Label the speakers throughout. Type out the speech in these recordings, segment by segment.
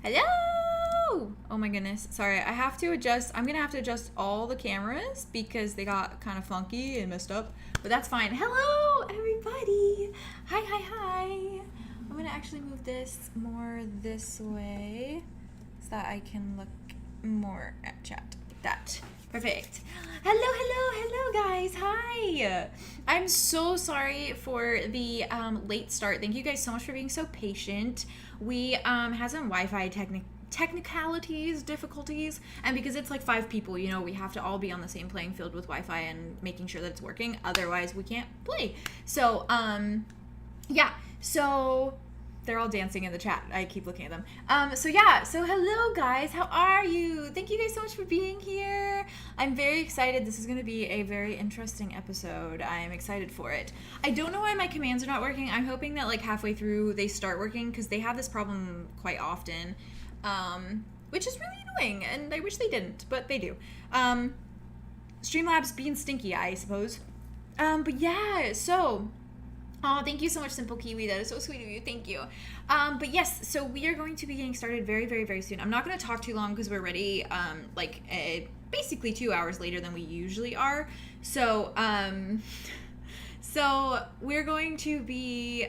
Speaker 1: Hello! Oh my goodness. Sorry, I'm gonna have to adjust all the cameras because they got kind of funky and messed up. But that's fine. Hello, everybody! Hi. I'm gonna actually move this more this way so that I can look more at chat. Like that. Perfect. Hello, guys. Hi. I'm so sorry for the late start. Thank you guys so much for being so patient. We had some Wi-Fi technicalities, difficulties, and because it's like 5 people, you know, we have to all be on the same playing field with Wi-Fi and making sure that it's working. Otherwise, we can't play. So, yeah. So they're all dancing in the chat. I keep looking at them. So hello guys, how are you? Thank you guys so much for being here. I'm very excited. This is going to be a very interesting episode. I am excited for it. I don't know why my commands are not working. I'm hoping that like halfway through they start working because they have this problem quite often, which is really annoying and I wish they didn't, but they do. Streamlabs being stinky, I suppose. But yeah, so oh, thank you so much, Simple Kiwi. That is so sweet of you. Thank you. But yes, so we are going to be getting started very, very, very soon. I'm not going to talk too long because we're already basically 2 hours later than we usually are. So, we're going to be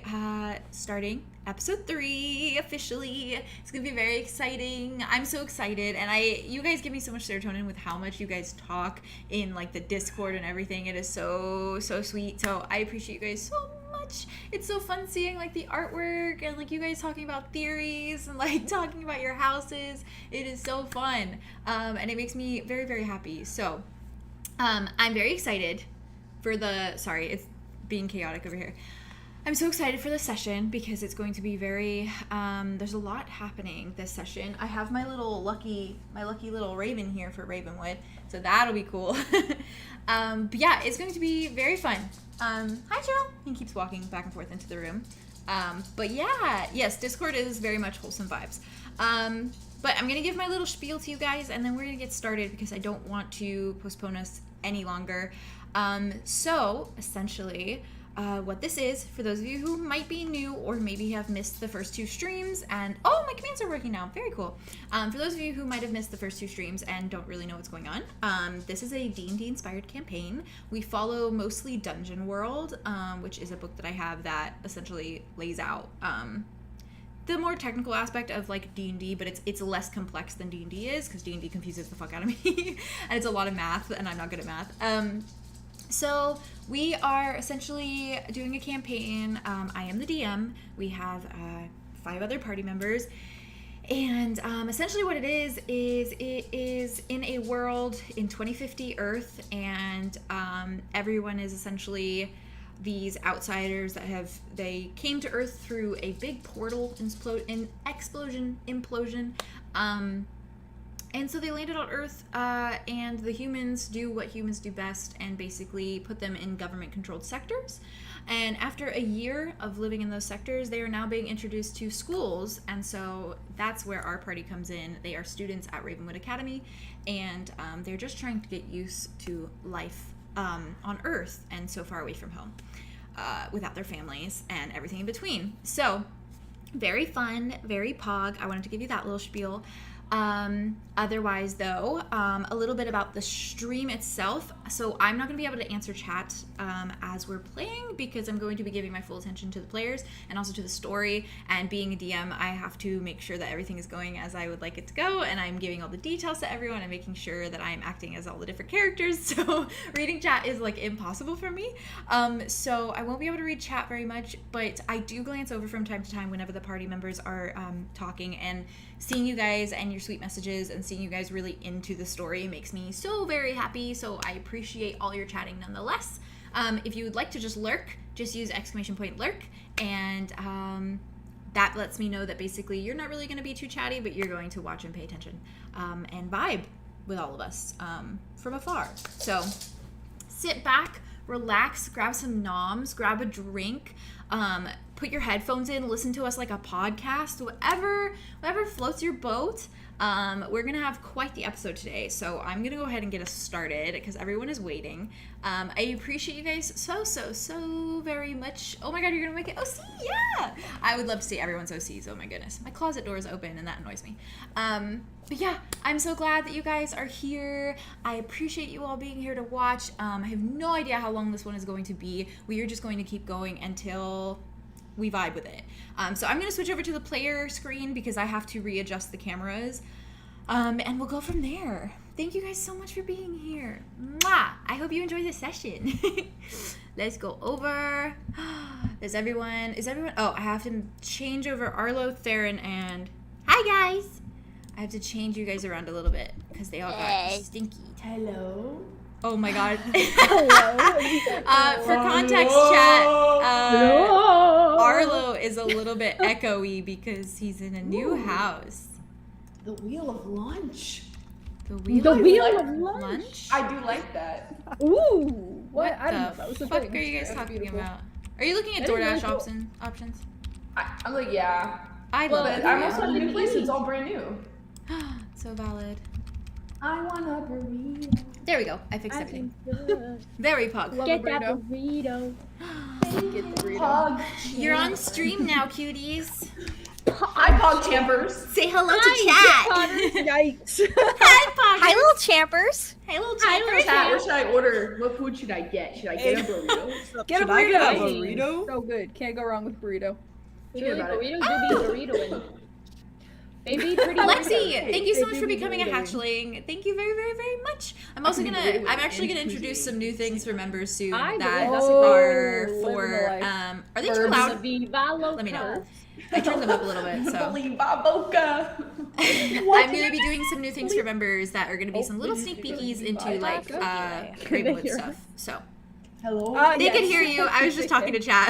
Speaker 1: starting episode 3 officially. It's gonna be very exciting. I'm so excited, and you guys give me so much serotonin with how much you guys talk in like the Discord and everything. It is so sweet. So I appreciate you guys so much. It's so fun seeing like the artwork and like you guys talking about theories and like talking about your houses. It is so fun, and it makes me very, very happy. So I'm very excited for the. Sorry, it's being chaotic over here. I'm so excited for this session because it's going to be very, there's a lot happening this session. I have my lucky little raven here for Ravenwood, so that'll be cool. But yeah, it's going to be very fun. Hi, Cheryl. He keeps walking back and forth into the room. But yeah, yes, Discord is very much wholesome vibes. But I'm going to give my little spiel to you guys, and then we're going to get started because I don't want to postpone us any longer. So essentially, what this is, for those of you who might be new or maybe have missed the first 2 streams, and oh, my commands are working now, very cool. For those of you who might have missed the first 2 streams and don't really know what's going on, this is a D&D inspired campaign. We follow mostly Dungeon World, which is a book that I have that essentially lays out the more technical aspect of like D&D, but it's less complex than D&D is because D&D confuses the fuck out of me and it's a lot of math and I'm not good at math. So we are essentially doing a campaign. I am the DM. We have 5 other party members. And essentially what it is in a world in 2050 Earth, and everyone is essentially these outsiders that they came to Earth through a big portal implosion. And so they landed on Earth, and the humans do what humans do best and basically put them in government-controlled sectors. And after a year of living in those sectors, they are now being introduced to schools, and so that's where our party comes in. They are students at Ravenwood Academy, and they're just trying to get used to life on Earth and so far away from home, without their families and everything in between. So, very fun, very pog. I wanted to give you that little spiel. Otherwise though, a little bit about the stream itself. So I'm not going to be able to answer chat as we're playing because I'm going to be giving my full attention to the players and also to the story, and being a DM I have to make sure that everything is going as I would like it to go, and I'm giving all the details to everyone and making sure that I'm acting as all the different characters, so reading chat is like impossible for me. So I won't be able to read chat very much, but I do glance over from time to time whenever the party members are talking, and seeing you guys and your sweet messages and seeing you guys really into the story makes me so very happy, so I appreciate all your chatting nonetheless. If you would like to just lurk, just use !lurk, and that lets me know that basically you're not really going to be too chatty, but you're going to watch and pay attention and vibe with all of us from afar. So sit back, relax, grab some noms, grab a drink, put your headphones in, listen to us like a podcast, whatever floats your boat. We're gonna have quite the episode today, so I'm gonna go ahead and get us started because everyone is waiting. I appreciate you guys so very much. Oh my god, you're gonna make it. Oh, see, yeah, I would love to see everyone's OCs. Oh my goodness. My closet door is open and that annoys me. But yeah, I'm so glad that you guys are here. I appreciate you all being here to watch. I have no idea how long this one is going to be. We are just going to keep going until we vibe with it. So I'm going to switch over to the player screen because I have to readjust the cameras. And we'll go from there. Thank you guys so much for being here. Mwah! I hope you enjoyed this session. Let's go over. Is everyone? Oh, I have to change over Arlow, Theron, and... Hi, guys! I have to change you guys around a little bit because they all got stinky.
Speaker 2: Hello?
Speaker 1: Oh my god.
Speaker 2: Hello?
Speaker 1: For context, chat, Arlow is a little bit echoey because he's in a new house.
Speaker 2: The Wheel of Lunch.
Speaker 1: The Wheel of Lunch?
Speaker 2: I do like that.
Speaker 3: Ooh!
Speaker 1: What
Speaker 3: I don't know. That was
Speaker 1: the
Speaker 3: the
Speaker 1: fuck
Speaker 3: thing.
Speaker 1: are you guys
Speaker 3: That's
Speaker 1: talking
Speaker 3: beautiful.
Speaker 1: about? Are you looking at
Speaker 3: That is
Speaker 1: DoorDash
Speaker 3: really cool.
Speaker 1: options?
Speaker 2: I'm like, yeah.
Speaker 1: I love
Speaker 2: But
Speaker 1: it.
Speaker 2: I'm also in a new place. It's all brand new.
Speaker 1: So valid.
Speaker 2: I want a burrito.
Speaker 1: There we go. I fixed everything. Very pug.
Speaker 3: Love
Speaker 4: Get
Speaker 3: a
Speaker 4: that
Speaker 3: burrito.
Speaker 4: burrito.
Speaker 3: Get the burrito.
Speaker 2: Pog.
Speaker 1: You're on stream now, cuties.
Speaker 2: Hi, Pog Champers.
Speaker 1: Say hello to chat.
Speaker 3: Yikes.
Speaker 1: Hi, Pog.
Speaker 4: Hi, little champers.
Speaker 1: Hey, little
Speaker 2: Chat,
Speaker 1: champers.
Speaker 2: what should I order? What food should I get? Should I get a burrito?
Speaker 3: Get a
Speaker 5: Should I
Speaker 3: burrito.
Speaker 5: get a burrito?
Speaker 3: So good. Can't go wrong with burrito.
Speaker 2: Thinking about it.
Speaker 4: Burritos do be burritoing. They be pretty
Speaker 1: Lexi, thank you so
Speaker 3: They
Speaker 1: much
Speaker 3: do
Speaker 1: for
Speaker 3: be
Speaker 1: becoming a
Speaker 3: burritoing.
Speaker 1: hatchling. Thank you very, very, very much. I'm actually gonna introduce some new things for members soon
Speaker 4: I
Speaker 1: that
Speaker 4: believe that's
Speaker 1: are
Speaker 3: living
Speaker 1: for
Speaker 3: the life.
Speaker 1: are they too
Speaker 2: Birds.
Speaker 1: loud?
Speaker 4: Viva Loca.
Speaker 1: Let me know. I turned them up a little bit, so
Speaker 2: Believe Boca.
Speaker 1: I'm gonna be doing some new things for members that are gonna be some little sneak peekies into like Ravenwood stuff. So
Speaker 2: Hello.
Speaker 1: they can hear you. I was just talking to chat.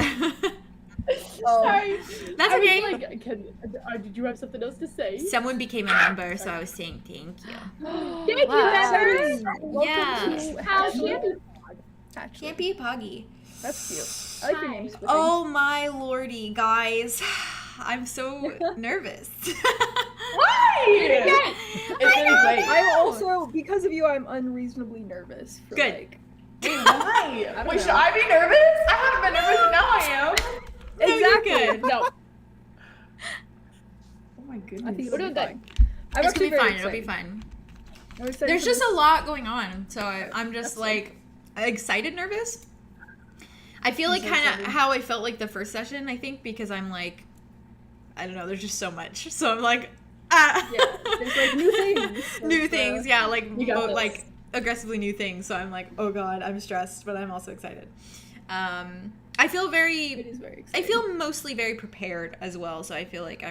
Speaker 3: Sorry.
Speaker 1: That's
Speaker 3: I was
Speaker 1: okay.
Speaker 3: like, did you have something else to say?
Speaker 1: Someone became a member, so I was saying thank you.
Speaker 4: Thank you, members.
Speaker 1: Yeah.
Speaker 4: How
Speaker 1: Campy Poggy.
Speaker 3: That's cute. I like your names.
Speaker 1: Oh my lordy, guys. I'm so nervous.
Speaker 2: Why? It's really great.
Speaker 3: I'm also, because of you, I'm unreasonably nervous. For
Speaker 1: Good.
Speaker 3: Like,
Speaker 2: Wait, why?
Speaker 3: don't
Speaker 2: Wait,
Speaker 3: know.
Speaker 2: should I be nervous? I haven't been nervous and now I am.
Speaker 1: No, you're
Speaker 3: exactly.
Speaker 1: good.
Speaker 3: No.
Speaker 2: Oh my
Speaker 3: I
Speaker 2: goodness.
Speaker 3: think
Speaker 4: We're
Speaker 3: it'll be
Speaker 4: doing
Speaker 3: fine.
Speaker 1: It's
Speaker 3: I'm
Speaker 1: gonna
Speaker 3: actually
Speaker 1: be
Speaker 3: very
Speaker 1: fine. It'll be
Speaker 3: excited.
Speaker 1: fine.
Speaker 3: I'm excited
Speaker 1: There's
Speaker 3: for
Speaker 1: just
Speaker 3: this.
Speaker 1: a lot going on, so I'm just like excited, nervous. I feel like
Speaker 3: so
Speaker 1: kind of
Speaker 3: excited.
Speaker 1: how I felt like the first session. I think because I'm like, I don't know. There's just so much, so I'm like, ah.
Speaker 3: Yeah, there's like new things.
Speaker 1: New
Speaker 3: There's,
Speaker 1: things, yeah, like
Speaker 2: You got this.
Speaker 1: like aggressively new things. So I'm like, oh god, I'm stressed, but I'm also excited. I feel
Speaker 3: It
Speaker 1: very.
Speaker 3: is very
Speaker 1: I
Speaker 3: exciting.
Speaker 1: feel mostly very prepared as well, so I feel like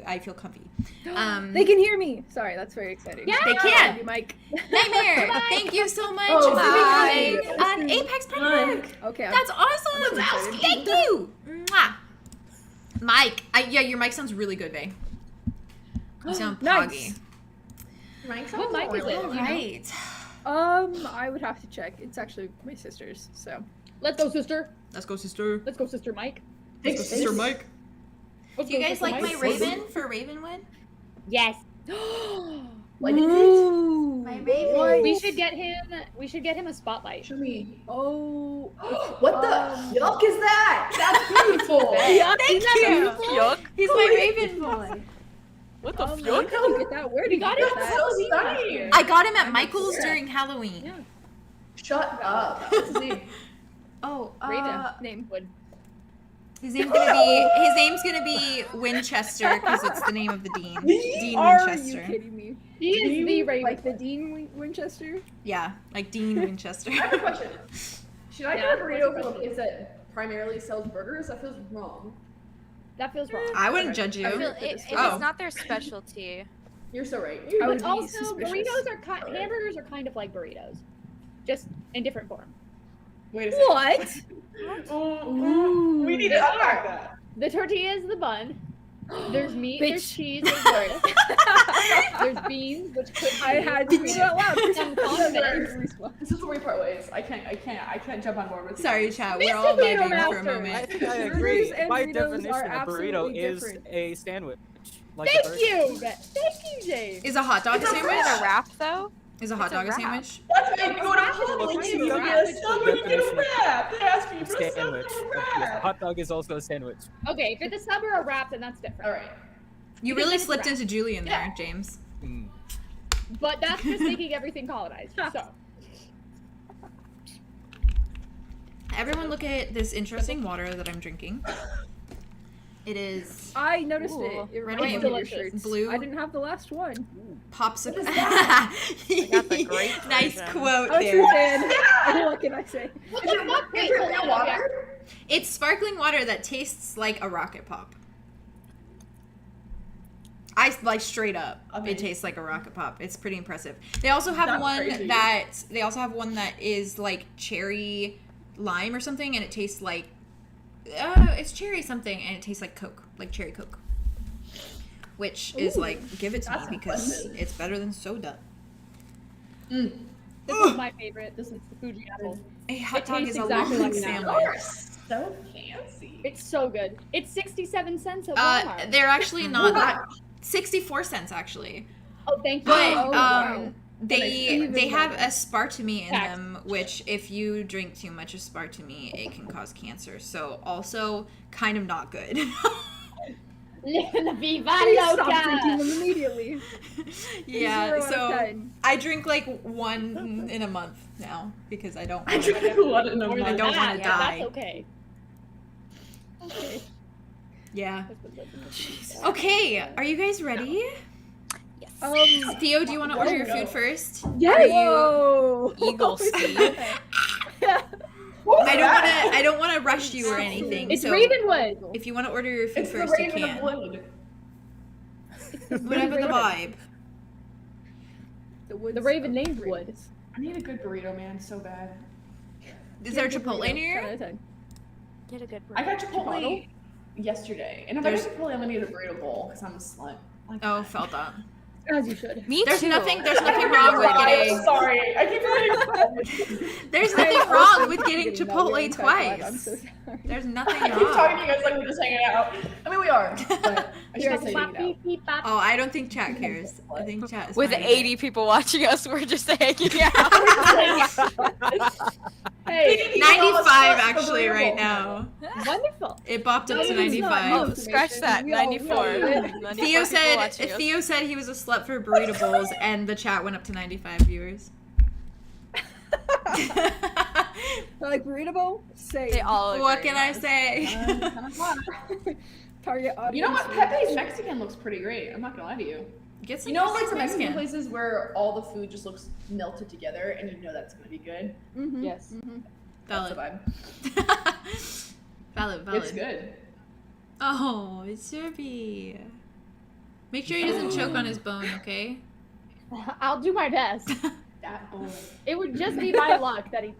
Speaker 1: I feel comfy.
Speaker 3: They can hear me. Sorry, that's very exciting.
Speaker 4: Yeah.
Speaker 1: They can.
Speaker 3: Love you, Mike.
Speaker 1: Nightmare, thank you so much
Speaker 2: Oh,
Speaker 1: for
Speaker 2: hi.
Speaker 1: becoming an Apex Predator.
Speaker 3: Okay.
Speaker 1: That's awesome.
Speaker 3: I'm so excited.
Speaker 1: Thank you. Mwah. Mike, yeah, your mic sounds really good, Vey. You sound
Speaker 3: Nice.
Speaker 1: poggy.
Speaker 2: Mike's
Speaker 4: What mic is it?
Speaker 1: All right.
Speaker 3: I would have to check. It's actually my sister's, so.
Speaker 4: Let's go, sister.
Speaker 1: Let's go, sister.
Speaker 4: Let's go, sister Mike.
Speaker 1: Let's go, sister Mike.
Speaker 4: Let's
Speaker 1: Do you
Speaker 4: go,
Speaker 1: guys
Speaker 4: sister
Speaker 1: like my
Speaker 4: Mike.
Speaker 1: Raven for Ravenwood?
Speaker 4: Yes.
Speaker 2: What is it?
Speaker 3: Ooh.
Speaker 1: My Raven.
Speaker 3: What?
Speaker 4: We should get him a spotlight.
Speaker 2: Show me.
Speaker 3: Oh.
Speaker 2: What the yuck is that? That's beautiful.
Speaker 3: Yeah,
Speaker 1: Thank you.
Speaker 5: Yuck.
Speaker 1: He's my Raven boy.
Speaker 5: What the
Speaker 3: How
Speaker 5: fuck?
Speaker 3: did you get that? Where did you
Speaker 4: got
Speaker 3: get
Speaker 4: it
Speaker 3: that?
Speaker 2: so stunning.
Speaker 1: I got him at Michael's during Halloween.
Speaker 4: Yeah.
Speaker 2: Shut up. What's his name?
Speaker 1: Oh,
Speaker 4: Raven.
Speaker 3: Name.
Speaker 4: Wood.
Speaker 1: his name's gonna be Winchester because it's the name of the dean. Dean
Speaker 3: Are
Speaker 1: Winchester.
Speaker 3: you kidding me?
Speaker 4: He is the Raven.
Speaker 3: Like the Dean Winchester?
Speaker 1: Yeah, like Dean Winchester.
Speaker 2: I have a question. Should I
Speaker 4: Yeah,
Speaker 2: get a burrito
Speaker 4: what's
Speaker 2: from
Speaker 4: the
Speaker 2: a place that primarily sells burgers? That feels wrong.
Speaker 4: That feels wrong.
Speaker 1: I wouldn't judge you.
Speaker 3: I
Speaker 6: I feel
Speaker 3: for
Speaker 6: if
Speaker 3: this
Speaker 6: it's
Speaker 1: one. Oh.
Speaker 6: not their specialty.
Speaker 2: You're so right.
Speaker 3: I would
Speaker 4: But
Speaker 3: be
Speaker 4: also,
Speaker 3: suspicious.
Speaker 4: burritos are hamburgers are kind of like burritos, just in different form.
Speaker 2: Wait a second.
Speaker 3: What?
Speaker 2: Ooh. We need to unpack that.
Speaker 4: The tortilla is the bun. There's meat, there's
Speaker 3: Bitch.
Speaker 4: cheese, there's lettuce. There's beans, which could be
Speaker 3: I had to read out loud.
Speaker 4: some condiments.
Speaker 2: This is where we part ways. I can't jump on board with you.
Speaker 1: Sorry, chat. We're
Speaker 4: Mr.
Speaker 1: all
Speaker 4: Burrito
Speaker 1: vibing for a
Speaker 4: Master.
Speaker 5: I
Speaker 1: moment.
Speaker 5: think I
Speaker 3: Burgers
Speaker 5: agree.
Speaker 3: and
Speaker 5: By
Speaker 3: burritos
Speaker 5: definition,
Speaker 3: are
Speaker 5: a burrito
Speaker 3: absolutely
Speaker 5: is
Speaker 3: different.
Speaker 5: a sandwich. Like a
Speaker 4: Thank
Speaker 5: burger.
Speaker 4: you! Thank you, James.
Speaker 1: Is a hot dog a
Speaker 2: It's a
Speaker 1: sandwich?
Speaker 2: wrap.
Speaker 6: A wrap though?
Speaker 1: Is a hot dog a
Speaker 3: wrap.
Speaker 1: sandwich?
Speaker 2: That's why you go to college. You go get a sub and you get a wrap. They ask you for a sub
Speaker 5: Sandwich.
Speaker 2: and a
Speaker 5: A
Speaker 2: wrap.
Speaker 5: hot dog is also a sandwich.
Speaker 4: Okay, if it's a sub or a wrap, then that's different.
Speaker 2: All right.
Speaker 1: You
Speaker 4: Because
Speaker 1: really
Speaker 4: it's a
Speaker 1: slipped
Speaker 4: wrap.
Speaker 1: into Julien there, James.
Speaker 5: Mm.
Speaker 4: But that's just making everything colonized. So
Speaker 1: Everyone look at this interesting water that I'm drinking. It is
Speaker 3: I noticed
Speaker 6: Ooh.
Speaker 3: it. It
Speaker 1: Red
Speaker 3: reminded
Speaker 1: and
Speaker 3: me of your
Speaker 4: delicious.
Speaker 3: shirts.
Speaker 1: Blue.
Speaker 3: I didn't have the last one.
Speaker 1: popsicle.
Speaker 2: What is that?
Speaker 6: I got the great
Speaker 1: Nice
Speaker 6: version.
Speaker 1: quote
Speaker 3: I'm a true
Speaker 1: there.
Speaker 3: fan. What can I say?
Speaker 4: what the fuck? Wait,
Speaker 2: Is it
Speaker 4: hold
Speaker 2: real
Speaker 4: on,
Speaker 2: water?
Speaker 1: It's sparkling water that tastes like a rocket pop. I like straight up. It
Speaker 2: Amazing.
Speaker 1: tastes like a rocket pop. It's pretty impressive. They also have
Speaker 2: That's
Speaker 1: one
Speaker 2: crazy.
Speaker 1: that is like cherry lime or something, and it tastes like it's cherry something, and it tastes like Coke, like cherry Coke. Which is
Speaker 3: Ooh,
Speaker 1: like, give it to me
Speaker 2: that's
Speaker 1: because
Speaker 2: impressive.
Speaker 1: it's better than soda.
Speaker 4: This is my favorite. This is the Fuji apple.
Speaker 1: A hot
Speaker 4: It
Speaker 1: dog
Speaker 4: tastes
Speaker 1: is a
Speaker 4: exactly
Speaker 1: long
Speaker 4: like an
Speaker 1: sandwich.
Speaker 4: apple.
Speaker 2: You are so fancy.
Speaker 4: It's so good. It's 67 cents at Walmart.
Speaker 1: They're actually not that 64 cents actually.
Speaker 4: Oh, thank you.
Speaker 1: But
Speaker 3: Oh, wow.
Speaker 1: they
Speaker 3: Even
Speaker 1: have
Speaker 3: better.
Speaker 1: aspartame in
Speaker 4: Tax.
Speaker 1: them, which if you drink too much aspartame, it can cause cancer. So also kind of not good.
Speaker 4: Viva
Speaker 3: Please stop drinking
Speaker 4: loca!
Speaker 3: them immediately.
Speaker 1: Yeah,
Speaker 3: 0 out of
Speaker 1: so
Speaker 3: 10.
Speaker 1: I drink like one in a month now because I don't.
Speaker 2: I drink a lot in a
Speaker 4: More
Speaker 2: month.
Speaker 4: than
Speaker 1: don't
Speaker 4: that,
Speaker 1: wanna
Speaker 4: yeah,
Speaker 1: die.
Speaker 4: That's okay.
Speaker 3: Okay.
Speaker 1: Yeah. Okay, are you guys ready?
Speaker 6: Yes.
Speaker 1: Theo, do you want to
Speaker 2: Where
Speaker 1: order your
Speaker 2: to go?
Speaker 1: food first?
Speaker 3: Yes.
Speaker 1: Are you?
Speaker 3: Whoa.
Speaker 1: Eagle Steve?
Speaker 2: What was
Speaker 1: I
Speaker 2: that?
Speaker 1: don't want to rush you or anything.
Speaker 4: It's
Speaker 1: so
Speaker 4: Ravenwood.
Speaker 1: if you want to order your food
Speaker 2: It's the
Speaker 1: first, you
Speaker 2: Raven of
Speaker 1: can.
Speaker 2: Wood.
Speaker 1: Whatever the vibe.
Speaker 3: The, woods
Speaker 4: The Raven
Speaker 3: of
Speaker 4: named
Speaker 3: Raven.
Speaker 4: Wood.
Speaker 2: I need a good burrito, man, so bad.
Speaker 1: Is there Chipotle near
Speaker 3: 10 out
Speaker 1: you?
Speaker 3: of 10.
Speaker 6: Get a good
Speaker 2: I got
Speaker 3: Chipotle?
Speaker 2: Chipotle yesterday, and if I
Speaker 1: There's-
Speaker 2: get Chipotle, I'm gonna get a burrito bowl because I'm a slut. Like
Speaker 1: Oh,
Speaker 2: that.
Speaker 1: felt that.
Speaker 3: As you should.
Speaker 6: Me
Speaker 1: There's
Speaker 6: too.
Speaker 1: nothing wrong with
Speaker 2: I'm
Speaker 1: getting.
Speaker 2: sorry. I keep forgetting.
Speaker 1: There's
Speaker 3: I
Speaker 1: nothing
Speaker 3: also
Speaker 1: wrong with
Speaker 3: keep
Speaker 1: getting
Speaker 3: getting that
Speaker 1: Chipotle
Speaker 3: weird type vibe. I'm
Speaker 1: twice.
Speaker 3: so sorry.
Speaker 1: There's nothing
Speaker 2: I keep talking
Speaker 1: wrong.
Speaker 2: to you guys like we're just hanging out. I mean, we are, but I should say hanging out.
Speaker 1: Oh, I don't think chat cares. I think chat is
Speaker 6: With
Speaker 1: fine.
Speaker 6: 80 people watching us, we're just hanging out.
Speaker 4: Hey,
Speaker 1: 95 actually right now.
Speaker 4: wonderful.
Speaker 1: It bopped up to
Speaker 3: No, it's not.
Speaker 1: 95.
Speaker 6: Oh, scratch that.
Speaker 3: We all
Speaker 6: 94.
Speaker 3: know.
Speaker 6: 94
Speaker 1: Theo
Speaker 6: people
Speaker 1: said
Speaker 6: watching us.
Speaker 1: Theo said he was a slut for burrito bowls, and the chat went up to 95 viewers.
Speaker 3: Like burrito bowl? Say.
Speaker 6: They all
Speaker 1: What
Speaker 6: agree.
Speaker 1: can I say?
Speaker 3: Target audience.
Speaker 2: You know what? Pepe's Mexican looks pretty great. I'm not gonna lie to you.
Speaker 1: Get some
Speaker 2: You know, like some
Speaker 1: Mexican.
Speaker 2: Mexican places where all the food just looks melted together, and you know that's gonna be good.
Speaker 3: Mm-hmm.
Speaker 4: Yes.
Speaker 3: Mm-hmm.
Speaker 2: That's the
Speaker 1: Valid.
Speaker 2: vibe.
Speaker 1: Valid.
Speaker 2: It's good.
Speaker 1: Oh, it's Syrupy. Make sure he doesn't choke on his bone, okay?
Speaker 4: I'll do my best.
Speaker 2: That boy.
Speaker 4: It would just be my luck that he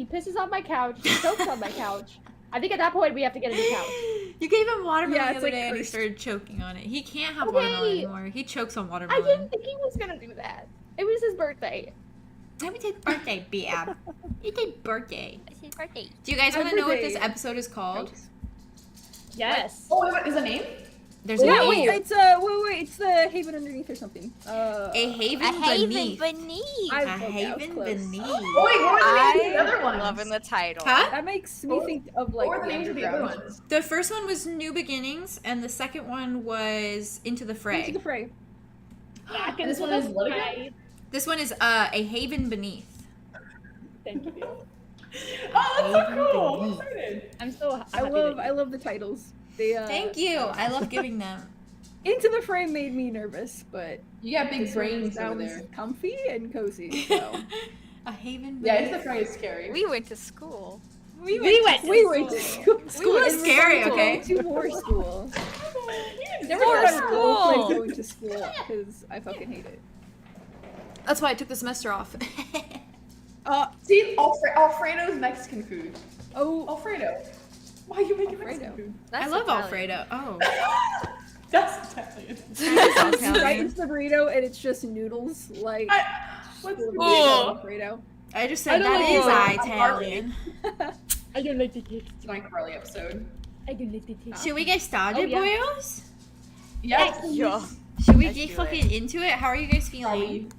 Speaker 4: pisses on my couch, he chokes on my couch. I think at that point we have to get a new couch.
Speaker 1: You gave him watermelon
Speaker 3: Yeah,
Speaker 1: the
Speaker 3: it's
Speaker 1: other
Speaker 3: like
Speaker 1: day and he
Speaker 3: cursed.
Speaker 1: started choking on it. He can't have
Speaker 4: Okay.
Speaker 1: watermelon anymore. He chokes on
Speaker 4: I
Speaker 1: watermelon.
Speaker 4: didn't think he was gonna do that. It was his birthday.
Speaker 1: Happy birthday, Bab. Happy birthday.
Speaker 6: It's his birthday.
Speaker 1: Do you guys want to
Speaker 3: Happy
Speaker 1: know what this
Speaker 3: birthday.
Speaker 1: episode is called?
Speaker 4: Yes.
Speaker 2: Oh, what is the name?
Speaker 1: There's a
Speaker 3: Yeah,
Speaker 1: name.
Speaker 3: wait, it's it's the haven underneath or something.
Speaker 1: A haven
Speaker 6: A haven
Speaker 1: beneath.
Speaker 6: beneath.
Speaker 3: I-
Speaker 1: A
Speaker 3: okay, that was
Speaker 1: haven
Speaker 3: close.
Speaker 1: beneath.
Speaker 2: Oh, wait, what were the names of the other
Speaker 6: I'm
Speaker 2: ones?
Speaker 6: loving the title.
Speaker 1: Huh?
Speaker 3: That makes me think of like
Speaker 2: What were the names of the other
Speaker 3: underground.
Speaker 2: ones?
Speaker 1: The first one was New Beginnings, and the second one was Into the Fray.
Speaker 3: Into the fray.
Speaker 4: Back
Speaker 2: This
Speaker 4: into
Speaker 2: one is
Speaker 4: the
Speaker 2: what again?
Speaker 4: sky.
Speaker 1: This one is A Haven Beneath.
Speaker 4: Thank you.
Speaker 2: Oh, that's so cool. I'm
Speaker 1: Beneath.
Speaker 2: excited.
Speaker 4: I'm so happy.
Speaker 3: I love the titles. They
Speaker 1: Thank you. I love giving them.
Speaker 3: Into the Fray made me nervous, but
Speaker 2: You got big
Speaker 3: this one
Speaker 2: brains over
Speaker 3: sounds
Speaker 2: there.
Speaker 3: comfy and cozy. So
Speaker 1: A Haven
Speaker 2: Yeah,
Speaker 1: Beneath.
Speaker 2: Into the Fray is scary.
Speaker 6: We went to school.
Speaker 4: We went to
Speaker 3: we went to school.
Speaker 1: School is
Speaker 3: and we're
Speaker 1: scary,
Speaker 3: going
Speaker 1: okay?
Speaker 3: To more school.
Speaker 6: More
Speaker 3: I
Speaker 6: school.
Speaker 3: don't like going to school because I fucking hate it.
Speaker 1: That's why I took the semester off.
Speaker 2: See, Alfredo's Mexican food.
Speaker 3: Oh,
Speaker 2: Alfredo. Why are you making
Speaker 3: Alfredo.
Speaker 2: Mexican food?
Speaker 1: I love Alfredo. Oh.
Speaker 2: That's Italian.
Speaker 3: right
Speaker 1: Italian.
Speaker 3: into the burrito and it's just noodles like.
Speaker 2: What's
Speaker 3: full of
Speaker 2: the
Speaker 6: Oh.
Speaker 3: Alfredo.
Speaker 1: I just
Speaker 3: I
Speaker 1: said
Speaker 3: don't
Speaker 1: that
Speaker 3: like
Speaker 1: is
Speaker 3: it.
Speaker 1: Italian.
Speaker 4: I don't like the taste.
Speaker 2: It's my Carly episode.
Speaker 4: I don't like the taste.
Speaker 1: Should we get started,
Speaker 4: Oh, yeah.
Speaker 1: boyos?
Speaker 2: Yes.
Speaker 6: Yeah.
Speaker 1: Should we
Speaker 6: Let's
Speaker 1: get
Speaker 6: do
Speaker 1: fucking into it? How are you guys feeling?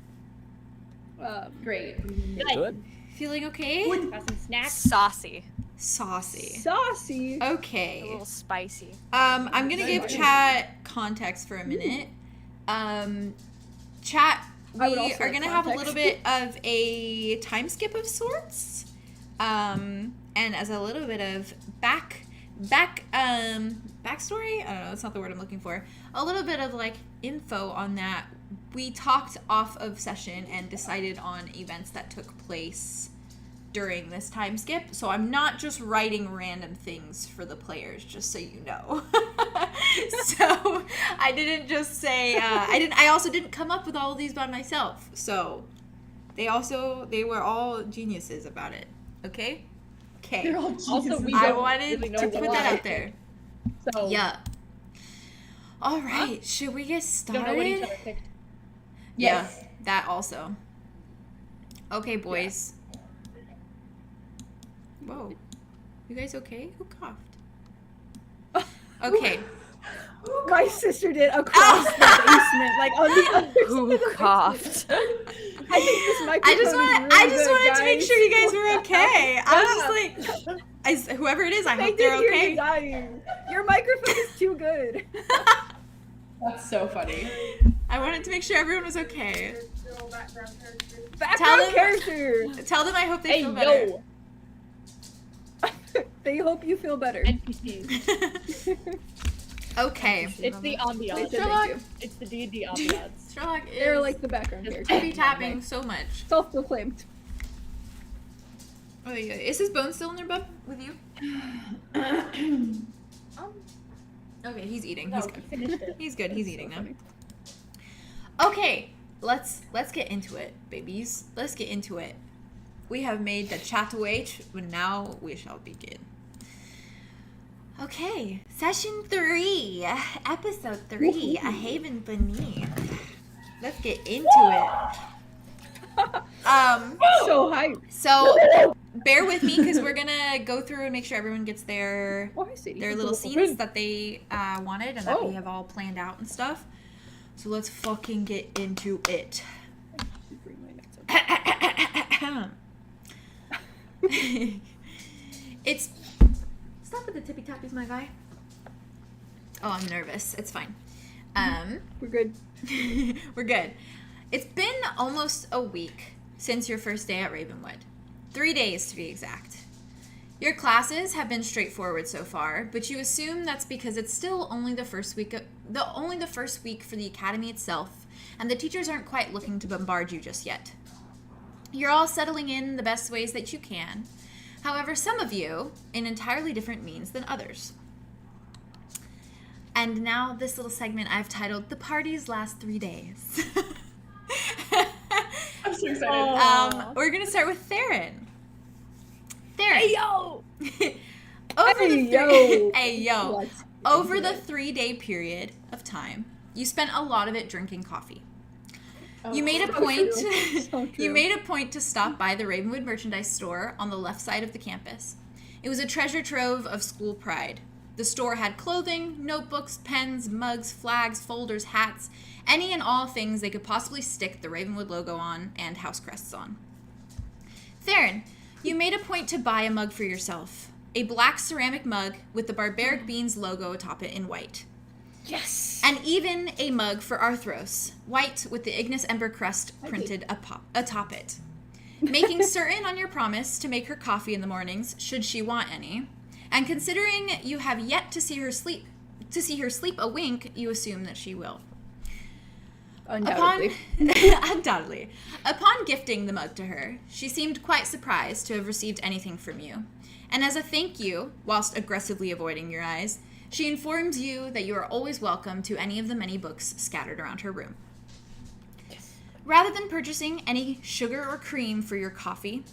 Speaker 3: Great.
Speaker 2: Good.
Speaker 1: Feeling okay?
Speaker 4: Got some snacks.
Speaker 6: Saucy.
Speaker 1: Saucy.
Speaker 3: Saucy.
Speaker 6: A
Speaker 1: Okay.
Speaker 6: little spicy.
Speaker 1: I'm gonna give chat context for a minute. Chat,
Speaker 3: I would
Speaker 1: we
Speaker 3: also
Speaker 1: are
Speaker 3: like
Speaker 1: gonna have a
Speaker 3: context.
Speaker 1: little bit of a time skip of sorts. And as a little bit of backstory, I don't know, that's not the word I'm looking for. A little bit of like info on that. We talked off of session and decided on events that took place during this time skip. So I'm not just writing random things for the players, just so you know. So I didn't just say I also didn't come up with all of these by myself. So they were all geniuses about it. Okay? Okay.
Speaker 3: They're all
Speaker 4: Also, we
Speaker 1: I
Speaker 4: don't
Speaker 1: wanted
Speaker 4: really know
Speaker 1: to
Speaker 4: why.
Speaker 1: put that out there.
Speaker 4: So
Speaker 1: Yeah. All right, should we get
Speaker 4: don't know what each
Speaker 1: started?
Speaker 4: other picked.
Speaker 1: Yeah, that also. Okay, boys. Whoa. You guys okay? Who coughed? Okay.
Speaker 3: My sister did across the basement, like on the other side of
Speaker 6: Who
Speaker 3: the
Speaker 6: coughed?
Speaker 3: basement. I think this microphone
Speaker 1: I just wanted to make sure you guys were
Speaker 3: Yeah.
Speaker 1: okay. I was just like, whoever it is, I
Speaker 3: I
Speaker 1: hope
Speaker 3: did
Speaker 1: they're
Speaker 3: hear you
Speaker 1: okay.
Speaker 3: dying. Your microphone is too good.
Speaker 2: That's so funny.
Speaker 1: I wanted to make sure everyone was okay.
Speaker 3: Background
Speaker 1: them-
Speaker 3: character.
Speaker 1: Tell them I hope they
Speaker 4: Hey,
Speaker 1: feel better.
Speaker 4: yo!
Speaker 3: They hope you feel better.
Speaker 4: NPCs.
Speaker 1: Okay.
Speaker 4: It's the
Speaker 3: They
Speaker 4: ambiance.
Speaker 3: said
Speaker 1: Sherlock.
Speaker 3: thank you.
Speaker 4: It's the D&D ambiance.
Speaker 1: Sherlock
Speaker 3: They're
Speaker 1: is
Speaker 3: like the background
Speaker 4: Just
Speaker 3: character.
Speaker 1: tippy tapping so much.
Speaker 3: Self-proclaimed.
Speaker 1: Oh, yeah. Is his bone still in there, bub? With you? Okay, he's eating.
Speaker 4: No,
Speaker 1: He's
Speaker 4: he
Speaker 1: good.
Speaker 4: finished it.
Speaker 1: He's good. He's eating
Speaker 3: So
Speaker 1: now.
Speaker 3: funny.
Speaker 1: Okay, let's get into it, babies. Let's get into it. We have made the 𝙍𝙖𝙫𝙘𝙬𝙗, but now we shall begin. Okay, session 3, episode 3, A Haven Beneath. Let's get into it.
Speaker 3: So hyped.
Speaker 1: So bear with me because we're gonna go through and make sure everyone gets their
Speaker 3: Oh, hi, Sadie.
Speaker 1: little scenes that they wanted and that
Speaker 3: Oh.
Speaker 1: we have all planned out and stuff. So let's fucking get into it.
Speaker 3: Bring my notes up.
Speaker 1: It's stop with the tippy tappies, my guy. Oh, I'm nervous. It's fine.
Speaker 3: We're good.
Speaker 1: We're good. It's been almost a week since your first day at Ravenwood. 3 days to be exact. Your classes have been straightforward so far, but you assume that's because it's still only the first week for the academy itself, and the teachers aren't quite looking to bombard you just yet. You're all settling in the best ways that you can. However, some of you in entirely different means than others. And now this little segment I've titled The Party's Last 3 Days.
Speaker 2: I'm so excited.
Speaker 1: We're gonna start with Theron. Theron.
Speaker 3: Hey yo!
Speaker 1: Hey yo.
Speaker 3: Let's
Speaker 1: Over
Speaker 3: into
Speaker 1: the
Speaker 3: it.
Speaker 1: 3-day period of time, you spent a lot of it drinking coffee. You made a
Speaker 3: so
Speaker 1: point.
Speaker 3: true. So
Speaker 1: You
Speaker 3: true.
Speaker 1: made a point to stop by the Ravenwood merchandise store on the left side of the campus. It was a treasure trove of school pride. The store had clothing, notebooks, pens, mugs, flags, folders, hats, any and all things they could possibly stick the Ravenwood logo on and house crests on. Theron, you made a point to buy a mug for yourself. A black ceramic mug with the Barbaric Beans logo atop it in white.
Speaker 3: Yes!
Speaker 1: And even a mug for Arthros, white with the Ignis Ember crest printed atop it. Making certain on your promise to make her coffee in the mornings, should she want any. And considering you have yet to see her sleep a wink, you assume that she will.
Speaker 3: Undoubtedly.
Speaker 1: Undoubtedly. Upon gifting the mug to her, she seemed quite surprised to have received anything from you. And as a thank you, whilst aggressively avoiding your eyes, she informs you that you are always welcome to any of the many books scattered around her room. Rather than purchasing any sugar or cream for your coffee,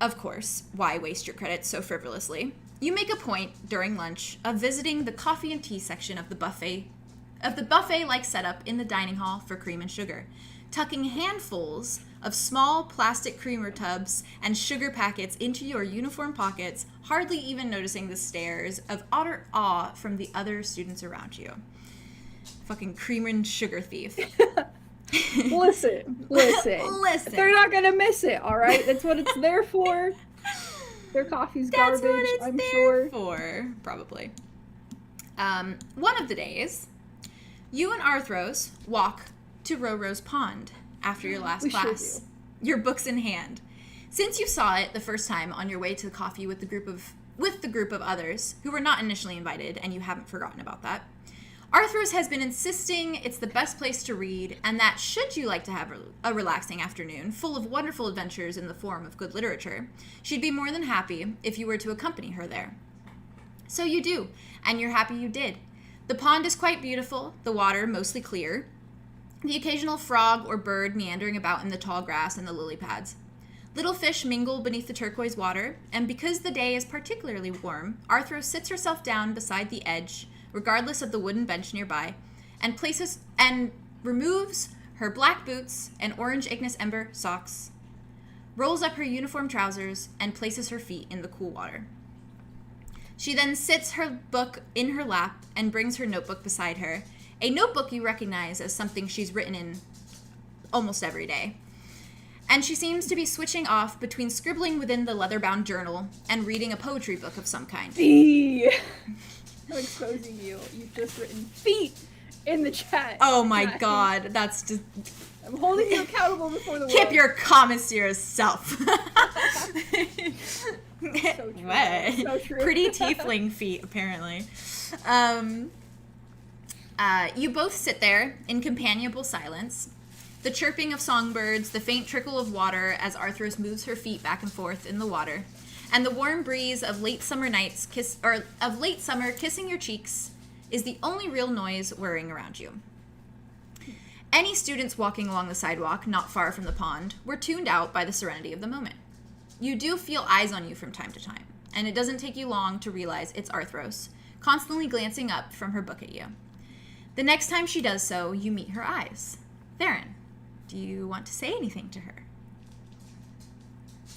Speaker 1: of course, why waste your credits so frivolously, you make a point during lunch of visiting the coffee and tea section of the buffet-like setup in the dining hall for cream and sugar, tucking handfuls of small plastic creamer tubs and sugar packets into your uniform pockets, hardly even noticing the stares of utter awe from the other students around you. Fucking creamer and sugar thief.
Speaker 3: Listen.
Speaker 1: Listen.
Speaker 3: They're not gonna miss it, all right? That's what it's there for. Their coffee's
Speaker 1: That's
Speaker 3: garbage,
Speaker 1: what it's
Speaker 3: I'm
Speaker 1: there
Speaker 3: sure.
Speaker 1: for, probably. One of the days, you and Arthros walk to Roro's Pond after your last
Speaker 3: We sure
Speaker 1: class, your books in hand. Since you saw it the first time on your way to the coffee with the group of others who were not initially invited, and you haven't forgotten about that, Arthros has been insisting it's the best place to read, and that should you like to have a relaxing afternoon full of wonderful adventures in the form of good literature, she'd be more than happy if you were to accompany her there. So you do, and you're happy you did. The pond is quite beautiful, the water mostly clear, the occasional frog or bird meandering about in the tall grass and the lily pads. Little fish mingle beneath the turquoise water, and because the day is particularly warm, Arthros sits herself down beside the edge, regardless of the wooden bench nearby, and removes her black boots and orange Ignis Ember socks, rolls up her uniform trousers, and places her feet in the cool water. She then sits her book in her lap and brings her notebook beside her, a notebook you recognize as something she's written in almost every day. And she seems to be switching off between scribbling within the leather-bound journal and reading a poetry book of some kind.
Speaker 3: I'm exposing you. You've just written feet in the chat.
Speaker 1: Oh my god, that's just...
Speaker 3: I'm holding you accountable before the world.
Speaker 1: Keep your comments to yourself.
Speaker 3: So true.
Speaker 1: What?
Speaker 3: So true.
Speaker 1: Pretty tiefling feet, apparently. You both sit there in companionable silence. The chirping of songbirds, the faint trickle of water as Arthros moves her feet back and forth in the water, and the warm breeze of late summer kissing your cheeks is the only real noise whirring around you. Any students walking along the sidewalk not far from the pond were tuned out by the serenity of the moment. You do feel eyes on you from time to time, and it doesn't take you long to realize it's Arthros, constantly glancing up from her book at you. The next time she does so, you meet her eyes. Theron, do you want to say anything to her?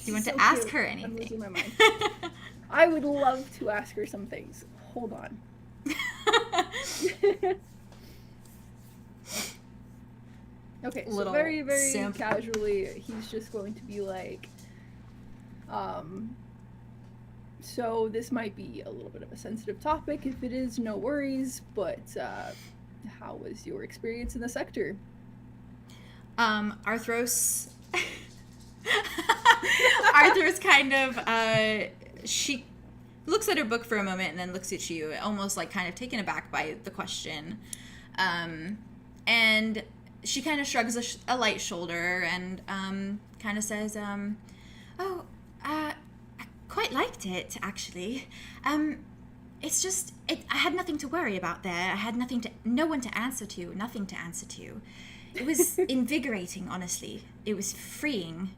Speaker 1: Do you want to ask her anything?
Speaker 3: I'm losing my mind. I would love to ask her some things. Hold on. Okay, so
Speaker 1: Little
Speaker 3: very, very
Speaker 1: simp.
Speaker 3: casually, he's just going to be like, so this might be a little bit of a sensitive topic. If it is, no worries, but how was your experience in the sector?
Speaker 1: Arthros Arthros kind of she looks at her book for a moment and then looks at you, almost like kind of taken aback by the question, and she kind of shrugs a light shoulder and kind of says, I quite liked it, actually. It's just, I had nothing to worry about there. I had no one to answer to, nothing to answer to. It was invigorating, honestly. It was freeing.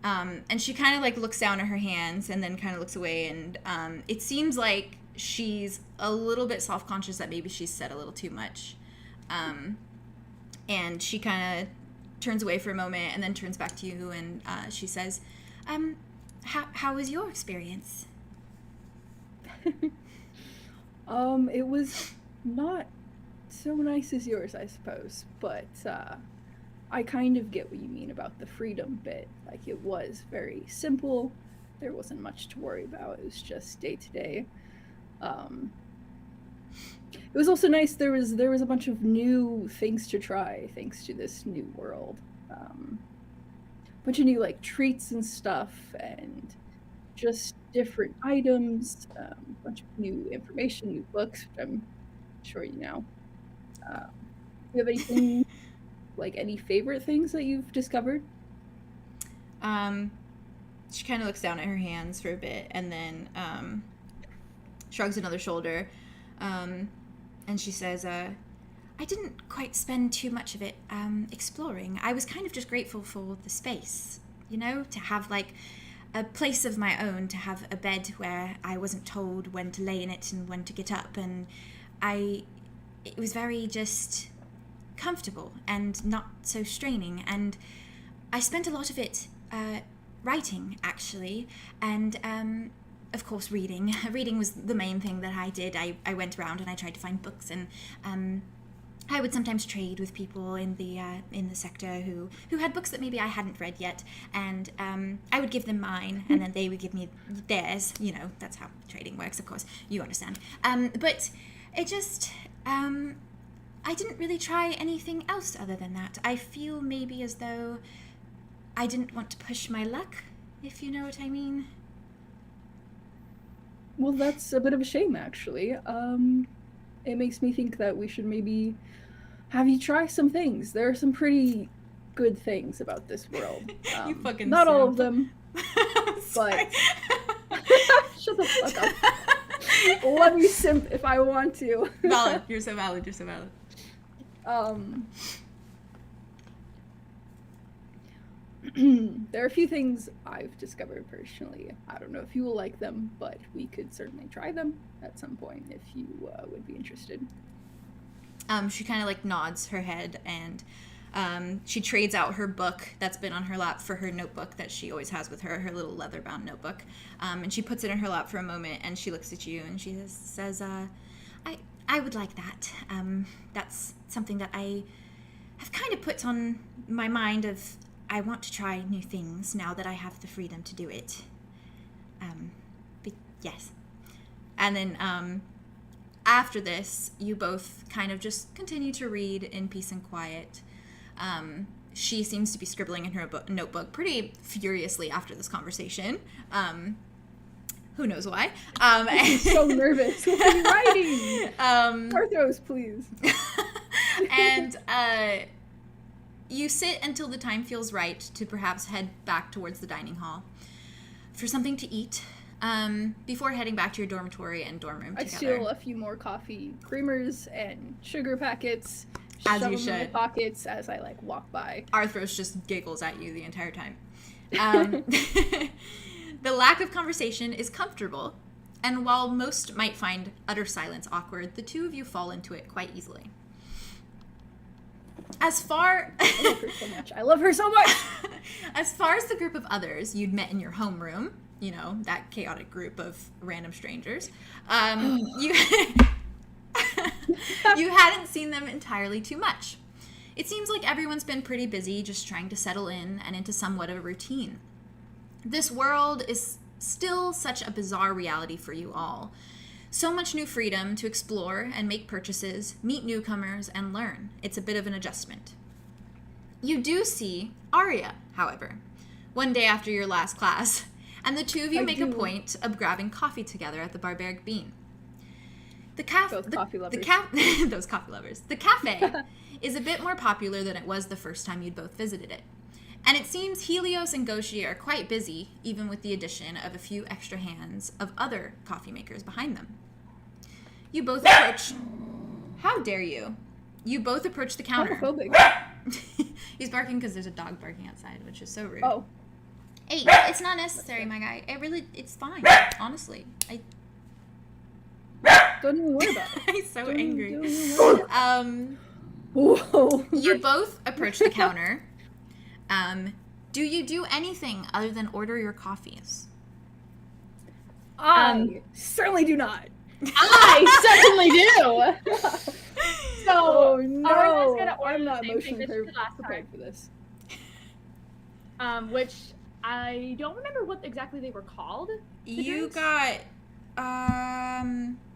Speaker 1: And she kind of like looks down at her hands and then kind of looks away, and it seems like she's a little bit self-conscious that maybe she's said a little too much. And she kind of turns away for a moment and then turns back to you, and she says, how was your experience?
Speaker 3: It was not so nice as yours, I suppose, but I kind of get what you mean about the freedom bit. Like, it was very simple. There wasn't much to worry about. It was just day to day. It was also nice. There was a bunch of new things to try thanks to this new world. Bunch of new like treats and stuff, and just different items. Bunch of new information, new books, which I'm sure you know. Do you have anything, like any favorite things that you've discovered?
Speaker 1: She kind of looks down at her hands for a bit and then shrugs another shoulder. And she says, I didn't quite spend too much of it exploring. I was kind of just grateful for the space, you know, to have like a place of my own, to have a bed where I wasn't told when to lay in it and when to get up. And it was very just comfortable and not so straining. And I spent a lot of it writing, actually, and of course reading. Reading was the main thing that I did. I went around and I tried to find books and I would sometimes trade with people in the sector who had books that maybe I hadn't read yet, and I would give them mine, and then they would give me theirs. You know, that's how trading works, of course. You understand. But it just, I didn't really try anything else other than that. I feel maybe as though I didn't want to push my luck, if you know what I mean.
Speaker 3: Well, that's a bit of a shame, actually. It makes me think that we should maybe have you try some things. There are some pretty good things about this world.
Speaker 1: You fucking
Speaker 3: not all
Speaker 1: simp.
Speaker 3: of them, but shut the fuck up. Let me simp if I want to.
Speaker 1: Valid. You're so valid. You're so valid.
Speaker 3: There are a few things I've discovered personally. I don't know if you will like them, but we could certainly try them at some point if you would be interested.
Speaker 1: She kind of like nods her head, and she trades out her book that's been on her lap for her notebook that she always has with her little leather-bound notebook. And she puts it in her lap for a moment, and she looks at you, and she says, I would like that. That's something that I have kind of put on my mind of, I want to try new things now that I have the freedom to do it. But yes. And then after this, you both kind of just continue to read in peace and quiet. She seems to be scribbling in her notebook pretty furiously after this conversation. Who knows why?
Speaker 3: I'm so nervous. What are you writing? Arthros, please.
Speaker 1: And you sit until the time feels right to perhaps head back towards the dining hall for something to eat, before heading back to your dormitory and dorm room
Speaker 3: I
Speaker 1: together.
Speaker 3: steal a few more coffee creamers and sugar packets,
Speaker 1: As
Speaker 3: shove
Speaker 1: you
Speaker 3: them in my
Speaker 1: should.
Speaker 3: pockets as I like walk by.
Speaker 1: Arthros just giggles at you the entire time. The lack of conversation is comfortable, and while most might find utter silence awkward, the two of you fall into it quite easily. As far
Speaker 3: I love her so much. I love her so much.
Speaker 1: as far as the group of others you'd met in your homeroom, you know, that chaotic group of random strangers, you you hadn't seen them entirely too much. It seems like everyone's been pretty busy just trying to settle in and into somewhat of a routine. This world is still such a bizarre reality for you all. So much new freedom to explore and make purchases, meet newcomers, and learn. It's a bit of an adjustment. You do see Aria, however, one day after your last class, and the two of you make a point of grabbing coffee together at the Barbaric Bean. Those coffee lovers. The cafe is a bit more popular than it was the first time you'd both visited it. And it seems Helios and 𝐄𝐩𝐢 are quite busy, even with the addition of a few extra hands of other coffee makers behind them. You both approach... How dare you? You both approach the counter.
Speaker 3: Homophobic.
Speaker 1: He's barking because there's a dog barking outside, which is so rude.
Speaker 3: Oh.
Speaker 1: Hey, it's not necessary, my guy. It's fine, honestly.
Speaker 3: Don't even worry about it.
Speaker 1: He's so
Speaker 3: Don't
Speaker 1: angry.
Speaker 3: even worry about it. Whoa.
Speaker 1: You both approach the counter. Do you do anything other than order your coffees?
Speaker 3: I certainly do not.
Speaker 4: I certainly do. So,
Speaker 3: Oh no,
Speaker 4: Aria's gonna order
Speaker 3: I'm
Speaker 4: the
Speaker 3: not
Speaker 4: same thing
Speaker 3: emotionally
Speaker 4: that she did last
Speaker 3: prepared for this.
Speaker 4: which I don't remember what exactly they were called.
Speaker 1: You
Speaker 4: drinks?
Speaker 1: got,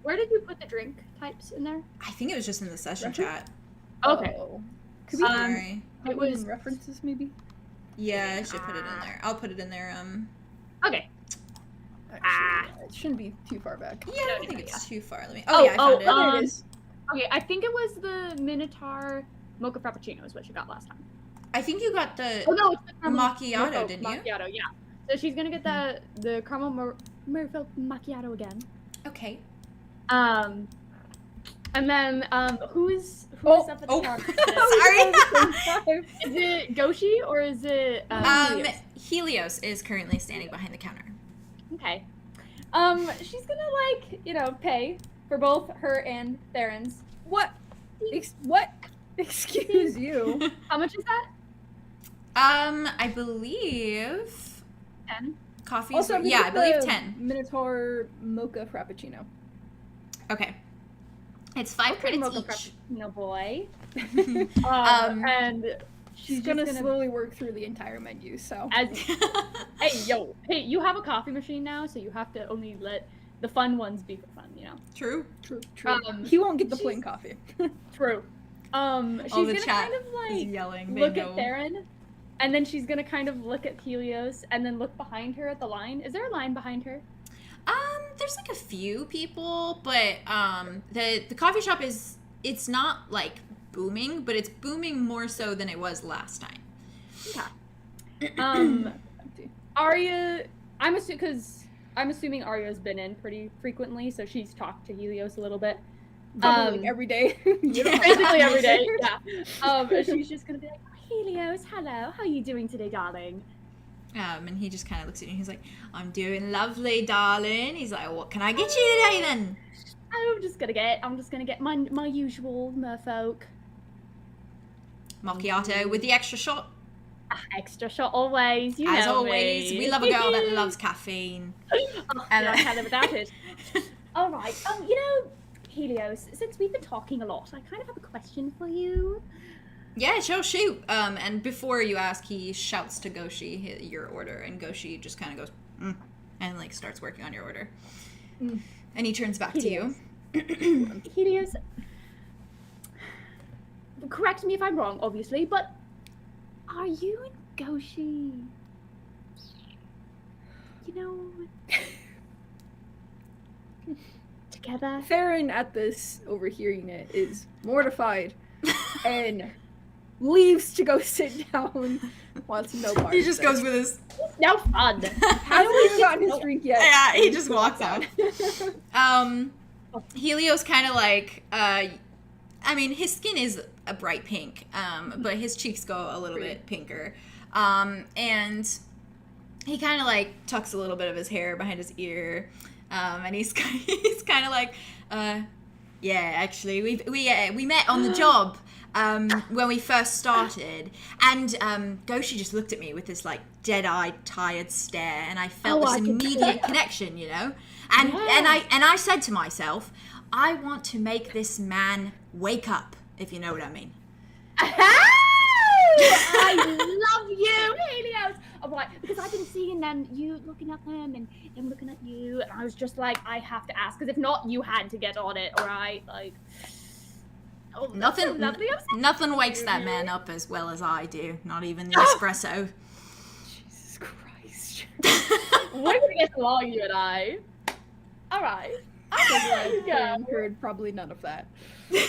Speaker 4: Where did you put the drink types in there?
Speaker 1: I think it was just in the session
Speaker 3: Reference?
Speaker 1: chat.
Speaker 4: Okay.
Speaker 3: Oh. Could we
Speaker 1: Sorry.
Speaker 3: put
Speaker 4: was-
Speaker 3: in references maybe?
Speaker 1: Yeah, I should put it in there. I'll put it in there,
Speaker 4: Okay.
Speaker 3: Actually, it shouldn't be too far back.
Speaker 1: Yeah, I don't think
Speaker 4: Yeah.
Speaker 1: it's too far. Let me. Oh, yeah, I found it.
Speaker 3: Oh, there it is.
Speaker 4: Okay, I think it was the Minotaur Mocha Frappuccino is what she got last time.
Speaker 1: I think you got the.
Speaker 4: Oh no, it's the caramel
Speaker 1: Macchiato,
Speaker 4: mocha
Speaker 1: didn't you?
Speaker 4: Macchiato, yeah. So she's gonna get the caramel Merfolk macchiato again.
Speaker 1: Okay.
Speaker 4: And then who's up at the counter?
Speaker 1: Sorry.
Speaker 4: Is it 𝐄𝐩𝐢 or is it Helios?
Speaker 1: Helios is currently standing behind the counter.
Speaker 4: Okay. She's gonna pay for both her and Theron's.
Speaker 3: What? What? Excuse you.
Speaker 4: How much is that?
Speaker 1: I believe
Speaker 4: 10.
Speaker 1: coffee.
Speaker 3: Also,
Speaker 1: I believe 10.
Speaker 3: Minotaur Mocha Frappuccino.
Speaker 1: Okay. It's 5 credits
Speaker 4: mocha
Speaker 1: each.
Speaker 4: No boy.
Speaker 3: And
Speaker 4: she's
Speaker 3: gonna
Speaker 4: just
Speaker 3: slowly work through the entire menu. So
Speaker 4: hey, you have a coffee machine now, so you have to only let the fun ones be for fun, you know.
Speaker 1: True.
Speaker 3: He won't get the plain coffee.
Speaker 4: True. She's gonna kind of like
Speaker 1: yelling.
Speaker 4: look at Theron, and then she's gonna kind of look at Helios, and then look behind her at the line. Is there a line behind her?
Speaker 1: There's like a few people, but the coffee shop it's not like booming, but it's booming more so than it was last time.
Speaker 4: Okay. Aria, I'm assuming Aria's been in pretty frequently, so she's talked to Helios a little bit.
Speaker 3: Probably like every day.
Speaker 4: Basically every day, yeah. She's just gonna be like, Helios, hello, how are you doing today, darling?
Speaker 1: And he just kind of looks at you and he's like, I'm doing lovely, darling. He's like, what can I get you today then?
Speaker 4: I'm just gonna get my usual merfolk.
Speaker 1: Macchiato with the extra shot.
Speaker 4: Extra shot always, you
Speaker 1: As
Speaker 4: know
Speaker 1: always,
Speaker 4: me.
Speaker 1: we love a girl that loves caffeine.
Speaker 4: And I can't live without it. Alright, you know, Helios, since we've been talking a lot, I kind of have a question for you.
Speaker 1: Yeah, sure, shoot. And before you ask, he shouts to 𝙬𝙖 your order, and 𝙬𝙖 just kind of goes, and like starts working on your order. And he turns back
Speaker 4: Helios.
Speaker 1: to you.
Speaker 4: Helios, correct me if I'm wrong, obviously, but are you and 𝙬𝙖, you know, together?
Speaker 3: Theron, at this, overhearing it, is mortified and leaves to go sit down. Wants no part.
Speaker 1: He just goes with his...
Speaker 4: It's no fun.
Speaker 3: Hasn't even gotten his drink yet.
Speaker 1: Yeah, he just walks out. Helios kind of like, I mean, his skin is a bright pink, but his cheeks go a little bit pinker. And he kind of like tucks a little bit of his hair behind his ear, and he's kind of like, yeah, actually, we met on the job when we first started, and 𝙬𝙖 just looked at me with this like dead-eyed, tired stare, and I felt this immediate connection, you know, and I said to myself, I want to make this man wake up, if you know what I mean.
Speaker 4: I love you, Helios. I'm like, because I've been seeing them, you looking at them and them looking at you, and I was just like, I have to ask, because if not, you had to get on it, all right? Like, oh,
Speaker 1: Nothing,
Speaker 4: so lovely.
Speaker 1: nothing wakes that man up as well as I do. Not even the espresso.
Speaker 3: Jesus Christ.
Speaker 4: We're gonna get along, you and I. All right.
Speaker 3: I heard probably none of that.
Speaker 4: Go.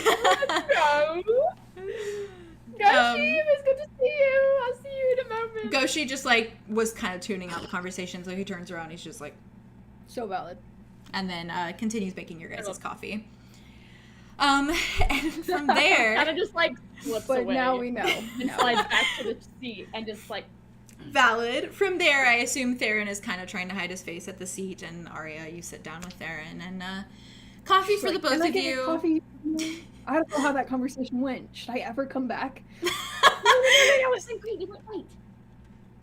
Speaker 4: 𝙬𝙖, it was good to see you. I'll see you in a moment.
Speaker 1: 𝙬𝙖 just like was kind of tuning out the conversation, so he turns around. He's just like,
Speaker 3: So valid.
Speaker 1: and then continues making your guys' coffee. And from there,
Speaker 4: kind of just like flips
Speaker 3: But
Speaker 4: away.
Speaker 3: now we know.
Speaker 4: And slides back to the seat and just like.
Speaker 1: valid. From there, I assume Theron is kind of trying to hide his face at the seat, and Aria, you sit down with Theron, and coffee for the both
Speaker 3: Can I
Speaker 1: of
Speaker 3: get
Speaker 1: you.
Speaker 3: coffee? I don't know how that conversation went. Should I ever come back?
Speaker 4: No, it went great. It went great.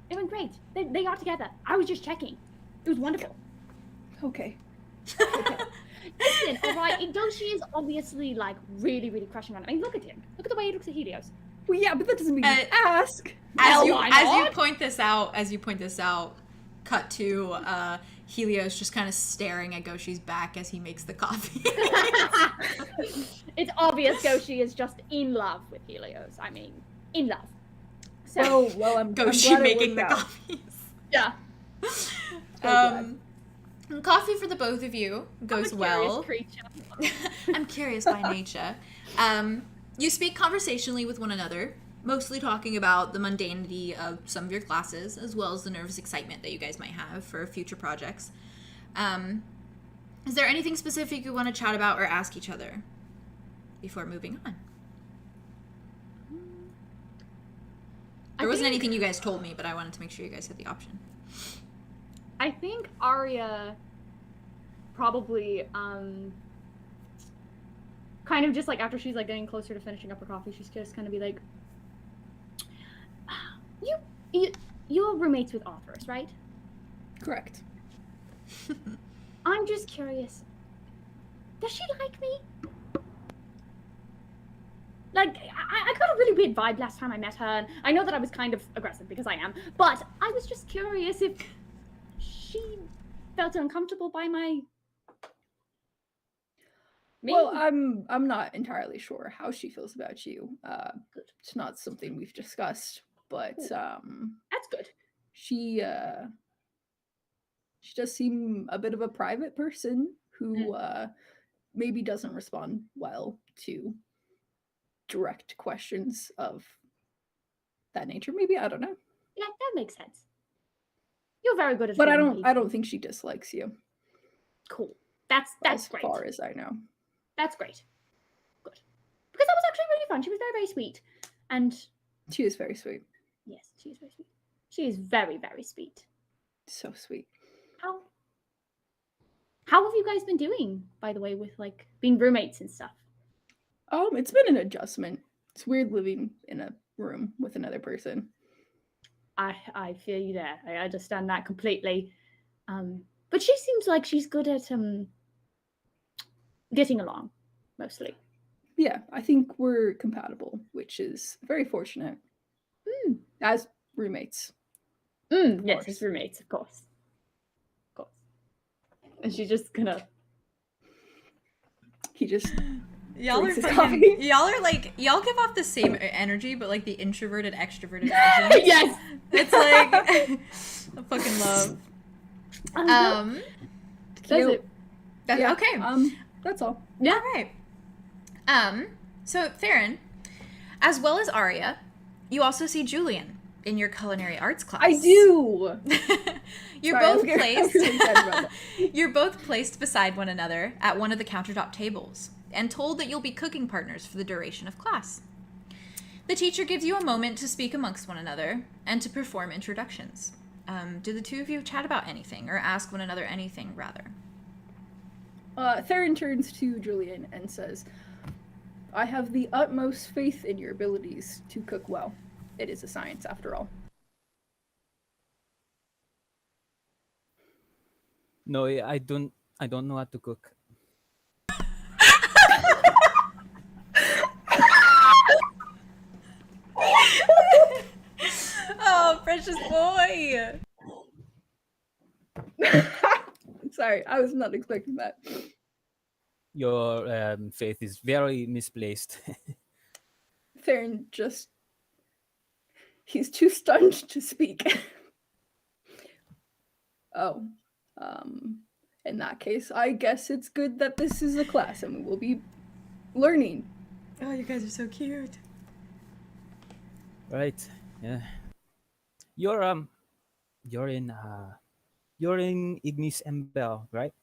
Speaker 4: It went great. They got together. I was just checking. It was wonderful.
Speaker 3: Okay.
Speaker 4: Listen, alright, 𝙬𝙖 is obviously like really, really crushing on him. I mean, look at him. Look at the way he looks at Helios.
Speaker 3: Well, yeah, but that doesn't mean you ask.
Speaker 1: As you
Speaker 4: not?
Speaker 1: point this out, cut to Helios just kind of staring at 𝙬𝙖's back as he makes the coffee.
Speaker 4: It's obvious 𝙬𝙖 is just in love with Helios. I mean, in love. So,
Speaker 3: Oh, well, I'm
Speaker 1: 𝙬𝙖
Speaker 3: glad it
Speaker 1: making the
Speaker 3: worked out.
Speaker 1: coffees.
Speaker 4: yeah.
Speaker 3: glad.
Speaker 1: Coffee for the both of you goes well. I'm curious by nature. You speak conversationally with one another, mostly talking about the mundanity of some of your classes, as well as the nervous excitement that you guys might have for future projects. Is there anything specific you want to chat about or ask each other before moving on? There wasn't anything you guys told me, but I wanted to make sure you guys had the option.
Speaker 4: I think Aria probably kind of just like after she's like getting closer to finishing up her coffee, she's just gonna be like, you're roommates with Arthur's, right?
Speaker 3: Correct.
Speaker 4: I'm just curious, does she like me? Like, I got a really weird vibe last time I met her, and I know that I was kind of aggressive because I am, but I was just curious if she felt uncomfortable by my... Me?
Speaker 3: Well, I'm not entirely sure how she feels about you. It's not something we've discussed, but
Speaker 4: That's good.
Speaker 3: she does seem a bit of a private person who maybe doesn't respond well to direct questions of that nature. Maybe, I don't know.
Speaker 4: Yeah, that makes sense. You're very good at
Speaker 3: But
Speaker 4: reading people.
Speaker 3: I don't think she dislikes you.
Speaker 4: Cool. That's
Speaker 3: as
Speaker 4: great.
Speaker 3: far as I know.
Speaker 4: That's great. Good. Because that was actually really fun. She was very, very sweet. And
Speaker 3: She is very sweet.
Speaker 4: yes, she is very sweet. She is very, very sweet.
Speaker 3: So sweet.
Speaker 4: How have you guys been doing, by the way, with like being roommates and stuff?
Speaker 3: It's been an adjustment. It's weird living in a room with another person.
Speaker 4: I feel you there. I understand that completely. But she seems like she's good at getting along, mostly.
Speaker 3: Yeah, I think we're compatible, which is very fortunate. As roommates.
Speaker 4: Yes, as roommates, of course. Of course. And she's just gonna...
Speaker 3: He just
Speaker 1: Y'all are
Speaker 3: drinks his
Speaker 1: fucking,
Speaker 3: coffee.
Speaker 1: y'all give off the same energy, but like the introverted, extroverted version.
Speaker 4: Yes!
Speaker 1: It's like I fucking love.
Speaker 4: That's it.
Speaker 3: Yeah,
Speaker 1: Okay.
Speaker 3: that's all.
Speaker 4: Yeah.
Speaker 1: All right. So Theron, as well as Aria, you also see Julien in your culinary arts class.
Speaker 3: I do.
Speaker 1: You're
Speaker 3: Sorry,
Speaker 1: both
Speaker 3: I'm
Speaker 1: placed.
Speaker 3: really excited about that.
Speaker 1: You're both placed beside one another at one of the countertop tables and told that you'll be cooking partners for the duration of class. The teacher gives you a moment to speak amongst one another and to perform introductions. Do the two of you chat about anything or ask one another anything, rather?
Speaker 3: Theron turns to Julien and says, I have the utmost faith in your abilities to cook well. It is a science, after all.
Speaker 5: No, I don't know how to cook.
Speaker 1: Oh, precious boy!
Speaker 3: Sorry, I was not expecting that.
Speaker 5: Your faith is very misplaced.
Speaker 3: Theron just... He's too stunned to speak. Oh. In that case, I guess it's good that this is a class and we will be learning.
Speaker 1: Oh, you guys are so cute.
Speaker 5: Right. Yeah. You're in 𝐂𝐸𝐸𝐸𝐸𝐸𝐸, right?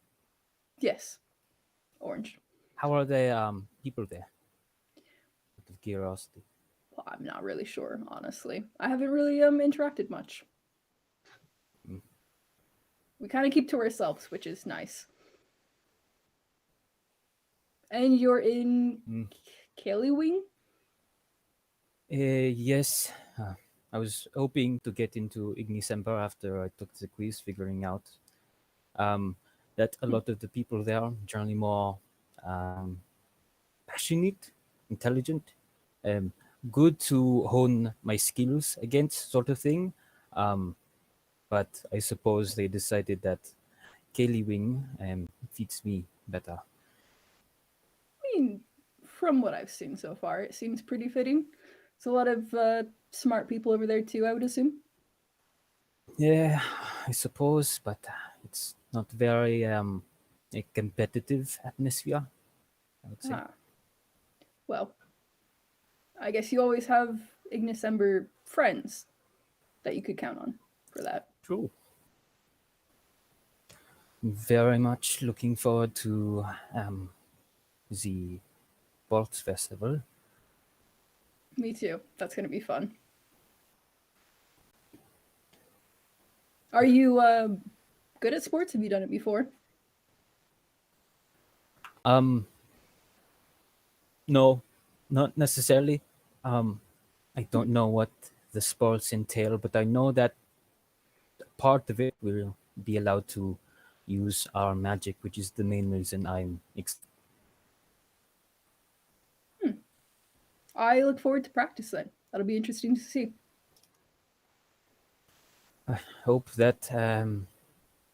Speaker 3: Yes. Orange.
Speaker 5: How are the people there? Out of curiosity.
Speaker 3: Well, I'm not really sure, honestly. I haven't really interacted much. We kind of keep to ourselves, which is nice. And you're in 𝐂𝐸𝐸𝐸𝐸?
Speaker 5: Yes. I was hoping to get into 𝐸𝐸𝐸𝐸 after I took the quiz, figuring out that a lot of the people there are generally more passionate, intelligent, good to hone my skills against, sort of thing. But I suppose they decided that 𝐂𝐸𝐸𝐸𝐸𝐸 fits me better.
Speaker 3: I mean, from what I've seen so far, it seems pretty fitting. There's a lot of smart people over there too, I would assume.
Speaker 5: Yeah, I suppose, but it's not very a competitive atmosphere, I would say.
Speaker 3: Well, I guess you always have 𝐸𝐸𝐸𝐸𝐸 friends that you could count on for that.
Speaker 5: True. Very much looking forward to the Bolts Festival.
Speaker 3: Me too. That's going to be fun. Are you good at sports? Have you done it before?
Speaker 5: No, not necessarily. I don't know what the sports entail, but I know that part of it will be allowed to use our magic, which is the main reason I'm
Speaker 3: I look forward to practice then. That'll be interesting to see.
Speaker 5: I hope that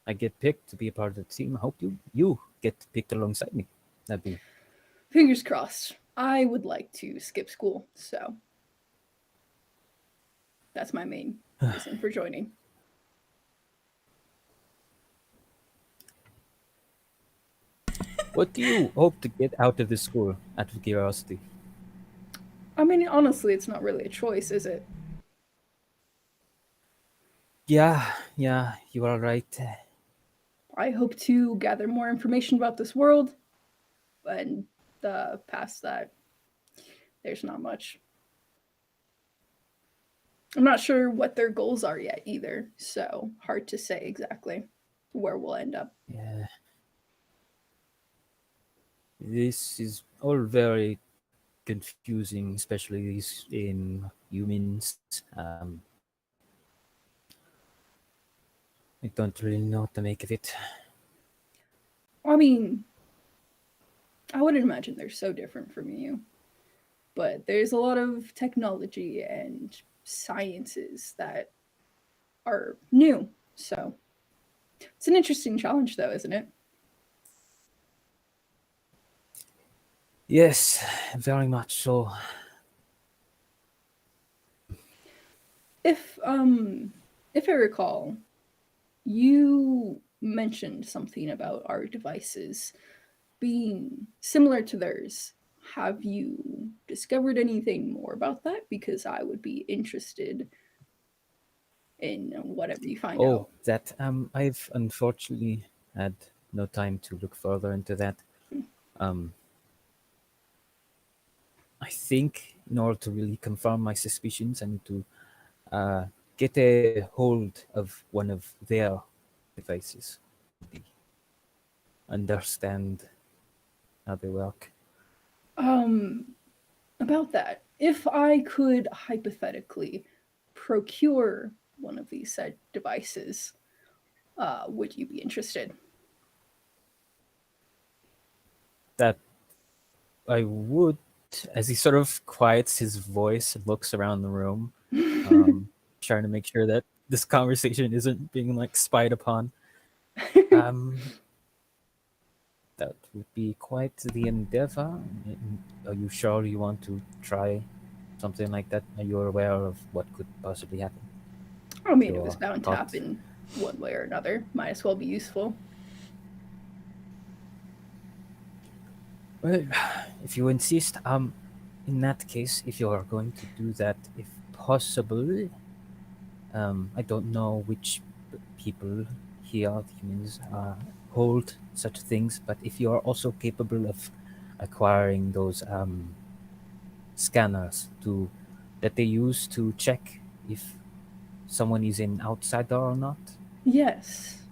Speaker 5: I get picked to be a part of the team. I hope you get picked alongside me. That'd be...
Speaker 3: Fingers crossed. I would like to skip school, so that's my main reason for joining.
Speaker 5: What do you hope to get out of this school, out of curiosity?
Speaker 3: I mean, honestly, it's not really a choice, is it?
Speaker 5: Yeah, you are right.
Speaker 3: I hope to gather more information about this world, and past that, there's not much. I'm not sure what their goals are yet either, so hard to say exactly where we'll end up.
Speaker 5: Yeah. This is all very confusing, especially in humans. I don't really know what to make of it.
Speaker 3: I mean, I wouldn't imagine they're so different from you, but there's a lot of technology and sciences that are new, so it's an interesting challenge though, isn't it?
Speaker 5: Yes, very much so.
Speaker 3: If I recall, you mentioned something about our devices being similar to theirs. Have you discovered anything more about that? Because I would be interested in whatever you find out.
Speaker 5: That I've unfortunately had no time to look further into that. I think in order to really confirm my suspicions, I need to get a hold of one of their devices, understand how they work.
Speaker 3: About that, if I could hypothetically procure one of these said devices, would you be interested?
Speaker 5: That I would, as he sort of quiets his voice and looks around the room, trying to make sure that this conversation isn't being like spied upon. That would be quite the endeavor. Are you sure you want to try something like that? Are you aware of what could possibly happen?
Speaker 3: I mean, it was bound to happen one way or another. Might as well be useful.
Speaker 5: Well, if you insist, in that case, if you are going to do that, if possible, I don't know which people here, humans, hold such things, but if you are also capable of acquiring those scanners that they use to check if someone is an outsider or not.
Speaker 3: Yes.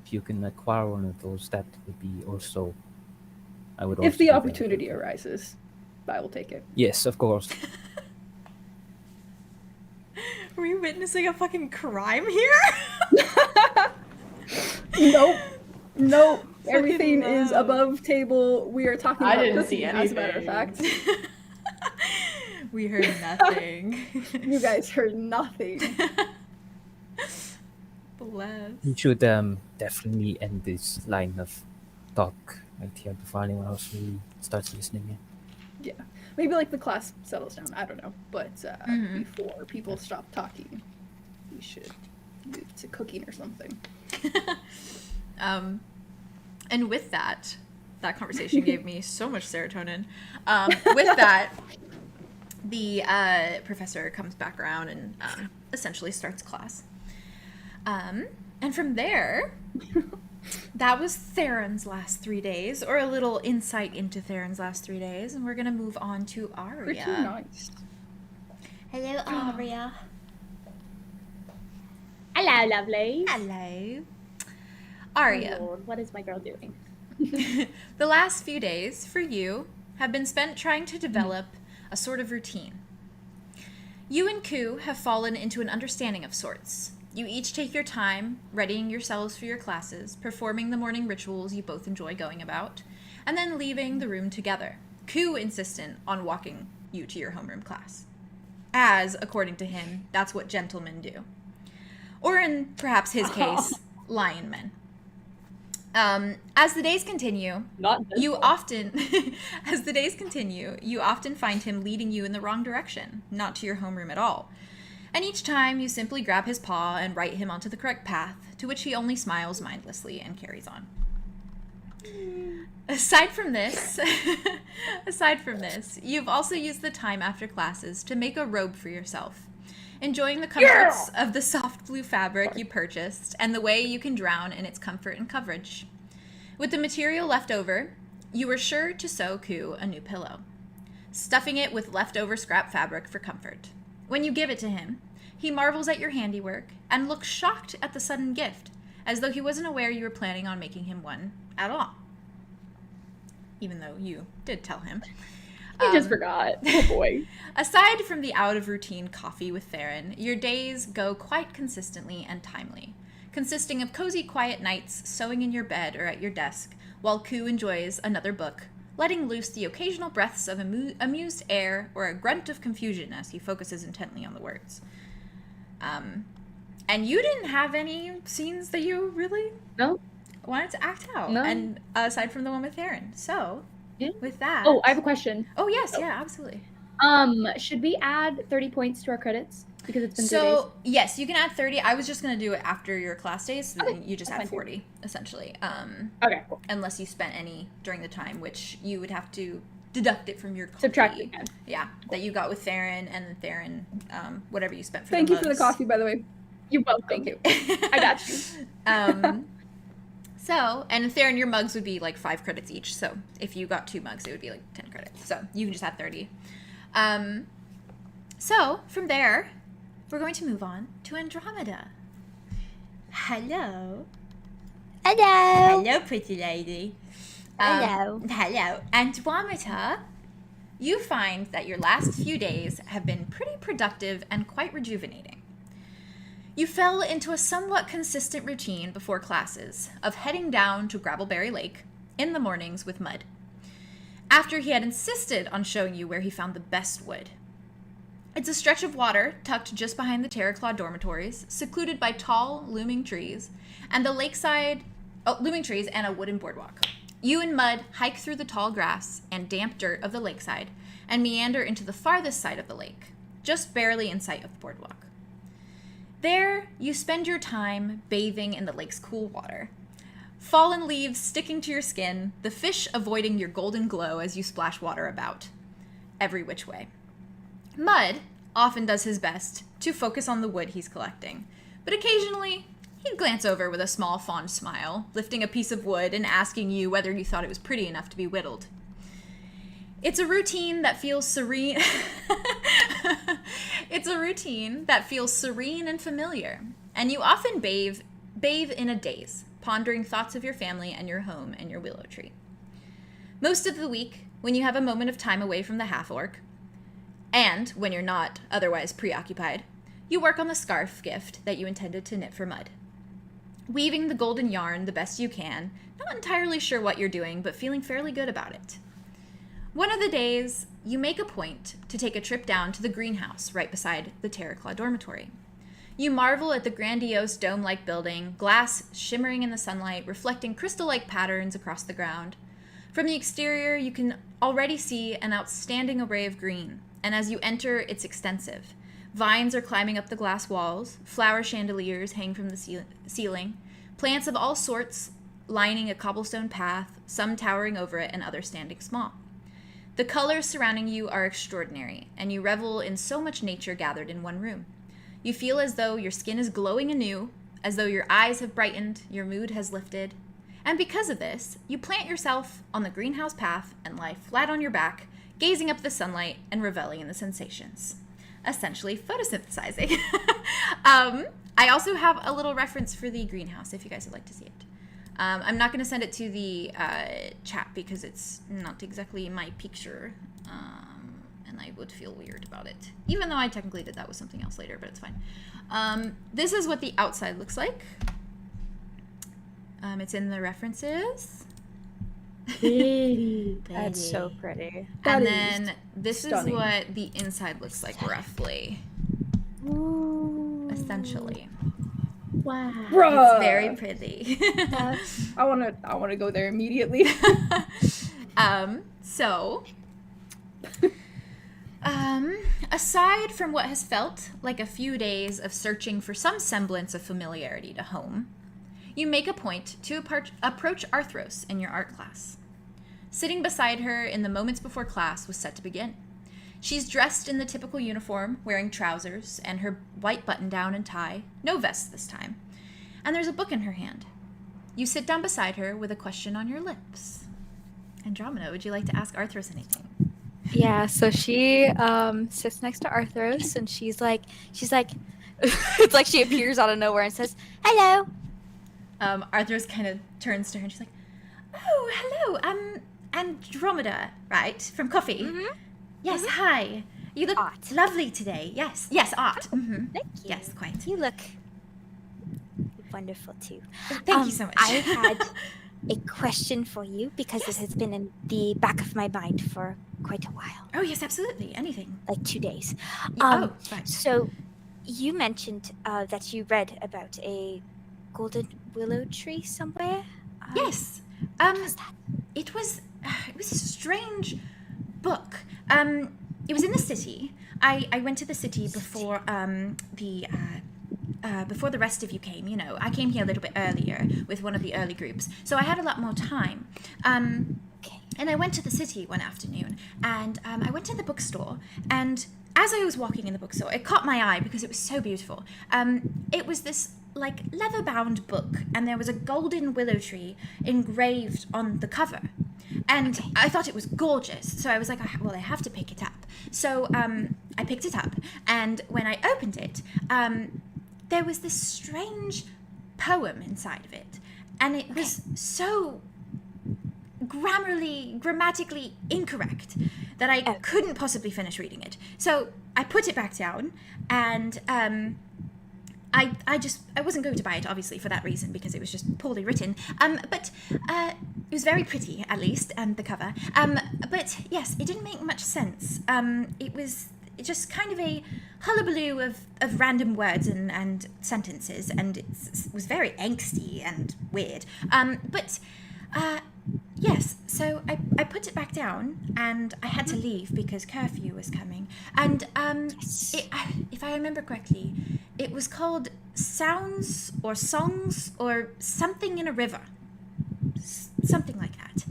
Speaker 5: If you can acquire one of those, that would be also... I would.
Speaker 3: If the opportunity arises, I will take it.
Speaker 5: Yes, of course.
Speaker 1: Are we witnessing a fucking crime here?
Speaker 3: Nope. Everything is above table. We are talking about
Speaker 2: didn't
Speaker 3: cooking,
Speaker 2: see
Speaker 3: as a matter of
Speaker 2: anything.
Speaker 3: fact.
Speaker 1: We heard nothing.
Speaker 3: You guys heard nothing.
Speaker 1: Bless.
Speaker 5: You should definitely end this line of talk right here before anyone else really starts listening in.
Speaker 3: Yeah. Maybe like the class settles down. I don't know. But before people stop talking, we should move to cooking or something.
Speaker 1: And with that conversation gave me so much serotonin. With that, the professor comes back around and essentially starts class. And from there, that was Theron's last 3 days, or a little insight into Theron's last 3 days, and we're gonna move on to Aria.
Speaker 3: Pretty nice.
Speaker 1: Hello, Aria.
Speaker 4: Hello, lovely.
Speaker 1: Hello. Aria.
Speaker 4: Oh Lord, what is my girl doing?
Speaker 1: The last few days, for you, have been spent trying to develop a sort of routine. You and 𝐿 have fallen into an understanding of sorts. You each take your time, readying yourselves for your classes, performing the morning rituals you both enjoy going about, and then leaving the room together. 𝐄 insistent on walking you to your homeroom class, as, according to him, that's what gentlemen do. Or in, perhaps his case, lion men. As the days continue, you often find him leading you in the wrong direction, not to your homeroom at all. And each time you simply grab his paw and right him onto the correct path, to which he only smiles mindlessly and carries on. Aside from this, you've also used the time after classes to make a robe for yourself, enjoying the comforts of the soft blue fabric you purchased and the way you can drown in its comfort and coverage. With the material left over, you were sure to sew 𝐄 a new pillow, stuffing it with leftover scrap fabric for comfort. When you give it to him, he marvels at your handiwork and looks shocked at the sudden gift, as though he wasn't aware you were planning on making him one at all. Even though you did tell him.
Speaker 4: He just forgot. Oh boy.
Speaker 1: Aside from the out-of-routine coffee with Theron, your days go quite consistently and timely, consisting of cozy, quiet nights sewing in your bed or at your desk, while 𝐄 enjoys another book, letting loose the occasional breaths of amused air or a grunt of confusion as he focuses intently on the words. And you didn't have any scenes that you really wanted to act out, and aside from the one with Theron. So, with that...
Speaker 4: Oh, I have a question.
Speaker 1: Oh, yes, yeah, absolutely.
Speaker 4: Should we add 30 points to our credits? Because it's been 3 days.
Speaker 1: So, yes, you can add 30. I was just going to do it after your class days, so then you just add 40, essentially.
Speaker 4: Okay, cool.
Speaker 1: Unless you spent any during the time, which you would have to deduct it from your coffee.
Speaker 4: Subtract it again.
Speaker 1: Yeah, that you got with Theron, and then Theron, whatever you spent for
Speaker 3: Thank
Speaker 1: the
Speaker 3: you for the coffee, by the way.
Speaker 4: You're welcome.
Speaker 1: Thank you.
Speaker 4: I got you.
Speaker 1: So, and Theron, your mugs would be like 5 credits each. So if you got 2 mugs, it would be like 10 credits. So you can just add 30. So from there, we're going to move on to Andromeda. Hello.
Speaker 6: Hello.
Speaker 1: Hello, pretty lady.
Speaker 6: Hello.
Speaker 1: Hello. Andromeda, you find that your last few days have been pretty productive and quite rejuvenating. You fell into a somewhat consistent routine before classes of heading down to Gravelberry Lake in the mornings with Mud, after he had insisted on showing you where he found the best wood. It's a stretch of water tucked just behind the Terraclaw dormitories, secluded by tall, looming trees, and a wooden boardwalk. You and Mud hike through the tall grass and damp dirt of the lakeside and meander into the farthest side of the lake, just barely in sight of the boardwalk. There, you spend your time bathing in the lake's cool water. Fallen leaves sticking to your skin, the fish avoiding your golden glow as you splash water about, every which way. Mud often does his best to focus on the wood he's collecting, but occasionally he'd glance over with a small, fond smile, lifting a piece of wood and asking you whether you thought it was pretty enough to be whittled. It's a routine that feels serene. It's a routine that feels serene and familiar, and you often bathe in a daze, pondering thoughts of your family and your home and your willow tree. Most of the week, when you have a moment of time away from the half-orc, and when you're not otherwise preoccupied, you work on the scarf gift that you intended to knit for Mud. Weaving the golden yarn the best you can, not entirely sure what you're doing, but feeling fairly good about it. One of the days, you make a point to take a trip down to the greenhouse right beside the Terraclaw dormitory. You marvel at the grandiose dome-like building, glass shimmering in the sunlight, reflecting crystal-like patterns across the ground. From the exterior, you can already see an outstanding array of green, and as you enter, it's extensive. Vines are climbing up the glass walls, flower chandeliers hang from the ceiling, plants of all sorts lining a cobblestone path, some towering over it and others standing small. The colors surrounding you are extraordinary, and you revel in so much nature gathered in one room. You feel as though your skin is glowing anew, as though your eyes have brightened, your mood has lifted. And because of this, you plant yourself on the greenhouse path and lie flat on your back, gazing up at the sunlight and reveling in the sensations. Essentially photosynthesizing. I also have a little reference for the greenhouse if you guys would like to see it. I'm not going to send it to the chat because it's not exactly my picture, and I would feel weird about it. Even though I technically did that with something else later, but it's fine. This is what the outside looks like. It's in the references.
Speaker 4: Pretty.
Speaker 6: That's so pretty.
Speaker 3: That
Speaker 1: And
Speaker 3: is
Speaker 1: then this
Speaker 3: stunning.
Speaker 1: is what the inside looks like roughly,
Speaker 6: Ooh.
Speaker 1: essentially.
Speaker 4: Wow.
Speaker 3: Bruh.
Speaker 1: It's very pretty.
Speaker 3: I wanna go there immediately.
Speaker 1: So, aside from what has felt like a few days of searching for some semblance of familiarity to home, you make a point to approach Arthros in your art class. Sitting beside her in the moments before class was set to begin. She's dressed in the typical uniform, wearing trousers and her white button-down and tie, no vest this time. And there's a book in her hand. You sit down beside her with a question on your lips. Andromeda, would you like to ask Arthros anything?
Speaker 6: Yeah, so she sits next to Arthros and she's like it's like she appears out of nowhere and says, "Hello."
Speaker 1: Arthros kind of turns to her and she's like, "Oh, hello, Andromeda, right? From Coffee?
Speaker 6: Mm-hmm.
Speaker 1: Yes, hi. You look
Speaker 6: Art.
Speaker 1: lovely today. Yes, Art. Mm-hmm.
Speaker 6: Thank you.
Speaker 1: Yes, quite.
Speaker 6: You look wonderful too.
Speaker 1: Thank you so much.
Speaker 6: I had a question for you because
Speaker 1: Yes.
Speaker 6: it has been in the back of my mind for quite a while,
Speaker 1: Oh, yes, absolutely. Anything.
Speaker 6: like 2 days.
Speaker 1: Oh, right.
Speaker 6: So, you mentioned that you read about a golden willow tree somewhere.
Speaker 1: Yes.
Speaker 6: What was that?
Speaker 1: It was a strange book. It was in the city. I went to the city before before the rest of you came. You know, I came here a little bit earlier with one of the early groups, so I had a lot more time.
Speaker 6: Okay.
Speaker 1: And I went to the city one afternoon, and I went to the bookstore, and as I was walking in the bookstore, it caught my eye because it was so beautiful. It was this like leather-bound book, and there was a golden willow tree engraved on the cover. And I thought it was gorgeous, so I was like, well, I have to pick it up. So I picked it up, and when I opened it, there was this strange poem inside of it, and it was so grammatically incorrect that I couldn't possibly finish reading it. So I put it back down, and I wasn't going to buy it, obviously, for that reason, because it was just poorly written. But it was very pretty, at least, and the cover. But yes, it didn't make much sense. It was just kind of a hullabaloo of random words and sentences, and it was very angsty and weird. Yes, so I put it back down, and I had to leave because curfew was coming. And if I remember correctly, it was called Sounds or Songs or Something in a River. Something like that.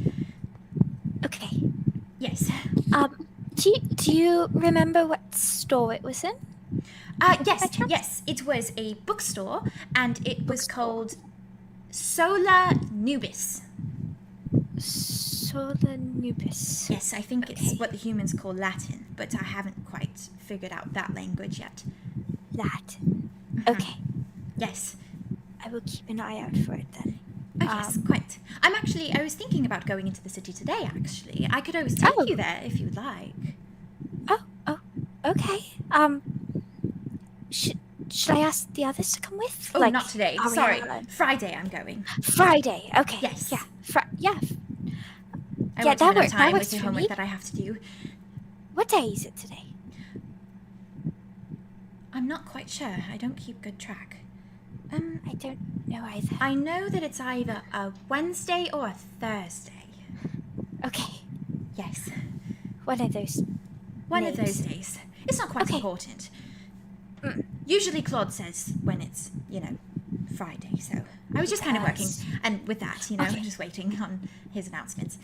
Speaker 6: Okay.
Speaker 1: Yes.
Speaker 6: Do you remember what store it was in?
Speaker 1: Yes, it was a bookstore, and it was called Sola Nubis.
Speaker 6: Sola Nubis.
Speaker 1: Yes, I think it's what the humans call Latin, but I haven't quite figured out that language yet.
Speaker 6: Latin. Okay.
Speaker 1: Yes.
Speaker 6: I will keep an eye out for it then.
Speaker 1: Oh, yes, quite. I was thinking about going into the city today, actually. I could always take you there if you would like.
Speaker 6: Oh, okay. Should I ask the others to come with?
Speaker 1: Oh, not today.
Speaker 6: Aria
Speaker 1: Sorry.
Speaker 6: and-
Speaker 1: Friday I'm going.
Speaker 6: Friday. Okay.
Speaker 1: Yes.
Speaker 6: Yeah.
Speaker 1: I
Speaker 6: Yeah,
Speaker 1: won't
Speaker 6: that
Speaker 1: take enough
Speaker 6: works-
Speaker 1: time
Speaker 6: that
Speaker 1: with
Speaker 6: works
Speaker 1: your
Speaker 6: for
Speaker 1: homework
Speaker 6: me.
Speaker 1: that I have to do.
Speaker 6: What day is it today?
Speaker 1: I'm not quite sure. I don't keep good track.
Speaker 6: I don't know either.
Speaker 1: I know that it's either a Wednesday or a Thursday.
Speaker 6: Okay.
Speaker 1: Yes.
Speaker 6: One of those.
Speaker 1: One of those
Speaker 6: Names.
Speaker 1: days. It's not quite
Speaker 6: Okay.
Speaker 1: important. Usually Claude says when it's, Friday, so I was just kind of working,
Speaker 6: Yes.
Speaker 1: and with that, I'm
Speaker 6: Okay.
Speaker 1: just waiting on his announcements.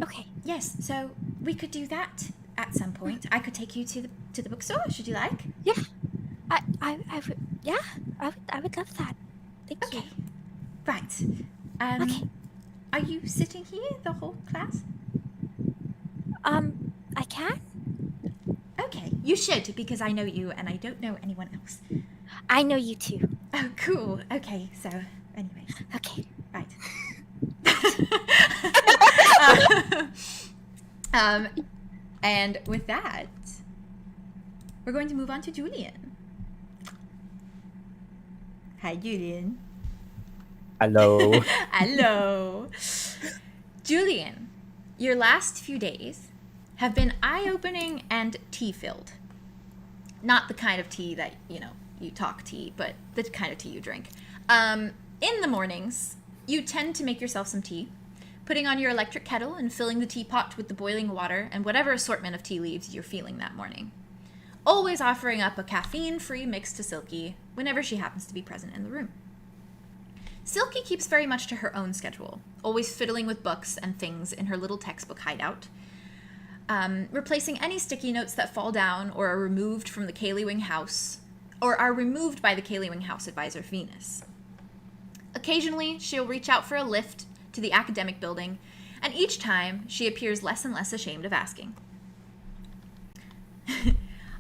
Speaker 6: Okay.
Speaker 1: Yes, so we could do that at some point. I could take you to the bookstore, should you like?
Speaker 6: Yeah. I would. Yeah. I would love that. Thank you.
Speaker 1: Okay. Right.
Speaker 6: Okay.
Speaker 1: Are you sitting here the whole class?
Speaker 6: I can.
Speaker 1: Okay, you should, because I know you and I don't know anyone else.
Speaker 6: I know you too.
Speaker 1: Oh, cool. Okay, so anyways,
Speaker 6: Okay.
Speaker 1: right. And with that, we're going to move on to Julien. Hi, Julien.
Speaker 5: Hello.
Speaker 1: Hello. Julien, your last few days have been eye-opening and tea-filled. Not the kind of tea that, you talk tea, but the kind of tea you drink. In the mornings, you tend to make yourself some tea, putting on your electric kettle and filling the teapot with the boiling water and whatever assortment of tea leaves you're feeling that morning. Always offering up a caffeine-free mix to Silky whenever she happens to be present in the room. Silky keeps very much to her own schedule, always fiddling with books and things in her little textbook hideout, replacing any sticky notes that fall down or are removed from the 𝐂𝐻𝐢𝐸𝐬𝐻 house, or are removed by the 𝐂𝐻𝐢𝐸𝐻 house advisor Venus. Occasionally, she'll reach out for a lift to the academic building, and each time she appears less and less ashamed of asking.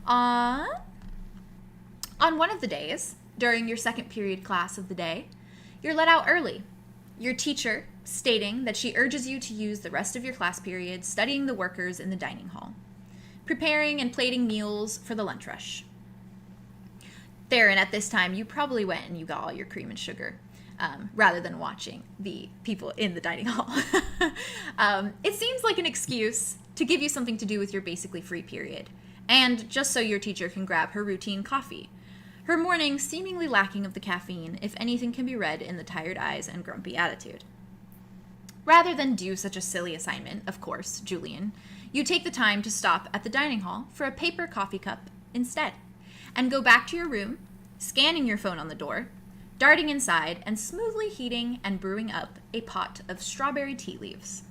Speaker 1: On one of the days, during your second period class of the day, you're let out early, your teacher stating that she urges you to use the rest of your class period studying the workers in the dining hall, preparing and plating meals for the lunch rush. Theron, at this time, you probably went and you got all your cream and sugar, rather than watching the people in the dining hall. It seems like an excuse to give you something to do with your basically free period, and just so your teacher can grab her routine coffee. Her morning seemingly lacking of the caffeine, if anything can be read in the tired eyes and grumpy attitude. Rather than do such a silly assignment, of course, Julien, you take the time to stop at the dining hall for a paper coffee cup instead, and go back to your room, scanning your phone on the door, darting inside and smoothly heating and brewing up a pot of strawberry tea leaves.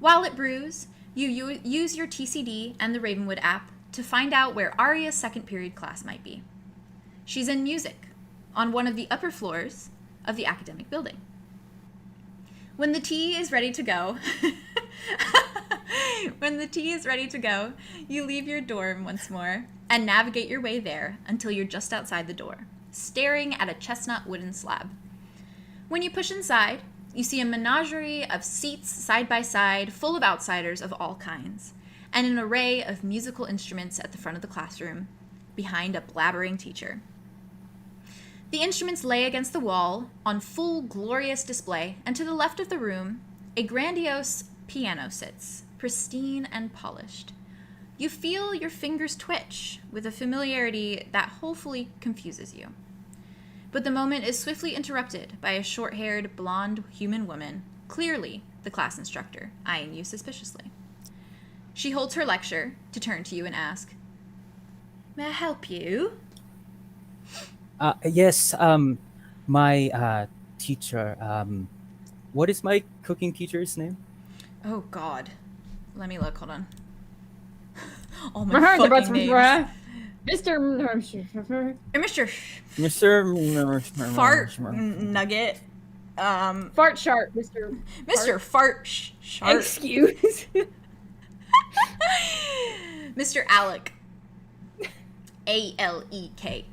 Speaker 1: While it brews, you use your TCD and the RAVENWOOD app to find out where Aria's second period class might be. She's in music, on one of the upper floors of the academic building. When the tea is ready to go, you leave your dorm once more and navigate your way there until you're just outside the door, staring at a chestnut wooden slab. When you push inside, you see a menagerie of seats side by side full of outsiders of all kinds, and an array of musical instruments at the front of the classroom, behind a blabbering teacher. The instruments lay against the wall on full glorious display, and to the left of the room, a grandiose piano sits, pristine and polished. You feel your fingers twitch with a familiarity that hopefully confuses you. But the moment is swiftly interrupted by a short-haired, blonde human woman, clearly the class instructor, eyeing you suspiciously. She holds her lecture to turn to you and ask, "May I help you?"
Speaker 5: Yes, my teacher, what is my cooking teacher's name?
Speaker 1: Oh, God. Let me look. Hold on. Oh, my fucking names. Mr. Fart Nugget.
Speaker 4: Fart Sharp,
Speaker 1: Mr. Fart Sharp.
Speaker 3: Excuse.
Speaker 1: Mr. Alec. ALEK.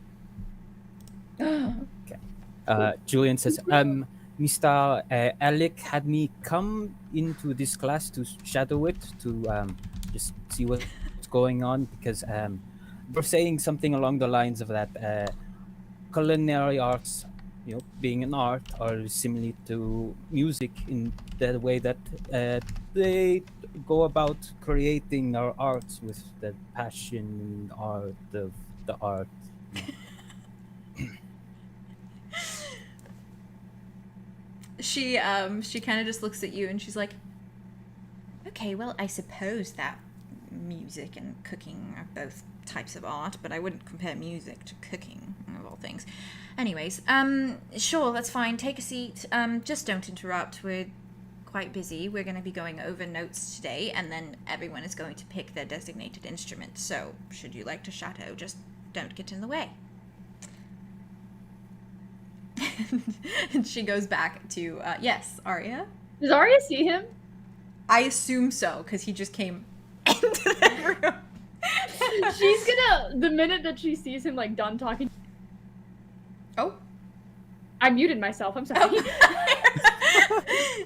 Speaker 5: Okay. Julien says, Mr. Alec had me come into this class to shadow it, to just see what's going on, because we're saying something along the lines of that culinary arts, being an art, are similar to music in the way that they go about creating our arts with the passion and art of the art.
Speaker 1: She kind of just looks at you and she's like, "Okay, well, I suppose that music and cooking are both types of art, but I wouldn't compare music to cooking, of all things. Anyways, sure, that's fine. Take a seat. Just don't interrupt. We're quite busy. We're going to be going over notes today, and then everyone is going to pick their designated instrument. So, should you like to shadow, just don't get in the way." And she goes back to, yes, Aria?
Speaker 4: Does Aria see him?
Speaker 1: I assume so, because he just came into that room.
Speaker 4: She's gonna, the minute that she sees him, like, done talking.
Speaker 1: Oh.
Speaker 4: I muted myself, I'm sorry.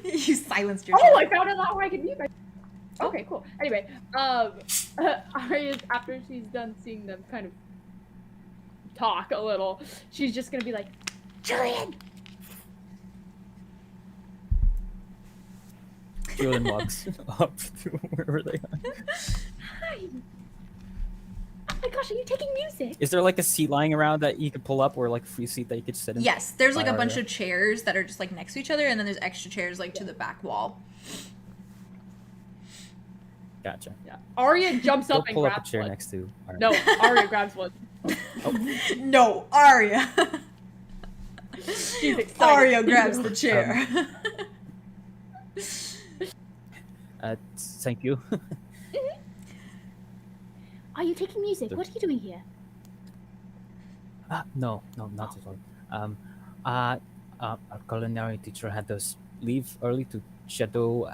Speaker 1: You silenced your
Speaker 4: Oh, I found out how I can mute myself. Okay, cool. Anyway, Aria, after she's done seeing them kind of talk a little, she's just gonna be like, "Julien!"
Speaker 5: Julien walks up to wherever they are.
Speaker 4: Hi. Oh my gosh, are you taking music?
Speaker 5: Is there like a seat lying around that you could pull up, or like a free seat that you could sit in?
Speaker 1: Yes, there's like a
Speaker 5: Aria?
Speaker 1: bunch of chairs that are just like next to each other, and then there's extra chairs like to the back wall.
Speaker 5: Gotcha.
Speaker 4: Yeah. Aria jumps
Speaker 5: Go
Speaker 4: up and
Speaker 5: pull up a
Speaker 4: grabs
Speaker 5: chair
Speaker 4: one.
Speaker 5: next to. Aria.
Speaker 4: No, Aria grabs one.
Speaker 1: No, Aria.
Speaker 4: She's excited.
Speaker 1: Aria grabs the chair.
Speaker 5: Thank you.
Speaker 4: Are you taking music? What are you doing here?
Speaker 5: No, not at all. Our culinary teacher had us leave early to shadow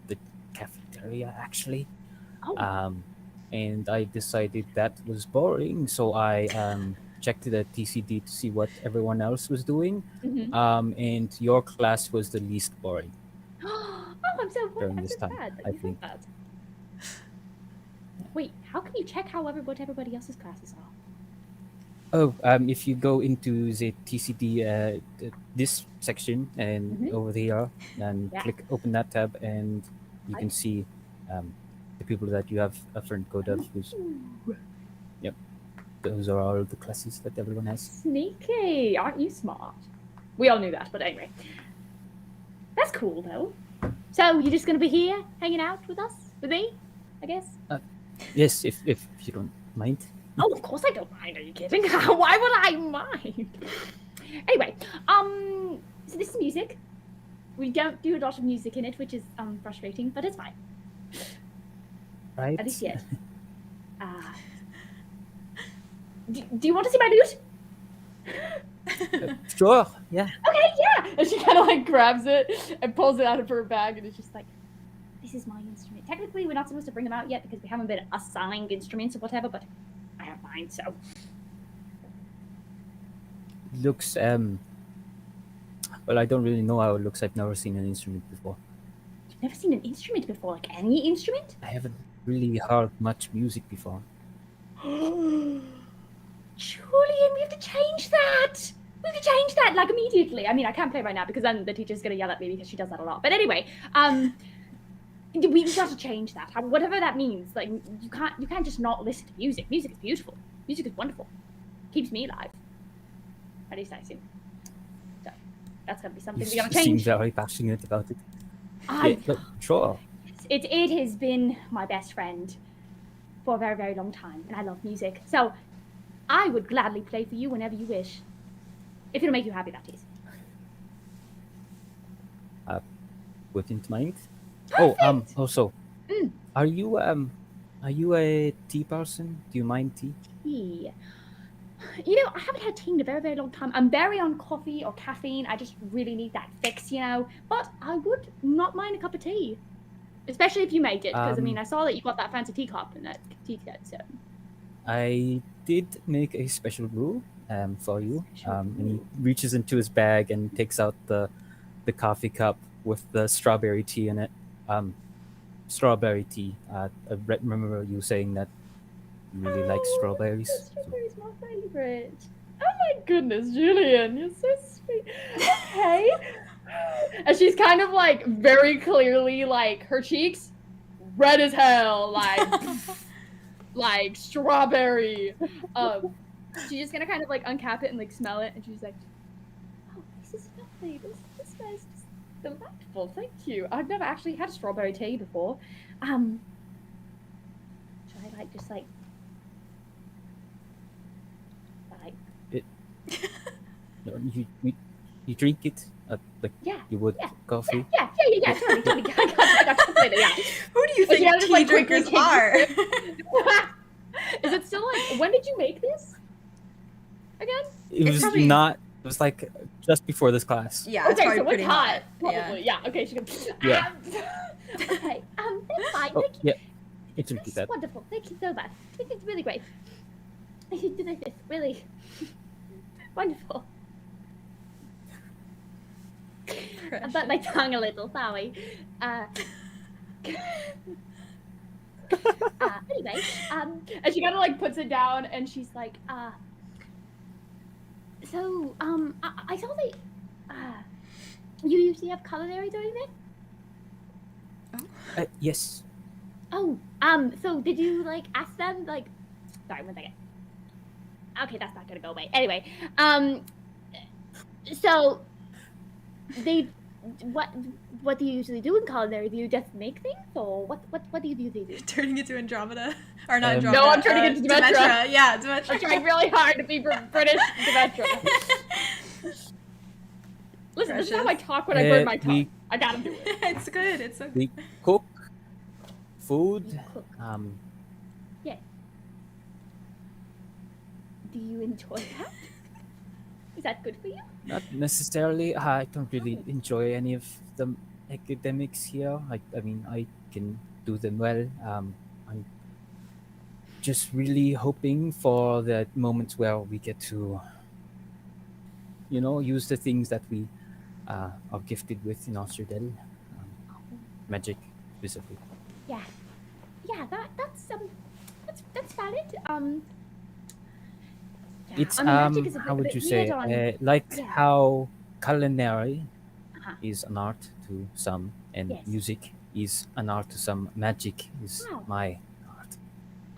Speaker 5: the cafeteria, actually.
Speaker 4: Oh.
Speaker 5: And I decided that was boring, so I checked the TCD to see what everyone else was doing. And your class was the least boring.
Speaker 4: Oh, I'm so
Speaker 5: During this time,
Speaker 4: glad that
Speaker 5: I
Speaker 4: you said
Speaker 5: think.
Speaker 4: that. Wait, how can you check what everybody else's classes are?
Speaker 5: Oh, if you go into the TCD, this section, and over here, and open that tab, and you can see the people that you have a friend code of. Yep, those are all the classes that everyone has.
Speaker 4: Sneaky! Aren't you smart? We all knew that, but anyway. That's cool, though. So, you're just gonna be here, hanging out with us? With me? I guess?
Speaker 5: Yes, if you don't mind.
Speaker 4: Oh, of course I don't mind. Are you kidding? Why would I mind? Anyway, so this is music. We don't do a lot of music in it, which is frustrating, but it's fine.
Speaker 5: Right.
Speaker 4: At least yet. Do you want to see my lute?
Speaker 5: Sure. Yeah.
Speaker 4: Okay, yeah. And she kind of like grabs it and pulls it out of her bag, and it's just like, this is my instrument. Technically, we're not supposed to bring them out yet because we haven't been assigned instruments or whatever, but I have mine, so.
Speaker 5: Looks well, I don't really know how it looks. I've never seen an instrument before.
Speaker 4: You've never seen an instrument before, like any instrument?
Speaker 5: I haven't really heard much music before.
Speaker 4: Julian, we have to change that! We have to change that, like, immediately. I mean, I can't play right now because then the teacher's gonna yell at me because she does that a lot. But anyway, we've got to change that. Whatever that means. Like, you can't just not listen to music. Music is beautiful. Music is wonderful. Keeps me alive. At least I assume. So, that's gonna be something we gotta
Speaker 5: You seem
Speaker 4: change.
Speaker 5: very passionate about it. Sure.
Speaker 4: It has been my best friend for a very, very long time, and I love music. So, I would gladly play for you whenever you wish. If it'll make you happy, that is.
Speaker 5: Wouldn't mind.
Speaker 4: Perfect.
Speaker 5: Oh, also, are you a tea person? Do you mind tea?
Speaker 4: Tea. You know, I haven't had tea in a very, very long time. I'm very on coffee or caffeine. I just really need that fix, you know. But I would not mind a cup of tea. Especially if you made it, because I mean, I saw that you got that fancy teacup and that tea set, so.
Speaker 5: I did make a special brew for you. And he reaches into his bag and takes out the coffee cup with the strawberry tea in it. Strawberry tea. I remember you saying that you really like strawberries.
Speaker 4: Strawberries are my favorite. Oh my goodness, Julien, you're so sweet. Okay. And she's kind of like very clearly like her cheeks red as hell, like strawberry. She's just gonna kind of like uncap it and like smell it, and she's like, "Oh, this is lovely. This smells delightful. Thank you. I've never actually had strawberry tea before. Should I like just like
Speaker 5: You drink it like you would coffee?
Speaker 4: Yeah, totally. I got completely, yeah.
Speaker 1: Who do you think
Speaker 4: just,
Speaker 1: tea
Speaker 4: like,
Speaker 1: drinkers
Speaker 4: quickly
Speaker 1: are?
Speaker 4: Is it still like, when did you make this? Again?
Speaker 5: It was
Speaker 1: probably...
Speaker 5: not, it was like just before this class.
Speaker 1: Yeah, it's
Speaker 4: okay,
Speaker 1: probably
Speaker 4: so
Speaker 1: pretty
Speaker 4: it's hot.
Speaker 1: hot.
Speaker 4: Probably, yeah. Okay, she goes,
Speaker 5: Yeah.
Speaker 4: okay, that's fine.
Speaker 5: Oh,
Speaker 4: Thank you.
Speaker 5: yeah. It's really
Speaker 4: That's
Speaker 5: that.
Speaker 4: wonderful. Thank you so much. It's really great. Delicious. Really wonderful. I bit my tongue a little, sorry. Anyway, and she kind of like puts it down, and she's like, so, I saw that, you usually have culinaries or anything?
Speaker 5: Yes.
Speaker 4: Oh, so did you, like, ask them, like... Sorry, one second. Okay, that's not gonna go away. Anyway, so... They... What do you usually do in culinary? Do you just make things, or what do you usually do?
Speaker 1: Turning into Andromeda. Or not Andromeda.
Speaker 4: No, I'm turning into Demetra.
Speaker 1: Yeah, Demetra.
Speaker 4: I'm trying really hard to be British Demetra. Listen, this is how I talk when I burn my tongue. I gotta do it.
Speaker 1: It's good. It's so good.
Speaker 5: We cook food.
Speaker 4: You cook. Yeah. Do you enjoy that? Is that good for you?
Speaker 5: Not necessarily. I don't really enjoy any of the academics here. I mean, I can do them well. I'm just really hoping for the moments where we get to, use the things that we are gifted with in 𝙍𝙘𝙘𝙐, magic, specifically.
Speaker 4: Yeah. Yeah, that's valid. Yeah,
Speaker 5: It's
Speaker 4: magic is a
Speaker 5: how
Speaker 4: bit
Speaker 5: would you
Speaker 4: weird
Speaker 5: say,
Speaker 4: on-
Speaker 5: how culinary
Speaker 4: Uh-huh.
Speaker 5: is an art to some, and
Speaker 4: Yes.
Speaker 5: music is an art to some. Magic is
Speaker 4: Wow.
Speaker 5: my art.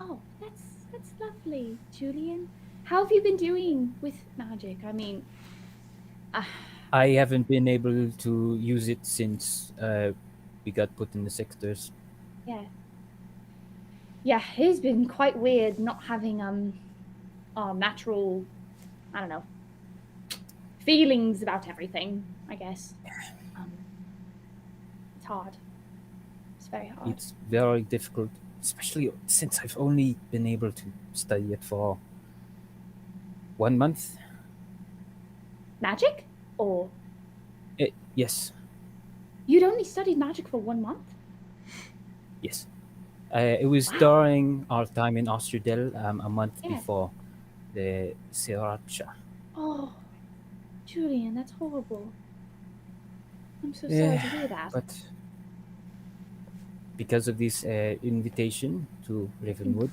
Speaker 4: Oh, that's lovely, Julien. How have you been doing with magic? I mean,
Speaker 5: I haven't been able to use it since we got put in the sectors.
Speaker 4: yeah. Yeah, it's been quite weird not having natural, I don't know, feelings about everything, I guess. It's hard. It's very hard.
Speaker 5: It's very difficult, especially since I've only been able to study it for 1 month.
Speaker 4: Magic? Or
Speaker 5: Yes,
Speaker 4: you'd only studied magic for 1 month?
Speaker 5: yes. It was
Speaker 4: Wow.
Speaker 5: during our time in 𝙍𝙘𝙘, a month
Speaker 4: Yeah.
Speaker 5: before the Sriracha.
Speaker 4: Oh, Julien, that's horrible. I'm so sorry
Speaker 5: Yeah,
Speaker 4: to hear that.
Speaker 5: But because of this invitation to RAVENWOOD,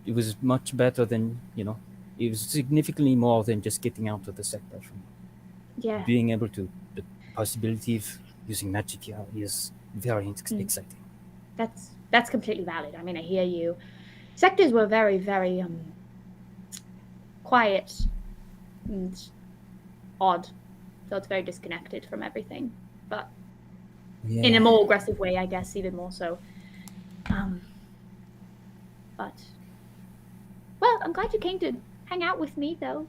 Speaker 5: it was much better than, it was significantly more than just getting out of the sector. From
Speaker 4: Yeah.
Speaker 5: being able to, the possibility of using magic here is very exciting.
Speaker 4: That's completely valid. I mean, I hear you. Sectors were very, very quiet and odd. So it's very disconnected from everything. But in a more aggressive way, I guess, even more so. But well, I'm glad you came to hang out with me, though.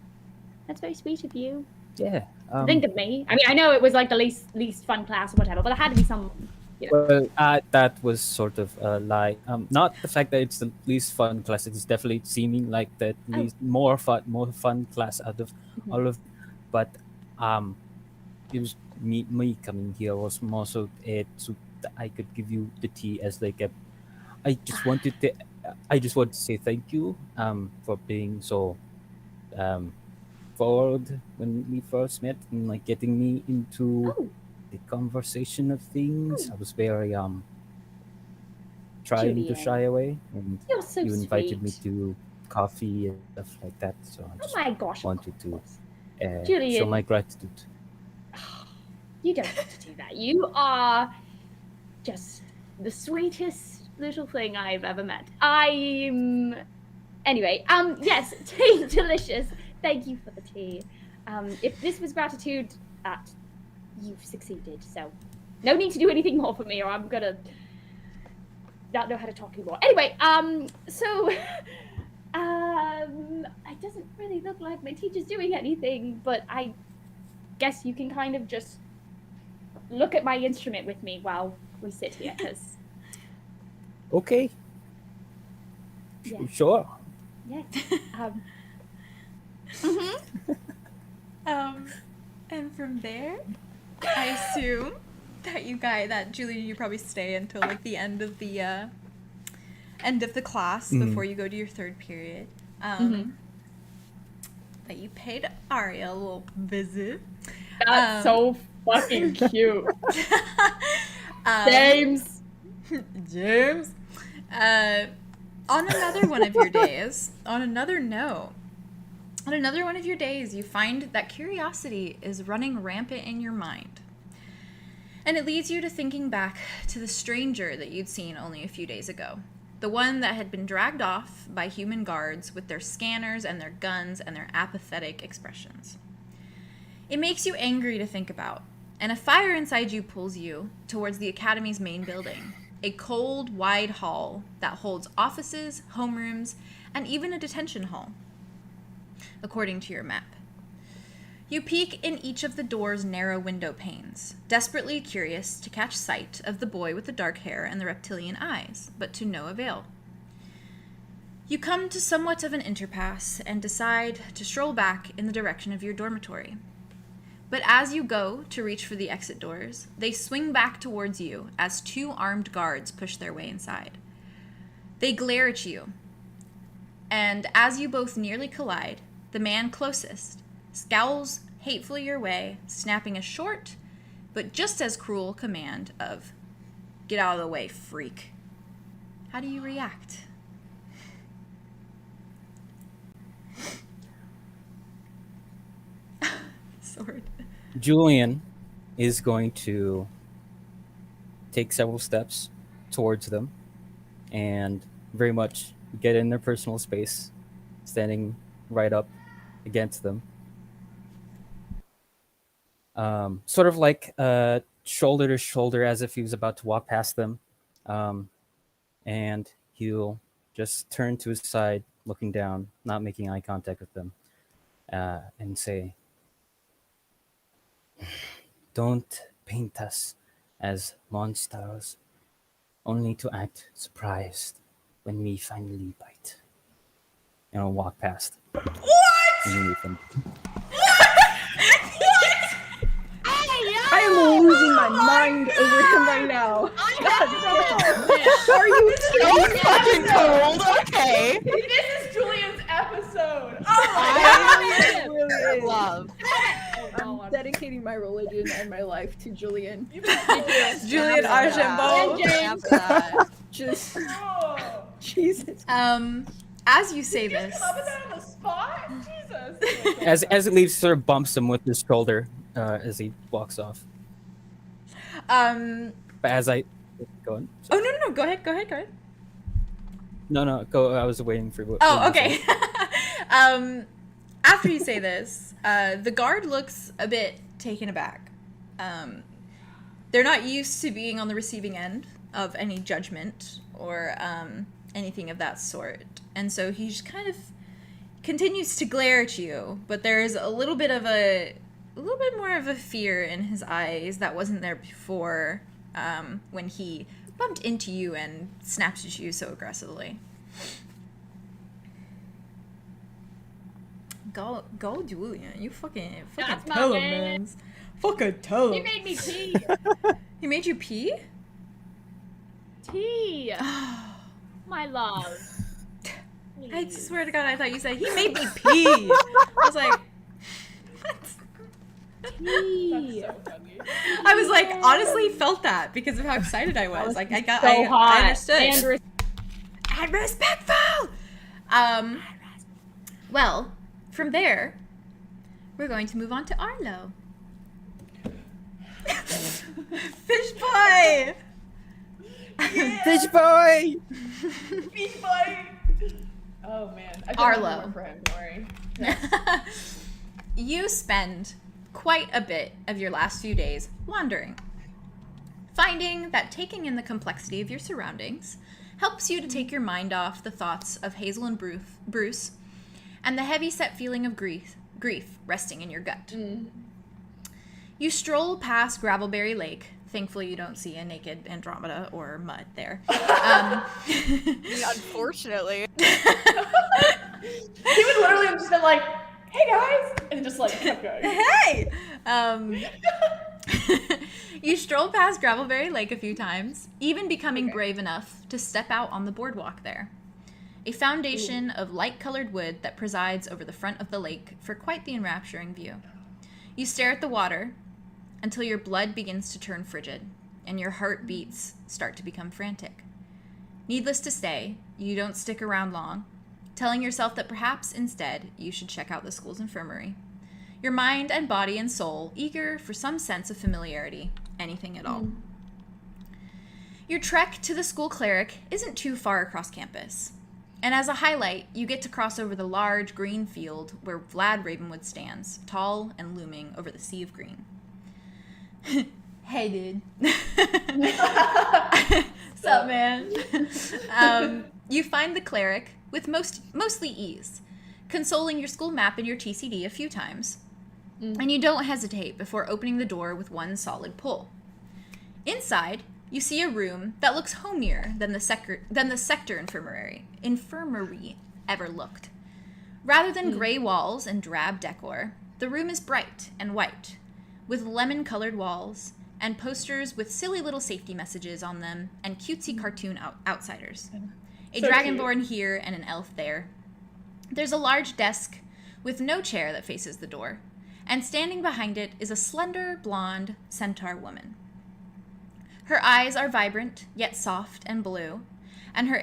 Speaker 4: That's very sweet of you.
Speaker 5: Yeah.
Speaker 4: To think of me. I mean, I know it was like the least fun class or whatever, but there had to be some.
Speaker 5: Well, that was sort of a lie. Not the fact that it's the least fun class. It's definitely seeming like the least more fun class out of all of. But it was me coming here was more so so that I could give you the tea as like a. I just wanted to say thank you for being so forward when we first met and like getting me into the conversation of things. I was very trying to
Speaker 4: Julien.
Speaker 5: shy away, and
Speaker 4: You're so
Speaker 5: you invited
Speaker 4: sweet.
Speaker 5: me to coffee and stuff like that. So I just
Speaker 4: Oh my gosh. of
Speaker 5: wanted to
Speaker 4: course.
Speaker 5: show
Speaker 4: Julien.
Speaker 5: my gratitude.
Speaker 4: You don't have to do that. You are just the sweetest little thing I've ever met. Anyway, yes, tea delicious. Thank you for the tea. If this was gratitude, you've succeeded. So no need to do anything more for me, or I'm gonna not know how to talk anymore. Anyway, so it doesn't really look like my teacher's doing anything, but I guess you can kind of just look at my instrument with me while we sit here, because
Speaker 5: Okay.
Speaker 4: Yeah.
Speaker 5: Sure.
Speaker 4: yeah.
Speaker 1: And from there, I assume that Julien, you probably stay until like the end of the class before you go to your third period. That you paid Aria a little visit.
Speaker 4: That's so fucking cute. James.
Speaker 1: James. On another one of your days, on another one of your days, you find that curiosity is running rampant in your mind. And it leads you to thinking back to the stranger that you'd seen only a few days ago. The one that had been dragged off by human guards with their scanners and their guns and their apathetic expressions. It makes you angry to think about, and a fire inside you pulls you towards the Academy's main building, a cold, wide hall that holds offices, homerooms, and even a detention hall, according to your map. You peek in each of the door's narrow window panes, desperately curious to catch sight of the boy with the dark hair and the reptilian eyes, but to no avail. You come to somewhat of an interpass and decide to stroll back in the direction of your dormitory. But as you go to reach for the exit doors, they swing back towards you as 2 armed guards push their way inside. They glare at you, and as you both nearly collide, the man closest scowls hatefully your way, snapping a short, but just as cruel command of, "Get out of the way, freak." How do you react? Sword.
Speaker 5: Julien is going to take several steps towards them and very much get in their personal space, standing right up against them. Sort of like shoulder to shoulder as if he was about to walk past them. And he'll just turn to his side, looking down, not making eye contact with them, and say, "Don't paint us as monsters, only to act surprised when we finally bite." And I'll walk past.
Speaker 1: What?
Speaker 5: Underneath them.
Speaker 3: I am losing my mind over him right now. Are you
Speaker 2: So fucking cold. Okay.
Speaker 7: This is Julian's episode.
Speaker 2: I
Speaker 3: really
Speaker 2: love.
Speaker 3: I'm dedicating my religion and my life to Julien.
Speaker 1: Julian Archambault.
Speaker 3: Just
Speaker 7: Oh.
Speaker 3: Jesus.
Speaker 1: As you say this,
Speaker 7: Come up with that on the spot? Jesus.
Speaker 5: As it leaves, sort of bumps him with his shoulder as he walks off. But as I go on.
Speaker 1: Oh no, go ahead.
Speaker 5: No, go. I was waiting for.
Speaker 1: Oh, okay. After you say this, the guard looks a bit taken aback. They're not used to being on the receiving end of any judgment or anything of that sort, and so he just kind of continues to glare at you. But there's a little bit more of a fear in his eyes that wasn't there before, when he bumped into you and snapped at you so aggressively. Go, Julien. You fucking
Speaker 4: That's my
Speaker 1: tell him,
Speaker 4: man.
Speaker 1: man. Fucking tell
Speaker 4: He
Speaker 1: him.
Speaker 4: made me pee.
Speaker 1: He made you pee?
Speaker 4: Tea. My love.
Speaker 1: I swear to God, I thought you said he made me pee. I was like, what?
Speaker 4: Tea.
Speaker 7: So funny.
Speaker 1: I was like, honestly felt that because of how excited I was. Like, I
Speaker 4: hot.
Speaker 1: understood.
Speaker 4: And
Speaker 1: And respectful. Well, from there, we're going to move on to Arlow. Fish boy.
Speaker 5: Fish boy.
Speaker 7: Beef bite. Oh man. I
Speaker 1: Arlow.
Speaker 7: don't for him. Don't worry.
Speaker 1: You spend quite a bit of your last few days wandering, finding that taking in the complexity of your surroundings helps you to take your mind off the thoughts of Hazel and Bruce and the heavy-set feeling of grief resting in your gut. You stroll past Gravelberry Lake. Thankfully, you don't see a naked Andromeda or mud there.
Speaker 2: Unfortunately.
Speaker 7: He would literally have just been like, "Hey guys," and just like kept going.
Speaker 1: Hey! You stroll past Gravelberry Lake a few times, even becoming brave enough to step out on the boardwalk there. A foundation of light-colored wood that presides over the front of the lake for quite the enrapturing view. You stare at the water until your blood begins to turn frigid and your heartbeats start to become frantic. Needless to say, you don't stick around long, telling yourself that perhaps instead you should check out the school's infirmary. Your mind and body and soul eager for some sense of familiarity anything at all. Your trek to the school cleric isn't too far across campus. And as a highlight, you get to cross over the large green field where Vlad Ravenwood stands, tall and looming over the sea of green. Hey, dude. Sup, man? You find the cleric with mostly ease, consoling your school map and your TCD a few times, and you don't hesitate before opening the door with one solid pull. Inside, you see a room that looks homier than the sector infirmary ever looked. Rather than gray walls and drab decor, the room is bright and white, with lemon-colored walls and posters with silly little safety messages on them and cutesy cartoon outsiders. A
Speaker 7: So
Speaker 1: dragonborn here and an elf there. There's a large desk with no chair that faces the door, and standing behind it is a slender, blonde centaur woman. Her eyes are vibrant, yet soft and blue, and her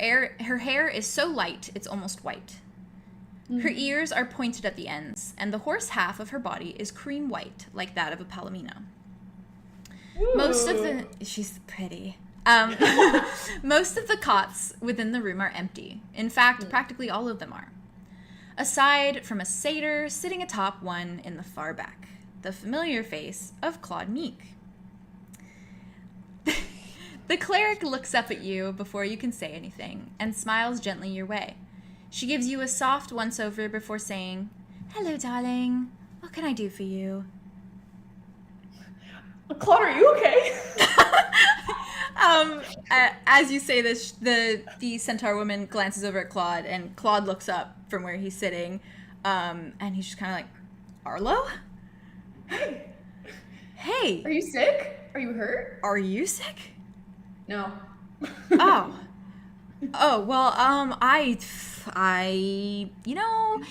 Speaker 1: hair is so light it's almost white. Her ears are pointed at the ends, and the horse half of her body is cream white, like that of a palomino. She's pretty. Most of the cots within the room are empty. In fact, practically all of them are. Aside from a satyr sitting atop one in the far back, the familiar face of Claude Meek. The cleric looks up at you before you can say anything and smiles gently your way. She gives you a soft once-over before saying, "Hello, darling. What can I do for you?"
Speaker 7: Claude, are you okay?
Speaker 1: As you say this, the centaur woman glances over at Claude, and Claude looks up from where he's sitting, and he's just kind of like, "Arlow? Hey.
Speaker 7: Are you sick? Are you hurt?
Speaker 1: Are you sick?"
Speaker 7: No.
Speaker 1: Oh. Oh, well, you know,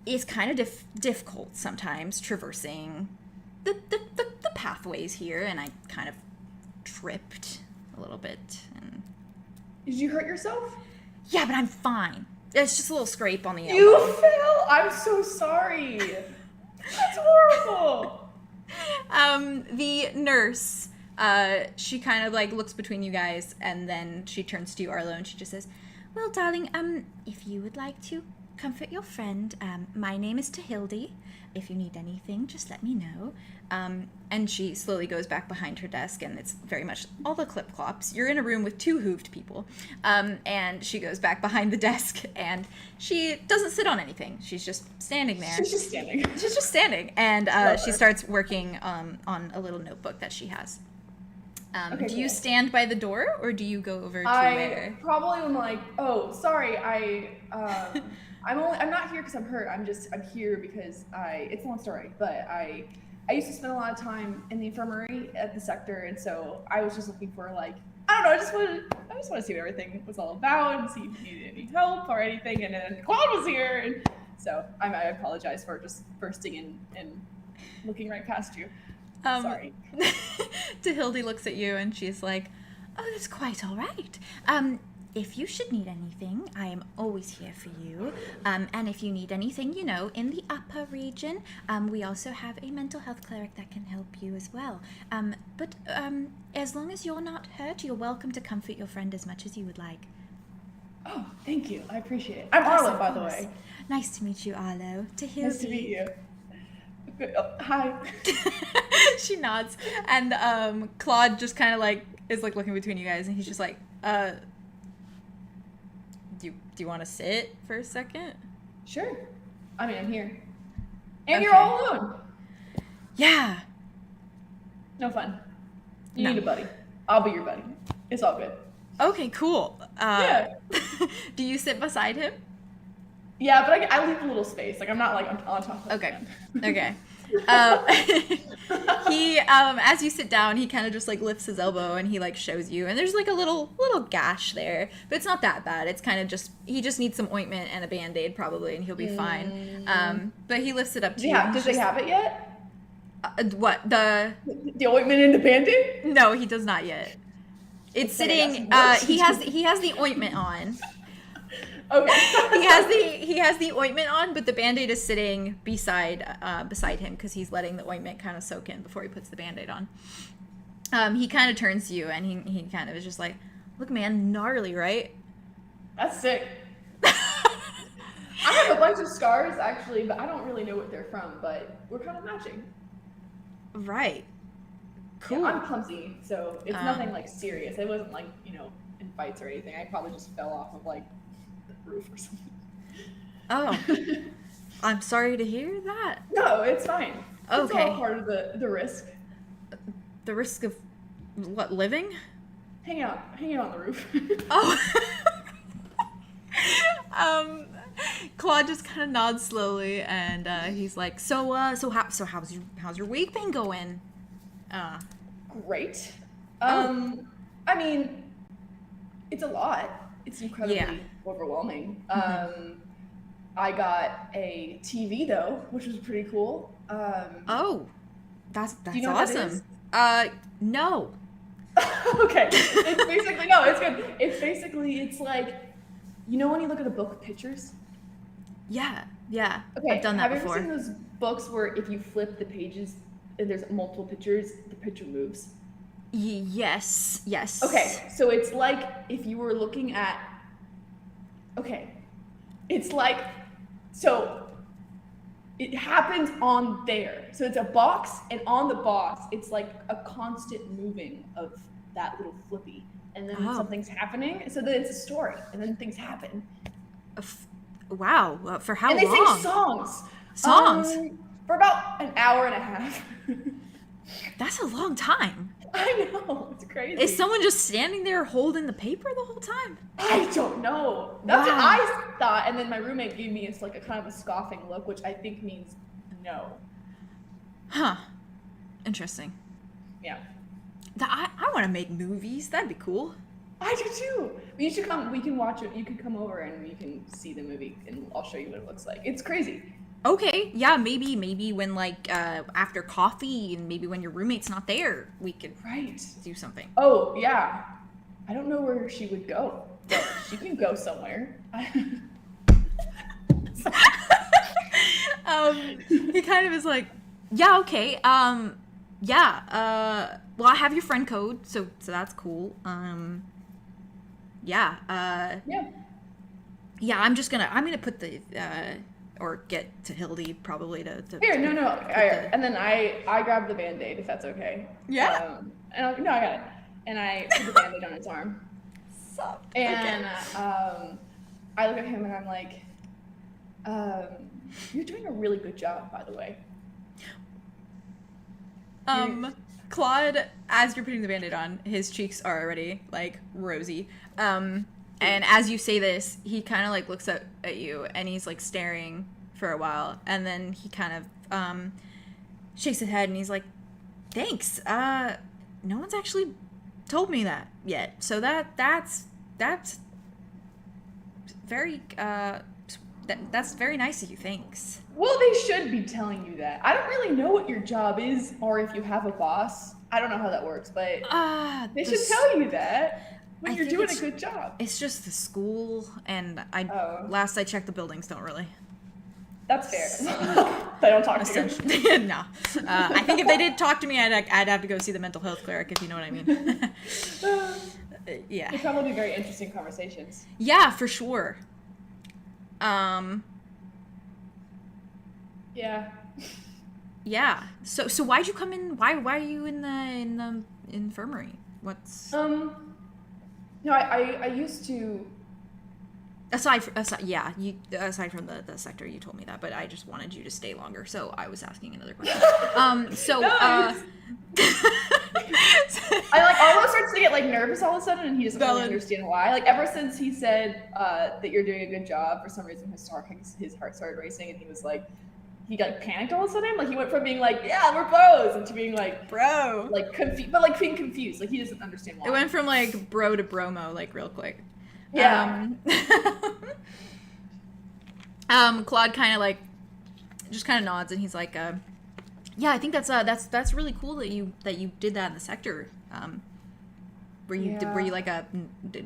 Speaker 1: it's kind of difficult sometimes traversing the pathways here, and I kind of tripped a little bit. And
Speaker 7: Did you hurt yourself?
Speaker 1: yeah, but I'm fine. It's just a little scrape on the elbow.
Speaker 7: You fell? I'm so sorry. That's horrible.
Speaker 1: The nurse, she kind of like looks between you guys, and then she turns to you, Arlo, and she just says, "Well, darling, if you would like to comfort your friend, my name is 𝙍𝙖𝙫. If you need anything, just let me know." And she slowly goes back behind her desk, and it's very much all the clip-clops. You're in a room with two hooved people. And she goes back behind the desk, and she doesn't sit on anything. She's just standing there.
Speaker 7: She's just standing.
Speaker 1: She's just standing. And she starts working on a little notebook that she has.
Speaker 7: Okay,
Speaker 1: do you
Speaker 7: cool.
Speaker 1: stand by the door, or do you go over to where?
Speaker 7: I probably am like, oh, sorry, I'm not here because I'm hurt. I'm here because it's a long story, but I used to spend a lot of time in the infirmary at the sector, and so I was just looking for like, I don't know, I just want to see what everything was all about and see if you needed any help or anything, and then Claude was here, and so I apologize for just bursting in and looking right past you. Sorry.
Speaker 1: 𝙍𝙬𝙫 looks at you and she's like, "Oh, that's quite all right. If you should need anything, I am always here for you. And if you need anything, you know, in the upper region, we also have a mental health cleric that can help you as well. But as long as you're not hurt, you're welcome to comfort your friend as much as you would like."
Speaker 7: Oh, thank you. I appreciate it. I'm
Speaker 1: Yes,
Speaker 7: Arlo,
Speaker 1: of
Speaker 7: by the
Speaker 1: course.
Speaker 7: way.
Speaker 1: Nice to meet you, Arlo. 𝙍𝙬𝙫.
Speaker 7: Nice to meet you. Hi.
Speaker 1: She nods, and Claude just kind of like is like looking between you guys, and he's just like, do you want to sit for a second?"
Speaker 7: Sure. I mean, I'm here. And
Speaker 1: Okay.
Speaker 7: you're all alone.
Speaker 1: Yeah.
Speaker 7: No fun. You
Speaker 1: No.
Speaker 7: need a buddy. I'll be your buddy. It's all good.
Speaker 1: Okay, cool.
Speaker 7: Yeah.
Speaker 1: Do you sit beside him?
Speaker 7: Yeah, but I leave a little space. Like, I'm not like on top of
Speaker 1: Okay.
Speaker 7: him.
Speaker 1: Okay. He, as you sit down, he kind of just like lifts his elbow and he like shows you, and there's like a little gash there, but it's not that bad. It's kind of just, he just needs some ointment and a Band-Aid probably, and he'll be fine. But he lifts it up to you. and
Speaker 7: Does
Speaker 1: he's
Speaker 7: they have it yet?
Speaker 1: what? The
Speaker 7: ointment and the Band-Aid?
Speaker 1: No, he does not yet. It's
Speaker 7: Okay,
Speaker 1: sitting,
Speaker 7: that's
Speaker 1: he has the ointment on.
Speaker 7: Okay.
Speaker 1: he has the ointment on, but the Band-Aid is sitting beside him because he's letting the ointment kind of soak in before he puts the Band-Aid on. he kind of turns to you and he kind of is just like, look, man, gnarly, right?
Speaker 7: That's sick. I have a bunch of scars actually, but I don't really know what they're from, but we're kind of matching.
Speaker 1: Right. Cool.
Speaker 7: Yeah, I'm clumsy, so it's nothing like serious. It wasn't like, you know, in fights or anything. I probably just fell off of like the roof or something.
Speaker 1: Oh. I'm sorry to hear that.
Speaker 7: No, it's fine.
Speaker 1: Okay.
Speaker 7: It's all part of the risk.
Speaker 1: The risk of what, living?
Speaker 7: Hanging out on the roof.
Speaker 1: Oh. Claude just kind of nods slowly, and he's like, "So how's your week been going?"
Speaker 7: Great. I mean, it's a lot. It's incredibly overwhelming. I got a TV though, which was pretty cool.
Speaker 1: Oh, that's
Speaker 7: do you know what that
Speaker 1: awesome.
Speaker 7: is?
Speaker 1: No.
Speaker 7: Okay. It's basically no. It's good. It's like, you know when you look at a book of pictures?
Speaker 1: Yeah.
Speaker 7: Okay.
Speaker 1: I've done that before.
Speaker 7: Have you ever seen those books where if you flip the pages and there's multiple pictures, the picture moves?
Speaker 1: Yes.
Speaker 7: Okay, so it's like if you were looking at. Okay, it's like, so it happens on there. So it's a box, and on the box, it's like a constant moving of that little flippy, and then something's happening. So then it's a story, and then things happen.
Speaker 1: Wow. For how long?
Speaker 7: And they sing songs. For about an hour and a half.
Speaker 1: That's a long time.
Speaker 7: I know, it's crazy.
Speaker 1: Is someone just standing there holding the paper the whole time?
Speaker 7: I don't know. That's what I thought, and then my roommate gave me a kind of a scoffing look, which I think means no.
Speaker 1: Huh. Interesting.
Speaker 7: Yeah.
Speaker 1: I want to make movies. That'd be cool.
Speaker 7: I do too. You should come. We can watch it. You can come over and you can see the movie, and I'll show you what it looks like. It's crazy.
Speaker 1: Okay, yeah, maybe when like after coffee, and maybe when your roommate's not there, we could do something.
Speaker 7: Oh yeah, I don't know where she would go, but she can go somewhere.
Speaker 1: He kind of is like, yeah, okay, yeah, well, I have your friend code, so that's cool. Yeah, I'm gonna put the or get to Hildy probably to
Speaker 7: here. No. And then I grabbed the Band-Aid, if that's okay.
Speaker 1: Yeah.
Speaker 7: I got it. And I put the Band-Aid on his arm.
Speaker 1: Sup?
Speaker 7: And I look at him and I'm like, you're doing a really good job, by the way.
Speaker 1: Claude, as you're putting the Band-Aid on, his cheeks are already like rosy. And as you say this, he kind of like looks at you and he's like staring for a while, and then he kind of shakes his head and he's like, thanks. No one's actually told me that yet. So that's very that's very nice of you. Thanks.
Speaker 7: Well, they should be telling you that. I don't really know what your job is or if you have a boss. I don't know how that works, but they should tell you that. When you're doing a good job.
Speaker 1: It's just the school, and last I checked, the buildings don't really.
Speaker 7: That's fair. They don't talk to you.
Speaker 1: No. I think if they did talk to me, I'd have to go see the mental health cleric, if you know what I mean. Yeah.
Speaker 7: They'd probably be very interesting conversations.
Speaker 1: Yeah, for sure.
Speaker 7: Yeah.
Speaker 1: Yeah. So why'd you come in? Why are you in the infirmary? What's
Speaker 7: No, I used to.
Speaker 1: Aside from the sector, you told me that, but I just wanted you to stay longer, so I was asking another question.
Speaker 7: Arlow starts to get like nervous all of a sudden, and he doesn't really understand why. Like ever since he said that you're doing a good job, for some reason his heart started racing, and he was like, he got panicked all of a sudden. Like he went from being like, yeah, we're bros, into being like,
Speaker 1: bro,
Speaker 7: like confused, but like being confused. Like he doesn't understand why.
Speaker 1: It went from like bro to bromo like real quick.
Speaker 7: Yeah.
Speaker 1: Claude kind of like just kind of nods, and he's like, yeah, I think that's really cool that you did that in the sector. Were you did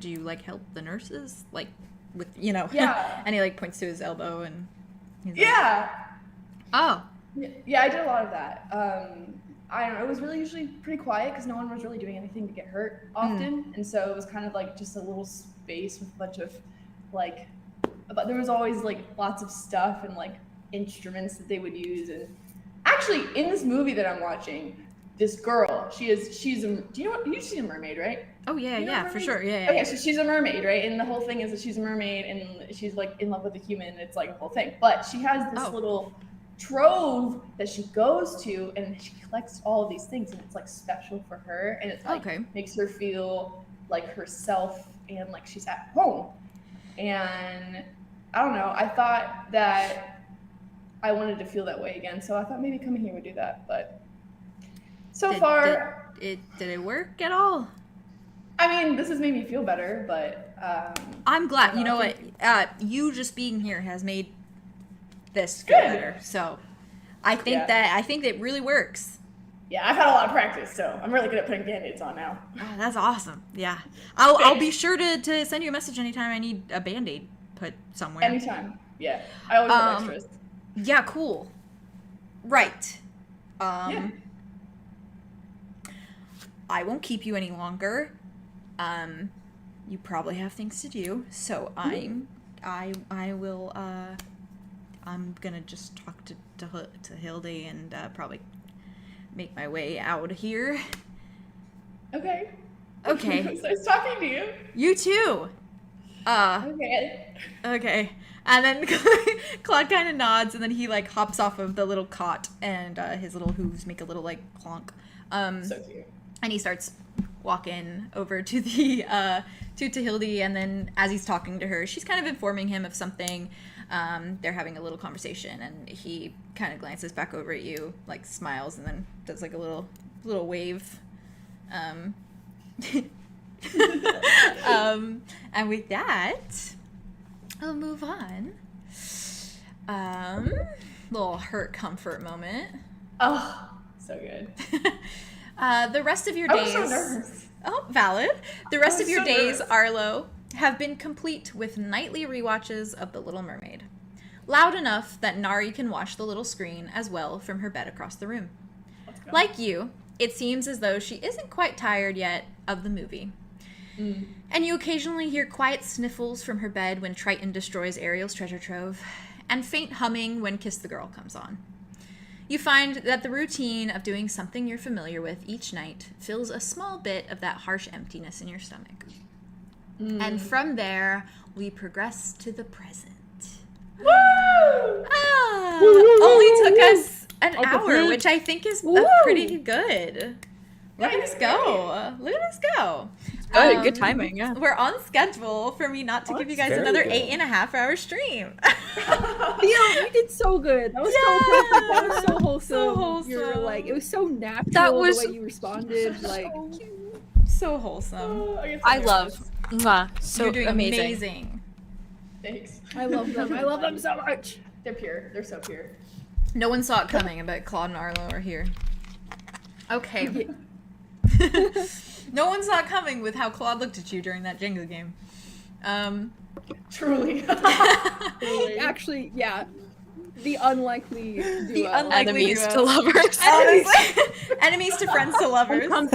Speaker 1: you like help the nurses like with
Speaker 7: Yeah.
Speaker 1: And he like points to his elbow and he's
Speaker 7: yeah.
Speaker 1: Like, oh.
Speaker 7: Yeah, I did a lot of that. I don't know, it was really usually pretty quiet because no one was really doing anything to get hurt often. And so it was kind of like just a little space with a bunch of like, but there was always like lots of stuff and like instruments that they would use. And actually in this movie that I'm watching, this girl, she's a, do you know what, she's a mermaid, right?
Speaker 1: Oh yeah,
Speaker 7: You know
Speaker 1: yeah, for sure. Yeah.
Speaker 7: Okay, so she's a mermaid, right? And the whole thing is that she's a mermaid and she's like in love with a human. And it's like a whole thing. But she has this little trove that she goes to and she collects all of these things and it's like special for her and it's like makes her feel like herself and like she's at home. And I don't know, I thought that I wanted to feel that way again, so I thought maybe coming here would do that, but so far
Speaker 1: did it work at all?
Speaker 7: I mean, this has made me feel better, but
Speaker 1: I'm glad. You know what, you just being here has made this feel better, so I think that it really works.
Speaker 7: Yeah, I've had a lot of practice, so I'm really good at putting band-aids on now.
Speaker 1: Oh, that's awesome. Yeah, I'll be sure to send you a message anytime I need a band-aid put somewhere.
Speaker 7: Anytime. Yeah, I always have extras.
Speaker 1: Yeah, cool. Right. I won't keep you any longer. You probably have things to do, so I will. I'm gonna just talk to 𝙍𝙬𝙬𝙀 and probably make my way out of here.
Speaker 7: Okay.
Speaker 1: Okay.
Speaker 7: It was nice talking to you.
Speaker 1: You too. Okay. And then Claude kind of nods, and then he like hops off of the little cot, and his little hooves make a little like clonk.
Speaker 7: So cute.
Speaker 1: And he starts walking over to the to 𝙍𝙬𝙬𝙀, and then as he's talking to her, she's kind of informing him of something. They're having a little conversation, and he kind of glances back over at you, like smiles, and then does like a little wave. And with that, I'll move on. Little hurt comfort moment.
Speaker 7: Oh, so good.
Speaker 1: The rest of your days.
Speaker 7: I was so nervous.
Speaker 1: Oh, valid. The rest of your
Speaker 7: so
Speaker 1: days,
Speaker 7: nervous.
Speaker 1: Arlow, have been complete with nightly rewatches of The Little Mermaid. Loud enough that Nari can watch the little screen as well from her bed across the room. Like you, it seems as though she isn't quite tired yet of the movie. And you occasionally hear quiet sniffles from her bed when Triton destroys Ariel's treasure trove, and faint humming when Kiss the Girl comes on. You find that the routine of doing something you're familiar with each night fills a small bit of that harsh emptiness in your stomach. And from there, we progress to the present.
Speaker 7: Woo!
Speaker 1: Only took us an hour, which I think is pretty good. Look at us go. Look at us go.
Speaker 6: Good, good timing, yeah.
Speaker 1: We're on schedule for me not to give you guys another 8.5-hour stream.
Speaker 3: Theo, you did so good. That was so perfect. That was so wholesome.
Speaker 1: So wholesome.
Speaker 3: You were like, it was so natural
Speaker 6: That was
Speaker 3: the way you responded. Like,
Speaker 1: So wholesome.
Speaker 6: I love. Mwah, so
Speaker 1: You're doing
Speaker 6: amazing.
Speaker 1: amazing.
Speaker 7: Thanks.
Speaker 3: I love them. I love them so much.
Speaker 7: They're pure. They're so pure.
Speaker 1: No one saw it coming. I bet Claude and Arlow are here. Okay. No one saw it coming with how Claude looked at you during that Jenga game.
Speaker 7: Truly.
Speaker 3: Actually, yeah. The unlikely duo.
Speaker 1: The unlikely
Speaker 6: Enemies
Speaker 1: duo.
Speaker 6: to lovers.
Speaker 1: Enemies to friends to lovers.
Speaker 7: I love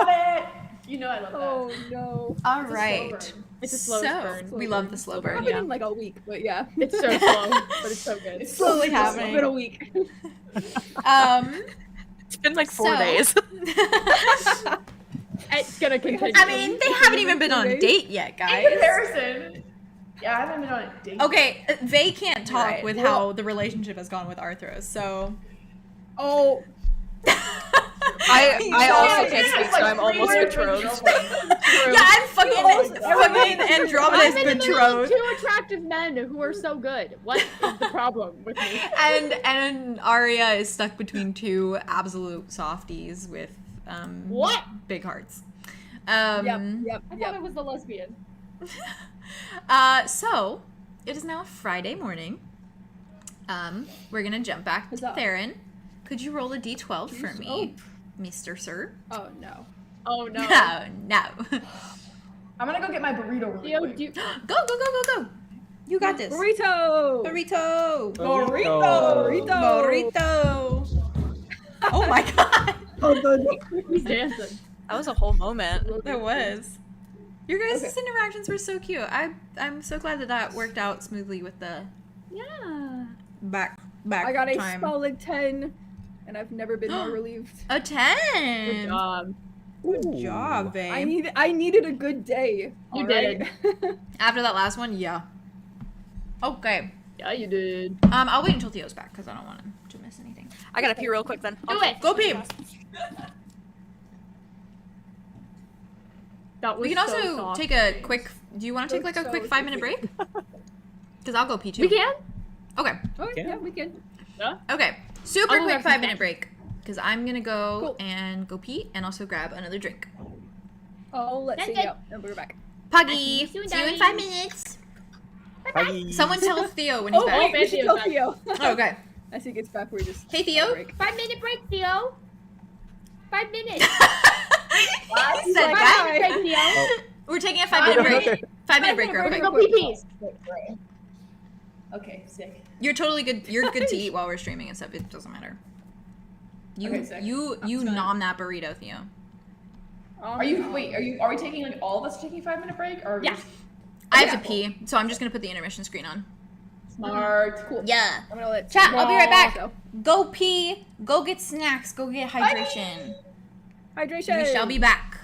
Speaker 7: it. You know I love that.
Speaker 3: Oh no.
Speaker 1: All
Speaker 7: It's a slow
Speaker 1: right.
Speaker 7: burn.
Speaker 4: It's a slow burn.
Speaker 1: We love the slow
Speaker 3: It's
Speaker 1: burn.
Speaker 3: been in like a week, but yeah.
Speaker 4: It's so slow, but it's so good.
Speaker 7: It's
Speaker 1: slowly
Speaker 3: It's
Speaker 1: happening.
Speaker 3: been a week.
Speaker 6: It's been like 4
Speaker 1: So-
Speaker 6: days.
Speaker 4: It's gonna continue.
Speaker 1: I mean, they haven't even been on a date yet,
Speaker 7: In
Speaker 1: guys.
Speaker 7: comparison. Yeah, I haven't been on a date.
Speaker 1: Okay, they can't talk
Speaker 7: Right.
Speaker 1: with how the relationship has gone with Arthros, so.
Speaker 3: Oh.
Speaker 6: I also can't speak, so I'm almost betrothed.
Speaker 1: Yeah, I'm fucking Andromeda's
Speaker 4: I'm in the middle of
Speaker 1: betrothed.
Speaker 4: 2 attractive men who are so good. What is the problem with me?
Speaker 1: And Aria is stuck between 2 absolute softies with
Speaker 4: What?
Speaker 1: big hearts.
Speaker 3: Yep.
Speaker 4: I thought it was the lesbian.
Speaker 1: So it is now Friday morning. We're gonna jump back to
Speaker 3: Huzzah.
Speaker 1: Theron. Could you roll a d12 for me, Mr. Sir?
Speaker 3: Oh no.
Speaker 4: Oh no.
Speaker 1: No.
Speaker 7: I'm gonna go get my burrito really
Speaker 4: Theo,
Speaker 7: quick.
Speaker 4: do you-
Speaker 1: Go. You got this.
Speaker 3: Burrito.
Speaker 1: Burrito.
Speaker 7: Burrito.
Speaker 1: Burrito. Oh my god.
Speaker 3: Oh, good.
Speaker 4: He's dancing.
Speaker 6: That was a whole moment.
Speaker 1: There was. Your guys' interactions were so cute. I'm so glad that worked out smoothly with the back
Speaker 3: I got a
Speaker 1: time.
Speaker 3: solid 10, and I've never been more relieved.
Speaker 1: A 10.
Speaker 4: Good job.
Speaker 1: Good job, babe.
Speaker 3: I needed a good day.
Speaker 4: You
Speaker 3: alright?
Speaker 4: did.
Speaker 1: After that last one, yeah. Okay.
Speaker 4: Yeah, you did.
Speaker 1: I'll wait until Theo's back because I don't want him to miss anything.
Speaker 6: I gotta pee real quick then.
Speaker 4: Do it.
Speaker 1: Go pee.
Speaker 4: That was
Speaker 1: We can
Speaker 4: so
Speaker 1: also
Speaker 4: soft.
Speaker 1: take a quick. Do you want to take like a quick 5-minute break? Because I'll go pee too.
Speaker 4: We can.
Speaker 1: Okay.
Speaker 3: Oh, yeah, we can.
Speaker 1: Okay. Super
Speaker 4: I'll go
Speaker 1: quick
Speaker 4: grab some
Speaker 1: 5-minute
Speaker 4: snacks.
Speaker 1: break. Because I'm gonna go
Speaker 3: Cool.
Speaker 1: and go pee and also grab another drink.
Speaker 3: Oh, let's
Speaker 4: That's
Speaker 3: see.
Speaker 4: it.
Speaker 3: Yep, and we're back.
Speaker 1: Puggy,
Speaker 4: see you
Speaker 1: see you
Speaker 4: soon,
Speaker 1: in
Speaker 4: darling.
Speaker 1: 5 minutes.
Speaker 5: Hi.
Speaker 1: Someone tell Theo when he's
Speaker 3: Oh,
Speaker 1: back.
Speaker 3: wait, we should
Speaker 4: Theo's
Speaker 3: tell
Speaker 4: back.
Speaker 3: Theo.
Speaker 1: Oh, okay.
Speaker 3: As he gets back, we're just.
Speaker 1: Hey, Theo.
Speaker 3: break.
Speaker 4: 5-minute break, Theo. 5 minutes.
Speaker 1: He said
Speaker 3: like,
Speaker 1: that.
Speaker 4: 5-minute break, Theo.
Speaker 1: We're taking a 5-minute break. 5-minute break real quick.
Speaker 4: Go pee pees.
Speaker 7: Okay, sick.
Speaker 1: You're totally good. You're good to eat while we're streaming and stuff. It doesn't matter. You
Speaker 7: Okay, sick.
Speaker 1: you
Speaker 7: That's fine.
Speaker 1: nom that burrito, Theo.
Speaker 7: Are we taking like all of us taking a 5-minute break? Or are we
Speaker 4: Yeah.
Speaker 7: just-
Speaker 1: I have
Speaker 7: Yeah.
Speaker 1: to pee, so I'm just gonna put the intermission screen on.
Speaker 7: Smart. Cool.
Speaker 1: Yeah.
Speaker 3: I'm gonna let
Speaker 1: Chat, I'll be right back.
Speaker 3: So,
Speaker 1: Go pee. Go get snacks. Go get hydration.
Speaker 3: hydration.
Speaker 1: We shall be back.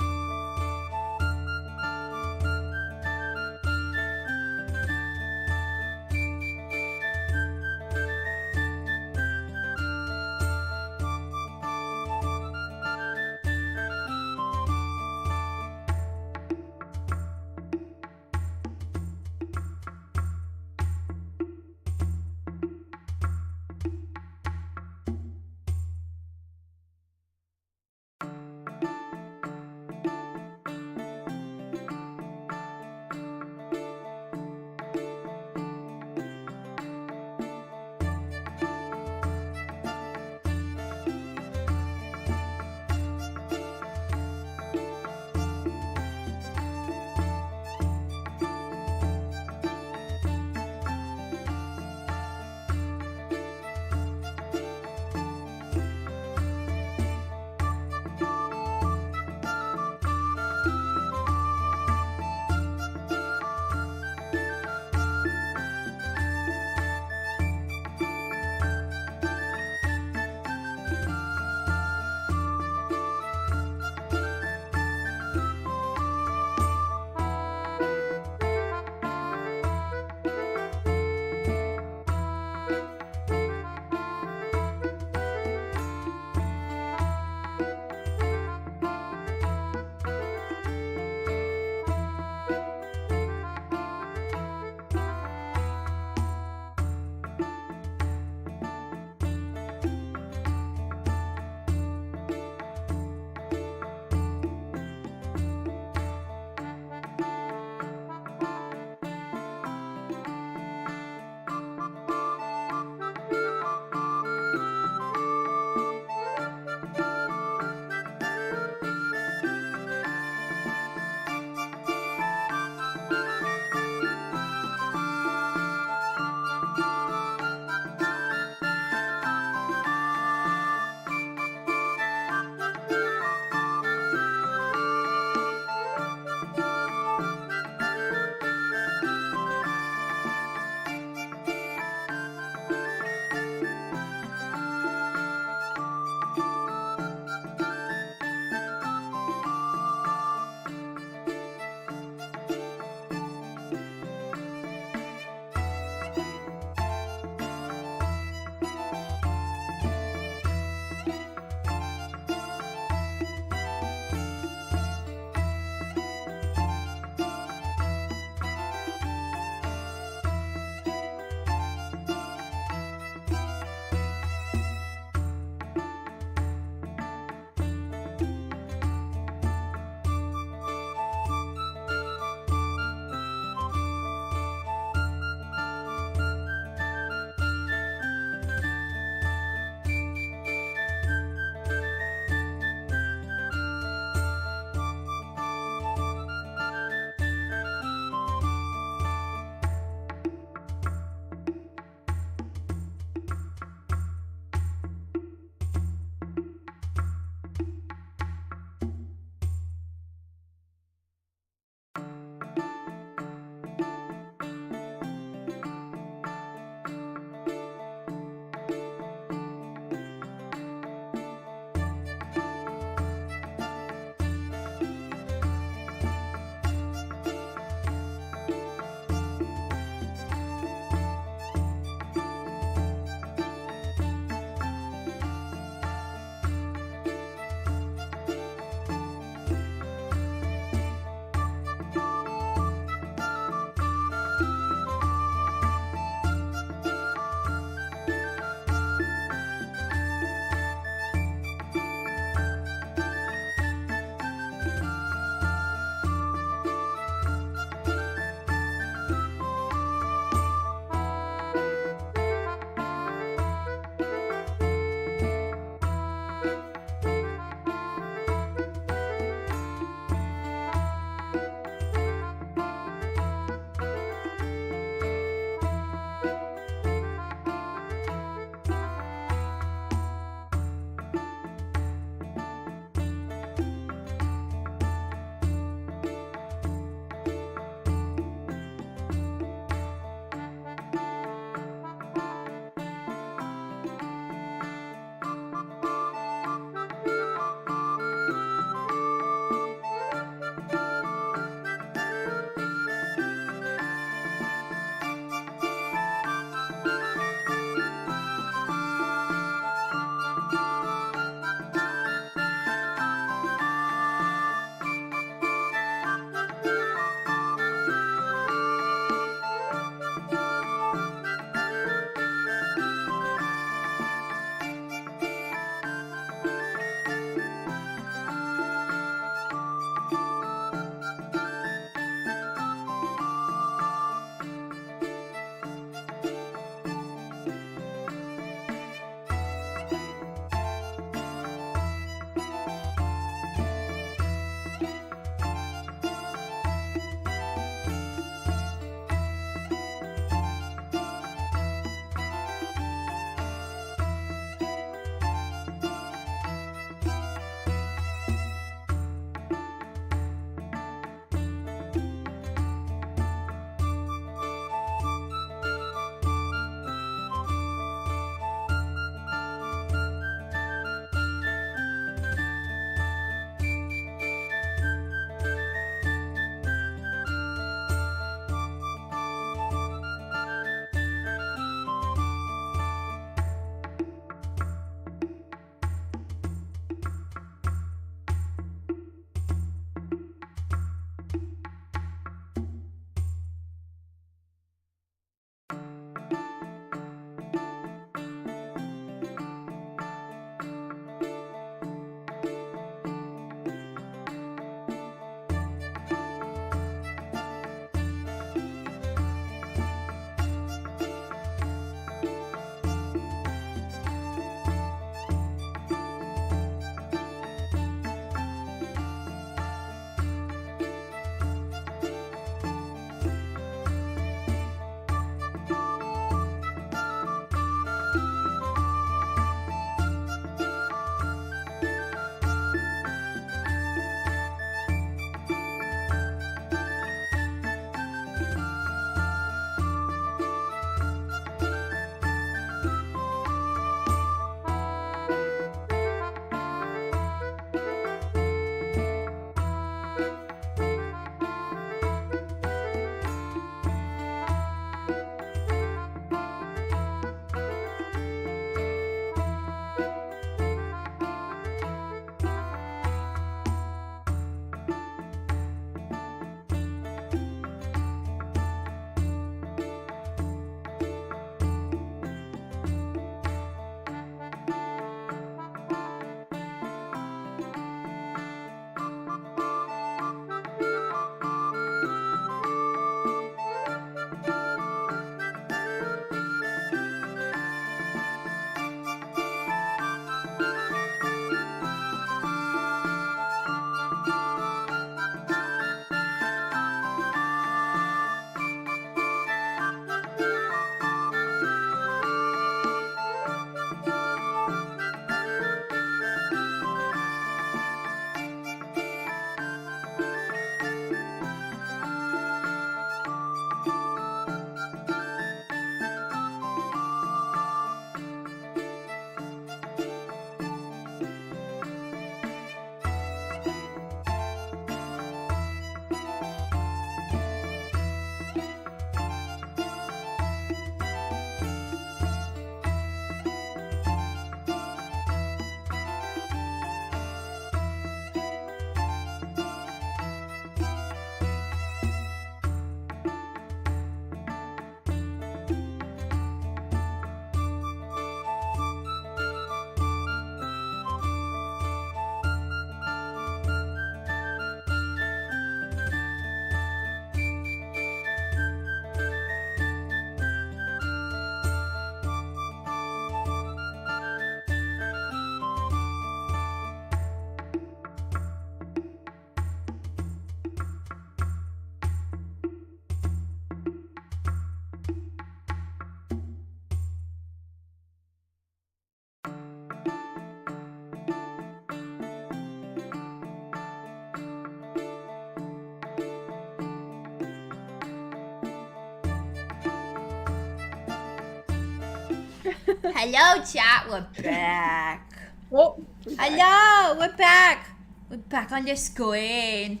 Speaker 1: Hello, chat. We're back.
Speaker 3: Oh, we're back.
Speaker 1: Hello, we're back. We're back on the screen.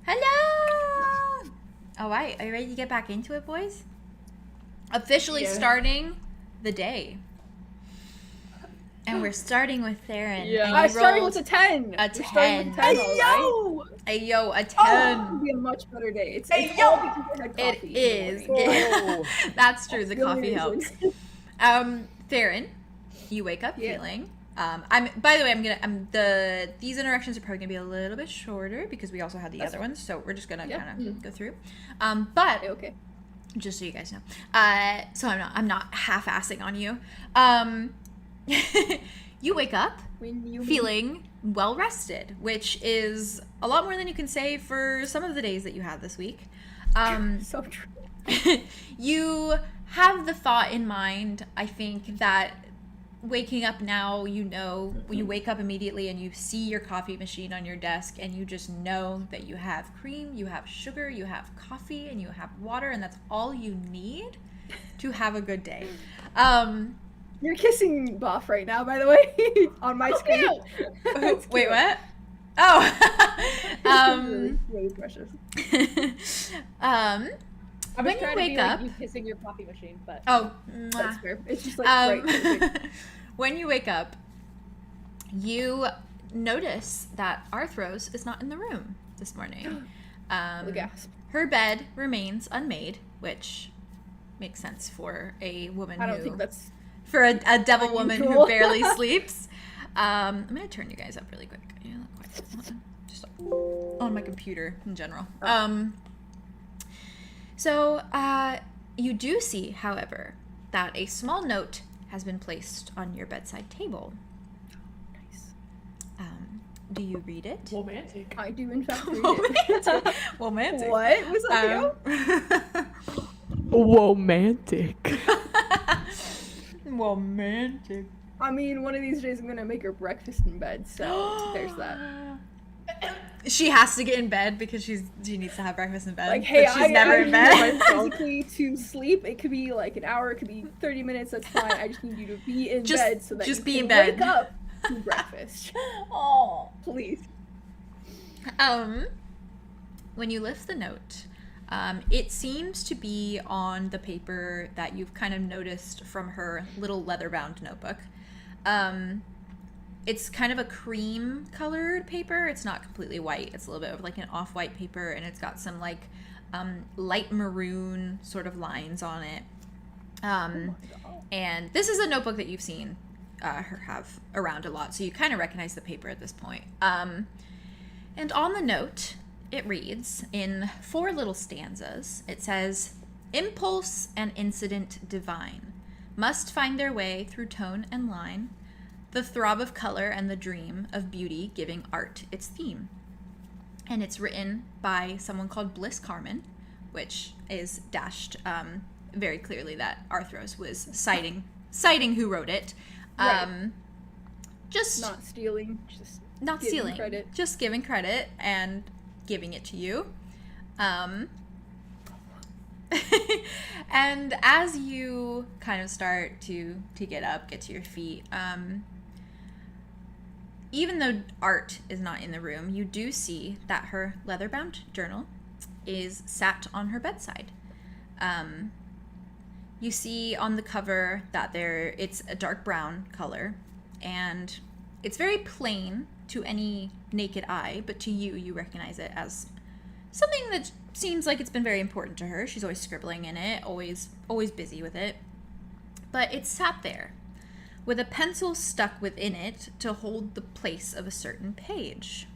Speaker 1: Hello. All right, are you ready to get back into it, boys? Officially starting the day. And we're starting with Theron.
Speaker 3: Yeah,
Speaker 1: and
Speaker 3: I
Speaker 1: you
Speaker 3: started
Speaker 1: rolled
Speaker 3: with a 10.
Speaker 1: A
Speaker 3: We're starting
Speaker 1: 10.
Speaker 3: with 10, all right?
Speaker 1: Yo, a 10.
Speaker 3: It'll be a much better day. It's all because I had
Speaker 1: It
Speaker 3: coffee.
Speaker 1: is.
Speaker 5: Oh.
Speaker 1: That's true. The
Speaker 3: That's
Speaker 1: coffee
Speaker 3: the only
Speaker 1: helps. Theron, you wake up feeling. By the way, these interactions are probably gonna be a little bit shorter because we also had the other ones, so we're just gonna kind of go through. But
Speaker 3: Okay.
Speaker 1: just so you guys know, so I'm not half-assing on you. You wake up feeling well rested, which is a lot more than you can say for some of the days that you had this week.
Speaker 3: So true.
Speaker 1: You have the thought in mind, I think, that waking up now, when you wake up immediately and you see your coffee machine on your desk and you just know that you have cream, you have sugar, you have coffee, and you have water, and that's all you need to have a good day.
Speaker 3: You're kissing Boff right now, by the way, on my screen.
Speaker 1: Wait, what? Oh.
Speaker 3: Really precious.
Speaker 4: I was
Speaker 1: When you
Speaker 4: trying to
Speaker 1: wake
Speaker 4: be like
Speaker 1: up-
Speaker 4: you kissing your coffee machine, but
Speaker 1: Oh,
Speaker 3: That's
Speaker 1: mwah.
Speaker 3: fair. It's just like right. Perfect.
Speaker 1: When you wake up, you notice that Arthros is not in the room this morning.
Speaker 3: The gasp.
Speaker 1: Her bed remains unmade, which makes sense for a woman
Speaker 3: I don't think that's.
Speaker 1: for a devil woman who
Speaker 3: unusual.
Speaker 1: barely sleeps. I'm gonna turn you guys up really quick. Yeah, not quite. Hold on. Just on my computer in general. So you do see, however, that a small note has been placed on your bedside table.
Speaker 3: Nice.
Speaker 1: Do you read it?
Speaker 2: Romantic.
Speaker 3: I do, in fact, read it.
Speaker 1: Romantic.
Speaker 3: What was that?
Speaker 2: Romantic.
Speaker 1: Romantic.
Speaker 3: I mean, one of these days I'm gonna make her breakfast in bed, so there's that.
Speaker 1: She has to get in bed because she needs to have breakfast in bed.
Speaker 3: Like, hey,
Speaker 1: but she's never
Speaker 3: I
Speaker 1: in
Speaker 3: need
Speaker 1: bed.
Speaker 3: you physically to sleep. It could be like an hour, it could be 30 minutes, that's fine. I just need you to be in bed so that
Speaker 1: just
Speaker 3: you
Speaker 1: be
Speaker 3: can
Speaker 1: in bed.
Speaker 3: wake up to breakfast.
Speaker 1: Oh.
Speaker 3: Please.
Speaker 1: When you lift the note, it seems to be on the paper that you've kind of noticed from her little leather-bound notebook. It's kind of a cream-colored paper. It's not completely white. It's a little bit of like an off-white paper, and it's got some like light maroon sort of lines on it. And this is a notebook that you've seen her have around a lot, so you kind of recognize the paper at this point. And on the note, it reads in 4 little stanzas. It says, "Impulse and incident divine must find their way through tone and line, the throb of color and the dream of beauty giving art its theme." And it's written by someone called Bliss Carmen, which is dashed very clearly that Arthros was citing who wrote it.
Speaker 3: Right.
Speaker 1: Just
Speaker 3: Not stealing, just
Speaker 1: not
Speaker 3: giving
Speaker 1: stealing,
Speaker 3: credit.
Speaker 1: just giving credit and giving it to you. And as you kind of start to get up, get to your feet, even though art is not in the room, you do see that her leather-bound journal is sat on her bedside. You see on the cover that it's a dark brown color, and it's very plain to any naked eye, but to you, you recognize it as something that seems like it's been very important to her. She's always scribbling in it, always busy with it. But it's sat there with a pencil stuck within it to hold the place of a certain page.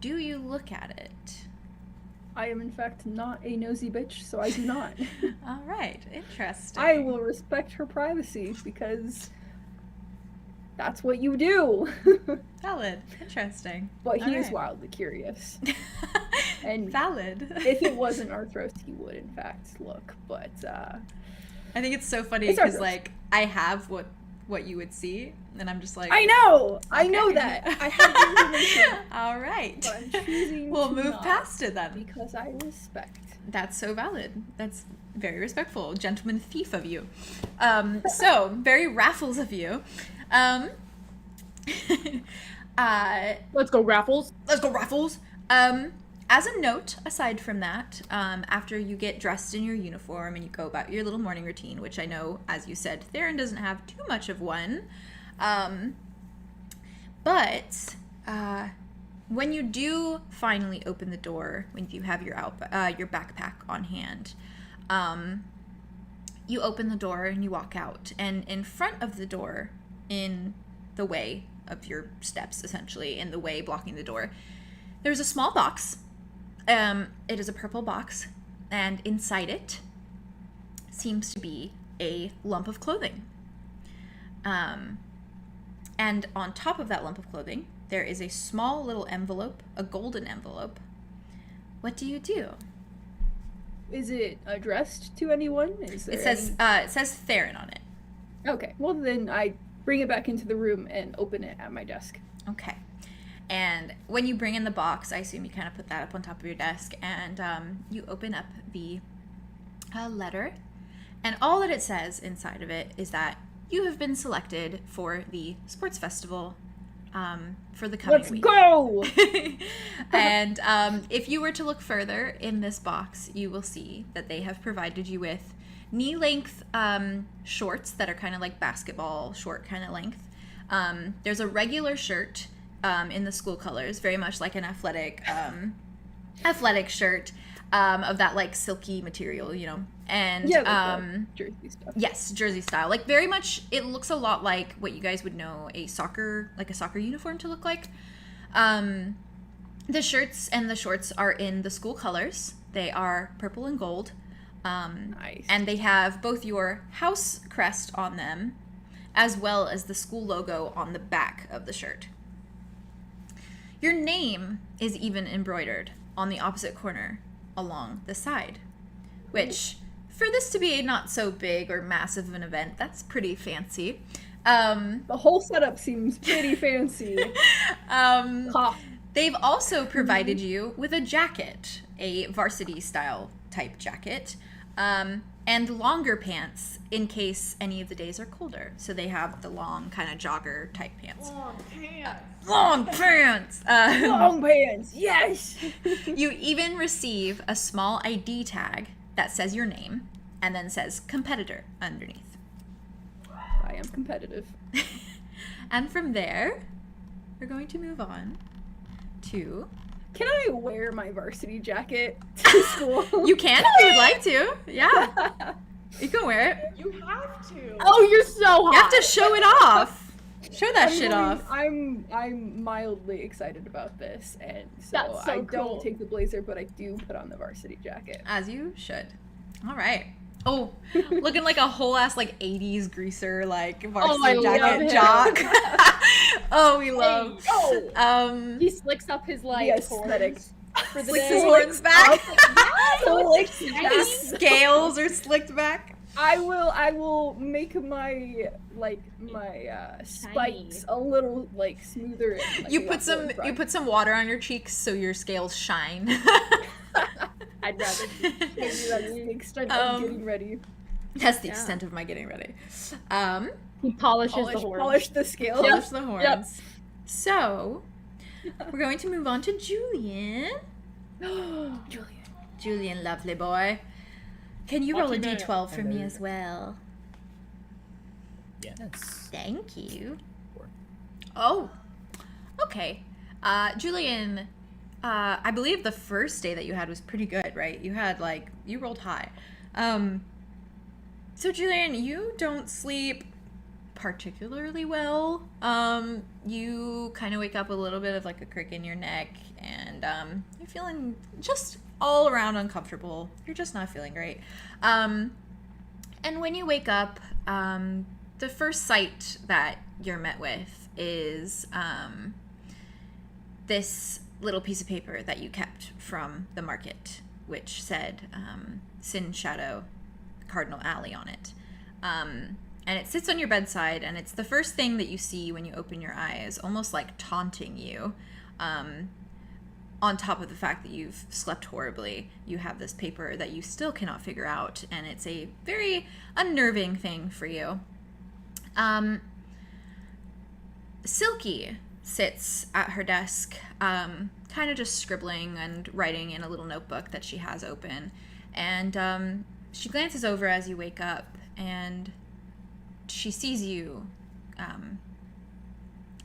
Speaker 1: Do you look at it?
Speaker 3: I am in fact not a nosy bitch, so I do not.
Speaker 1: All right, interesting.
Speaker 3: I will respect her privacy because that's what you do.
Speaker 1: Valid. Interesting.
Speaker 3: But he
Speaker 1: All
Speaker 3: is
Speaker 1: right.
Speaker 3: wildly curious. And
Speaker 1: Valid.
Speaker 3: if it wasn't Arthros, he would in fact look. But
Speaker 1: I think it's so funny
Speaker 3: It's
Speaker 1: because
Speaker 3: Arthros.
Speaker 1: like I have what you would see, and I'm just like,
Speaker 3: I know
Speaker 1: Okay.
Speaker 3: that. I have the information.
Speaker 1: All right.
Speaker 3: But I'm choosing
Speaker 1: We'll
Speaker 3: to
Speaker 1: move
Speaker 3: not
Speaker 1: past it then.
Speaker 3: because I respect.
Speaker 1: That's so valid. That's very respectful. Gentleman thief of you. So, very Raffles of you.
Speaker 4: Let's go, Raffles.
Speaker 1: Let's go, Raffles. As a note, aside from that, after you get dressed in your uniform and you go about your little morning routine, which I know, as you said, Theron doesn't have too much of one, but when you do finally open the door, when you have your backpack on hand, you open the door and you walk out, and in front of the door, in the way of your steps, essentially, in the way blocking the door, there's a small box. It is a purple box, and inside it seems to be a lump of clothing. And on top of that lump of clothing, there is a small little envelope, a golden envelope. What do you do?
Speaker 3: Is it addressed to anyone?
Speaker 1: It says Theron on it.
Speaker 3: Okay, well then I bring it back into the room and open it at my desk.
Speaker 1: Okay. And when you bring in the box, I assume you kind of put that up on top of your desk, and you open up the letter, and all that it says inside of it is that you have been selected for the sports festival for the coming week.
Speaker 3: Let's go!
Speaker 1: And if you were to look further in this box, you will see that they have provided you with knee-length shorts that are kind of like basketball short kind of length. There's a regular shirt in the school colors, very much like an athletic shirt of that like silky material, you know, and
Speaker 3: jersey stuff.
Speaker 1: Yes, jersey style, like very much. It looks a lot like what you guys would know a soccer uniform to look like. The shirts and the shorts are in the school colors. They are purple and gold.
Speaker 3: Nice.
Speaker 1: And they have both your house crest on them, as well as the school logo on the back of the shirt. Your name is even embroidered on the opposite corner along the side, which, for this to be a not so big or massive of an event, that's pretty fancy.
Speaker 3: The whole setup seems pretty fancy.
Speaker 1: They've also provided you with a jacket, a varsity style type jacket, and longer pants in case any of the days are colder. So they have the long kind of jogger type pants.
Speaker 7: Long pants.
Speaker 1: Long pants!
Speaker 3: Long pants, yes!
Speaker 1: You even receive a small ID tag that says your name and then says competitor underneath.
Speaker 3: I am competitive.
Speaker 1: And from there, we're going to move on to...
Speaker 3: Can I wear my varsity jacket to school?
Speaker 1: You can if you would like to. Yeah. You can wear it.
Speaker 7: You have to.
Speaker 4: Oh, you're so hot.
Speaker 1: You have to show it off. Show that shit off.
Speaker 3: I'm mildly excited about this, and so,
Speaker 4: That's so
Speaker 3: I
Speaker 4: cool.
Speaker 3: don't take the blazer, but I do put on the varsity jacket.
Speaker 1: As you should. All right. Oh, looking like a whole ass like 80s greaser like varsity jacket jock. Oh, we love.
Speaker 4: He slicks up his like
Speaker 3: The aesthetics.
Speaker 4: for the
Speaker 1: Slicks
Speaker 4: day.
Speaker 1: his horns back.
Speaker 3: Slicks
Speaker 1: His scales are slicked back.
Speaker 3: I will make my spikes a little like smoother. And, like,
Speaker 1: You
Speaker 3: ruffle in front.
Speaker 1: put some water on your cheeks so your scales shine.
Speaker 3: I'd rather maybe that's the extent of getting ready.
Speaker 1: That's the extent of my getting ready.
Speaker 4: He polishes the horns.
Speaker 3: Polish the scales.
Speaker 1: Polish the horns.
Speaker 4: Yep.
Speaker 1: So, we're going to move on to Julien. Julien, lovely boy. Can you roll a d12 for me as well?
Speaker 5: Yes.
Speaker 1: Thank you.
Speaker 5: 4.
Speaker 1: Oh, okay. Julien, I believe the first day that you had was pretty good, right? You had you rolled high. So Julien, you don't sleep particularly well. You kind of wake up with a little bit of like a crick in your neck, and you're feeling just all around uncomfortable. You're just not feeling great. And when you wake up, the first sight that you're met with is this little piece of paper that you kept from the market, which said Syn Shadow, Cardinal Alley on it. And it sits on your bedside, and it's the first thing that you see when you open your eyes, almost like taunting you. on top of the fact that you've slept horribly, you have this paper that you still cannot figure out, and it's a very unnerving thing for you. Silky sits at her desk, kind of just scribbling and writing in a little notebook that she has open, and she glances over as you wake up, and she sees you,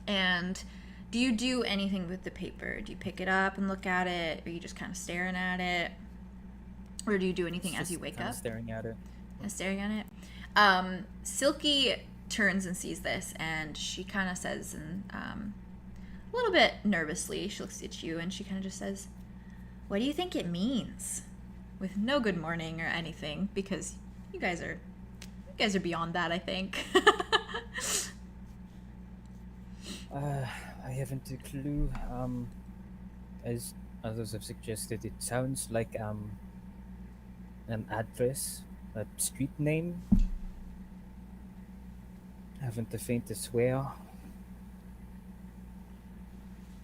Speaker 1: and do you do anything with the paper? Do you pick it up and look at it? Or are you just kind of staring at it? Or do you do anything as you wake up?
Speaker 5: Staring at it.
Speaker 1: Staring at it. Silky turns and sees this, and she kind of says, and a little bit nervously, she looks at you, and she kind of just says, "What do you think it means?" With no good morning or anything, because you guys are beyond that, I think.
Speaker 5: I haven't a clue. As others have suggested, it sounds like an address, a street name. Haven't the faintest where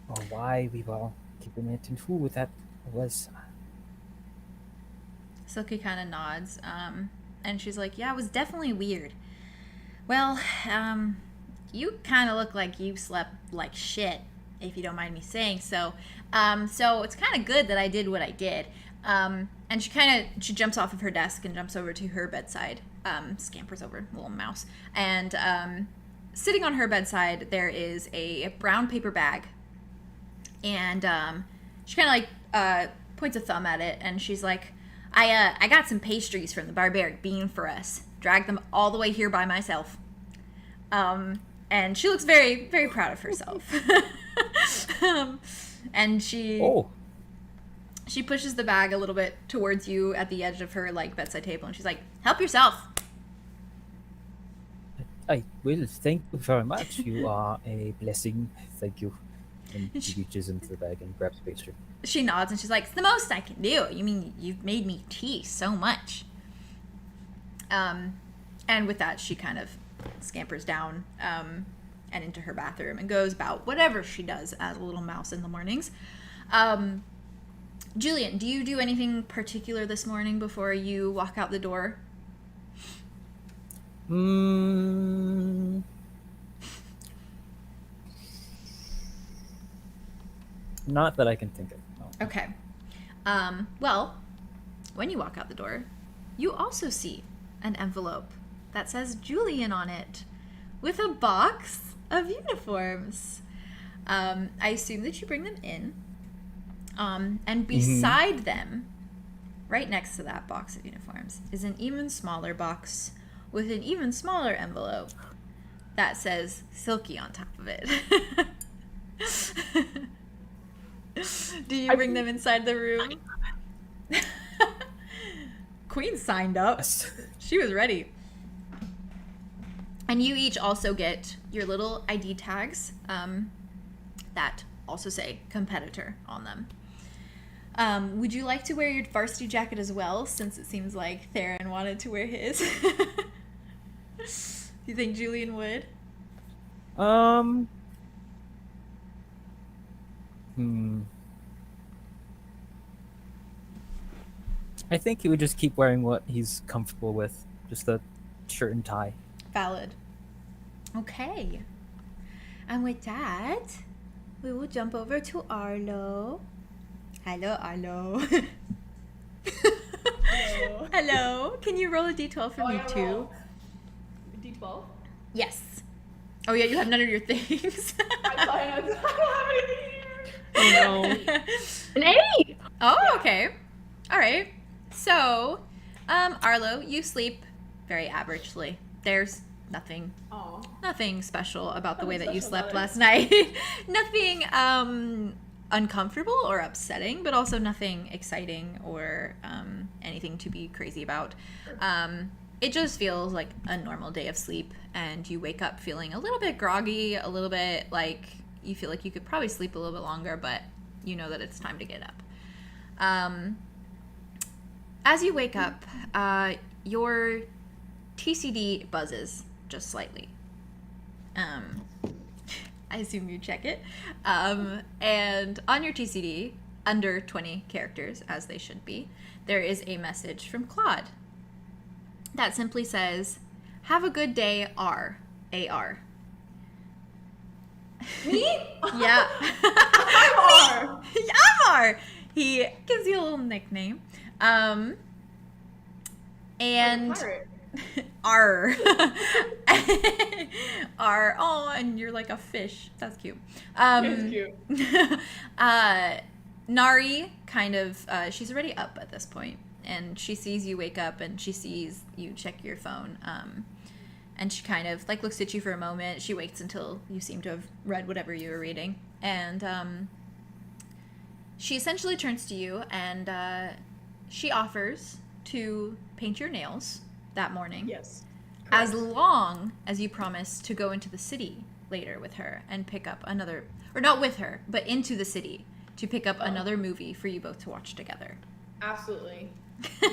Speaker 5: or why we were given it and who that was.
Speaker 1: Silky kind of nods, and she's like, "Yeah, it was definitely weird. Well, you kind of look like you slept like shit, if you don't mind me saying so. So it's kind of good that I did what I did." And she jumps off of her desk and jumps over to her bedside, scampers over, little mouse. And sitting on her bedside, there is a brown paper bag. And she kind of like points a thumb at it, and she's like, I got some pastries from the Barbaric Bean for us. Dragged them all the way here by myself." And she looks very, very proud of herself. And she pushes the bag a little bit towards you at the edge of her like bedside table, and she's like, "Help yourself."
Speaker 5: I will. Thank you very much. You are a blessing. Thank you. And she reaches into the bag and grabs a pastry.
Speaker 1: She nods, and she's like, "It's the most I can do. You mean you've made me tea so much." And with that, she kind of scampers down and into her bathroom and goes about whatever she does as a little mouse in the mornings. Julien, do you do anything particular this morning before you walk out the door?
Speaker 5: Not that I can think of. No.
Speaker 1: Okay. Well, when you walk out the door, you also see an envelope that says Julien on it with a box of uniforms. I assume that you bring them in. And beside them, right next to that box of uniforms, is an even smaller box with an even smaller envelope that says Silky on top of it. Do you bring them inside the room? Queen signed up. She was ready. And you each also get your little ID tags that also say competitor on them. Would you like to wear your varsity jacket as well, since it seems like Theron wanted to wear his? Do you think Julien would?
Speaker 5: I think he would just keep wearing what he's comfortable with, just a shirt and tie.
Speaker 1: Valid. Okay. And with that, we will jump over to Arlow. Hello, Arlow.
Speaker 7: Hello.
Speaker 1: Hello. Can you roll a d12 for me too?
Speaker 7: D12?
Speaker 1: Yes. Oh yeah, you have none of your things.
Speaker 7: I don't have anything here.
Speaker 4: Oh no. An 8!
Speaker 1: Oh, okay. All right. So, Arlow, you sleep very averagely. There's nothing special about the way that you slept last night. Nothing uncomfortable or upsetting, but also nothing exciting or anything to be crazy about. It just feels like a normal day of sleep, and you wake up feeling a little bit groggy, a little bit like you feel like you could probably sleep a little bit longer, but you know that it's time to get up. As you wake up, your TCD buzzes just slightly. I assume you check it. And on your TCD, under 20 characters, as they should be, there is a message from Claude that simply says, "Have a good day, R. A-R."
Speaker 7: Me?
Speaker 1: Yeah.
Speaker 7: I'm R.
Speaker 1: I'm R. He gives you a little nickname. And
Speaker 7: Pirate.
Speaker 1: R. R. Oh, and you're like a fish. That's cute.
Speaker 7: It's cute.
Speaker 1: Nari kind of, she's already up at this point, and she sees you wake up, and she sees you check your phone. And she kind of like looks at you for a moment. She waits until you seem to have read whatever you were reading, and she essentially turns to you, and she offers to paint your nails that morning.
Speaker 7: Yes.
Speaker 1: As long as you promise to go into the city later with her and pick up another, or not with her, but into the city to pick up another movie for you both to watch together.
Speaker 7: Absolutely.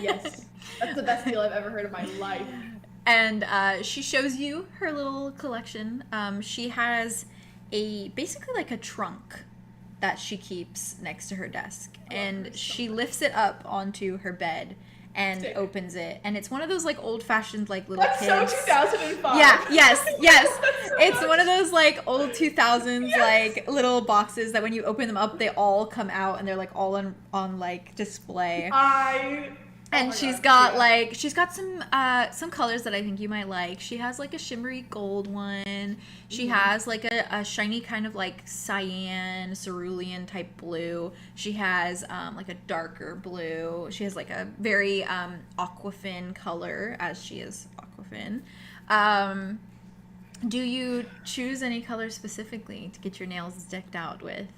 Speaker 7: Yes. That's the best deal I've ever heard in my life.
Speaker 1: And she shows you her little collection. She has basically like a trunk that she keeps next to her desk. And she lifts it up onto her bed and
Speaker 7: Sick.
Speaker 1: opens it. And it's one of those like old-fashioned like little
Speaker 7: That's
Speaker 1: kids.
Speaker 7: so 2005.
Speaker 1: Yeah, yes.
Speaker 7: That's so
Speaker 1: It's one of those like old 2000s like little boxes that when you open them up, they all come out and they're like all on like display. And she's got some colors that I think you might like. She has like a shimmery gold one. She has like a shiny kind of like cyan, cerulean type blue. She has like a darker blue. She has like a very aquafin color, as she is aquafin. Do you choose any color specifically to get your nails decked out with?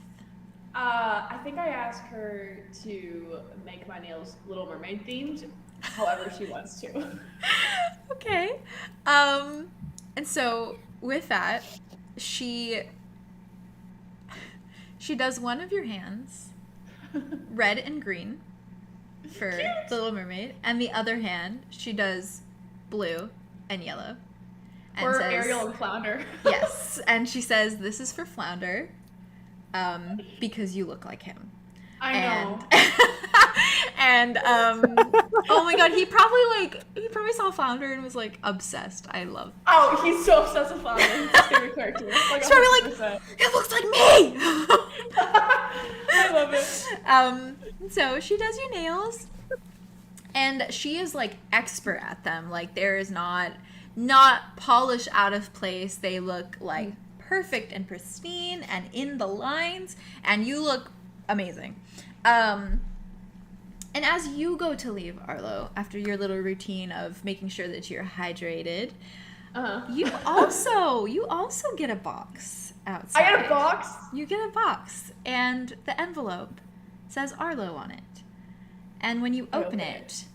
Speaker 7: I think I asked her to make my nails Little Mermaid themed, however she wants to.
Speaker 1: Okay. And so with that, she does one of your hands red and green for the Little Mermaid, and the other hand she does blue and yellow. And
Speaker 7: Or
Speaker 1: says,
Speaker 7: Ariel and Flounder.
Speaker 1: Yes, and she says, "This is for Flounder, because you look like him."
Speaker 7: I know.
Speaker 1: And oh my god, he probably saw Flounder and was like obsessed. I love.
Speaker 7: Oh, he's so obsessed with Flounder. He's his favorite character. Like,
Speaker 1: He's probably like,
Speaker 7: 100%.
Speaker 1: "It looks like me."
Speaker 7: I love it.
Speaker 1: So she does your nails, and she is like expert at them. Like there is not polish out of place. They look like perfect and pristine and in the lines, and you look amazing. And as you go to leave, Arlo, after your little routine of making sure that you're hydrated, you also get a box outside.
Speaker 7: I get a box?
Speaker 1: You get a box, and the envelope says Arlo on it. And when you open it,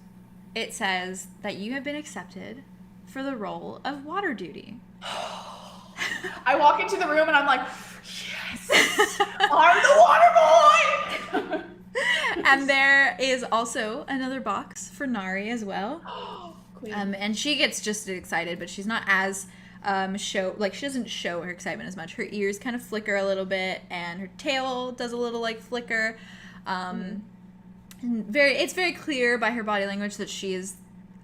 Speaker 1: it says that you have been accepted for the role of water duty.
Speaker 7: I walk into the room and I'm like, yes, I'm the water boy!
Speaker 1: And there is also another box for Nari as well.
Speaker 7: Queen.
Speaker 1: And she gets just as excited, but she's not as she doesn't show her excitement as much. Her ears kind of flicker a little bit, and her tail does a little like flicker. It's very clear by her body language that she is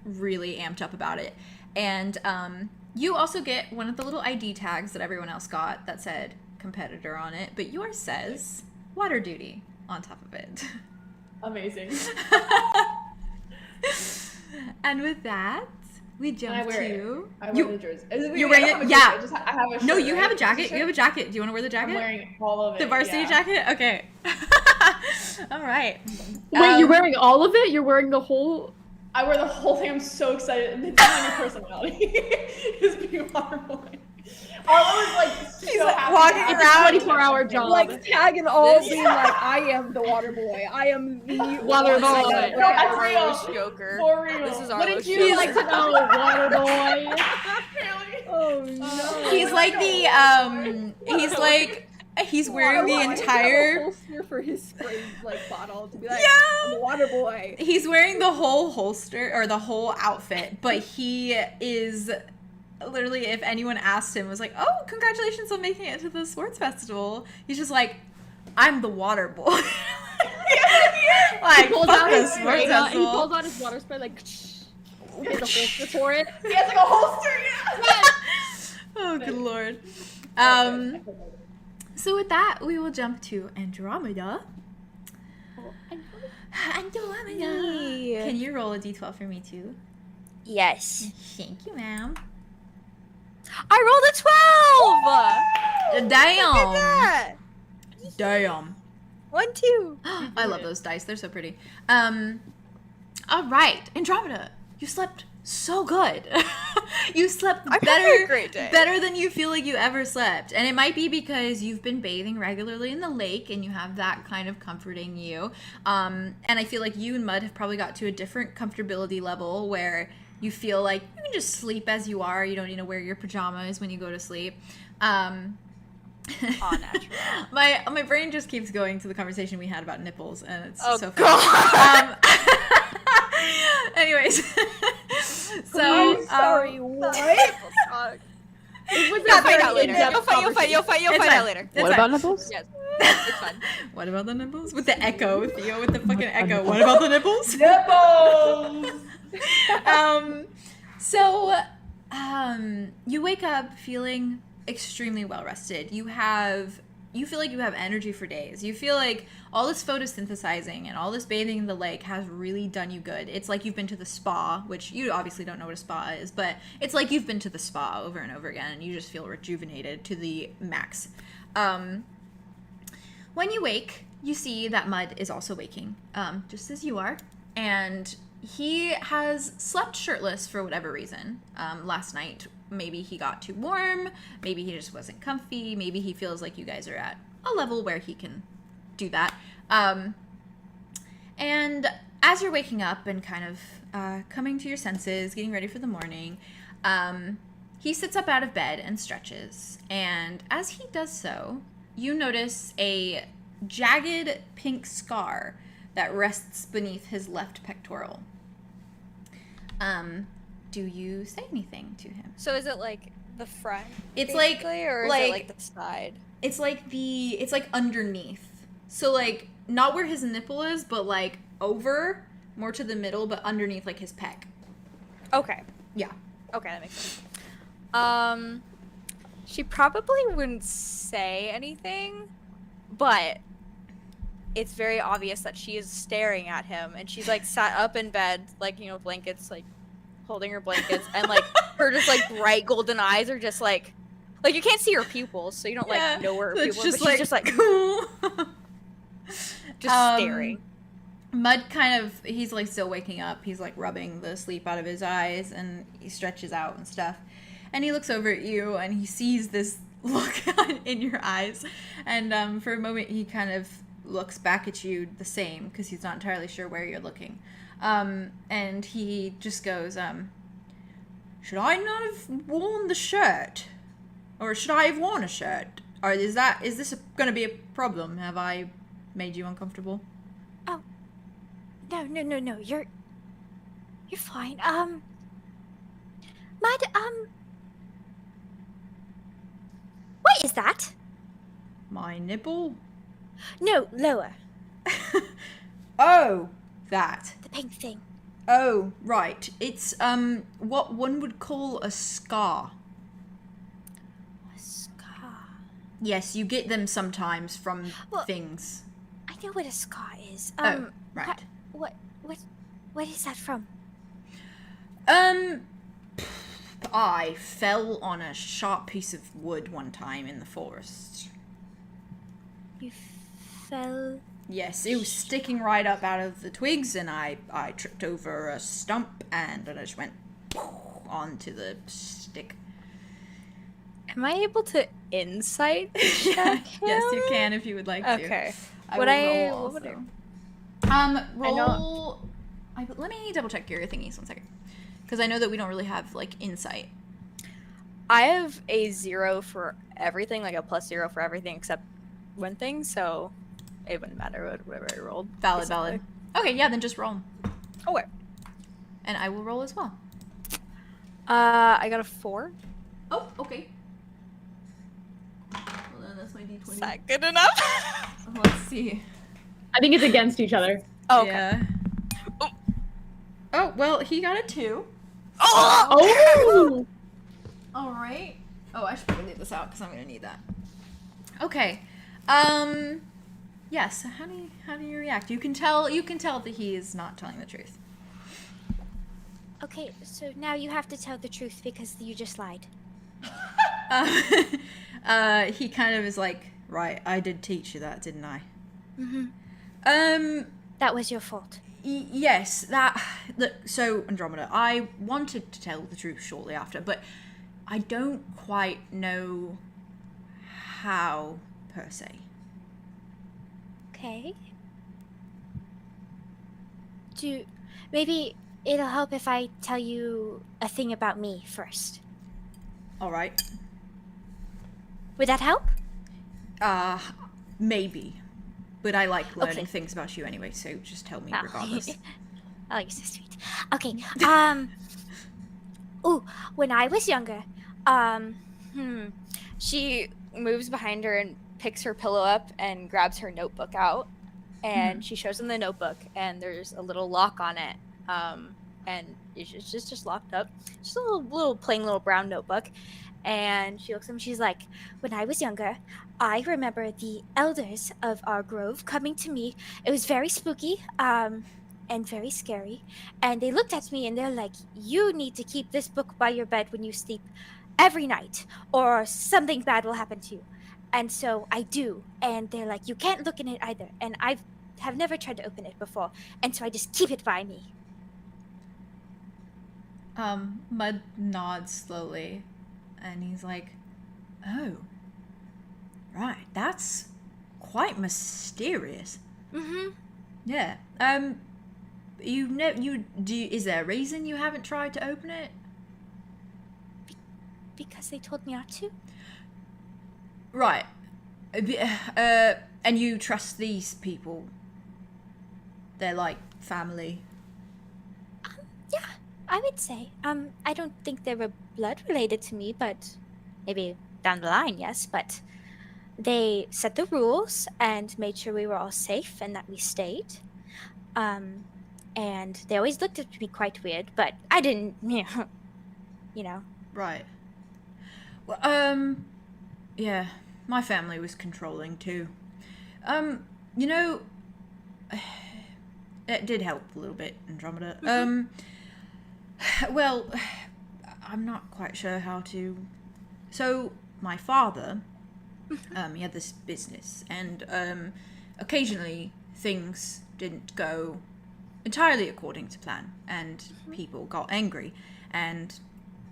Speaker 1: really amped up about it. And you also get one of the little ID tags that everyone else got that said competitor on it, but yours says water duty on top of it.
Speaker 7: Amazing.
Speaker 1: And with that, we jump
Speaker 7: I wear
Speaker 1: to...
Speaker 7: I wear the jersey.
Speaker 1: You're wearing it? Yeah.
Speaker 7: I have a shirt,
Speaker 1: No, you have a
Speaker 7: right?
Speaker 1: jacket. You have a jacket. Do you want to wear the jacket?
Speaker 7: I'm wearing all of it.
Speaker 1: The varsity
Speaker 7: yeah.
Speaker 1: jacket? Okay. All right.
Speaker 4: Wait, you're wearing all of it? You're wearing the whole...
Speaker 7: I wear the whole thing. I'm so excited. And it's on your personality. Is being water boy. Arlo is like
Speaker 1: He's
Speaker 7: so
Speaker 1: like
Speaker 7: happy
Speaker 1: walking
Speaker 7: to have
Speaker 1: around.
Speaker 7: me.
Speaker 4: 24-hour job.
Speaker 3: Like tagging all being like, I am the water boy. I am the
Speaker 4: Water boy.
Speaker 7: No, that's real.
Speaker 8: Arlo's Joker.
Speaker 7: For real.
Speaker 8: This is
Speaker 4: What
Speaker 8: Arlo's
Speaker 4: did you
Speaker 8: Joker.
Speaker 4: like to know, water boy?
Speaker 7: Really?
Speaker 3: Oh no.
Speaker 1: He's like he's wearing the
Speaker 3: I want him to have a
Speaker 1: entire...
Speaker 3: holster for his spray like bottle to be like,
Speaker 1: Yeah.
Speaker 3: I'm the water boy.
Speaker 1: He's wearing the whole holster, or the whole outfit, but he is... Literally, if anyone asked him, was like, "Oh, congratulations on making it to the sports festival," he's just like, "I'm the water boy." like,
Speaker 4: pulls
Speaker 1: fuck
Speaker 4: out
Speaker 1: this
Speaker 4: his
Speaker 1: sports
Speaker 4: spray. He
Speaker 1: festival.
Speaker 4: pulls out his water spray, like, he has a holster for it.
Speaker 7: He has like a holster, yeah.
Speaker 1: Oh, good lord. So with that, we will jump to Andromeda. Andromeda.
Speaker 6: Me.
Speaker 1: Can you roll a d12 for me too?
Speaker 6: Yes.
Speaker 1: Thank you, ma'am.
Speaker 6: I rolled a 12!
Speaker 1: Damn.
Speaker 6: Look at that!
Speaker 1: Damn.
Speaker 6: 1, 2.
Speaker 1: I love those dice. They're so pretty. All right, Andromeda, you slept so good. You slept
Speaker 6: I'm having
Speaker 1: better,
Speaker 6: a great day.
Speaker 1: better than you feel like you ever slept. And it might be because you've been bathing regularly in the lake and you have that kind of comforting you. And I feel like you and Mud have probably got to a different comfortability level where you feel like you can just sleep as you are. You don't need to wear your pajamas when you go to sleep.
Speaker 6: All natural.
Speaker 1: My brain just keeps going to the conversation we had about nipples, and it's so funny.
Speaker 6: God.
Speaker 1: Anyways, so
Speaker 3: I'm sorry, what?
Speaker 4: It was
Speaker 6: You'll
Speaker 4: a
Speaker 6: find
Speaker 4: very
Speaker 6: out later.
Speaker 4: in-depth
Speaker 6: You'll find
Speaker 1: It's
Speaker 6: out
Speaker 1: fine.
Speaker 6: later.
Speaker 1: It's
Speaker 2: What
Speaker 1: fine.
Speaker 2: about nipples?
Speaker 6: Yes. It's fun.
Speaker 1: What about the nipples? With the echo, Theo, with the fucking echo. What about the nipples?
Speaker 7: Nipples.
Speaker 1: You wake up feeling extremely well rested. You feel like you have energy for days. You feel like all this photosynthesizing and all this bathing in the lake has really done you good. It's like you've been to the spa, which you obviously don't know what a spa is, but it's like you've been to the spa over and over again, and you just feel rejuvenated to the max. When you wake, you see that Mud is also waking, just as you are, and he has slept shirtless for whatever reason. Last night, maybe he got too warm, maybe he just wasn't comfy, maybe he feels like you guys are at a level where he can do that. And as you're waking up and kind of coming to your senses, getting ready for the morning, he sits up out of bed and stretches. And as he does so, you notice a jagged pink scar that rests beneath his left pectoral. Do you say anything to him?
Speaker 6: So is it like the front?
Speaker 1: It's like-
Speaker 6: basically, or is
Speaker 1: like-
Speaker 6: it like the side?
Speaker 1: It's like underneath. So like not where his nipple is, but like over, more to the middle, but underneath like his pec.
Speaker 6: Okay.
Speaker 1: Yeah.
Speaker 6: Okay, that makes sense. She probably wouldn't say anything, but it's very obvious that she is staring at him, and she's like sat up in bed, like, you know, blankets, like holding her blankets, and like her just like bright golden eyes are just like you can't see her pupils, so you don't like know where her
Speaker 1: so
Speaker 6: pupils
Speaker 1: it's
Speaker 6: are, but she's just like just staring.
Speaker 1: Mud kind of, he's like still waking up. He's like rubbing the sleep out of his eyes, and he stretches out and stuff. And he looks over at you, and he sees this look in your eyes. And for a moment, he kind of looks back at you the same, because he's not entirely sure where you're looking. And he just goes, should I not have worn the shirt? Or should I have worn a shirt? Or is this going to be a problem? Have I made you uncomfortable?
Speaker 6: Oh. No. You're fine. Mud, what is that?
Speaker 1: My nipple?
Speaker 6: No, lower.
Speaker 1: Oh, that.
Speaker 6: The pink thing.
Speaker 1: Oh, right. It's, what one would call a scar.
Speaker 6: A scar.
Speaker 1: Yes, you get them sometimes from
Speaker 6: Well-
Speaker 1: things.
Speaker 6: I know what a scar is.
Speaker 1: Oh, right.
Speaker 6: What is that from?
Speaker 1: I fell on a sharp piece of wood one time in the forest.
Speaker 6: You fell.
Speaker 1: Yes, it was sticking right up out of the twigs, and I tripped over a stump, and I just went onto the stick.
Speaker 6: Am I able to insight check him?
Speaker 1: Yes, you can if you would like to.
Speaker 6: Okay.
Speaker 1: What
Speaker 6: Would
Speaker 1: roll
Speaker 6: would I-
Speaker 1: roll. Let me double check your thingies 1 second, because I know that we don't really have like insight.
Speaker 6: I have a 0 for everything, like a +0 for everything except one thing, so it wouldn't matter whatever I rolled.
Speaker 1: Valid.
Speaker 6: basically.
Speaker 1: Okay, yeah, then just roll.
Speaker 6: Okay.
Speaker 1: And I will roll as well.
Speaker 6: I got a 4.
Speaker 1: Oh, okay. Well, then that's my d20.
Speaker 6: Is that good enough?
Speaker 1: Let's see.
Speaker 4: I think it's against each other.
Speaker 6: Oh, okay.
Speaker 1: Yeah. Oh, well, he got a 2.
Speaker 3: Oh!
Speaker 1: All right. Oh, I should probably leave this out because I'm gonna need that. Okay. Yes. How do you react? You can tell that he is not telling the truth.
Speaker 8: Okay, so now you have to tell the truth because you just lied.
Speaker 1: He kind of is like, right, I did teach you that, didn't I?
Speaker 8: Mm-hmm. That was your fault.
Speaker 1: Yes, look, so Andromeda, I wanted to tell the truth shortly after, but I don't quite know how, per se.
Speaker 8: Okay. Maybe it'll help if I tell you a thing about me first.
Speaker 1: All right.
Speaker 8: Would that help?
Speaker 1: Maybe. But I like learning
Speaker 8: Okay.
Speaker 1: things about you anyway, so just tell me
Speaker 8: Oh.
Speaker 1: regardless.
Speaker 8: Oh, you're so sweet. Okay. Ooh, when I was younger,
Speaker 6: She moves behind her and picks her pillow up and grabs her notebook out. And she shows him the notebook, and there's a little lock on it. And it's just locked up. Just a little plain little brown notebook. And she looks at him, she's like, when I was younger, I remember the elders of our grove coming to me. It was very spooky, and very scary. And they looked at me and they're like, you need to keep this book by your bed when you sleep every night, or something bad will happen to you. And so I do. And they're like, you can't look in it either. And I have never tried to open it before. And so I just keep it by me.
Speaker 1: Mud nods slowly, and he's like, oh, right, that's quite mysterious.
Speaker 8: Mm-hmm.
Speaker 1: Yeah. Is there a reason you haven't tried to open it?
Speaker 8: Because they told me not to?
Speaker 1: Right. And you trust these people? They're like family.
Speaker 8: Yeah, I would say. I don't think they were blood related to me, but maybe down the line, yes. But they set the rules and made sure we were all safe and that we stayed. And they always looked at me quite weird, but I didn't, you know.
Speaker 1: Right. Well, yeah, my family was controlling too. You know, it did help a little bit, Andromeda. Well, I'm not quite sure how to. So, my father, he had this business, and occasionally things didn't go entirely according to plan, and people got angry, and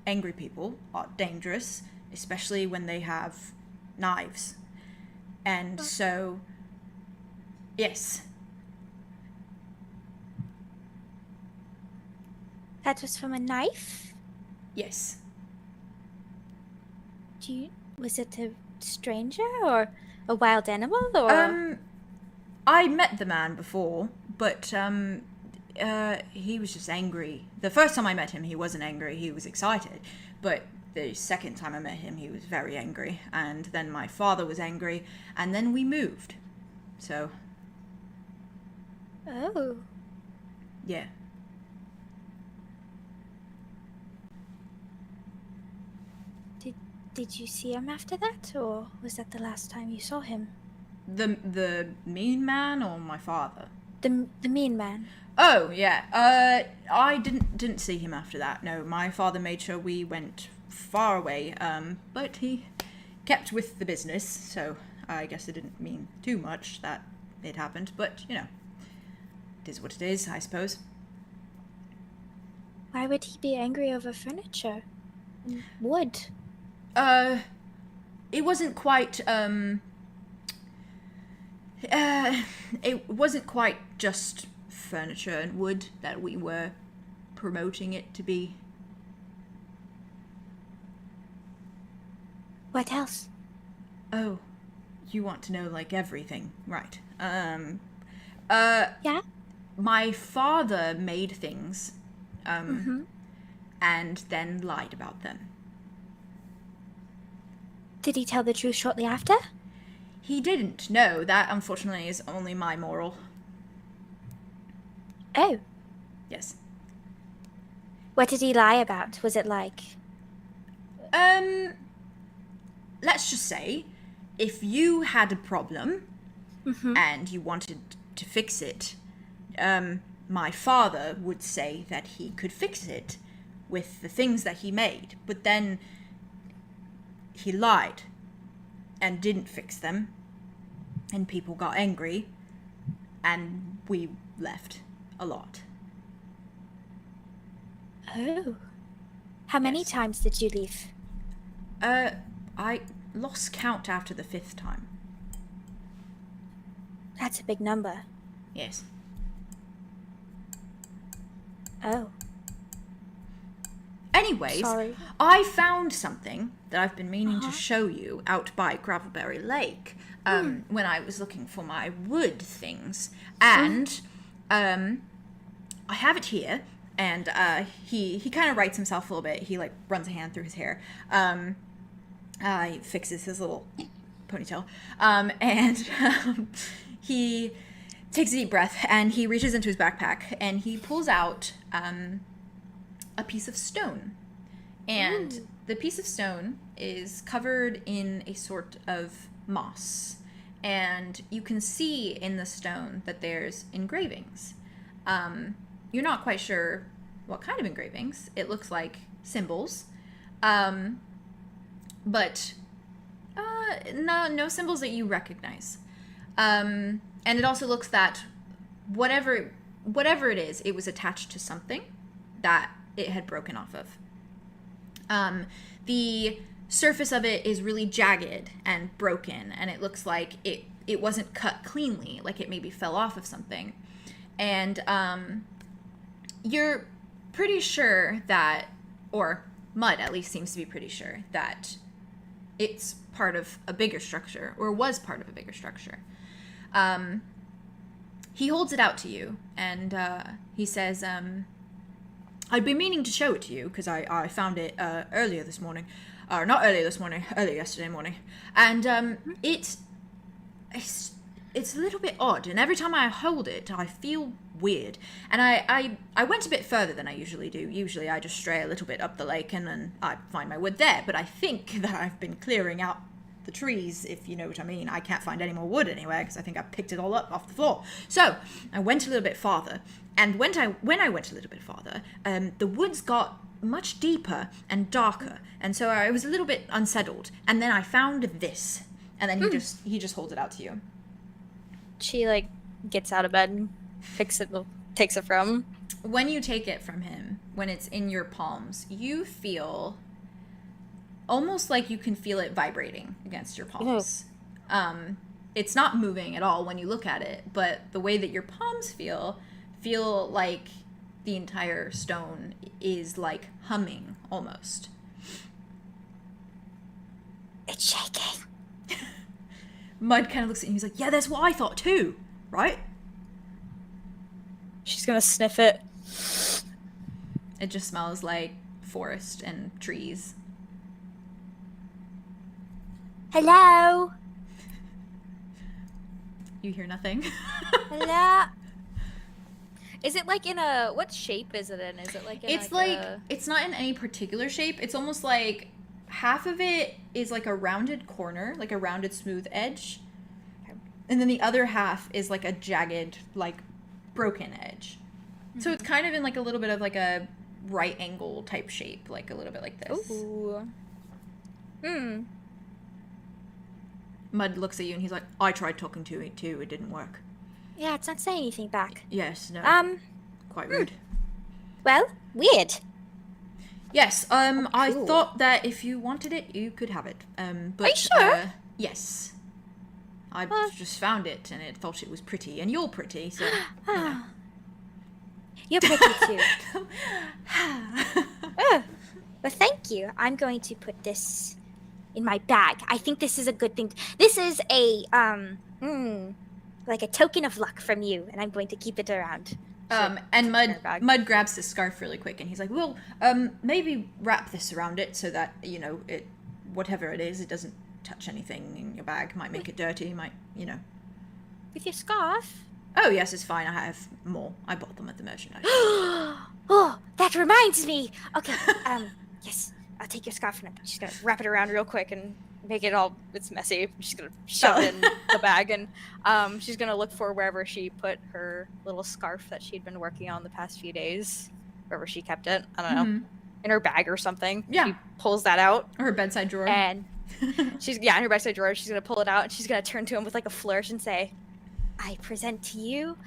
Speaker 1: angry people are dangerous, especially when they have knives. And so, yes.
Speaker 8: That was from a knife?
Speaker 1: Yes.
Speaker 8: Was it a stranger or a wild animal or?
Speaker 1: I met the man before, but he was just angry. The first time I met him, he wasn't angry, he was excited. But the second time I met him, he was very angry. And then my father was angry, and then we moved. So.
Speaker 8: Oh.
Speaker 1: Yeah.
Speaker 8: Did you see him after that, or was that the last time you saw him?
Speaker 1: The mean man or my father?
Speaker 8: The mean man.
Speaker 1: Oh, yeah. I didn't see him after that. No, my father made sure we went far away, but he kept with the business, so I guess it didn't mean too much that it happened, but, you know, it is what it is, I suppose.
Speaker 8: Why would he be angry over furniture? Wood.
Speaker 1: It wasn't quite, it wasn't quite just furniture and wood that we were promoting it to be.
Speaker 8: What else?
Speaker 1: Oh, you want to know, like, everything, right.
Speaker 8: Yeah?
Speaker 1: My father made things, and then lied about them.
Speaker 8: Did he tell the truth shortly after?
Speaker 1: He didn't. No, that unfortunately is only my moral.
Speaker 8: Oh,
Speaker 1: Yes.
Speaker 8: what did he lie about? Was it like...
Speaker 1: Let's just say, if you had a problem
Speaker 8: Mhm.
Speaker 1: and you wanted to fix it, my father would say that he could fix it with the things that he made, but then he lied and didn't fix them, and people got angry, and we left a lot.
Speaker 8: Oh. How many
Speaker 1: Yes.
Speaker 8: times did you leave?
Speaker 1: I lost count after the 5th time.
Speaker 8: That's a big number.
Speaker 1: Yes.
Speaker 8: Oh.
Speaker 1: Anyways,
Speaker 8: Sorry.
Speaker 1: I found something that I've been meaning to show you out by Gravelberry Lake when I was looking for my wood things. And I have it here. And he kind of writes himself a little bit. He like runs a hand through his hair. He fixes his little ponytail. And he takes a deep breath and he reaches into his backpack and he pulls out a piece of stone. And the piece of stone is covered in a sort of moss. And you can see in the stone that there's engravings. You're not quite sure what kind of engravings. It looks like symbols. But no symbols that you recognize. And it also looks that whatever it is, it was attached to something that it had broken off of. The surface of it is really jagged and broken, and it looks like it wasn't cut cleanly, like it maybe fell off of something. And you're pretty sure that, or Mud at least seems to be pretty sure, that it's part of a bigger structure, or was part of a bigger structure. He holds it out to you, and he says, I'd been meaning to show it to you, because I found it earlier this morning. Or not earlier this morning, earlier yesterday morning. And it's a little bit odd, and every time I hold it, I feel weird. And I went a bit further than I usually do. Usually I just stray a little bit up the lake, and then I find my wood there. But I think that I've been clearing out the trees, if you know what I mean. I can't find any more wood anywhere, because I think I picked it all up off the floor. So I went a little bit farther, and when I went a little bit farther, the woods got much deeper and darker, and so I was a little bit unsettled. And then I found this, and then he just holds it out to you.
Speaker 6: She like gets out of bed and takes it from him.
Speaker 1: When you take it from him, when it's in your palms, you feel almost like you can feel it vibrating against your palms. It's not moving at all when you look at it, but the way that your palms feel like the entire stone is like humming almost.
Speaker 8: It's shaking.
Speaker 1: Mud kind of looks at you and he's like, yeah, that's what I thought too, right?
Speaker 6: She's gonna sniff it.
Speaker 1: It just smells like forest and trees.
Speaker 8: Hello?
Speaker 1: You hear nothing?
Speaker 8: Hello?
Speaker 6: Is it like in a, what shape is it in? Is it like in
Speaker 1: It's it's not in any particular shape. It's almost like half of it is like a rounded corner, like a rounded smooth edge. And then the other half is like a jagged, like broken edge. Mm-hmm. So it's kind of in like a little bit of like a right angle type shape, like a little bit like this.
Speaker 6: Ooh.
Speaker 1: Mud looks at you and he's like, I tried talking to it too, it didn't work.
Speaker 8: Yeah, it's not saying anything back.
Speaker 1: Yes, no. Quite rude.
Speaker 8: Well, weird.
Speaker 1: Yes, I
Speaker 8: cool.
Speaker 1: thought that if you wanted it, you could have it. But,
Speaker 8: Are you sure?
Speaker 1: Yes. I just found it and it thought it was pretty, and you're pretty, so. You know.
Speaker 8: You're pretty too. Oh, well, thank you. I'm going to put this in my bag. I think this is a good thing. This is a like a token of luck from you, and I'm going to keep it around.
Speaker 1: And Mud grabs his scarf really quick, and he's like, well, maybe wrap this around it so that, you know, it, whatever it is, it doesn't touch anything in your bag. Might make it dirty, might, you know.
Speaker 8: With your scarf?
Speaker 1: Oh, yes, it's fine. I have more. I bought them at the merchandise.
Speaker 8: Oh, that reminds me. Okay, yes, I'll take your scarf and I'm just gonna wrap it around real quick and make it all, it's messy. She's gonna shove it in the bag and she's gonna look for wherever she put her little scarf that she'd been working on the past few days. Wherever she kept it. I don't know. In her bag or something.
Speaker 1: Yeah.
Speaker 8: She pulls that out.
Speaker 1: Or her bedside drawer.
Speaker 8: And she's, in her bedside drawer. She's gonna pull it out and she's gonna turn to him with like a flourish and say, I present to you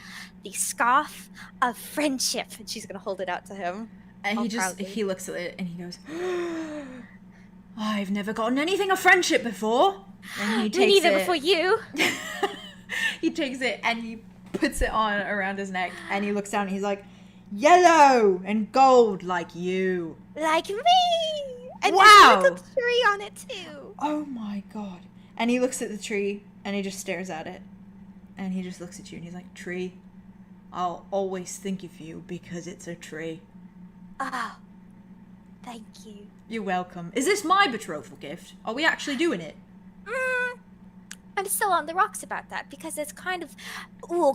Speaker 8: the scarf of friendship. And she's gonna hold it out to him.
Speaker 1: And
Speaker 8: proudly.
Speaker 1: he looks at it and he goes, I've never gotten anything of friendship before. And he takes
Speaker 8: Me neither
Speaker 1: it.
Speaker 8: before you.
Speaker 1: He takes it and he puts it on around his neck and he looks down and he's like, yellow and gold like you.
Speaker 8: Like me. And
Speaker 1: Wow.
Speaker 8: there's a little tree on it too.
Speaker 1: Oh my god. And he looks at the tree and he just stares at it. And he just looks at you and he's like, tree, I'll always think of you because it's a tree.
Speaker 8: Oh, thank you.
Speaker 1: You're welcome. Is this my betrothal gift? Are we actually doing it?
Speaker 8: I'm still on the rocks about that because it's kind of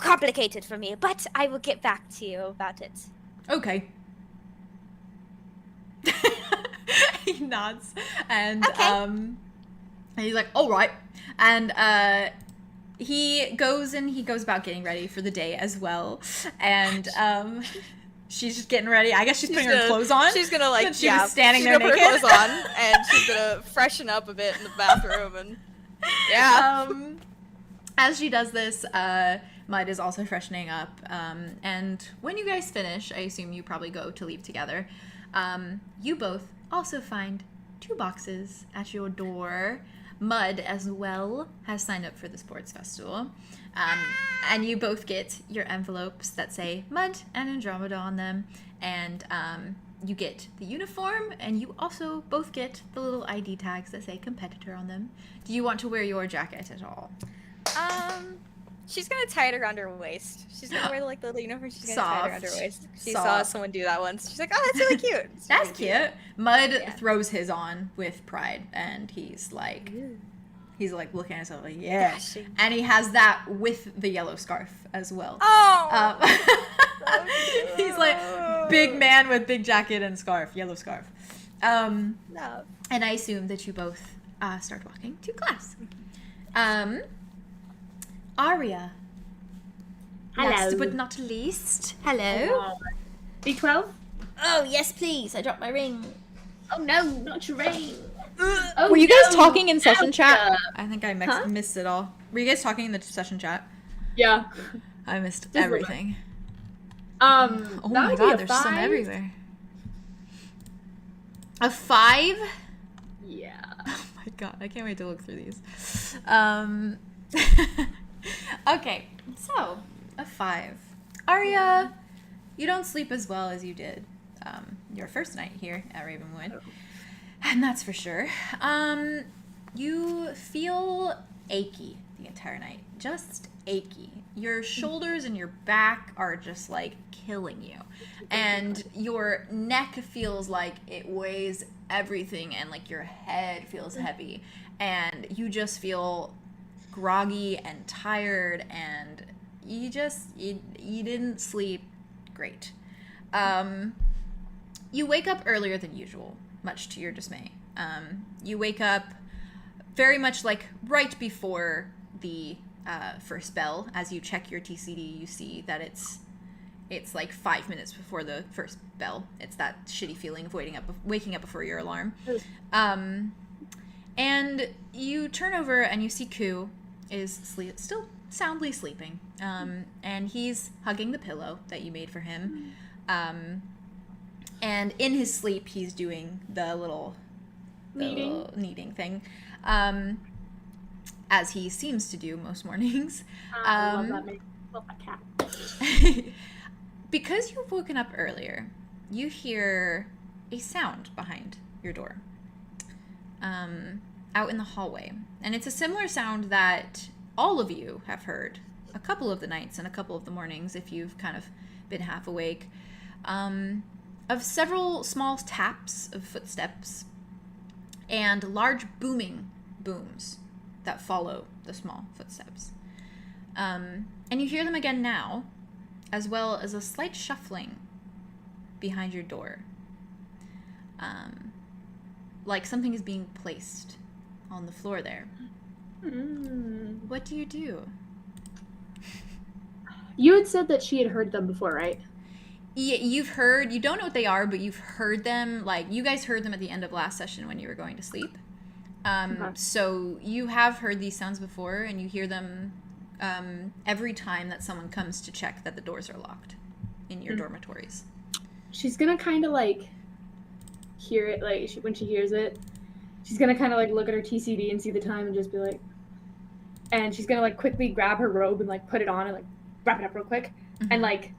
Speaker 8: complicated for me, but I will get back to you about it.
Speaker 1: Okay. He nods and
Speaker 8: Okay.
Speaker 1: and he's like, all right. And he goes about getting ready for the day as well. And she's just getting ready. I guess she's putting her clothes on.
Speaker 6: She's gonna like,
Speaker 1: Since she was standing
Speaker 6: she's
Speaker 1: there
Speaker 6: gonna put
Speaker 1: naked.
Speaker 6: her clothes on and she's gonna freshen up a bit in the bathroom and
Speaker 1: As she does this, Mud is also freshening up. And when you guys finish, I assume you probably go to leave together. You both also find 2 boxes at your door. Mud, as well, has signed up for the sports festival. And you both get your envelopes that say Mud and Andromeda on them. And you get the uniform, and you also both get the little ID tags that say competitor on them. Do you want to wear your jacket at all?
Speaker 6: she's gonna tie it around her waist. She's gonna wear like the little uniform. She's gonna tie it around her
Speaker 1: Soft.
Speaker 6: waist. She
Speaker 1: Soft.
Speaker 6: saw someone do that once. She's like, oh, that's really cute. It's
Speaker 1: That's
Speaker 6: really
Speaker 1: cute. Mud
Speaker 6: Yeah.
Speaker 1: throws his on with pride, and he's like looking at himself like, yeah.
Speaker 6: Dashing.
Speaker 1: And he has that with the yellow scarf as well.
Speaker 6: Oh.
Speaker 1: He's like big man with big jacket and scarf, yellow scarf.
Speaker 6: No.
Speaker 1: And I assume that you both start walking to class. Aria.
Speaker 4: Hello.
Speaker 1: Last but not least. Hello.
Speaker 4: B12?
Speaker 1: Oh, yes, please. I dropped my ring.
Speaker 4: Oh no, not your ring. Oh,
Speaker 1: Were you guys
Speaker 4: no.
Speaker 1: talking in session chat?
Speaker 4: Ouch.
Speaker 1: I think I
Speaker 4: Huh?
Speaker 1: missed it all. Were you guys talking in the session chat?
Speaker 4: Yeah.
Speaker 1: I missed
Speaker 4: Just
Speaker 1: everything.
Speaker 4: Oh
Speaker 1: Oh my god, there's some everywhere. A 5?
Speaker 4: Yeah.
Speaker 1: Oh my god, I can't wait to look through these. Okay, so a 5. Aria, you don't sleep as well as you did your first night here at Ravenwood, and that's for sure. You feel achy the entire night, just achy. Your shoulders and your back are just like killing you, and your neck feels like it weighs everything, and like your head feels heavy, and you just feel groggy and tired, and you didn't sleep great. You wake up earlier than usual, much to your dismay. You wake up very much like right before the first bell. As you check your TCD, you see that it's like 5 minutes before the first bell. It's that shitty feeling of waking up before your alarm. And you turn over and you see Ku is still soundly sleeping. And he's hugging the pillow that you made for him. And in his sleep, he's doing the little kneading thing, as he seems to do most mornings.
Speaker 4: I love that man. Love that cat.
Speaker 1: Because you've woken up earlier, you hear a sound behind your door, out in the hallway. And it's a similar sound that all of you have heard a couple of the nights and a couple of the mornings, if you've kind of been half awake, of several small taps of footsteps and large booming booms that follow the small footsteps. And you hear them again now, as well as a slight shuffling behind your door. Like something is being placed on the floor there. What do you do?
Speaker 4: You had said that she had heard them before, right?
Speaker 1: Yeah, you've heard, you don't know what they are, but you've heard them, like, you guys heard them at the end of last session when you were going to sleep. So you have heard these sounds before, and you hear them every time that someone comes to check that the doors are locked in your dormitories.
Speaker 4: She's gonna kind of like hear it, like when she hears it, she's gonna kind of like look at her TCD and see the time and just be like, and she's gonna like quickly grab her robe and like put it on and like wrap it up real quick and like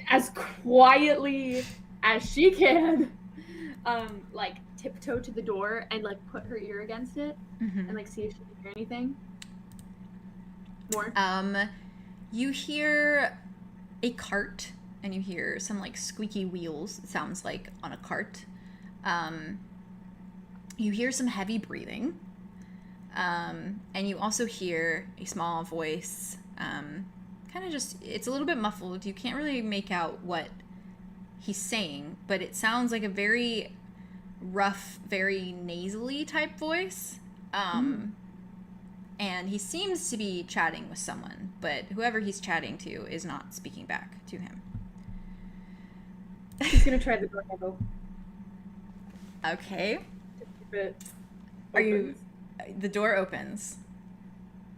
Speaker 4: as quietly as she can, like tiptoe to the door and like put her ear against it and like see if she can hear anything more.
Speaker 1: You hear a cart and you hear some like squeaky wheels, it sounds like, on a cart. You hear some heavy breathing, and you also hear a small voice, kind of just, it's a little bit muffled. You can't really make out what he's saying, but it sounds like a very rough, very nasally type voice. And he seems to be chatting with someone, but whoever he's chatting to is not speaking back to him.
Speaker 4: She's gonna try the door handle.
Speaker 1: Okay.
Speaker 4: Are you?
Speaker 1: The door opens.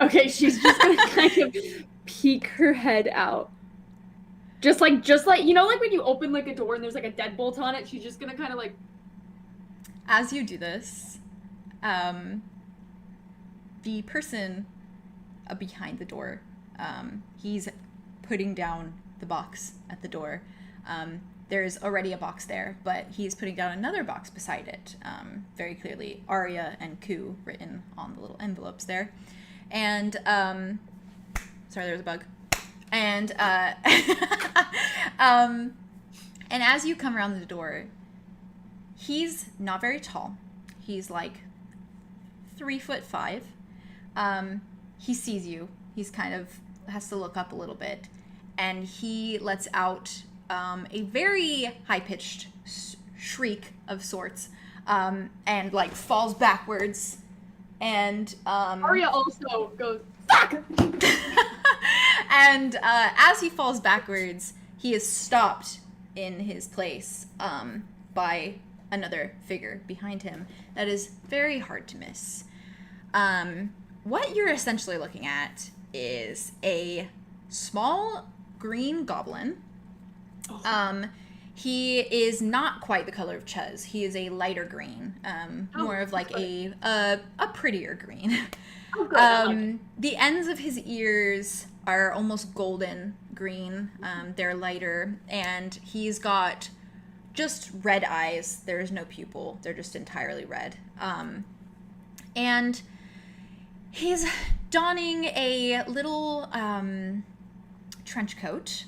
Speaker 4: Okay, she's just gonna kind of peek her head out. Just like you know, like when you open like a door and there's like a deadbolt on it. She's just gonna kind of like.
Speaker 1: As you do this, the person behind the door, he's putting down the box at the door. There's already a box there, but he's putting down another box beside it, very clearly Aria and 𝐶 written on the little envelopes there. And, sorry, there was a bug. And, and as you come around the door, he's not very tall. He's like 3'5". He sees you. He's kind of has to look up a little bit, and he lets out a very high-pitched shriek of sorts, and like falls backwards, and
Speaker 4: Aria also goes fuck.
Speaker 1: And as he falls backwards, he is stopped in his place by another figure behind him that is very hard to miss. What you're essentially looking at is a small green goblin. He is not quite the color of 𝐶. He is a lighter green, more of like a prettier green. The ends of his ears are almost golden green. They're lighter, and he's got just red eyes. There is no pupil. They're just entirely red. And he's donning a little trench coat,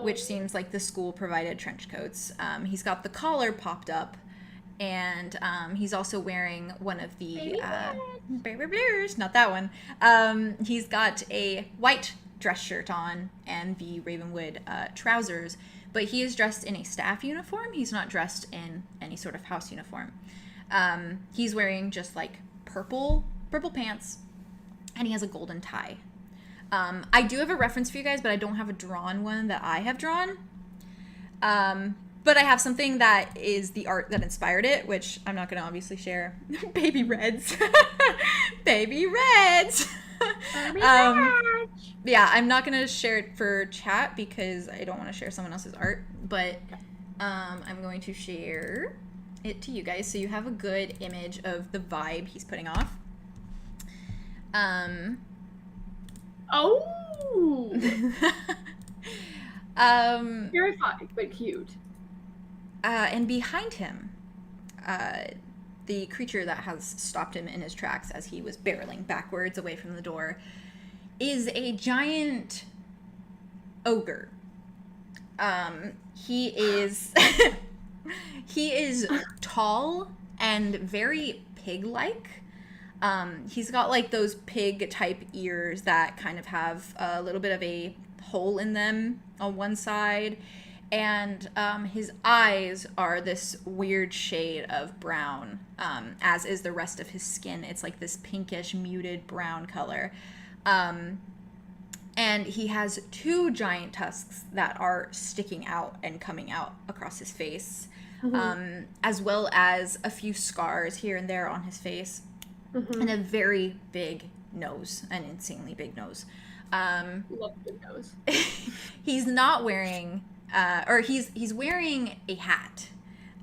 Speaker 1: which seems like the school provided trench coats. He's got the collar popped up, and he's also wearing one of the baby blues, not that one. He's got a white dress shirt on and the RAVENWOOD trousers, but he is dressed in a staff uniform. He's not dressed in any sort of house uniform. He's wearing just like purple pants, and he has a golden tie. I do have a reference for you guys, but I don't have a drawn one that I have drawn. But I have something that is the art that inspired it, which I'm not going to obviously share. Baby reds. Baby reds. Yeah, I'm not going to share it for chat because I don't want to share someone else's art, but I'm going to share it to you guys so you have a good image of the vibe he's putting off.
Speaker 4: Terrifying, but cute.
Speaker 1: And behind him, the creature that has stopped him in his tracks as he was barreling backwards away from the door is a giant ogre. He is he is tall and very pig-like. He's got like those pig type ears that kind of have a little bit of a hole in them on one side, and his eyes are this weird shade of brown, as is the rest of his skin. It's like this pinkish muted brown color. And he has 2 giant tusks that are sticking out and coming out across his face, as well as a few scars here and there on his face, and a very big nose, an insanely big nose.
Speaker 4: Love the nose.
Speaker 1: He's not wearing, or he's wearing a hat.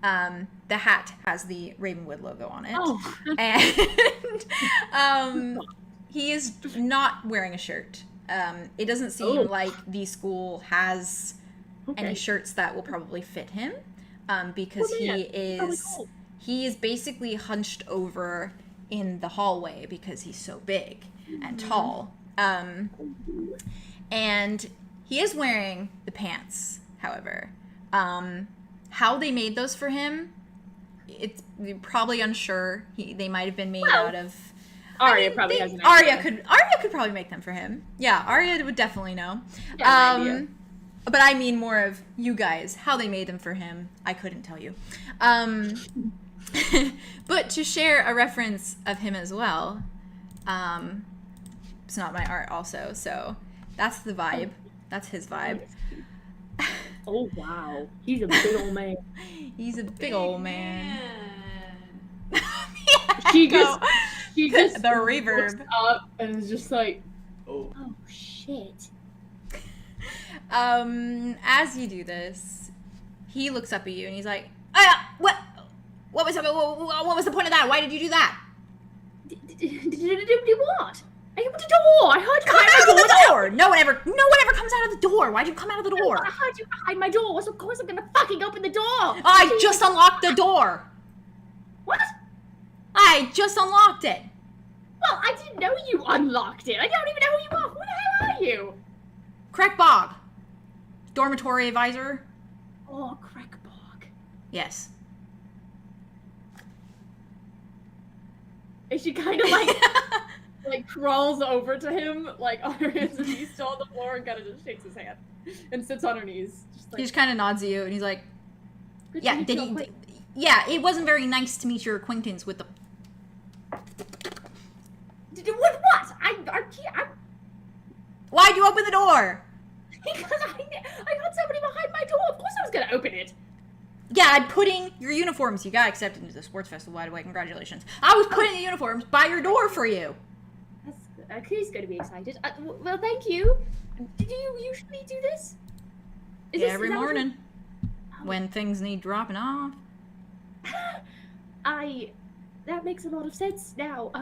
Speaker 1: The hat has the Ravenwood logo on it.
Speaker 4: Oh.
Speaker 1: And he is not wearing a shirt. It doesn't seem like the school has any shirts that will probably fit him, because he is basically hunched over in the hallway because he's so big and tall. And he is wearing the pants, however. How they made those for him, it's probably unsure. They might have been made out of...
Speaker 4: Aria probably has an idea.
Speaker 1: Aria could probably make them for him. Yeah, Aria would definitely know.
Speaker 4: Yeah,
Speaker 1: but I mean more of you guys, how they made them for him. I couldn't tell you. But to share a reference of him as well, it's not my art also, so that's the vibe. That's his vibe.
Speaker 4: Oh wow, he's a big old man.
Speaker 1: He's a big old man.
Speaker 4: She just
Speaker 1: the reverb
Speaker 4: looks up and is just like,
Speaker 8: oh shit.
Speaker 1: As you do this, he looks up at you and he's like, what was the point of that? Why did you do that?
Speaker 4: Do what? I opened the door. I heard you
Speaker 1: come out of the door. No one ever comes out of the door. Why'd you come out of the door?
Speaker 4: I heard you behind my door. So of course I'm gonna fucking open the door.
Speaker 1: I just unlocked the door.
Speaker 4: What?
Speaker 1: I just unlocked it.
Speaker 4: Well, I didn't know you unlocked it. I don't even know who you are. Who the hell are you?
Speaker 1: Crackbog. Dormitory advisor.
Speaker 4: Oh, Crackbog.
Speaker 1: Yes.
Speaker 4: And she kind of like crawls over to him, like on her hands and knees still on the floor, and kind of just shakes his hand and sits on her knees. Just like,
Speaker 1: he just kind of nods at you and he's like,
Speaker 4: yeah,
Speaker 1: it wasn't very nice to meet your acquaintance with the...
Speaker 4: What? I
Speaker 1: Why'd you open the door?
Speaker 4: Because I got somebody behind my door. Of course I was gonna open it.
Speaker 1: Yeah, I'm putting your uniforms. You got accepted into the sports festival, by the way. Congratulations. I was putting the uniforms by your door for you.
Speaker 4: That's Who's going to be excited? Well, thank you. Do you usually do this?
Speaker 1: Every morning. When things need dropping off.
Speaker 4: That makes a lot of sense now.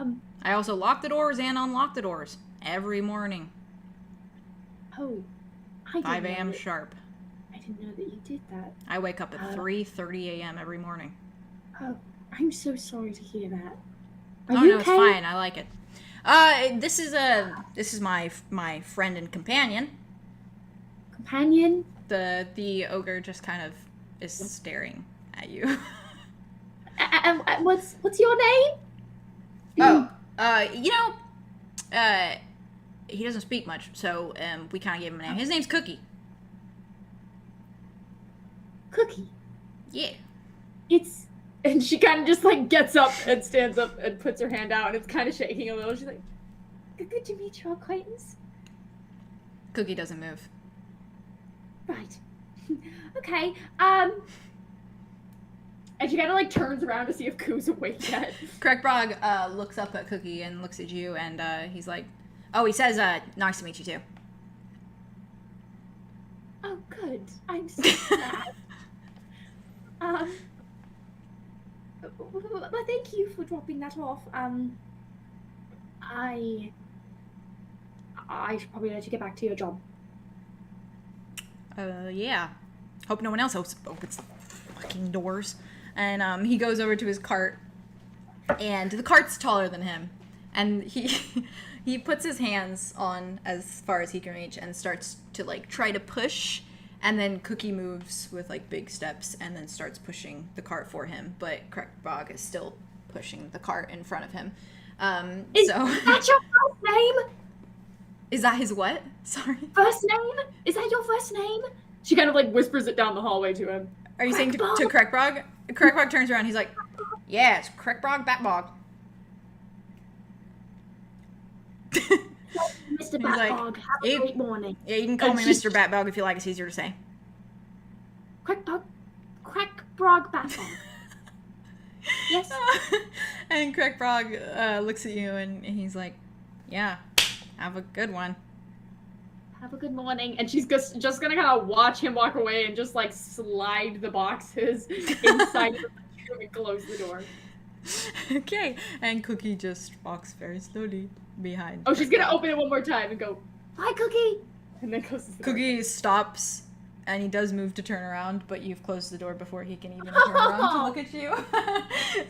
Speaker 1: I also lock the doors and unlock the doors every morning.
Speaker 4: Oh.
Speaker 1: 5 a.m. sharp.
Speaker 4: I didn't know that you did that.
Speaker 1: I wake up at 3:30 a.m. every morning.
Speaker 4: Oh, I'm so sorry to hear that.
Speaker 1: Oh no, it's fine. I like it. This is my friend and companion.
Speaker 4: Companion?
Speaker 1: The ogre just kind of is staring at you.
Speaker 4: What's your name?
Speaker 1: He doesn't speak much, so we kind of gave him a name. His name's Cookie.
Speaker 4: Cookie?
Speaker 1: Yeah.
Speaker 4: And she kind of just like gets up and stands up and puts her hand out, and it's kind of shaking a little. She's like, "Good to meet your acquaintance."
Speaker 1: Cookie doesn't move.
Speaker 4: Right. Okay. And she kind of like turns around to see if Koo's awake yet.
Speaker 1: Crackbog looks up at Cookie and looks at you, and he's like, "Oh, he says, nice to meet you too."
Speaker 4: Oh, good. I'm so glad. Well, thank you for dropping that off. I should probably let you get back to your job.
Speaker 1: Yeah. Hope no one else opens the fucking doors. And he goes over to his cart, and the cart's taller than him, and he puts his hands on as far as he can reach and starts to like try to push. And then Cookie moves with like big steps and then starts pushing the cart for him, but Crackbog is still pushing the cart in front of him.
Speaker 4: Is
Speaker 1: So
Speaker 4: that your first name?
Speaker 1: is that his what? Sorry.
Speaker 4: First name? Is that your first name? She kind of like whispers it down the hallway to him.
Speaker 1: Are you saying to Crackbrog? Crackbrog turns around. He's like, yeah, it's Crackbrog Batbog.
Speaker 4: Mr. Batbog, have a great morning.
Speaker 1: Yeah, you can call me Mr. Batbog if you like. It's easier to say.
Speaker 4: Crackbrog Batbog. Yes.
Speaker 1: And Crackbrog looks at you and he's like, yeah, have a good one.
Speaker 4: Have a good morning. And she's just gonna kind of watch him walk away and just like slide the boxes inside the room and close the door.
Speaker 1: Okay, and Cookie just walks very slowly behind.
Speaker 4: Oh, she's gonna open it one more time and go, "Bye, Cookie," and then closes the door.
Speaker 1: Cookie stops, and he does move to turn around, but you've closed the door before he can even turn around to look at you.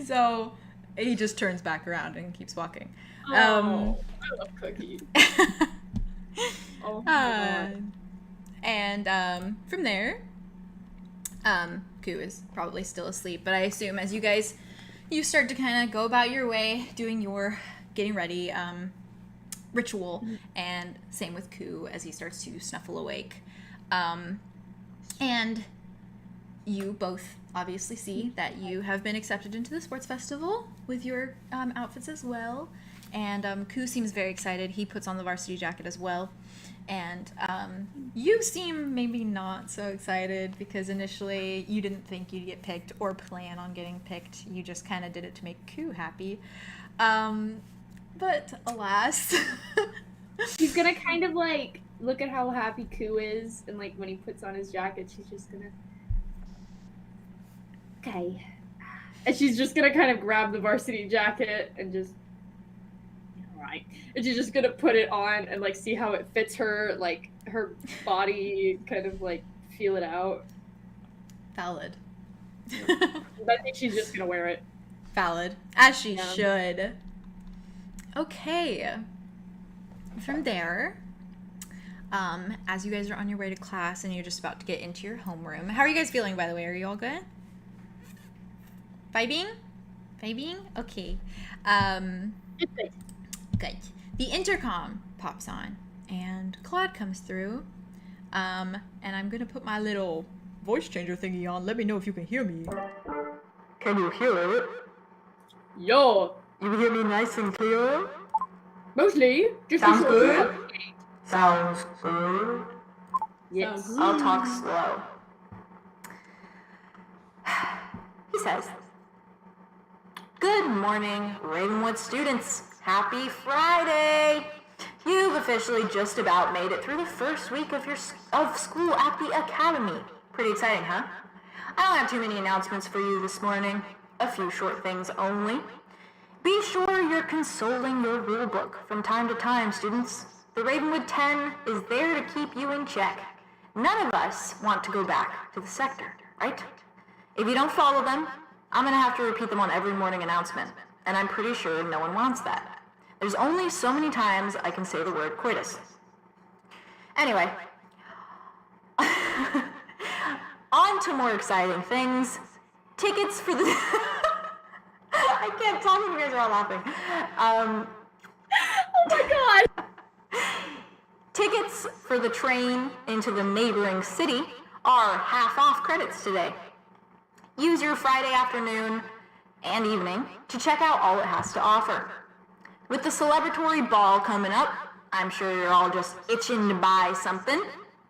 Speaker 1: So he just turns back around and keeps walking.
Speaker 4: Oh, I love Cookie. Oh my God.
Speaker 1: And from there, Koo is probably still asleep, but I assume as you start to kind of go about your way, doing your getting ready ritual, and same with Koo as he starts to snuffle awake. And you both obviously see that you have been accepted into the sports festival with your outfits as well. And Koo seems very excited. He puts on the varsity jacket as well. And you seem maybe not so excited because initially you didn't think you'd get picked or plan on getting picked. You just kind of did it to make Koo happy. But alas.
Speaker 4: She's gonna kind of like look at how happy Koo is, and like when he puts on his jacket, she's just gonna... Okay. And she's just gonna kind of grab the varsity jacket and just... Alright. And she's just gonna put it on and like see how it fits her, like her body, kind of like feel it out.
Speaker 1: Valid.
Speaker 4: I think she's just gonna wear it.
Speaker 1: Valid. As she should. Okay. From there, as you guys are on your way to class and you're just about to get into your homeroom. How are you guys feeling, by the way? Are you all good? Vibing? Okay. Good. The intercom pops on and Claude comes through. And I'm gonna put my little voice changer thingy on. Let me know if you can hear me.
Speaker 2: Can you hear it?
Speaker 4: Yo!
Speaker 2: You hear me nice and clear?
Speaker 4: Mostly. Just
Speaker 2: Sounds good? Sounds good.
Speaker 4: Yes.
Speaker 2: I'll talk slow. He says, "Good morning, Ravenwood students. Happy Friday! You've officially just about made it through the first week of school at the academy. Pretty exciting, huh? I don't have too many announcements for you this morning. A few short things only. Be sure you're consulting your rulebook from time to time, students. The Ravenwood 10 is there to keep you in check. None of us want to go back to the sector, right? If you don't follow them, I'm going to have to repeat them on every morning announcement, and I'm pretty sure no one wants that. There's only so many times I can say the word coitus. Anyway, on to more exciting things. Tickets for the... I can't talk when you guys are all laughing.
Speaker 4: Oh my God!
Speaker 2: Tickets for the train into the neighboring city are half-off credits today. Use your Friday afternoon and evening to check out all it has to offer. With the celebratory ball coming up, I'm sure you're all just itching to buy something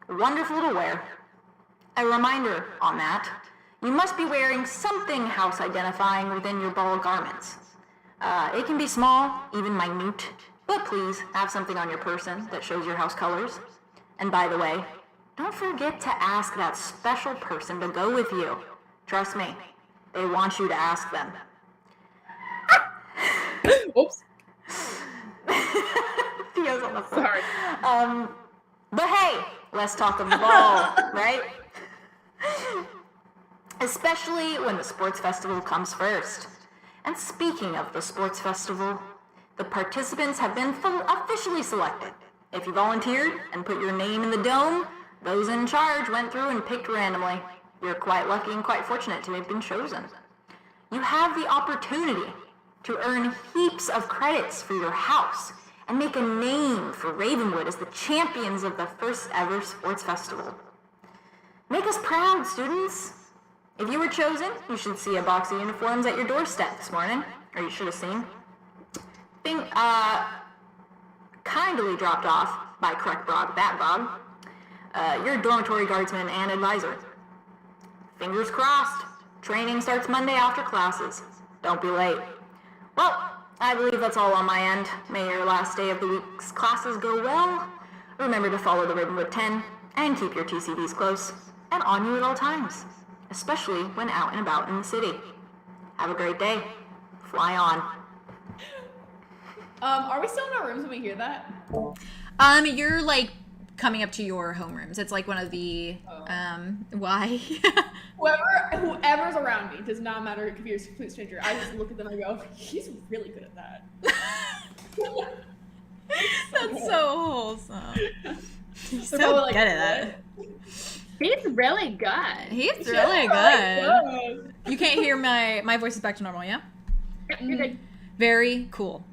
Speaker 2: wonderful to wear. A reminder on that, you must be wearing something house-identifying within your ball garments. It can be small, even minute, but please have something on your person that shows your house colors. And by the way, don't forget to ask that special person to go with you. Trust me, they want you to ask them.
Speaker 4: Oops.
Speaker 2: Theo's on the floor.
Speaker 4: Sorry.
Speaker 2: But hey, let's talk of the ball, right? Especially when the sports festival comes first. And speaking of the sports festival, the participants have been officially selected. If you volunteered and put your name in the dome, those in charge went through and picked randomly. You're quite lucky and quite fortunate to have been chosen. You have the opportunity to earn heaps of credits for your house and make a name for Ravenwood as the champions of the first ever sports festival. Make us proud, students. If you were chosen, you should see a box of uniforms at your doorstep this morning, or you should have seen. Kindly dropped off by Correct Brog, that Brog, your dormitory guardsman and advisor. Fingers crossed. Training starts Monday after classes. Don't be late. Well, I believe that's all on my end. May your last day of the week's classes go well. Remember to follow the Ravenwood 10 and keep your TCVs close and on you at all times, especially when out and about in the city. Have a great day. Fly on.
Speaker 7: Are we still in our rooms when we hear that?
Speaker 1: You're like coming up to your homerooms. It's like one of the why?
Speaker 7: Whoever's around me, does not matter if you're a complete stranger. I just look at them and go, he's really good at that.
Speaker 1: That's so wholesome. He's so
Speaker 7: probably like,
Speaker 1: good at that.
Speaker 4: He's really good.
Speaker 1: He's really good. You can't hear my voice is back to normal, yeah?
Speaker 4: You're good.
Speaker 1: Very cool.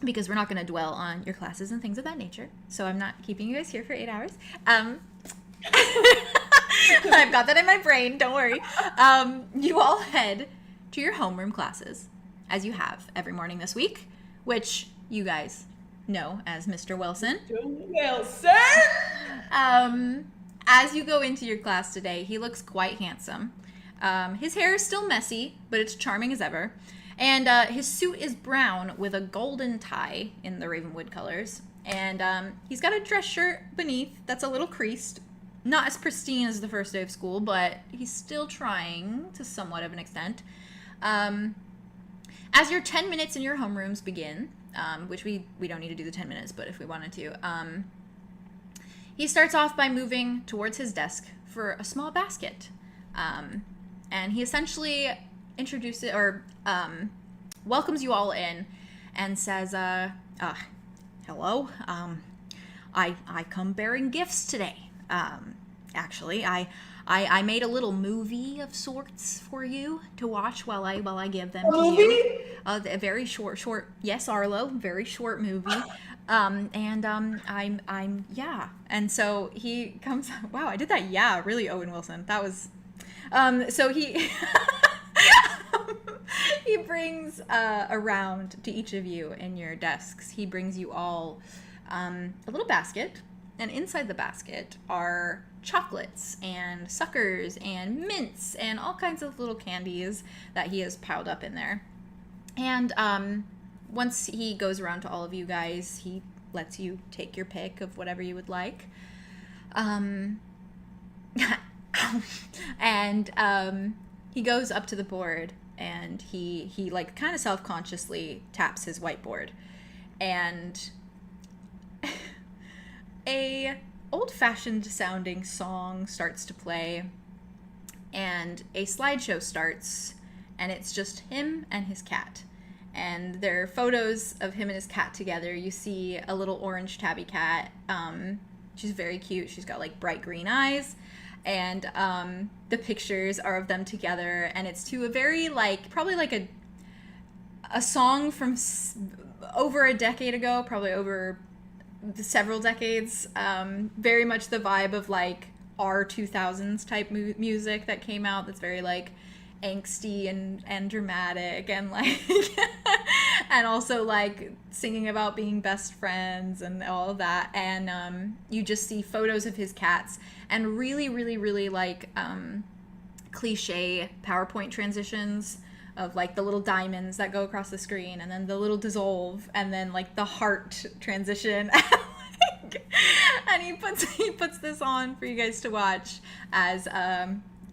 Speaker 1: Because we're not going to dwell on your classes and things of that nature, so I'm not keeping you guys here for 8 hours. I've got that in my brain, don't worry. You all head to your homeroom classes, as you have every morning this week, which you guys know as Mr. Wilson.
Speaker 7: Wilson!
Speaker 1: As you go into your class today, he looks quite handsome. His hair is still messy, but it's charming as ever. And his suit is brown with a golden tie in the Ravenwood colors. And he's got a dress shirt beneath that's a little creased. Not as pristine as the first day of school, but he's still trying to somewhat of an extent. As your 10 minutes in your homerooms begin, which we don't need to do the 10 minutes, but if we wanted to, he starts off by moving towards his desk for a small basket. And he essentially introduces or welcomes you all in and says, hello, I come bearing gifts today. Actually, I made a little movie of sorts for you to watch while I give them to you. A very short, yes, Arlow, very short movie. I'm yeah. And so he comes, wow, I did that, yeah, really Owen Wilson. That was, so he, he brings around to each of you in your desks, he brings you all a little basket, and inside the basket are chocolates and suckers and mints and all kinds of little candies that he has piled up in there. And once he goes around to all of you guys, he lets you take your pick of whatever you would like. And he goes up to the board and he like kind of self-consciously taps his whiteboard, and a old-fashioned sounding song starts to play, and a slideshow starts, and it's just him and his cat. And there are photos of him and his cat together. You see a little orange tabby cat. She's very cute. She's got like bright green eyes. And the pictures are of them together. And it's to a very like, probably like a song from over a decade ago, probably over several decades. Very much the vibe of like R2000s type music that came out that's very like angsty and dramatic and like and also like singing about being best friends and all of that. And you just see photos of his cats and really like cliche PowerPoint transitions of like the little diamonds that go across the screen, and then the little dissolve, and then like the heart transition. And he puts this on for you guys to watch as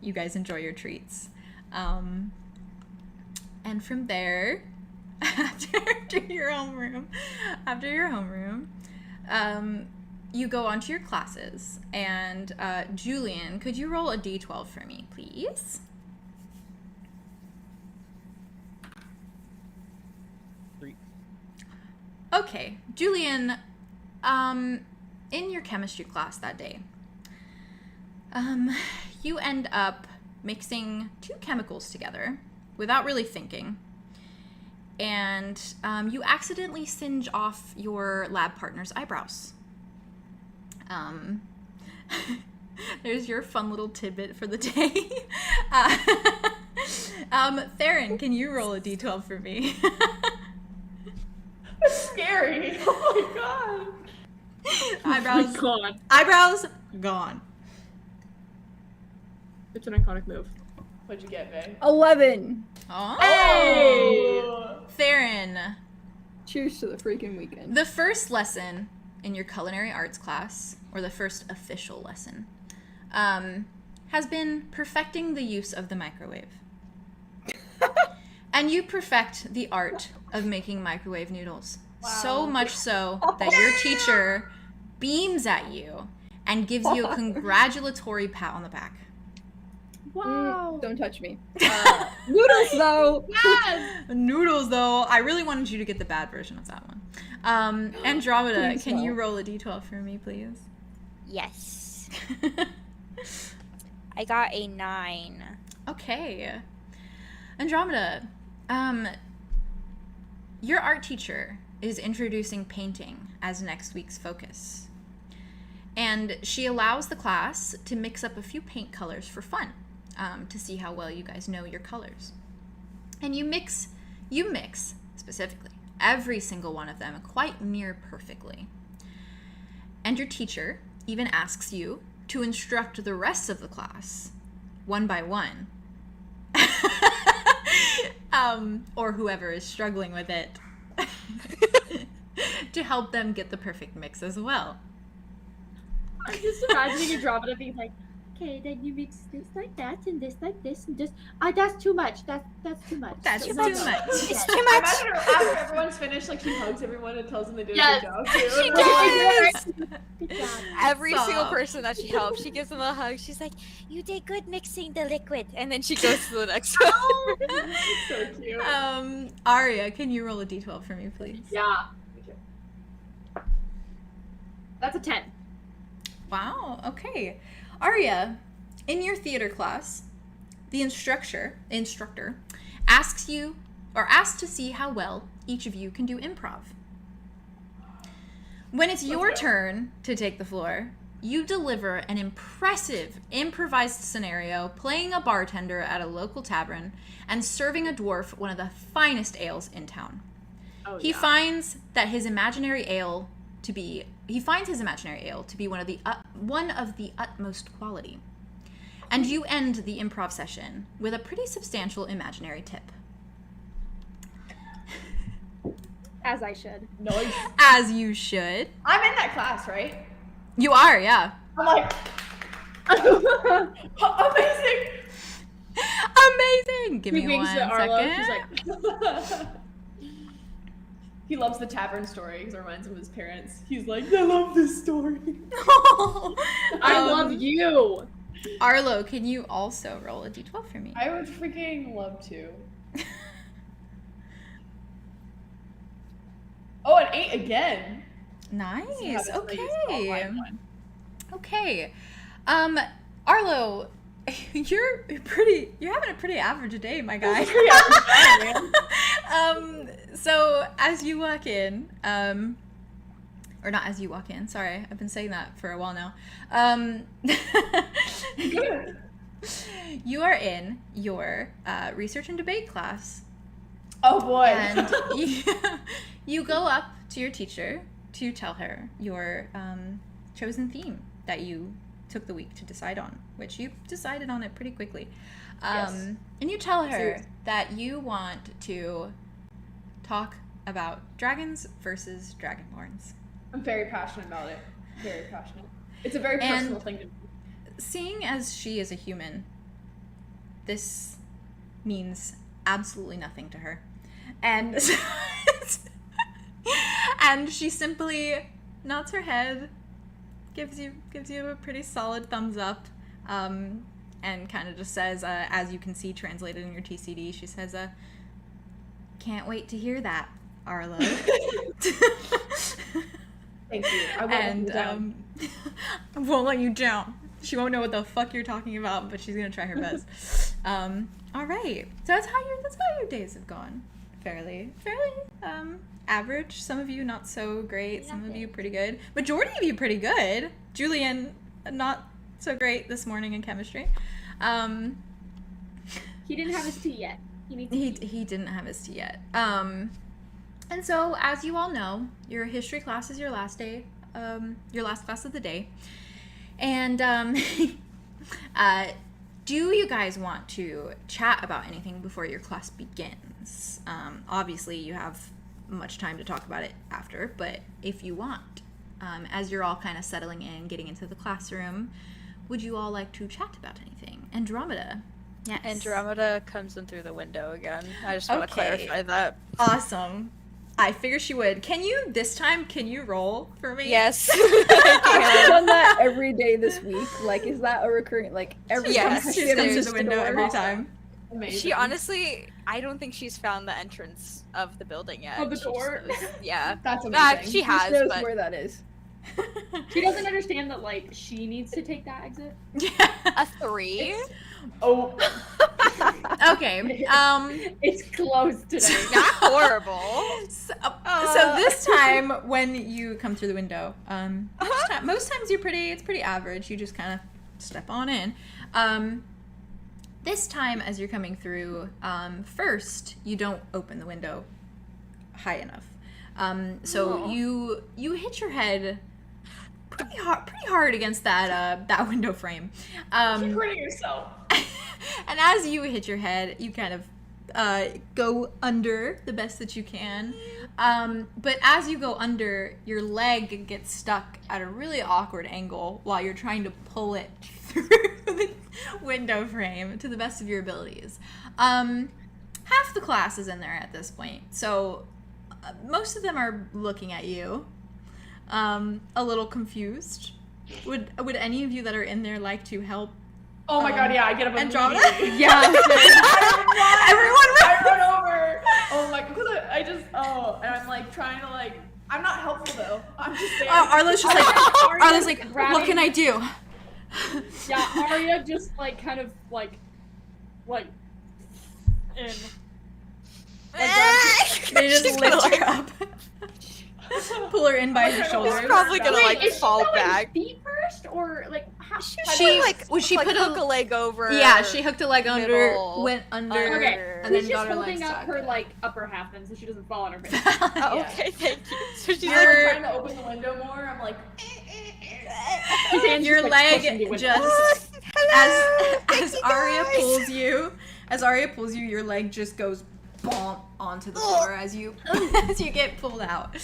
Speaker 1: you guys enjoy your treats. And from there, after your homeroom, you go on to your classes. And Julien, could you roll a d12 for me, please?
Speaker 5: 3.
Speaker 1: Okay, Julien, in your chemistry class that day, you end up mixing 2 chemicals together without really thinking. And you accidentally singe off your lab partner's eyebrows. There's your fun little tidbit for the day. Theron, can you roll a d12 for me?
Speaker 7: That's scary. Oh my god.
Speaker 1: Eyebrows
Speaker 4: God.
Speaker 1: Eyebrows gone.
Speaker 4: It's an iconic move.
Speaker 7: What'd you get, Vey?
Speaker 3: 11.
Speaker 1: Oh.
Speaker 7: Hey!
Speaker 1: Theron,
Speaker 3: Cheers to the freaking weekend.
Speaker 1: the first lesson in your culinary arts class, or the first official lesson, has been perfecting the use of the microwave. And you perfect the art of making microwave noodles. So much so that your teacher beams at you and gives you a congratulatory pat on the back.
Speaker 4: Wow.
Speaker 3: Don't touch me. Noodles, though.
Speaker 4: Yes.
Speaker 1: Noodles, though, I really wanted you to get the bad version of that one. Andromeda,
Speaker 3: Please
Speaker 1: can you
Speaker 3: don't.
Speaker 1: roll a d12 for me, please?
Speaker 6: Yes. I got a 9.
Speaker 1: Okay. Andromeda, your art teacher is introducing painting as next week's focus. And she allows the class to mix up a few paint colors for fun, to see how well you guys know your colors. And you mix specifically every single one of them quite near perfectly. And your teacher even asks you to instruct the rest of the class one by one. Or whoever is struggling with it to help them get the perfect mix as well.
Speaker 4: I'm just imagining Andromeda being like, okay, then you mix this like that and this like this and just that's too much. That's too much.
Speaker 1: That's
Speaker 4: So
Speaker 1: too
Speaker 4: no, no.
Speaker 1: much.
Speaker 6: It's too
Speaker 7: I
Speaker 6: much.
Speaker 7: imagine after everyone's finished, like, he hugs everyone and tells them they did
Speaker 4: Yes.
Speaker 7: a good job, too.
Speaker 6: She
Speaker 4: does.
Speaker 6: does.
Speaker 4: Good job.
Speaker 6: Every
Speaker 1: Stop.
Speaker 6: single person that she helps, she gives them a hug. She's like, "You did good mixing the liquid," and then she goes to the next one.
Speaker 7: So cute.
Speaker 1: Aria, can you roll a d12 for me, please?
Speaker 4: Yeah. That's a 10.
Speaker 1: Wow, okay. Aria, in your theater class, the instructor asks to see how well each of you can do improv. When it's your turn to take the floor, you deliver an impressive improvised scenario playing a bartender at a local tavern and serving a dwarf one of the finest ales in town.
Speaker 4: Oh,
Speaker 1: He finds his imaginary ale to be one of the utmost quality. And you end the improv session with a pretty substantial imaginary tip.
Speaker 4: As I should.
Speaker 7: Nice.
Speaker 1: As you should.
Speaker 7: I'm in that class, right?
Speaker 1: You are, yeah.
Speaker 7: I'm like, amazing.
Speaker 1: Amazing! Give
Speaker 4: He
Speaker 1: me
Speaker 4: winks
Speaker 1: one
Speaker 4: at Arlow.
Speaker 1: second.
Speaker 4: She's like,
Speaker 7: He loves the tavern story because it reminds him of his parents. He's like, I love this story.
Speaker 4: I love you.
Speaker 1: Arlo, can you also roll a d12 for me?
Speaker 7: I would freaking love to. Oh, an 8 again.
Speaker 1: Nice.
Speaker 7: Let's see how this lady's
Speaker 1: Okay.
Speaker 7: online one.
Speaker 1: Okay. Arlo, you're having a pretty average day, my guy.
Speaker 7: Pretty average guy, man.
Speaker 1: So as you walk in, or not as you walk in, sorry, I've been saying that for a while now. You are in your research and debate class.
Speaker 7: Oh boy.
Speaker 1: And you go up to your teacher to tell her your chosen theme that you took the week to decide on, which you decided on it pretty quickly.
Speaker 7: Yes.
Speaker 1: And you tell her
Speaker 7: Seriously.
Speaker 1: that you want to talk about dragons versus dragonborns.
Speaker 7: I'm very passionate about it. Very passionate. It's a very
Speaker 1: And-
Speaker 7: personal thing to do.
Speaker 1: Seeing as she is a human, this means absolutely nothing to her. And and she simply nods her head, gives you a pretty solid thumbs up, and kind of just says, as you can see translated in your TCD, she says, "Can't wait to hear that, Arlo."
Speaker 7: Thank you. I won't let you down.
Speaker 1: I won't let you down. She won't know what the fuck you're talking about, but she's gonna try her best. All right. So that's how your days have gone. Fairly average. Some of you not so great. Some of you pretty good. Majority of you pretty good. Julien, not so great this morning in chemistry.
Speaker 4: He didn't have his tea yet.
Speaker 1: He didn't have his tea yet. And so, as you all know, your history class is your last day, your last class of the day. And do you guys want to chat about anything before your class begins? Obviously, you have much time to talk about it after, but if you want, as you're all kind of settling in, getting into the classroom, would you all like to chat about anything? Andromeda.
Speaker 6: Yes. Andromeda comes in through the window again. I just want to clarify that.
Speaker 1: Awesome. I figure she would. Can you roll for me?
Speaker 6: Yes.
Speaker 3: I've done that every day this week. Like, is that a recurring, like, every time
Speaker 1: she comes through the window every time.
Speaker 7: Amazing.
Speaker 6: She honestly, I don't think she's found the entrance of the building yet.
Speaker 7: Oh, the door?
Speaker 6: Yeah.
Speaker 7: That's amazing.
Speaker 6: She has,
Speaker 3: knows
Speaker 6: but
Speaker 3: where that is.
Speaker 4: She doesn't understand that, like, she needs to take that exit.
Speaker 1: Yeah.
Speaker 6: a 3?
Speaker 7: Oh,
Speaker 1: Okay.
Speaker 4: It's close today.
Speaker 6: Not horrible.
Speaker 1: So this time when you come through the window, most times it's pretty average. You just kind of step on in. This time as you're coming through, first you don't open the window high enough. So you hit your head pretty hard against that window frame.
Speaker 7: keep hurting yourself.
Speaker 1: And as you hit your head, you kind of go under the best that you can. But as you go under, your leg gets stuck at a really awkward angle while you're trying to pull it through the window frame to the best of your abilities. Half the class is in there at this point, so most of them are looking at you, a little confused. Would any of you that are in there like to help?
Speaker 7: Oh my god, yeah, I get up
Speaker 1: Andromeda?
Speaker 7: immediately.
Speaker 1: Yeah. Everyone
Speaker 7: I run over. Oh my god, and I'm like trying to like, I'm not helpful though. I'm just there.
Speaker 1: Arlow's just like, what can I do?
Speaker 4: Yeah, Aria just like kind of like in.
Speaker 1: They just lift her up. Pull her in by her shoulders.
Speaker 6: She's probably gonna like
Speaker 4: Is she
Speaker 6: fall
Speaker 4: going
Speaker 6: back.
Speaker 4: feet first or like how?
Speaker 1: She
Speaker 6: Put
Speaker 1: put
Speaker 6: hook a leg over.
Speaker 1: Yeah, she hooked a leg under,
Speaker 6: middle,
Speaker 1: went under,
Speaker 4: Okay,
Speaker 1: and then
Speaker 4: she's
Speaker 1: got
Speaker 4: just
Speaker 1: her leg
Speaker 4: holding up
Speaker 1: stuck.
Speaker 4: her like upper half then so she doesn't fall on her face.
Speaker 6: Oh,
Speaker 7: Yeah.
Speaker 6: okay, thank you. So she's
Speaker 7: I'm
Speaker 6: like,
Speaker 7: trying to open the window more. I'm like,
Speaker 4: His hand's
Speaker 1: Your
Speaker 4: just, like, pushing
Speaker 1: leg
Speaker 4: the window.
Speaker 1: just as
Speaker 6: you
Speaker 1: Aria
Speaker 6: guys.
Speaker 1: pulls you, your leg just goes bonk onto the floor as you get pulled out.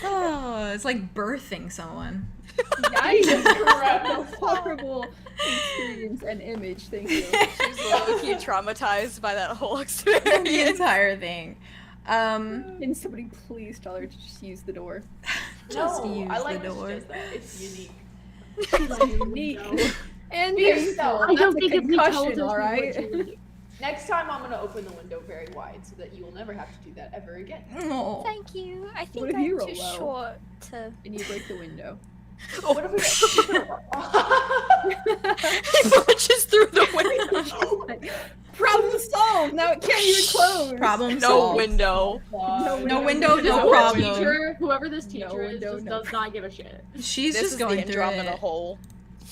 Speaker 1: Oh, it's like birthing someone.
Speaker 3: Yikes! A horrible experience and image. Thank you.
Speaker 6: she's low-key traumatized by that whole
Speaker 1: The
Speaker 6: experience.
Speaker 1: entire thing.
Speaker 3: Can somebody please tell her to just use the door?
Speaker 1: Just
Speaker 7: no,
Speaker 1: use
Speaker 7: I like
Speaker 1: the
Speaker 7: when she
Speaker 1: door.
Speaker 7: does that. It's unique.
Speaker 3: Unique.
Speaker 7: No.
Speaker 3: And
Speaker 7: Be
Speaker 3: painful.
Speaker 7: yourself.
Speaker 4: I don't
Speaker 3: That's a
Speaker 4: think if we told
Speaker 3: concussion,
Speaker 4: her
Speaker 3: all right?
Speaker 7: Next time I'm gonna open the window very wide so that you will never have to do that ever again.
Speaker 1: Oh.
Speaker 8: Thank you. I
Speaker 3: What
Speaker 8: think
Speaker 3: if you
Speaker 8: I'm
Speaker 3: roll
Speaker 8: too
Speaker 3: low?
Speaker 8: short to.
Speaker 3: And you break the window.
Speaker 7: What if we
Speaker 6: Pushes through the window.
Speaker 3: Problem solved. Now it can't even close.
Speaker 1: Problem
Speaker 6: No
Speaker 1: solved.
Speaker 6: window.
Speaker 1: No window, no
Speaker 4: Whoever
Speaker 1: problem.
Speaker 4: Whoever this teacher
Speaker 3: No
Speaker 4: is
Speaker 3: window,
Speaker 4: just
Speaker 3: no
Speaker 4: does not give a shit.
Speaker 1: She's
Speaker 6: This
Speaker 1: just
Speaker 6: is
Speaker 1: going
Speaker 6: the
Speaker 1: through
Speaker 6: Andromeda
Speaker 1: it.
Speaker 6: hole.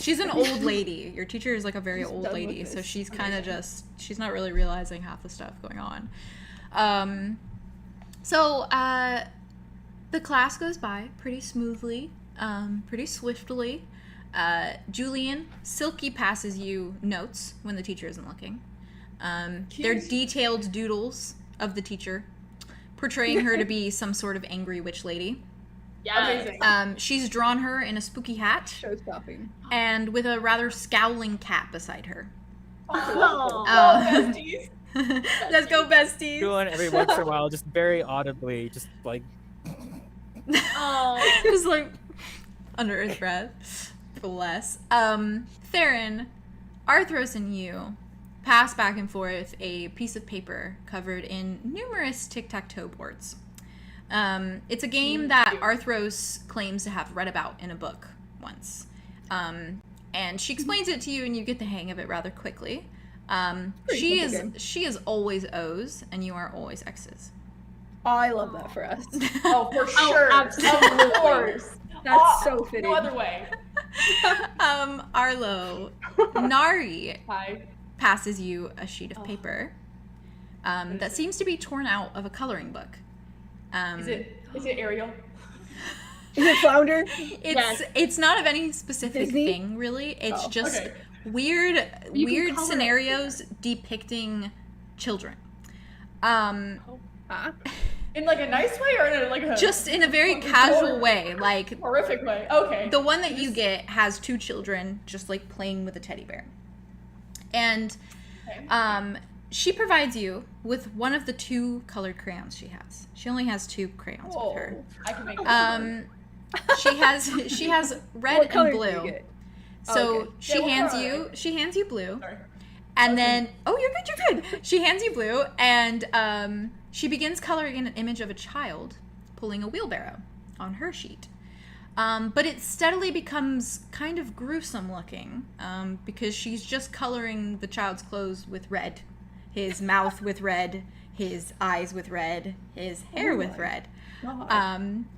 Speaker 1: She's an old lady. Your teacher is like a very
Speaker 3: She's
Speaker 1: old
Speaker 3: done
Speaker 1: lady,
Speaker 3: with
Speaker 1: so
Speaker 3: this.
Speaker 1: she's kind of she's not really realizing half the stuff going on. So the class goes by pretty smoothly, pretty swiftly. Julien silky passes you notes when the teacher isn't looking. They're detailed doodles of the teacher, portraying her to be some sort of angry witch lady.
Speaker 4: Yeah.
Speaker 7: Amazing.
Speaker 1: She's drawn her in a spooky hat
Speaker 3: Show stopping.
Speaker 1: and with a rather scowling cat beside her.
Speaker 7: Oh, besties.
Speaker 1: Let's go, besties.
Speaker 5: Julien every once in a while, just very audibly, just like
Speaker 4: Oh.
Speaker 1: Just like under his breath. Bless. Theron, Arthros and you pass back and forth a piece of paper covered in numerous tic-tac-toe boards. It's a game that Arthros claims to have read about in a book once. And she explains it to you, and you get the hang of it rather quickly.
Speaker 3: Pretty simple game.
Speaker 1: She is always O's, and you are always X's.
Speaker 3: I love that for us.
Speaker 7: Oh, for sure.
Speaker 4: absolutely.
Speaker 7: Of course.
Speaker 3: That's so fitting.
Speaker 7: No other way.
Speaker 1: Arlo, Nari
Speaker 7: Hi.
Speaker 1: passes you a sheet of paper that seems to be torn out of a coloring book.
Speaker 7: Is it Ariel?
Speaker 3: Is it Flounder?
Speaker 1: It's not of any specific
Speaker 3: Disney?
Speaker 1: thing, really. It's just
Speaker 7: okay.
Speaker 1: weird
Speaker 4: color it.
Speaker 1: scenarios depicting children.
Speaker 7: In like a nice way or in like a
Speaker 1: Just in a very casual way. Like,
Speaker 7: horrific way? Okay.
Speaker 1: the one that you get has two children just like playing with a teddy bear. And she provides you with one of the two colored crayons she has. She only has two crayons with her.
Speaker 7: I can make that.
Speaker 1: She has red
Speaker 3: What color
Speaker 1: and
Speaker 3: do you
Speaker 1: blue.
Speaker 3: get?
Speaker 1: So
Speaker 3: Okay.
Speaker 1: she
Speaker 7: what
Speaker 1: hands
Speaker 7: color?
Speaker 1: she hands you blue.
Speaker 7: Sorry.
Speaker 1: And then you're good. She hands you blue, and she begins coloring in an image of a child pulling a wheelbarrow on her sheet. But it steadily becomes kind of gruesome looking, because she's just coloring the child's clothes with red, his mouth with red, his eyes with red, his hair with red.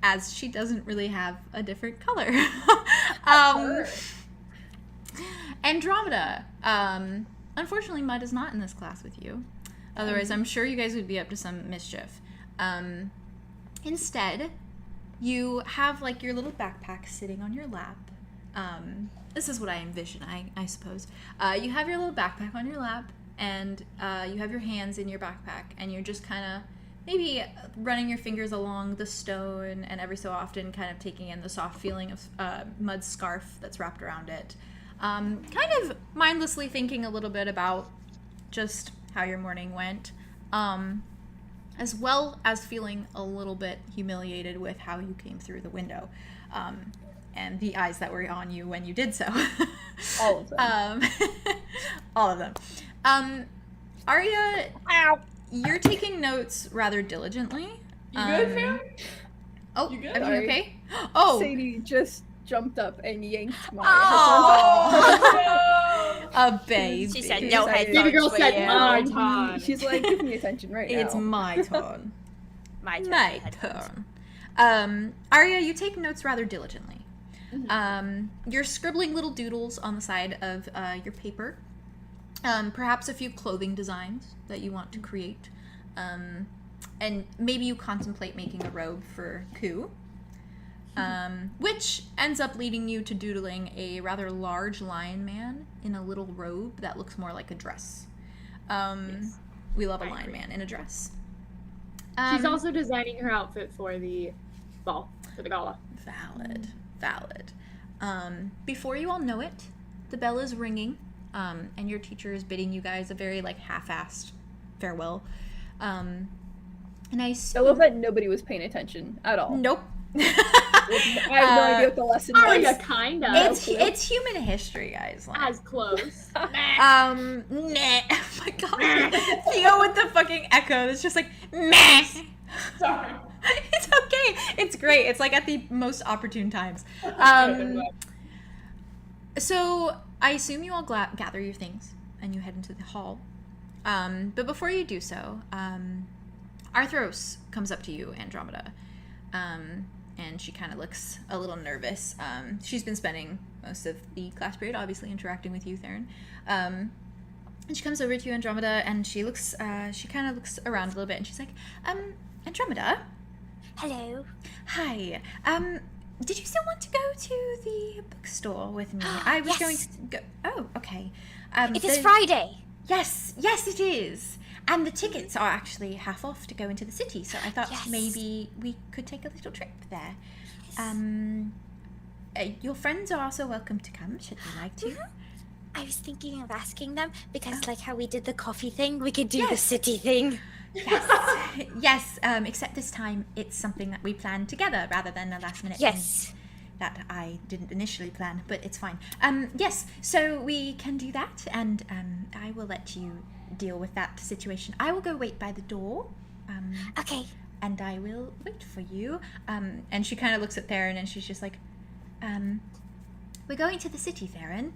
Speaker 1: As she doesn't really have a different color. Andromeda. Unfortunately, Mud is not in this class with you. Otherwise, I'm sure you guys would be up to some mischief. Instead, you have like your little backpack sitting on your lap. This is what I envision, I suppose. You have your little backpack on your lap, and you have your hands in your backpack, and you're just kind of maybe running your fingers along the stone, and every so often kind of taking in the soft feeling of Mud's scarf that's wrapped around it. Kind of mindlessly thinking a little bit about just how your morning went, as well as feeling a little bit humiliated with how you came through the window, and the eyes that were on you when you did so.
Speaker 3: All of them.
Speaker 1: All of them. Aria, you're taking notes rather diligently.
Speaker 7: You good, fam?
Speaker 1: Oh,
Speaker 7: You good?
Speaker 1: everything okay? Oh,
Speaker 3: Sadie just jumped up and yanked my
Speaker 7: Oh,
Speaker 1: a baby.
Speaker 6: She said no
Speaker 3: Excited.
Speaker 6: headphones
Speaker 4: Baby girl
Speaker 6: for
Speaker 4: said
Speaker 6: you.
Speaker 4: my
Speaker 3: headphones.
Speaker 4: time.
Speaker 3: She's like, give me attention right now.
Speaker 1: It's my turn.
Speaker 6: My turn.
Speaker 1: My
Speaker 6: headphones.
Speaker 1: turn. Aria, you take notes rather diligently. You're scribbling little doodles on the side of your paper. Perhaps a few clothing designs that you want to create. And maybe you contemplate making a robe for 𝐶, which ends up leading you to doodling a rather large lion man in a little robe that looks more like a dress. We love a lion man in a dress.
Speaker 4: She's also designing her outfit for the ball, for the gala.
Speaker 1: Valid. Before you all know it, the bell is ringing, and your teacher is bidding you guys a very like half-assed farewell. And I
Speaker 3: love that nobody was paying attention at all.
Speaker 1: Nope.
Speaker 3: I have no idea what the lesson was.
Speaker 4: Aria, kind of.
Speaker 1: It's human history, guys. Like,
Speaker 4: As close.
Speaker 1: nah. Oh my god. Theo with the fucking echo. It's just like meh.
Speaker 7: sorry.
Speaker 1: It's okay. It's great. It's like at the most opportune times. So I assume you all gather your things and you head into the hall. But before you do so, Arthros comes up to you, Andromeda. And she kind of looks a little nervous. She's been spending most of the class period, obviously, interacting with you, Theron. And she comes over to you, Andromeda, and she kind of looks around a little bit, and she's like, Andromeda?
Speaker 8: Hello.
Speaker 1: Hi. Did you still want to go to the bookstore with me? I was going
Speaker 8: Yes.
Speaker 1: to go. Oh, okay.
Speaker 8: It is Friday.
Speaker 1: Yes, it is. And the tickets are actually half off to go into the city, so I thought
Speaker 8: Yes.
Speaker 1: maybe we could take a little trip there. Your friends are also welcome to come, should they like to.
Speaker 8: I was thinking of asking them because, like how we did the coffee thing, we could do the
Speaker 1: Yes.
Speaker 8: city thing.
Speaker 1: Yes, except this time it's something that we planned together rather than a last minute
Speaker 8: Yes.
Speaker 1: thing that I didn't initially plan, but it's fine. Yes, so we can do that, and I will let you deal with that situation. I will go wait by the door.
Speaker 8: Okay.
Speaker 1: And I will wait for you. And she kind of looks at Theron and she's just like, we're going to the city, Theron.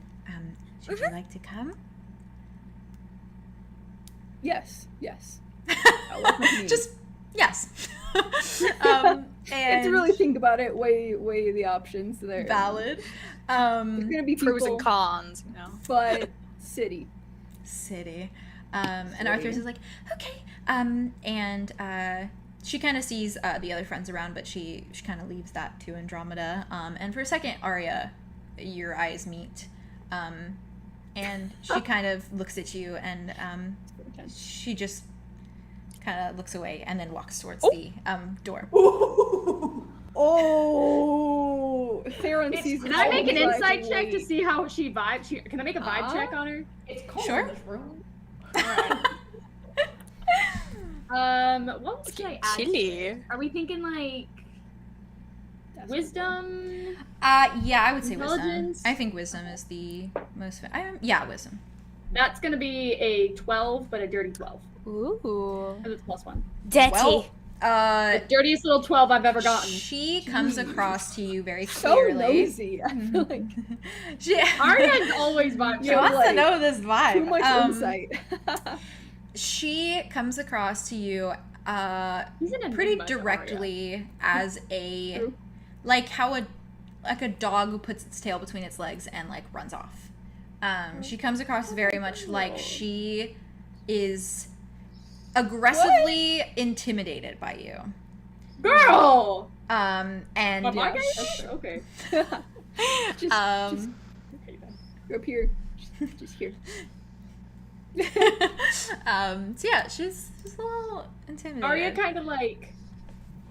Speaker 1: Should you like to come?
Speaker 3: Yes. I love my community.
Speaker 1: Just yes.
Speaker 3: And
Speaker 1: And
Speaker 3: to really think about it, weigh the options there.
Speaker 1: valid.
Speaker 3: It's gonna be
Speaker 6: Pros
Speaker 3: people,
Speaker 6: and cons, you know.
Speaker 3: but city.
Speaker 1: City. And Arthur's is like, okay. And she kind of sees the other friends around, but she kind of leaves that to Andromeda. And for a second, Aria, your eyes meet. And she kind of looks at you, and she just kind of looks away and then walks towards the door.
Speaker 3: Oh, Theron sees.
Speaker 4: Can I make an
Speaker 3: like,
Speaker 4: insight check to
Speaker 3: wait.
Speaker 4: see how she vibes? Can I make a vibe check on her?
Speaker 7: It's cold
Speaker 1: Sure.
Speaker 7: in this room.
Speaker 4: What should I add?
Speaker 6: Chilly.
Speaker 4: Are we thinking like wisdom?
Speaker 1: Yeah, I would say wisdom.
Speaker 4: Intelligence?
Speaker 1: I think wisdom is the most. Yeah, wisdom.
Speaker 4: That's gonna be a 12, but a dirty 12.
Speaker 6: Ooh.
Speaker 4: Because it's +1.
Speaker 8: Dirty.
Speaker 1: Well,
Speaker 4: The dirtiest little 12 I've ever gotten.
Speaker 1: she comes across to you very
Speaker 3: So
Speaker 1: clearly.
Speaker 3: nosy. I feel like
Speaker 1: She
Speaker 4: Aria's always vibe
Speaker 1: she
Speaker 3: You're
Speaker 1: wants to
Speaker 3: like,
Speaker 1: know this vibe.
Speaker 3: too much insight.
Speaker 1: She comes across to you
Speaker 4: He's an
Speaker 1: pretty
Speaker 4: enigma to Aria.
Speaker 1: directly as a
Speaker 3: True.
Speaker 1: like how a dog puts its tail between its legs and like runs off. She comes across very much like she is aggressively intimidated by you.
Speaker 4: Girl!
Speaker 1: And
Speaker 4: But my
Speaker 1: yeah,
Speaker 4: guy? Okay.
Speaker 3: just
Speaker 4: Okay, then.
Speaker 3: go up here. Just here.
Speaker 1: so yeah, she's a little intimidated.
Speaker 4: Aria kind of like.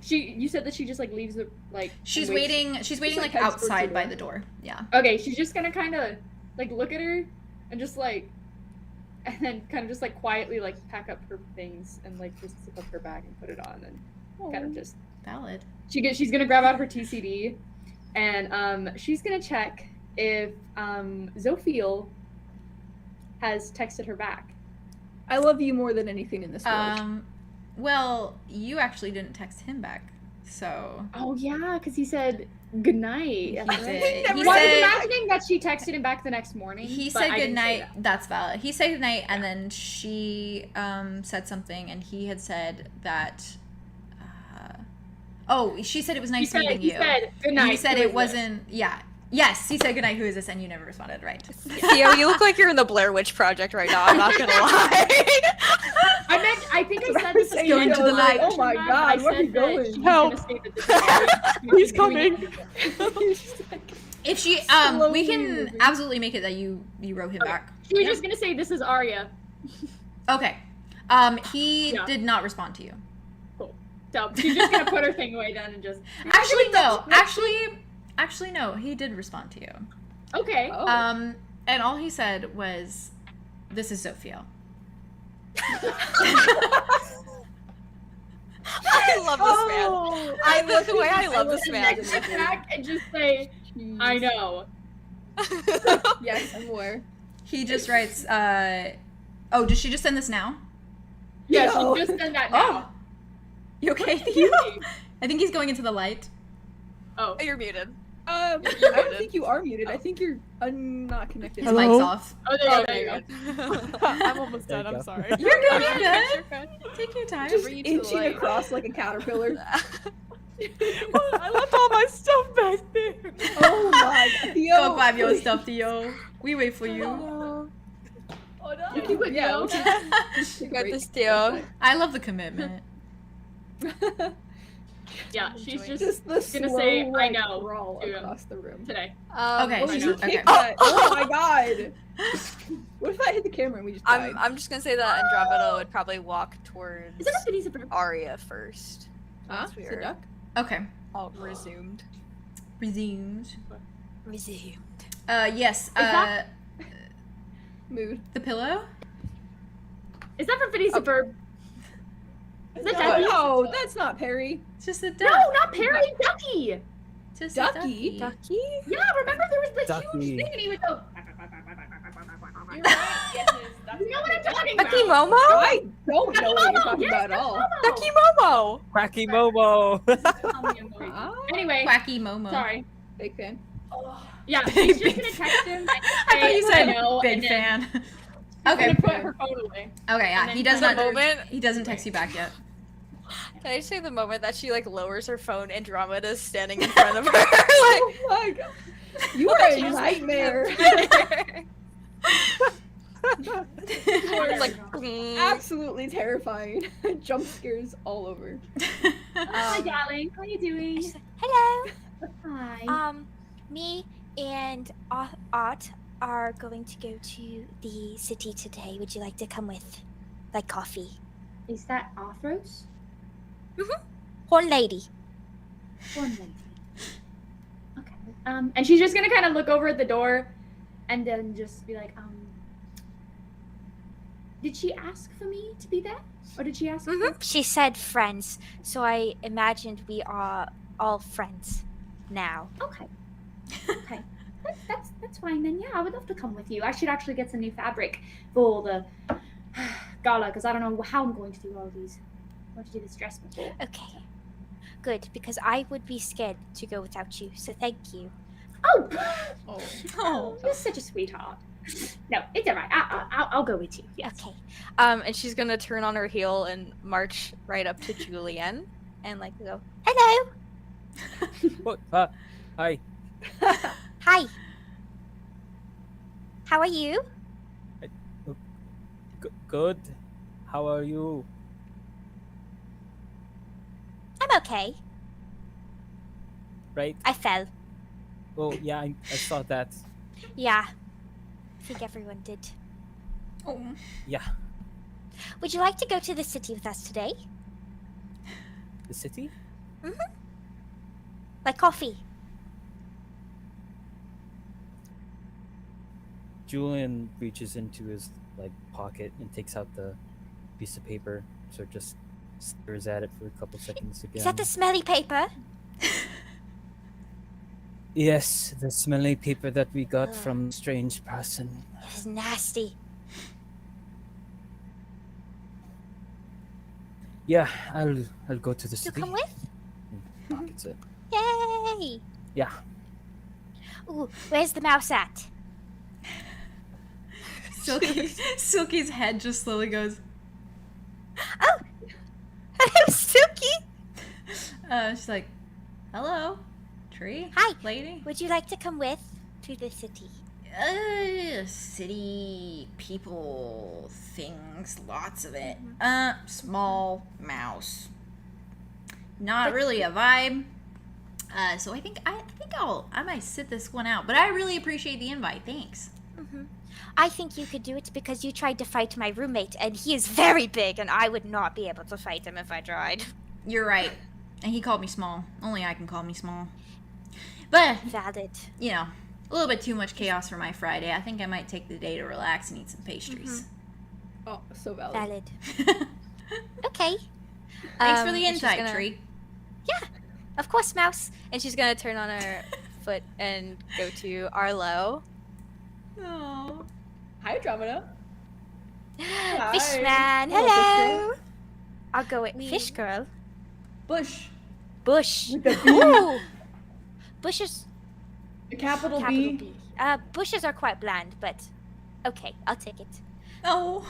Speaker 4: You said that she just like leaves the like.
Speaker 1: She's
Speaker 4: and waits.
Speaker 1: waiting. She's waiting
Speaker 3: like
Speaker 1: like
Speaker 3: heads towards
Speaker 1: outside
Speaker 3: the
Speaker 1: by
Speaker 3: door.
Speaker 1: the door. Yeah.
Speaker 4: Okay, she's just gonna kind of like look at her and just like. And then kind of just like quietly like pack up her things and like just zip up her bag and put it on and kind of just.
Speaker 1: Valid.
Speaker 4: She's gonna grab out her TCD, and she's gonna check if Zophiel has texted her back.
Speaker 3: I love you more than anything in this world.
Speaker 1: Well, you actually didn't text him back, so
Speaker 4: Oh yeah, because he said good night.
Speaker 1: he
Speaker 4: That's right.
Speaker 1: did. He
Speaker 4: Well, I was
Speaker 1: said
Speaker 4: imagining that she texted him back the next morning.
Speaker 1: he
Speaker 4: but
Speaker 1: said
Speaker 4: I
Speaker 1: good
Speaker 4: didn't say
Speaker 1: night.
Speaker 4: that.
Speaker 1: That's valid. He said good night, and then she said something, and he had said that. Oh, she said it was nice meeting you.
Speaker 4: He said good
Speaker 1: And
Speaker 4: night.
Speaker 1: you said
Speaker 4: who
Speaker 1: it
Speaker 4: is
Speaker 1: wasn't. Yeah. Yes, he said good night. Who is this? And you never responded. Right.
Speaker 6: Theo, you look like you're in the Blair Witch Project right now. I'm not gonna lie.
Speaker 4: this? I think I said this.
Speaker 3: Saying
Speaker 1: go into the light.
Speaker 3: Oh my God, where are you going?
Speaker 6: Help. He's coming.
Speaker 1: If she,
Speaker 3: Slowly
Speaker 1: we can
Speaker 3: moving.
Speaker 1: absolutely make it that you wrote him back.
Speaker 4: She was just gonna say this is Aria.
Speaker 1: Okay. He
Speaker 4: Yeah.
Speaker 1: did not respond to you.
Speaker 4: So she's just gonna put her thing away then and just.
Speaker 1: Actually, no. Actually, no. He did respond to you.
Speaker 4: Okay.
Speaker 3: Oh.
Speaker 1: And all he said was, "This is Zophiel."
Speaker 6: I love this man. The way I love this man.
Speaker 4: Text it back and just say, I know.
Speaker 3: Yes, I'm aware.
Speaker 1: He just writes, "Oh, did she just send this now?
Speaker 4: Yeah,
Speaker 3: No.
Speaker 4: she just sent that now.
Speaker 1: You okay, Theo? I think he's going into the light."
Speaker 4: Oh.
Speaker 6: You're muted.
Speaker 3: I don't think you are muted. I think you're not connected.
Speaker 1: His mic's off.
Speaker 4: Oh, there you go.
Speaker 6: I'm almost
Speaker 5: There
Speaker 6: done.
Speaker 5: you
Speaker 6: I'm
Speaker 5: go.
Speaker 6: sorry.
Speaker 1: You're good. You're good. Take your time.
Speaker 3: Just
Speaker 6: bring you to the
Speaker 3: inching
Speaker 6: light.
Speaker 3: across like a caterpillar.
Speaker 6: I left all my stuff back there.
Speaker 3: Oh my God. Theo.
Speaker 1: Go grab your stuff, Theo. We wait for you.
Speaker 3: Oh no.
Speaker 4: You keep it,
Speaker 3: Yeah,
Speaker 4: yo.
Speaker 3: we should-
Speaker 6: You got this, Theo.
Speaker 1: I love the commitment.
Speaker 4: Yeah, she's
Speaker 6: Enjoy.
Speaker 4: just
Speaker 3: the
Speaker 4: gonna
Speaker 3: slow,
Speaker 4: say, I
Speaker 3: like,
Speaker 4: know,
Speaker 3: crawl
Speaker 4: to him.
Speaker 3: across the room.
Speaker 4: today.
Speaker 1: Okay,
Speaker 3: Well,
Speaker 4: I
Speaker 3: did
Speaker 4: know.
Speaker 3: you
Speaker 1: okay.
Speaker 3: kick that? Oh my God. What if I hit the camera and we just died?
Speaker 6: I'm just gonna say that Andromeda would probably walk towards
Speaker 4: Is that a goodies of her?
Speaker 6: Aria first.
Speaker 3: Huh?
Speaker 6: Once we
Speaker 3: Is it
Speaker 6: are
Speaker 3: duck?
Speaker 1: Okay.
Speaker 6: all resumed.
Speaker 1: Resumed.
Speaker 6: Resumed.
Speaker 1: Yes.
Speaker 4: that-
Speaker 3: Mood.
Speaker 1: The pillow.
Speaker 4: Is that from Phineas and Ferb? Is that
Speaker 3: No,
Speaker 4: Ducky?
Speaker 3: no, that's not Perry.
Speaker 1: It's just a duck.
Speaker 4: No, not Perry, Ducky!
Speaker 1: Just
Speaker 3: Ducky?
Speaker 1: a
Speaker 6: Ducky?
Speaker 4: Yeah, remember there was the
Speaker 5: Ducky.
Speaker 4: huge thing and he would go.
Speaker 7: You're right. Yes, that's
Speaker 4: You know what I'm talking about?
Speaker 6: Ducky Momo?
Speaker 3: I don't know what you're
Speaker 4: Momo,
Speaker 3: talking
Speaker 4: yes,
Speaker 3: about at all.
Speaker 6: Ducky Momo!
Speaker 5: Quacky Momo.
Speaker 3: Ah,
Speaker 4: Anyway,
Speaker 1: Quacky Momo.
Speaker 4: sorry.
Speaker 3: big fan.
Speaker 4: Yeah, she's just gonna text him. And
Speaker 1: I thought you
Speaker 4: say,
Speaker 1: said
Speaker 4: no,
Speaker 1: big
Speaker 4: and then
Speaker 1: fan.
Speaker 4: she's
Speaker 1: Okay.
Speaker 4: gonna put her phone away.
Speaker 1: Okay, yeah,
Speaker 4: And
Speaker 1: he
Speaker 4: then
Speaker 1: does
Speaker 4: the
Speaker 1: not.
Speaker 6: moment-
Speaker 1: He doesn't text you back yet.
Speaker 6: Can I say the moment that she like lowers her phone, Andromeda is standing in front of her?
Speaker 3: Oh my god. You are a nightmare.
Speaker 6: It's like,
Speaker 3: Absolutely terrifying. Jump scares all over.
Speaker 4: Hi, darling. How are you doing?
Speaker 8: Hello.
Speaker 4: Hi.
Speaker 8: Me and Art are going to go to the city today. Would you like to come with? Like coffee.
Speaker 4: Is that Arthros?
Speaker 8: Horn lady.
Speaker 4: One lady. Okay. And she's just gonna kind of look over at the door, and then just be like, did she ask for me to be there, or did she ask?
Speaker 8: She said friends, so I imagined we are all friends now.
Speaker 4: Okay. Okay. That's fine then. Yeah, I would love to come with you. I should actually get some new fabric for the gala because I don't know how I'm going to do all these. I want to do this dress before.
Speaker 8: Okay. Good, because I would be scared to go without you, so thank you.
Speaker 4: Oh,
Speaker 1: Oh.
Speaker 4: you're such a sweetheart. No, it's alright. I'll go with you. Yes.
Speaker 8: Okay.
Speaker 6: and she's gonna turn on her heel and march right up to Julien and like go,
Speaker 8: Hello.
Speaker 5: What? Hi.
Speaker 8: Hi. How are you?
Speaker 5: Good. How are you?
Speaker 8: I'm okay.
Speaker 5: Right?
Speaker 8: I fell.
Speaker 5: Oh, yeah, I saw that.
Speaker 8: Yeah. I think everyone did.
Speaker 1: Oh.
Speaker 5: Yeah.
Speaker 8: Would you like to go to the city with us today?
Speaker 5: The city?
Speaker 8: Like coffee?
Speaker 5: Julien reaches into his pocket and takes out the piece of paper, so just stares at it for a couple seconds again.
Speaker 8: Is that the smelly paper?
Speaker 5: Yes, the smelly paper that we got
Speaker 8: Ugh.
Speaker 5: from a strange person.
Speaker 8: It was nasty.
Speaker 5: Yeah, I'll go to the
Speaker 8: You
Speaker 5: city.
Speaker 8: come with?
Speaker 5: Pockets it.
Speaker 8: Yay!
Speaker 5: Yeah.
Speaker 8: Ooh, where's the mouse at?
Speaker 1: Silky's head just slowly goes.
Speaker 8: Oh! Hello, Silky!
Speaker 1: She's like, hello, tree.
Speaker 8: Hi.
Speaker 1: Lady.
Speaker 8: Would you like to come with to the city?
Speaker 1: City, people, things, lots of it. Small mouse. Not really a vibe. So I think I might sit this one out. But I really appreciate the invite. Thanks.
Speaker 8: I think you could do it because you tried to fight my roommate, and he is very big, and I would not be able to fight him if I tried.
Speaker 1: You're right. And he called me small. Only I can call me small. But,
Speaker 8: Valid.
Speaker 1: you know, a little bit too much chaos for my Friday. I think I might take the day to relax and eat some pastries.
Speaker 3: Oh, so valid.
Speaker 8: Valid. Okay.
Speaker 1: Thanks for the
Speaker 6: and she's
Speaker 1: insight,
Speaker 6: gonna-
Speaker 1: Tree.
Speaker 8: Yeah, of course, mouse.
Speaker 6: And she's gonna turn on her foot and go to Arlow.
Speaker 1: Oh.
Speaker 7: Hi, Andromeda. Hi.
Speaker 8: Fishman,
Speaker 7: Hello,
Speaker 8: hello. I'll go with fish girl.
Speaker 7: Bush.
Speaker 8: Bush.
Speaker 7: With the B.
Speaker 8: Ooh. Bushes.
Speaker 7: The capital
Speaker 8: Capital
Speaker 7: B.
Speaker 8: B. Bushes are quite bland, but okay, I'll take it.
Speaker 1: Oh.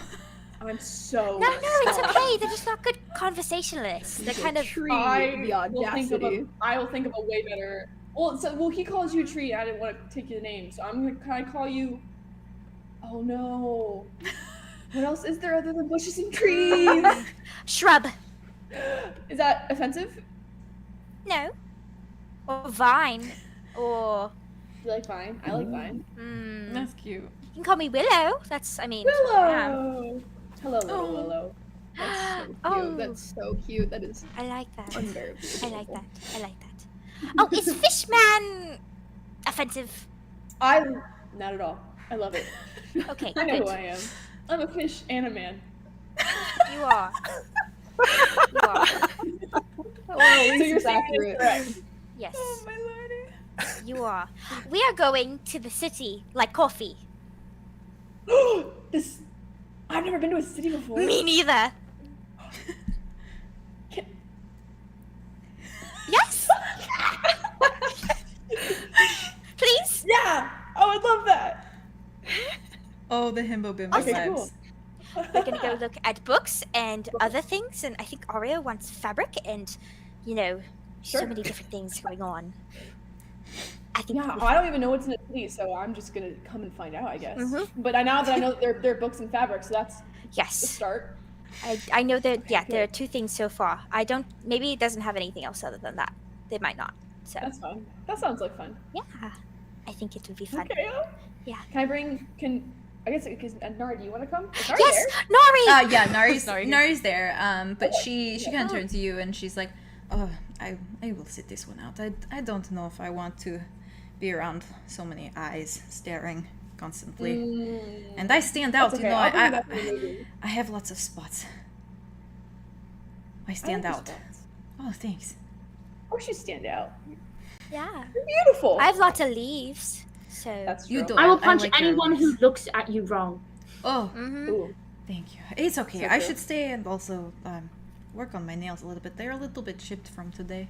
Speaker 7: I'm so.
Speaker 8: No, it's okay. They're just not good conversationalists. They're kind of.
Speaker 3: Tree,
Speaker 7: I
Speaker 3: the audacity.
Speaker 7: I will think of a way better. Well, he calls you Tree. I didn't want to take your name, so I'm gonna kind of call you. Oh no. What else is there other than bushes and trees?
Speaker 8: Shrub.
Speaker 7: Is that offensive?
Speaker 8: No. Or vine. Or.
Speaker 7: You like Vine? I like Vine.
Speaker 1: That's cute.
Speaker 8: You can call me Willow. That's, I mean. Yeah.
Speaker 7: Willow. Hello, little
Speaker 1: Oh.
Speaker 7: Willow.
Speaker 3: That's so cute.
Speaker 8: Oh.
Speaker 3: That's so cute. That is
Speaker 8: I like that.
Speaker 3: unbearably
Speaker 8: I like
Speaker 3: beautiful.
Speaker 8: that. I like that. Oh, is Fishman offensive?
Speaker 7: Not at all. I love it.
Speaker 8: Okay,
Speaker 7: I know
Speaker 8: good.
Speaker 7: who I am. I'm a fish and a man.
Speaker 8: You are. You are.
Speaker 3: Well, at least
Speaker 7: So you're
Speaker 3: it's
Speaker 7: saying it's
Speaker 3: accurate.
Speaker 7: correct.
Speaker 8: Yes,
Speaker 1: Oh, my lordy.
Speaker 8: you are. We are going to the city, like coffee.
Speaker 7: This. I've never been to a city before.
Speaker 8: Me neither.
Speaker 7: Can-
Speaker 8: Yes. Please.
Speaker 7: Yeah. Oh, I'd love that.
Speaker 1: Oh, the himbo bimbo
Speaker 7: Okay,
Speaker 1: vibes.
Speaker 7: cool.
Speaker 8: We're gonna go look at books and other things, and I think Aria wants fabric and, you know,
Speaker 7: Sure.
Speaker 8: so many different things going on. I think.
Speaker 7: Yeah, I don't even know what's in the city, so I'm just gonna come and find out, I guess.
Speaker 8: Mhm.
Speaker 7: But now that I know that there are books and fabric, so that's the
Speaker 8: Yes,
Speaker 7: start.
Speaker 8: I know that. Yeah, there are
Speaker 7: Good.
Speaker 8: 2 things so far. I don't. Maybe it doesn't have anything else other than that. They might not. So
Speaker 7: That's fun. That sounds like fun.
Speaker 8: yeah, I think it would be fun.
Speaker 7: Okay.
Speaker 8: Yeah.
Speaker 7: I guess because Nara, do you want to come? Is Nara
Speaker 8: Yes,
Speaker 7: there?
Speaker 8: Nori.
Speaker 1: Yeah, Nari's
Speaker 6: Nari.
Speaker 1: Nari's there. But she
Speaker 7: Yeah.
Speaker 1: kind of turns to you and she's like, "Oh, I will sit this one out. I don't know if I want to be around so many eyes staring constantly. And I stand out,
Speaker 7: That's
Speaker 1: you
Speaker 7: okay.
Speaker 1: know.
Speaker 7: I'll bring it up in the movie.
Speaker 1: I have lots of spots. I stand
Speaker 7: I like
Speaker 1: out.
Speaker 7: the spots.
Speaker 1: Oh, thanks.
Speaker 7: Of course you stand out.
Speaker 8: Yeah,
Speaker 7: You're beautiful.
Speaker 8: I have lots of leaves. So.
Speaker 7: That's true.
Speaker 1: You do.
Speaker 4: I will
Speaker 1: I
Speaker 4: punch
Speaker 1: like your
Speaker 4: anyone who
Speaker 1: leaves.
Speaker 4: looks at you wrong.
Speaker 1: Oh,
Speaker 8: Mhm.
Speaker 7: Ooh.
Speaker 1: thank you. It's okay.
Speaker 7: So
Speaker 1: I
Speaker 7: good.
Speaker 1: should stay and also work on my nails a little bit. They're a little bit chipped from today.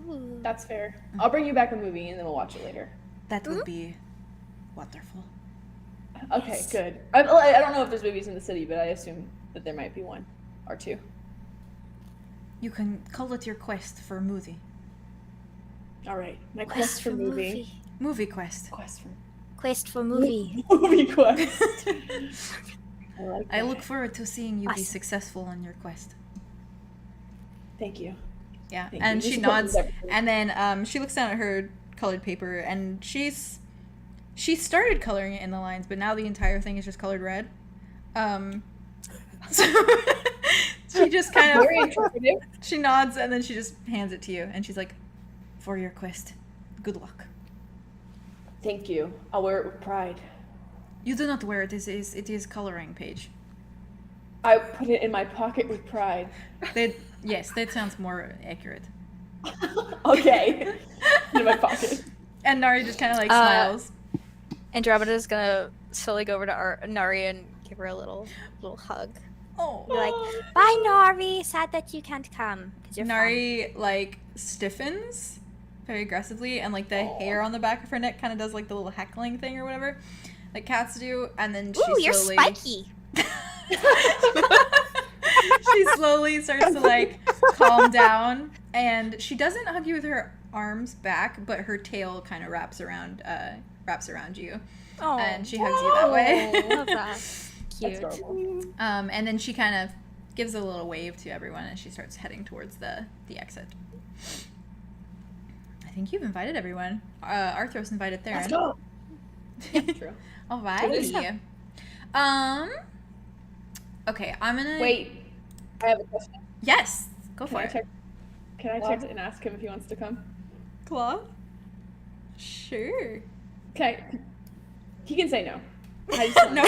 Speaker 8: Ooh.
Speaker 7: That's fair. I'll bring you back a movie and then we'll watch it later.
Speaker 1: That would be wonderful.
Speaker 7: Okay,
Speaker 8: Yes.
Speaker 7: good. I don't know if there's movies in the city, but I assume that there might be 1 or 2.
Speaker 1: You can call it your quest for movie.
Speaker 7: All right, my quest for movie.
Speaker 1: Movie quest.
Speaker 7: Quest for
Speaker 8: Quest for movie.
Speaker 7: movie quest. I like
Speaker 1: I
Speaker 7: that.
Speaker 1: look forward to seeing you be
Speaker 8: Awesome.
Speaker 1: successful on your quest.
Speaker 7: Thank you.
Speaker 1: Yeah,
Speaker 7: Thank
Speaker 1: and
Speaker 7: you.
Speaker 1: she
Speaker 7: Your support
Speaker 1: nods,
Speaker 7: is everything.
Speaker 1: and then she looks down at her colored paper, and she started coloring it in the lines, but now the entire thing is just colored red. So she just kind
Speaker 7: Very
Speaker 1: of
Speaker 7: interpretive.
Speaker 1: she nods, and then she just hands it to you, and she's like, "For your quest, good luck."
Speaker 7: Thank you. I'll wear it with pride.
Speaker 1: You do not wear it. It is coloring page.
Speaker 7: I put it in my pocket with pride.
Speaker 1: Yes, that sounds more accurate.
Speaker 7: Okay. In my pocket.
Speaker 1: And Nari just kind of like
Speaker 6: Uh,
Speaker 1: smiles.
Speaker 6: Andromeda's gonna slowly go over to Nari and give her a little hug.
Speaker 1: Oh.
Speaker 8: You're like, bye, Nori. Sad that you can't come because you're fun.
Speaker 1: Nari like stiffens very aggressively, and like the hair on the back of her neck kind of does like the little heckling thing or whatever, like cats do, and then she
Speaker 8: Ooh, you're
Speaker 1: slowly
Speaker 8: spiky.
Speaker 1: she slowly starts to like calm down, and she doesn't hug you with her arms back, but her tail kind of wraps around you,
Speaker 6: Oh,
Speaker 1: and she hugs you that way.
Speaker 6: love that.
Speaker 7: That's
Speaker 6: Cute.
Speaker 7: adorable.
Speaker 1: And then she kind of gives a little wave to everyone, and she starts heading towards the exit. I think you've invited everyone. Arthros invited Theron.
Speaker 7: Let's go. True.
Speaker 1: Alrighty. Okay, I'm gonna.
Speaker 7: Wait. I have a question.
Speaker 1: Yes, go
Speaker 7: Can
Speaker 1: for
Speaker 7: I
Speaker 1: it.
Speaker 7: text? Can I text and ask him if he wants to come?
Speaker 1: Claude? Sure.
Speaker 7: Okay. He can say no. I just
Speaker 1: No,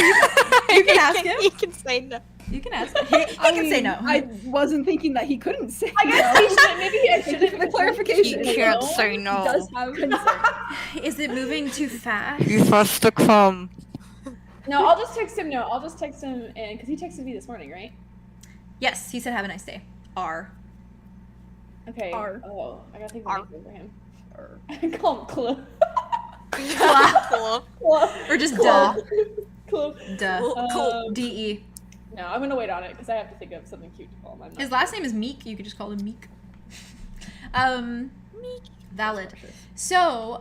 Speaker 1: you can ask him.
Speaker 6: You can say no.
Speaker 1: You can ask him. He can say no.
Speaker 3: I wasn't thinking that he couldn't say
Speaker 7: I guess he should. Maybe I shouldn't.
Speaker 3: The clarification.
Speaker 6: He can't say
Speaker 3: He
Speaker 6: no.
Speaker 3: does have consent.
Speaker 1: Is it moving too fast?
Speaker 6: He has to come.
Speaker 7: No, I'll just text him. No, I'll just text him, and because he texted me this morning, right?
Speaker 1: Yes, he said have a nice day. R.
Speaker 7: Okay.
Speaker 3: R.
Speaker 7: Oh, I gotta think
Speaker 6: R.
Speaker 7: of a name for him. I call him Claude.
Speaker 6: Cool.
Speaker 1: Or just duh.
Speaker 7: Claude.
Speaker 1: Duh.
Speaker 7: Um,
Speaker 1: D-E.
Speaker 7: No, I'm gonna wait on it because I have to think of something cute to call him. I'm not
Speaker 1: His last name is Meek. You could just call him Meek. Meek. Valid. So,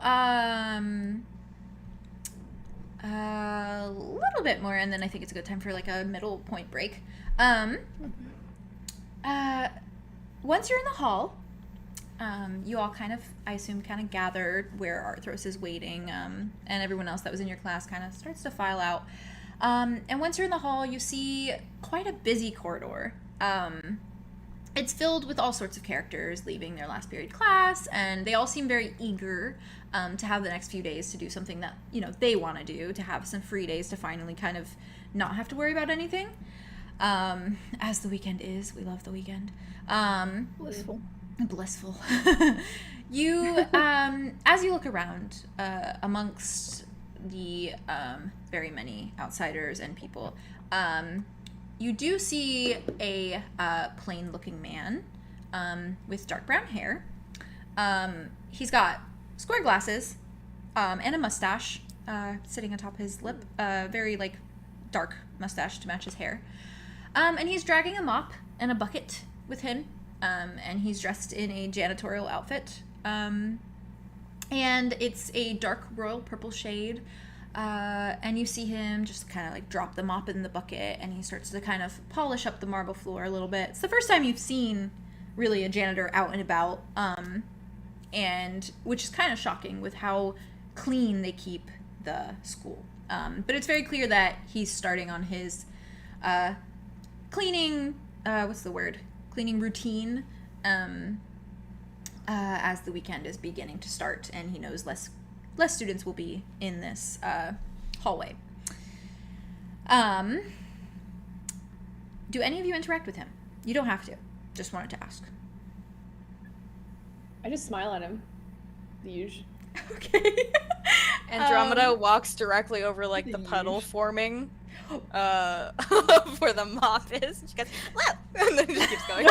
Speaker 1: a little bit more, and then I think it's a good time for like a middle point break. Once you're in the hall, you all kind of, I assume, kind of gather where Arthros is waiting, and everyone else that was in your class kind of starts to file out. And once you're in the hall, you see quite a busy corridor. It's filled with all sorts of characters leaving their last period class, and they all seem very eager to have the next few days to do something that, you know, they want to do, to have some free days to finally kind of not have to worry about anything. As the weekend is. We love the weekend.
Speaker 3: Blissful.
Speaker 1: Blissful. You, as you look around amongst the very many outsiders and people, you do see a plain-looking man with dark brown hair. He's got square glasses and a mustache, sitting atop his lip, very like dark mustache to match his hair. And he's dragging a mop and a bucket with him, and he's dressed in a janitorial outfit. And it's a dark royal purple shade. And you see him just kind of like drop the mop in the bucket, and he starts to kind of polish up the marble floor a little bit. It's the first time you've seen really a janitor out and about, and which is kind of shocking with how clean they keep the school. But it's very clear that he's starting on his cleaning cleaning routine as the weekend is beginning to start, and he knows less students will be in this hallway. Do any of you interact with him? You don't have to. Just wanted to ask.
Speaker 7: I just smile at him. The usual.
Speaker 1: Okay.
Speaker 6: Andromeda walks directly over like the puddle forming where the mop is. She goes, "Well," and then she keeps going.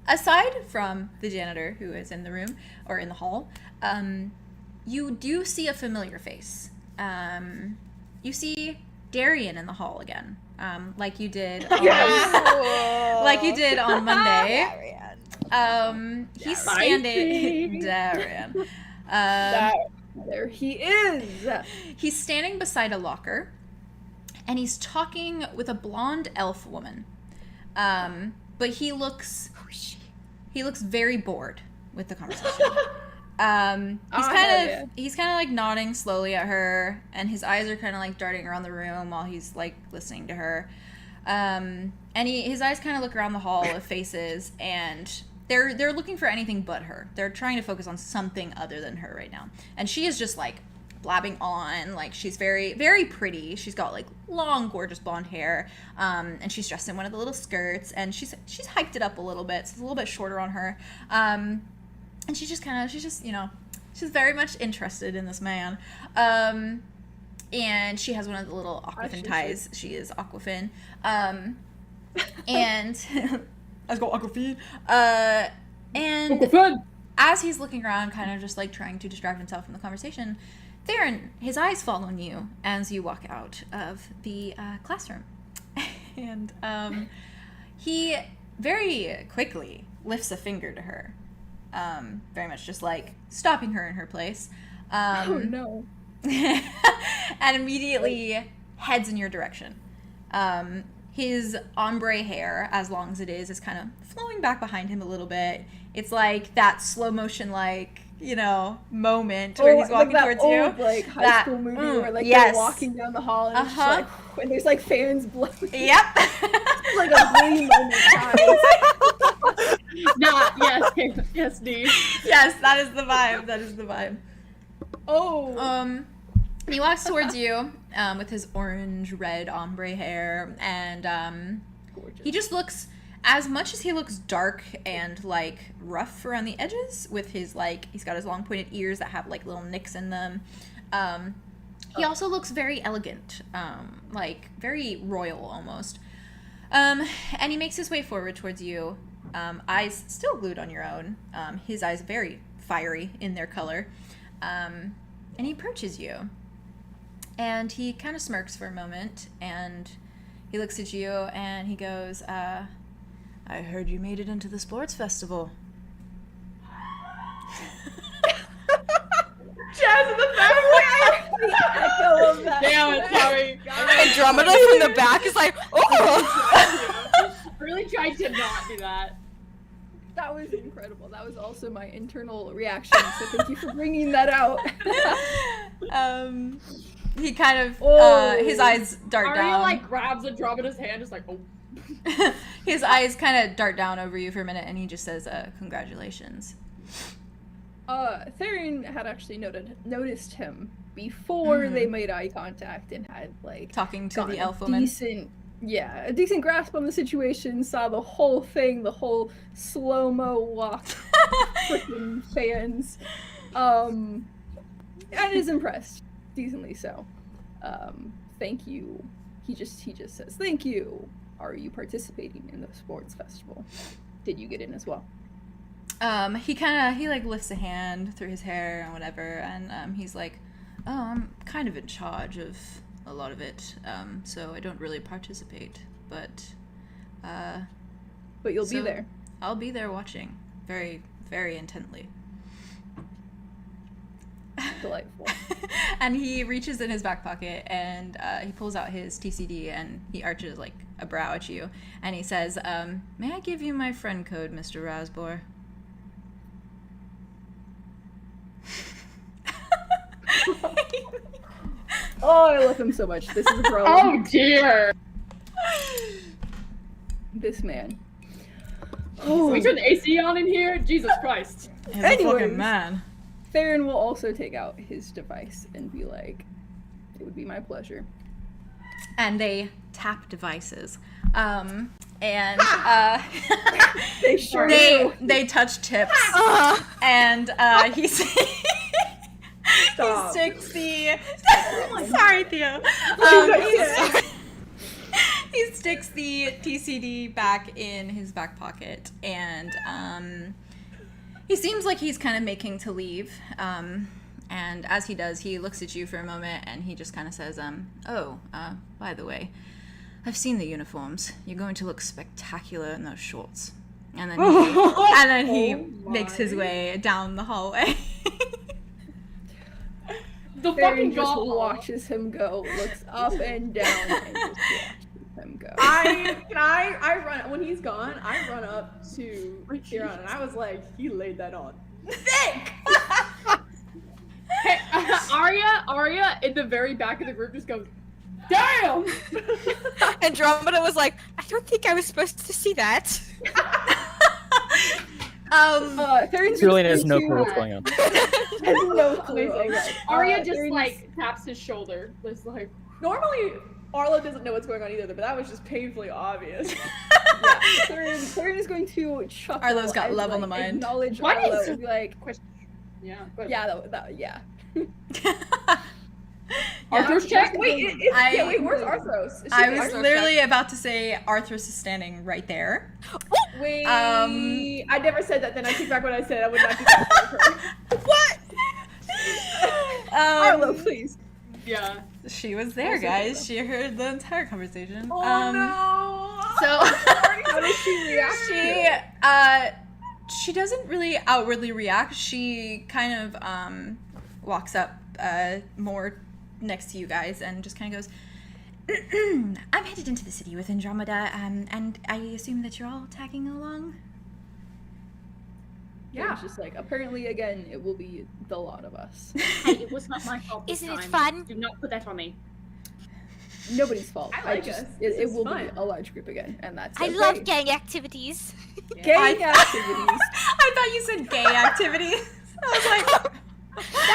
Speaker 1: Aside from the janitor who is in the room or in the hall, you do see a familiar face. You see Darien in the hall again, like you did on, like you did on Monday. He's standing. Darien.
Speaker 3: There he is.
Speaker 1: He's standing beside a locker, and he's talking with a blonde elf woman. But he looks very bored with the conversation. He's kind of like nodding slowly at her, and his eyes are kind of like darting around the room while he's like listening to her. And his eyes kind of look around the hall of faces, and they're looking for anything but her. They're trying to focus on something other than her right now. And she is just like blabbing on, like she's very, very pretty. She's got like long, gorgeous blonde hair, and she's dressed in one of the little skirts, and she's hiked it up a little bit, so it's a little bit shorter on her. And she's just she's very much interested in this man. And she has one of the little Aquafin ties. She is Aquafin. And let's go Aquafin. And
Speaker 7: Aquafin!
Speaker 1: As he's looking around, kind of just like trying to distract himself from the conversation, Theron, his eyes fall on you as you walk out of the classroom. And he very quickly lifts a finger to her, very much just like stopping her in her place.
Speaker 3: Oh no.
Speaker 1: And immediately heads in your direction. His ombre hair, as long as it is kind of flowing back behind him a little bit. It's like that slow motion, like, moment where he's walking
Speaker 3: like
Speaker 1: towards
Speaker 3: old,
Speaker 1: you.
Speaker 3: Like high school movie where like
Speaker 1: yes.
Speaker 3: they're walking down the hall and it's just, like, when there's like fans blowing.
Speaker 1: Yep.
Speaker 3: Like a glee moment, guys.
Speaker 7: Yes, D.
Speaker 1: Yes, that is the vibe. That is the vibe.
Speaker 3: Oh.
Speaker 1: He walks towards you with his orange-red ombre hair, and he just looks, as much as he looks dark and like rough around the edges with his like, he's got his long pointed ears that have like little nicks in them. He also looks very elegant, like very royal almost. And he makes his way forward towards you, eyes still glued on your own. His eyes very fiery in their color. And he approaches you. And he kind of smirks for a moment, and he looks at you, and he goes, I heard you made it into the sports festival.
Speaker 7: Jazz in the back.
Speaker 3: The echo of that.
Speaker 7: Damn it, sorry.
Speaker 6: Andromeda from the back is like, oh!
Speaker 7: Really tried to not do that.
Speaker 3: That was incredible. That was also my internal reaction, so thank you for bringing that out.
Speaker 1: He kind of, his eyes dart
Speaker 7: Aria,
Speaker 1: down.
Speaker 7: like, grabs Andromeda's hand, just like, oh.
Speaker 1: His eyes kind of dart down over you for a minute, and he just says, congratulations.
Speaker 3: Theron had actually noticed him before they made eye contact and had, like,
Speaker 1: Talking to
Speaker 3: gotten
Speaker 1: the elf
Speaker 3: a
Speaker 1: woman.
Speaker 3: a decent grasp on the situation, saw the whole thing, the whole slow-mo walk, freaking fans, and is impressed. Decently so. Thank you. He just says, thank you. Are you participating in the sports festival? Did you get in as well?
Speaker 1: he like lifts a hand through his hair and whatever, and he's like, oh, I'm kind of in charge of a lot of it, so I don't really participate, but
Speaker 3: you'll be there.
Speaker 1: I'll be there watching very, very intently.
Speaker 3: Delightful.
Speaker 1: And he reaches in his back pocket and he pulls out his TCD and he arches like a brow at you and he says, may I give you my friend code, Mr. 𝙍𝙗𝙪?
Speaker 3: Oh, I love him so much. This is a pro.
Speaker 4: Oh dear.
Speaker 3: This man.
Speaker 4: Oh, we turn the AC on in here? Jesus Christ.
Speaker 1: He's
Speaker 3: Anyways.
Speaker 1: a fucking man.
Speaker 3: Theron will also take out his device and be like, it would be my pleasure.
Speaker 1: And they tap devices. And
Speaker 3: They sure do.
Speaker 1: they touch tips. And he sticks the sorry, Theo. He sticks the TCD back in his back pocket, and he seems like he's kind of making to leave. And as he does, he looks at you for a moment, and he just kind of says, by the way, I've seen the uniforms. You're going to look spectacular in those shorts. And then he makes his way down the hallway.
Speaker 4: The
Speaker 3: Theron
Speaker 4: fucking
Speaker 3: just
Speaker 4: gobble.
Speaker 3: watches him go, looks up and down, and just watches him go.
Speaker 7: I run when he's gone. I run up to Theron and I was like, he laid that on thick.
Speaker 4: Hey, Aria in the very back of the group just goes, damn!
Speaker 6: Andromeda was like, I don't think I was supposed to see that.
Speaker 3: Theron's
Speaker 5: Julien
Speaker 3: just
Speaker 5: has no
Speaker 3: going
Speaker 5: clue
Speaker 3: to-
Speaker 5: what's going on.
Speaker 3: has no clue.
Speaker 7: Amazing.
Speaker 3: Okay.
Speaker 4: Aria just
Speaker 3: Theron's-
Speaker 4: like taps his shoulder. It's like,
Speaker 7: Normally, Arlow doesn't know what's going on either, but that was just painfully obvious.
Speaker 3: Theron is going to chuckle.
Speaker 1: Arlow's got
Speaker 3: and,
Speaker 1: love on
Speaker 3: like,
Speaker 1: the mind.
Speaker 3: Acknowledge
Speaker 4: What
Speaker 3: Arlow
Speaker 4: is-
Speaker 3: and be like,
Speaker 4: yeah. But
Speaker 3: yeah.
Speaker 4: Arthur's check?
Speaker 7: Wait, where's Arthros?
Speaker 1: I was literally about to say Arthros is standing right there.
Speaker 7: Wait, I never said that. Then I take back what I said. I would not do that for her.
Speaker 1: What?
Speaker 3: Arlow, please.
Speaker 4: Yeah.
Speaker 1: She was there, guys. She heard the entire conversation.
Speaker 7: Oh no!
Speaker 1: So
Speaker 3: How does she react?
Speaker 1: she doesn't really outwardly react. She kind of walks up more next to you guys and just kind of goes, I'm headed into the city with Andromeda, and I assume that you're all tagging along?
Speaker 3: Yeah. It's just like, apparently, again, it will be the lot of us.
Speaker 4: Hey, it was not my fault this
Speaker 8: Isn't it
Speaker 4: time.
Speaker 8: fun?
Speaker 4: Do not put that on me.
Speaker 3: Nobody's fault.
Speaker 7: I like us.
Speaker 3: It
Speaker 7: This is
Speaker 3: will
Speaker 7: fun.
Speaker 3: be a large group again, and that's
Speaker 8: I
Speaker 3: okay.
Speaker 8: love gang activities.
Speaker 3: gang activities.
Speaker 1: I thought you said gay activities. I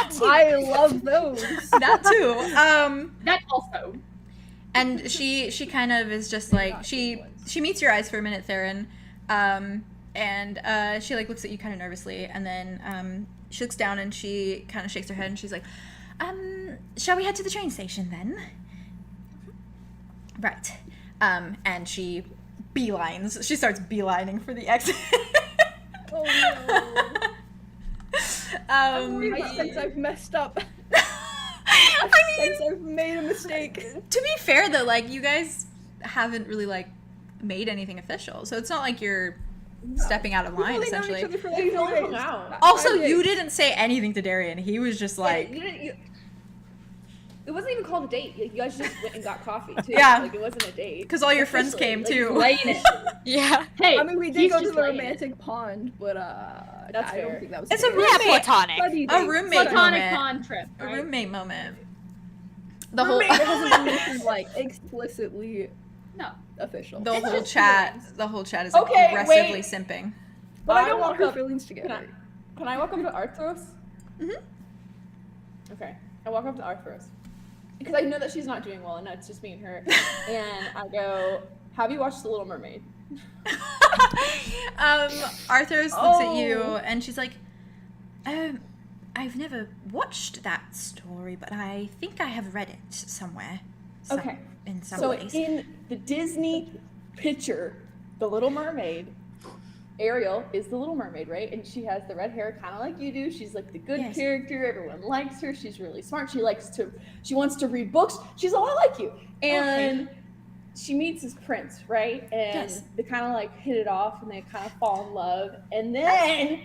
Speaker 1: was like,
Speaker 3: I love those.
Speaker 1: that too.
Speaker 4: That also.
Speaker 1: And she kind of is just like, she meets your eyes for a minute, Theron, and she like looks at you kind of nervously, and then she looks down and she kind of shakes her head and she's like, shall we head to the train station then? Right. And she starts beelining for the exit.
Speaker 3: Oh no. I sense I've messed up. I sense I've made a mistake.
Speaker 1: To be fair though, like, you guys haven't really like made anything official, so it's not like you're stepping out of line,
Speaker 3: We've only known
Speaker 1: essentially.
Speaker 3: each other for like
Speaker 7: We've
Speaker 3: 4
Speaker 7: only
Speaker 3: days.
Speaker 7: hung out.
Speaker 1: Also,
Speaker 3: 5 days.
Speaker 1: you didn't say anything to Darien. He was just like,
Speaker 7: It wasn't even called a date. Like, you guys just went and got coffee too.
Speaker 1: Yeah.
Speaker 7: Like, it wasn't a date.
Speaker 1: because all your friends came too.
Speaker 4: Laying it.
Speaker 6: Yeah.
Speaker 4: Hey,
Speaker 3: I mean, we did
Speaker 4: he's
Speaker 3: go to
Speaker 4: just
Speaker 3: the
Speaker 4: laying it.
Speaker 3: romantic pond, but
Speaker 7: That's
Speaker 3: I don't
Speaker 7: fair.
Speaker 3: think that was.
Speaker 1: It's
Speaker 3: the
Speaker 1: a
Speaker 3: case.
Speaker 6: Yeah,
Speaker 1: roommate.
Speaker 6: platonic.
Speaker 3: Buddy
Speaker 1: A
Speaker 3: date.
Speaker 1: roommate
Speaker 4: Platonic
Speaker 1: moment.
Speaker 4: con trip.
Speaker 1: A
Speaker 4: Right?
Speaker 1: roommate moment. The whole,
Speaker 3: Roommate wasn't anything like explicitly
Speaker 4: No.
Speaker 3: official.
Speaker 1: the whole
Speaker 3: Just
Speaker 1: chat.
Speaker 3: feelings.
Speaker 1: The whole chat is
Speaker 7: Okay,
Speaker 1: aggressively
Speaker 7: wait.
Speaker 1: simping.
Speaker 3: But I
Speaker 7: I
Speaker 3: don't want
Speaker 7: walk
Speaker 3: her
Speaker 7: up-
Speaker 3: feelings together.
Speaker 7: Can I walk up to Arthros?
Speaker 1: Mhm.
Speaker 7: Okay. I walk up to Arthros. Because I know that she's not doing well, and it's just me and her. And I go, have you watched The Little Mermaid?
Speaker 1: Arthurs looks at you
Speaker 3: Oh.
Speaker 1: and she's like, I've never watched that story, but I think I have read it somewhere.
Speaker 7: Okay.
Speaker 1: In some
Speaker 7: So
Speaker 1: ways.
Speaker 7: in the Disney picture, The Little Mermaid, Ariel is the Little Mermaid, right? And she has the red hair, kind of like you do. She's like the good character. Everyone likes her. She's really smart. She wants to read books. She's a lot like you. And she meets this prince, right? And they kind of like hit it off, and they kind of fall in love. And then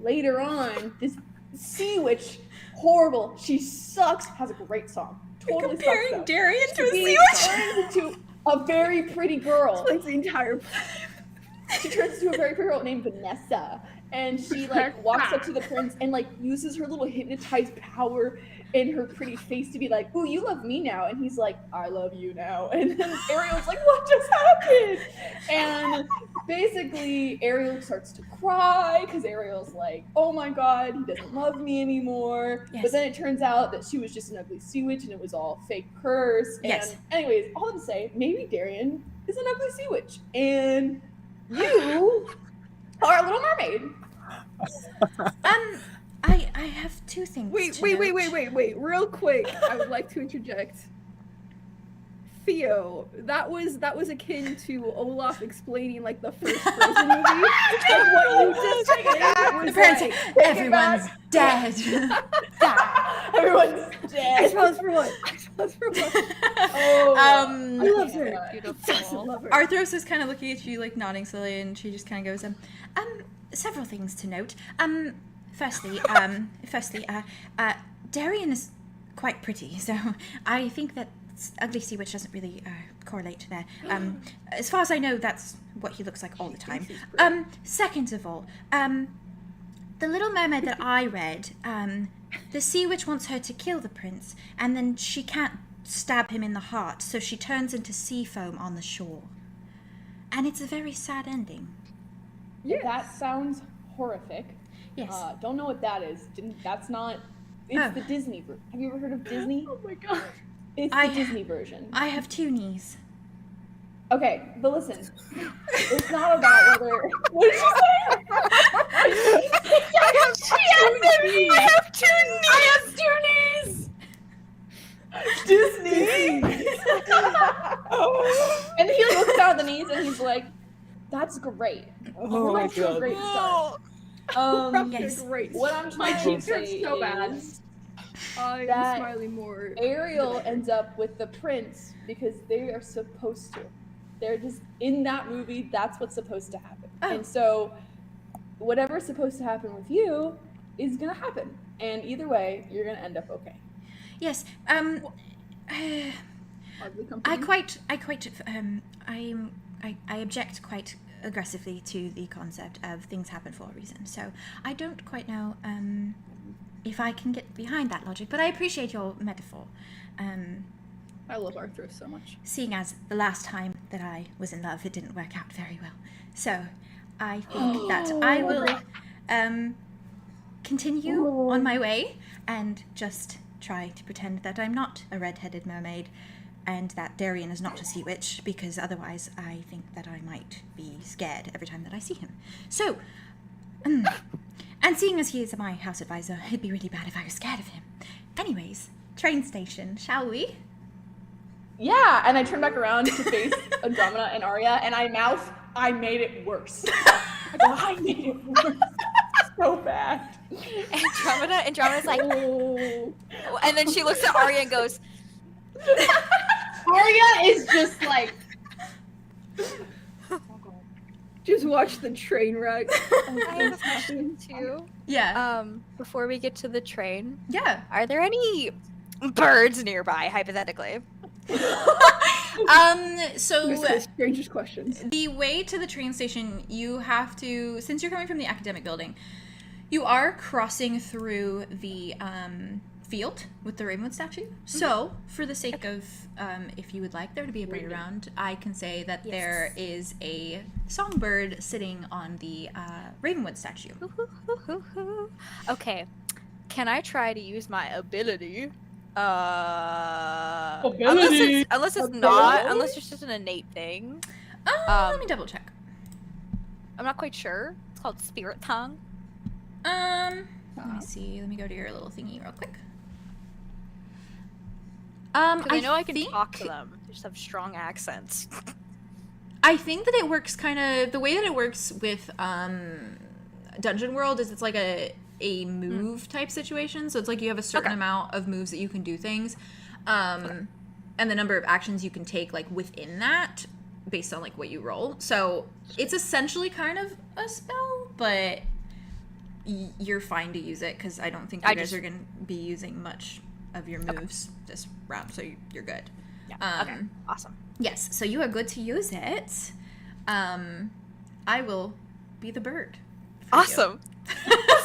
Speaker 7: later on, this sea witch, horrible. She sucks. Has a great song. Totally
Speaker 1: comparing
Speaker 7: sucks.
Speaker 1: Darien to a sea witch.
Speaker 7: Turns into a very pretty girl.
Speaker 3: Explains the entire.
Speaker 7: She turns into a very pretty girl named Vanessa, and she like walks up to the prince and like uses her little hypnotized power in her pretty face to be like, "Ooh, you love me now," and he's like, "I love you now," and then Ariel's like, "What just happened?" And basically Ariel starts to cry because Ariel's like, "Oh my god, he doesn't love me anymore." But then it turns out that she was just an ugly sea witch and it was all fake curse. And anyways, all to say, maybe Darien is an ugly sea witch and you are a Little Mermaid.
Speaker 1: I have two things.
Speaker 3: Wait, real quick. I would like to interject. Theo, that was akin to Olaf explaining like the first Frozen movie. And what you just said was
Speaker 1: The parents
Speaker 3: like,
Speaker 1: say, everyone's dead.
Speaker 7: Everyone's dead.
Speaker 3: I suppose for what?
Speaker 7: Oh,
Speaker 3: I love her.
Speaker 6: Beautiful.
Speaker 3: Love her.
Speaker 1: Arthros is kind of looking at you, like nodding slowly, and she just kind of goes, several things to note. Firstly, Darien is quite pretty, so I think that ugly sea witch doesn't really correlate there. As far as I know, that's what he looks like all the time. Second of all, the Little Mermaid that I read, the sea witch wants her to kill the prince, and then she can't stab him in the heart, so she turns into sea foam on the shore. And it's a very sad ending.
Speaker 7: Yeah, that sounds horrific.
Speaker 1: Yes.
Speaker 7: Don't know what that is. That's not. It's the Disney version. Have you ever heard of Disney?
Speaker 3: Oh my god.
Speaker 7: It's the Disney version.
Speaker 1: I have two knees.
Speaker 7: Okay, but listen, it's not about whether. What did you say?
Speaker 6: I have two knees.
Speaker 7: Disney. And he like, looks down at the knees and he's like, "That's great.
Speaker 5: Oh
Speaker 7: We're
Speaker 5: my
Speaker 7: off to a
Speaker 5: god.
Speaker 7: great start."
Speaker 1: Yes.
Speaker 3: Great.
Speaker 7: What I'm
Speaker 3: My
Speaker 7: trying to
Speaker 3: cheeks hurt
Speaker 7: say
Speaker 3: so bad.
Speaker 7: is
Speaker 3: I'm
Speaker 7: that
Speaker 3: smiling more.
Speaker 7: Ariel ends up with the prince because they are supposed to. They're just in that movie. That's what's supposed to happen. And so, whatever's supposed to happen with you is gonna happen. And either way, you're gonna end up okay.
Speaker 1: Yes. I object quite aggressively to the concept of things happen for a reason. So I don't quite know if I can get behind that logic, but I appreciate your metaphor.
Speaker 3: I love Arthur so much.
Speaker 1: Seeing as the last time that I was in love, it didn't work out very well. So I think that I will continue on my way and just try to pretend that I'm not a red-headed mermaid and that Darien is not a sea witch, because otherwise I think that I might be scared every time that I see him. So, and seeing as he is my house advisor, it'd be really bad if I was scared of him. Anyways, train station, shall we?
Speaker 7: Yeah, and I turn back around to face Andromeda and Aria, and I mouth, "I made it worse." I made it worse. So bad.
Speaker 6: Andromeda's like, and then she looks at Arya and goes,
Speaker 7: Aria is just like,
Speaker 3: Just watch the train wreck.
Speaker 6: I have a question too.
Speaker 1: Yeah.
Speaker 6: Before we get to the train,
Speaker 1: Yeah.
Speaker 6: are there any birds nearby, hypothetically?
Speaker 1: So
Speaker 3: This is strangest questions.
Speaker 1: the way to the train station, you have to, since you're coming from the academic building, you are crossing through the field with the Ravenwood statue. So, for the sake of, if you would like there to be a parade around, I can say that there is a songbird sitting on the Ravenwood statue.
Speaker 6: Okay, can I try to use my ability? Unless it's just an innate thing.
Speaker 1: Let me double check.
Speaker 6: I'm not quite sure. It's called Spirit Tongue.
Speaker 1: Let me see. Let me go to your little thingy real quick.
Speaker 6: 'Cause I know I can talk to them. They just have strong accents.
Speaker 1: I think that it works kind of the way that it works with Dungeon World is it's like a move type situation. So it's like you have a certain amount of moves that you can do things, and the number of actions you can take like within that based on like what you roll. So it's essentially kind of a spell, but you're fine to use it because I don't think you guys are going to be using much of your moves this round, so you're good.
Speaker 6: Yeah. Okay. Awesome.
Speaker 1: Yes, so you are good to use it. I will be the bird.
Speaker 6: Awesome.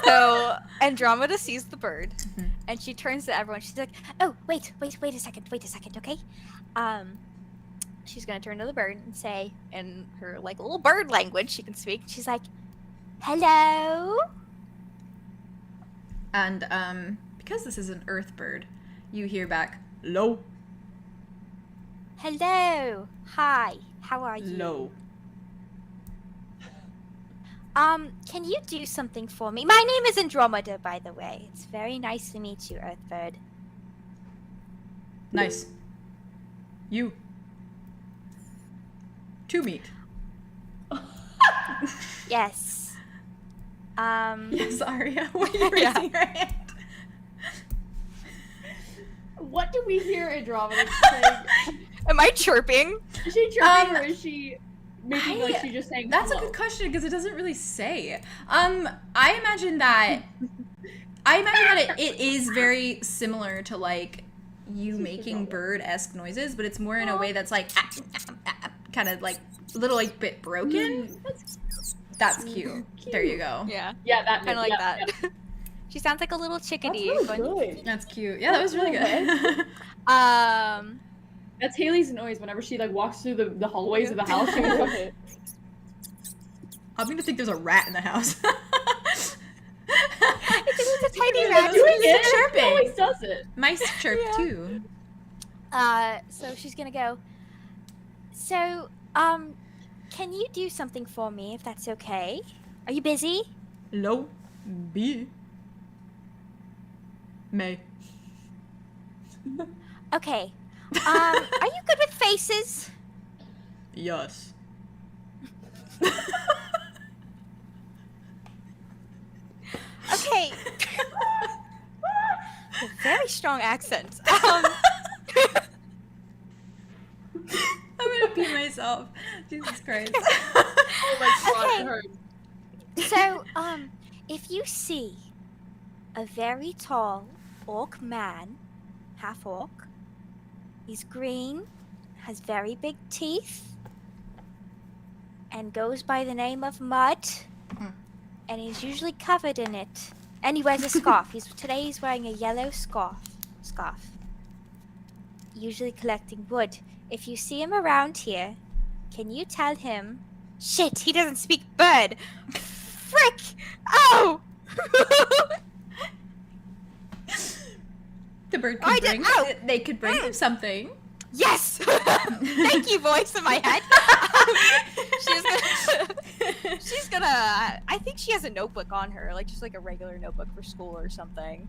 Speaker 6: So Andromeda sees the bird, and she turns to everyone. She's like, "Oh, wait a second, okay?" She's gonna turn to the bird and say, in her like little bird language she can speak. She's like, "Hello."
Speaker 1: And because this is an earth bird, you hear back, "Low."
Speaker 8: Hello. Hi. How are you?
Speaker 1: Low.
Speaker 8: Can you do something for me? My name is Andromeda, by the way. It's very nice to meet you, Earthbird.
Speaker 1: Nice. You. To meet.
Speaker 8: Yes.
Speaker 1: Yes, Aria. What are you raising your hand?
Speaker 4: What do we hear Andromeda saying?
Speaker 6: Am I chirping?
Speaker 4: Is she chirping or is she making like she's just saying
Speaker 1: That's
Speaker 4: hello?
Speaker 1: a good question because it doesn't really say. I imagine that it is very similar to like you making bird-esque noises, but it's more in a way that's like kind of like a little like bit broken. That's cute. There you go.
Speaker 6: Yeah.
Speaker 4: Yeah, that
Speaker 6: Kind of like
Speaker 4: yeah,
Speaker 6: that.
Speaker 4: yeah.
Speaker 6: She sounds like a little
Speaker 7: That's
Speaker 6: chickadee.
Speaker 7: really
Speaker 6: going-
Speaker 7: good.
Speaker 1: That's cute. Yeah, that was really good.
Speaker 4: That's Haley's noise whenever she like walks through the hallways of the house. She goes, okay.
Speaker 1: I'm gonna think there's a rat in the house.
Speaker 6: It's a tiny
Speaker 1: Yeah,
Speaker 6: rat.
Speaker 1: that's
Speaker 4: Doing
Speaker 1: what
Speaker 4: it.
Speaker 1: it's chirping.
Speaker 4: She always does it.
Speaker 1: Mice chirp
Speaker 6: Yeah.
Speaker 1: too.
Speaker 8: So she's gonna go. So, can you do something for me, if that's okay? Are you busy?
Speaker 1: Low B May.
Speaker 8: Okay. Are you good with faces?
Speaker 1: Yes.
Speaker 8: Okay.
Speaker 6: A very strong accent.
Speaker 1: I'm gonna pee myself. Jesus Christ.
Speaker 4: Oh my god,
Speaker 8: Okay.
Speaker 4: it hurts.
Speaker 8: So, if you see a very tall orc man, half orc, he's green, has very big teeth, and goes by the name of Mud, and he's usually covered in it. And he wears a scarf. Today he's wearing a yellow scarf. Usually collecting wood. If you see him around here, can you tell him? Shit, he doesn't speak bird. Frick! Oh!
Speaker 1: The bird
Speaker 6: I
Speaker 1: could
Speaker 6: did-
Speaker 1: bring.
Speaker 6: ow!
Speaker 1: They could bring him something.
Speaker 6: Yes! Thank you, voice in my head. She's gonna. I think she has a notebook on her, like just like a regular notebook for school or something.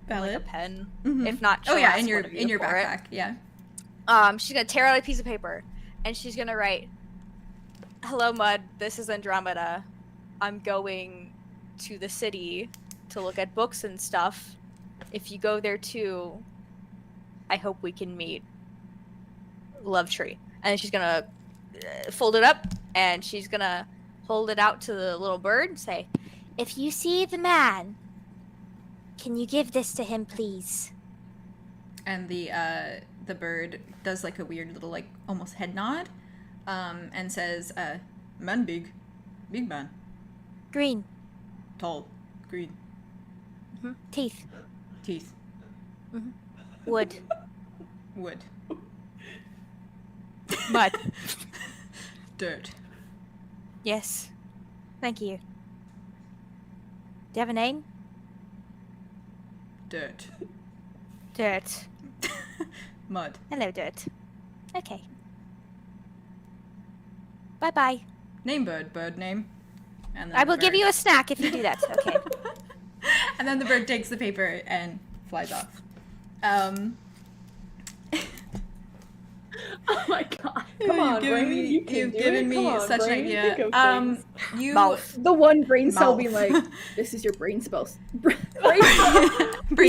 Speaker 6: And, like a
Speaker 1: Valid.
Speaker 6: pen.
Speaker 1: Mhm.
Speaker 6: If not,
Speaker 1: Oh
Speaker 6: she'll
Speaker 1: yeah,
Speaker 6: ask
Speaker 1: in your
Speaker 6: one of you for it.
Speaker 1: backpack. Yeah.
Speaker 6: She's gonna tear out a piece of paper, and she's gonna write, "Hello, Mud. This is Andromeda. I'm going to the city to look at books and stuff. If you go there too, I hope we can meet. Love Tree." And she's gonna fold it up, and she's gonna hold it out to the little bird and say,
Speaker 8: If you see the man, can you give this to him, please?
Speaker 1: And the bird does like a weird little like almost head nod, and says, "Man big man,
Speaker 8: Green.
Speaker 1: tall, green,
Speaker 8: Teeth.
Speaker 1: teeth,
Speaker 8: Wood.
Speaker 1: wood,
Speaker 6: "Mud."
Speaker 1: dirt."
Speaker 8: Yes. Thank you. Do you have a name?
Speaker 1: Dirt.
Speaker 8: Dirt.
Speaker 1: Mud.
Speaker 8: Hello, Dirt. Okay. Bye-bye.
Speaker 1: Name bird name. And then
Speaker 8: I
Speaker 1: the
Speaker 8: will give
Speaker 1: bird-
Speaker 8: you a snack if you do that. Okay.
Speaker 1: And then the bird takes the paper and flies off.
Speaker 4: Oh my god.
Speaker 7: Come on,
Speaker 1: given
Speaker 7: brain,
Speaker 1: me,
Speaker 7: you can
Speaker 1: you've
Speaker 7: do
Speaker 1: given
Speaker 7: it.
Speaker 1: me
Speaker 7: Come on,
Speaker 1: such
Speaker 7: brain,
Speaker 1: an idea.
Speaker 7: think of things.
Speaker 1: You
Speaker 6: Mouth.
Speaker 3: The one brain cell
Speaker 1: Mouth.
Speaker 3: being like, this is your brain spell.
Speaker 1: brain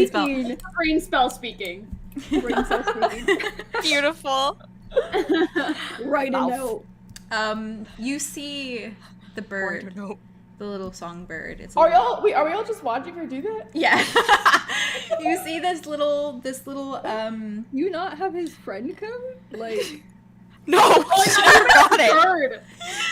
Speaker 1: spell.
Speaker 3: Speaking.
Speaker 4: Brain spell speaking.
Speaker 3: Brain cell speaking.
Speaker 6: Beautiful.
Speaker 3: Write a
Speaker 6: Mouth.
Speaker 3: note.
Speaker 1: You see the bird,
Speaker 6: No.
Speaker 1: the little songbird. It's a
Speaker 7: Are
Speaker 1: little-
Speaker 7: we all just watching her do that?
Speaker 1: Yeah. You see this little
Speaker 3: You not have his friend code? Like,
Speaker 6: No, she never got it.
Speaker 4: Bird.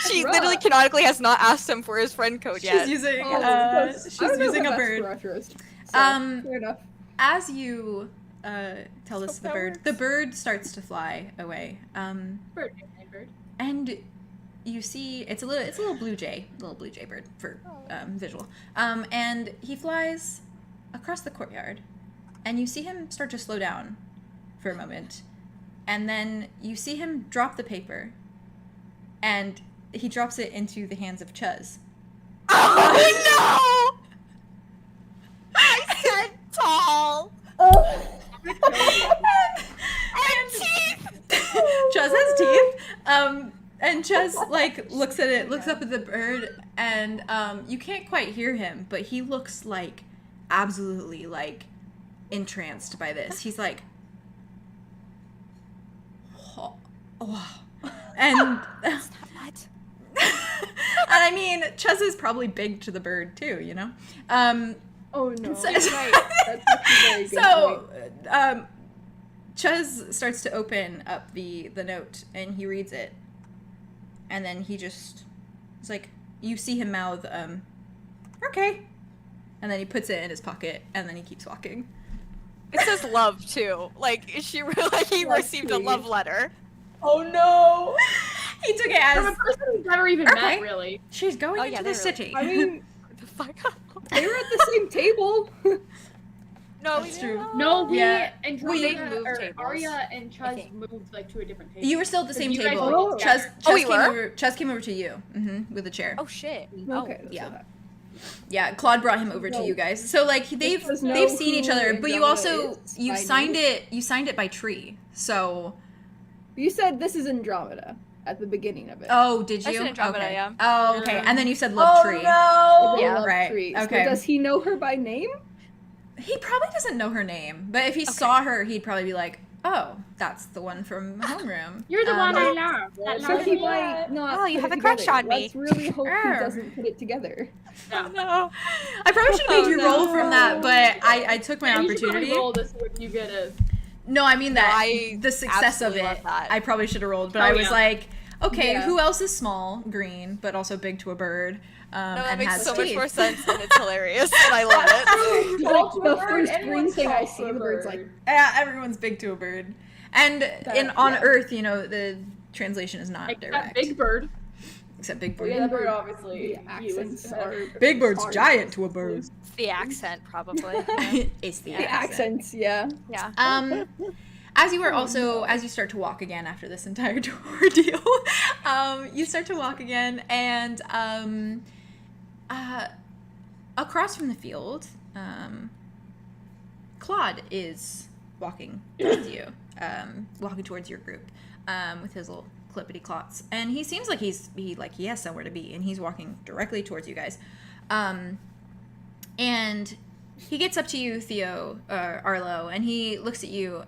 Speaker 6: She
Speaker 3: Bruh.
Speaker 6: literally canonically has not asked him for his friend code yet.
Speaker 1: She's using
Speaker 3: oh, I
Speaker 1: she's
Speaker 3: don't know
Speaker 1: using
Speaker 3: if
Speaker 1: a
Speaker 3: that's
Speaker 1: bird.
Speaker 3: for Arthros, so, fair enough.
Speaker 1: As you tell this to the
Speaker 6: that
Speaker 1: bird,
Speaker 6: works.
Speaker 1: the bird starts to fly away.
Speaker 4: Bird.
Speaker 1: And you see it's a little blue jay bird for visual. And he flies across the courtyard, and you see him start to slow down for a moment, and then you see him drop the paper, and he drops it into the hands of Ches.
Speaker 6: Oh no! I said tall.
Speaker 1: and Ches has teeth. And Ches like looks at it, looks up at the bird, and you can't quite hear him, but he looks like absolutely like entranced by this. He's like, oh, and
Speaker 6: What?
Speaker 1: and I mean, Ches is probably big to the bird too, you know.
Speaker 3: Oh no.
Speaker 1: So-
Speaker 3: That's actually a very good
Speaker 1: So,
Speaker 3: point.
Speaker 1: Ches starts to open up the note, and he reads it, and then he just, it's like, you see him mouth, okay, and then he puts it in his pocket, and then he keeps walking.
Speaker 6: It says love too. Like she really like he
Speaker 3: That's
Speaker 6: received a
Speaker 3: sweet.
Speaker 6: love letter.
Speaker 7: Oh no!
Speaker 1: He took it
Speaker 4: From a
Speaker 1: as,
Speaker 4: person who's never even
Speaker 1: Okay.
Speaker 4: met, really.
Speaker 1: she's going
Speaker 6: Oh,
Speaker 1: into
Speaker 6: yeah,
Speaker 1: the
Speaker 6: they really-
Speaker 1: city.
Speaker 3: I mean,
Speaker 6: What the fuck?
Speaker 3: they were at the same table.
Speaker 6: No,
Speaker 1: That's
Speaker 6: we
Speaker 1: true.
Speaker 6: didn't.
Speaker 4: No, we
Speaker 1: Yeah.
Speaker 4: Andromeda
Speaker 6: moved
Speaker 4: or
Speaker 6: tables,
Speaker 4: Aria and
Speaker 6: I
Speaker 4: Chuz
Speaker 6: think.
Speaker 4: moved like to a different table.
Speaker 1: You were still at the same
Speaker 4: You guys
Speaker 1: table.
Speaker 4: were all
Speaker 1: Ches,
Speaker 4: together.
Speaker 6: Oh, we
Speaker 1: came
Speaker 6: were?
Speaker 1: over. Ches came over to you, with a chair.
Speaker 6: Oh shit.
Speaker 3: Okay.
Speaker 1: yeah.
Speaker 3: So
Speaker 1: Yeah, Claude brought him over to
Speaker 3: No.
Speaker 1: you guys. So like they've
Speaker 3: does know
Speaker 1: they've seen
Speaker 3: who
Speaker 1: each other, but you
Speaker 3: Andromeda
Speaker 1: also
Speaker 3: is
Speaker 1: you
Speaker 3: by
Speaker 1: signed
Speaker 3: name.
Speaker 1: it by tree. So
Speaker 3: you said this is Andromeda at the beginning of it.
Speaker 1: oh, did
Speaker 6: I
Speaker 1: you?
Speaker 6: said Andromeda,
Speaker 1: okay.
Speaker 6: yeah.
Speaker 1: Oh, okay. And then you said love tree.
Speaker 3: And
Speaker 7: no!
Speaker 3: then
Speaker 6: Yeah.
Speaker 3: love
Speaker 1: Right,
Speaker 3: tree. So
Speaker 1: okay.
Speaker 3: does he know her by name?
Speaker 1: He probably doesn't know her name, but if he saw her, he'd probably be like, "Oh, that's the one from Homeroom."
Speaker 4: You're the one I love. That
Speaker 3: So
Speaker 4: loves
Speaker 3: he
Speaker 4: me.
Speaker 3: might not.
Speaker 6: Oh, you
Speaker 3: put
Speaker 6: have
Speaker 3: it
Speaker 6: a crush
Speaker 3: together.
Speaker 6: on me.
Speaker 3: Let's really hope he
Speaker 1: Arr.
Speaker 3: doesn't put it together.
Speaker 4: No.
Speaker 6: No.
Speaker 1: I probably should have made you
Speaker 3: Oh,
Speaker 1: roll
Speaker 3: no.
Speaker 1: from that, but I took my
Speaker 4: Yeah, you should probably
Speaker 1: opportunity.
Speaker 4: roll this when you get a.
Speaker 1: No, I mean that
Speaker 6: I
Speaker 1: the success of
Speaker 6: absolutely
Speaker 1: it.
Speaker 6: love that.
Speaker 1: I probably should have rolled, but
Speaker 4: Oh,
Speaker 1: I was
Speaker 4: yeah.
Speaker 1: like, okay,
Speaker 3: Yeah.
Speaker 1: who else is small, green, but also big to a bird?
Speaker 6: No, that
Speaker 1: and
Speaker 6: makes
Speaker 1: has
Speaker 6: so much
Speaker 1: teeth.
Speaker 6: more sense, and it's hilarious, and I love it.
Speaker 7: Tall to a
Speaker 3: the
Speaker 7: bird,
Speaker 3: first
Speaker 7: anyone's
Speaker 3: green thing I
Speaker 7: tall
Speaker 3: see,
Speaker 7: to a
Speaker 3: the bird's
Speaker 7: bird.
Speaker 3: like,
Speaker 1: Yeah, everyone's big to a bird, and on
Speaker 3: yeah.
Speaker 1: Earth, you know, the translation is not
Speaker 4: Except
Speaker 1: direct,
Speaker 4: Big Bird.
Speaker 1: except big
Speaker 7: Well,
Speaker 1: bird.
Speaker 7: yeah, that bird obviously.
Speaker 3: the accents are
Speaker 1: Big bird's
Speaker 3: hard.
Speaker 1: giant to a bird.
Speaker 6: It's the accent, probably.
Speaker 1: It's the
Speaker 3: The
Speaker 1: accent.
Speaker 3: accents, yeah.
Speaker 6: Yeah.
Speaker 1: As you are also, as you start to walk again after this entire ordeal, you start to walk again, and across from the field, Claude is walking towards you, walking towards your group, with his little clippity clots, and he seems like he has somewhere to be, and he's walking directly towards you guys, and he gets up to you, Theo, Arlow, and he looks at you.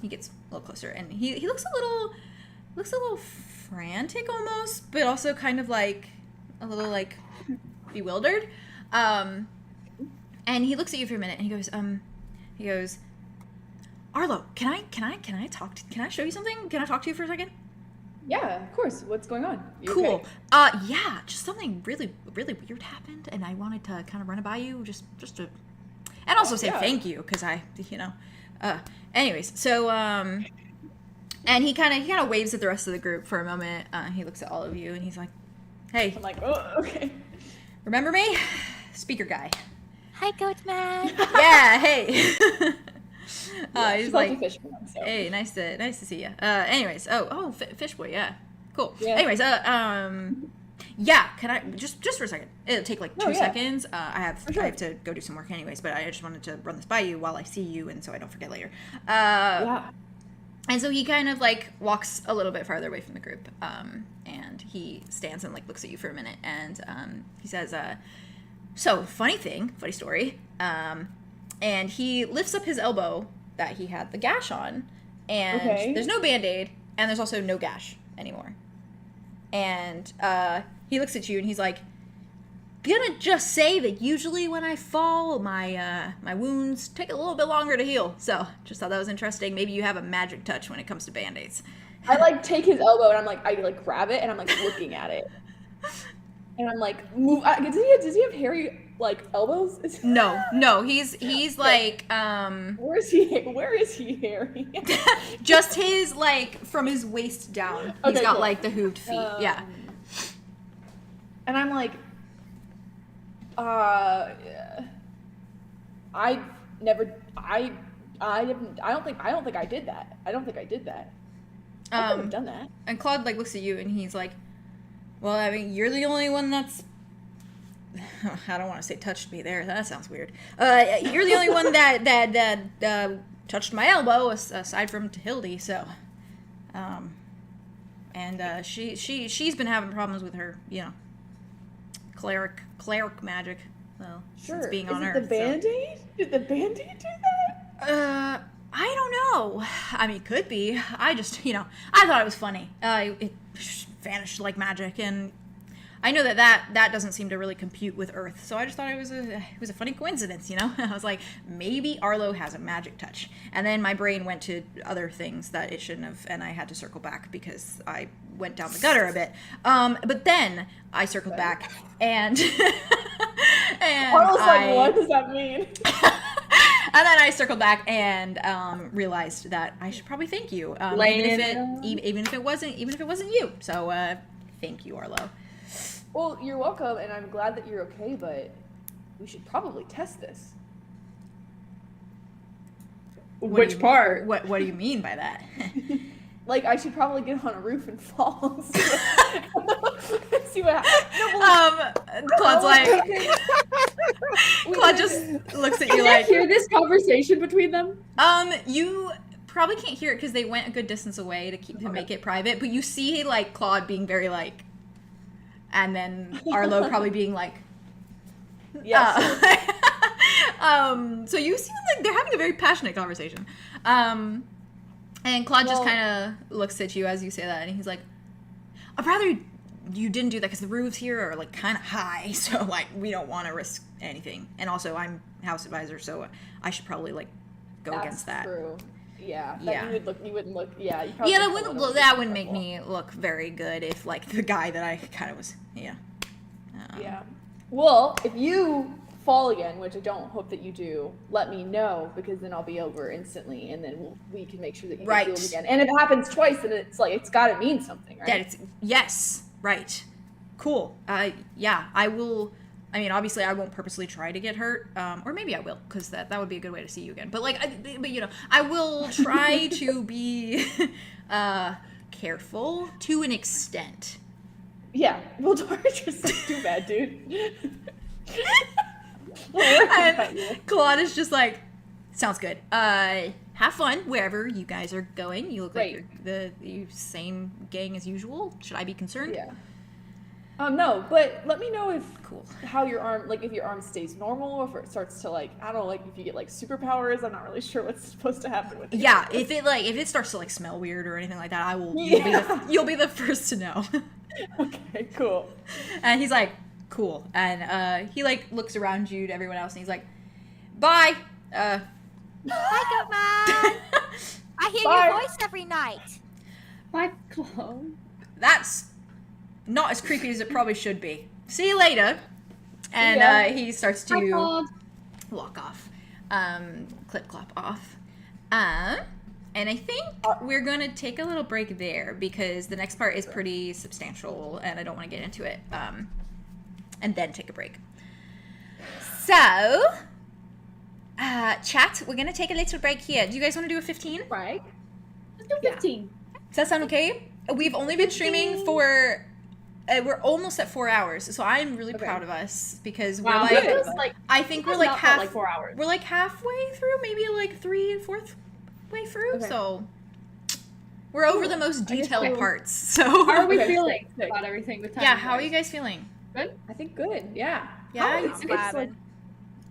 Speaker 1: He gets a little closer, and he looks a little frantic almost, but also kind of like a little like bewildered. And he looks at you for a minute, and he goes, Arlow, can I show you something? Can I talk to you for a second?
Speaker 7: Yeah, of course. What's going on? You
Speaker 1: Cool.
Speaker 7: okay?
Speaker 1: Yeah, just something really weird happened, and I wanted to kind of run it by you, just to, and also say
Speaker 7: yeah.
Speaker 1: thank you, because anyways, so, and he kind of waves at the rest of the group for a moment. He looks at all of you, and he's like, hey,
Speaker 7: I'm like, oh, okay.
Speaker 1: remember me? Speaker guy.
Speaker 8: Hi, Goatman.
Speaker 1: Yeah, hey.
Speaker 7: Yeah,
Speaker 1: He's
Speaker 7: she calls
Speaker 1: like,
Speaker 7: me Fishman, so.
Speaker 1: hey, nice to see you. Anyways, Fish Boy, yeah, cool.
Speaker 7: Yeah.
Speaker 1: Anyways, yeah, can I just for a second? It'll take like 2
Speaker 7: Oh, yeah.
Speaker 1: seconds. I have
Speaker 7: For sure.
Speaker 1: I have to go do some work anyways, but I just wanted to run this by you while I see you, and so I don't forget later.
Speaker 7: Yeah.
Speaker 1: And And so he kind of like walks a little bit farther away from the group, and he stands and like looks at you for a minute, and he says, so funny story, and he lifts up his elbow that he had the gash on, and there's no band-aid, and there's also no gash anymore. And he looks at you and he's like, gonna just say that usually when I fall, my wounds take a little bit longer to heal. So just thought that was interesting. Maybe you have a magic touch when it comes to band-aids.
Speaker 7: I like take his elbow and I'm like, I like grab it and I'm like looking at it. And I'm like, move. Does he have hairy like elbows?
Speaker 1: No, he's like
Speaker 7: Where is he hairy?
Speaker 1: just his like from his waist down. He's got like the hooved feet. Yeah.
Speaker 7: And I'm like, I don't think I did that. I couldn't have done that.
Speaker 1: And Claude like looks at you and he's like, well, I mean, you're the only one that's I don't want to say touched me there. That sounds weird. You're the only one that touched my elbow aside from Hildy. So, and she's been having problems with her, cleric magic. Well, since being on Earth.
Speaker 7: The Band-Aid? Did the Band-Aid do that?
Speaker 1: I don't know. I mean, could be. I just, I thought it was funny. It vanished like magic, and I know that doesn't seem to really compute with Earth. So I just thought it was a funny coincidence, I was like, maybe Arlow has a magic touch, and then my brain went to other things that it shouldn't have, and I had to circle back because I went down the gutter a bit. But then I circled back, and
Speaker 7: Arlow's like, what does that mean?
Speaker 1: And then I circled back and realized that I should probably thank you, even if it wasn't you. So thank you, Arlow.
Speaker 7: Well, you're welcome, and I'm glad that you're okay. But we should probably test this. Which part?
Speaker 1: What do you mean by that?
Speaker 7: Like, I should probably get on a roof and fall. See what happens.
Speaker 1: Claude's like, Claude just looks at you like.
Speaker 3: Can I hear this conversation between them?
Speaker 1: You probably can't hear it because they went a good distance away to make it private. But you see, like, Claude being very like, and then Arlow probably being like,
Speaker 7: yes.
Speaker 1: So you seem like they're having a very passionate conversation. And Claude just kind of looks at you as you say that, and he's like, I'd rather you didn't do that because the roofs here are like kind of high, so like we don't want to risk anything. And also I'm house advisor, so I should probably like go against that.
Speaker 7: That's true. Yeah.
Speaker 1: Yeah.
Speaker 7: You wouldn't look. Yeah.
Speaker 1: That wouldn't make me look very good if like the guy that I kind of was. Yeah.
Speaker 7: Yeah. Well, if you fall again, which I don't hope that you do, let me know, because then I'll be over instantly, and then we can make sure that you can do it again. And if it happens twice, then it's like it's got to mean something, right?
Speaker 1: Yes, right. Cool. Yeah, I will. I mean, obviously, I won't purposely try to get hurt, or maybe I will, because that would be a good way to see you again. But like, I will try to be careful to an extent.
Speaker 7: Yeah, well, Doris is too bad, dude.
Speaker 1: And Claude is just like, sounds good. Have fun wherever you guys are going. You look like you're the same gang as usual. Should I be concerned?
Speaker 7: Yeah. No, but let me know how your arm, like if your arm stays normal, or if it starts to like, I don't know, like if you get like superpowers. I'm not really sure what's supposed to happen with it.
Speaker 1: Yeah, if it starts to like smell weird or anything like that, I will. You'll be the first to know.
Speaker 7: Okay, cool.
Speaker 1: And he's like, cool. And he like looks around you to everyone else, and he's like, bye.
Speaker 8: Hi, Goatman. I hear your voice every night.
Speaker 3: Bye, Claude.
Speaker 1: That's not as creepy as it probably should be. See you later. And he starts to walk off. Clip-clop off. And I think we're going to take a little break there because the next part is pretty substantial and I don't want to get into it. And then take a break. So, chat, we're going to take a little break here. Do you guys want to do a 15?
Speaker 7: Right.
Speaker 4: Let's do 15.
Speaker 1: Does that sound okay? We've only been streaming for... we're almost at 4 hours, so I'm really proud of us because we're I think we're like
Speaker 7: 4 hours.
Speaker 1: We're like halfway through, maybe like 3/4 way through. So We're over the most detailed parts. So
Speaker 7: How are we
Speaker 3: Okay.
Speaker 7: feeling about everything with time?
Speaker 1: yeah, how are you guys feeling?
Speaker 7: Good? I think good, yeah.
Speaker 1: Yeah,
Speaker 7: How-
Speaker 1: you-
Speaker 7: it's like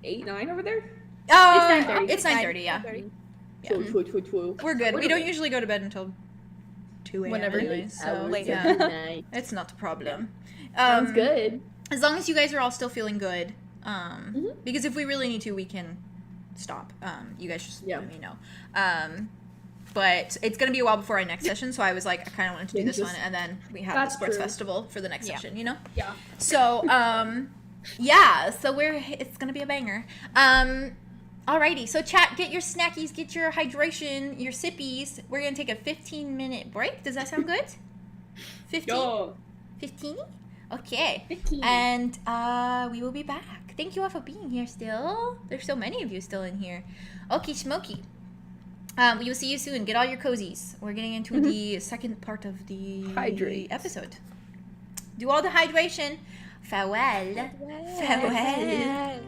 Speaker 7: 8, 9 over there?
Speaker 4: 9:30.
Speaker 1: It's 9:30, yeah.
Speaker 6: 9:30.
Speaker 1: Yeah.
Speaker 7: Twoo.
Speaker 1: We're good.
Speaker 7: We're
Speaker 1: We don't
Speaker 7: good.
Speaker 1: usually go to bed until 2 a.m.
Speaker 3: Whenever.
Speaker 1: anyways, so
Speaker 6: Late.
Speaker 1: yeah, it's not a problem.
Speaker 7: Sounds good.
Speaker 1: As long as you guys are all still feeling good,
Speaker 7: Mhm.
Speaker 1: because if we really need to, we can stop. You guys just
Speaker 7: Yeah.
Speaker 1: let me know. But it's gonna be a while before our next session, so I was like, I kind of wanted to do
Speaker 7: Yeah,
Speaker 1: this
Speaker 7: just-
Speaker 1: one, and then we have the
Speaker 7: That's
Speaker 1: sports
Speaker 7: true.
Speaker 1: festival for the next
Speaker 6: Yeah.
Speaker 1: session. You know.
Speaker 7: Yeah.
Speaker 1: So yeah, so it's gonna be a banger. Alrighty, so chat, get your snackies, get your hydration, your sippies. We're gonna take a 15-minute break. Does that sound good? 15?
Speaker 7: Yo.
Speaker 1: 15? Okay.
Speaker 4: 15.
Speaker 1: And we will be back. Thank you all for being here still. There's so many of you still in here. Okay, smoky. We will see you soon. Get all your cozies. We're getting into the second part of the
Speaker 3: Hydrate.
Speaker 1: episode. Do all the hydration. Farewell. Farewell.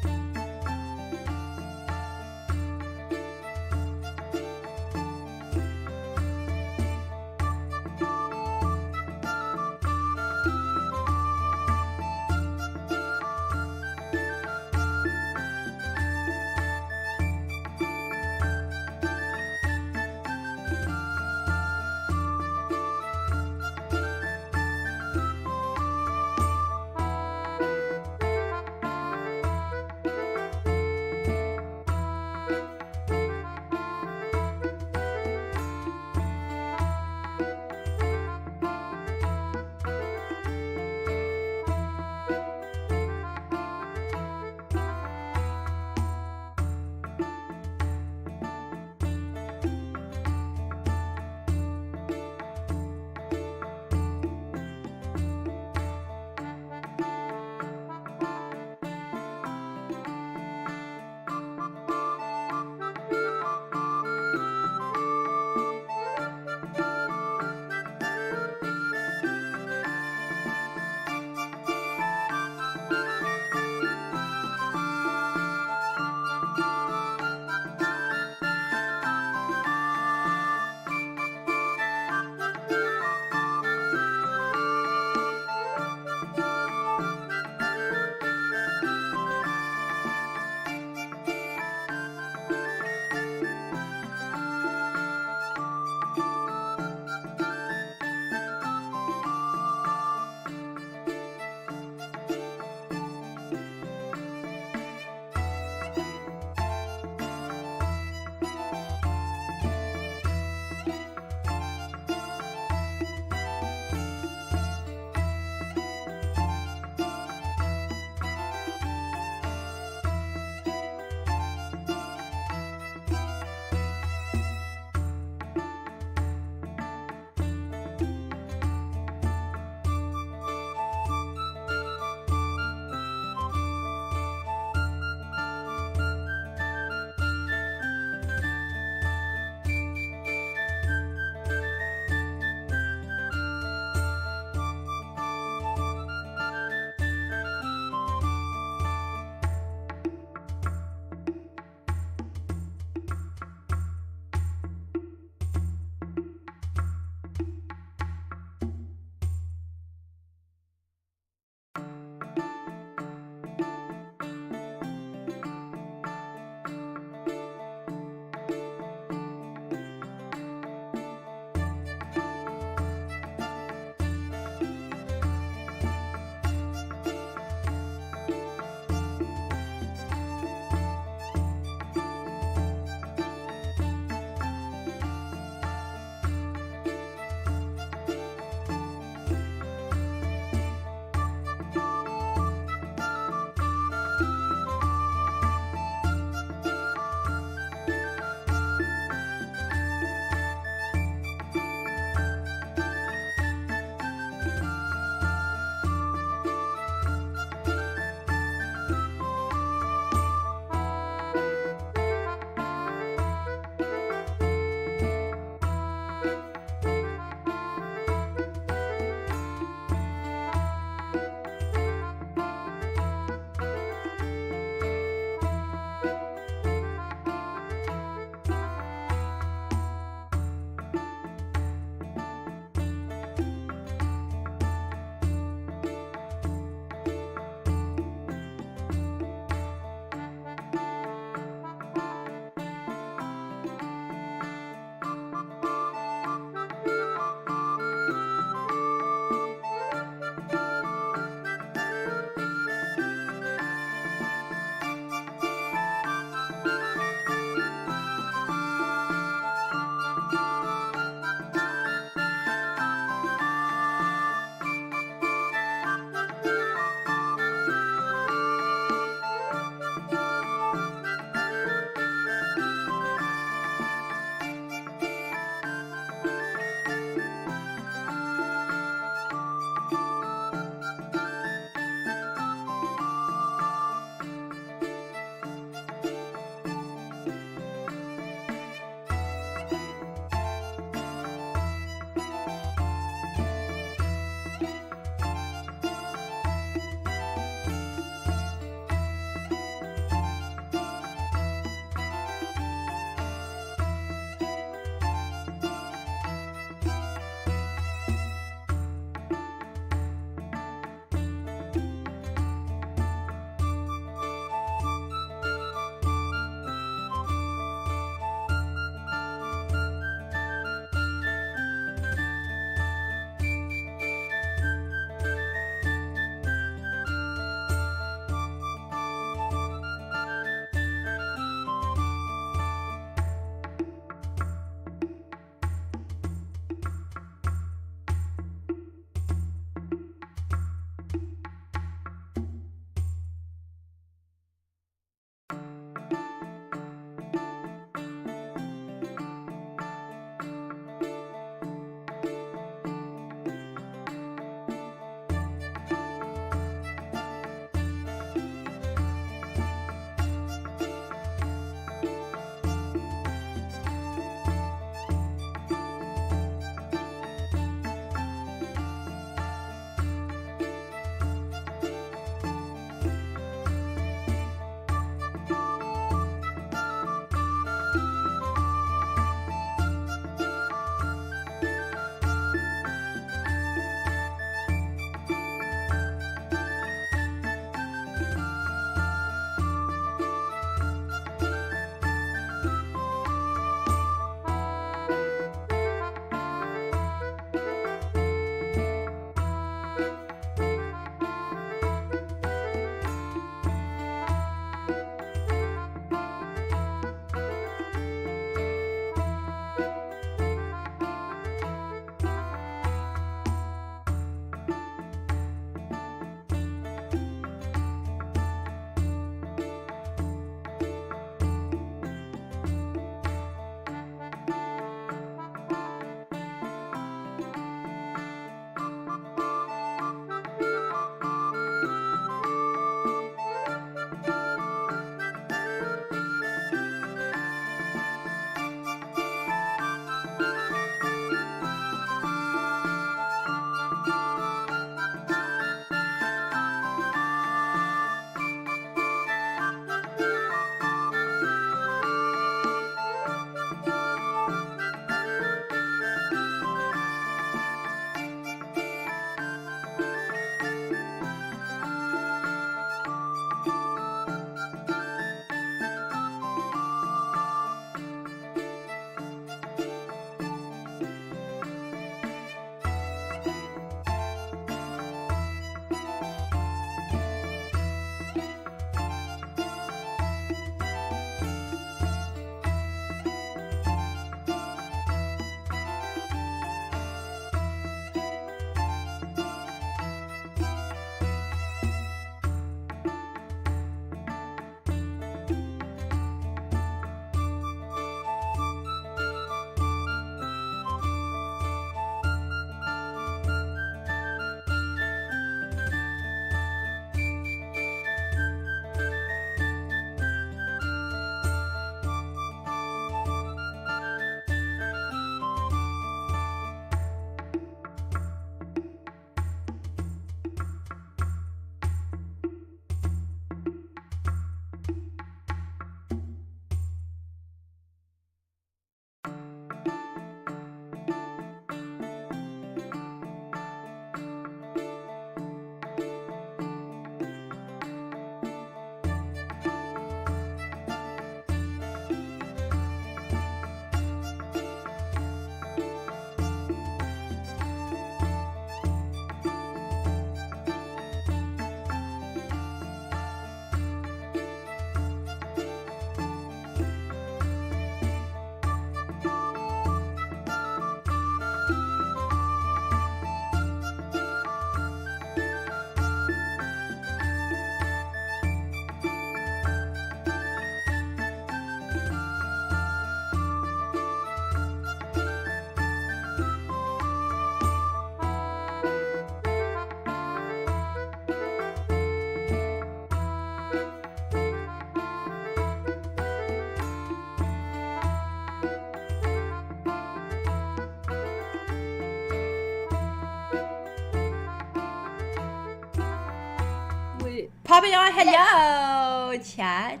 Speaker 1: Popping on, hello, chat.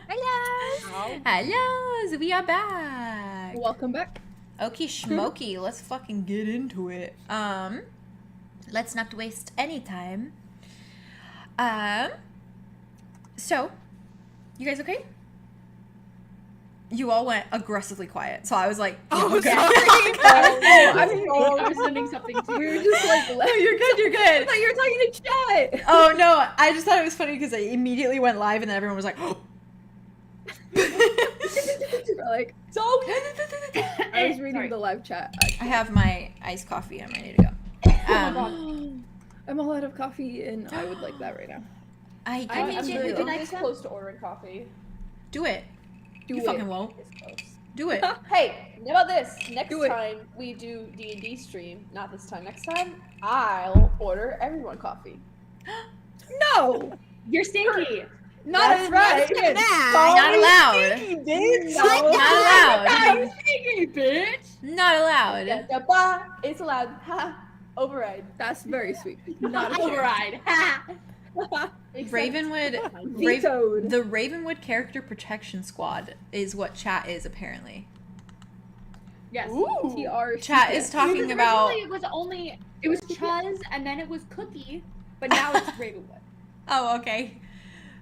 Speaker 6: Hello.
Speaker 1: Hello, we are back.
Speaker 3: Welcome back.
Speaker 1: Okay, schmoky, let's fucking get into it. Let's not waste any time. So, you guys okay? You all went aggressively quiet, so I was like,
Speaker 6: Oh,
Speaker 1: okay.
Speaker 4: I was sending something to
Speaker 3: We were
Speaker 4: you.
Speaker 3: just like,
Speaker 1: No, you're good, you're
Speaker 3: I
Speaker 1: good.
Speaker 3: thought you were talking to chat.
Speaker 1: Oh no, I just thought it was funny because I immediately went live and then everyone was like,
Speaker 3: Like,
Speaker 4: So
Speaker 3: I was reading
Speaker 4: Sorry.
Speaker 3: the live chat.
Speaker 1: I have my iced coffee, I'm ready to go.
Speaker 3: I'm all out of coffee, and I would like that right now.
Speaker 1: I
Speaker 7: I'm
Speaker 1: give you
Speaker 7: really
Speaker 1: two.
Speaker 7: this close to ordering coffee.
Speaker 1: Do it.
Speaker 3: Do
Speaker 1: You
Speaker 3: it.
Speaker 1: fucking won't.
Speaker 7: It's close.
Speaker 1: Do it.
Speaker 7: Hey, how about this? Next
Speaker 3: Do it.
Speaker 7: time we do D&D stream, not this time, next time, I'll order everyone coffee.
Speaker 3: No,
Speaker 4: You're stinky.
Speaker 7: That's right.
Speaker 1: Not allowed. Not allowed.
Speaker 4: You're stinky, bitch.
Speaker 1: Not allowed.
Speaker 7: Yeah, the bar is allowed. Ha! Override.
Speaker 3: that's very sweet. Not a share.
Speaker 4: Override. Ha.
Speaker 1: Ravenwood.
Speaker 3: Vetoed.
Speaker 1: The Ravenwood Character Protection Squad is what chat is apparently.
Speaker 4: Yes.
Speaker 3: TR.
Speaker 1: Chat is talking
Speaker 4: Because
Speaker 1: about.
Speaker 4: originally it was Chuz and then it was Cookie, but now it's Ravenwood.
Speaker 1: Oh, okay.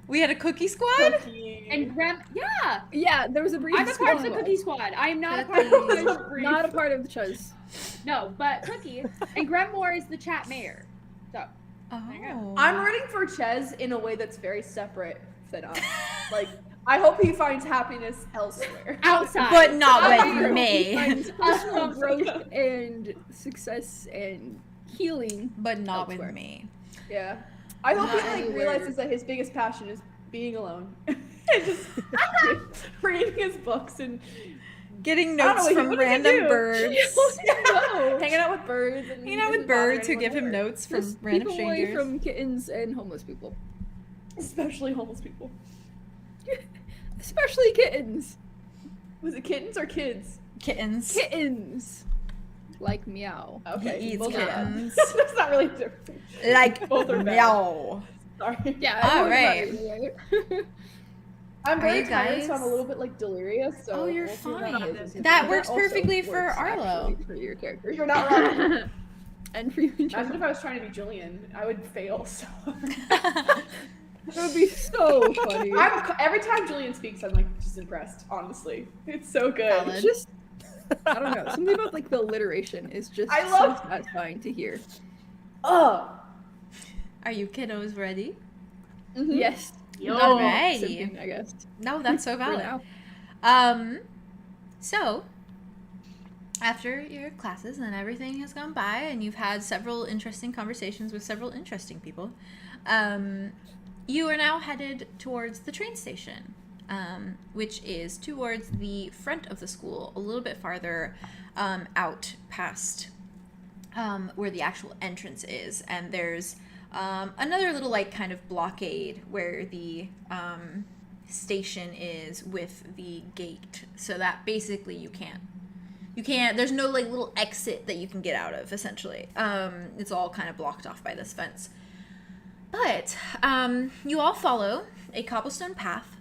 Speaker 1: We had a cookie squad.
Speaker 4: And Graham, yeah,
Speaker 3: Yeah, there was a brief.
Speaker 4: I'm a part of the
Speaker 3: squad.
Speaker 4: Cookie Squad. I am not a part of the Chuz.
Speaker 3: Not a part of the Chuz.
Speaker 4: No, but Cookie and Gremore is the chat mayor. So
Speaker 1: Oh.
Speaker 7: I'm rooting for Ches in a way that's very separate than us. Like, I hope he finds happiness elsewhere.
Speaker 4: outside,
Speaker 1: But not
Speaker 3: I
Speaker 1: with
Speaker 3: hope
Speaker 1: me.
Speaker 3: he finds personal growth and success and healing.
Speaker 1: But not with
Speaker 3: elsewhere.
Speaker 1: me.
Speaker 7: Yeah. I hope he
Speaker 3: Not
Speaker 7: like
Speaker 3: anywhere.
Speaker 7: realizes that his biggest passion is being alone. And just reading his books and
Speaker 1: Getting
Speaker 7: I don't
Speaker 1: notes
Speaker 7: know,
Speaker 1: from
Speaker 7: what does he
Speaker 1: random
Speaker 7: do?
Speaker 1: birds.
Speaker 7: hanging out with birds and
Speaker 1: Hanging out with birds who give him notes from
Speaker 3: Just
Speaker 1: random
Speaker 3: keep away
Speaker 1: strangers.
Speaker 3: from kittens and homeless people.
Speaker 7: especially homeless people.
Speaker 3: Especially kittens.
Speaker 7: Was it kittens or kids?
Speaker 1: Kittens.
Speaker 3: Kittens. Like meow.
Speaker 7: Okay.
Speaker 1: He eats
Speaker 7: both are bad.
Speaker 1: kittens.
Speaker 7: That's not really different.
Speaker 1: Like
Speaker 7: Both are bad.
Speaker 1: meow.
Speaker 7: Sorry.
Speaker 3: Yeah.
Speaker 1: All
Speaker 3: I
Speaker 1: right.
Speaker 3: right.
Speaker 7: I'm
Speaker 1: Are
Speaker 7: very
Speaker 1: you
Speaker 7: tired, so
Speaker 1: guys-
Speaker 7: I'm a little bit like delirious. So
Speaker 1: Oh, you're
Speaker 7: we'll see what
Speaker 1: fine.
Speaker 7: happens.
Speaker 1: That works
Speaker 3: also
Speaker 1: perfectly for
Speaker 3: works
Speaker 1: Arlow.
Speaker 3: actually For your character.
Speaker 7: You're not wrong.
Speaker 3: And for you in
Speaker 7: Imagine
Speaker 3: general.
Speaker 7: if I was trying to be Julien, I would fail so hard.
Speaker 3: That would be so funny.
Speaker 7: Every time Julien speaks, I'm like just impressed. Honestly, it's so good.
Speaker 1: Valid.
Speaker 3: It's just, I don't know. Something about like the alliteration is just
Speaker 7: I love-
Speaker 3: so satisfying to hear.
Speaker 7: Oh,
Speaker 1: Are you kiddos ready?
Speaker 3: Yes.
Speaker 4: Yo.
Speaker 1: Alrighty.
Speaker 3: Simping, I guess.
Speaker 1: No, that's so
Speaker 3: For
Speaker 1: valid.
Speaker 3: now.
Speaker 1: So after your classes and everything has gone by and you've had several interesting conversations with several interesting people, you are now headed towards the train station, which is towards the front of the school, a little bit farther out past where the actual entrance is. And there's another little like kind of blockade where the station is with the gate, so that basically you can't, there's no like little exit that you can get out of, essentially. It's all kind of blocked off by this fence. But you all follow a cobblestone path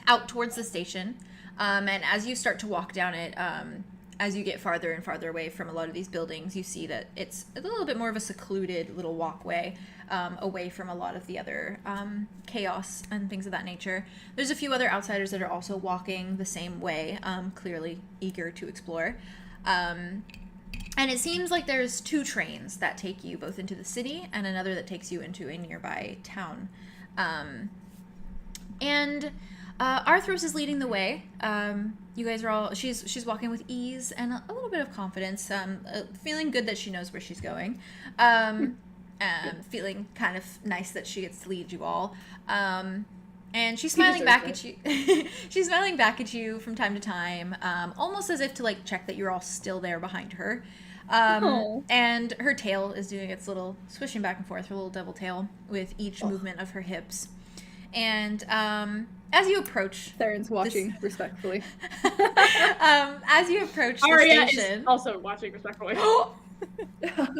Speaker 1: out towards the station, and as you start to walk down it, as you get farther and farther away from a lot of these buildings, you see that it's a little bit more of a secluded little walkway away from a lot of the other chaos and things of that nature. There's a few other outsiders that are also walking the same way, clearly eager to explore. And it seems like there's two trains that take you both into the city and another that takes you into a nearby town. And Arthros is leading the way. You guys are all, she's walking with ease and a little bit of confidence, feeling good that she knows where she's going. Feeling kind of nice that she gets to lead you all. And she's smiling back at you. She's smiling back at you from time to time, almost as if to like check that you're all still there behind her. And her tail is doing its little swishing back and forth, her little devil tail with each movement of her hips. And as you approach,
Speaker 3: Theron's watching respectfully.
Speaker 1: as you approach the
Speaker 4: Aria
Speaker 1: station,
Speaker 4: is also watching respectfully.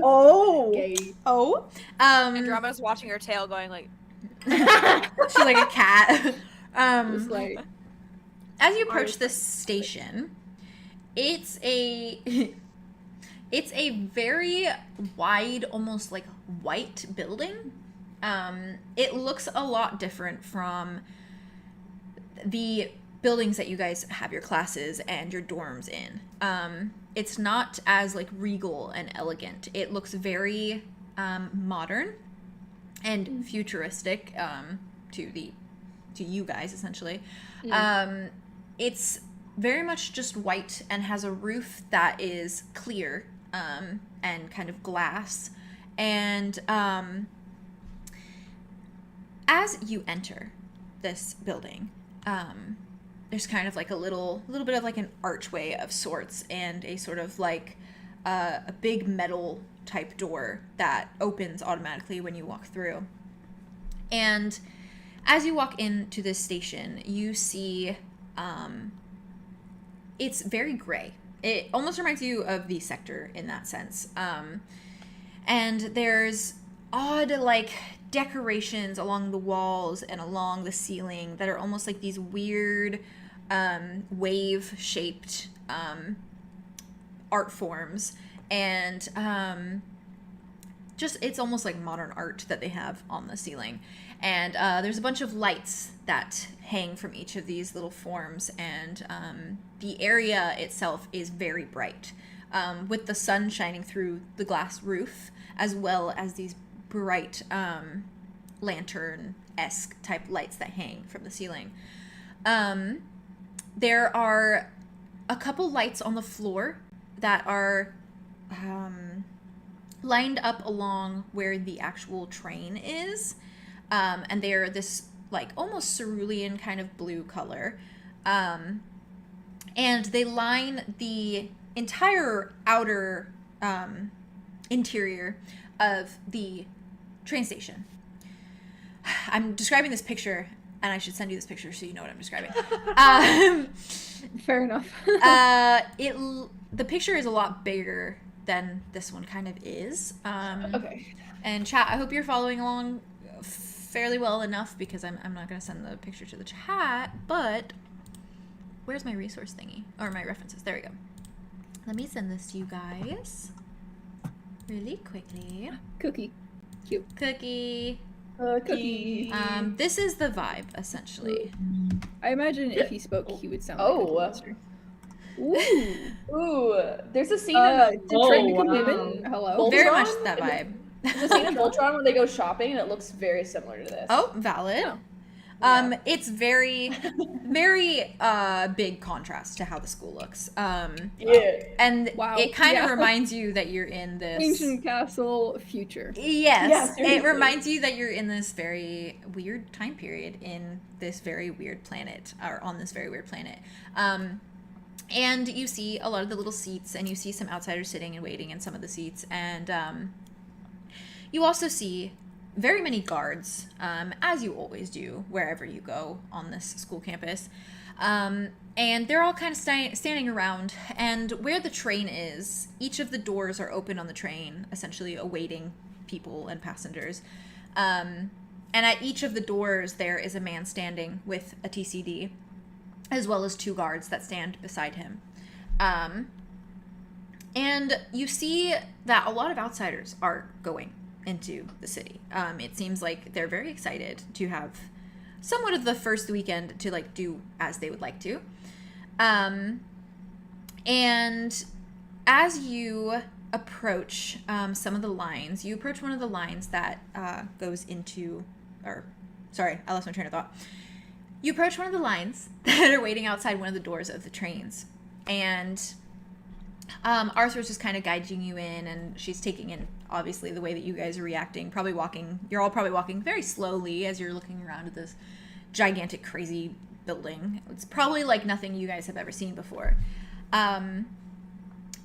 Speaker 3: Oh.
Speaker 7: gay.
Speaker 1: oh,
Speaker 6: Andromeda's watching her tail going like,
Speaker 1: She's like a cat.
Speaker 3: Just like
Speaker 1: As you approach this station, it's a very wide, almost like white building. It looks a lot different from the buildings that you guys have your classes and your dorms in. It's not as like regal and elegant. It looks very modern and futuristic to you guys, essentially. It's very much just white and has a roof that is clear and kind of glass. And as you enter this building, there's kind of like a little bit of like an archway of sorts and a sort of like a big metal type door that opens automatically when you walk through. And as you walk into this station, you see it's very gray. It almost reminds you of the sector in that sense. And there's odd like decorations along the walls and along the ceiling that are almost like these weird wave shaped art forms, and just it's almost like modern art that they have on the ceiling. And there's a bunch of lights that hang from each of these little forms, and the area itself is very bright, with the sun shining through the glass roof, as well as these bright lantern-esque type lights that hang from the ceiling. There are a couple lights on the floor that are lined up along where the actual train is. And they're this like almost cerulean kind of blue color. And they line the entire outer interior of the train station. I'm describing this picture, and I should send you this picture so you know what I'm describing.
Speaker 3: fair enough.
Speaker 1: The picture is a lot bigger than this one kind of is.
Speaker 7: Okay.
Speaker 1: And chat, I hope you're following along fairly well enough, because I'm not going to send the picture to the chat, but where's my resource thingy? Or my references? There we go. Let me send this to you guys really quickly.
Speaker 3: Cookie. Cute.
Speaker 1: Cookie.
Speaker 3: Cookie.
Speaker 1: This is the vibe, essentially.
Speaker 3: I imagine if he spoke, he would sound
Speaker 7: Oh.
Speaker 3: like a monster. Ooh.
Speaker 7: Ooh, there's a scene
Speaker 3: Did
Speaker 7: in
Speaker 3: Train become human? Hello?
Speaker 1: Very
Speaker 7: Voltron?
Speaker 1: much that vibe.
Speaker 7: There's a scene in Voltron where they go shopping, and it looks very similar to this.
Speaker 1: Oh, valid.
Speaker 3: Yeah.
Speaker 1: It's very, very big contrast to how the school looks.
Speaker 7: Yeah.
Speaker 1: And
Speaker 3: Wow.
Speaker 1: it kind of
Speaker 3: Yeah.
Speaker 1: reminds you that you're in this
Speaker 3: Ancient castle future.
Speaker 1: Yes,
Speaker 7: Yeah,
Speaker 1: it
Speaker 7: seriously.
Speaker 1: reminds you that you're in this very weird time period in this very weird planet, or on this very weird planet. And you see a lot of the little seats, and you see some outsiders sitting and waiting in some of the seats, and you also see very many guards, as you always do wherever you go on this school campus. And they're all kind of standing around, and where the train is, each of the doors are open on the train, essentially awaiting people and passengers. And at each of the doors, there is a man standing with a TCD, as well as two guards that stand beside him. And you see that a lot of outsiders are going into the city. It seems like they're very excited to have somewhat of the first weekend to like do as they would like to. And as you approach some of the lines, you approach one of the lines that goes into, or sorry, I lost my train of thought. You approach one of the lines that are waiting outside one of the doors of the trains, and Arthur's just kind of guiding you in, and she's taking in obviously the way that you guys are reacting, you're all probably walking very slowly as you're looking around at this gigantic crazy building. It's probably like nothing you guys have ever seen before.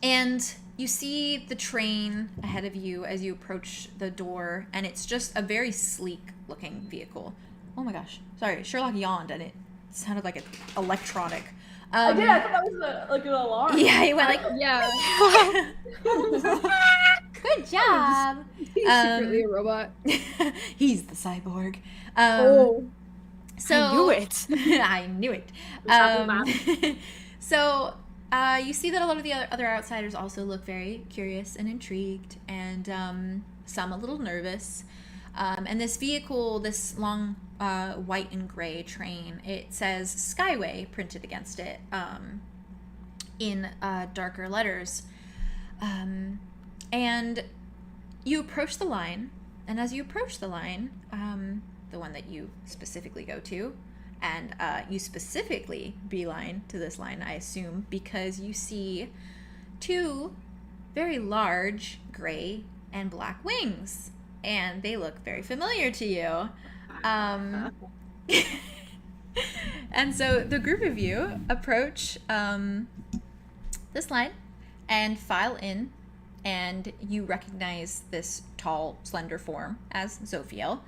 Speaker 1: And you see the train ahead of you as you approach the door, and it's just a very sleek looking vehicle. Oh my gosh, sorry, Sherlock yawned and it sounded like an electronic.
Speaker 7: I did. I thought that was like an alarm.
Speaker 1: Yeah, he went like,
Speaker 3: Yeah.
Speaker 1: Good job.
Speaker 3: He's secretly a robot.
Speaker 1: He's the cyborg. So
Speaker 6: I knew it.
Speaker 1: I knew it. So you see that a lot of the other outsiders also look very curious and intrigued, and some a little nervous. And this vehicle, this long white and gray train, it says Skyway printed against it in darker letters. And you approach the line, and as you approach the line, the one that you specifically go to, and you specifically beeline to this line, I assume, because you see two very large gray and black wings, and they look very familiar to you. And so the group of you approach this line and file in, and you recognize this tall, slender form as Zophiel.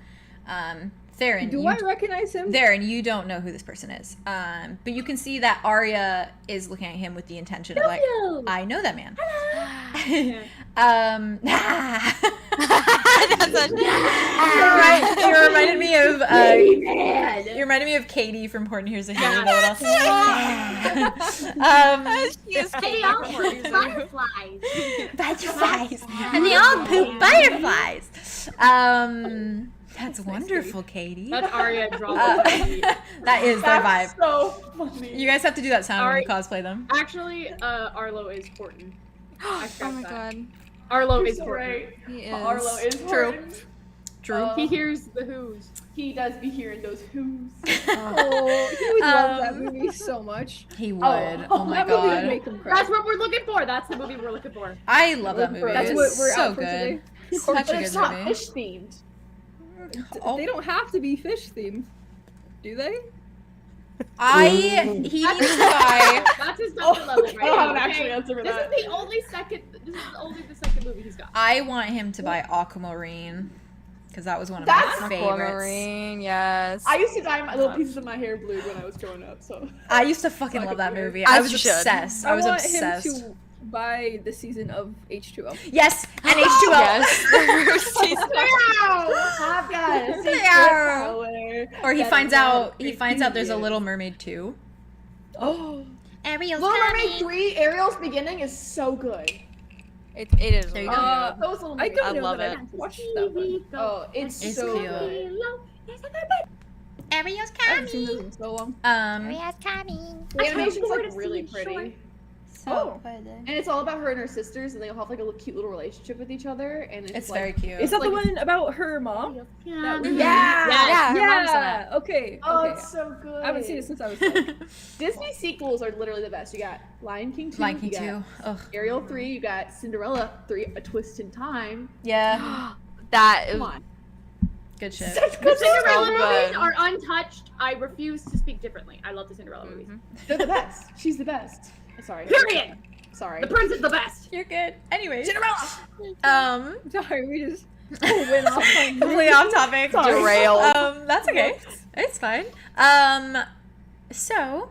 Speaker 1: Theron,
Speaker 3: Do I recognize him?
Speaker 1: Theron, you don't know who this person is. But you can see that Aria is looking at him with the intention of like, I know that man. You reminded me of you reminded me of Katie from Horton Hears a Who. You know what else?
Speaker 6: She is
Speaker 4: They all poop butterflies.
Speaker 1: Butterflies, and they all poop butterflies. That's wonderful, Katie.
Speaker 4: That's Aria drawing.
Speaker 1: That is their vibe.
Speaker 7: So funny.
Speaker 1: You guys have to do that sound when you
Speaker 4: Ari-
Speaker 1: cosplay them.
Speaker 4: Actually, Arlow is Horton. I
Speaker 6: Oh
Speaker 4: forgot
Speaker 6: my
Speaker 4: that.
Speaker 6: god.
Speaker 4: Arlow
Speaker 7: You're
Speaker 4: is
Speaker 7: so
Speaker 4: Horton.
Speaker 7: right.
Speaker 6: He is.
Speaker 7: Arlo is
Speaker 1: True.
Speaker 7: Horton.
Speaker 1: True.
Speaker 4: He hears the who's.
Speaker 7: He does be hearing those who's.
Speaker 3: Oh, he would love that
Speaker 1: Um,
Speaker 3: movie so much.
Speaker 1: He would. Oh my
Speaker 3: that movie would
Speaker 1: god.
Speaker 3: make him cry.
Speaker 4: That's what we're looking for. That's the movie we're looking for.
Speaker 1: I love that movie.
Speaker 3: That's
Speaker 1: It's
Speaker 3: what we're
Speaker 1: so
Speaker 3: out for
Speaker 1: good.
Speaker 3: today.
Speaker 1: Such
Speaker 7: But
Speaker 1: a
Speaker 7: it's
Speaker 1: good
Speaker 7: not
Speaker 1: movie.
Speaker 7: fish themed.
Speaker 3: They don't have to be fish themed, do they?
Speaker 1: He needs to buy.
Speaker 4: That's his second level, right?
Speaker 7: I don't have an
Speaker 4: Okay,
Speaker 7: actual answer for
Speaker 4: This
Speaker 7: that.
Speaker 4: is the only second. This is only the second movie he's got.
Speaker 1: I want him to buy Aquamarine, because that was one of
Speaker 7: That's
Speaker 1: my favorites.
Speaker 6: Aquamarine, yes.
Speaker 7: I used to dye my little pieces of my hair blue when I was growing up, so.
Speaker 1: I used to fucking
Speaker 7: So I
Speaker 1: love
Speaker 7: could
Speaker 1: that
Speaker 7: wear it.
Speaker 1: movie.
Speaker 6: As
Speaker 1: I was
Speaker 6: you should.
Speaker 1: obsessed. I was
Speaker 3: want
Speaker 1: obsessed.
Speaker 3: him to buy the season of H2O.
Speaker 1: Yes, and H2O.
Speaker 6: Yes.
Speaker 7: Have guys.
Speaker 1: Meow. Or he finds out there's a Little Mermaid 2.
Speaker 3: Oh,
Speaker 1: Ariel's
Speaker 7: Little Mermaid
Speaker 1: coming.
Speaker 7: 3, Ariel's beginning is so good.
Speaker 6: It is.
Speaker 1: There you
Speaker 6: really
Speaker 1: go.
Speaker 6: good.
Speaker 7: Those little
Speaker 3: I don't
Speaker 6: I
Speaker 3: know
Speaker 6: love
Speaker 3: that
Speaker 6: it.
Speaker 3: I've watched that one.
Speaker 7: Oh, it's
Speaker 1: It's
Speaker 7: so
Speaker 1: cute.
Speaker 7: good.
Speaker 1: Ariel's
Speaker 3: I haven't seen
Speaker 1: coming.
Speaker 3: those in so long.
Speaker 7: The
Speaker 4: I
Speaker 7: animation's
Speaker 4: look forward
Speaker 7: like
Speaker 4: to
Speaker 7: really
Speaker 4: seeing
Speaker 7: pretty.
Speaker 4: short-
Speaker 1: So
Speaker 7: And it's all about her and her sisters, and they all have like a cute little relationship with each other, and
Speaker 1: it's
Speaker 7: like,
Speaker 1: very cute.
Speaker 3: Is that the
Speaker 7: like-
Speaker 3: one about her mom? That was-
Speaker 7: Yeah!
Speaker 6: Yeah, her mom's in
Speaker 3: Yeah. Okay.
Speaker 7: Oh,
Speaker 3: Okay.
Speaker 7: it's so good.
Speaker 3: I haven't seen it since I was like,
Speaker 7: Disney sequels are literally the best. You got Lion King 2,
Speaker 1: Lion King
Speaker 7: you
Speaker 1: 2.
Speaker 7: got
Speaker 1: Ugh.
Speaker 7: Ariel 3, you got Cinderella 3, A Twist in Time.
Speaker 1: Yeah.
Speaker 6: That is
Speaker 7: Come on.
Speaker 1: Good shit.
Speaker 7: Such
Speaker 4: The
Speaker 7: good
Speaker 4: Cinderella
Speaker 6: So
Speaker 4: movies
Speaker 6: good.
Speaker 4: are untouched. I refuse to speak differently. I love the Cinderella movies.
Speaker 7: They're the best. She's the best. Sorry.
Speaker 4: Period.
Speaker 7: Sorry.
Speaker 4: The prince is the best.
Speaker 1: You're good. Anyways.
Speaker 7: Cinderella!
Speaker 3: sorry, we just went off on
Speaker 1: Completely off topic.
Speaker 6: Derailed.
Speaker 1: That's okay. It's fine. So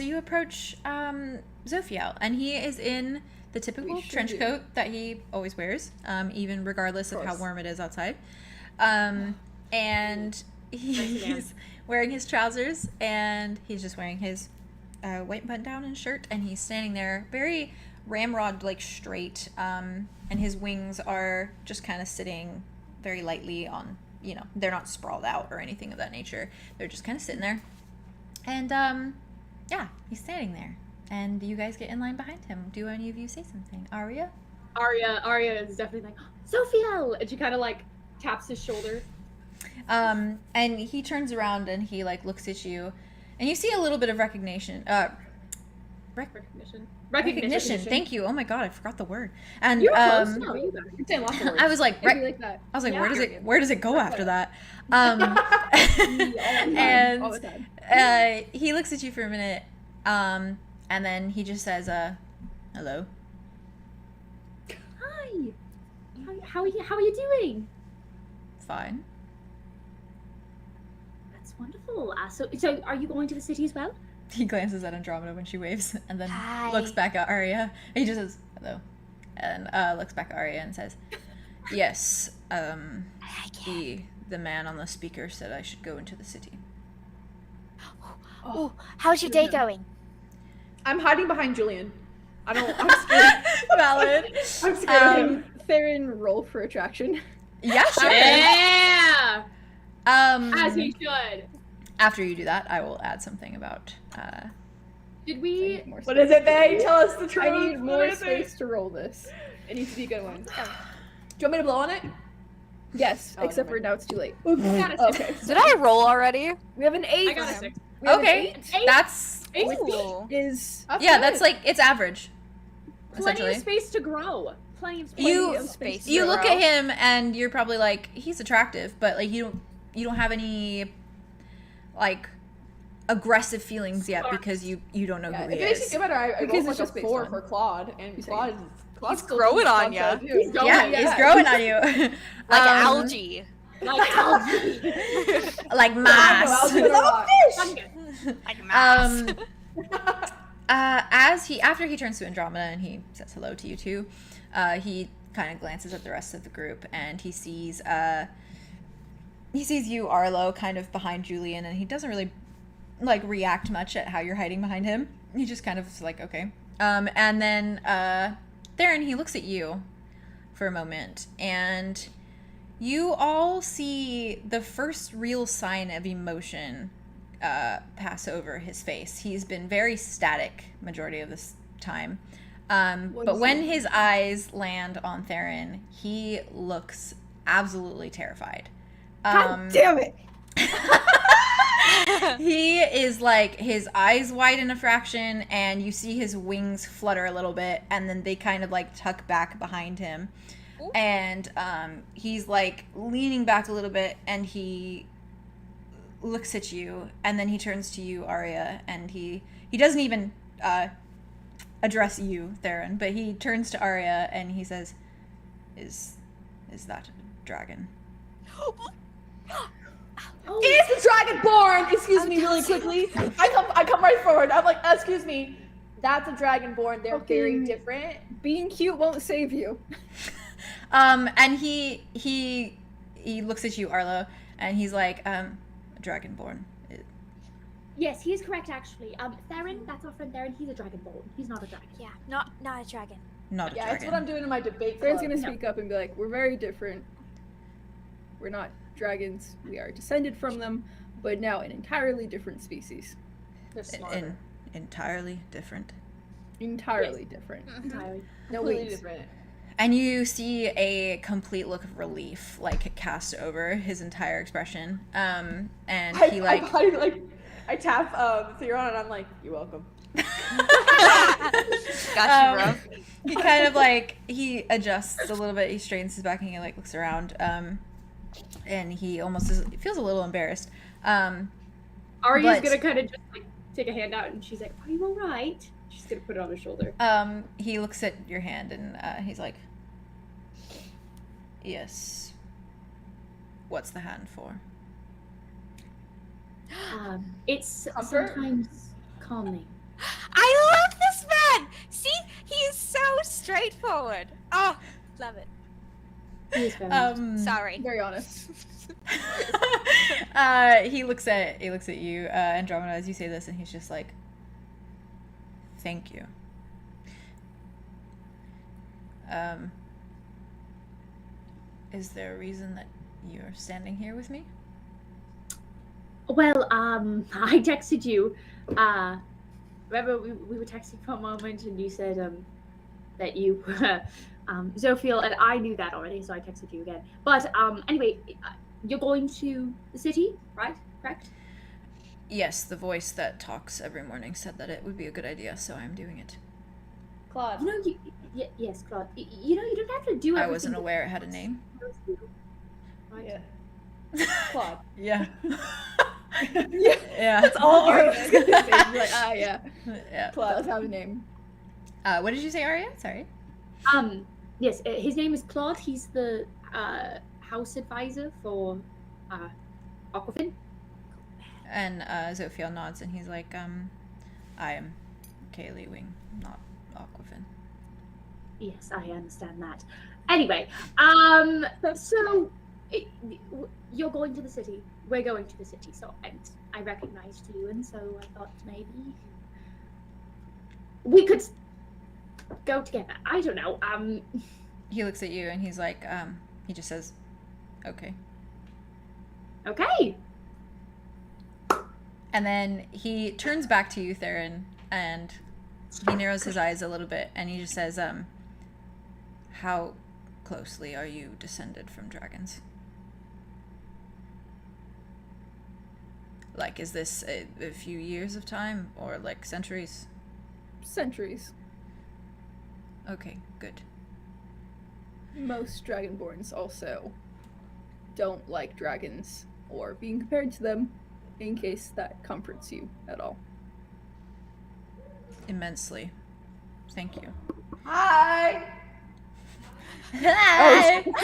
Speaker 1: you approach Zophiel, and he is in the typical
Speaker 3: We sure
Speaker 1: trench
Speaker 3: do.
Speaker 1: coat that he always wears, even regardless of how
Speaker 3: course.
Speaker 1: warm it is outside. And he's wearing his trousers, and he's just wearing his white button-down and shirt, and he's standing there very ramrod like straight, and his wings are just kind of sitting very lightly on, they're not sprawled out or anything of that nature. They're just kind of sitting there, and he's standing there, and you guys get in line behind him. Do any of you say something? Aria?
Speaker 4: Aria is definitely like, Zophiel! And she kind of like taps his shoulder.
Speaker 1: And he turns around and he like looks at you, and you see a little bit of recognition. Recognition. Thank you. Oh my god, I forgot the word. And
Speaker 7: You're close. No, you got it. You're saying lots of words.
Speaker 1: I was like,
Speaker 3: It'd be like that.
Speaker 1: I was like,
Speaker 7: Yeah.
Speaker 1: where does it go after that?
Speaker 3: All the
Speaker 1: And
Speaker 3: time.
Speaker 1: he looks at you for a minute, and then he just says, hello.
Speaker 4: Hi. How are you doing?
Speaker 1: Fine.
Speaker 4: That's wonderful. So are you going to the city as well?
Speaker 1: He glances at Andromeda when she waves, and then
Speaker 8: Hi.
Speaker 1: looks back at Aria, and he just says, hello. and looks back at Aria and says, "Yes, the man on the speaker said I should go into the city."
Speaker 8: Ooh, how's your day going?
Speaker 7: I'm hiding behind Julien. I'm scared.
Speaker 1: Valid.
Speaker 7: I'm scared.
Speaker 3: Theron, roll for attraction.
Speaker 1: Yeah, sure.
Speaker 4: Yeah. As
Speaker 1: Um,
Speaker 4: he should.
Speaker 1: after you do that, I will add something about.
Speaker 4: Did
Speaker 3: I
Speaker 4: we?
Speaker 3: need more
Speaker 7: What
Speaker 3: space.
Speaker 7: is it, Vey? Tell us the truth.
Speaker 3: I need
Speaker 7: What
Speaker 3: more
Speaker 7: is it?
Speaker 3: space to roll this.
Speaker 7: It needs to be a good one. Do you want me to blow on it?
Speaker 3: Yes,
Speaker 7: Oh,
Speaker 3: except
Speaker 7: never
Speaker 3: for now it's too late.
Speaker 4: I got a 6.
Speaker 3: Okay.
Speaker 6: Did I roll already?
Speaker 3: We have an 8.
Speaker 4: I got a 6.
Speaker 3: We have an
Speaker 1: Okay,
Speaker 3: 8,
Speaker 1: that's
Speaker 6: Ooh.
Speaker 3: is
Speaker 1: yeah, that's like it's average.
Speaker 4: Plenty
Speaker 1: Essentially.
Speaker 4: of space to grow. Plenty of space.
Speaker 1: You-
Speaker 6: Space
Speaker 1: You look
Speaker 6: zero.
Speaker 1: at him and you're probably like, he's attractive, but like you don't have any like aggressive feelings yet because you don't know
Speaker 7: Yeah,
Speaker 1: who
Speaker 7: if
Speaker 1: he
Speaker 7: it makes you
Speaker 1: is.
Speaker 7: feel better, I
Speaker 3: Because
Speaker 7: rolled
Speaker 3: it's
Speaker 7: like
Speaker 3: just
Speaker 7: a
Speaker 3: based
Speaker 7: 4
Speaker 3: on-
Speaker 7: for Claude, and
Speaker 3: You say
Speaker 7: Claude's
Speaker 6: He's
Speaker 7: still
Speaker 6: growing on
Speaker 7: too.
Speaker 6: ya.
Speaker 4: He's growing
Speaker 1: Yeah,
Speaker 4: on ya.
Speaker 1: he's growing on you.
Speaker 6: Like
Speaker 1: Um,
Speaker 6: algae.
Speaker 4: Like algae.
Speaker 1: like
Speaker 7: I know,
Speaker 1: mass.
Speaker 7: I was gonna rock.
Speaker 6: Like mass.
Speaker 1: After he turns to Andromeda and he says hello to you two, he kind of glances at the rest of the group and he sees you, Arlow, kind of behind Julien, and he doesn't really like react much at how you're hiding behind him. He just kind of is like, okay. And then Theron, he looks at you for a moment, and you all see the first real sign of emotion pass over his face. He's been very static majority of this time. But when his eyes land on Theron, he looks absolutely terrified.
Speaker 3: God damn it!
Speaker 1: He is like, his eyes widen a fraction, and you see his wings flutter a little bit, and then they kind of like tuck back behind him.
Speaker 6: Ooh.
Speaker 1: And he's like leaning back a little bit, and he looks at you, and then he turns to you, Aria, and he doesn't even address you, Theron, but he turns to Aria and he says, "Is that a dragon?"
Speaker 7: It's the Dragonborn! Excuse me really quickly. I come right forward. I'm like, excuse me. That's a Dragonborn. They're very
Speaker 3: Fucking-
Speaker 7: different.
Speaker 3: Being cute won't save you.
Speaker 1: And he looks at you, Arlo, and he's like, Dragonborn.
Speaker 4: Yes, he is correct actually. Theron, that's our friend Theron. He's a dragonborn. He's not a dragon.
Speaker 8: Yeah, not a dragon.
Speaker 1: Not a
Speaker 7: Yeah,
Speaker 1: dragon.
Speaker 7: that's what I'm doing in my debate
Speaker 3: Theron's
Speaker 7: club.
Speaker 3: gonna speak up and be like, we're very different. We're not dragons. We are descended from them, but now an entirely different species.
Speaker 7: They're smarter.
Speaker 1: Entirely different.
Speaker 3: Entirely different.
Speaker 4: Entirely.
Speaker 3: No
Speaker 7: Completely
Speaker 3: wings.
Speaker 7: different.
Speaker 1: And you see a complete look of relief, like, cast over his entire expression. And he, like...
Speaker 7: I tap Theron and I'm like, you're welcome.
Speaker 6: Got you, bro.
Speaker 1: He kind of, like, he adjusts a little bit, he straightens his back, and he, like, looks around. And he almost feels a little embarrassed.
Speaker 4: Aria's
Speaker 1: But-
Speaker 4: gonna kind of just like take a hand out and she's like, "Are you all right?" She's gonna put it on his shoulder.
Speaker 1: He looks at your hand and he's like, "Yes. What's the hand for?"
Speaker 4: It's
Speaker 7: Comfort?
Speaker 4: sometimes calming.
Speaker 6: I love this man. See, he is so straightforward. Oh, love it.
Speaker 4: He is very
Speaker 6: Sorry.
Speaker 3: Very honest.
Speaker 1: He looks at you, Andromeda, as you say this, and he's just like, "Thank you." Is there a reason that you're standing here with me?
Speaker 4: Well, I texted you. Remember we were texting for a moment, and you said that you were Zophiel, and I knew that already, so I texted you again. But anyway, you're going to the city, right? Correct?
Speaker 1: Yes, the voice that talks every morning said that it would be a good idea, so I'm doing it.
Speaker 7: Claude.
Speaker 4: You know, yes, Claude. You know, you don't have to do everything.
Speaker 1: I wasn't aware it had a name.
Speaker 4: Right?
Speaker 7: Yeah. Claude.
Speaker 1: Yeah.
Speaker 3: Yeah.
Speaker 1: Yeah.
Speaker 3: That's all Aria's gonna say. Be like, ah, yeah.
Speaker 1: Yeah.
Speaker 3: Claude does have a name.
Speaker 1: What did you say, Aria? Sorry.
Speaker 4: Yes, his name is Claude. He's the house advisor for Aquafin.
Speaker 1: And Zophiel nods, and he's like, I am 𝐂𝐻𝐿𝐼𝐸, not Aquafin.
Speaker 4: Yes, I understand that. Anyway, so you're going to the city. We're going to the city. So and I recognized you, and so I thought maybe we could go together. I don't know.
Speaker 1: He looks at you and he's like, he just says, okay.
Speaker 4: Okay.
Speaker 1: And then he turns back to you, Theron, and he narrows his eyes a little bit, and he just says, how closely are you descended from dragons? Like, is this a few years of time, or like centuries?
Speaker 3: Centuries.
Speaker 1: Okay, good.
Speaker 3: Most dragonborns also don't like dragons or being compared to them, in case that comforts you at all.
Speaker 1: Immensely. Thank you.
Speaker 7: Hi.
Speaker 1: Hi! Turns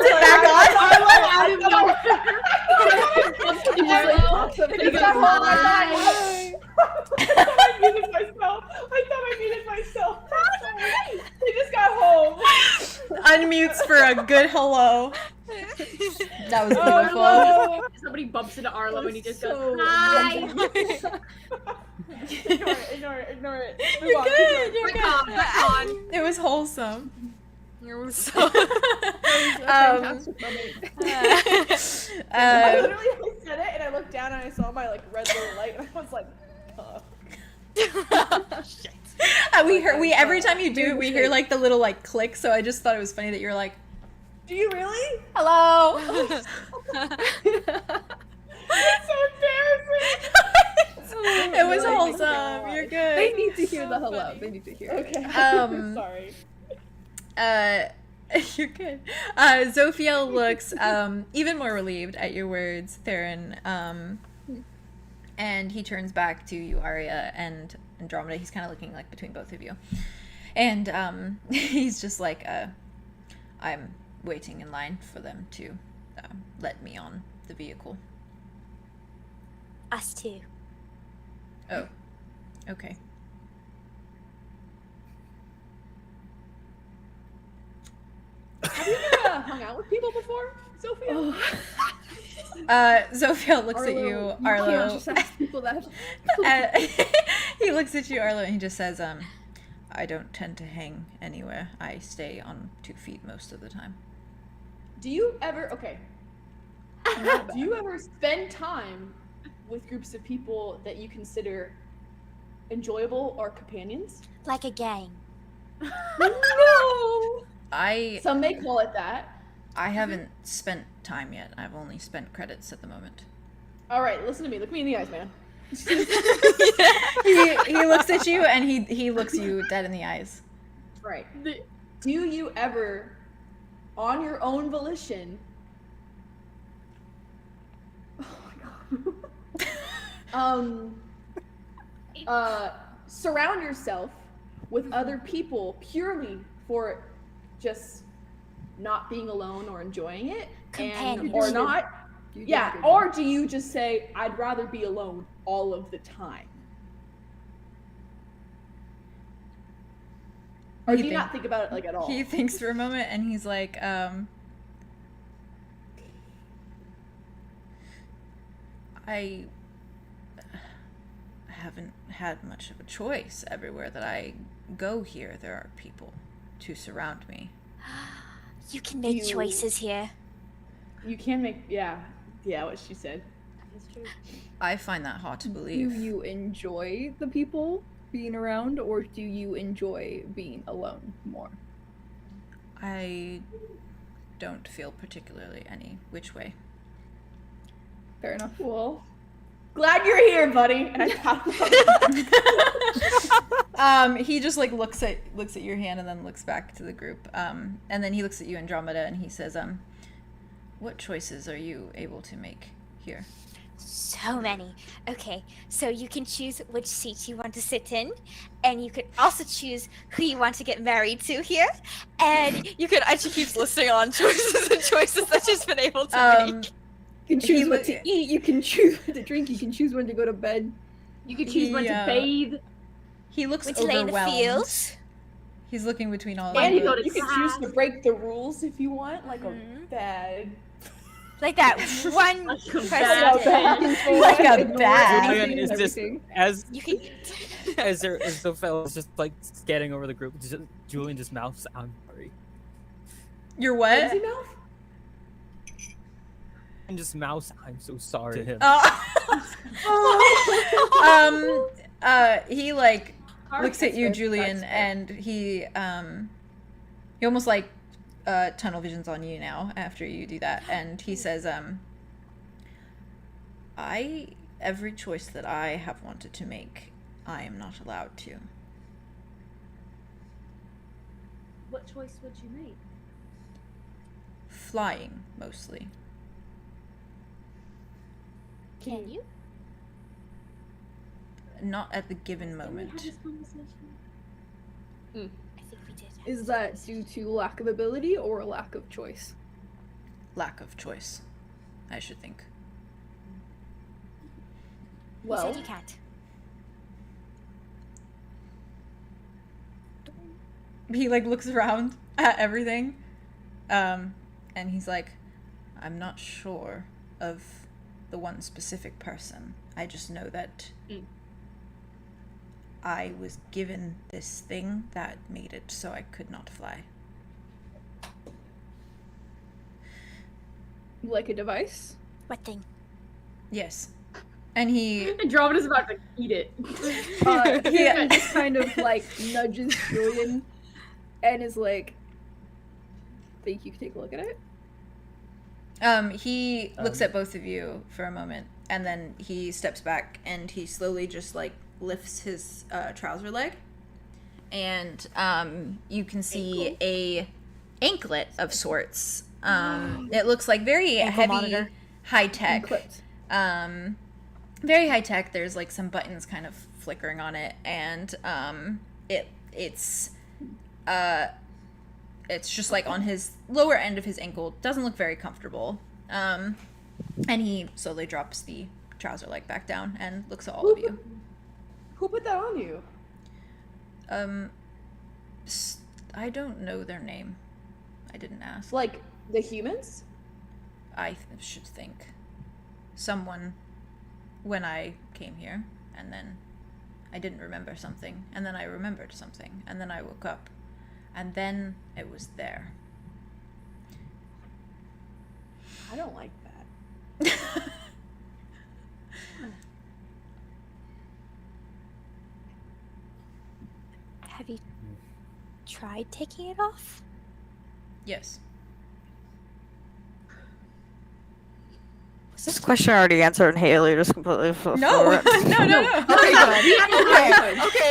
Speaker 1: it back on.
Speaker 7: I muted myself. They just got home.
Speaker 1: Unmutes for a good hello. That was beautiful.
Speaker 7: Oh,
Speaker 4: Somebody bumps into Arlow and he just
Speaker 3: So
Speaker 4: goes, "Hi."
Speaker 7: Ignore it. Move
Speaker 1: You're
Speaker 7: on,
Speaker 1: good. You're
Speaker 4: Click on,
Speaker 1: good.
Speaker 4: click on.
Speaker 1: It was wholesome.
Speaker 6: It was so.
Speaker 3: Fantastic moment.
Speaker 7: I literally said it and I looked down and I saw my like red little light and I was like,
Speaker 1: We every time you do it, we hear like the little like click. So I just thought it was funny that you're like,
Speaker 7: do you really?
Speaker 1: hello.
Speaker 7: It's so embarrassing.
Speaker 1: It was wholesome. You're good.
Speaker 3: They need to hear the hello. They need to hear it.
Speaker 7: Okay.
Speaker 1: Sorry. You're good. Zophiel looks even more relieved at your words, Theron. And he turns back to you, Aria, and Andromeda. He's kind of looking like between both of you. And he's just like, I'm waiting in line for them to let me on the vehicle.
Speaker 8: Us too.
Speaker 1: Oh, okay.
Speaker 7: Have you ever hung out with people before, Sophia?
Speaker 1: Zophiel looks at you,
Speaker 3: You can't
Speaker 1: Arlo.
Speaker 3: just ask people that.
Speaker 1: He looks at you, Arlo, and he just says, I don't tend to hang anywhere. I stay on 2 feet most of the time.
Speaker 7: Do you ever do you ever spend time with groups of people that you consider enjoyable or companions?
Speaker 8: Like a gang.
Speaker 7: No. Some may call it that.
Speaker 1: I haven't spent time yet. I've only spent credits at the moment.
Speaker 7: All right, listen to me. Look me in the eyes, man.
Speaker 1: He looks at you and he looks you dead in the eyes.
Speaker 7: Right. Do you ever, on your own volition, surround yourself with other people purely for just not being alone or enjoying it, or not? Yeah, or do you just say, I'd rather be alone all of the time? Or do you not think about it like at all?
Speaker 1: He thinks for a moment and he's like, I haven't had much of a choice. Everywhere that I go here, there are people to surround me.
Speaker 8: You can make choices here.
Speaker 7: You can make, yeah, what she said. That's true.
Speaker 1: I find that hard to believe.
Speaker 3: Do you enjoy the people being around, or do you enjoy being alone more?
Speaker 1: I don't feel particularly any which way.
Speaker 3: Fair enough.
Speaker 7: Well, glad you're here, buddy. And I pat him.
Speaker 1: He just like looks at your hand and then looks back to the group. And then he looks at you, Andromeda, and he says, what choices are you able to make here?
Speaker 8: So many. Okay, so you can choose which seat you want to sit in, and you could also choose who you want to get married to here, and
Speaker 6: You could. And she keeps listing on choices and choices that she's been able to make.
Speaker 3: You can choose what to eat, you can choose what to drink, you can choose when to go to bed.
Speaker 4: You could choose when to bathe.
Speaker 1: He looks
Speaker 8: Would you lay in the
Speaker 1: overwhelmed.
Speaker 8: fields?
Speaker 1: He's looking between all
Speaker 7: And
Speaker 1: of
Speaker 4: you go
Speaker 1: you.
Speaker 4: to
Speaker 7: you can choose to
Speaker 4: class.
Speaker 7: break the rules if you want, like
Speaker 8: Mhm.
Speaker 7: a bad.
Speaker 8: Like that one
Speaker 4: Like a
Speaker 8: person
Speaker 4: bad
Speaker 8: did.
Speaker 4: bitch.
Speaker 1: Like a
Speaker 3: Ignore
Speaker 1: bat.
Speaker 3: anything
Speaker 5: Julian is
Speaker 3: and
Speaker 5: just
Speaker 3: everything.
Speaker 5: as
Speaker 8: You can.
Speaker 5: as the fellow's just like scanning over the group. Julian just mouths, "I'm sorry,"
Speaker 1: You're
Speaker 7: What
Speaker 1: what?
Speaker 7: does he mouth?
Speaker 5: and just mouths, "I'm so sorry" to him.
Speaker 1: He like
Speaker 4: Hard
Speaker 1: looks at you,
Speaker 3: fair,
Speaker 1: Julian,
Speaker 3: that's fair.
Speaker 1: and he almost like tunnel visions on you now after you do that, and he says, every choice that I have wanted to make, I am not allowed to.
Speaker 4: What choice would you make?
Speaker 1: Flying, mostly.
Speaker 8: Can you?
Speaker 1: Not at the given
Speaker 4: Didn't we have
Speaker 1: moment.
Speaker 4: this conversation?
Speaker 8: I think we did.
Speaker 3: Is that due to lack of ability or a lack of choice?
Speaker 1: Lack of choice, I should think.
Speaker 8: You
Speaker 3: Well,
Speaker 8: said you can't.
Speaker 1: He like looks around at everything, and he's like, I'm not sure of the one specific person. I just know that I was given this thing that made it so I could not fly.
Speaker 3: like a device?
Speaker 8: What thing?
Speaker 1: Yes. And he
Speaker 4: Andromeda's about to eat it.
Speaker 3: He just kind of like nudges Julian and is like, think you could take a look at it?
Speaker 1: he looks at both of you for a moment, and then he steps back and he slowly just like lifts his trouser leg, and you can see a anklet of sorts. It looks like very
Speaker 8: Ankle
Speaker 1: heavy,
Speaker 8: monitor.
Speaker 1: high tech.
Speaker 3: Clipped.
Speaker 1: Very high tech. There's like some buttons kind of flickering on it, and it's just like on his lower end of his ankle. Doesn't look very comfortable. And he slowly drops the trouser leg back down and looks at all of you.
Speaker 7: Who put that on you?
Speaker 1: I don't know their name. I didn't ask.
Speaker 7: Like the humans?
Speaker 1: I should think. Someone when I came here, and then I didn't remember something, and then I remembered something, and then I woke up, and then it was there.
Speaker 7: I don't like that.
Speaker 8: Have you tried taking it off?
Speaker 1: Yes.
Speaker 6: Was this question already answered and Haley just completely
Speaker 1: No. no.
Speaker 6: Okay,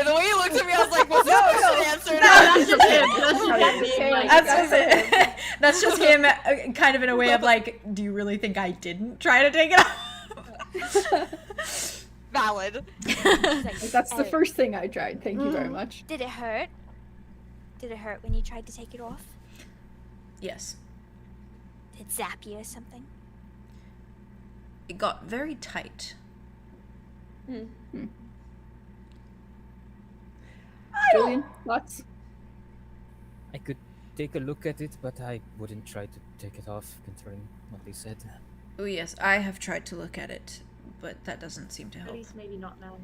Speaker 6: the way you looked at me, I was like, was this question answered?
Speaker 4: That's just him. That's just him being like,
Speaker 1: That's just him, kind of in a way of like, do you really think I didn't try to take it off?
Speaker 6: Valid.
Speaker 3: Like, that's the first thing I tried. Thank you very much.
Speaker 8: Did it hurt? Did it hurt when you tried to take it off?
Speaker 1: Yes.
Speaker 8: Did it zap you or something?
Speaker 1: It got very tight.
Speaker 3: Julian, thoughts?
Speaker 5: I could take a look at it, but I wouldn't try to take it off, considering what they said.
Speaker 1: Oh yes, I have tried to look at it, but that doesn't seem to
Speaker 4: At
Speaker 1: help.
Speaker 4: least maybe not now.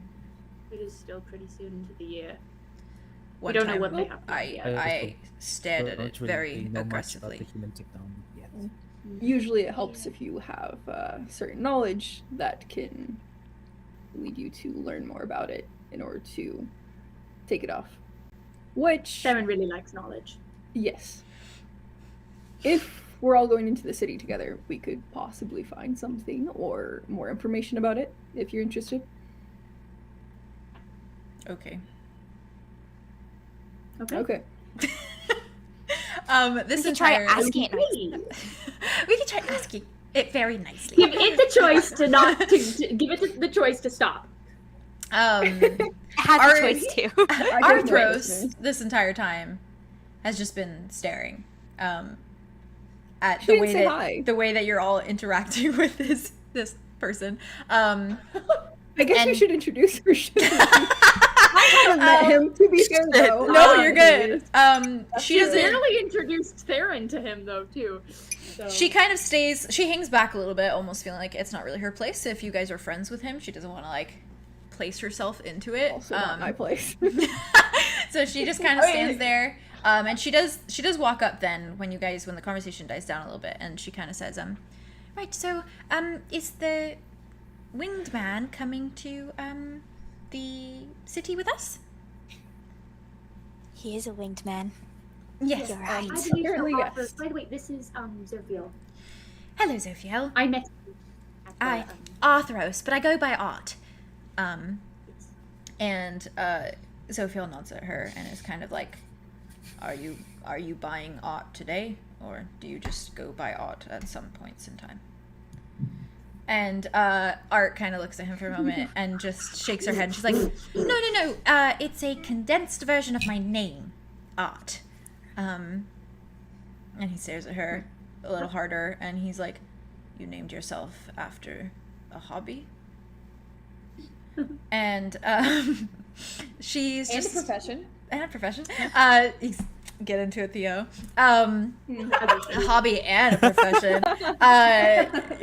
Speaker 4: It is still pretty soon into the year.
Speaker 1: One
Speaker 4: don't know
Speaker 1: time
Speaker 4: what they have planned yet.
Speaker 1: I stared at
Speaker 5: Don't
Speaker 1: it
Speaker 5: really
Speaker 1: very
Speaker 5: know much about
Speaker 1: aggressively.
Speaker 5: the human technology yet.
Speaker 3: Usually it helps if you have certain knowledge that can lead you to learn more about it in order to take it off. Which,
Speaker 4: Theron really likes knowledge.
Speaker 3: yes. If we're all going into the city together, we could possibly find something or more information about it, if you're interested.
Speaker 1: Okay.
Speaker 3: Okay.
Speaker 1: This
Speaker 8: We could try
Speaker 1: entire
Speaker 8: asking it nicely.
Speaker 1: we could try asking it very nicely.
Speaker 4: Give it the choice to not to give it the choice to stop.
Speaker 8: It has
Speaker 1: Our-
Speaker 8: a choice too.
Speaker 1: Arthros this entire time has just been staring at
Speaker 3: She
Speaker 1: the
Speaker 3: didn't
Speaker 1: way
Speaker 3: say
Speaker 1: that
Speaker 3: hi.
Speaker 1: the way that you're all interacting with this person.
Speaker 3: I guess we
Speaker 1: And-
Speaker 3: should introduce her. shouldn't we? I haven't met him, to be fair, though.
Speaker 1: No, you're good. She doesn't.
Speaker 4: barely introduced Theron to him though too. So.
Speaker 1: She kind of stays. She hangs back a little bit, almost feeling like it's not really her place. If you guys are friends with him, she doesn't want to like place herself into it.
Speaker 3: Also not my place.
Speaker 1: So she just kind of stands there. And she does walk up then when the conversation dies down a little bit, and she kind of says, right, so, is the winged man coming to, the city with us?
Speaker 8: He is a winged man.
Speaker 1: Yes.
Speaker 8: You're right.
Speaker 4: I believe
Speaker 3: Apparently,
Speaker 4: so.
Speaker 3: yes.
Speaker 4: By the way, this is Zophiel.
Speaker 1: Hello, Zophiel.
Speaker 4: I met him at the,
Speaker 1: Arthros, but I go by Art. And, Zophiel nods at her and is kind of like, are you buying art today, or do you just go by art at some points in time? And Art kind of looks at him for a moment and just shakes her head. And she's like, no. It's a condensed version of my name, Art. And he stares at her a little harder, and he's like, you named yourself after a hobby? And she's
Speaker 7: And
Speaker 1: just
Speaker 7: a profession.
Speaker 1: and a profession. Get into it, Theo. A hobby and a profession.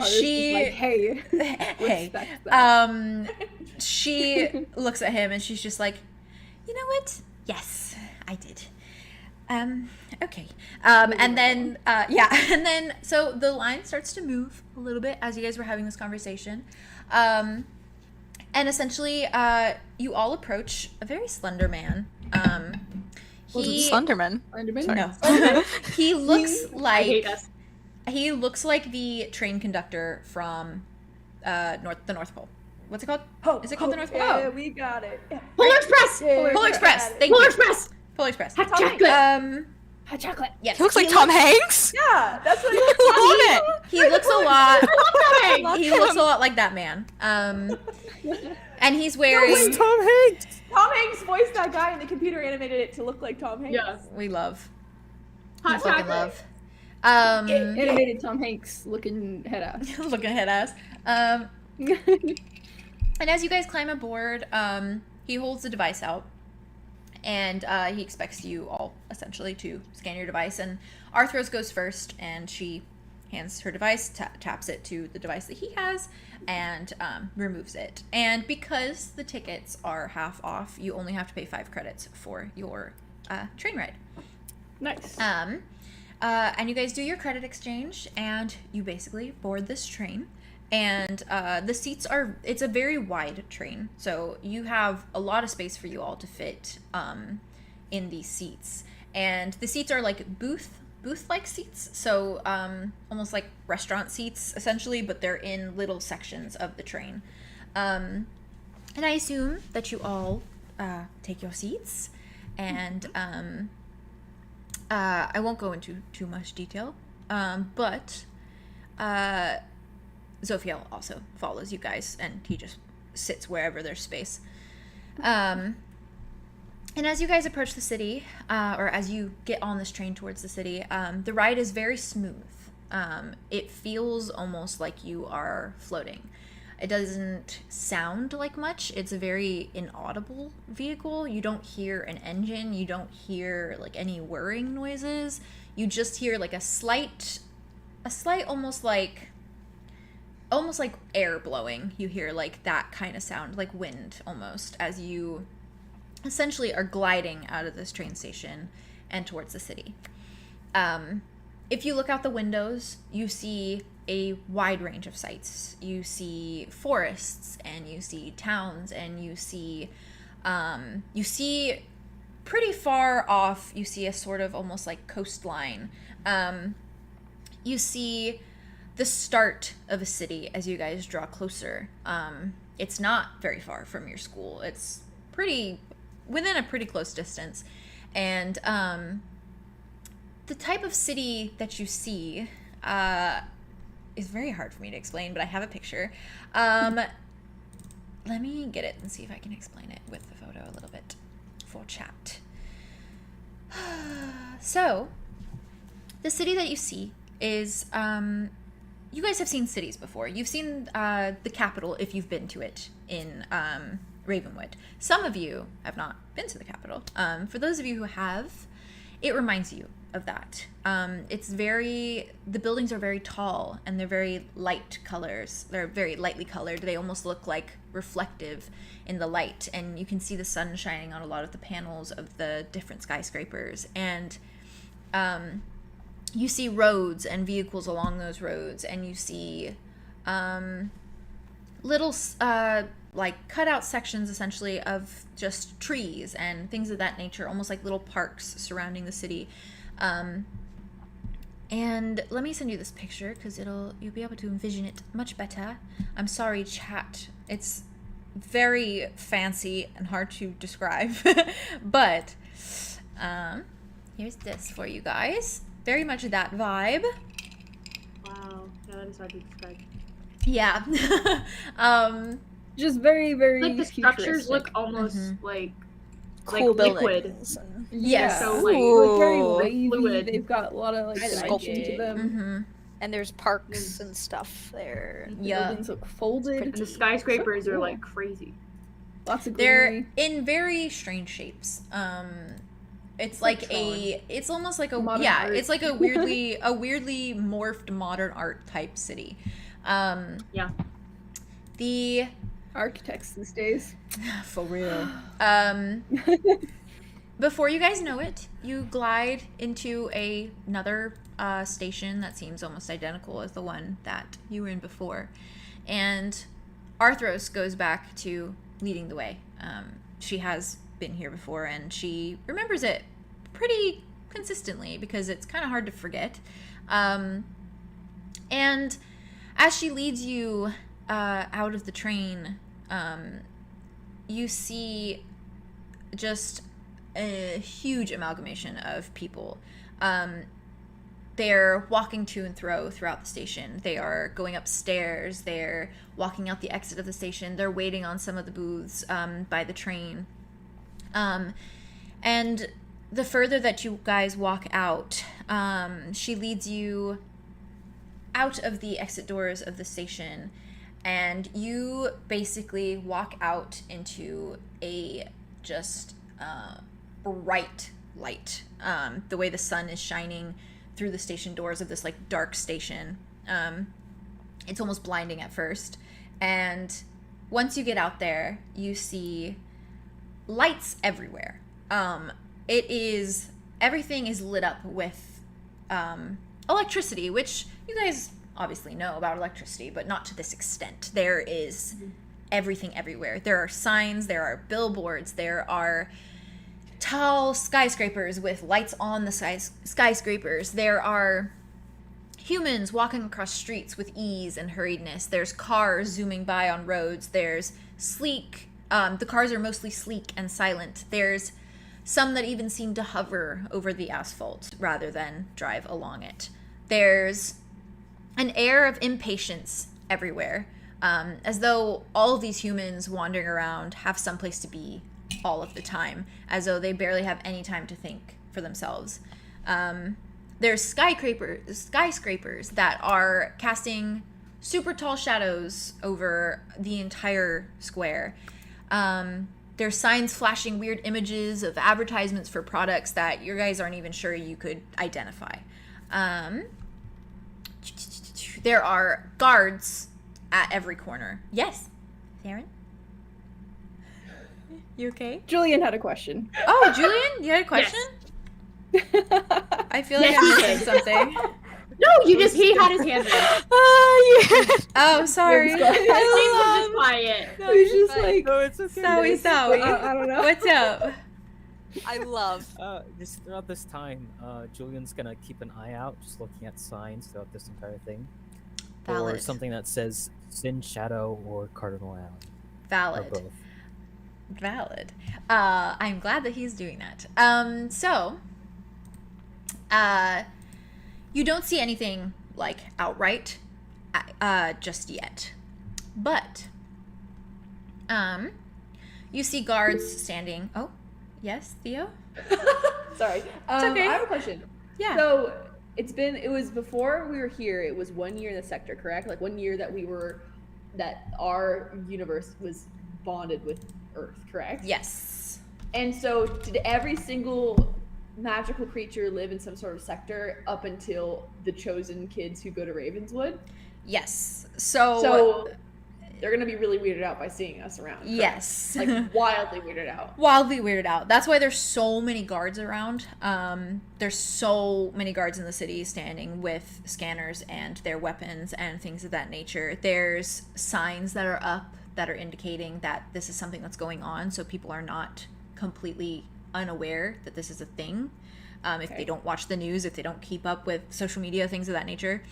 Speaker 1: She
Speaker 3: like, hey,
Speaker 1: hey.
Speaker 3: respect that.
Speaker 1: She looks at him and she's just like, you know what? Yes, I did. Okay. And then and then so the line starts to move a little bit as you guys were having this conversation. And essentially, you all approach a very slender man.
Speaker 6: Slenderman.
Speaker 1: No. He looks
Speaker 4: I hate
Speaker 1: like
Speaker 4: us.
Speaker 1: he looks like the train conductor from the North Pole. What's it called? Is it called the North Pole?
Speaker 3: Yeah, we got it. Yeah.
Speaker 4: Polar Express.
Speaker 1: Polar Express. Thank
Speaker 4: Polar
Speaker 1: you.
Speaker 4: Express.
Speaker 1: Polar Express.
Speaker 4: Hot chocolate.
Speaker 3: Hot chocolate.
Speaker 1: Yes.
Speaker 6: He looks like Tom Hanks.
Speaker 7: Yeah, that's what
Speaker 6: I love it.
Speaker 1: He looks a lot.
Speaker 4: Love
Speaker 1: He
Speaker 4: him.
Speaker 1: looks a lot like that man. And he's wearing.
Speaker 6: Tom Hanks.
Speaker 7: Tom Hanks voiced that guy, and the computer animated it to look like Tom Hanks.
Speaker 4: Yeah.
Speaker 1: We love.
Speaker 4: Hot
Speaker 1: We fucking
Speaker 4: chocolate.
Speaker 1: love.
Speaker 3: Animated Tom Hanks looking head ass.
Speaker 1: Looking head ass. And as you guys climb aboard, he holds the device out, and he expects you all essentially to scan your device. And Arthros goes first, and she hands her device, taps it to the device that he has, and removes it. And because the tickets are half off, you only have to pay 5 credits for your train ride.
Speaker 3: Nice.
Speaker 1: And you guys do your credit exchange, and you basically board this train. And the seats it's a very wide train, so you have a lot of space for you all to fit in these seats. And the seats are like booth-like seats, so almost like restaurant seats, essentially, but they're in little sections of the train. And I assume that you all take your seats, and I won't go into too much detail, but Zophiel also follows you guys, and he just sits wherever there's space. And as you guys approach the city, or as you get on this train towards the city, the ride is very smooth. It feels almost like you are floating. It doesn't sound like much. It's a very inaudible vehicle. You don't hear an engine. You don't hear like any whirring noises. You just hear like a slight almost like air blowing. You hear like that kind of sound, like wind almost, as you essentially are gliding out of this train station and towards the city. If you look out the windows, you see a wide range of sights. You see forests, and you see towns, and you see pretty far off, you see a sort of almost like coastline. You see the start of a city as you guys draw closer. It's not very far from your school. It's within a pretty close distance. And the type of city that you see is very hard for me to explain, but I have a picture. Let me get it and see if I can explain it with the photo a little bit for chat. So, the city that you see is, you guys have seen cities before. You've seen the capital if you've been to it. in Ravenwood. Some of you have not been to the capital. For those of you who have, it reminds you of that. The buildings are very tall and they're very light colors. They're very lightly colored. They almost look like reflective in the light, and you can see the sun shining on a lot of the panels of the different skyscrapers. And you see roads and vehicles along those roads, and you see little like cutout sections essentially of just trees and things of that nature, almost like little parks surrounding the city. And let me send you this picture because you'll be able to envision it much better. I'm sorry, chat. It's very fancy and hard to describe, but here's this for you guys. Very much that vibe.
Speaker 4: Wow, yeah, that is hard to describe.
Speaker 1: Yeah.
Speaker 3: Just very, very
Speaker 4: Like the structures look
Speaker 3: futuristic.
Speaker 4: almost like
Speaker 6: Cool
Speaker 4: liquid.
Speaker 6: buildings.
Speaker 1: Yes.
Speaker 4: So like
Speaker 3: Like very
Speaker 6: Ooh.
Speaker 3: wavy.
Speaker 4: Fluid.
Speaker 3: They've got a lot of like
Speaker 4: I like
Speaker 3: dimension
Speaker 4: it.
Speaker 3: to them.
Speaker 1: Mm-hmm.
Speaker 6: And there's parks and stuff there.
Speaker 3: The
Speaker 1: Yeah.
Speaker 3: buildings look folded.
Speaker 4: and the skyscrapers
Speaker 3: So
Speaker 4: are
Speaker 3: cool.
Speaker 4: like crazy.
Speaker 3: Lots of
Speaker 1: They're
Speaker 3: greenery.
Speaker 1: in very strange shapes. It's
Speaker 3: like
Speaker 1: like
Speaker 3: Tron.
Speaker 1: it's almost like a
Speaker 3: Modern art.
Speaker 1: it's like a weirdly morphed modern art type city.
Speaker 4: Yeah.
Speaker 1: The
Speaker 3: Architects these days.
Speaker 1: for real. Before you guys know it, you glide into another station that seems almost identical as the one that you were in before, and Arthros goes back to leading the way. She has been here before, and she remembers it pretty consistently because it's kind of hard to forget. And as she leads you out of the train, you see just a huge amalgamation of people. They're walking to and fro throughout the station. They are going upstairs. They're walking out the exit of the station. They're waiting on some of the booths by the train. And the further that you guys walk out, she leads you out of the exit doors of the station, and you basically walk out into a just bright light. The way the sun is shining through the station doors of this like dark station. It's almost blinding at first. And once you get out there, you see lights everywhere. Everything is lit up with electricity, which you guys obviously know about electricity, but not to this extent. There is everything everywhere. There are signs, there are billboards, there are tall skyscrapers with lights on the skyscrapers. There are humans walking across streets with ease and hurriedness. There's cars zooming by on roads. There's sleek, the cars are mostly sleek and silent. There's some that even seem to hover over the asphalt rather than drive along it. There's an air of impatience everywhere, as though all of these humans wandering around have someplace to be all of the time, as though they barely have any time to think for themselves. There's skyscrapers that are casting super tall shadows over the entire square. There's signs flashing weird images of advertisements for products that you guys aren't even sure you could identify. There are guards at every corner. Yes, Theron? You okay?
Speaker 3: Julien had a question.
Speaker 1: Oh, Julien, you had a question? I feel like
Speaker 4: Yes,
Speaker 1: I'm
Speaker 4: he
Speaker 1: missing
Speaker 4: did.
Speaker 1: something.
Speaker 4: No, he had his hand raised.
Speaker 1: Oh, sorry.
Speaker 3: Let's go.
Speaker 4: Please was just quiet.
Speaker 1: No,
Speaker 3: He's
Speaker 1: you're
Speaker 3: just
Speaker 1: fine.
Speaker 3: like,
Speaker 5: No, it's okay.
Speaker 3: I don't know.
Speaker 1: What's up?
Speaker 6: I love.
Speaker 5: Just throughout this time, Julian's gonna keep an eye out, just looking at signs throughout this entire thing. Or
Speaker 1: Valid.
Speaker 5: something that says Syn Shadow or Cardinal Alley. Or
Speaker 1: Valid.
Speaker 5: both.
Speaker 1: Valid. I'm glad that he's doing that. You don't see anything like outright just yet, but you see guards standing. Oh, yes, Theo.
Speaker 7: Sorry.
Speaker 1: okay.
Speaker 7: I have a question.
Speaker 1: Yeah.
Speaker 7: So it was before we were here, it was 1 year in the sector, correct? Like 1 year that we were that our universe was bonded with Earth, correct?
Speaker 1: Yes.
Speaker 7: And so did every single magical creature live in some sort of sector up until the chosen kids who go to Ravenswood?
Speaker 1: Yes. So
Speaker 7: they're going to be really weirded out by seeing us around. Correct?
Speaker 1: Yes.
Speaker 7: Like wildly weirded out.
Speaker 1: Wildly weirded out. That's why there's so many guards around. There's so many guards in the city standing with scanners and their weapons and things of that nature. There's signs that are up that are indicating that this is something that's going on, so people are not completely unaware that this is a thing. If they don't watch the news, if they don't keep up with social media, things of that nature.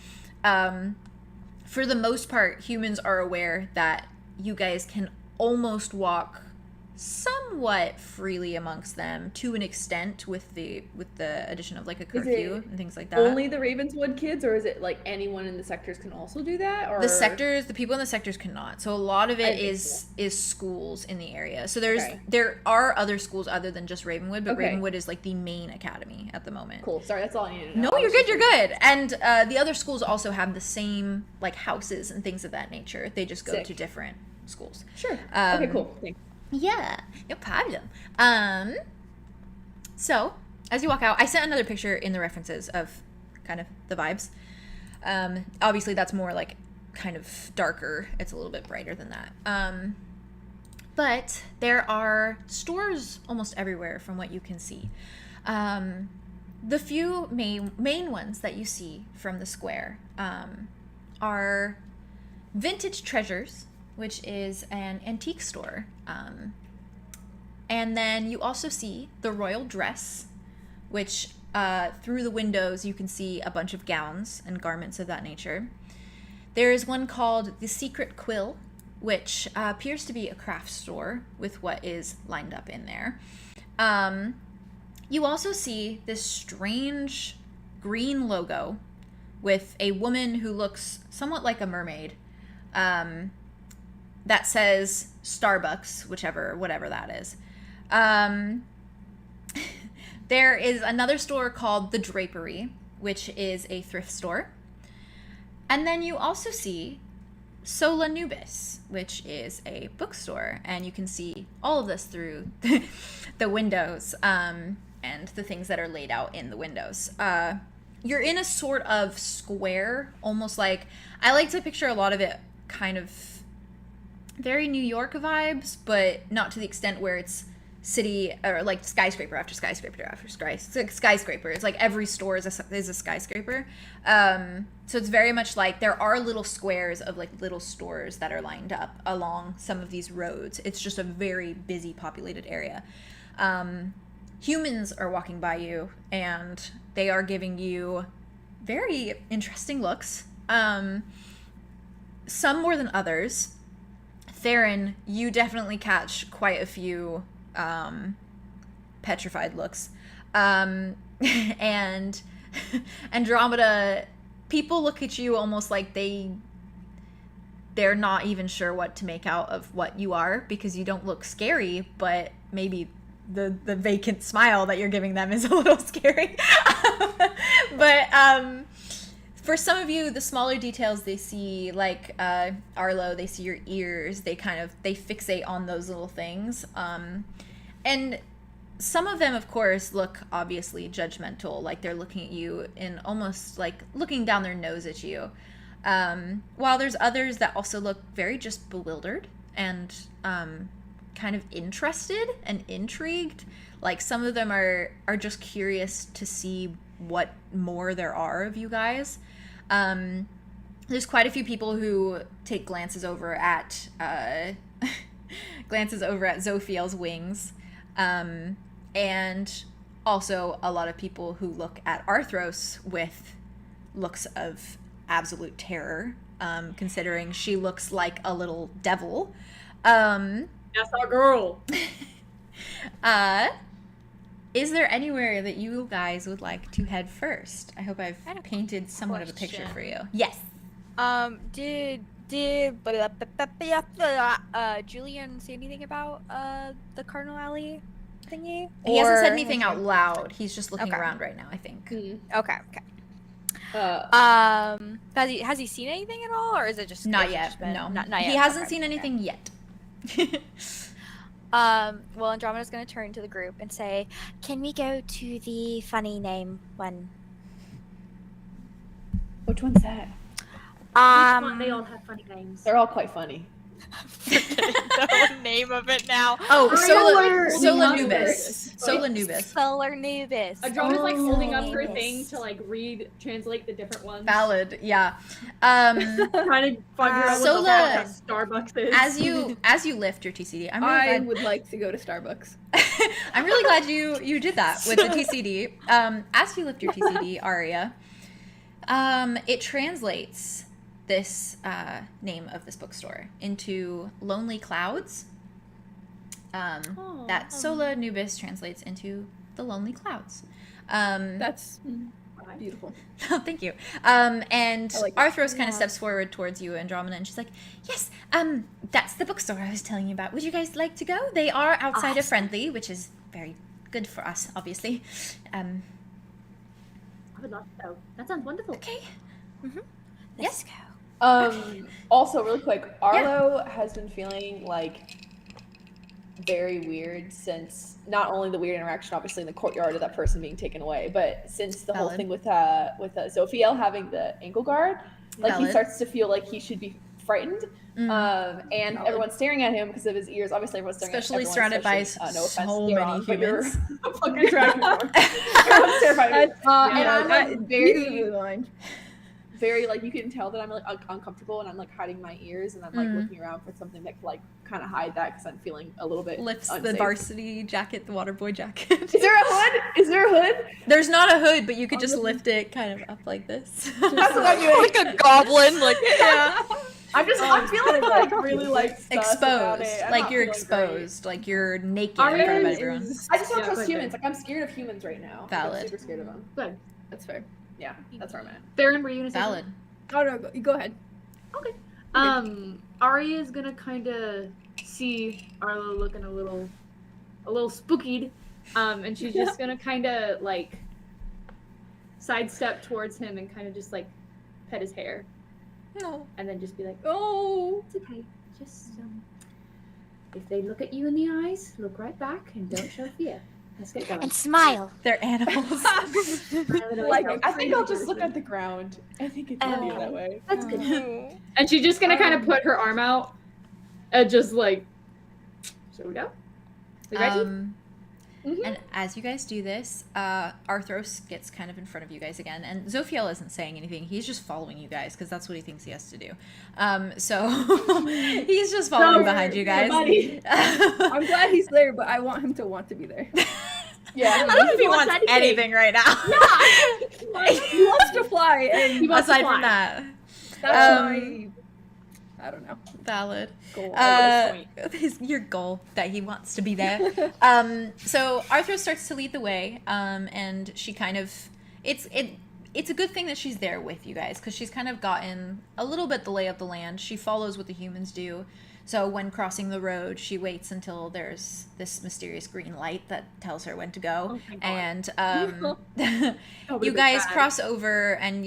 Speaker 1: For the most part, humans are aware that you guys can almost walk somewhat freely amongst them to an extent with the addition of like a curfew and things like that.
Speaker 7: Only the Ravenswood kids, or is it like anyone in the sectors can also do that? Or
Speaker 1: the people in the sectors cannot. So a lot of it is schools in the area. So there are other schools other than just Ravenwood, but Ravenwood is like the main academy at the moment.
Speaker 7: Cool. Sorry, that's all I needed to know.
Speaker 1: No, you're good. And the other schools also have the same like houses and things of that nature. They just go to different schools.
Speaker 7: Sure. Okay, cool. Thanks.
Speaker 1: Yeah, no problem. So, as you walk out, I sent another picture in the references of kind of the vibes. Obviously, that's more like kind of darker. It's a little bit brighter than that. But there are stores almost everywhere from what you can see. The few main ones that you see from the square are Vintage Treasures, which is an antique store. And then you also see the Royal Dress, which through the windows you can see a bunch of gowns and garments of that nature. There is one called the Secret Quill, which appears to be a craft store with what is lined up in there. You also see this strange green logo with a woman who looks somewhat like a mermaid. That says Starbucks, whatever that is. There is another store called The Drapery, which is a thrift store. And then you also see Sola Nubis, which is a bookstore. And you can see all of this through the windows and the things that are laid out in the windows. You're in a sort of square, almost like, I like to picture a lot of it kind of very New York vibes, but not to the extent where it's city or like skyscraper after skyscraper after skyscraper. It's like every store is a skyscraper. So it's very much like there are little squares of like little stores that are lined up along some of these roads. It's just a very busy populated area. Humans are walking by you and they are giving you very interesting looks. Some more than others. Theron, you definitely catch quite a few petrified looks. And Andromeda, people look at you almost like they're not even sure what to make out of what you are, because you don't look scary, but maybe the vacant smile that you're giving them is a little scary. But for some of you, the smaller details they see, like Arlow, they see your ears, they fixate on those little things. And some of them, of course, look obviously judgmental, like they're looking at you and almost like looking down their nose at you. While there's others that also look very just bewildered and kind of interested and intrigued. Like some of them are just curious to see what more there are of you guys. There's quite a few people who take glances over at Zophiel's wings, and also a lot of people who look at Arthros with looks of absolute terror, considering she looks like a little devil.
Speaker 7: That's our girl.
Speaker 1: Is there anywhere that you guys would like to head first? I hope I've painted somewhat of a picture for you. Yes.
Speaker 6: Did Julien say anything about the Cardinal Alley thingy?
Speaker 1: He hasn't said anything out loud. He's just looking around right now, I think.
Speaker 6: Okay. Has he seen anything at all, or is it just
Speaker 1: Not
Speaker 6: has it
Speaker 1: yet.
Speaker 6: just been-
Speaker 1: No,
Speaker 6: not yet.
Speaker 1: He hasn't
Speaker 6: Okay.
Speaker 1: seen anything yet.
Speaker 6: Well, Andromeda's gonna turn to the group and say,
Speaker 8: Can we go to the funny name one?
Speaker 7: Which one's that?
Speaker 4: Which one? They all have funny names.
Speaker 7: They're all quite funny.
Speaker 6: the name of it now.
Speaker 1: Oh,
Speaker 4: Solar
Speaker 1: Solanubis. Solanubis.
Speaker 6: Solanubis.
Speaker 4: Andromeda's like holding up her
Speaker 8: Solanubis.
Speaker 4: thing to like translate the different ones.
Speaker 1: Valid. Yeah.
Speaker 4: Trying to figure out what
Speaker 1: Sola-
Speaker 4: the Starbucks is.
Speaker 1: As you lift your TCD, I'm really
Speaker 3: I
Speaker 1: glad.
Speaker 3: would like to go to Starbucks.
Speaker 1: I'm really glad you did that with the TCD. As you lift your TCD, Aria, it translates this name of this bookstore into Lonely Clouds. That Solanubis translates into the Lonely Clouds.
Speaker 3: That's beautiful.
Speaker 1: Oh, thank you. And
Speaker 3: I like it.
Speaker 1: Arthros kind of steps forward towards you, Andromeda, and she's like, "Yes, that's the bookstore I was telling you about. Would you guys like to go? They are outside of Friendly, which is very good for us, obviously.
Speaker 4: I would love to go. That sounds wonderful.
Speaker 1: Okay.
Speaker 8: Let's go.
Speaker 7: Also, really quick, Arlow has been feeling like very weird since not only the weird interaction, obviously in the courtyard of that person being taken away, but since the whole
Speaker 1: Valid.
Speaker 7: thing with Zophiel having the ankle guard, like he
Speaker 1: Valid.
Speaker 7: starts to feel like he should be frightened. And
Speaker 3: Valid.
Speaker 7: everyone's staring at him because of his ears. Obviously, everyone's staring
Speaker 1: Especially
Speaker 7: at everyone,
Speaker 1: surrounded by
Speaker 7: especially, no offense,
Speaker 1: so
Speaker 7: Theron,
Speaker 1: many
Speaker 7: but you're
Speaker 1: humans.
Speaker 7: a fucking dragon force. Everyone's terrified of you. And I'm like very like you can tell that I'm like uncomfortable and I'm like hiding my ears and I'm like looking around for something that could like kind of hide that because I'm feeling a little bit
Speaker 1: Lifts the
Speaker 7: unsafe.
Speaker 1: varsity jacket, the water boy jacket.
Speaker 7: Is there a hood? Is there a hood?
Speaker 1: There's not a hood, but you could just lift it kind of up like this.
Speaker 7: That's what I'm doing.
Speaker 6: Like a goblin, like
Speaker 1: Yeah.
Speaker 7: I'm feeling like really like sus about
Speaker 1: Exposed.
Speaker 7: it. I'm
Speaker 1: Like
Speaker 7: not
Speaker 1: you're
Speaker 7: feeling
Speaker 1: exposed. Like you're naked
Speaker 4: Aria
Speaker 1: in front of
Speaker 4: is-
Speaker 1: everyone.
Speaker 7: great. I just don't
Speaker 4: Yeah,
Speaker 7: trust
Speaker 4: quite
Speaker 7: humans.
Speaker 4: good.
Speaker 7: Like I'm scared of humans right now. Like,
Speaker 1: Valid.
Speaker 7: I'm super scared of them.
Speaker 4: Good.
Speaker 3: That's fair.
Speaker 7: Yeah, that's where I'm at.
Speaker 4: Theron, were you gonna say
Speaker 1: Valid.
Speaker 3: Oh no, go ahead.
Speaker 4: Aria is gonna kind of see Arlo looking a little spookied, and she's just gonna kind of like sidestep towards him and kind of just like pet his hair,
Speaker 1: No.
Speaker 4: and then just be like,
Speaker 3: Oh,
Speaker 4: "It's okay, just if they look at you in the eyes, look right back and don't show fear. Let's get going."
Speaker 8: And smile.
Speaker 1: They're animals.
Speaker 7: Like I think I'll just look at the ground. I think it's easier that way.
Speaker 4: That's good. And she's just gonna kind of put her arm out and just like, shall we go? We ready?
Speaker 1: And as you guys do this, Arthros gets kind of in front of you guys again, and Zophiel isn't saying anything. He's just following you guys because that's what he thinks he has to do. So he's just following behind you guys.
Speaker 3: I'm glad he's there, but I want him to want to be there.
Speaker 7: Yeah.
Speaker 1: I don't know if he
Speaker 4: wants
Speaker 1: wants
Speaker 4: anything.
Speaker 1: anything right now.
Speaker 3: He wants to fly, and
Speaker 4: He wants to
Speaker 1: Aside
Speaker 4: fly.
Speaker 1: from that,
Speaker 3: that's my, I don't know,
Speaker 1: valid.
Speaker 3: goal.
Speaker 1: Your goal that he wants to be there. So Arthur starts to lead the way, and she kind of it's a good thing that she's there with you guys because she's kind of gotten a little bit the lay of the land. She follows what the humans do. So when crossing the road, she waits until there's this mysterious green light that tells her when to go.
Speaker 4: Oh my God.
Speaker 1: And
Speaker 4: Nobody
Speaker 1: you
Speaker 4: was
Speaker 1: guys
Speaker 4: bad.
Speaker 1: cross over, and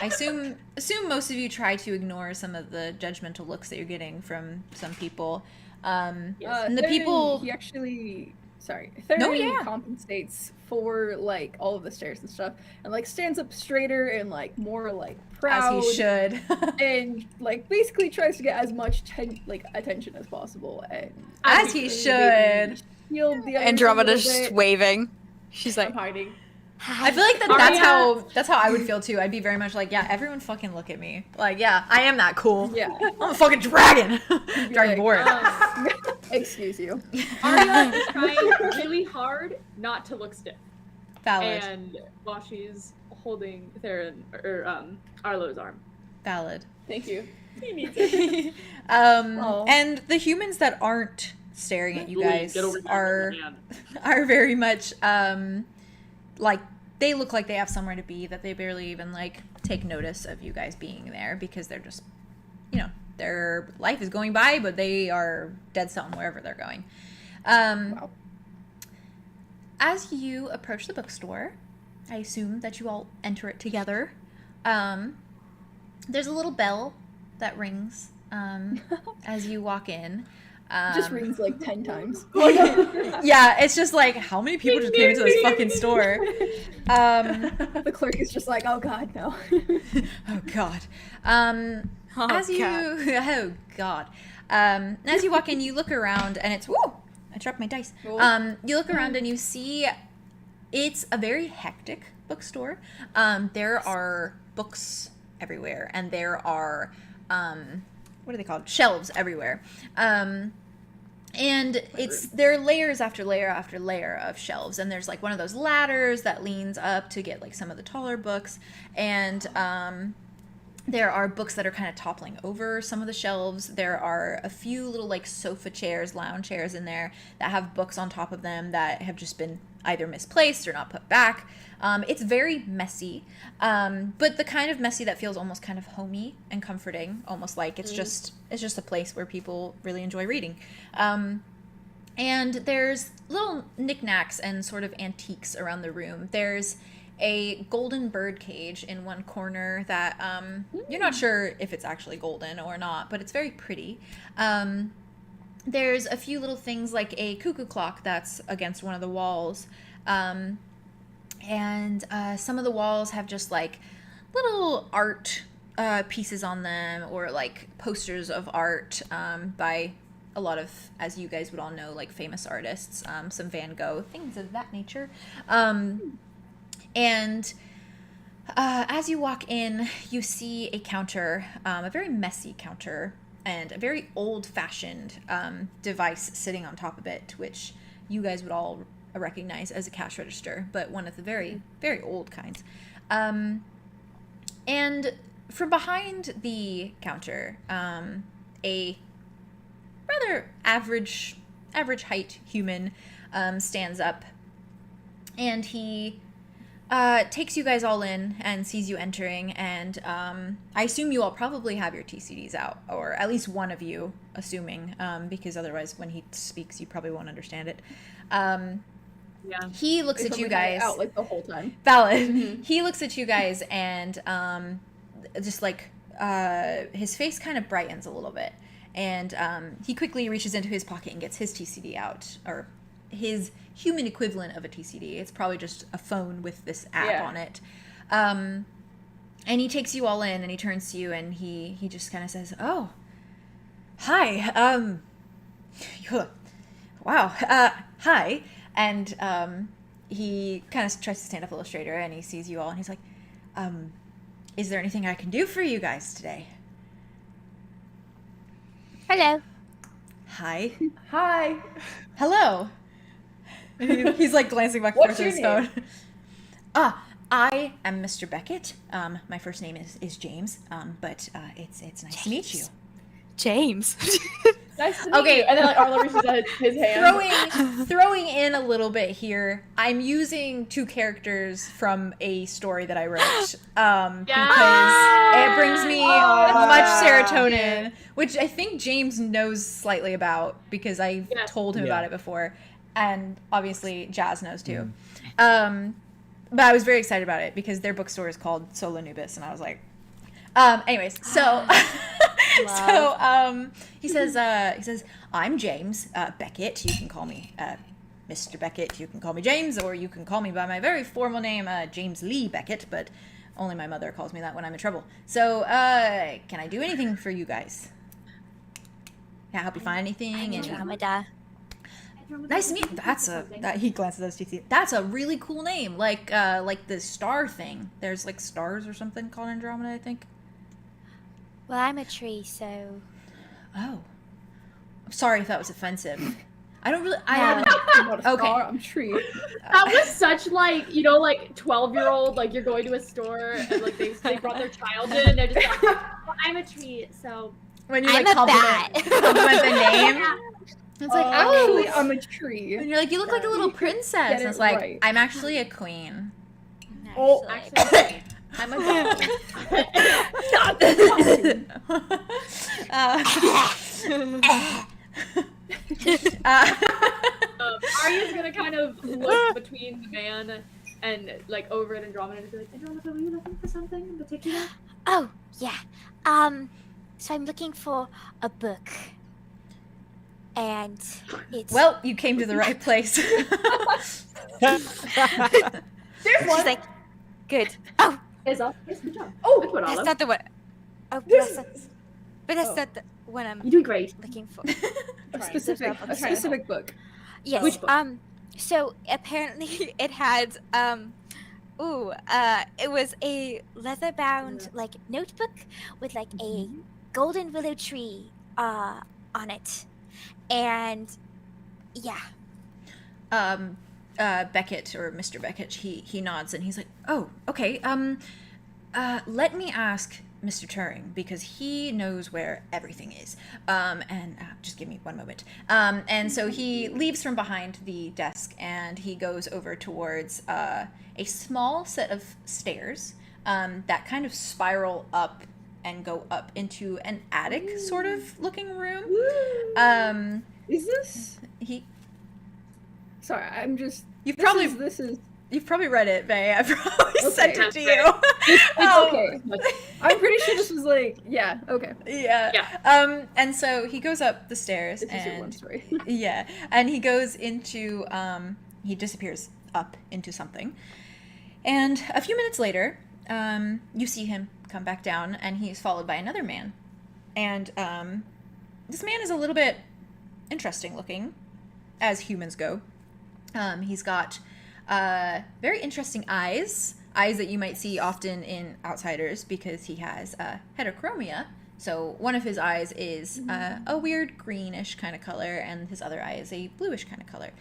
Speaker 1: I assume most of you try to ignore some of the judgmental looks that you're getting from some people. And the
Speaker 3: Theron,
Speaker 1: people.
Speaker 3: he actually, sorry,
Speaker 1: No,
Speaker 3: Theron
Speaker 1: yeah.
Speaker 3: compensates for like all of the stairs and stuff, and like stands up straighter and like more like proud,
Speaker 1: As he should.
Speaker 3: and like basically tries to get as much attention as possible, and
Speaker 1: As he should.
Speaker 3: shield the others a
Speaker 6: Andromeda's
Speaker 3: little
Speaker 6: just
Speaker 3: bit.
Speaker 6: waving. She's
Speaker 7: I'm
Speaker 6: like,
Speaker 7: hiding.
Speaker 1: I feel like that's how I would feel too. I'd be very much like, yeah, everyone fucking look at me. Like, yeah, I am that cool.
Speaker 3: Yeah.
Speaker 1: I'm a fucking dragon. Dragon
Speaker 3: like,
Speaker 1: board.
Speaker 3: Excuse you.
Speaker 4: Aria is trying really hard not to look stiff,
Speaker 1: Valid.
Speaker 4: and while she's holding Theron or Arlo's arm.
Speaker 1: Valid.
Speaker 7: Thank you. He needs it.
Speaker 3: Aw.
Speaker 1: And the humans that aren't staring at you guys
Speaker 4: Get over here,
Speaker 1: are
Speaker 4: man.
Speaker 1: very much like they look like they have somewhere to be, that they barely even like take notice of you guys being there because they're just, their life is going by, but they are dead set on wherever they're going.
Speaker 3: Wow.
Speaker 1: As you approach the bookstore, I assume that you all enter it together. There's a little bell that rings as you walk in.
Speaker 3: Just rings like 10 times.
Speaker 1: Yeah, it's just like, how many people just came into this fucking store?
Speaker 3: The clerk is just like, oh god, no.
Speaker 1: Oh god. As you walk in, you look around and it's, woo! I dropped my dice. You look around and you see it's a very hectic bookstore. There are books everywhere, and there are, what are they called? Shelves everywhere. And there are layers after layer after layer of shelves, and there's like one of those ladders that leans up to get like some of the taller books, and there are books that are kind of toppling over some of the shelves. There are a few little like sofa chairs, lounge chairs in there that have books on top of them that have just been either misplaced or not put back. It's very messy, but the kind of messy that feels almost kind of homey and comforting, almost like it's just a place where people really enjoy reading. And there's little knickknacks and sort of antiques around the room. There's a golden bird cage in one corner that you're not sure if it's actually golden or not, but it's very pretty. There's a few little things like a cuckoo clock that's against one of the walls. And some of the walls have just like little art pieces on them, or like posters of art by a lot of, as you guys would all know, like famous artists, some Van Gogh, things of that nature. And as you walk in, you see a counter, a very messy counter, and a very old-fashioned device sitting on top of it, which you guys would all recognize as a cash register, but one of the very, very old kinds. And from behind the counter, a rather average height human stands up, and he takes you guys all in and sees you entering, and I assume you all probably have your TCDs out, or at least one of you, assuming, because otherwise when he speaks you probably won't understand it.
Speaker 7: Yeah.
Speaker 1: He looks at you guys
Speaker 3: out like the whole time.
Speaker 1: Valid. He looks at you guys and just like his face kind of brightens a little bit, and he quickly reaches into his pocket and gets his TCD out, or his human equivalent of a TCD. It's probably just a phone with this app on it. And he takes you all in, and he turns to you, and he just kind of says, "Oh, hi. Wow. Hi." And he kind of tries to stand up a little straighter, and he sees you all, and he's like, is there anything I can do for you guys today?
Speaker 8: Hello.
Speaker 1: Hi.
Speaker 7: Hi.
Speaker 1: Hello. He's like glancing back and forth at his phone. I am Mr. Beckett. My first name is James, but it's nice to meet you.
Speaker 6: James.
Speaker 7: Nice to meet you. And then like Arlow reaches out his hand.
Speaker 1: Throwing in a little bit here, I'm using two characters from a story that I wrote because it brings me much serotonin, which I think James knows slightly about because I told him about it before, and obviously Jazz knows too. But I was very excited about it because their bookstore is called Solo Nubis, and I was like, anyways, so he says, I'm James Beckett. You can call me Mr. Beckett. You can call me James, or you can call me by my very formal name, James Lee Beckett, but only my mother calls me that when I'm in trouble. So, can I do anything for you guys? Can I help you find anything?
Speaker 8: Andromeda.
Speaker 1: Nice to meet you. He glances at his TC. That's a really cool name, like the star thing. There's like stars or something called Andromeda, I think.
Speaker 8: Well, I'm a tree, so...
Speaker 1: Oh. I'm sorry if that was offensive. I don't really...
Speaker 3: I'm not a star, I'm a tree.
Speaker 4: That was such like, you know, like 12-year-old, like you're going to a store and like they brought their child in and they're just like, well, I'm a tree, so...
Speaker 1: When you
Speaker 8: I'm
Speaker 1: like
Speaker 8: a bat.
Speaker 1: compliment the name. It's like,
Speaker 3: actually, I'm a tree.
Speaker 1: And you're like, you look like a little princess. And it's like,
Speaker 3: right.
Speaker 1: I'm actually a queen.
Speaker 8: Actually.
Speaker 1: I'm a dog.
Speaker 4: Aria's gonna kind of look between the van and like over at Andromeda and be like, Andromeda, were you looking for something in particular?
Speaker 8: Oh, yeah. So I'm looking for a book. And it's...
Speaker 1: Well, you came to the right place.
Speaker 4: There's
Speaker 8: She's
Speaker 4: one.
Speaker 8: like, good. Oh,
Speaker 4: There's a. Yes, good job. Oh, good
Speaker 6: That's
Speaker 4: Arlow.
Speaker 6: not the one. Oh,
Speaker 4: This
Speaker 6: but that's
Speaker 3: Oh.
Speaker 6: not the one I'm
Speaker 4: You're doing great.
Speaker 6: looking for.
Speaker 3: A specific book.
Speaker 8: yes.
Speaker 4: Which book?
Speaker 8: So apparently it had, it was a leather-bound, like, notebook with, like, a golden willow tree, on it. And, yeah.
Speaker 1: Beckett, or Mr. Beckett, he nods and he's like, oh, okay, let me ask Mr. Turing, because he knows where everything is. Just give me one moment. And so he leaves from behind the desk and he goes over towards a small set of stairs that kind of spiral up and go up into an attic sort of looking room.
Speaker 3: Is this? Sorry, I'm just.
Speaker 1: You've
Speaker 3: this
Speaker 1: probably
Speaker 3: is- This is.
Speaker 1: You've probably read it, Vey. I probably
Speaker 3: Okay.
Speaker 1: sent it to you.
Speaker 3: It's okay. I'm pretty sure this was like. Yeah. Okay.
Speaker 1: Yeah.
Speaker 4: Yeah.
Speaker 1: And so he goes up the stairs
Speaker 3: This is your one
Speaker 1: and
Speaker 3: story.
Speaker 1: yeah, and he goes into he disappears up into something. And a few minutes later, you see him come back down and he's followed by another man. And this man is a little bit interesting looking, as humans go. He's got very interesting eyes that you might see often in outsiders because he has heterochromia. So one of his eyes is a weird greenish kind of color, and his other eye is a bluish kind of color.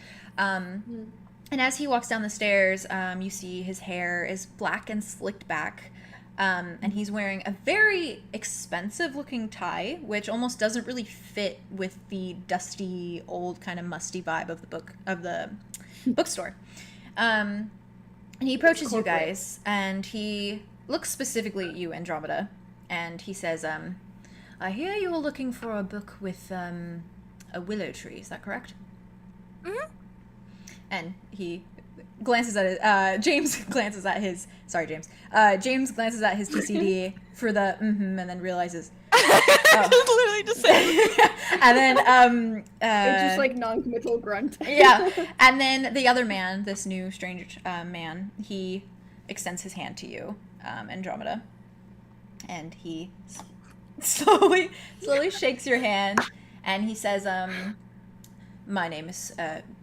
Speaker 1: And as he walks down the stairs, you see his hair is black and slicked back. And he's wearing a very expensive looking tie, which almost doesn't really fit with the dusty, old, kind of musty vibe of the bookstore. And he approaches you guys, and he looks specifically at you, Andromeda, and he says, I hear you're looking for a book with a willow tree, is that correct?
Speaker 8: Mhm.
Speaker 1: And he glances at it, James glances at his, sorry James, James glances at his TCD for the and then realizes,
Speaker 6: Literally just saying.
Speaker 1: and then
Speaker 3: It's just like non-committal grunt.
Speaker 1: yeah, and then the other man, this new strange man, he extends his hand to you, Andromeda, and he slowly shakes your hand, and he says, my name is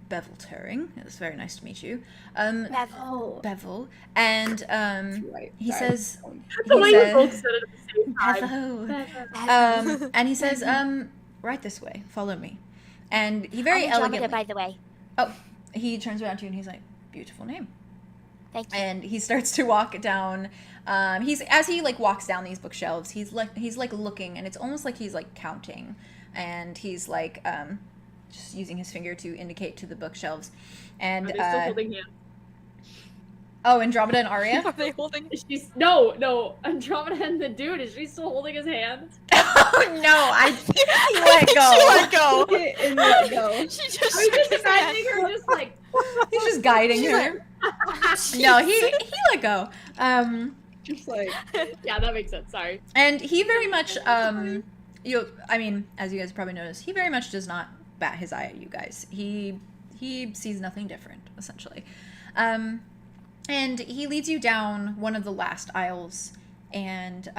Speaker 1: Bevel Turing. It's very nice to meet you. Bevel. And
Speaker 3: Right.
Speaker 1: he
Speaker 3: Sorry.
Speaker 1: says,
Speaker 4: The way you both said it at the same time.
Speaker 1: hello. And he says, right this way, follow me. And he very
Speaker 8: I'm Andromeda,
Speaker 1: elegantly,
Speaker 8: by the way.
Speaker 1: oh, he turns around to you and he's like, beautiful name.
Speaker 8: Thank you.
Speaker 1: And he starts to walk down. As he like walks down these bookshelves, he's like looking, and it's almost like he's like counting, and he's like just using his finger to indicate to the bookshelves. And
Speaker 4: Are they still holding hands?
Speaker 1: oh, Andromeda and Aria.
Speaker 6: Are they holding?
Speaker 4: She's no Andromeda and the dude. Is she still holding his hand?
Speaker 1: Oh no, he let go.
Speaker 6: She let go.
Speaker 3: Okay, and let go.
Speaker 6: She just.
Speaker 4: I was just
Speaker 6: shook his hand.
Speaker 4: imagining her just like.
Speaker 1: He's just guiding
Speaker 6: She's
Speaker 1: her. No, he let go.
Speaker 3: Just like.
Speaker 4: Yeah, that makes sense. Sorry.
Speaker 1: And he very much, as you guys probably noticed, he very much does not bat his eye at you guys. He sees nothing different, essentially. And he leads you down one of the last aisles and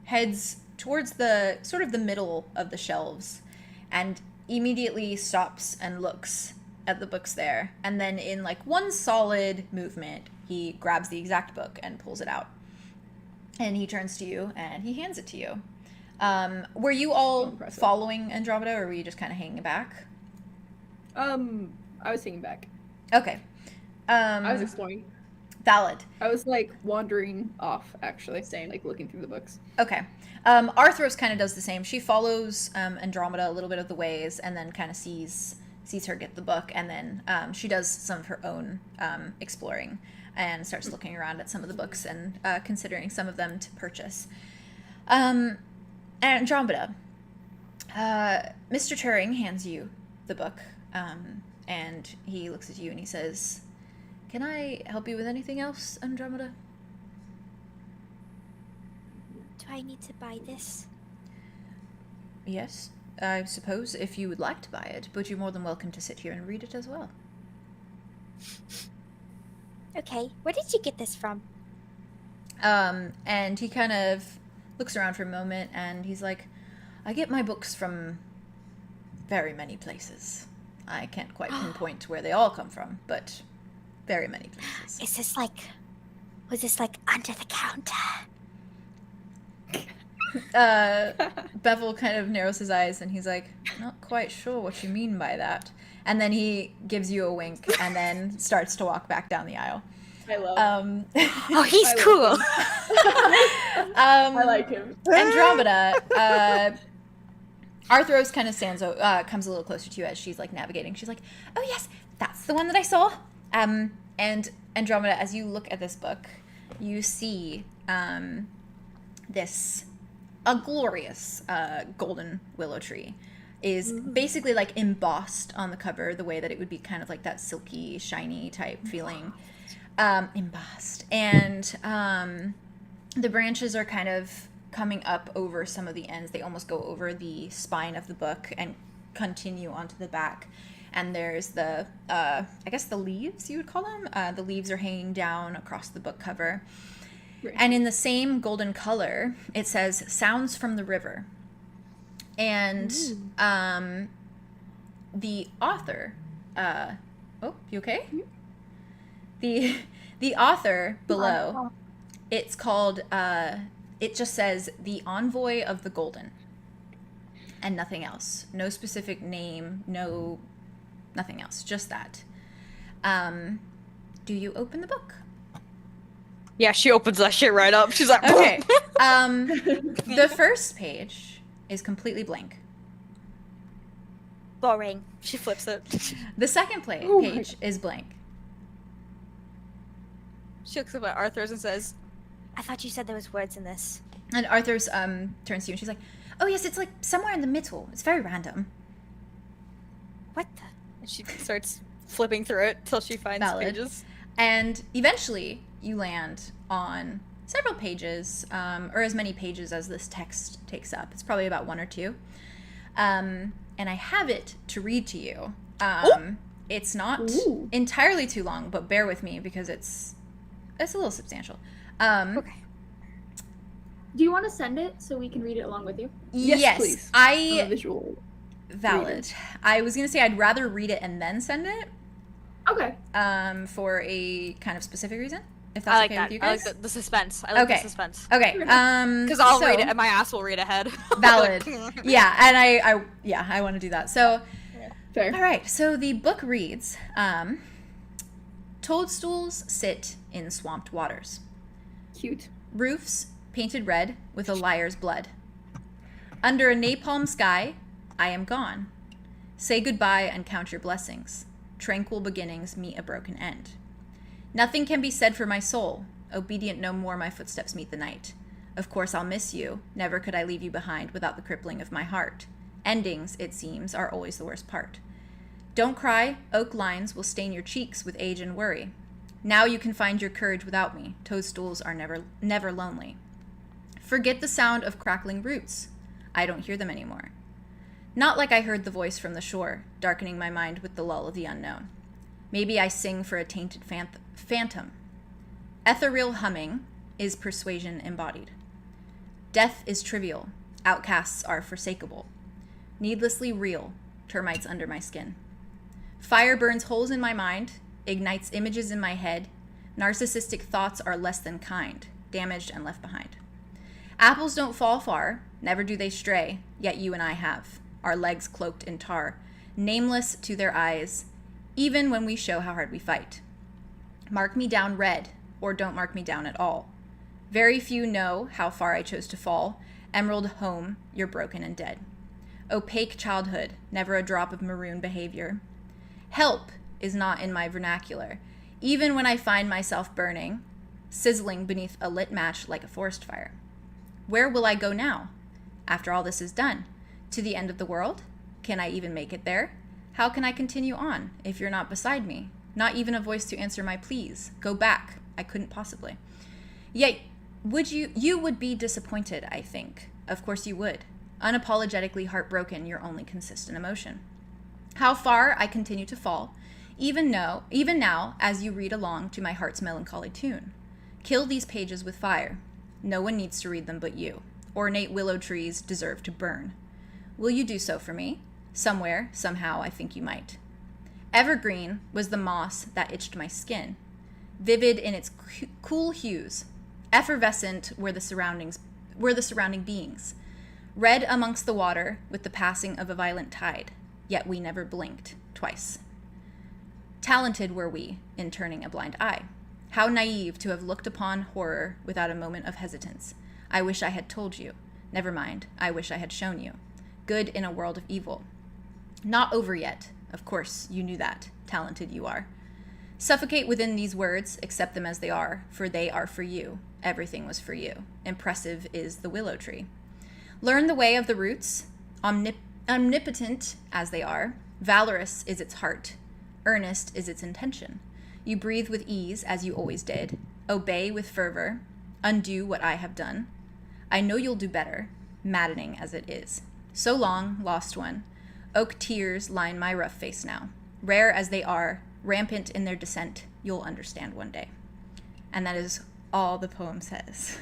Speaker 1: heads towards the sort of the middle of the shelves, and immediately stops and looks at the books there. And then in like one solid movement, he grabs the exact book and pulls it out. And he turns to you and he hands it to you. Were you all
Speaker 3: Impressive.
Speaker 1: following Andromeda, or were you just kind of hanging back?
Speaker 3: I was thinking back.
Speaker 1: Okay.
Speaker 7: I was exploring.
Speaker 1: Valid.
Speaker 3: I was like wandering off, actually. Like looking through the books.
Speaker 1: Okay. Arthros kind of does the same. She follows Andromeda a little bit of the ways, and then kind of sees her get the book, and then she does some of her own exploring and starts looking around at some of the books and considering some of them to purchase. Andromeda, Mr. Turing hands you the book, and he looks at you and he says, Can I help you with anything else, Andromeda?
Speaker 8: Do I need to buy this?
Speaker 1: Yes, I suppose if you would like to buy it, but you're more than welcome to sit here and read it as well.
Speaker 8: Okay, where did you get this from?
Speaker 1: And he kind of looks around for a moment and he's like, I get my books from very many places. I can't quite pinpoint where they all come from, but very many places.
Speaker 8: Is this like... Was this like under the counter?
Speaker 1: Bevel kind of narrows his eyes and he's like, not quite sure what you mean by that. And then he gives you a wink and then starts to walk back down the aisle.
Speaker 7: I love
Speaker 8: Oh, he's cool.
Speaker 7: I like him.
Speaker 1: Andromeda, Arthros kind of comes a little closer to you as she's like navigating. She's like, oh yes, that's the one that I saw. And Andromeda, as you look at this book, you see a glorious golden willow tree is basically like embossed on the cover the way that it would be kind of like that silky, shiny type feeling. Embossed. And the branches are kind of coming up over some of the ends. They almost go over the spine of the book and continue onto the back. And there's the, I guess the leaves, you would call them? The leaves are hanging down across the book cover. Right. And in the same golden color, it says, Sounds from the River. And the author, oh, you okay? The author below, it's called, it just says, The Envoy of the Golden. And nothing else. No specific name, nothing else, just that. Do you open the book?
Speaker 6: Yeah, she opens that shit right up. She's like,
Speaker 1: okay. The first page is completely blank.
Speaker 8: Boring.
Speaker 6: She flips it.
Speaker 1: The second page is blank.
Speaker 6: She looks up at Arthur's and says,
Speaker 8: I thought you said there was words in this.
Speaker 1: And Arthur's turns to you and she's like, oh yes, it's like somewhere in the middle. It's very random.
Speaker 8: What the?
Speaker 6: And she starts flipping through it till she finds pages.
Speaker 1: And eventually you land on several pages, or as many pages as this text takes up. It's probably about one or two. And I have it to read to you. It's not entirely too long, but bear with me because it's a little substantial.
Speaker 4: Okay. Do you want to send it so we can read it along with you?
Speaker 1: Yes,
Speaker 3: please.
Speaker 1: Visual. Valid. I was going to say I'd rather read it and then send it.
Speaker 4: Okay.
Speaker 1: For a kind of specific reason, if that's okay with you guys.
Speaker 6: I like the suspense. I like the suspense.
Speaker 1: Okay.
Speaker 6: Because I'll read it and my ass will read ahead.
Speaker 1: Valid. Yeah, and I want to do that. So,
Speaker 3: fair.
Speaker 1: All right. So the book reads, toadstools sit in swamped waters.
Speaker 3: Cute.
Speaker 1: Roofs painted red with a liar's blood. Under a napalm sky, I am gone. Say goodbye and count your blessings. Tranquil beginnings meet a broken end. Nothing can be said for my soul. Obedient no more my footsteps meet the night. Of course I'll miss you. Never could I leave you behind without the crippling of my heart. Endings, it seems, are always the worst part. Don't cry. Oak lines will stain your cheeks with age and worry. Now you can find your courage without me. Toadstools are never lonely. Forget the sound of crackling roots. I don't hear them anymore. Not like I heard the voice from the shore, darkening my mind with the lull of the unknown. Maybe I sing for a tainted phantom. Ethereal humming is persuasion embodied. Death is trivial. Outcasts are forsakable. Needlessly real. Termites under my skin. Fire burns holes in my mind, ignites images in my head. Narcissistic thoughts are less than kind, damaged and left behind. Apples don't fall far, never do they stray, yet you and I have, our legs cloaked in tar, nameless to their eyes, even when we show how hard we fight. Mark me down red, or don't mark me down at all. Very few know how far I chose to fall. Emerald home, you're broken and dead. Opaque childhood, never a drop of maroon behavior. Help is not in my vernacular, even when I find myself burning, sizzling beneath a lit match like a forest fire. Where will I go now? After all this is done? To the end of the world? Can I even make it there? How can I continue on if you're not beside me? Not even a voice to answer my pleas. Go back. I couldn't possibly. Yet, you would be disappointed, I think. Of course you would. Unapologetically heartbroken, your only consistent emotion. How far I continue to fall, even now, as you read along to my heart's melancholy tune. Kill these pages with fire. No one needs to read them but you. Ornate willow trees deserve to burn. Will you do so for me? Somewhere, somehow, I think you might. Evergreen was the moss that itched my skin, vivid in its cool hues. Effervescent were the surrounding beings. Red amongst the water with the passing of a violent tide, yet we never blinked twice. Talented were we in turning a blind eye. How naive to have looked upon horror without a moment of hesitance. I wish I had told you. Never mind, I wish I had shown you. Good in a world of evil. Not over yet. Of course, you knew that. Talented you are. Suffocate within these words, accept them as they are, for they are for you. Everything was for you. Impressive is the willow tree. Learn the way of the roots, omnipotent as they are. Valorous is its heart. Earnest is its intention. You breathe with ease, as you always did. Obey with fervor. Undo what I have done. I know you'll do better, maddening as it is. So long, lost one. Oak tears line my rough face now. Rare as they are, rampant in their descent, you'll understand one day. And that is all the poem says.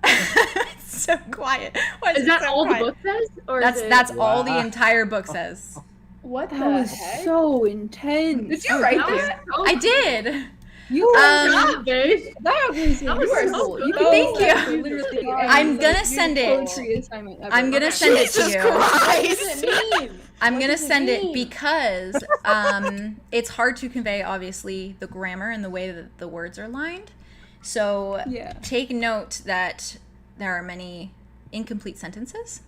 Speaker 1: It's so quiet. Why
Speaker 4: Is
Speaker 1: it
Speaker 4: that
Speaker 1: so
Speaker 4: all
Speaker 1: quiet?
Speaker 4: the book says? Or
Speaker 1: That's all the entire book says.
Speaker 7: What
Speaker 3: That
Speaker 7: the
Speaker 3: was
Speaker 7: heck?
Speaker 3: so intense.
Speaker 7: Did you write
Speaker 4: That was
Speaker 7: this?
Speaker 4: so
Speaker 1: I did.
Speaker 3: You
Speaker 4: job, babe.
Speaker 3: that was
Speaker 4: That was
Speaker 3: incredible.
Speaker 4: so
Speaker 3: You
Speaker 4: good.
Speaker 3: could
Speaker 1: Thank you.
Speaker 3: actually literally
Speaker 1: I'm
Speaker 3: like,
Speaker 1: gonna
Speaker 3: your
Speaker 1: send it.
Speaker 3: poetry assignment ever.
Speaker 1: I'm gonna send it to you.
Speaker 7: What does it mean?
Speaker 1: I'm
Speaker 7: What
Speaker 1: gonna
Speaker 7: does it
Speaker 1: send it
Speaker 7: mean?
Speaker 1: because it's hard to convey, obviously, the grammar and the way that the words are lined. So
Speaker 3: Yeah.
Speaker 1: take note that there are many incomplete sentences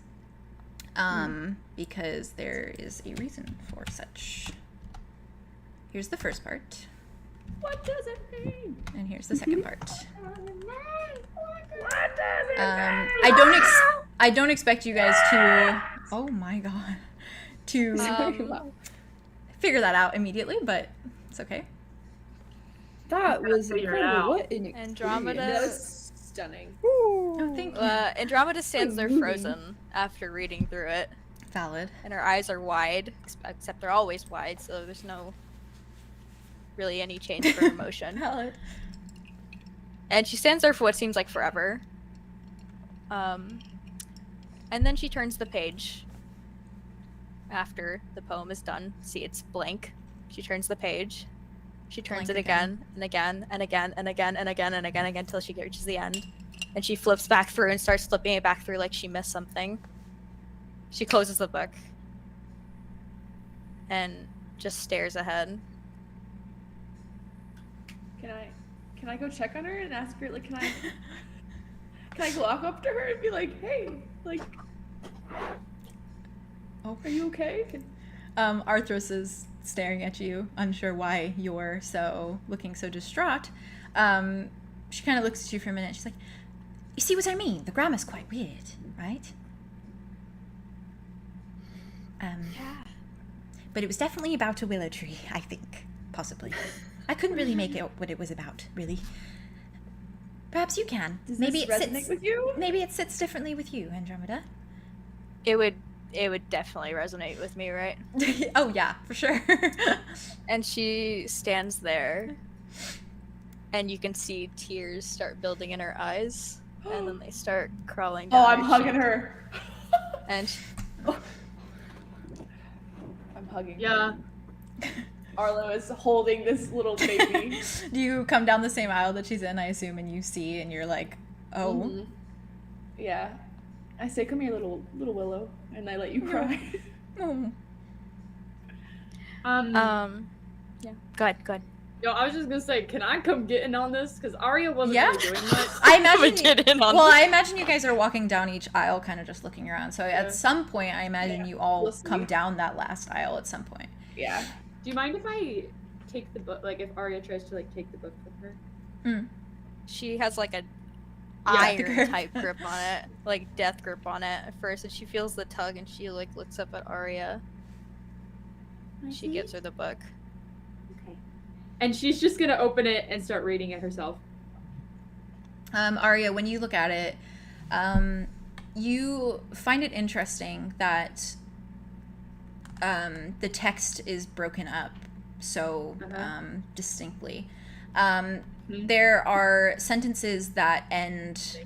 Speaker 1: because there is a reason for such. Here's the first part,
Speaker 4: What does it mean?
Speaker 1: and here's the second part.
Speaker 4: What does it
Speaker 1: I don't expect you guys to. Oh my god. To
Speaker 3: Wow.
Speaker 1: figure that out immediately, but it's okay.
Speaker 3: That was
Speaker 4: figure it
Speaker 3: incredible.
Speaker 4: out.
Speaker 3: What an
Speaker 6: Andromeda-
Speaker 7: That
Speaker 3: experience.
Speaker 7: was stunning.
Speaker 1: Oh, thank you.
Speaker 6: Andromeda stands there
Speaker 3: moving.
Speaker 6: frozen after reading through it,
Speaker 1: Valid.
Speaker 6: and her eyes are wide, except they're always wide, so there's no really any change for emotion.
Speaker 1: Valid.
Speaker 6: And she stands there for what seems like forever. And then she turns the page. After the poem is done, see, it's blank. She turns the page. She turns
Speaker 1: Blank
Speaker 6: it again and again and again and again and again and again and again until she reaches the end. And she flips back through and starts flipping it back through like she missed something. She closes the book and just stares ahead.
Speaker 7: Can I go check on her and ask her, like, can I walk up to her and be like, hey, like,
Speaker 1: Oh.
Speaker 7: are you okay?
Speaker 1: Arthros is staring at you, unsure why you're looking so distraught. She kind of looks at you for a minute. She's like, "You see what I mean? The grammar's quite weird, right?
Speaker 8: Yeah.
Speaker 1: But it was definitely about a willow tree, I think, possibly. I couldn't really make out what it was about, really. Perhaps you can.
Speaker 7: Does
Speaker 1: Maybe
Speaker 7: this
Speaker 1: it
Speaker 7: resonate
Speaker 1: sits.
Speaker 7: with you?
Speaker 1: Maybe it sits differently with you, Andromeda.
Speaker 6: It would definitely resonate with me, right?
Speaker 1: Oh yeah, for sure.
Speaker 6: And she stands there, and you can see tears start building in her eyes, and then they start crawling down.
Speaker 7: Oh, I'm
Speaker 6: her
Speaker 7: hugging
Speaker 6: cheek.
Speaker 7: her.
Speaker 6: And
Speaker 7: I'm hugging.
Speaker 4: Yeah.
Speaker 7: Arlow is holding this little baby.
Speaker 1: Do you come down the same aisle that she's in, I assume, and you see, and you're like, oh.
Speaker 7: Mhm. Yeah. I say, come here, little willow, and I let you cry.
Speaker 1: Oh.
Speaker 6: yeah. Go ahead.
Speaker 4: Yo, I was just gonna say, can I come get in on this? Because Aria wasn't
Speaker 1: Yeah.
Speaker 4: really doing much.
Speaker 1: I imagine.
Speaker 6: Get in on
Speaker 1: Well,
Speaker 6: this.
Speaker 1: I imagine you guys are walking down each aisle, kind of just looking around. So
Speaker 7: Yeah.
Speaker 1: at some point, I imagine
Speaker 7: Yeah.
Speaker 1: you all
Speaker 7: We'll see.
Speaker 1: come down that last aisle at some point.
Speaker 7: Yeah.
Speaker 4: Do you mind if I take the book? Like, if Aria tries to like take the book from her?
Speaker 6: She has like a
Speaker 1: Yeah, the
Speaker 6: iron
Speaker 1: grip.
Speaker 6: type grip on it, like death grip on it at first, and she feels the tug, and she like looks up at Arya. She gives her the book.
Speaker 4: Okay. And she's just gonna open it and start reading it herself.
Speaker 1: Aria, when you look at it, you find it interesting that the text is broken up so distinctly. There are sentences that end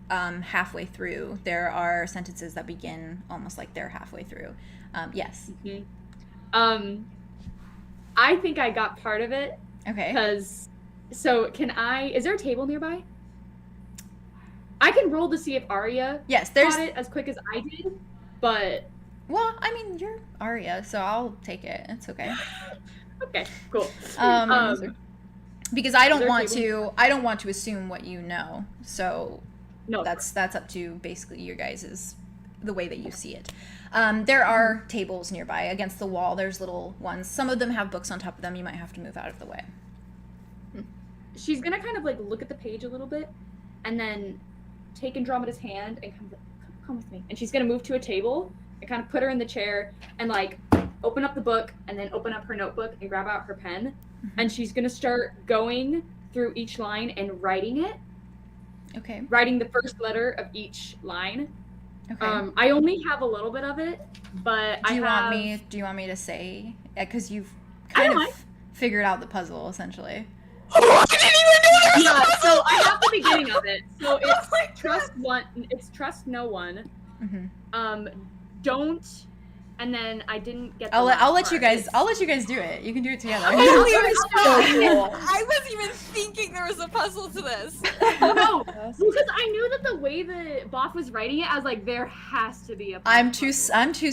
Speaker 1: halfway through. There are sentences that begin almost like they're halfway through. Yes.
Speaker 4: I think I got part of it.
Speaker 1: Okay.
Speaker 4: Because, so can I? Is there a table nearby? I can roll to see if Aria got it as quick as I did, but.
Speaker 1: Well, I mean, you're Aria, so I'll take it. It's okay.
Speaker 4: Okay, cool.
Speaker 1: Because I don't want to assume what you know. So
Speaker 4: no,
Speaker 1: that's up to basically your guys' the way that you see it. There are tables nearby against the wall. There's little ones. Some of them have books on top of them. You might have to move out of the way.
Speaker 4: She's gonna kind of like look at the page a little bit, and then take Andromeda's hand and kind of like, come with me. And she's gonna move to a table and kind of put her in the chair and like open up the book and then open up her notebook and grab out her pen. And she's gonna start going through each line and writing it.
Speaker 1: Okay.
Speaker 4: Writing the first letter of each line.
Speaker 1: Okay.
Speaker 4: I only have a little bit of it, but
Speaker 1: do you want me to say? Because you've kind of figured out the puzzle essentially.
Speaker 6: Oh, I didn't even know
Speaker 4: yeah, so I have the beginning of it. So it's trust one. It's trust no one. Don't. And then I didn't get.
Speaker 1: I'll let you guys do it. You can do it together.
Speaker 6: I wasn't even thinking there was a puzzle to this.
Speaker 4: No, because I knew that the way the Boff was writing it, I was like, there has to be a puzzle.
Speaker 1: I'm too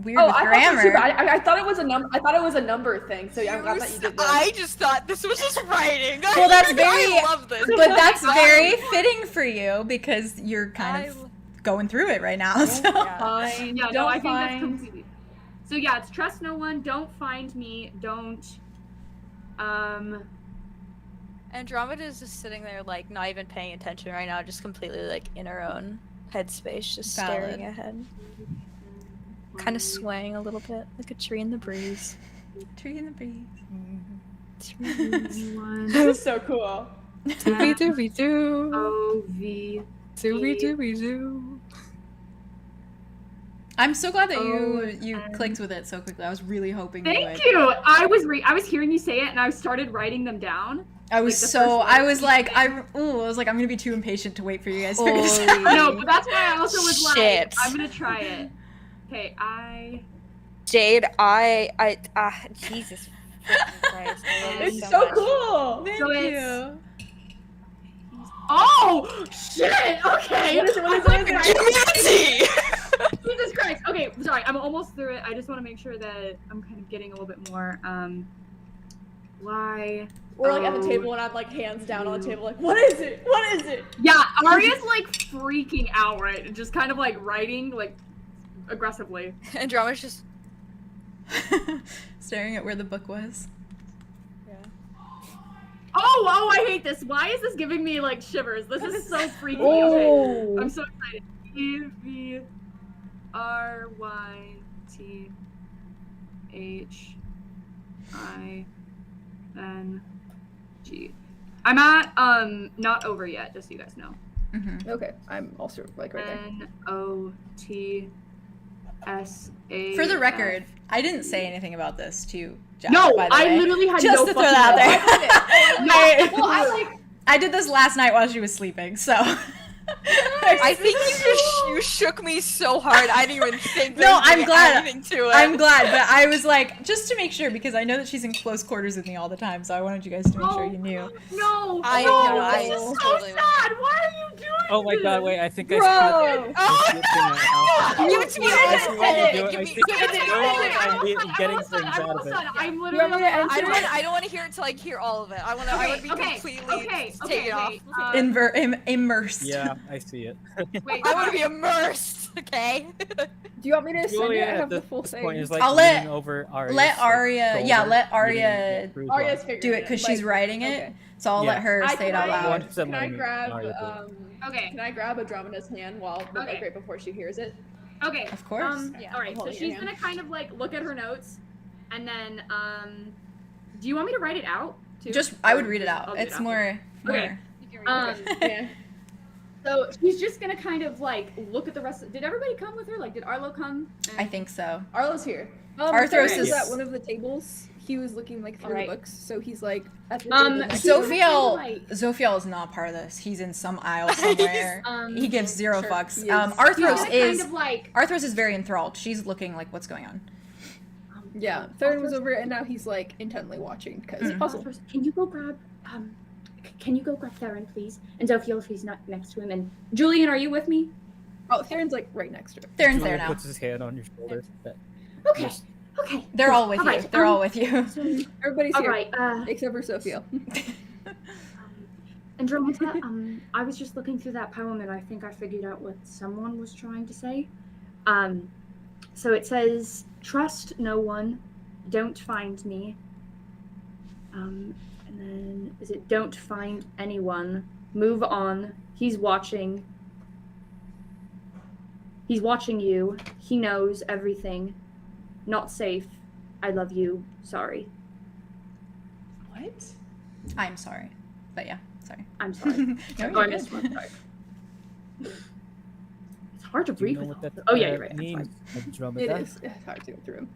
Speaker 1: weird with grammar.
Speaker 7: So I thought it was a number. I thought it was a number thing. So I'm glad that you did that.
Speaker 6: I just thought this was just writing.
Speaker 1: Well, that's
Speaker 6: I love this.
Speaker 1: But that's very fitting for you because you're kind of going through it right now. So.
Speaker 7: Fine.
Speaker 4: Yeah, no, I think that's completely. So yeah, it's trust no one, don't find me, don't,
Speaker 6: Andromeda is just sitting there, like, not even paying attention right now, just completely, like, in her own headspace, just staring ahead. Kind of swaying a little bit, like a tree in the breeze.
Speaker 1: Tree in the breeze.
Speaker 7: This is so cool.
Speaker 6: Doobie-doobie-doo.
Speaker 4: O-V.
Speaker 6: Doobie-doobie-doo.
Speaker 1: I'm so glad that you clicked with it so quickly. I was really hoping you would.
Speaker 4: Thank you. I was hearing you say it, and I started writing them down.
Speaker 1: I was like, I'm gonna be too impatient to wait for you guys to figure this out.
Speaker 4: No, but that's why I also was like, I'm gonna try it. Okay,
Speaker 6: Jade, Jesus Christ.
Speaker 7: It's so cool.
Speaker 1: Thank
Speaker 4: So
Speaker 1: you.
Speaker 4: Oh shit! Okay.
Speaker 7: What is it?
Speaker 4: Jesus Christ. Okay, sorry. I'm almost through it. I just want to make sure that I'm kind of getting a little bit more. Why?
Speaker 7: We're like at the table and I'm like hands down on the table, like, what is it? What is it?
Speaker 4: Yeah, Aria's like freaking out, right? Just kind of like writing like aggressively.
Speaker 6: Andromeda's just
Speaker 1: staring at where the book was.
Speaker 4: Oh, I hate this. Why is this giving me like shivers? This is so freaky. Okay. I'm so excited. 𝐕𝑅𝑦𝑇𝐻𝑖𝑁G. I'm at not over yet, just so you guys know.
Speaker 7: Okay, I'm also like right there.
Speaker 4: N-O-T-S-A.
Speaker 1: For the record, I didn't say anything about this to Josh,
Speaker 4: No,
Speaker 1: by the
Speaker 4: I
Speaker 1: way.
Speaker 4: literally had
Speaker 1: Just
Speaker 4: no
Speaker 1: to throw that out there.
Speaker 4: Well,
Speaker 1: I did this last night while she was sleeping, so.
Speaker 6: I think you shook me so hard. I didn't even think.
Speaker 1: No, I'm glad.
Speaker 6: Anything to it.
Speaker 1: I'm glad, but I was like, just to make sure, because I know that she's in close quarters with me all the time, so I wanted you guys to make sure you knew.
Speaker 4: No,
Speaker 6: I
Speaker 4: this is so
Speaker 6: totally
Speaker 4: sad. Why are you doing
Speaker 5: Oh my
Speaker 4: this?
Speaker 5: god, wait, I think I
Speaker 6: Oh, give it to me.
Speaker 5: I'm getting things out of it.
Speaker 4: I'm literally.
Speaker 6: I don't want to hear it till I hear all of it. I would be completely take it off.
Speaker 1: Immersed.
Speaker 5: Yeah, I see it.
Speaker 4: Wait,
Speaker 6: I want to be immersed. Okay.
Speaker 3: Do you want me to send it? I have the
Speaker 5: at
Speaker 3: full
Speaker 5: this
Speaker 3: thing.
Speaker 5: point is like
Speaker 1: I'll let
Speaker 5: over Aria's,
Speaker 1: let Aria,
Speaker 5: like,
Speaker 1: yeah,
Speaker 5: shoulder,
Speaker 1: let
Speaker 5: reading
Speaker 1: Aria
Speaker 5: it through
Speaker 7: Aria's
Speaker 5: well.
Speaker 7: figuring
Speaker 1: do it because she's writing it.
Speaker 3: Okay.
Speaker 1: So I'll let her say it out loud.
Speaker 7: Can I grab
Speaker 4: Okay.
Speaker 7: Can I grab Andromeda's hand while like right before she hears it?
Speaker 4: Okay.
Speaker 1: Of course.
Speaker 4: All right. So
Speaker 7: holding
Speaker 4: she's
Speaker 7: your
Speaker 4: gonna kind of like look at her notes, And then, do you want me to write it out too?
Speaker 1: Just, I would
Speaker 4: Or
Speaker 1: read it
Speaker 4: just-
Speaker 1: out.
Speaker 4: I'll do it
Speaker 1: It's
Speaker 4: after?
Speaker 1: more.
Speaker 4: Okay.
Speaker 7: Yeah.
Speaker 4: So she's just gonna kind of like look at the rest. Did everybody come with her? Like, did Arlow come?
Speaker 1: I think so.
Speaker 7: Arlo's here.
Speaker 1: Arthros
Speaker 3: Theron was
Speaker 1: is-
Speaker 3: at one of the tables. He was looking like through
Speaker 7: Alright.
Speaker 3: the books, so he's like at the table next to him.
Speaker 1: Zophiel,
Speaker 4: like-
Speaker 1: Zophiel is not part of this. He's in some aisle somewhere. He gives zero
Speaker 7: sure,
Speaker 1: fucks.
Speaker 3: he is.
Speaker 1: Arthros
Speaker 4: He's
Speaker 1: is
Speaker 4: kind of like.
Speaker 1: Arthros is very enthralled. She's looking like, what's going on?
Speaker 3: Yeah, Theron was over, and now he's like intently watching because puzzle.
Speaker 4: Can you go grab can you go grab Theron, please? And Zophiel, if he's not next to him, and Julien, are you with me?
Speaker 3: Oh, Theron's like right next to him.
Speaker 1: Theron's there
Speaker 5: Julia
Speaker 1: now.
Speaker 5: puts his hand on your shoulder.
Speaker 4: Okay.
Speaker 5: Yes.
Speaker 4: Okay.
Speaker 1: They're all with you.
Speaker 4: Alright,
Speaker 1: They're all with you.
Speaker 4: So,
Speaker 3: Everybody's
Speaker 4: all
Speaker 3: here
Speaker 4: right.
Speaker 3: except for Sophia.
Speaker 4: Andromeda, I was just looking through that poem and I think I figured out what someone was trying to say. So it says, trust no one, don't find me. And then, is it don't find anyone, move on, he's watching. He's watching you, he knows everything, not safe, I love you, sorry.
Speaker 7: What?
Speaker 1: I'm sorry, but yeah, sorry.
Speaker 4: I'm sorry.
Speaker 1: No,
Speaker 4: Oh,
Speaker 1: you're
Speaker 4: I
Speaker 1: good.
Speaker 4: missed one. Sorry. It's hard to
Speaker 5: Do you
Speaker 4: read
Speaker 5: know
Speaker 4: with
Speaker 5: what
Speaker 4: all
Speaker 5: that
Speaker 4: Oh yeah, you're right. I'm
Speaker 5: means,
Speaker 4: sorry.
Speaker 5: Andromeda?
Speaker 3: It is. It's hard to go through him.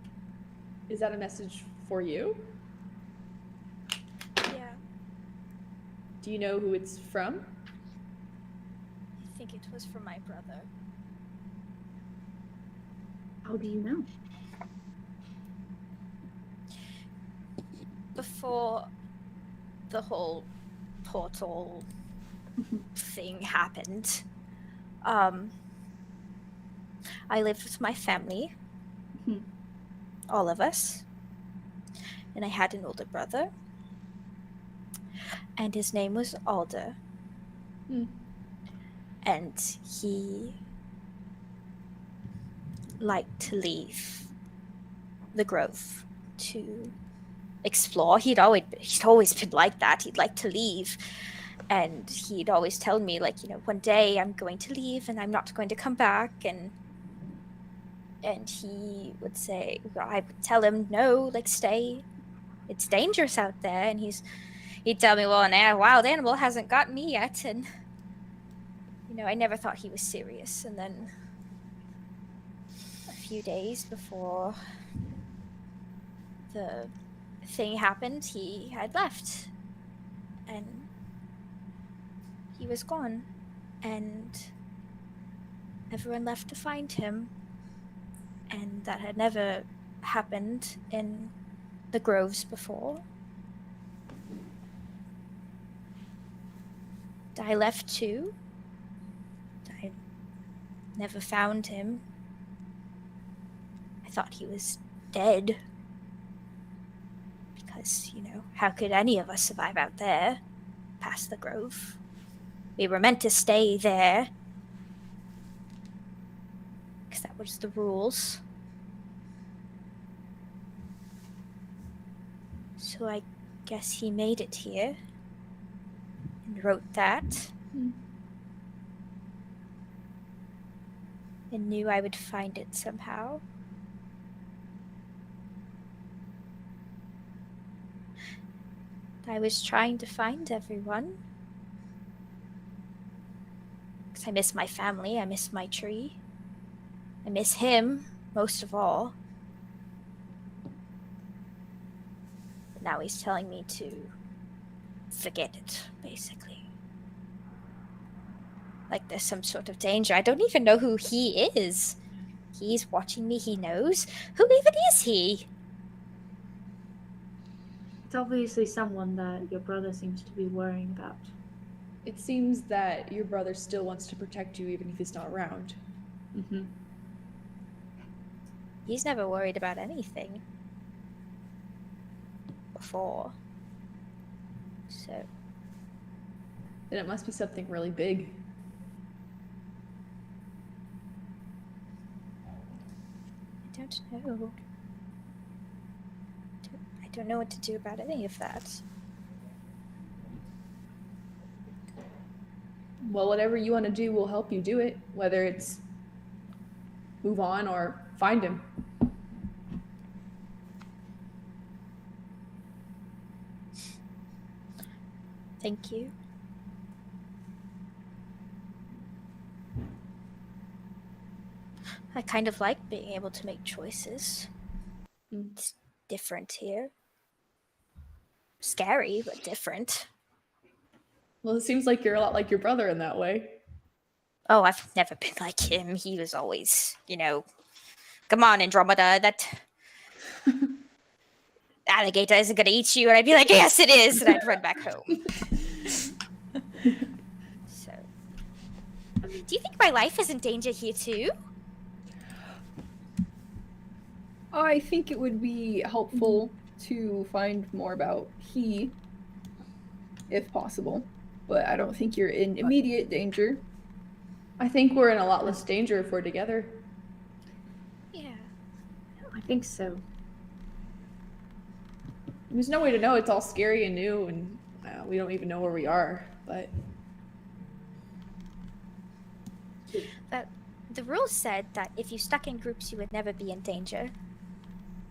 Speaker 7: Is that a message for you?
Speaker 6: Yeah,
Speaker 7: Do you know who it's from?
Speaker 6: I think it was from my brother.
Speaker 4: How do you know?
Speaker 6: Before the whole portal thing happened, I lived with my family,
Speaker 4: Mhm.
Speaker 6: all of us, and I had an older brother, and his name was Alder.
Speaker 7: Hmm.
Speaker 6: And he liked to leave the grove to explore. He'd always been like that. He'd like to leave, and he'd always tell me, like, you know, one day I'm going to leave and I'm not going to come back. And he would say, I would tell him, no, like, stay, it's dangerous out there. And he'd tell me, well, a wild animal hasn't got me yet. And you know, I never thought he was serious. And then a few days before the thing happened, he had left. And he was gone. And everyone left to find him. And that had never happened in the groves before. I left too. I never found him. I thought he was dead. Because, you know, how could any of us survive out there, past the grove? We were meant to stay there. Because that was the rules. So I guess he made it here. And wrote that. And knew I would find it somehow. I was trying to find everyone. Because I miss my family, I miss my tree. I miss him, most of all. But now he's telling me to forget it, basically. Like there's some sort of danger. I don't even know who he is. He's watching me, he knows. Who even is he?
Speaker 4: It's obviously someone that your brother seems to be worrying about.
Speaker 7: It seems that your brother still wants to protect you even if he's not around.
Speaker 4: Mm-hmm.
Speaker 6: He's never worried about anything. Before. So,
Speaker 7: Then it must be something really big.
Speaker 6: I don't know. I don't know what to do about any of that.
Speaker 7: Well, whatever you want to do will help you do it, whether it's move on or find him.
Speaker 8: Thank you. I kind of like being able to make choices. It's different here. Scary, but different.
Speaker 7: Well, it seems like you're a lot like your brother in that way.
Speaker 8: Oh, I've never been like him. He was always, come on, Andromeda, that alligator isn't gonna eat you. And I'd be like, yes, it is. And I'd run back home. So, do you think my life is in danger here too?
Speaker 3: I think it would be helpful to find more about he, if possible. But I don't think you're in immediate danger.
Speaker 7: I think we're in a lot less danger if we're together.
Speaker 8: Yeah.
Speaker 4: I think so.
Speaker 7: There's no way to know. It's all scary and new, and we don't even know where we are. But
Speaker 8: the rules said that if you stuck in groups, you would never be in danger.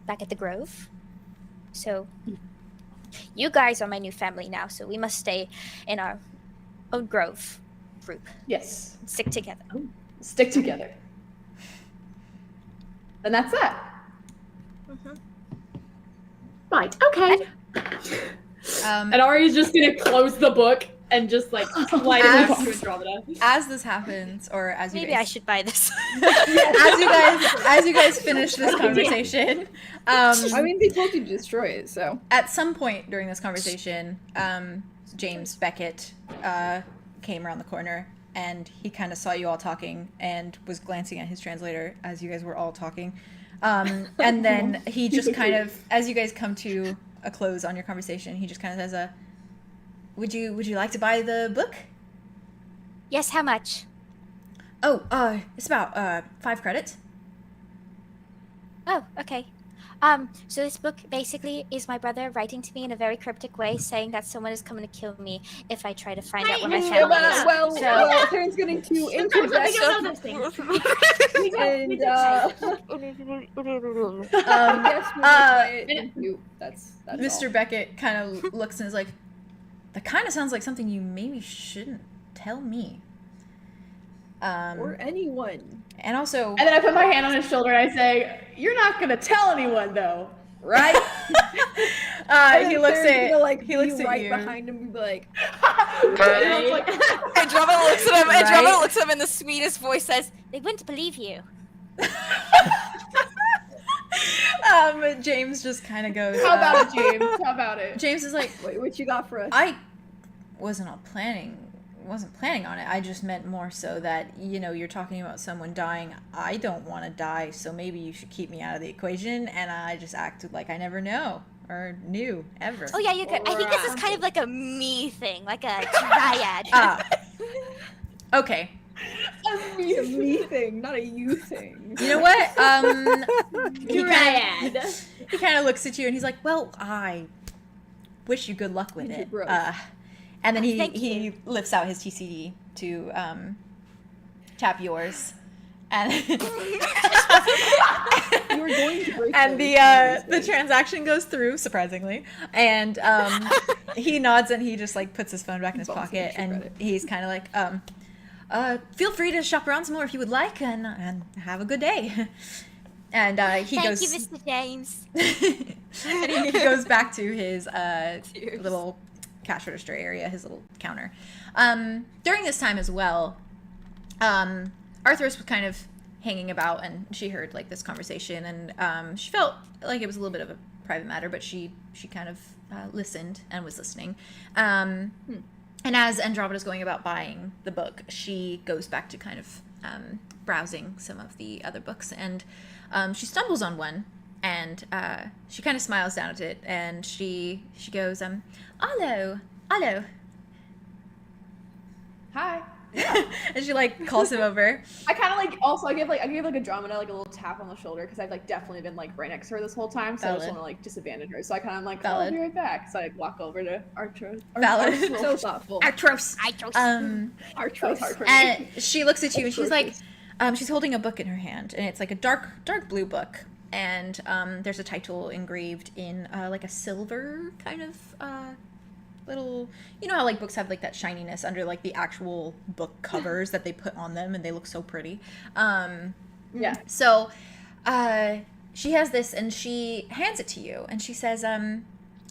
Speaker 8: Back at the Grove. So, you guys are my new family now, so we must stay in our own Grove group.
Speaker 7: yes,
Speaker 8: Stick together.
Speaker 7: stick together. And that's that.
Speaker 4: Right, okay.
Speaker 7: And Ari's just gonna close the book and just like slide it off to Andromeda.
Speaker 1: As this happens, or as you
Speaker 8: Maybe
Speaker 1: guys,
Speaker 8: I should buy this.
Speaker 1: as you guys finish this conversation,
Speaker 3: I mean, they told you to destroy it, so.
Speaker 1: at some point during this conversation, James Beckett came around the corner, and he kind of saw you all talking and was glancing at his translator as you guys were all talking. And then he just kind of, as you guys come to a close on your conversation, he just kind of says, would you like to buy the book?
Speaker 8: Yes, how much?
Speaker 1: Oh, it's about 5 credits.
Speaker 8: Oh, okay. So this book basically is my brother writing to me in a very cryptic way, saying that someone is coming to kill me if I try to find out where my family is.
Speaker 3: Well, Theron's getting to interject. And, that's
Speaker 1: Mr.
Speaker 3: all.
Speaker 1: Beckett kind of looks and is like, that kind of sounds like something you maybe shouldn't tell me.
Speaker 3: Or anyone.
Speaker 1: And also,
Speaker 7: And then I put my hand on his shoulder and I say, "You're not gonna tell anyone, though, right?"
Speaker 1: he looks at
Speaker 3: He looks right
Speaker 1: you.
Speaker 3: behind him and be like,
Speaker 6: Andromeda looks at him.
Speaker 1: Right?
Speaker 6: Andromeda looks at him in the sweetest voice, says,
Speaker 8: They wouldn't believe you.
Speaker 1: James just kind of goes.
Speaker 7: How about it, James? How about it?
Speaker 1: James is like,
Speaker 3: wait, what you got for us?
Speaker 1: I wasn't planning on it. I just meant more so that, you're talking about someone dying. I don't want to die, so maybe you should keep me out of the equation. And I just acted like I never know or knew ever.
Speaker 8: Oh yeah, you could. I think this is kind of like a me thing, like a triad.
Speaker 1: Okay.
Speaker 3: It's a me thing, not a you thing.
Speaker 1: You know what?
Speaker 4: Triad.
Speaker 1: He kind of looks at you and he's like, well, I wish you good luck with
Speaker 3: Into
Speaker 1: it.
Speaker 3: growth.
Speaker 1: And then
Speaker 8: Thank
Speaker 1: he lifts out his TCD to tap yours. And
Speaker 3: You were going to break
Speaker 1: and the transaction goes through, surprisingly. And he nods and he just like puts his phone back in his
Speaker 3: Bumps
Speaker 1: pocket
Speaker 3: extra
Speaker 1: and
Speaker 3: credit.
Speaker 1: he's kind of like, feel free to shop around some more if you would like, and have a good day. And he
Speaker 8: Thank
Speaker 1: goes.
Speaker 8: you, Mr. James.
Speaker 1: And he goes back to his little cash register area, his little counter. During this time as well, Arthurus was kind of hanging about, and she heard like this conversation, and she felt like it was a little bit of a private matter, but she kind of listened and was listening. And as Andromeda's going about buying the book, she goes back to kind of browsing some of the other books, and she stumbles on one, and she kind of smiles down at it, and she goes, Arlow.
Speaker 7: Hi.
Speaker 1: And she like calls him over.
Speaker 7: I kind of like also I give Andromeda like a little tap on the shoulder because I've like definitely been like right next to her this whole time, so I just
Speaker 1: Valid.
Speaker 7: want to like disadvantage her. So I kind of like,
Speaker 1: Valid.
Speaker 7: I'll be right back. So I like, walk over to Artros.
Speaker 1: Valid.
Speaker 3: So thoughtful.
Speaker 1: Artros.
Speaker 8: Artros.
Speaker 7: That was hard for me.
Speaker 1: And she looks at you and she's like, she's holding a book in her hand, and it's like a dark blue book, and there's a title engraved in like a silver kind of little, you know how like books have like that shininess under like the actual book covers that they put on them, and they look so pretty.
Speaker 7: Yeah.
Speaker 1: So, she has this, and she hands it to you, and she says,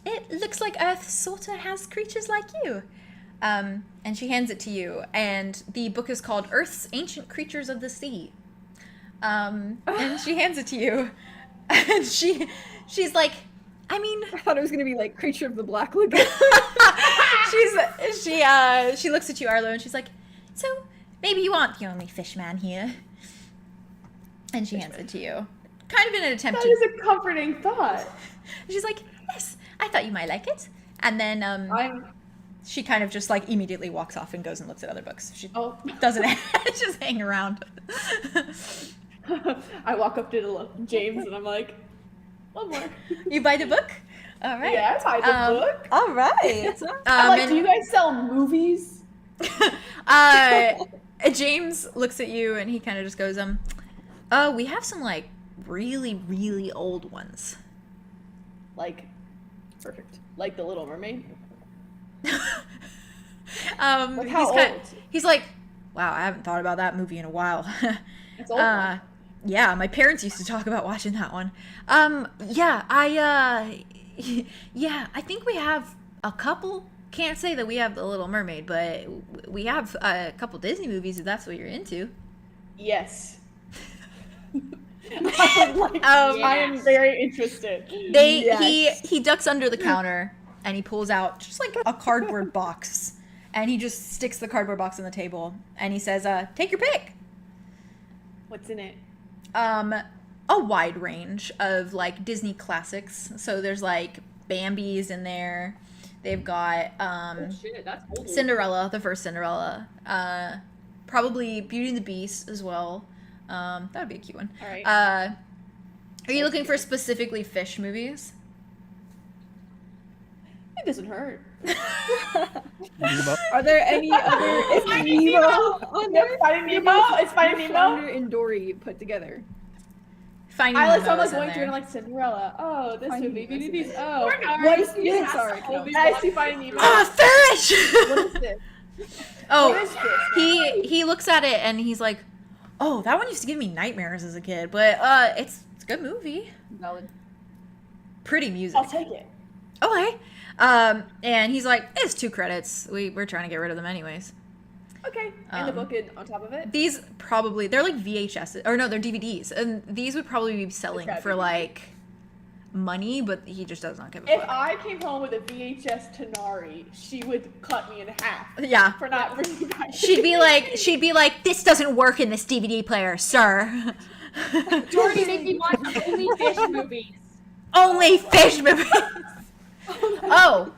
Speaker 1: "It looks like Earth sorta has creatures like you." And she hands it to you, and the book is called Earth's Ancient Creatures of the Sea. And she hands it to you, and she's like, I mean,
Speaker 3: I thought it was gonna be like Creature of the Black Lagoon.
Speaker 1: she looks at you, Arlow, and she's like, so maybe you aren't the only fish man here. And she hands it to you, kind of in an attempt
Speaker 7: That is a comforting thought.
Speaker 1: She's like, yes, I thought you might like it. And then she kind of just like immediately walks off and goes and looks at other books. She doesn't just hang around.
Speaker 7: I walk up to James and I'm like, one more.
Speaker 1: You buy the book? All right.
Speaker 7: Yeah, I buy the book.
Speaker 1: All right.
Speaker 7: I'm like, do you guys sell movies?
Speaker 1: James looks at you and he kind of just goes, we have some like really, really old ones.
Speaker 7: Like, perfect. Like The Little Mermaid?
Speaker 1: Like how old? He's like, wow, I haven't thought about that movie in a while.
Speaker 7: It's old.
Speaker 1: Yeah, my parents used to talk about watching that one. Yeah, I think we have a couple. Can't say that we have The Little Mermaid, but we have a couple Disney movies if that's what you're into.
Speaker 7: Yes. I am very interested.
Speaker 1: He ducks under the counter and he pulls out just like a cardboard box, and he just sticks the cardboard box on the table and he says, take your pick.
Speaker 7: What's in it?
Speaker 1: A wide range of like Disney classics. So there's like Bambi's in there. They've got
Speaker 7: that's old.
Speaker 1: Cinderella, the first Cinderella. Probably Beauty and the Beast as well. That would be a cute one.
Speaker 7: All right.
Speaker 1: Are you looking for specifically fish movies?
Speaker 7: It doesn't hurt.
Speaker 3: Are there any other? Is Nemo on there?
Speaker 7: Finding Nemo? It's Finding Nemo?
Speaker 3: Flounder and Dory put together.
Speaker 1: Finding
Speaker 7: I
Speaker 1: Nemo
Speaker 7: like someone
Speaker 1: is in
Speaker 7: going through
Speaker 1: there.
Speaker 7: like Cinderella. Oh, this
Speaker 3: Finding
Speaker 7: movie.
Speaker 3: Nemo's in
Speaker 7: Beauty
Speaker 3: there.
Speaker 7: Oh.
Speaker 3: What is this? Sorry. No.
Speaker 7: I see Finding Nemo.
Speaker 1: Ah, fish!
Speaker 7: What is this?
Speaker 1: Oh,
Speaker 7: What is this?
Speaker 1: he looks at it and he's like, oh, that one used to give me nightmares as a kid, but it's a good movie.
Speaker 3: Valid.
Speaker 1: Pretty music.
Speaker 7: I'll take it.
Speaker 1: Okay. And he's like, it's 2 credits. We're trying to get rid of them anyways.
Speaker 7: Okay. And the book on top of it?
Speaker 1: These probably, they're like VHS, or no, they're DVDs. And these would probably be selling for like money, but he just does not give a
Speaker 7: If
Speaker 1: fuck.
Speaker 7: I came home with a VHS Tenari, she would cut me in half.
Speaker 1: Yeah.
Speaker 7: For not bringing back.
Speaker 1: She'd be like, this doesn't work in this DVD player, sir.
Speaker 4: Jordy made me watch only fish movies.
Speaker 1: Only fish movies. Oh,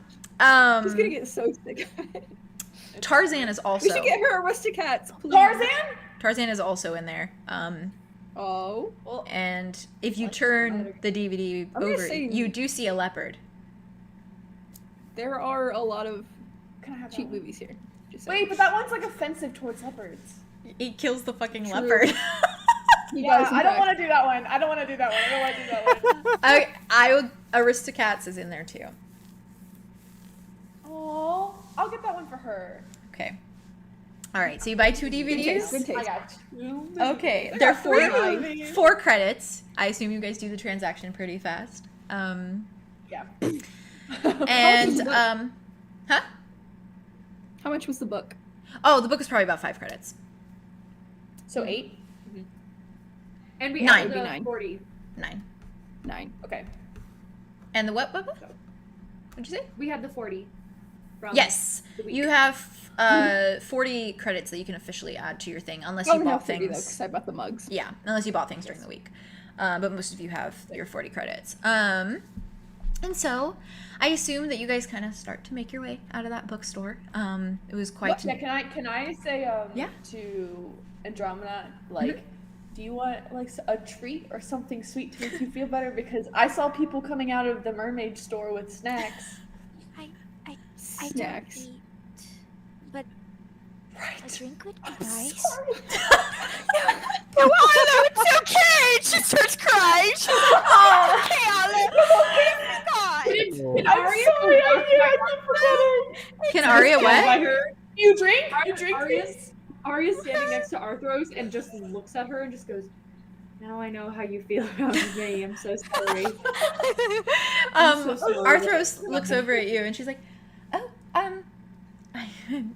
Speaker 3: She's gonna get so sick of it.
Speaker 1: Tarzan is also.
Speaker 3: We should get her Aristocats, please.
Speaker 1: Tarzan is also in there.
Speaker 3: Oh. Well,
Speaker 1: And if you turn the DVD
Speaker 3: I'm gonna
Speaker 1: over,
Speaker 3: say-
Speaker 1: you do see a leopard.
Speaker 3: there are a lot of
Speaker 7: Can I have
Speaker 3: cheap
Speaker 7: that one?
Speaker 3: movies here. Just
Speaker 7: Wait, but that one's like offensive towards leopards.
Speaker 1: He kills the fucking
Speaker 3: True.
Speaker 1: leopard.
Speaker 7: Yeah, I don't want to do that one. I don't want to do that one.
Speaker 1: I would. Aristocats is in there too.
Speaker 7: Oh, I'll get that one for her.
Speaker 1: Okay. All right. So you buy 2
Speaker 3: Good
Speaker 1: DVDs.
Speaker 3: taste.
Speaker 7: I got 2.
Speaker 1: Okay.
Speaker 7: I
Speaker 1: They're
Speaker 7: got 3 movies.
Speaker 1: 4 credits. I assume you guys do the transaction pretty fast.
Speaker 7: Yeah.
Speaker 1: And huh?
Speaker 3: How much was the book?
Speaker 1: Oh, the book is probably about 5 credits.
Speaker 7: So 8?
Speaker 4: And we
Speaker 1: 9.
Speaker 4: added the
Speaker 3: 9.
Speaker 4: 40.
Speaker 1: 9.
Speaker 3: 9.
Speaker 7: Okay.
Speaker 1: And the what? What'd you say?
Speaker 4: We had the 40. From
Speaker 1: Yes.
Speaker 4: the week.
Speaker 1: You have 40 credits that you can officially add to your thing, unless
Speaker 3: I
Speaker 1: you
Speaker 3: only have
Speaker 1: bought
Speaker 3: 30 though,
Speaker 1: things.
Speaker 3: because I bought the mugs.
Speaker 1: Yeah, unless you bought things during the week. But most of you have your 40 credits. And so, I assume that you guys kind of start to make your way out of that bookstore. It was quite...
Speaker 7: Yeah, can I say
Speaker 1: Yeah.
Speaker 7: to Andromeda, like, do you want like a treat or something sweet to make you feel better? Because I saw people coming out of the mermaid store with snacks.
Speaker 8: I
Speaker 3: Snacks.
Speaker 8: don't eat, but a drink would be nice.
Speaker 6: No, Arlo, it's okay. She starts crying. She's like, oh, okay, Arlo. Oh my God. god!
Speaker 7: Can Aria?
Speaker 1: Can Aria what?
Speaker 7: You drink? You drink?
Speaker 9: Aria's standing next to Arthros and just looks at her and just goes, "Now I know how you feel around me. I'm so sorry." so sorry.
Speaker 1: Arthros looks over at you and she's like, "Oh, I'm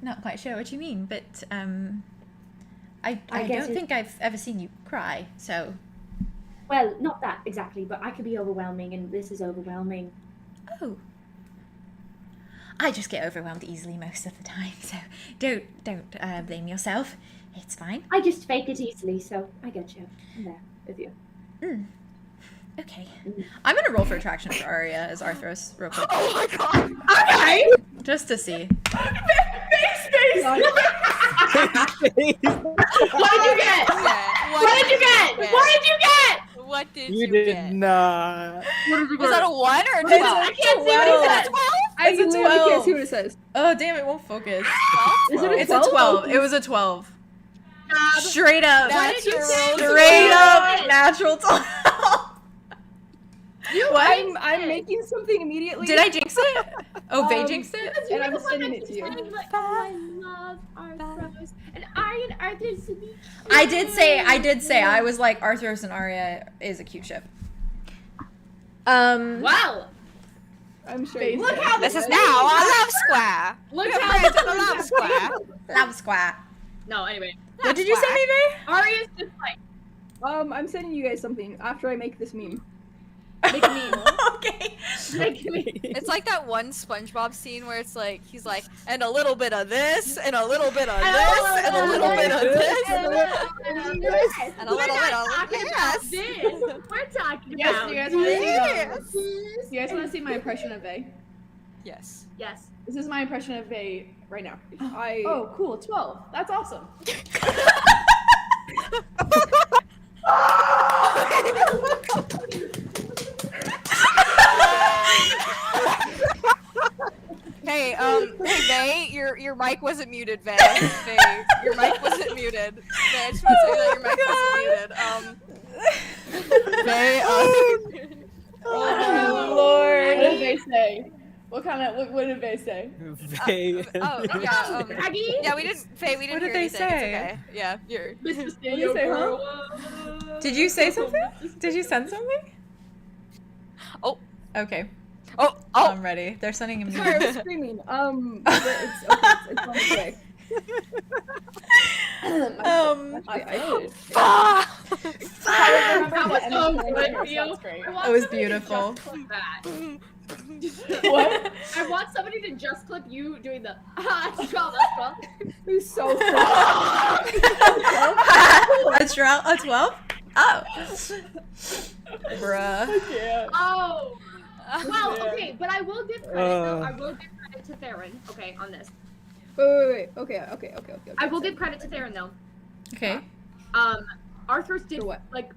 Speaker 1: not quite sure what you mean, but I
Speaker 9: guess
Speaker 1: don't think I've ever seen you cry, so."
Speaker 9: Well, not that exactly, but I could be overwhelming, and this is overwhelming.
Speaker 1: Oh. I just get overwhelmed easily most of the time, so don't blame yourself. It's fine.
Speaker 9: I just fake it easily, so I get you. I'm there with you.
Speaker 1: Okay. I'm gonna roll for attraction for Aria as Arthros real quick.
Speaker 6: Oh my god!
Speaker 7: Okay.
Speaker 1: Just to see.
Speaker 7: Face.
Speaker 4: What did you get? What did you get? What did you get?
Speaker 6: What did
Speaker 5: You
Speaker 6: you
Speaker 5: did
Speaker 6: get?
Speaker 5: not.
Speaker 6: Was that a 1 or a 12?
Speaker 3: It's
Speaker 4: I can't see what he said.
Speaker 3: I
Speaker 1: It's a
Speaker 3: literally
Speaker 1: 12.
Speaker 3: can't see what it says.
Speaker 1: Oh damn, it won't focus.
Speaker 3: Is it a
Speaker 1: It's a
Speaker 3: 12?
Speaker 1: 12. It was a 12. Straight up.
Speaker 6: What did you say?
Speaker 1: Straight up natural 12.
Speaker 3: I'm making something immediately.
Speaker 1: Did I jinx it? Oh, Vey jinxed it?
Speaker 3: And I'm sending it to you.
Speaker 4: Like, oh, I love Arthros and Aria and Arthros to be cute.
Speaker 1: I did say, I was like, Arthros and Aria is a cute ship.
Speaker 4: Wow.
Speaker 3: I'm sure.
Speaker 7: Look how
Speaker 6: This is now a love square.
Speaker 4: Look
Speaker 6: We're
Speaker 4: how
Speaker 6: friends in a love square.
Speaker 1: Love squat.
Speaker 4: No, anyway.
Speaker 1: What did you say, Vey?
Speaker 4: Aria's just like,
Speaker 3: I'm sending you guys something after I make this meme.
Speaker 4: make a meme.
Speaker 1: Okay.
Speaker 4: Make a meme.
Speaker 6: It's like that one SpongeBob scene where it's like, he's like, and a little bit of this, and a little bit of this, and a little bit of this, and a little bit of this.
Speaker 4: We're talking
Speaker 7: Yes,
Speaker 4: about
Speaker 7: you guys
Speaker 6: Yes.
Speaker 7: You guys want to see my impression of Vey?
Speaker 6: Yes.
Speaker 4: Yes.
Speaker 7: This is my impression of Vey right now.
Speaker 3: Oh,
Speaker 7: Cool, 12. That's awesome.
Speaker 6: Hey, Vey, your mic wasn't muted, Vey. Vey, your mic wasn't muted. Vey, I just want to say that your mic wasn't muted. Vey,
Speaker 1: Oh, Lord.
Speaker 7: What did Vey say? What did Vey say?
Speaker 5: Vey.
Speaker 6: oh, yeah,
Speaker 4: Aggie?
Speaker 6: yeah, we didn't
Speaker 1: What
Speaker 6: hear
Speaker 1: did they
Speaker 6: anything.
Speaker 1: say?
Speaker 6: It's okay. Yeah, you're.
Speaker 7: What did you say, huh?
Speaker 1: Did you say something? Did you send something?
Speaker 6: Oh.
Speaker 1: Okay.
Speaker 6: Oh,
Speaker 1: I'm ready. They're sending him.
Speaker 3: sorry, I was screaming. But it's okay. It's on its way.
Speaker 7: I did.
Speaker 4: That was so good for you.
Speaker 7: That's great.
Speaker 4: I want
Speaker 1: It was
Speaker 4: somebody to
Speaker 1: beautiful.
Speaker 4: just clip that.
Speaker 7: What?
Speaker 4: I want somebody to just clip you doing the that's 12.
Speaker 3: It was so funny.
Speaker 1: A 12? Oh. Bruh.
Speaker 7: Yeah.
Speaker 4: Oh. Well,
Speaker 7: Yeah.
Speaker 4: okay, but I will give credit though. I will give credit to Theron, okay, on this.
Speaker 3: Wait. Okay.
Speaker 4: I will give credit to Theron though.
Speaker 1: Okay.
Speaker 4: Arthros did
Speaker 3: For what?
Speaker 4: like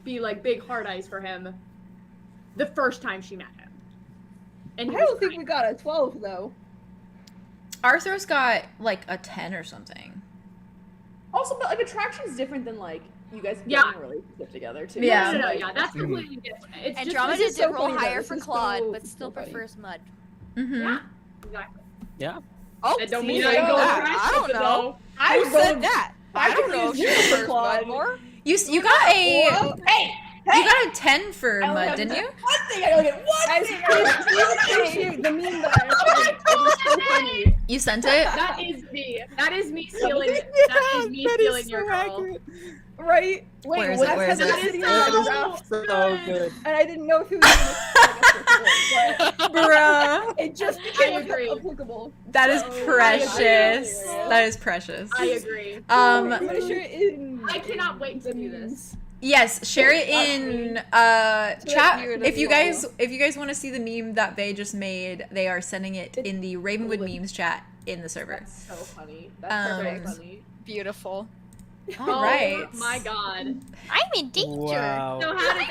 Speaker 4: be like big hard eyes for him the first time she met him. And
Speaker 3: I
Speaker 4: he
Speaker 3: don't
Speaker 4: was
Speaker 3: think
Speaker 4: crying.
Speaker 3: we got a 12 though.
Speaker 1: Arthros got like a 10 or something.
Speaker 7: Also, but like attraction's different than like you guys
Speaker 4: Yeah.
Speaker 7: getting a relationship together too.
Speaker 1: Yeah.
Speaker 4: No, yeah, that's completely different. It's just
Speaker 6: Andromeda
Speaker 3: this is
Speaker 6: did
Speaker 3: so
Speaker 6: roll
Speaker 3: funny, though.
Speaker 6: higher
Speaker 3: This
Speaker 6: for
Speaker 3: is
Speaker 6: Claude,
Speaker 3: so-
Speaker 6: but still
Speaker 3: so funny.
Speaker 6: prefers mud.
Speaker 1: Mm-hmm.
Speaker 4: yeah, exactly.
Speaker 5: Yeah.
Speaker 6: Oh,
Speaker 4: That don't
Speaker 6: see,
Speaker 4: mean
Speaker 6: I
Speaker 4: I
Speaker 6: don't
Speaker 4: go
Speaker 6: know.
Speaker 4: friends
Speaker 6: I don't
Speaker 4: with it,
Speaker 6: know.
Speaker 4: though.
Speaker 6: Who said that? I don't know if she
Speaker 7: confused
Speaker 6: prefers
Speaker 7: Claude.
Speaker 6: mud more.
Speaker 1: You got a
Speaker 7: Hey!
Speaker 1: you got a 10 for
Speaker 7: I only
Speaker 1: mud,
Speaker 7: have
Speaker 1: didn't you?
Speaker 7: One thing I don't get. One
Speaker 3: Guys,
Speaker 7: thing.
Speaker 3: please appreciate the meme that I said. It was so funny.
Speaker 1: You sent it?
Speaker 4: That is me. That is me stealing. That is me
Speaker 5: That
Speaker 4: stealing
Speaker 5: is
Speaker 4: your
Speaker 5: so
Speaker 4: girl.
Speaker 5: accurate.
Speaker 3: Right? Wait,
Speaker 1: Where is
Speaker 3: what?
Speaker 1: it? Where is
Speaker 3: Because
Speaker 1: it?
Speaker 3: I was sitting
Speaker 4: That
Speaker 3: on
Speaker 4: is
Speaker 3: the
Speaker 4: so
Speaker 3: draft,
Speaker 5: So good.
Speaker 3: and I didn't know if he was going to
Speaker 1: Bruh.
Speaker 3: but it just
Speaker 4: I
Speaker 3: became
Speaker 4: agree.
Speaker 3: applicable.
Speaker 1: That is
Speaker 3: So,
Speaker 1: precious.
Speaker 3: I agree.
Speaker 1: That is precious.
Speaker 4: I agree.
Speaker 3: I'm gonna share it in.
Speaker 4: I cannot wait to do this.
Speaker 1: Yes, share it in chat.
Speaker 3: you
Speaker 1: If you guys want to see the meme that they just made, they are sending it in the Ravenwood memes chat in the server.
Speaker 7: That's so funny. That's so funny.
Speaker 6: Beautiful.
Speaker 1: All right.
Speaker 4: Oh my god.
Speaker 8: I'm in danger.
Speaker 5: Wow.
Speaker 4: So how does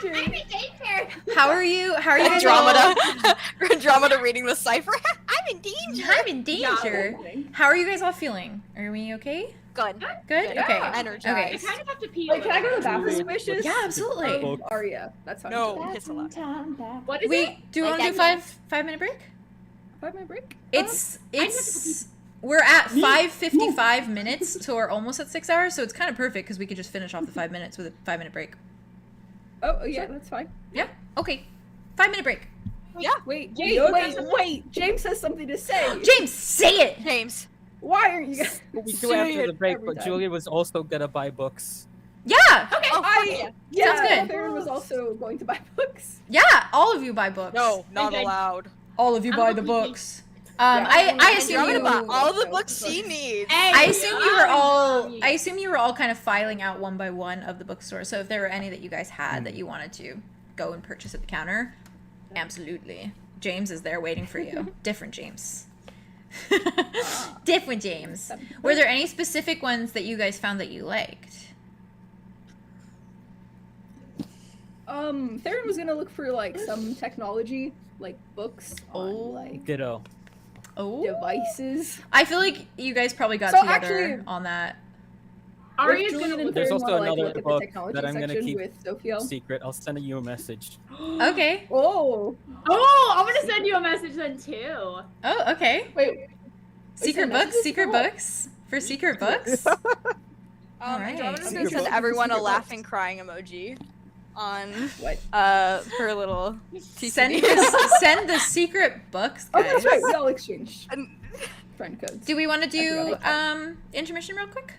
Speaker 8: I'm in danger.
Speaker 1: How are you guys all?
Speaker 6: Andromeda. Andromeda reading the cipher.
Speaker 8: I'm in danger.
Speaker 1: I'm in danger. How are you guys all feeling? Are we okay?
Speaker 6: Good.
Speaker 1: Good?
Speaker 7: Yeah.
Speaker 1: Okay.
Speaker 6: Energized.
Speaker 1: Okay.
Speaker 9: I kind of have to pee.
Speaker 7: Wait, can I go to the bathroom?
Speaker 3: Suspicious
Speaker 1: Yeah, absolutely.
Speaker 3: of Aria. That's how
Speaker 6: No.
Speaker 3: I'm
Speaker 6: Piss a lot.
Speaker 9: What is it?
Speaker 1: Wait, do you want to do
Speaker 6: Okay.
Speaker 1: 5-minute break?
Speaker 3: 5-minute break?
Speaker 1: It's we're at 5:55 minutes, so we're almost at 6 hours, so it's kind of perfect because we could just finish off the 5 minutes with a 5-minute break.
Speaker 3: Oh, yeah, that's fine.
Speaker 1: Yeah. Okay. 5-minute break.
Speaker 3: Wait,
Speaker 9: James,
Speaker 3: wait. James has something to say.
Speaker 1: James, say it.
Speaker 6: James.
Speaker 3: Why are you guys?
Speaker 5: We do
Speaker 3: saying
Speaker 5: after
Speaker 3: it
Speaker 5: the break,
Speaker 3: every
Speaker 5: but
Speaker 3: time?
Speaker 5: Julien was also gonna buy books.
Speaker 1: Yeah.
Speaker 6: Okay. Oh, fuck yeah.
Speaker 3: Yeah,
Speaker 1: Sounds good.
Speaker 3: Theron was also going to buy books.
Speaker 1: Yeah. All of you buy books.
Speaker 6: No, not
Speaker 9: Okay.
Speaker 6: allowed.
Speaker 1: All of you
Speaker 9: I'm
Speaker 1: buy the
Speaker 9: looking at
Speaker 1: books.
Speaker 3: Yeah,
Speaker 1: I assume
Speaker 6: You're
Speaker 1: you.
Speaker 6: gonna buy all the
Speaker 3: also
Speaker 6: books she needs.
Speaker 1: I assume you were all. I assume you were all kind of filing out one by one of the bookstore. So if there were any that you guys had that you wanted to go and purchase at the counter, absolutely. James is there waiting for you. Different James. Different James. Were there any specific ones that you guys found that you liked?
Speaker 3: Theron was gonna look for like some technology, like books on
Speaker 1: Oh.
Speaker 3: like
Speaker 5: Ditto.
Speaker 1: Oh.
Speaker 3: devices.
Speaker 1: I feel like you guys probably got
Speaker 3: So
Speaker 1: together
Speaker 3: actually-
Speaker 1: on that.
Speaker 9: Aria's
Speaker 3: Julian
Speaker 9: gonna
Speaker 3: and
Speaker 9: look.
Speaker 5: There's
Speaker 3: Theron
Speaker 5: also
Speaker 3: wanna, like,
Speaker 5: another
Speaker 3: look at the
Speaker 5: book
Speaker 3: technology
Speaker 5: that I'm gonna
Speaker 3: section
Speaker 5: keep
Speaker 3: with Sophiel.
Speaker 5: secret. I'll send you a message.
Speaker 1: Okay.
Speaker 3: Oh,
Speaker 9: Oh, I'm gonna send you a message then too.
Speaker 1: Oh, okay.
Speaker 7: Wait,
Speaker 1: Secret
Speaker 7: send
Speaker 1: books,
Speaker 7: messages
Speaker 1: secret
Speaker 7: for what?
Speaker 1: books for secret books. Alright.
Speaker 6: Andromeda's
Speaker 3: I'm
Speaker 6: gonna
Speaker 3: gonna
Speaker 6: send
Speaker 3: send
Speaker 6: everyone a
Speaker 3: secret
Speaker 6: laughing
Speaker 3: books.
Speaker 6: crying emoji on
Speaker 3: what?
Speaker 6: her little
Speaker 1: Send
Speaker 6: TCD.
Speaker 1: send the secret books,
Speaker 3: Oh,
Speaker 1: guys.
Speaker 3: that's right. We all exchanged
Speaker 6: And-
Speaker 3: friend codes.
Speaker 1: Do we want to do
Speaker 3: forgot
Speaker 1: intermission real quick?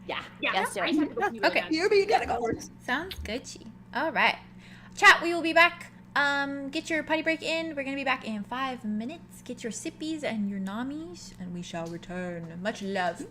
Speaker 9: Yeah.
Speaker 8: Yes,
Speaker 9: I just have to go pee really
Speaker 1: Okay.
Speaker 9: bad.
Speaker 3: You gotta go.
Speaker 1: Sounds Gucci. All right, chat. We will be back. Get your potty break in. We're gonna be back in 5 minutes. Get your sippies and your namis, and we shall return. Much love.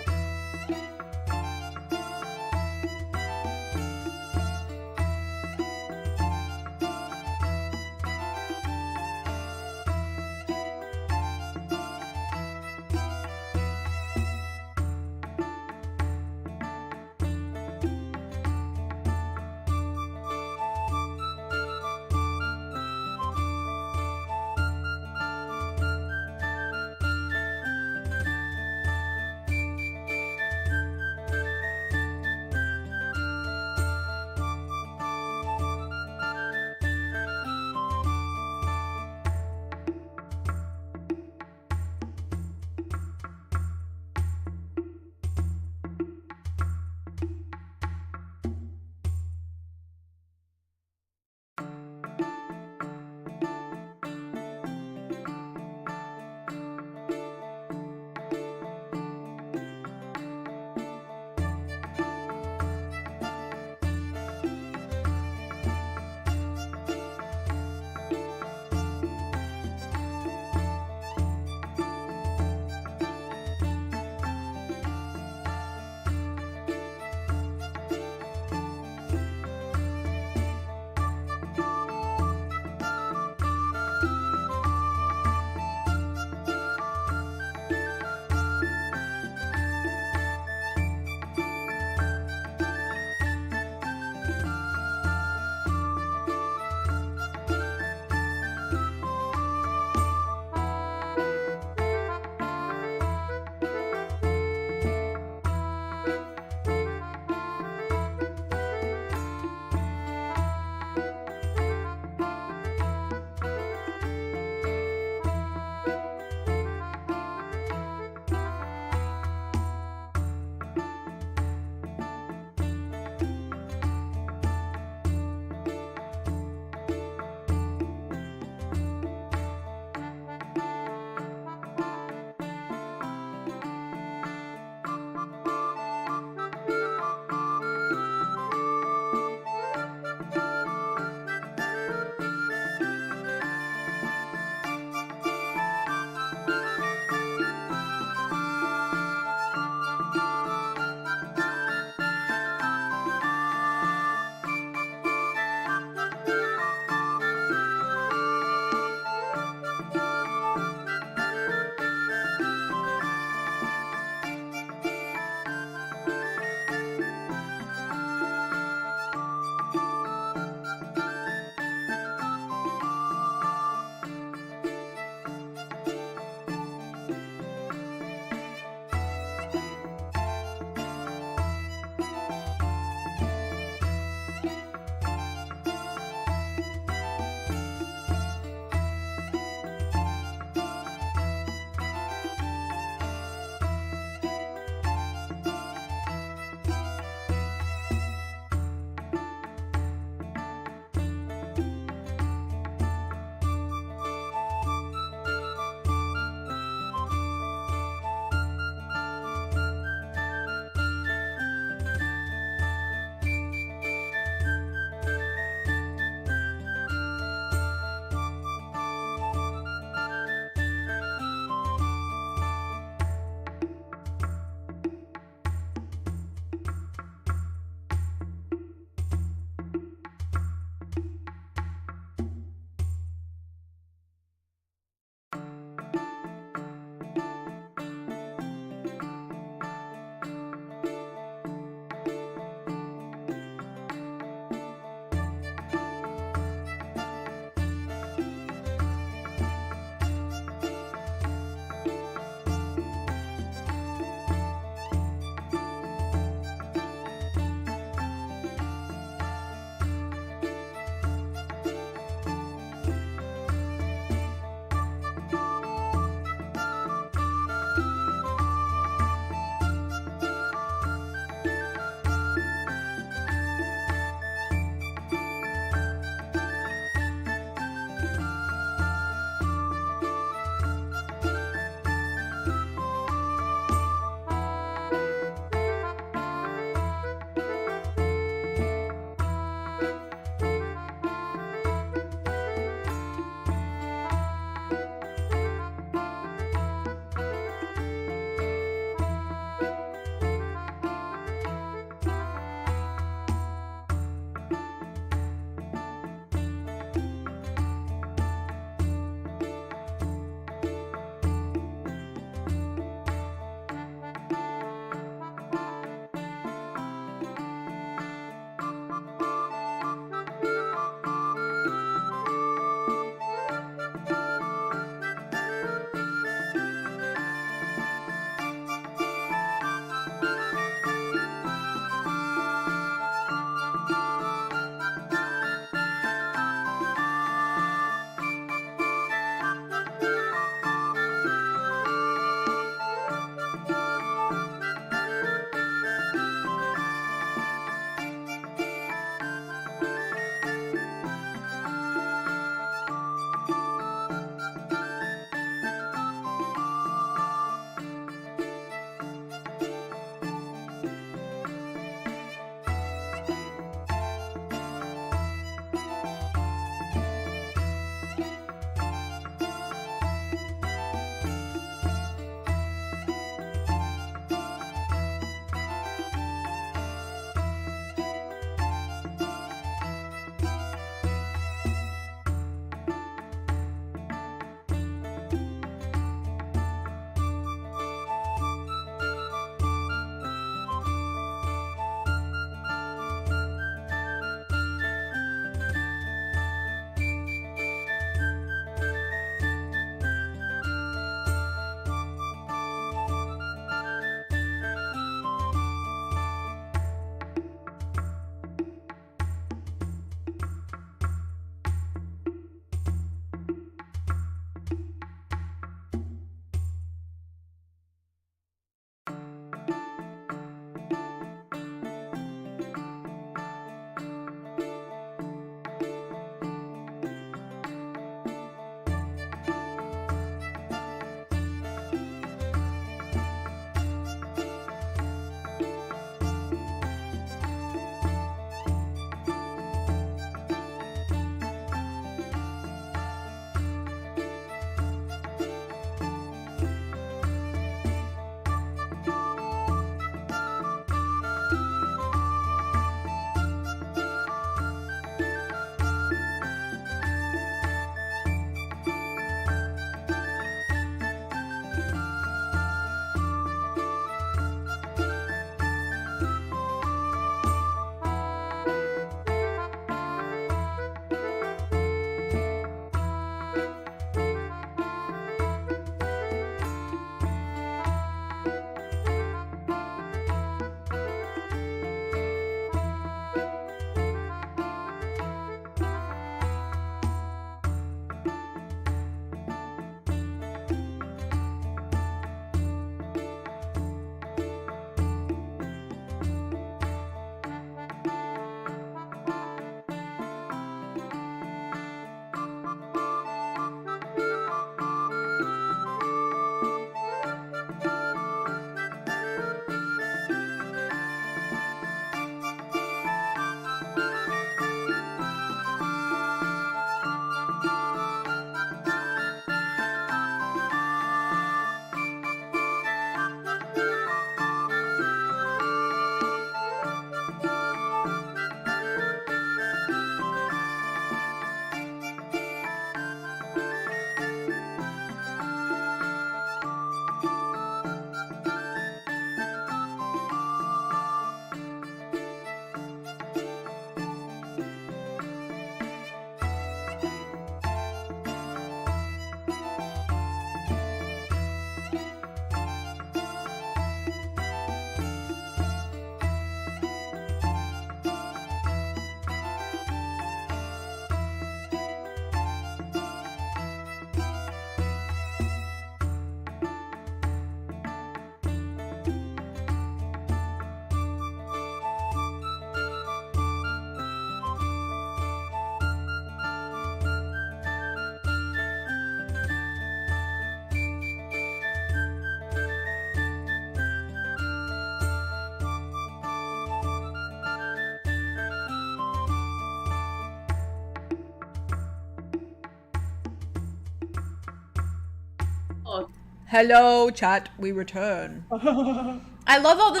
Speaker 1: Hello, chat. We return. I love all the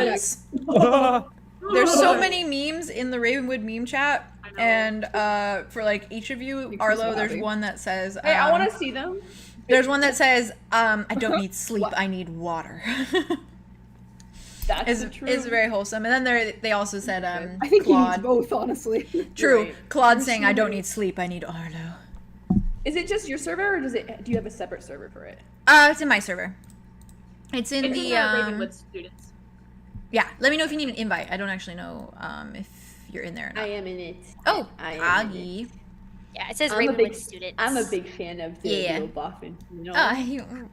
Speaker 1: memes. There's so many memes in the Ravenwood meme chat. And for like each of you, Arlo, there's one that says
Speaker 7: Hey, I want to see them.
Speaker 1: there's one that says I don't need sleep, I need water.
Speaker 7: That's true.
Speaker 1: Is very wholesome. And then they also said
Speaker 3: I think he needs
Speaker 1: Claude.
Speaker 3: both, honestly.
Speaker 1: True.
Speaker 7: Right.
Speaker 1: Claude saying I don't need sleep, I need Arlo.
Speaker 7: Is it just your server, or do you have a separate server for it?
Speaker 1: It's in my server. It's in
Speaker 9: It's
Speaker 1: the
Speaker 9: Ravenwood students.
Speaker 1: yeah, let me know if you need an invite. I don't actually know if you're in there or not.
Speaker 7: I am in it.
Speaker 1: Oh,
Speaker 7: I am
Speaker 1: Aggie.
Speaker 7: in it.
Speaker 8: Yeah, it says
Speaker 7: I'm a
Speaker 8: Ravenwood
Speaker 7: big-
Speaker 8: students.
Speaker 7: I'm a big fan of the
Speaker 1: Yeah.
Speaker 7: little boffin. You know?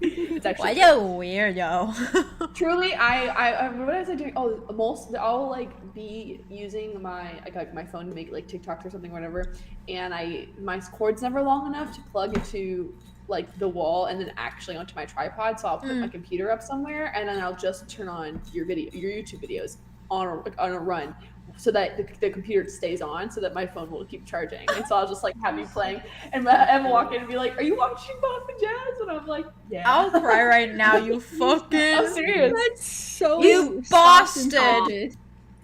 Speaker 7: It's actually
Speaker 1: What a weirdo.
Speaker 7: truly. I what was I doing? Oh, I'll like be using my my phone to make like TikToks or something, whatever. And my cord's never long enough to plug into like the wall and then actually onto my tripod. So I'll put my computer up somewhere, and then I'll just turn on your YouTube videos on a run, so that the computer stays on, so that my phone will keep charging. And so I'll just like have you playing, and Emma walk in and be like, "Are you watching Bob and Jazz?" And I'm like, "Yeah."
Speaker 1: I'll cry right now, you
Speaker 7: I'm
Speaker 1: fucking
Speaker 7: serious.
Speaker 3: That's so
Speaker 1: You
Speaker 3: soft and
Speaker 1: bastard.
Speaker 3: precious.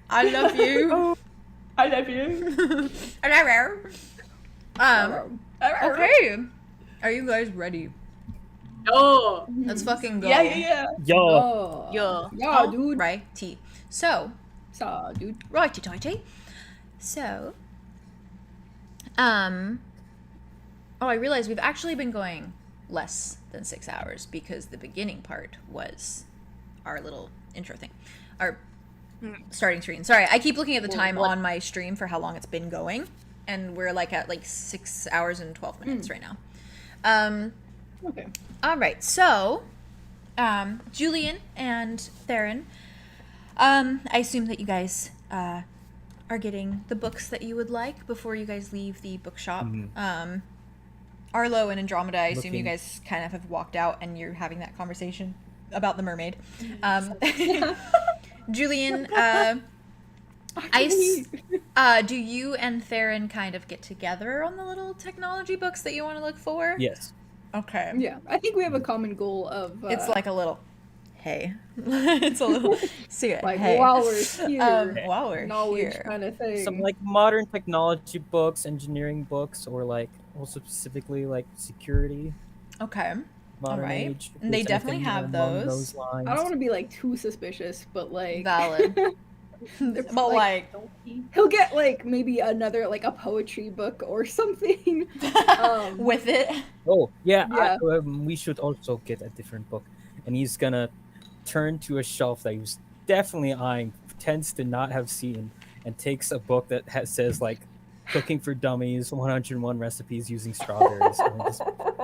Speaker 1: I love you.
Speaker 7: I love you.
Speaker 1: Okay. Are you guys ready?
Speaker 9: Oh,
Speaker 1: Let's fucking go.
Speaker 7: Yeah.
Speaker 5: Yo.
Speaker 3: Oh.
Speaker 6: Yo.
Speaker 3: Yeah, dude.
Speaker 1: Right, T. So,
Speaker 3: Saw, dude.
Speaker 1: righty tighty. So, I realized we've actually been going less than 6 hours because the beginning part was our little intro thing. Our starting screen. Sorry, I keep looking at the time on my stream for how long it's been going, and we're like at like 6 hours and 12 minutes right now.
Speaker 3: Okay.
Speaker 1: All right, so Julien and Theron, I assume that you guys are getting the books that you would like before you guys leave the bookshop. Arlo and Andromeda, I assume you guys kind of have walked out and you're having that conversation about the mermaid. Julien, do you and Theron kind of get together on the little technology books that you want to look for?
Speaker 5: Yes.
Speaker 1: Okay.
Speaker 3: Yeah, I think we have a common goal of.
Speaker 1: It's like a little, hey. It's a little, see it,
Speaker 3: like
Speaker 1: hey.
Speaker 3: while we're here,
Speaker 1: While we're
Speaker 3: knowledge
Speaker 1: here.
Speaker 3: kind of thing.
Speaker 5: Some like modern technology books, engineering books, or like also specifically like security,
Speaker 1: Okay.
Speaker 5: modern
Speaker 1: Alright.
Speaker 5: age. if
Speaker 1: And they
Speaker 5: there's
Speaker 1: definitely
Speaker 5: anything
Speaker 1: have
Speaker 5: along
Speaker 1: those.
Speaker 5: lines.
Speaker 3: I don't want to be like too suspicious, but like
Speaker 1: Valid. But like,
Speaker 3: he'll get like maybe another like a poetry book or something.
Speaker 1: with it.
Speaker 5: Oh yeah,
Speaker 3: Yeah.
Speaker 5: we should also get a different book. And he's gonna turn to a shelf that he was definitely eyeing, pretends to not have seen, and takes a book that says like "Cooking for Dummies: 101 Recipes Using Strawberries," and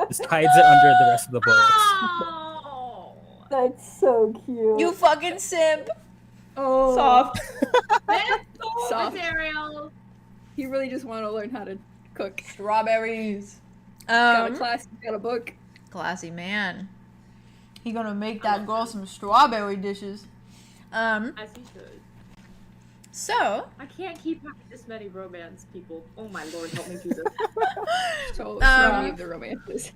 Speaker 5: just hides it under the rest of the books.
Speaker 3: That's so cute.
Speaker 1: You fucking simp.
Speaker 3: oh,
Speaker 7: Soft.
Speaker 3: Soft.
Speaker 9: material.
Speaker 3: He really just want to learn how to cook.
Speaker 1: Strawberries.
Speaker 3: Got a class, got a book.
Speaker 1: Classy man. He gonna make that girl some strawberry dishes.
Speaker 9: As he should.
Speaker 1: So,
Speaker 9: I can't keep having this many romance people. Oh my lord, help me through this.
Speaker 3: So many of the romances.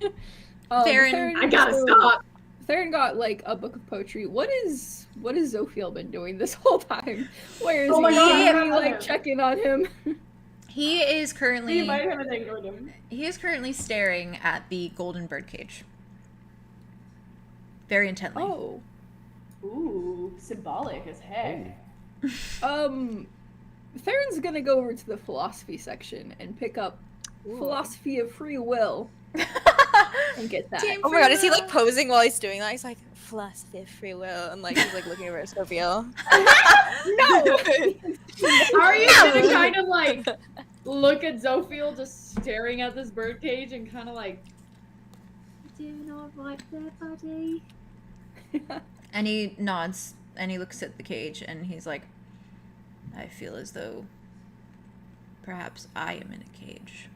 Speaker 1: Theron-
Speaker 9: I gotta stop.
Speaker 3: Theron got like a book of poetry. What is Zophiel been doing this whole time? Where is
Speaker 9: Oh my
Speaker 3: he?
Speaker 9: God,
Speaker 3: Are
Speaker 9: I
Speaker 3: we,
Speaker 9: love
Speaker 3: like
Speaker 9: him.
Speaker 3: checking on him?
Speaker 1: he is
Speaker 9: We
Speaker 1: currently
Speaker 9: might have and ignored him.
Speaker 1: staring at the golden birdcage. Very intently.
Speaker 3: Oh.
Speaker 7: Ooh, symbolic as heck.
Speaker 3: Theron's gonna go over to the philosophy section and pick up Philosophy of Free Will and get that.
Speaker 1: Team
Speaker 6: Oh my god, is he like posing while he's doing that? He's like, philosophy of free will, and like he's like looking over at Scorpio.
Speaker 3: No!
Speaker 9: Are you gonna kind of like look at Zophiel just staring at this birdcage and kind of like, do you not like that, buddy?
Speaker 1: And he nods and he looks at the cage and he's like, I feel as though perhaps I am in a cage.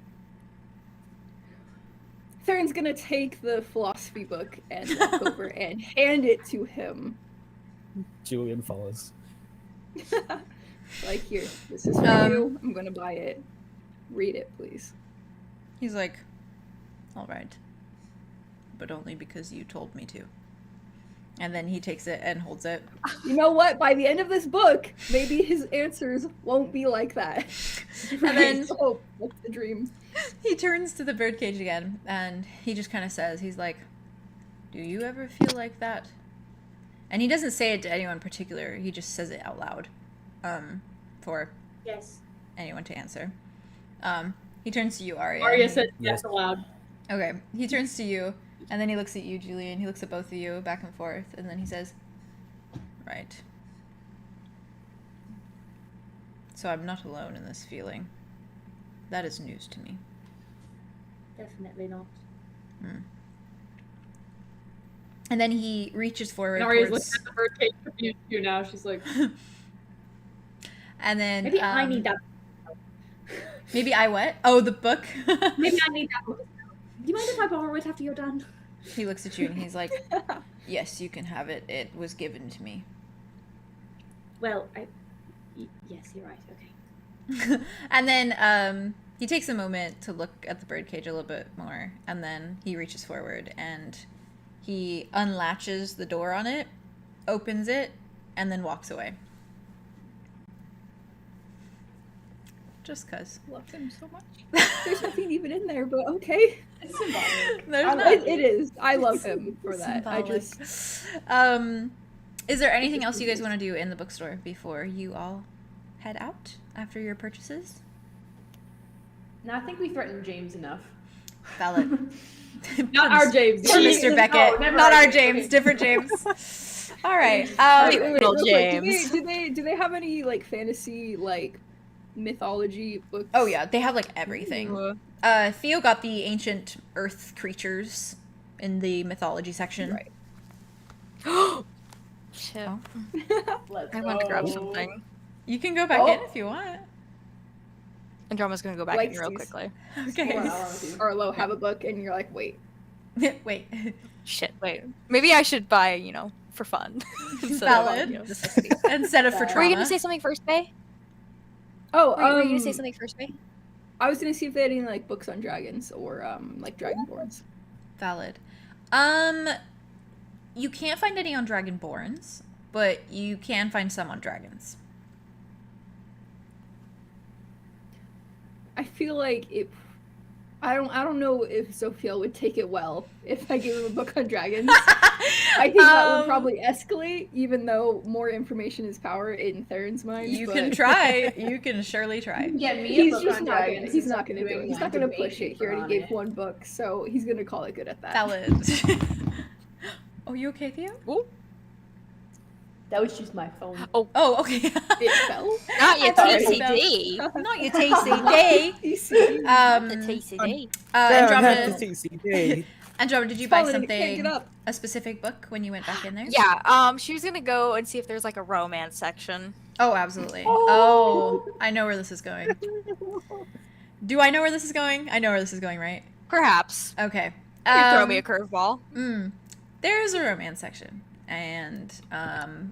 Speaker 3: Theron's gonna take the philosophy book and walk over and hand it to him.
Speaker 5: Julien follows.
Speaker 3: Like, here, this is for you. I'm gonna buy it. Read it, please.
Speaker 1: He's like, all right. but only because you told me to. And then he takes it and holds it.
Speaker 3: You know what? By the end of this book, maybe his answers won't be like that.
Speaker 1: And then
Speaker 3: hope that's the dream.
Speaker 1: he turns to the birdcage again, and he just kind of says, he's like, do you ever feel like that? And he doesn't say it to anyone in particular. He just says it out loud for
Speaker 9: Yes.
Speaker 1: anyone to answer. He turns to you, Aria.
Speaker 9: Arya said
Speaker 5: Yes.
Speaker 9: yes aloud.
Speaker 1: Okay, he turns to you, and then he looks at you, Julien. He looks at both of you, back and forth, and then he says, right. So I'm not alone in this feeling. That is news to me.
Speaker 9: Definitely not.
Speaker 1: And then he reaches forward
Speaker 9: And Arya's
Speaker 1: towards...
Speaker 9: looking at the birdcage confused too now. She's like,
Speaker 1: And then...
Speaker 9: maybe I need that.
Speaker 1: Maybe I what? Oh, the book?
Speaker 9: Maybe I need that book. Do you mind if I borrow it after you're done?
Speaker 1: He looks at you and he's like, yes, you can have it. It was given to me.
Speaker 9: Well, yes, you're right. Okay.
Speaker 1: And then he takes a moment to look at the birdcage a little bit more, and then he reaches forward and he unlatches the door on it, opens it, and then walks away. Just 'cause.
Speaker 3: Love him so much. There's nothing even in there, but okay.
Speaker 7: It's symbolic.
Speaker 1: There's
Speaker 3: It is. I love him for that. I
Speaker 1: symbolic.
Speaker 3: just...
Speaker 1: Is there anything else you guys want to do in the bookstore before you all head out after your purchases?
Speaker 7: No, I think we threatened James enough.
Speaker 1: Valid.
Speaker 9: Not our James.
Speaker 1: Poor
Speaker 7: James.
Speaker 1: Mr. Beckett.
Speaker 7: No, never
Speaker 1: Not
Speaker 7: our
Speaker 1: our James. Different James. All right.
Speaker 3: Wait,
Speaker 6: Little
Speaker 3: real quick,
Speaker 6: James.
Speaker 3: do they have any like fantasy like mythology books?
Speaker 1: Oh yeah, they have like everything. Theo got the ancient earth creatures in the mythology section.
Speaker 3: Right.
Speaker 6: Shit.
Speaker 1: Oh.
Speaker 7: Let's
Speaker 6: I want to grab
Speaker 7: go.
Speaker 6: something.
Speaker 1: You can go back
Speaker 3: Oh.
Speaker 1: in if you want.
Speaker 6: Andromeda's gonna go back in real
Speaker 3: Likesies.
Speaker 6: quickly.
Speaker 1: Okay.
Speaker 3: Arlo have a book, and you're like, wait.
Speaker 1: Wait.
Speaker 6: Shit, wait. Maybe I should buy, for fun. Instead of,
Speaker 1: Valid. Instead of for
Speaker 7: Were
Speaker 6: Were you
Speaker 1: trauma.
Speaker 6: gonna say something first, Faye?
Speaker 3: Oh,
Speaker 6: Were you gonna say something first, Faye?
Speaker 3: I was gonna see if they had any like books on dragons or like dragonborns.
Speaker 1: Valid. You can't find any on Dragonborns, but you can find some on dragons.
Speaker 3: I feel like I don't know if Sophia would take it well if I gave him a book on dragons. I think that would probably escalate, even though more information is power in Theron's mind.
Speaker 1: You
Speaker 3: but
Speaker 1: can try. You can surely try.
Speaker 7: Get me a
Speaker 3: He's
Speaker 7: book
Speaker 3: just
Speaker 7: on
Speaker 3: not gonna.
Speaker 7: dragons
Speaker 3: He's
Speaker 7: and
Speaker 3: not gonna do it.
Speaker 7: doing
Speaker 3: He's
Speaker 7: a
Speaker 3: not gonna
Speaker 7: debate
Speaker 3: push it. He
Speaker 7: paper
Speaker 3: already
Speaker 7: on
Speaker 3: gave
Speaker 7: it.
Speaker 3: one book, so he's gonna call it good at that.
Speaker 1: Valid. Oh, you okay, Theo?
Speaker 7: That was just my phone.
Speaker 1: Oh, okay.
Speaker 3: It fell.
Speaker 6: Not your
Speaker 1: Sorry.
Speaker 6: TCD.
Speaker 1: Not your TCD.
Speaker 6: The TCD.
Speaker 1: Andromeda, Andromeda, did you buy
Speaker 3: Falling and it can't
Speaker 1: something,
Speaker 3: get up.
Speaker 1: a specific book when you went back in there?
Speaker 6: Yeah, she was gonna go and see if there's like a romance section.
Speaker 1: Oh, absolutely. Oh, I know where this is going. Do I know where this is going? I know where this is going, right?
Speaker 6: Perhaps.
Speaker 1: Okay.
Speaker 6: You could throw me a curveball.
Speaker 1: There's a romance section, and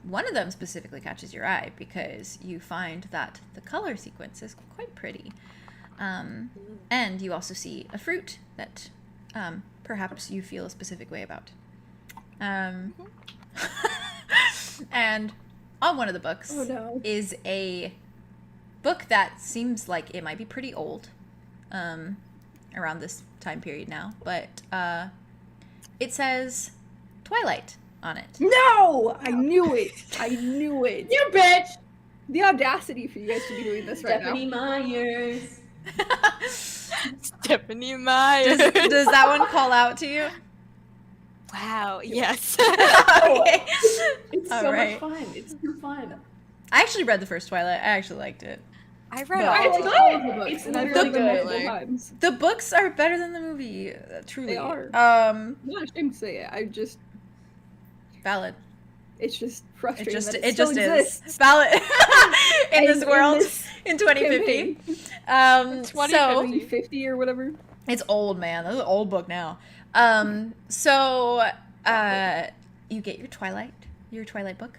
Speaker 1: one of them specifically catches your eye because you find that the color sequence is quite pretty. And you also see a fruit that perhaps you feel a specific way about. And on one of the books
Speaker 3: Oh no.
Speaker 1: is a book that seems like it might be pretty old, around this time period now, but it says Twilight on it.
Speaker 3: No! I knew it. I knew it.
Speaker 9: You bitch!
Speaker 3: The audacity for you guys to be doing this right
Speaker 7: Stephanie Myers.
Speaker 6: Stephanie Myers.
Speaker 1: Does that one call out to you?
Speaker 6: Wow. Yes.
Speaker 1: Okay.
Speaker 7: It's
Speaker 1: All
Speaker 7: so
Speaker 1: right.
Speaker 7: much fun. It's so fun.
Speaker 1: I actually read the first Twilight. I actually liked it.
Speaker 6: I read
Speaker 1: No.
Speaker 6: all
Speaker 3: now.
Speaker 6: of them.
Speaker 3: All of the books,
Speaker 7: It's
Speaker 3: and I've
Speaker 7: really
Speaker 3: read them
Speaker 7: good.
Speaker 3: multiple times.
Speaker 1: The books are better than the movie. Truly.
Speaker 3: They are.
Speaker 1: Um,
Speaker 3: I'm not ashamed to say it. I just,
Speaker 1: valid.
Speaker 3: it's just
Speaker 1: It
Speaker 3: frustrating
Speaker 1: just
Speaker 3: that
Speaker 1: it
Speaker 3: still
Speaker 1: just
Speaker 3: exists.
Speaker 1: is valid in this
Speaker 3: In
Speaker 1: world
Speaker 3: this
Speaker 1: in 2050.
Speaker 3: campaign.
Speaker 1: So
Speaker 3: 2050 or whatever.
Speaker 1: it's old, man. That's an old book now. You get your Twilight book.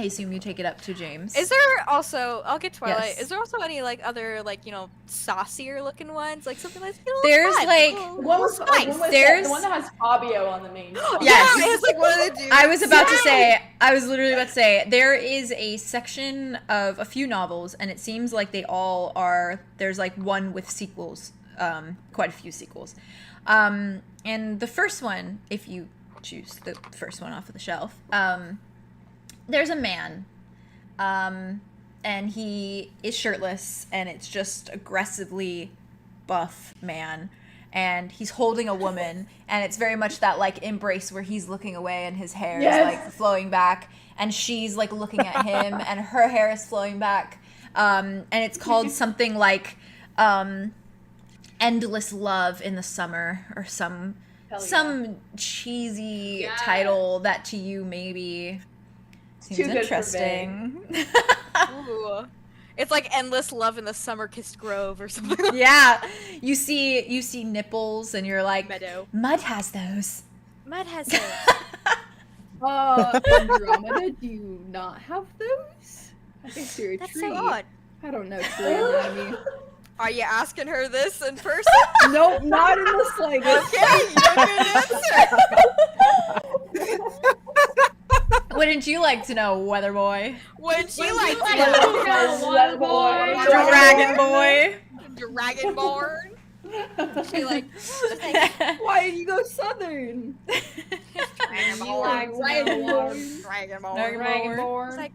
Speaker 1: I assume you take it up to James.
Speaker 6: Is there also? I'll get Twilight.
Speaker 1: Yes.
Speaker 6: Is there also any like other like saucier looking ones, like something like
Speaker 1: There's, like-
Speaker 7: The one with,
Speaker 6: nice.
Speaker 7: the one that has Fabio on the main.
Speaker 1: Yes.
Speaker 6: Yeah, it's like one of the dudes.
Speaker 1: I was literally about to say, there is a section of a few novels, and it seems like they all are, there's like one with sequels, quite a few sequels. And the first one, if you choose the first one off of the shelf, there's a man, and he is shirtless, and it's just aggressively buff man. And he's holding a woman, and it's very much that like embrace where he's looking away and his hair is like flowing back, and she's like looking at him and her hair is flowing back. And it's called something like Endless Love in the Summer, or some cheesy title that to you maybe seems
Speaker 7: Too good for
Speaker 1: interesting.
Speaker 6: Ooh. It's like Endless Love in the Summer-Kissed Grove or something. Like
Speaker 1: Yeah, you see nipples, and you're like,
Speaker 6: Meadow.
Speaker 1: Mud has those.
Speaker 6: Mud has those.
Speaker 3: Andromeda, do you not have those? I guess you're a
Speaker 6: That's
Speaker 3: tree.
Speaker 6: so odd.
Speaker 3: I don't know, tree anatomy.
Speaker 6: Are you asking her this in person?
Speaker 3: Nope, not in the slightest.
Speaker 6: Okay, you don't answer.
Speaker 1: Wouldn't you like to know, Weather Boy?
Speaker 6: Would she like to
Speaker 7: Weather Boy.
Speaker 1: Dragon Boy.
Speaker 6: Dragonborn? She like
Speaker 3: Why did you go southern?
Speaker 1: Dragonborn.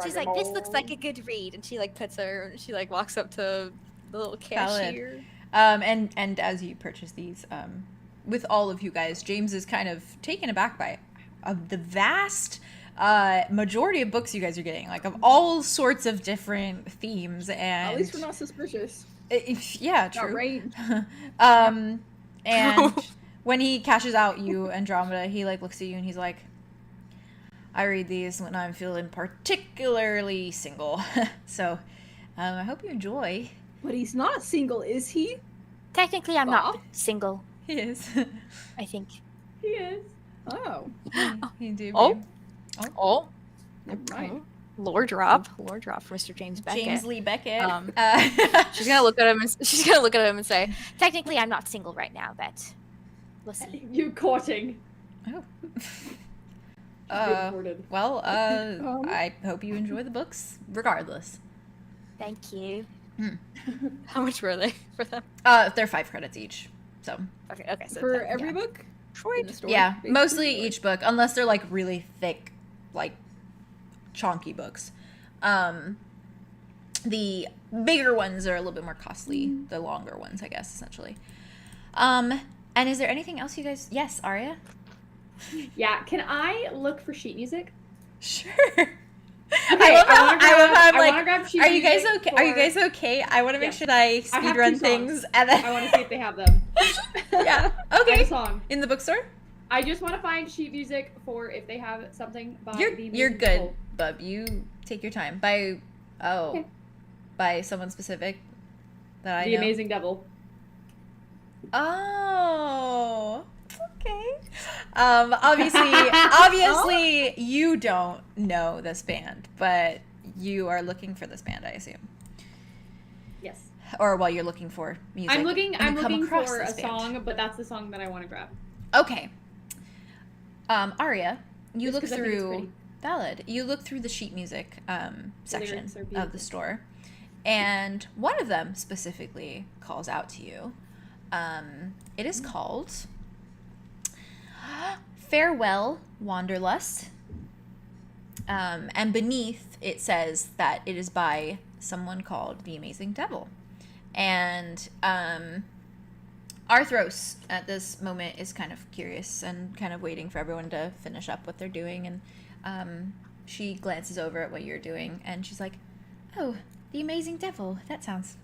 Speaker 6: She's like, this looks like a good read, and she like puts her. She like walks up to the little cashier.
Speaker 1: And as you purchase these, with all of you guys, James is kind of taken aback by the vast majority of books you guys are getting, like of all sorts of different themes. And
Speaker 3: At least we're not suspicious.
Speaker 1: Yeah,
Speaker 3: Not
Speaker 1: true.
Speaker 3: right.
Speaker 1: And when he cashes out you, Andromeda, he like looks at you and he's like, I read these when I'm feeling particularly single. So I hope you enjoy.
Speaker 3: But he's not single, is he?
Speaker 8: Technically, I'm not single,
Speaker 1: He is.
Speaker 8: I think.
Speaker 7: He is.
Speaker 3: Oh,
Speaker 1: He do.
Speaker 6: Oh.
Speaker 1: babe.
Speaker 6: Oh,
Speaker 3: never mind.
Speaker 6: lore drop for Mr. James Beckett.
Speaker 1: James Lee Beckett.
Speaker 6: She's gonna look at him. She's gonna look at him and say,
Speaker 8: Technically, I'm not single right now, but we'll see.
Speaker 7: You courting.
Speaker 1: Oh.
Speaker 7: Good courted.
Speaker 1: Well, I hope you enjoy the books, regardless.
Speaker 8: Thank you.
Speaker 6: "How much were they for them?"
Speaker 1: They're 5 credits each. So
Speaker 6: Okay, so
Speaker 3: For
Speaker 6: then,
Speaker 3: every
Speaker 6: yeah.
Speaker 3: book? In the story,
Speaker 1: yeah,
Speaker 3: basically?
Speaker 1: mostly each book, unless they're like really thick, like chonky books. The bigger ones are a little bit more costly. The longer ones, I guess, essentially. And is there anything else you guys? Yes, Aria.
Speaker 9: Yeah, can I look for sheet music?
Speaker 1: Sure.
Speaker 9: Okay,
Speaker 1: I
Speaker 9: wanna
Speaker 1: like,
Speaker 9: grab sheet
Speaker 1: are you guys
Speaker 9: music
Speaker 1: okay? Are you
Speaker 9: for-
Speaker 1: guys okay? I want to make
Speaker 9: Yes.
Speaker 1: sure that I
Speaker 9: have
Speaker 1: speed
Speaker 9: 2
Speaker 1: run
Speaker 9: songs.
Speaker 1: things, and then
Speaker 9: I want to see if they have them.
Speaker 1: yeah.
Speaker 9: I have
Speaker 1: Okay.
Speaker 9: a song.
Speaker 1: In the bookstore.
Speaker 9: I just want to find sheet music for if they have something by
Speaker 1: You're
Speaker 9: the
Speaker 1: good,
Speaker 9: musical.
Speaker 1: bub. You take your time.
Speaker 9: Okay.
Speaker 1: By someone specific that I
Speaker 9: The
Speaker 1: know.
Speaker 9: Amazing Devil.
Speaker 1: Oh. Okay. Obviously, you don't know this band, but you are looking for this band, I assume,
Speaker 9: Yes.
Speaker 1: or while you're looking for music.
Speaker 9: I'm looking
Speaker 1: and you come across
Speaker 9: for a
Speaker 1: this band.
Speaker 9: song, but that's the song that I want to grab.
Speaker 1: Okay. Aria, you
Speaker 9: Just
Speaker 1: look
Speaker 9: 'cause I think it's
Speaker 1: through
Speaker 9: pretty.
Speaker 1: Valid. You look through the sheet music section
Speaker 9: lyrics are
Speaker 1: of the
Speaker 9: beautiful.
Speaker 1: store, and one of them specifically calls out to you. It is called Farewell, Wanderlust. And beneath it says that it is by someone called the Amazing Devil. And Arthros at this moment is kind of curious and kind of waiting for everyone to finish up what they're doing. And she glances over at what you're doing and she's like, oh, the Amazing Devil. That sounds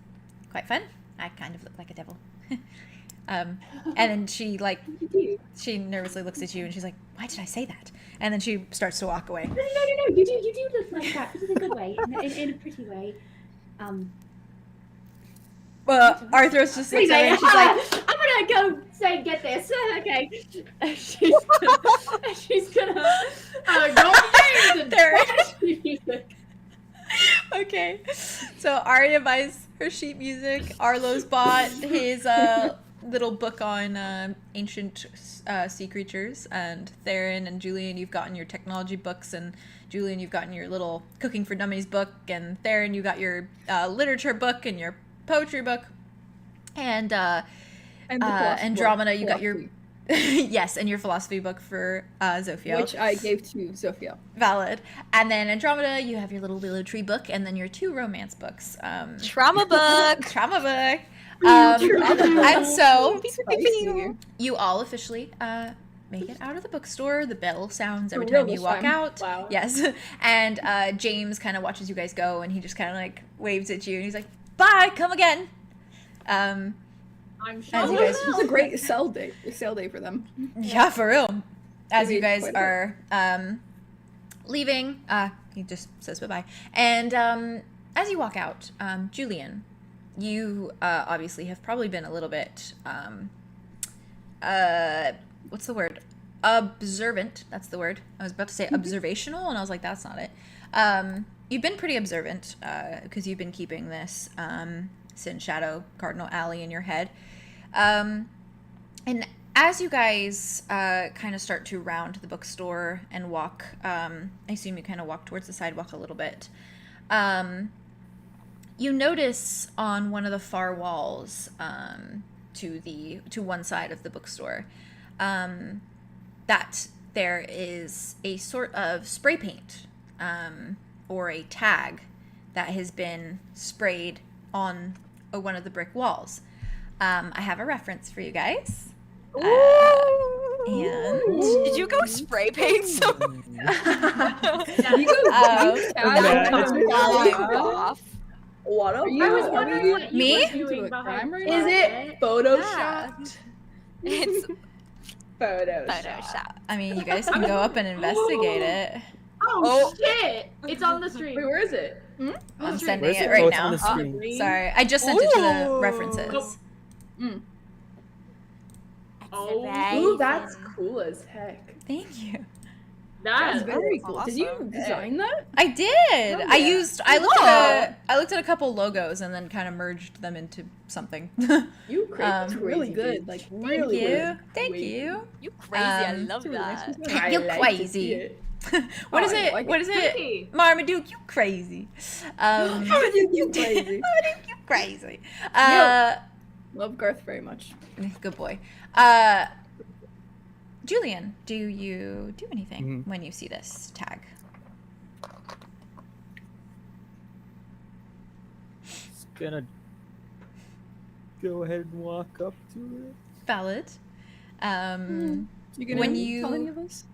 Speaker 1: quite fun. I kind of look like a devil. And then she she nervously looks at you and she's like, why did I say that? And then she starts to walk away.
Speaker 9: No. You do look like that, but in a good way, in a pretty way.
Speaker 1: Arthros just looks at her and she's like,
Speaker 9: gonna go say get this. Okay. She's gonna go upstairs and watch music.
Speaker 1: Okay, so Aria buys her sheet music. Arlow's bought his little book on ancient sea creatures, and Theron and Julien, you've gotten your technology books, and Julien, you've gotten your little Cooking for Dummies book, and Theron, you got your literature book and your poetry book, and Andromeda, you got your yes, and your philosophy book for 𝙍𝙗𝙬𝙗𝙬𝙗,
Speaker 3: Which I gave to 𝙍𝙗𝙬𝙗𝙬𝙗.
Speaker 1: Valid. And then Andromeda, you have your little willow tree book, and then your 2 romance books.
Speaker 6: Trauma book.
Speaker 1: Trauma book. And so
Speaker 3: Spicy.
Speaker 1: you all officially make it out of the bookstore. The bell sounds every
Speaker 3: For real
Speaker 1: time you
Speaker 3: this
Speaker 1: walk
Speaker 3: time.
Speaker 1: out.
Speaker 7: Wow.
Speaker 1: Yes. And James kind of watches you guys go, and he just kind of like waves at you, and he's like, "Bye, come again."
Speaker 9: I'm sure.
Speaker 1: As you guys,
Speaker 3: It's a great sale day for them.
Speaker 1: yeah, for real. As you guys
Speaker 3: Maybe quite a
Speaker 1: are leaving, he just says bye-bye. And as you walk out, Julien, you obviously have probably been a little bit, what's the word? Observant. That's the word. I was about to say observational, and I was like, that's not it. You've been pretty observant because you've been keeping this Syn Shadow, Cardinal Alley in your head. And as you guys kind of start to round the bookstore and walk, I assume you kind of walk towards the sidewalk a little bit, you notice on one of the far walls to one side of the bookstore that there is a sort of spray paint or a tag that has been sprayed on one of the brick walls. I have a reference for you guys. And
Speaker 6: Did you go spray paint some? Off.
Speaker 7: What up?
Speaker 9: I was wondering what you
Speaker 1: Me?
Speaker 9: were doing behind
Speaker 7: Is it photoshopped?
Speaker 6: It's
Speaker 7: Photoshopped.
Speaker 6: Photoshop.
Speaker 1: I mean, you guys can go up and investigate it.
Speaker 9: Oh, shit! It's on the stream.
Speaker 7: Wait, where is it?
Speaker 1: I'm
Speaker 9: Stream.
Speaker 1: sending
Speaker 5: Where's
Speaker 1: it
Speaker 5: it?
Speaker 1: right
Speaker 5: Oh, it's
Speaker 1: now.
Speaker 5: on the screen.
Speaker 1: Sorry, I just sent it to the
Speaker 6: Ooh.
Speaker 1: references.
Speaker 9: Oh,
Speaker 7: Ooh, that's cool as heck.
Speaker 1: Thank you.
Speaker 3: That's
Speaker 9: that.
Speaker 3: very cool. Did you
Speaker 6: awesome.
Speaker 3: design that?
Speaker 1: I did.
Speaker 3: Oh, yeah.
Speaker 1: I looked at a couple logos and then kind of merged them into something.
Speaker 7: You crazy.
Speaker 3: It's really good. Like
Speaker 1: Thank
Speaker 3: really
Speaker 1: you.
Speaker 3: good.
Speaker 1: Thank you.
Speaker 6: You crazy. I
Speaker 1: Um,
Speaker 6: love
Speaker 3: It's a really nice
Speaker 6: that.
Speaker 3: design.
Speaker 1: You're
Speaker 7: like to
Speaker 1: crazy.
Speaker 7: see it.
Speaker 1: What
Speaker 3: Oh,
Speaker 1: is
Speaker 3: I
Speaker 1: it?
Speaker 3: like
Speaker 1: What
Speaker 3: it.
Speaker 1: is it?
Speaker 9: Pretty.
Speaker 1: Marmaduke, you crazy.
Speaker 3: You crazy.
Speaker 1: Marmaduke, you crazy.
Speaker 3: Love Garth very much.
Speaker 1: Good boy. Julien, do you do anything when you see this tag?
Speaker 5: Just gonna go ahead and walk up to it.
Speaker 1: Valid.
Speaker 3: You gonna
Speaker 1: When
Speaker 3: tell
Speaker 1: you-
Speaker 3: any of us?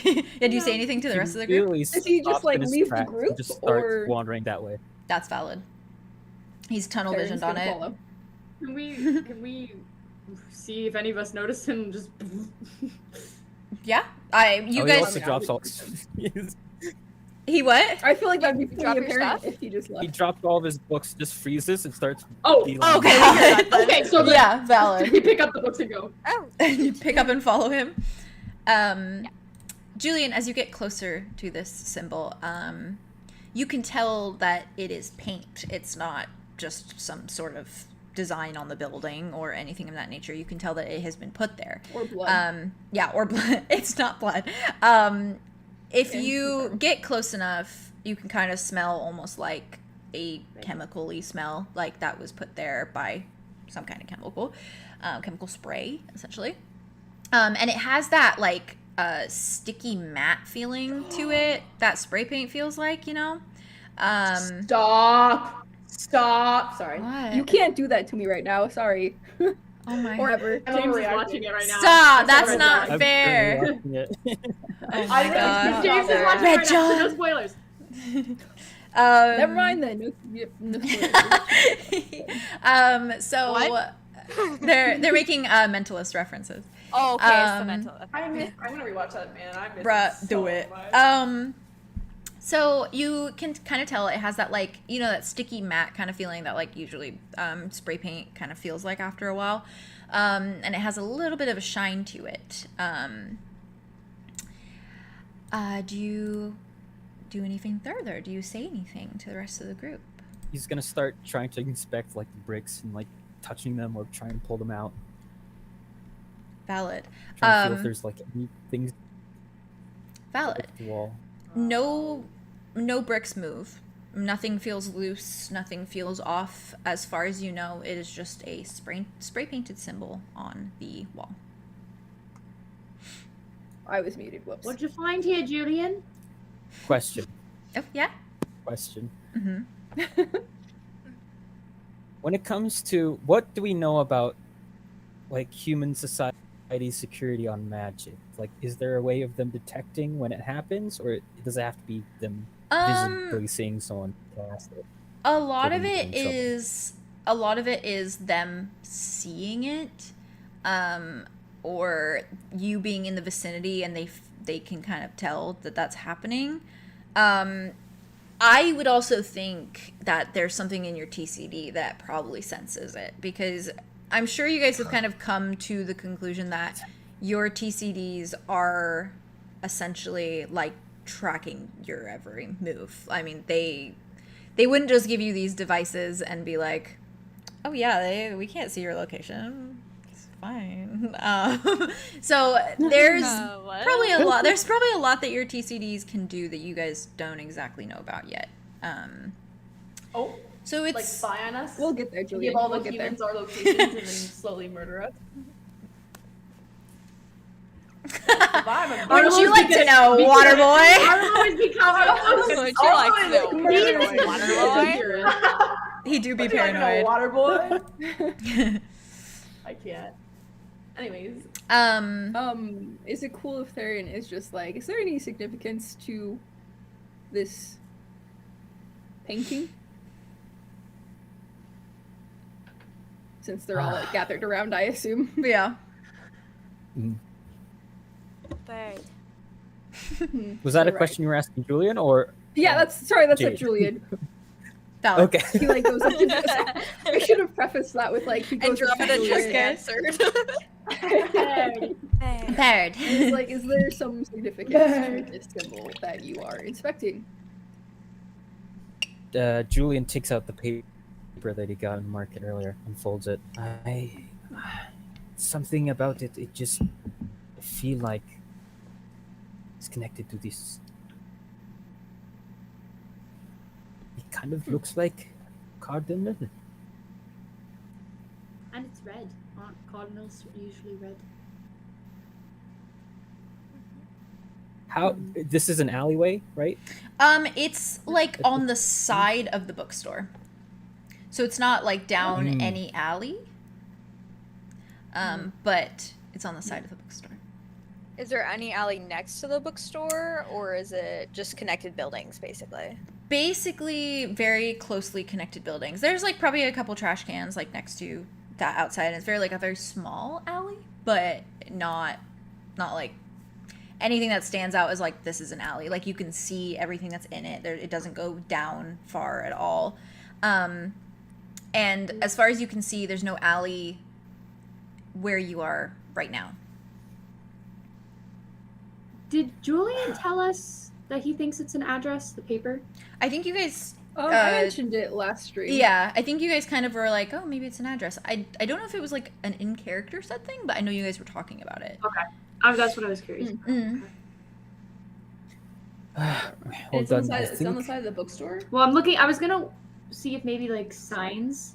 Speaker 1: Yeah, do you say anything to the rest of the group?
Speaker 5: Really
Speaker 3: Does he just,
Speaker 5: stops
Speaker 3: like,
Speaker 5: in his
Speaker 3: leave the
Speaker 5: tracks and
Speaker 3: group,
Speaker 5: just starts
Speaker 3: or-
Speaker 5: wandering that way.
Speaker 1: That's valid. He's tunnel
Speaker 3: Theron's
Speaker 1: visioned on
Speaker 3: gonna
Speaker 1: it.
Speaker 3: follow.
Speaker 9: Can we see if any of us notice him just
Speaker 1: Yeah. You
Speaker 5: He
Speaker 1: guys.
Speaker 5: also drops all.
Speaker 1: He what?
Speaker 3: I feel like that'd be
Speaker 6: drop
Speaker 3: pretty
Speaker 6: your
Speaker 3: apparent
Speaker 6: stuff?
Speaker 3: if he just
Speaker 5: He
Speaker 3: left.
Speaker 5: dropped all of his books, just freezes and starts.
Speaker 9: Oh,
Speaker 5: beelining.
Speaker 1: Okay.
Speaker 9: okay, so then
Speaker 1: Yeah, valid.
Speaker 9: we pick up the books and go.
Speaker 6: Oh,
Speaker 1: You pick up and follow him. Julien, as you get closer to this symbol, you can tell that it is paint. It's not just some sort of design on the building or anything of that nature. You can tell that it has been put there.
Speaker 3: Or blood.
Speaker 1: Yeah, or blood. It's not blood. If you get close enough, you can kind of smell almost like a chemical-y smell, like that was put there by some kind of chemical spray, essentially. And it has that like sticky matte feeling to it that spray paint feels like, you know.
Speaker 7: Stop. Sorry.
Speaker 1: What?
Speaker 3: You can't do that to me right now. Sorry.
Speaker 1: Oh my.
Speaker 3: Or ever.
Speaker 9: James is watching it right now.
Speaker 1: Stop!
Speaker 9: I
Speaker 1: That's
Speaker 9: said
Speaker 1: not
Speaker 9: red
Speaker 5: I'm
Speaker 1: fair.
Speaker 5: currently watching it.
Speaker 1: Oh my god.
Speaker 9: James is watching
Speaker 1: Red
Speaker 9: it right now, so no
Speaker 1: John.
Speaker 9: spoilers.
Speaker 3: Never mind then. No spoilers.
Speaker 1: So
Speaker 6: What?
Speaker 1: they're making mentalist references.
Speaker 6: oh okay. It's the
Speaker 1: Um,
Speaker 6: mental.
Speaker 7: I'm gonna rewatch that, man. I miss
Speaker 1: Bruh,
Speaker 7: it so
Speaker 1: do it.
Speaker 7: much.
Speaker 1: So you can kind of tell it has that, like, you know, that sticky matte kind of feeling that, like, usually spray paint kind of feels like after a while. And it has a little bit of a shine to it. Do you do anything further? Do you say anything to the rest of the group?
Speaker 5: He's gonna start trying to inspect like the bricks and like touching them or trying to pull them out.
Speaker 1: Valid.
Speaker 5: Trying to feel if there's like anything.
Speaker 1: Valid.
Speaker 5: The wall.
Speaker 1: No bricks move. Nothing feels loose. Nothing feels off. As far as you know, it is just a spray painted symbol on the wall.
Speaker 3: I was muted. Whoops.
Speaker 9: What'd you find here, Julien?
Speaker 5: Question.
Speaker 1: Oh, yeah?
Speaker 5: Question.
Speaker 1: Mm-hmm.
Speaker 5: When it comes to what do we know about like human society's security on magic? Like, is there a way of them detecting when it happens, or does it have to be them visibly seeing someone cast it?
Speaker 1: A lot of it is them seeing it, or you being in the vicinity and they can kind of tell that that's happening. I would also think that there's something in your TCD that probably senses it, because I'm sure you guys have kind of come to the conclusion that your TCDs are essentially like tracking your every move. I mean, they wouldn't just give you these devices and be like, oh yeah, we can't see your location. It's fine. So there's probably a lot that your TCDs can do that you guys don't exactly know about yet. So it's
Speaker 7: like spy on us.
Speaker 3: We'll get there, Julien.
Speaker 7: Give all
Speaker 3: We'll
Speaker 7: the
Speaker 3: get there.
Speaker 7: humans our locations and then slowly murder us.
Speaker 1: Would you like to know, Waterboy?
Speaker 9: Arlow is becoming.
Speaker 6: Would you like to know, Waterboy?
Speaker 1: He do be
Speaker 7: Would you like to know,
Speaker 1: paranoid.
Speaker 7: Waterboy? I can't. Anyways.
Speaker 3: Is it cool if Theron is just like, is there any significance to this painting? Since they're all like gathered around, I assume.
Speaker 1: Yeah.
Speaker 6: Bird.
Speaker 5: Was that a
Speaker 3: Right.
Speaker 5: question you were asking Julien, or?
Speaker 3: Yeah, that's like
Speaker 5: Jade.
Speaker 3: Julien.
Speaker 1: Valid.
Speaker 5: Okay.
Speaker 3: He like goes up to I should have prefaced that with like he goes up to
Speaker 6: Andromeda just
Speaker 3: Julien.
Speaker 6: answered.
Speaker 1: Paired.
Speaker 3: He's like, is there some significance to this symbol that you are inspecting?
Speaker 5: Julien takes out the paper that he got in the market earlier and folds it. Something about it. It just, I feel like it's connected to this. It kind of looks like Cardinal.
Speaker 9: And it's red. Aren't cardinals usually red?
Speaker 5: How? This is an alleyway, right?
Speaker 1: It's like on the side of the bookstore. So it's not like down any alley. But it's on the side of the bookstore.
Speaker 6: Is there any alley next to the bookstore, or is it just connected buildings, basically?
Speaker 1: Basically, very closely connected buildings. There's like probably a couple trash cans like next to that outside, and it's very like a very small alley, but not like anything that stands out as like this is an alley. Like you can see everything that's in it. It doesn't go down far at all. And as far as you can see, there's no alley where you are right now.
Speaker 9: Did Julien tell us that he thinks it's an address, the paper?
Speaker 1: I think you guys...
Speaker 3: I mentioned it last stream.
Speaker 1: Yeah, I think you guys kind of were like, oh, maybe it's an address. I don't know if it was like an in-character said thing, but I know you guys were talking about it.
Speaker 9: Okay. That's what I was curious about.
Speaker 1: Mm.
Speaker 5: Hold
Speaker 7: It's
Speaker 5: on, I
Speaker 7: it's on the
Speaker 5: think
Speaker 7: side of the bookstore.
Speaker 9: Well, I'm looking. I was gonna see if maybe like signs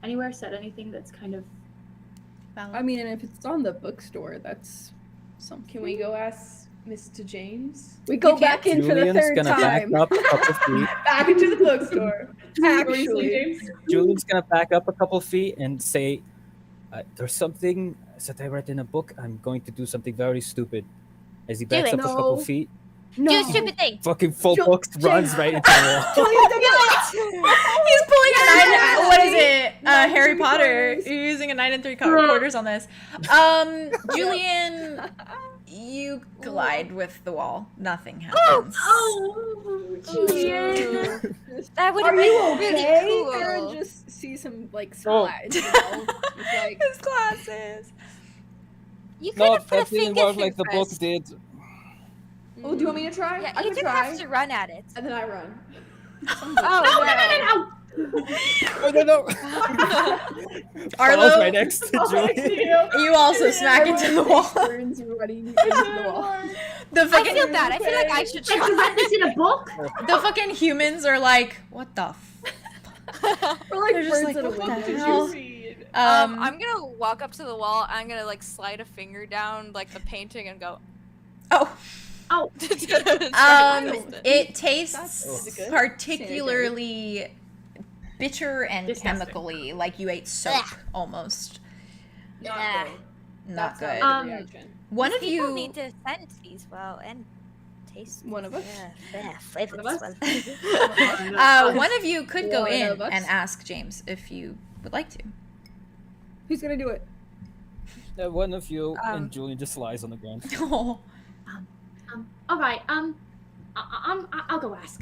Speaker 9: anywhere said anything that's kind of.
Speaker 3: I mean, and if it's on the bookstore, that's something.
Speaker 7: Can we go ask Mr. James?
Speaker 3: We go back in for the
Speaker 5: Julian's
Speaker 3: third
Speaker 5: gonna
Speaker 3: time.
Speaker 5: back up a couple feet.
Speaker 7: Back into the bookstore.
Speaker 3: Actually,
Speaker 7: James?
Speaker 5: Julian's gonna back up a couple feet and say, "There's something that I read in a book. I'm going to do something very stupid." As he backs
Speaker 8: it.
Speaker 5: up a couple
Speaker 3: No.
Speaker 5: feet,
Speaker 3: no.
Speaker 8: Do a stupid thing.
Speaker 5: fucking full books runs right into the wall.
Speaker 1: He's pulling a 9. What is it? Harry Potter. You're using a 9 3/4 on this. Julien, You glide with the wall. Nothing happens.
Speaker 4: Oh, Julien.
Speaker 6: That would
Speaker 7: Are
Speaker 6: have been
Speaker 7: you
Speaker 6: really
Speaker 7: okay?
Speaker 6: cool.
Speaker 3: Aaron just sees him like
Speaker 5: Oh.
Speaker 3: splat. You know? It's like,
Speaker 1: His glasses.
Speaker 6: You could
Speaker 5: No,
Speaker 6: have put a
Speaker 5: that didn't
Speaker 6: finger
Speaker 5: work like the book
Speaker 6: first.
Speaker 5: did.
Speaker 7: Oh, do you want me to try?
Speaker 6: Yeah,
Speaker 7: I
Speaker 6: you
Speaker 7: can
Speaker 6: didn't
Speaker 7: try.
Speaker 6: have to run at it.
Speaker 7: And then I run.
Speaker 6: Oh,
Speaker 4: No.
Speaker 5: Oh, no.
Speaker 1: Arlow,
Speaker 5: Falls right next to
Speaker 7: Oh,
Speaker 5: Julie.
Speaker 7: thank you.
Speaker 1: you also smack into the wall.
Speaker 3: turns running into the wall.
Speaker 1: The
Speaker 6: I
Speaker 1: fucking,
Speaker 6: feel bad. I feel like I should
Speaker 4: Like, you
Speaker 6: try.
Speaker 4: read this in a book?
Speaker 1: the fucking humans are like, what the
Speaker 3: We're like
Speaker 1: They're just
Speaker 3: birds
Speaker 1: like,
Speaker 3: in a
Speaker 1: what the
Speaker 3: window.
Speaker 1: hell?
Speaker 6: I'm gonna walk up to the wall. I'm gonna like slide a finger down like the painting and go.
Speaker 1: Oh.
Speaker 4: Oh.
Speaker 1: It tastes
Speaker 7: Is it good?
Speaker 1: particularly bitter and
Speaker 4: Disgusting.
Speaker 1: chemically, like you ate soap almost.
Speaker 6: Yeah.
Speaker 1: Not good.
Speaker 7: Reaction.
Speaker 1: One of
Speaker 6: People
Speaker 1: you,
Speaker 6: need to sense these well and taste.
Speaker 3: One of us?
Speaker 6: Yeah, flavor
Speaker 4: One of
Speaker 6: this
Speaker 4: us?
Speaker 6: well.
Speaker 1: one of you could go
Speaker 3: One
Speaker 1: in
Speaker 3: of us?
Speaker 1: and ask James if you would like to.
Speaker 3: Who's gonna do it?
Speaker 5: One of you
Speaker 6: Um,
Speaker 5: and Julie just lies on the ground.
Speaker 1: Oh,
Speaker 4: All right. I'll go ask.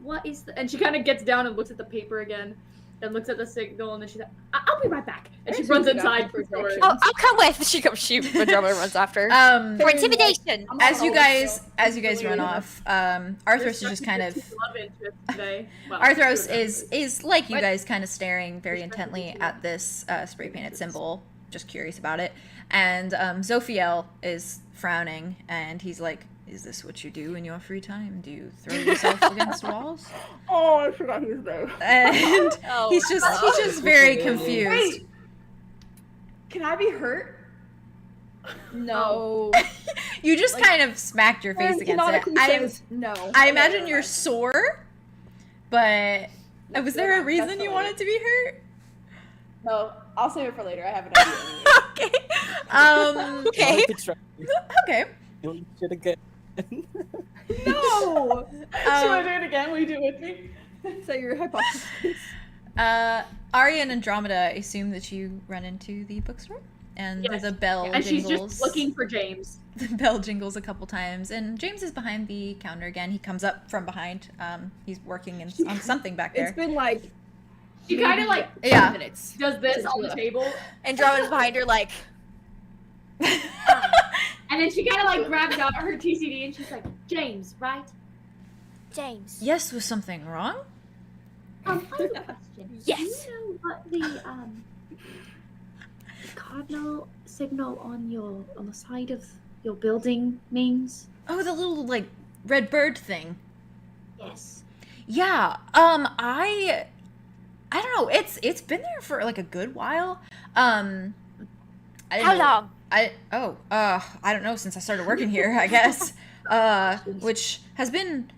Speaker 4: What is the? And she kind of gets down and looks at the paper again, then looks at the signal, and then she's like, "I'll be right back." And she
Speaker 3: She's
Speaker 4: runs
Speaker 3: looking
Speaker 4: inside
Speaker 3: out
Speaker 4: for
Speaker 3: for
Speaker 4: the door.
Speaker 3: directions.
Speaker 6: I'll come with. She Andromeda runs after. For intimidation.
Speaker 4: I'm
Speaker 1: as
Speaker 4: all
Speaker 1: you
Speaker 4: over
Speaker 1: guys
Speaker 4: it.
Speaker 1: run off, Arthros is just kind of.
Speaker 4: There's a lot of interest today. Well,
Speaker 1: Arthros
Speaker 4: two of
Speaker 1: is like you
Speaker 3: What?
Speaker 1: guys, kind of staring very intently at this spray painted symbol, just curious about it. And Zophiel is frowning, and he's like, "Is this what you do in your free time? Do you throw yourself against walls?"
Speaker 3: Oh, I forgot his name.
Speaker 1: And
Speaker 6: Oh,
Speaker 1: he's just very confused.
Speaker 7: Wait. Can I be hurt?
Speaker 3: No.
Speaker 1: You just kind of smacked your face
Speaker 3: Aaron
Speaker 1: against it.
Speaker 3: canonically says no.
Speaker 1: I imagine you're sore, but was there a reason you wanted to be hurt?
Speaker 7: No, I'll save it for later. I have an idea.
Speaker 1: Okay.
Speaker 6: Okay.
Speaker 5: I could try.
Speaker 1: Okay.
Speaker 5: Julie should again.
Speaker 3: No.
Speaker 7: Should I do it again? Will you do it with me?
Speaker 3: Say your hypothesis.
Speaker 1: Aria and Andromeda assume that you run into the bookstore, and
Speaker 4: Yes.
Speaker 1: the bell
Speaker 4: And she's
Speaker 1: jingles.
Speaker 4: just looking for James.
Speaker 1: The bell jingles a couple times, and James is behind the counter again. He comes up from behind. He's working on something back
Speaker 3: It's
Speaker 1: there.
Speaker 3: been like
Speaker 4: She kind of like
Speaker 1: Yeah.
Speaker 3: minutes.
Speaker 4: does this on the table,
Speaker 6: Andromeda's behind her like.
Speaker 4: and then she kind of like grabs out her TCD and she's like, "James, right?
Speaker 8: James.
Speaker 1: Yes, was something wrong?
Speaker 4: I have a question.
Speaker 8: Yes.
Speaker 4: Do you know what the cardinal signal on the side of your building means?"
Speaker 1: Oh, the little like red bird thing.
Speaker 4: Yes.
Speaker 1: Yeah. I don't know. It's been there for like a good while. I didn't
Speaker 8: How
Speaker 1: know-
Speaker 8: long?
Speaker 1: I don't know, since I started working here, I guess. Which has been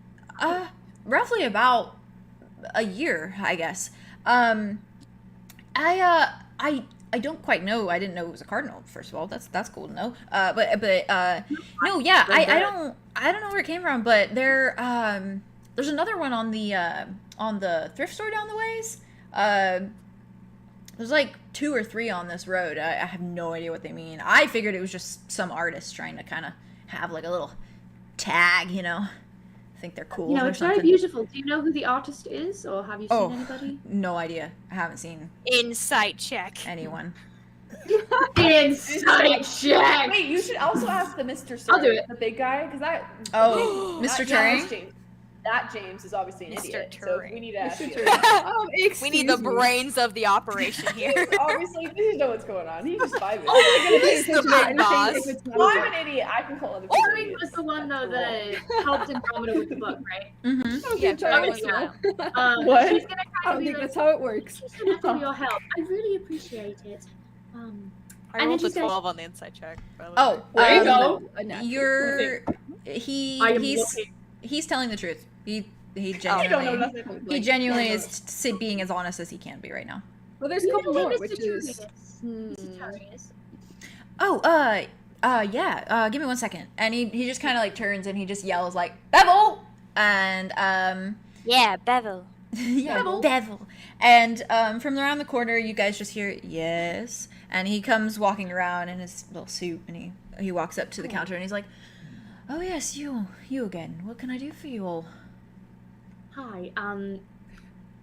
Speaker 1: roughly about a year, I guess. I don't quite know. I didn't know it was a cardinal, first of all. That's cool to know. But no, yeah, I don't know where it came from, but there's another one on the thrift store down the ways. There's like 2 or 3 on this road. I have no idea what they mean. I figured it was just some artist trying to kind of have like a little tag, you know. Think they're cool
Speaker 4: You know,
Speaker 1: or
Speaker 4: it's
Speaker 1: something.
Speaker 4: very beautiful. Do you know who the artist is, or have you seen
Speaker 1: Oh.
Speaker 4: anybody?
Speaker 1: No idea. I haven't seen
Speaker 6: Insight check.
Speaker 1: anyone.
Speaker 4: Insight check.
Speaker 7: Wait, you should also ask the Mr. Sir,
Speaker 4: I'll do it.
Speaker 7: the big guy, because that.
Speaker 1: Oh,
Speaker 7: not
Speaker 1: Mr.
Speaker 7: James,
Speaker 1: Turing?
Speaker 7: James. That James is obviously an
Speaker 6: Mr.
Speaker 7: idiot. So
Speaker 6: Turing.
Speaker 7: we need to ask you.
Speaker 6: We need the brains of the operation here.
Speaker 7: Obviously, we need to know what's going on. He's just 5 minutes.
Speaker 4: Oh,
Speaker 6: He's the big boss.
Speaker 7: Well, I'm an idiot. I can call other people
Speaker 4: Turing
Speaker 7: idiots.
Speaker 4: was the one though that helped Andromeda with the book, right?
Speaker 1: Mm-hmm.
Speaker 6: Yeah,
Speaker 3: Turing
Speaker 6: Turing
Speaker 3: was
Speaker 6: was
Speaker 3: not.
Speaker 7: What?
Speaker 4: She's gonna
Speaker 3: I
Speaker 4: try to
Speaker 3: don't
Speaker 4: be
Speaker 3: think
Speaker 4: like,
Speaker 3: that's how it works.
Speaker 4: she's gonna for your help. I really appreciate it.
Speaker 6: I
Speaker 4: And
Speaker 6: rolled
Speaker 4: then
Speaker 6: a
Speaker 4: she says-
Speaker 6: 12 on the insight check. by the way.
Speaker 1: Oh,
Speaker 7: There you go.
Speaker 3: A natural.
Speaker 1: You're
Speaker 4: I am
Speaker 1: he's
Speaker 4: looking.
Speaker 1: he's telling the truth. He
Speaker 7: I don't know
Speaker 1: genuinely
Speaker 7: nothing.
Speaker 1: he genuinely is being as honest as he can be right now.
Speaker 3: Well, there's a
Speaker 4: You
Speaker 3: couple
Speaker 4: know
Speaker 3: more,
Speaker 4: who
Speaker 3: which
Speaker 4: Mr.
Speaker 3: is
Speaker 4: Turing is? Mr. Turing is.
Speaker 1: Oh, yeah. Give me 1 second. And he just kind of like turns and he just yells like Bevel, and
Speaker 8: Yeah, Bevel.
Speaker 1: yeah,
Speaker 7: Bevel.
Speaker 1: Bevel. And from around the corner, you guys just hear yes. And he comes walking around in his little suit, and he he walks up to the counter and he's like, "Oh yes, you again. What can I do for you all?"
Speaker 4: Hi.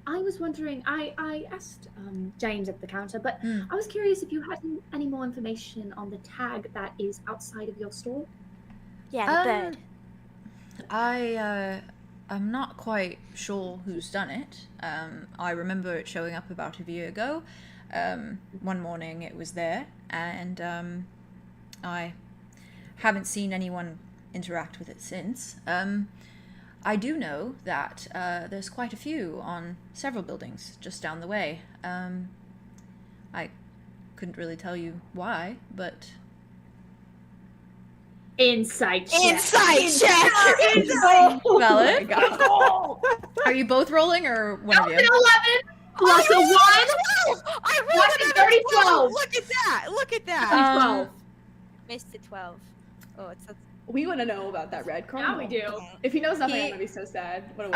Speaker 4: I was wondering. I asked James at the counter, but I was curious if you had any more information on the tag that is outside of your store.
Speaker 8: Yeah, the bird.
Speaker 1: I'm not quite sure who's done it. I remember it showing up about a year ago. One morning it was there, and I haven't seen anyone interact with it since. I do know that there's quite a few on several buildings just down the way. I couldn't really tell you why, but...
Speaker 4: Insight check.
Speaker 1: Valid. Are you both rolling, or one of you?
Speaker 4: 11 plus a 1.
Speaker 6: I rolled
Speaker 4: a 30, 12.
Speaker 6: Look at that! Look at that!
Speaker 4: 12.
Speaker 6: Missed the 12. Oh, it's a...
Speaker 7: We want to know about that red Cardinal.
Speaker 4: Now we do.
Speaker 7: If he knows nothing,
Speaker 1: He-
Speaker 7: I'm gonna be so sad. What a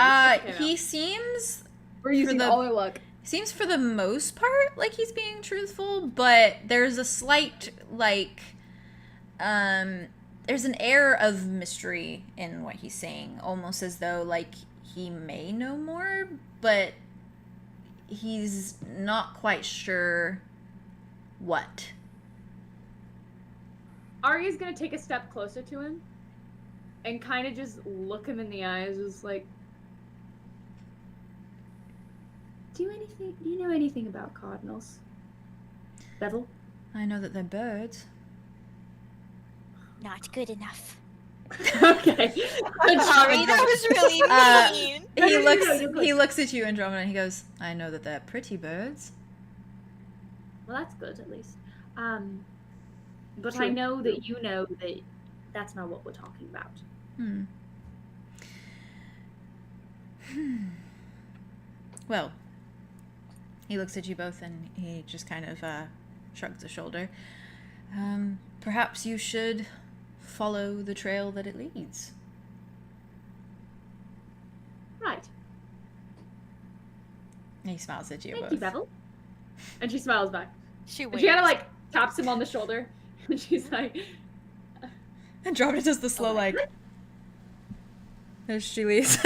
Speaker 7: waste.
Speaker 1: He seems...
Speaker 7: We're using
Speaker 1: the-
Speaker 7: all our luck.
Speaker 1: Seems for the most part like he's being truthful, but there's a slight, like, there's an air of mystery in what he's saying, almost as though, like, he may know more, but he's not quite sure what.
Speaker 9: Arya's gonna take a step closer to him and kind of just look him in the eyes, just like,
Speaker 4: Do you know anything about cardinals? Bevel?
Speaker 1: I know that they're birds.
Speaker 8: Not good enough.
Speaker 4: Okay.
Speaker 6: Sorry, that was really mean.
Speaker 1: He looks at you, Andromeda, and he goes, "I know that they're pretty birds."
Speaker 4: Well, that's good at least. But I
Speaker 7: True.
Speaker 4: know that you know that that's not what we're talking about.
Speaker 1: Well, he looks at you both and he just kind of shrugs a shoulder. Perhaps you should follow the trail that it leads.
Speaker 4: Right.
Speaker 1: And he smiles at you
Speaker 4: Thank
Speaker 1: both.
Speaker 4: you, Bevel.
Speaker 9: and she smiles back.
Speaker 6: She
Speaker 9: And
Speaker 6: waits.
Speaker 9: she kind of like taps him on the shoulder, and she's like,
Speaker 1: Andromeda does the slow, like, as she leaves.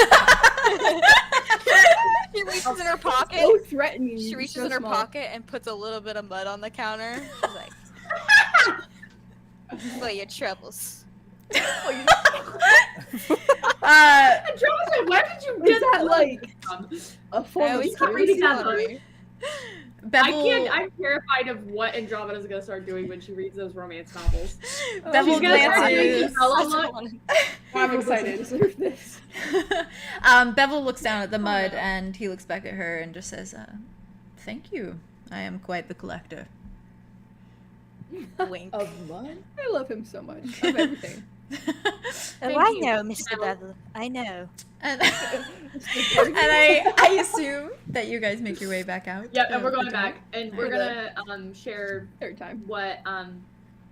Speaker 6: She reaches in her pocket.
Speaker 3: So threatening.
Speaker 6: She reaches
Speaker 3: so
Speaker 6: in her
Speaker 3: small.
Speaker 6: pocket and puts a little bit of mud on the counter. She's like, "For your troubles."
Speaker 9: Andromeda's like, where did you
Speaker 3: Is
Speaker 9: get
Speaker 3: that
Speaker 9: that
Speaker 3: like
Speaker 9: from?
Speaker 3: a form
Speaker 6: I
Speaker 3: of
Speaker 6: always
Speaker 9: keep reading that
Speaker 3: security?
Speaker 1: Bevel,
Speaker 9: I'm terrified of what Andromeda's gonna start doing when she reads those romance novels.
Speaker 1: Bevel
Speaker 9: She's gonna start doing
Speaker 1: glances.
Speaker 9: Hello, look.
Speaker 7: I'm
Speaker 3: I
Speaker 7: excited.
Speaker 3: deserve this.
Speaker 1: Bevel looks down at the mud and he looks back at her and just says, "Thank you. I am quite the collector."
Speaker 6: Wink.
Speaker 3: Of mud? I love him so much. Of everything.
Speaker 8: Oh, I know, Mr. Bevel. I know.
Speaker 1: And, I assume that you guys make your way back out.
Speaker 9: Yep, and
Speaker 1: of
Speaker 9: we're
Speaker 1: the
Speaker 9: going
Speaker 1: door.
Speaker 9: back, and we're
Speaker 3: For the-
Speaker 9: gonna share
Speaker 3: Third time
Speaker 9: what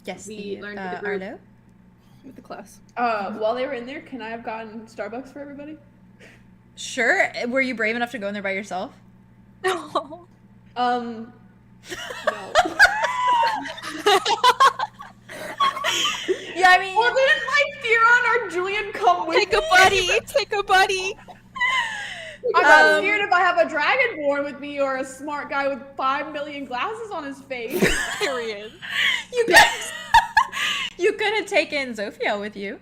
Speaker 1: Yes,
Speaker 9: we
Speaker 1: the,
Speaker 9: learned with the group.
Speaker 1: Arlow.
Speaker 3: with the class.
Speaker 7: While they were in there, can I have gotten Starbucks for everybody?
Speaker 1: Sure. Were you brave enough to go in there by yourself?
Speaker 7: No.
Speaker 1: Yeah, I mean,
Speaker 7: Well, didn't like Theron or Julien come with
Speaker 6: Take a
Speaker 7: me?
Speaker 6: buddy. Take a buddy.
Speaker 7: I'm not scared if I have a dragonborn with me or a smart guy with 5 million glasses on his face.
Speaker 6: Period.
Speaker 1: you could have taken Zophiel with you.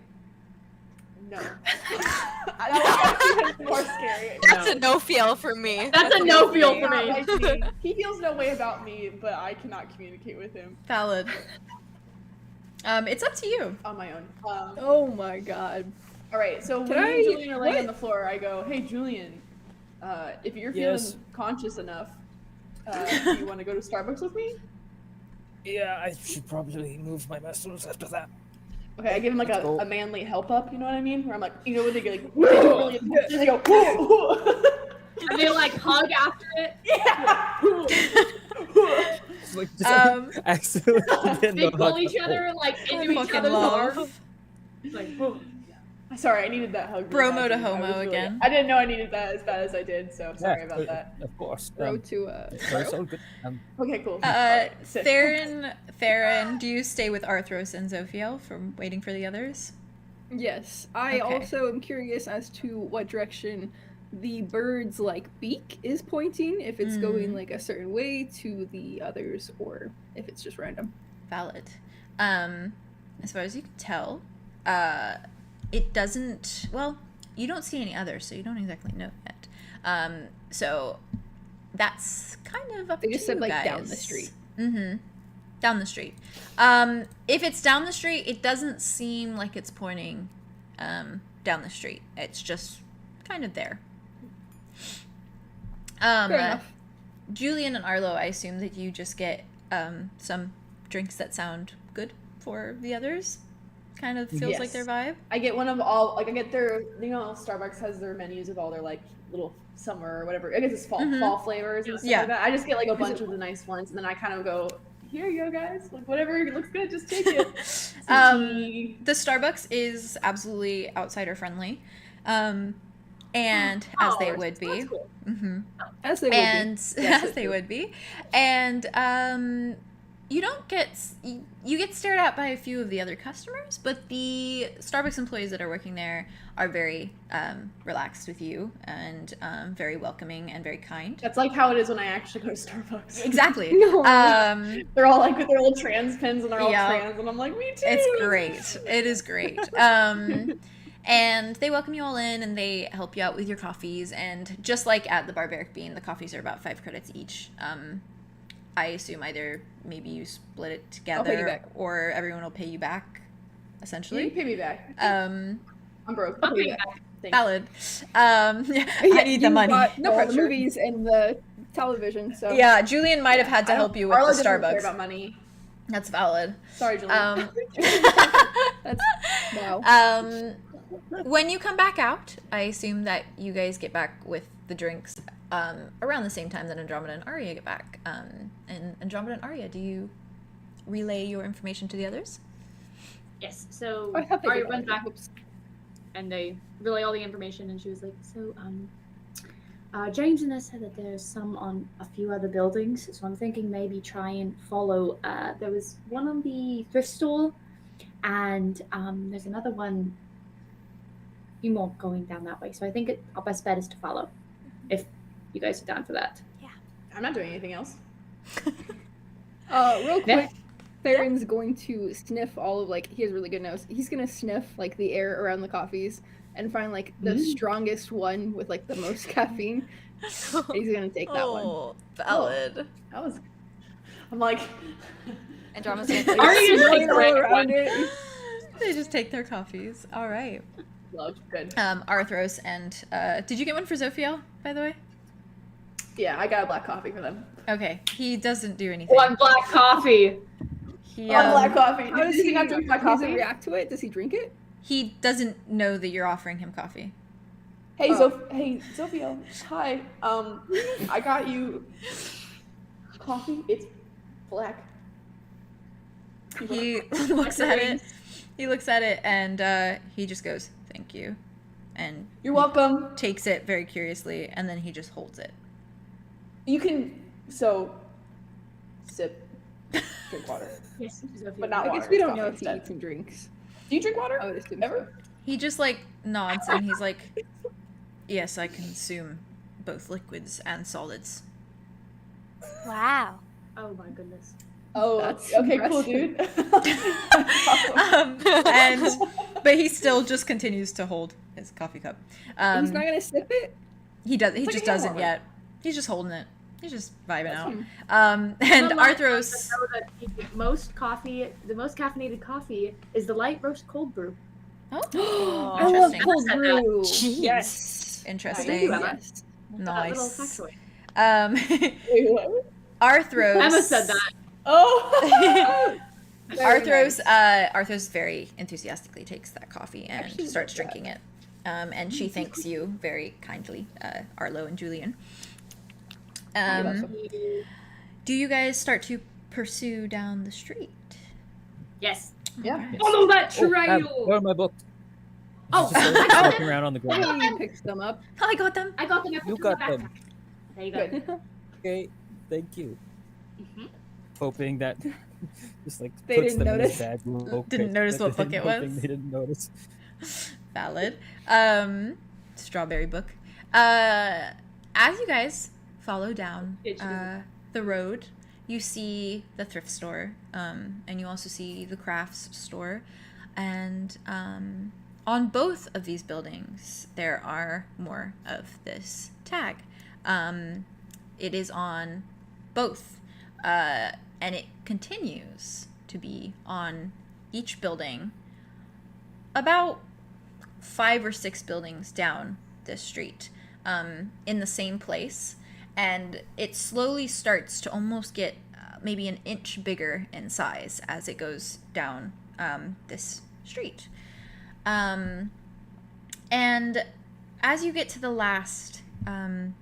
Speaker 7: No. That was even more scary.
Speaker 6: That's a no feel for me.
Speaker 9: That's a no feel for
Speaker 7: Not
Speaker 9: me.
Speaker 7: like me. He feels no way about me, but I cannot communicate with him
Speaker 1: Valid. It's up to you.
Speaker 7: on my own.
Speaker 3: Oh my god.
Speaker 7: All right, so when
Speaker 3: Can
Speaker 7: me and
Speaker 3: I-
Speaker 7: Julien are laying
Speaker 3: what?
Speaker 7: on the floor, I go, "Hey, Julien, if you're
Speaker 5: Yes?
Speaker 7: feeling conscious enough, do you want to go to Starbucks with me?"
Speaker 5: Yeah, I should probably move my muscles after that.
Speaker 7: Okay, I give him like
Speaker 5: Let's go.
Speaker 7: a manly help up, you know what I mean? Where I'm like, you know, when they get like, and they go,
Speaker 9: And they like hug after it.
Speaker 5: It's like just accidentally
Speaker 9: They pull each other like into each
Speaker 1: fucking
Speaker 9: other's
Speaker 1: love.
Speaker 9: arms. It's like,
Speaker 7: I Sorry, I needed that hug.
Speaker 1: Bromo to
Speaker 7: I was
Speaker 1: homo again.
Speaker 7: I didn't know I needed that as bad as I did, so sorry about that.
Speaker 5: Of course.
Speaker 3: Road to
Speaker 5: It's all good.
Speaker 7: Okay, cool. Sit.
Speaker 1: Theron, do you stay with Arthros and Zophiel from waiting for the others?
Speaker 3: Yes, I
Speaker 1: Okay.
Speaker 3: also am curious as to what direction the bird's like beak is pointing, if it's going like a certain way to the others or if it's just random.
Speaker 1: Valid. As far as you can tell, it doesn't, well, you don't see any others, so you don't exactly know yet. So that's kind of up
Speaker 3: They
Speaker 1: to
Speaker 3: just
Speaker 1: you
Speaker 3: said like
Speaker 1: guys.
Speaker 3: down the street.
Speaker 1: Mm-hmm. Down the street. If it's down the street, it doesn't seem like it's pointing down the street. It's just kind of there.
Speaker 3: Fair enough.
Speaker 1: Julien and Arlow, I assume that you just get some drinks that sound good for the others. Kind of feels like
Speaker 7: Yes.
Speaker 1: their vibe.
Speaker 7: I get one of all, like I get their, you know, Starbucks has their menus of all their like little summer or whatever. I guess it's fall flavors and stuff
Speaker 1: Yeah.
Speaker 7: like that. I just get like a bunch of the nice ones, and then I kind of go, here you go, guys. Like whatever looks good, just take it.
Speaker 1: The Starbucks is absolutely outsider friendly, and as they would be.
Speaker 7: That's cool.
Speaker 1: Mm-hmm.
Speaker 3: As they would
Speaker 1: And
Speaker 3: be. Yes,
Speaker 1: as they would be, and you don't get you get stared at by a few of the other customers, but the Starbucks employees that are working there are very relaxed with you and very welcoming and very kind.
Speaker 7: That's like how it is when I actually go to Starbucks.
Speaker 1: Exactly.
Speaker 7: They're all like with their little trans pins and they're all
Speaker 1: Yeah.
Speaker 7: trans, and I'm like, me too.
Speaker 1: It's great. It is great. And they welcome you all in and they help you out with your coffees. And just like at the Barbaric Bean, the coffees are about 5 credits each. I assume either maybe you split it
Speaker 3: pay you
Speaker 1: together
Speaker 3: back.
Speaker 1: or everyone will pay you back,
Speaker 7: You
Speaker 1: essentially.
Speaker 7: can pay me back.
Speaker 1: Um,
Speaker 7: I'm broke.
Speaker 9: I'll
Speaker 7: Pay
Speaker 9: pay
Speaker 7: me
Speaker 9: you
Speaker 7: back. Thanks.
Speaker 1: valid. I need the
Speaker 3: you
Speaker 1: money.
Speaker 3: bought
Speaker 7: No
Speaker 3: all the
Speaker 7: pressure.
Speaker 3: movies and the television, so
Speaker 1: Yeah, Julian might have had to help you with
Speaker 7: Arlo
Speaker 1: the
Speaker 7: doesn't care
Speaker 1: Starbucks.
Speaker 7: about money.
Speaker 1: That's valid.
Speaker 7: Sorry, Julian.
Speaker 3: that's wow.
Speaker 1: When you come back out, I assume that you guys get back with the drinks around the same time that Andromeda and Aria get back. And Andromeda and Aria, do you relay your information to the others?
Speaker 9: Yes. So
Speaker 3: I thought they
Speaker 9: Arya
Speaker 3: did
Speaker 9: runs
Speaker 3: already.
Speaker 9: back
Speaker 3: Whoops.
Speaker 9: and they relay all the information, and she was like, "So, James and I said that there's some on a few other buildings, so I'm thinking maybe try and follow. There was one on the thrift store, and there's another one. A few more going down that way. So I think our best bet is to follow, if you guys are down for that.
Speaker 7: I'm not doing anything else.
Speaker 3: Real
Speaker 9: Yeah.
Speaker 3: quick, Theron's going to sniff all of like he has really good nose. He's gonna sniff like the air around the coffees and find like the strongest one with like the most caffeine. And he's gonna take that one.
Speaker 1: Valid.
Speaker 7: That was. I'm like.
Speaker 6: Andromeda's gonna
Speaker 9: Arya's
Speaker 3: Swirling
Speaker 9: like
Speaker 3: all
Speaker 9: great
Speaker 3: around
Speaker 9: one.
Speaker 3: it.
Speaker 1: They just take their coffees. All right.
Speaker 7: Love. Good.
Speaker 1: Arthros and did you get one for Zophiel, by the way?
Speaker 7: Yeah, I got a black coffee for them.
Speaker 1: Okay. He doesn't do anything.
Speaker 9: One black coffee.
Speaker 1: He,
Speaker 7: black coffee.
Speaker 3: How does
Speaker 7: Did
Speaker 3: he
Speaker 7: not drink black
Speaker 3: Does he
Speaker 7: coffee?
Speaker 3: react to it? Does he drink it?
Speaker 1: he doesn't know that you're offering him coffee.
Speaker 7: Hey,
Speaker 3: Oh.
Speaker 7: Hey, Sophia. Hi. I got you coffee. It's black.
Speaker 1: He looks at it. He looks at it and he just goes, "Thank you," and
Speaker 7: You're welcome.
Speaker 1: takes it very curiously, and then he just holds it.
Speaker 7: You can sip, drink water,
Speaker 9: Yes,
Speaker 7: but not
Speaker 3: I
Speaker 7: water.
Speaker 3: guess we
Speaker 7: it's
Speaker 3: don't know
Speaker 7: coffee
Speaker 3: if he
Speaker 7: instead.
Speaker 3: eats and drinks.
Speaker 7: Do you drink water?
Speaker 3: I would assume
Speaker 7: Ever?
Speaker 1: He just like nods and he's like, "Yes, I consume both liquids and solids."
Speaker 8: Wow.
Speaker 9: Oh my goodness.
Speaker 7: Oh,
Speaker 3: That's
Speaker 7: okay, cool,
Speaker 3: impressive.
Speaker 7: dude.
Speaker 1: But he still just continues to hold his coffee cup.
Speaker 3: He's not gonna sip it.
Speaker 1: He does. He
Speaker 7: It's like
Speaker 1: just
Speaker 7: a hand
Speaker 1: doesn't
Speaker 7: warmer.
Speaker 1: yet. He's just holding it. He's just vibing out.
Speaker 3: fine.
Speaker 1: And
Speaker 9: Well,
Speaker 1: Arthros.
Speaker 9: I know that the most caffeinated coffee is the light roast cold brew.
Speaker 1: Oh,
Speaker 3: I love
Speaker 1: interesting.
Speaker 3: cold brew.
Speaker 8: Jeez.
Speaker 3: Yes.
Speaker 1: Interesting.
Speaker 9: Emma.
Speaker 3: Yes.
Speaker 9: That little
Speaker 1: Nice.
Speaker 9: factoid.
Speaker 7: Wait, what?
Speaker 1: Arthros.
Speaker 9: Emma said that.
Speaker 7: Oh. Very
Speaker 1: Arthros,
Speaker 7: nice.
Speaker 1: Arthros very enthusiastically takes that coffee and
Speaker 3: Actually
Speaker 1: starts
Speaker 3: love that.
Speaker 1: drinking it. And she thanks you very kindly, Arlo and Julien. Do you guys start to pursue down the street?
Speaker 9: Yes.
Speaker 7: Yeah.
Speaker 9: Follow that
Speaker 5: Oh,
Speaker 9: trail.
Speaker 5: where are my books?
Speaker 4: Oh,
Speaker 5: Just
Speaker 4: I got
Speaker 5: walking
Speaker 4: it.
Speaker 5: around on the ground.
Speaker 3: He picks them up.
Speaker 1: I got them.
Speaker 4: I got them. I put
Speaker 5: You
Speaker 4: them in
Speaker 5: got
Speaker 4: my
Speaker 5: them.
Speaker 4: backpack. There you go.
Speaker 3: Good.
Speaker 5: Okay, thank you.
Speaker 4: Mhm.
Speaker 5: Hoping that just like
Speaker 3: They
Speaker 5: puts
Speaker 3: didn't
Speaker 5: them
Speaker 3: notice.
Speaker 5: in his bag.
Speaker 1: Didn't notice what book it
Speaker 5: Hoping
Speaker 1: was.
Speaker 5: They didn't notice.
Speaker 1: Valid. Strawberry book. As you guys follow down the road, you see the thrift store, and you also see the crafts store, and on both of these buildings there are more of this tag. It is on both, and it continues to be on each building about 5 or 6 buildings down this street, in the same place, and it slowly starts to almost get maybe an inch bigger in size as it goes down this street. And as you get to the last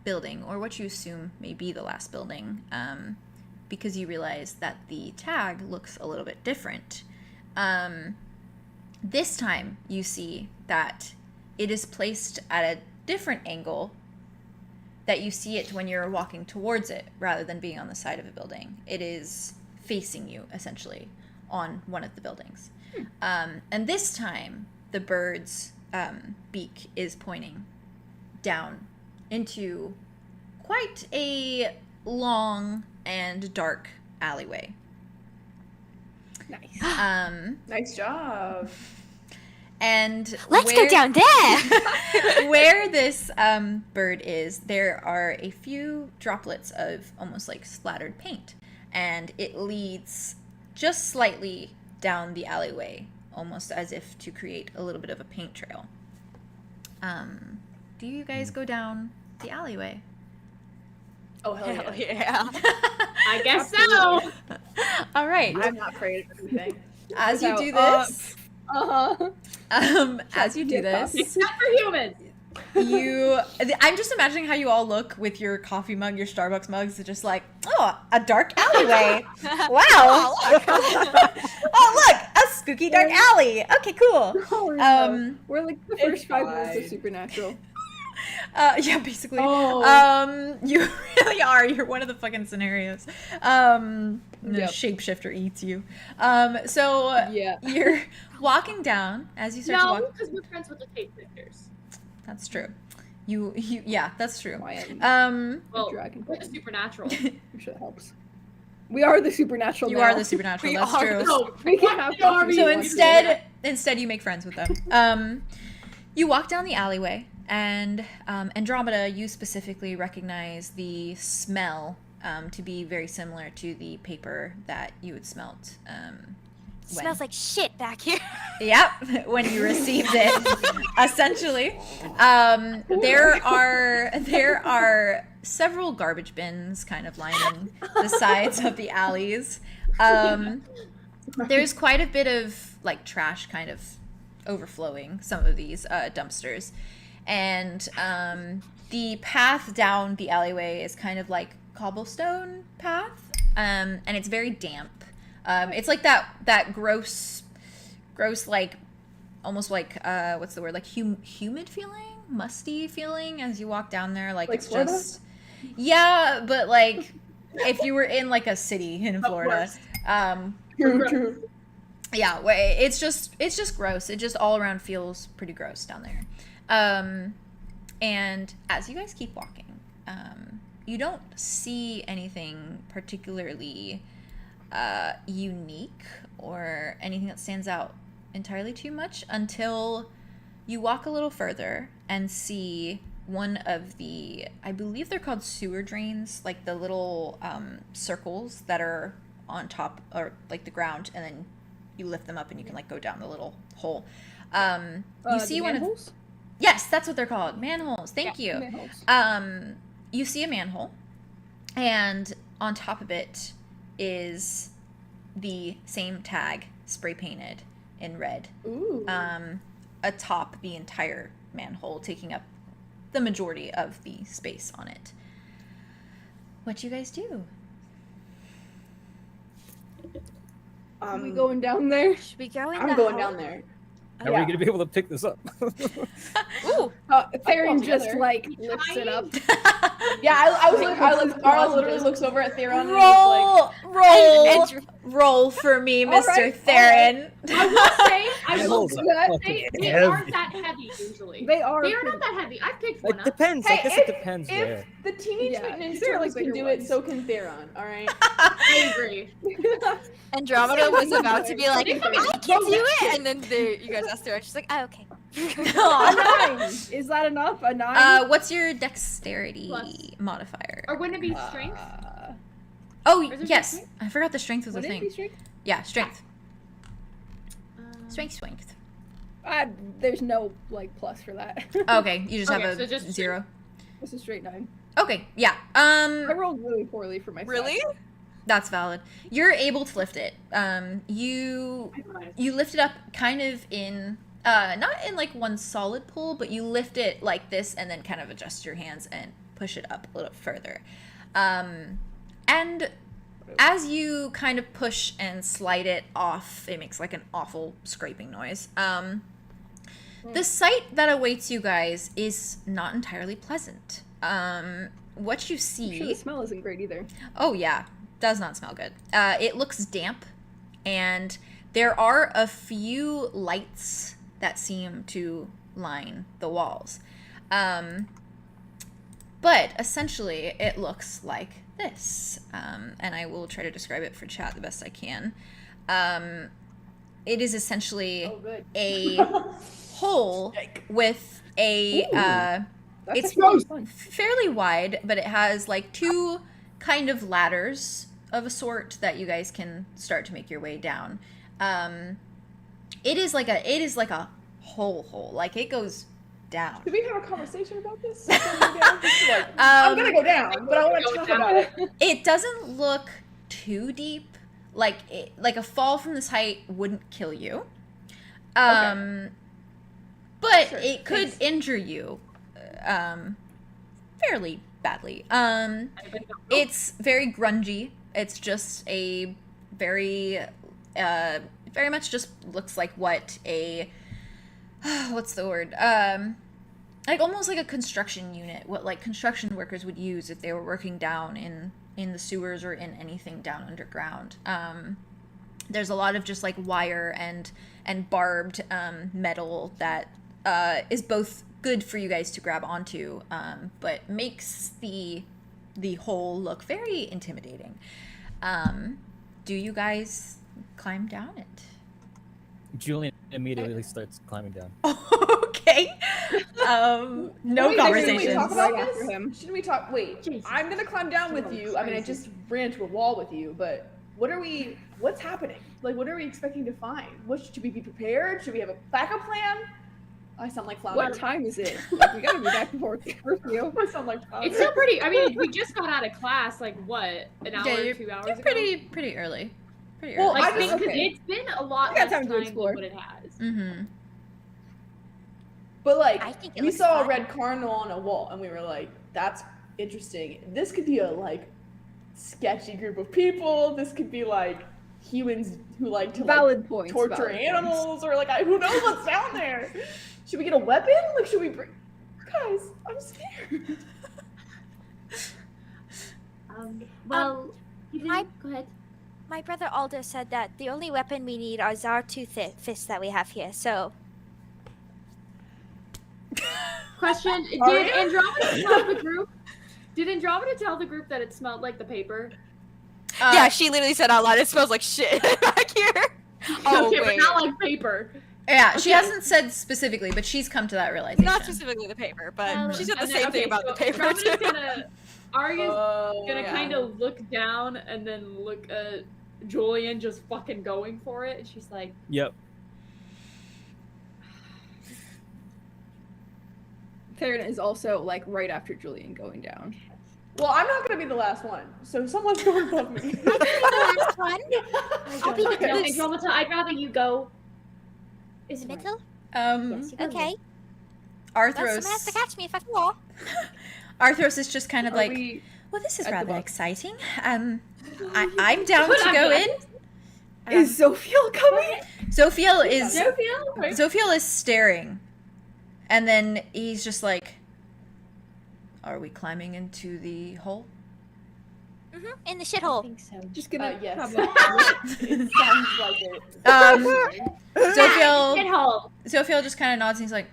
Speaker 1: building, or what you assume may be the last building, because you realize that the tag looks a little bit different, this time you see that it is placed at a different angle that you see it when you're walking towards it rather than being on the side of a building. It is facing you, essentially, on one of the buildings. And this time, the bird's beak is pointing down into quite a long and dark alleyway.
Speaker 3: Nice.
Speaker 7: Nice job.
Speaker 1: And
Speaker 8: Let's go down there.
Speaker 1: where this bird is, there are a few droplets of almost like splattered paint, and it leads just slightly down the alleyway, almost as if to create a little bit of a paint trail. Do you guys go down the alleyway?
Speaker 7: Oh, hell yeah.
Speaker 6: Hell yeah.
Speaker 4: I guess so.
Speaker 1: All right.
Speaker 7: I'm not afraid of anything.
Speaker 1: As you
Speaker 3: So,
Speaker 1: do this,
Speaker 3: Uh-huh.
Speaker 1: as you do this,
Speaker 4: Except for humans.
Speaker 1: I'm just imagining how you all look with your coffee mug, your Starbucks mugs. It's just like, oh, a dark alleyway. Wow. Oh, look, a spooky dark alley. Okay, cool.
Speaker 3: Oh, no. We're like the first
Speaker 7: It's
Speaker 3: 5 minutes
Speaker 7: fine.
Speaker 3: of Supernatural.
Speaker 1: Yeah, basically.
Speaker 7: Oh.
Speaker 1: You really are. You're one of the fucking scenarios. The
Speaker 3: Yep.
Speaker 1: shapeshifter eats you. So
Speaker 3: Yeah.
Speaker 1: you're walking down as you start to
Speaker 4: No,
Speaker 1: walk.
Speaker 4: because we're friends with the tape pictures.
Speaker 1: That's true. Yeah, that's true.
Speaker 3: Why am
Speaker 4: Well,
Speaker 3: dragon
Speaker 4: we're the
Speaker 3: queen.
Speaker 4: supernatural.
Speaker 3: I'm sure that helps. We are the supernatural
Speaker 1: You
Speaker 3: now.
Speaker 1: are the supernatural.
Speaker 6: We
Speaker 1: That's
Speaker 6: are
Speaker 1: true.
Speaker 4: No,
Speaker 3: We can have
Speaker 4: what are
Speaker 3: coffee
Speaker 4: we?
Speaker 1: So
Speaker 3: once
Speaker 1: instead you make friends with them. You walk down the alleyway, and Andromeda, you specifically recognize the smell to be very similar to the paper that you had smelt.
Speaker 8: Smells like shit back here.
Speaker 1: Yep, when you received it, essentially. There are several garbage bins kind of lining the sides of the alleys. There's quite a bit of like trash kind of overflowing some of these dumpsters, and the path down the alleyway is kind of like cobblestone path, and it's very damp. It's like that gross like almost like what's the word, like humid feeling, musty feeling as you walk down there, like it's
Speaker 7: Florida?
Speaker 1: just but like if you were in like a city in Florida.
Speaker 3: True.
Speaker 1: Yeah, it's just gross. It just all around feels pretty gross down there. And as you guys keep walking, you don't see anything particularly unique or anything that stands out entirely too much until you walk a little further and see one of the, I believe they're called sewer drains, like the little circles that are on top or like the ground, and then you lift them up and you can like go down the little hole. You see one of, yes, that's what they're called, manholes. Thank you.
Speaker 3: Manholes.
Speaker 1: You see a manhole, and on top of it is the same tag spray painted in red.
Speaker 3: Ooh.
Speaker 1: Atop the entire manhole, taking up the majority of the space on it. What you guys do?
Speaker 3: Are we going down there?
Speaker 8: Should we go in
Speaker 7: I'm
Speaker 8: the
Speaker 7: going
Speaker 8: hole?
Speaker 7: down there.
Speaker 5: How are we gonna be able to pick this up?
Speaker 6: Ooh.
Speaker 3: Theron just
Speaker 7: together.
Speaker 3: like lifts it up.
Speaker 7: Yeah, I was like, Arlo literally looks over at Theron and is like,
Speaker 1: Roll for me,
Speaker 7: All
Speaker 1: Mr.
Speaker 7: right,
Speaker 1: Theron.
Speaker 9: I will say, I will
Speaker 5: Rolls
Speaker 9: say,
Speaker 5: are fucking
Speaker 9: they
Speaker 5: heavy.
Speaker 9: aren't that heavy usually.
Speaker 3: They are.
Speaker 9: They are not that heavy. I've picked one
Speaker 5: It
Speaker 9: up.
Speaker 5: depends.
Speaker 7: Hey,
Speaker 5: I guess it depends
Speaker 7: if
Speaker 5: where.
Speaker 7: the Teenage
Speaker 3: Yeah,
Speaker 7: Mutant Ninja
Speaker 3: they're
Speaker 7: Turtles
Speaker 3: like
Speaker 7: can
Speaker 3: bigger
Speaker 7: do it,
Speaker 3: ones.
Speaker 7: so can Theron. All right.
Speaker 9: I agree.
Speaker 6: Andromeda was about to be like, I can do it, and then you guys asked her, and she's like, oh, okay.
Speaker 3: A 9. Is that enough? A 9?
Speaker 1: What's your dexterity
Speaker 9: Plus.
Speaker 1: modifier?
Speaker 9: Or wouldn't it be strength?
Speaker 1: Oh,
Speaker 9: is it
Speaker 1: yes.
Speaker 9: strength?
Speaker 1: I forgot the strength was a
Speaker 3: Would it
Speaker 1: thing.
Speaker 3: be strength?
Speaker 1: Yeah, strength.
Speaker 9: Strength.
Speaker 1: Strength.
Speaker 3: There's no like plus for that.
Speaker 1: Okay, you just
Speaker 9: Okay,
Speaker 1: have
Speaker 9: so
Speaker 1: a
Speaker 9: just
Speaker 1: 0.
Speaker 3: It's a straight 9.
Speaker 1: Okay, yeah.
Speaker 3: I rolled really poorly for my stats.
Speaker 6: Really?
Speaker 1: That's valid. You're able to lift it. You lift it up kind of in not in like one solid pull, but you lift it like this and then kind of adjust your hands and push it up a little further. And as you kind of push and slide it off, it makes like an awful scraping noise. The sight that awaits you guys is not entirely pleasant. What you see...
Speaker 3: I'm sure the smell isn't great either.
Speaker 1: Oh yeah, does not smell good. It looks damp, and there are a few lights that seem to line the walls. But essentially, it looks like this, and I will try to describe it for chat the best I can. It is essentially a hole with a it's fairly wide, but it has like 2 kind of ladders of a sort that you guys can start to make your way down. It is like a hole, like it goes down.
Speaker 7: Did we have a conversation about this? I'm gonna go down, but I want to talk about it.
Speaker 1: It doesn't look too deep. Like a fall from this height wouldn't kill you. But
Speaker 7: Sure,
Speaker 1: it could injure you fairly badly. It's very grungy. It's just a very much just looks like what a what's the word? Like almost like a construction unit, what like construction workers would use if they were working down in the sewers or in anything down underground. There's a lot of just like wire and barbed metal that is both good for you guys to grab onto, but makes the hole look very intimidating. Do you guys climb down it?
Speaker 5: Julien immediately starts climbing down.
Speaker 1: Okay. No
Speaker 7: Wait,
Speaker 1: conversations.
Speaker 7: Should we talk
Speaker 3: Right
Speaker 7: about
Speaker 3: after
Speaker 7: this?
Speaker 3: him.
Speaker 7: Should we talk? Wait,
Speaker 9: Jesus.
Speaker 7: I'm gonna climb down with you. I mean, I just ran into a wall with you, but what's happening? Like, what are we expecting to find? Should we be prepared? Should we have a backup plan? I sound like Flounder.
Speaker 3: What time is it? Like, we gotta be back before curfew.
Speaker 7: I sound like Flounder.
Speaker 9: It's still pretty. I mean, we just got out of class. Like what? An hour,
Speaker 1: Yeah,
Speaker 9: 2 hours
Speaker 1: you're
Speaker 9: ago.
Speaker 1: pretty early. Pretty
Speaker 7: Well,
Speaker 1: early.
Speaker 9: Like,
Speaker 7: I think-
Speaker 9: because
Speaker 3: okay.
Speaker 9: it's been a lot
Speaker 3: We got
Speaker 9: less
Speaker 3: time to
Speaker 9: time
Speaker 3: explore.
Speaker 9: than what it has.
Speaker 1: Mm-hmm.
Speaker 7: But like,
Speaker 8: I think it
Speaker 7: we
Speaker 8: looks
Speaker 7: saw a
Speaker 8: fun.
Speaker 7: red cardinal on a wall, and we were like, "That's interesting. This could be a like sketchy group of people. This could be like humans who like to
Speaker 3: Valid points.
Speaker 7: torture
Speaker 3: valid points.
Speaker 7: animals, or like who knows what's down there. Should we get a weapon? Like, should we bring? Guys, I'm scared.
Speaker 9: Well, go ahead.
Speaker 8: My brother Alder said that the only weapon we need is our 2 fists that we have here. So
Speaker 9: Question: Did
Speaker 7: Aria?
Speaker 9: Andromeda tell the group? Did Andromeda tell the group that it smelled like the paper?
Speaker 6: Yeah, she literally said out loud, it smells like shit back here. Oh,
Speaker 9: okay,
Speaker 6: wait.
Speaker 9: but not like paper.
Speaker 1: Yeah, she
Speaker 9: Okay.
Speaker 1: hasn't said specifically, but she's come to that realization.
Speaker 6: Not specifically the paper, but she said the
Speaker 9: And
Speaker 6: same
Speaker 9: then-
Speaker 6: thing
Speaker 9: okay,
Speaker 6: about
Speaker 9: so
Speaker 6: the paper,
Speaker 9: Andromeda's
Speaker 6: too.
Speaker 9: Arya's gonna
Speaker 7: yeah.
Speaker 9: kind of look down and then look at Julien just fucking going for it, and she's like,
Speaker 5: Yep.
Speaker 3: Theron is also like right after Julien going down.
Speaker 7: Well, I'm not gonna be the last one, so someone's going above me.
Speaker 8: last one. I'll be the
Speaker 7: Okay.
Speaker 9: "No,
Speaker 8: first.
Speaker 9: Andromeda, I'd rather you go."
Speaker 8: In the middle?
Speaker 9: Yes, you go.
Speaker 8: Okay. Well, someone has
Speaker 1: Arthros.
Speaker 8: to catch me if I fall.
Speaker 1: Arthros is just kind of
Speaker 3: Are
Speaker 1: like,
Speaker 3: we-
Speaker 1: well, this is
Speaker 3: at the
Speaker 1: rather
Speaker 3: bottom?
Speaker 1: exciting. I'm down
Speaker 9: But
Speaker 1: to
Speaker 9: I'm
Speaker 1: go
Speaker 9: not.
Speaker 1: in.
Speaker 3: Is Zophiel coming?
Speaker 1: Zophiel is staring, and then he's just like, "Are we climbing into the hole?"
Speaker 8: In the
Speaker 9: I
Speaker 8: shithole.
Speaker 9: think so.
Speaker 3: Just gonna
Speaker 7: Yes.
Speaker 3: have
Speaker 7: It sounds like it.
Speaker 1: Zophiel just kind of nods and he's like,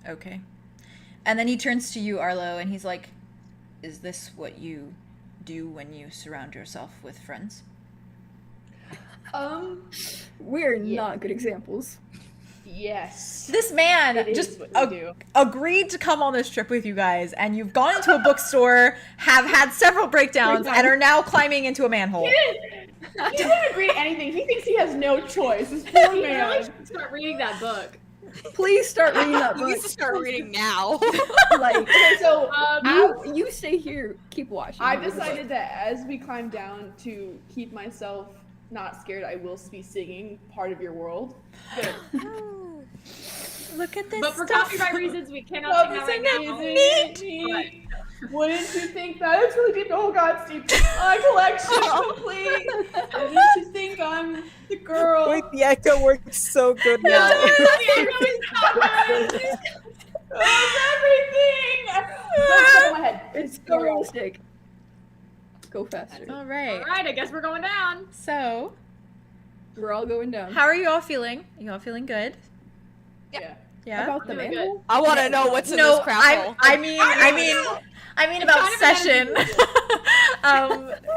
Speaker 1: "Okay." And then he turns to you, Arlow, and he's like, "Is this what you do when you surround yourself with friends?"
Speaker 3: We're
Speaker 7: Yeah.
Speaker 3: not good examples.
Speaker 7: Yes.
Speaker 1: This man
Speaker 7: It is
Speaker 1: just
Speaker 7: what we do.
Speaker 1: agreed to come on this trip with you guys, and you've gone into a bookstore, have had several breakdowns, and are now climbing into a manhole.
Speaker 7: He didn't agree to anything. He thinks he has no choice. This poor
Speaker 9: You really
Speaker 7: man.
Speaker 9: should start reading that book.
Speaker 3: Please start reading that
Speaker 6: You need to
Speaker 3: book.
Speaker 6: start reading now.
Speaker 3: Like,
Speaker 7: Okay, so
Speaker 3: you stay here, keep watching.
Speaker 7: I've
Speaker 3: read the book.
Speaker 7: decided that as we climb down, to keep myself not scared, I will be singing "Part of Your World."
Speaker 1: Look at this
Speaker 9: But for
Speaker 1: stuff.
Speaker 9: copyright reasons, we cannot sing that right now.
Speaker 7: Neat. Wouldn't you think that? It's really deep. Oh God, Steve. My collection's complete. Wouldn't you think I'm the girl?
Speaker 5: Wait, the echo works so good now.
Speaker 7: Everything. Let's go in my head.
Speaker 3: It's so realistic. Go faster.
Speaker 1: All right.
Speaker 9: All right, I guess we're going down.
Speaker 1: So,
Speaker 3: We're all going down.
Speaker 1: how are you all feeling? You all feeling good?
Speaker 7: Yeah.
Speaker 1: Yeah.
Speaker 3: About the
Speaker 9: Doing
Speaker 3: manhole?
Speaker 6: I want to know what's in
Speaker 1: No,
Speaker 6: this crapple.
Speaker 1: I mean about
Speaker 9: kind of
Speaker 1: session.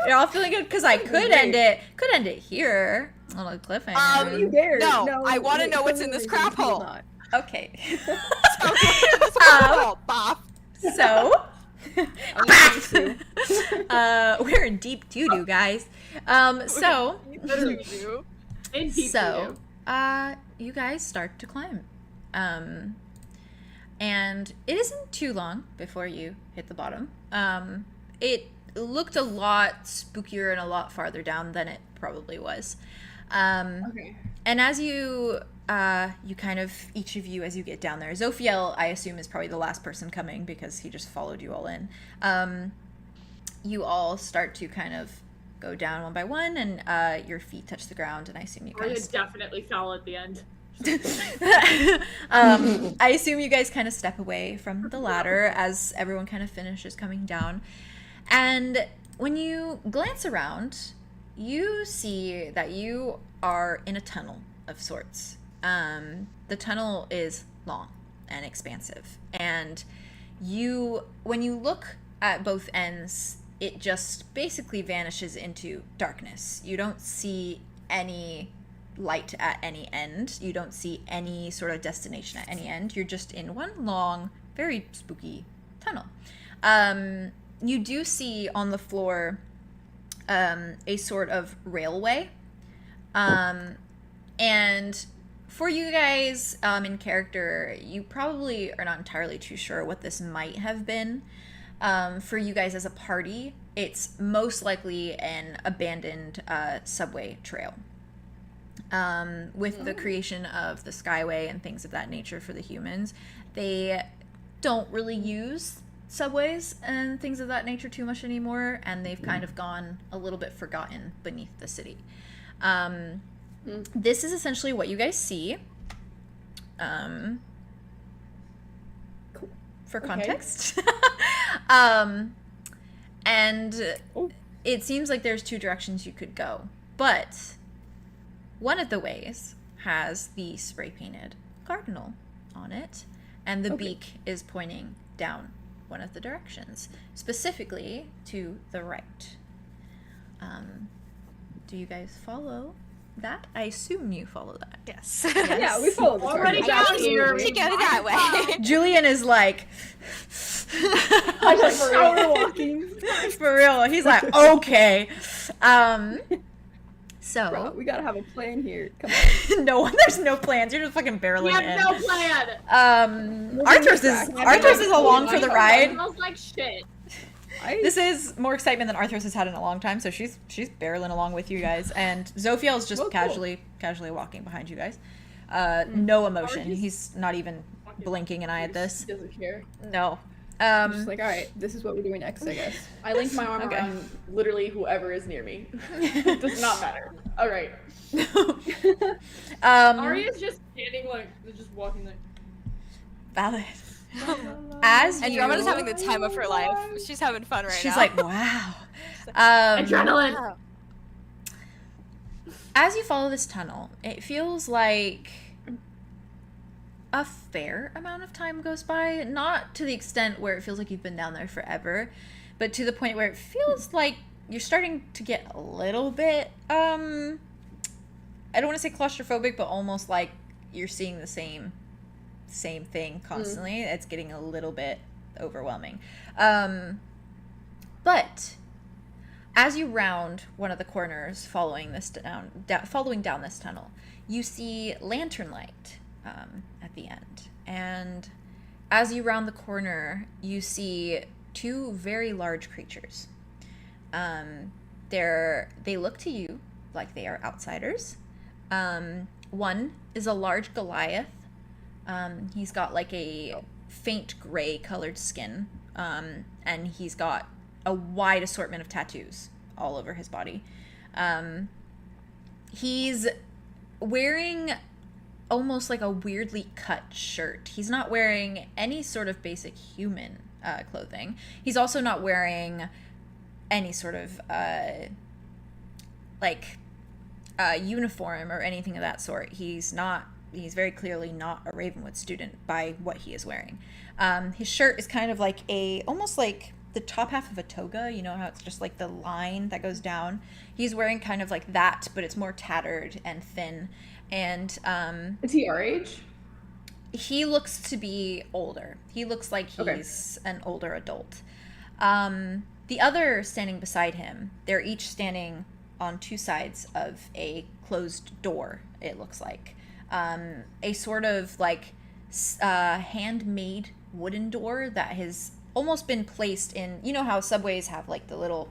Speaker 1: You're all feeling good because I could end it here on a cliffhanger.
Speaker 3: You dare.
Speaker 6: No, I wanna know what's
Speaker 3: for
Speaker 6: in this
Speaker 3: some reason,
Speaker 6: crap
Speaker 3: you will
Speaker 6: hole.
Speaker 3: not.
Speaker 1: Okay.
Speaker 6: This crapple, bop.
Speaker 1: So, we're in deep doo-doo, guys. So,
Speaker 9: In deep
Speaker 1: so,
Speaker 9: doo-doo.
Speaker 1: you guys start to climb. And it isn't too long before you hit the bottom. It looked a lot spookier and a lot farther down than it probably was.
Speaker 7: Okay.
Speaker 1: And as you kind of, each of you, as you get down there, Zophiel, I assume, is probably the last person coming because he just followed you all in. You all start to kind of go down one by one, and your feet touch the ground, and I assume you
Speaker 9: Arya
Speaker 1: guys...
Speaker 9: definitely fell at the end.
Speaker 1: I assume you guys kind of step away from the ladder as everyone kind of finishes coming down. And when you glance around, you see that you are in a tunnel of sorts. The tunnel is long and expansive, and when you look at both ends, it just basically vanishes into darkness. You don't see any light at any end. You don't see any sort of destination at any end. You're just in one long, very spooky tunnel. You do see on the floor a sort of railway. And for you guys in character, you probably are not entirely too sure what this might have been. For you guys as a party, it's most likely an abandoned subway trail. With the creation of the Skyway and things of that nature for the humans, they don't really use subways and things of that nature too much anymore, and they've kind of gone a little bit forgotten beneath the city. This is essentially what you guys see. For context. And it seems like there's two directions you could go, but one of the ways has the spray painted Cardinal on it, and the beak is pointing down one of the directions, specifically to the right. Do you guys follow that? I assume you follow that.
Speaker 6: Yes.
Speaker 3: Yeah, we follow the
Speaker 9: Already
Speaker 3: Cardinal.
Speaker 9: down here.
Speaker 6: To go that way.
Speaker 1: Julian is like,
Speaker 3: I just power walking.
Speaker 1: for real. He's like, okay. So
Speaker 3: Bro, we gotta have a plan here. Come on.
Speaker 1: no, there's no plans. You're just fucking barreling
Speaker 9: We have
Speaker 1: in.
Speaker 9: no plan.
Speaker 1: Arthur's is along for the
Speaker 9: It
Speaker 1: ride.
Speaker 9: smells like shit.
Speaker 1: This is more excitement than Arthur's has had in a long time, so she's barreling along with you guys, and Zophiel is just
Speaker 3: Oh, cool.
Speaker 1: casually walking behind you guys. No emotion.
Speaker 7: Arthur's-
Speaker 1: He's not even blinking an eye at this.
Speaker 7: He doesn't care.
Speaker 1: No.
Speaker 3: I'm just like, all right, this is what we're doing next, I guess.
Speaker 7: I link my arm
Speaker 1: Okay.
Speaker 7: around literally whoever is near me. It does not matter. All right.
Speaker 9: Aria's just standing like, just walking like.
Speaker 1: Valid. As you,
Speaker 6: Andromeda's having the time of her life. She's having fun right now.
Speaker 1: she's like, wow.
Speaker 9: Adrenaline.
Speaker 6: Wow.
Speaker 1: As you follow this tunnel, it feels like a fair amount of time goes by. Not to the extent where it feels like you've been down there forever, but to the point where it feels like you're starting to get a little bit, I don't want to say claustrophobic, but almost like you're seeing the same thing constantly. It's getting a little bit overwhelming. But as you round one of the corners following down this tunnel, you see lantern light at the end. And as you round the corner, you see two very large creatures. They look to you like they are outsiders. One is a large Goliath. He's got like a faint gray colored skin, and he's got a wide assortment of tattoos all over his body. He's wearing almost like a weirdly cut shirt. He's not wearing any sort of basic human clothing. He's also not wearing any sort of uniform or anything of that sort. He's very clearly not a Ravenwood student by what he is wearing. His shirt is kind of like almost like the top half of a toga, you know how it's just like the line that goes down. He's wearing kind of like that, but it's more tattered and thin. And
Speaker 7: Is he our age?
Speaker 1: he looks to be older. He looks like he's an older adult. The other standing beside him, they're each standing on two sides of a closed door, it looks like. A sort of like handmade wooden door that has almost been placed in, you know how subways have like the little,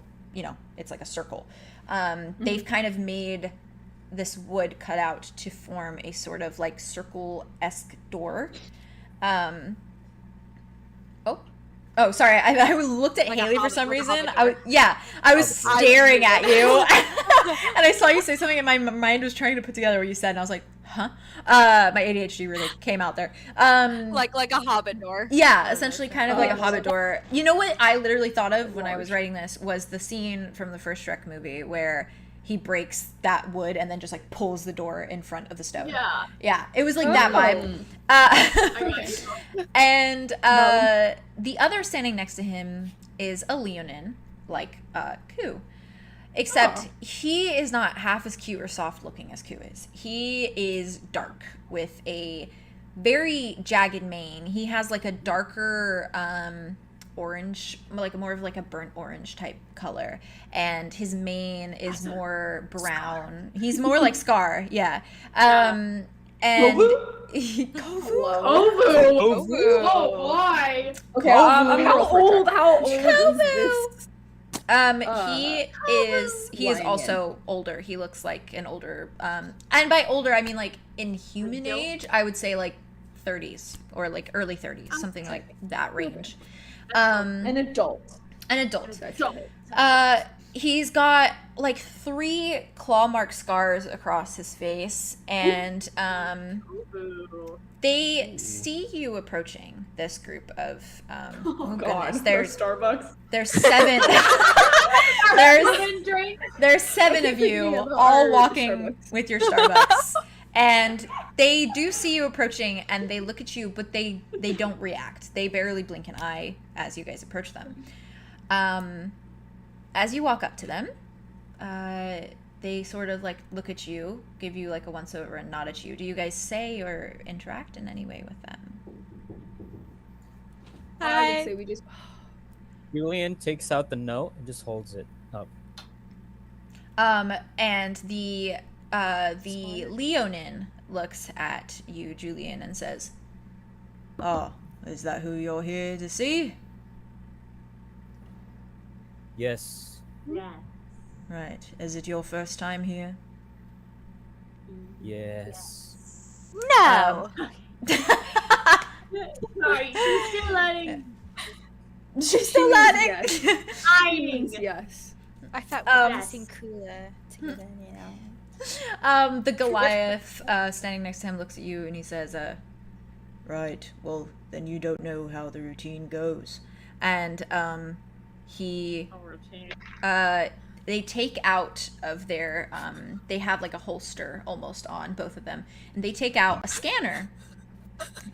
Speaker 1: it's like a circle. They've kind of made this wood cut out to form a sort of like circle-esque door. Oh, sorry. I looked at
Speaker 6: Like a
Speaker 1: Haley for
Speaker 6: hobbit-
Speaker 1: some
Speaker 6: like a
Speaker 1: reason.
Speaker 6: hobbit
Speaker 1: I was staring at you, and I saw you say something, and my mind was trying to put together what you said, and I was like, "Huh?" My ADHD really came out there.
Speaker 6: Like a hobbit door.
Speaker 1: Yeah, essentially, kind of like a hobbit door. You know what I literally thought of when I was writing this was the scene from the first Shrek movie where he breaks that wood and then just like pulls the door in front of the stone. Yeah, it was like that vibe. And the other standing next to him is a Leonin, like 𝐶. Except he is not half as cute or soft looking as 𝐶 is. He is dark with a very jagged mane. He has like a darker orange, like more of like a burnt orange type color, and his mane is more brown. He's more like Scar, yeah. And
Speaker 7: Kovu? Oh boy.
Speaker 3: Okay, how old is this?
Speaker 1: He is also older. He looks like an older, and by older I mean like in human age, I would say like 30s or like early 30s, something like that range.
Speaker 7: An adult.
Speaker 1: He's got like 3 claw mark scars across his face, and they see you approaching this group of there's
Speaker 7: Starbucks.
Speaker 1: there's 7 there's 7 of you all walking with your Starbucks, and they do see you approaching, and they look at you, but they don't react. They barely blink an eye as you guys approach them. As you walk up to them, they sort of like look at you, give you like a once over and nod at you. Do you guys say or interact in any way with them?
Speaker 3: I would say we just
Speaker 5: Julien takes out the note and just holds it up.
Speaker 1: And the Leonin looks at you, Julien, and says, "Oh, is that who you're here to see?"
Speaker 5: Yes.
Speaker 9: Yeah.
Speaker 1: Right. Is it your first time here?
Speaker 5: Yes.
Speaker 6: No.
Speaker 9: Sorry, she's still letting.
Speaker 1: She's still landing.
Speaker 3: Yes.
Speaker 9: Dying.
Speaker 3: Yes.
Speaker 6: I thought we were
Speaker 9: Yes.
Speaker 6: getting cooler together, you know.
Speaker 1: The Goliath standing next to him looks at you and he says, right, well, then you don't know how the routine goes. And they take out of their, they have like a holster almost on both of them, and they take out a scanner,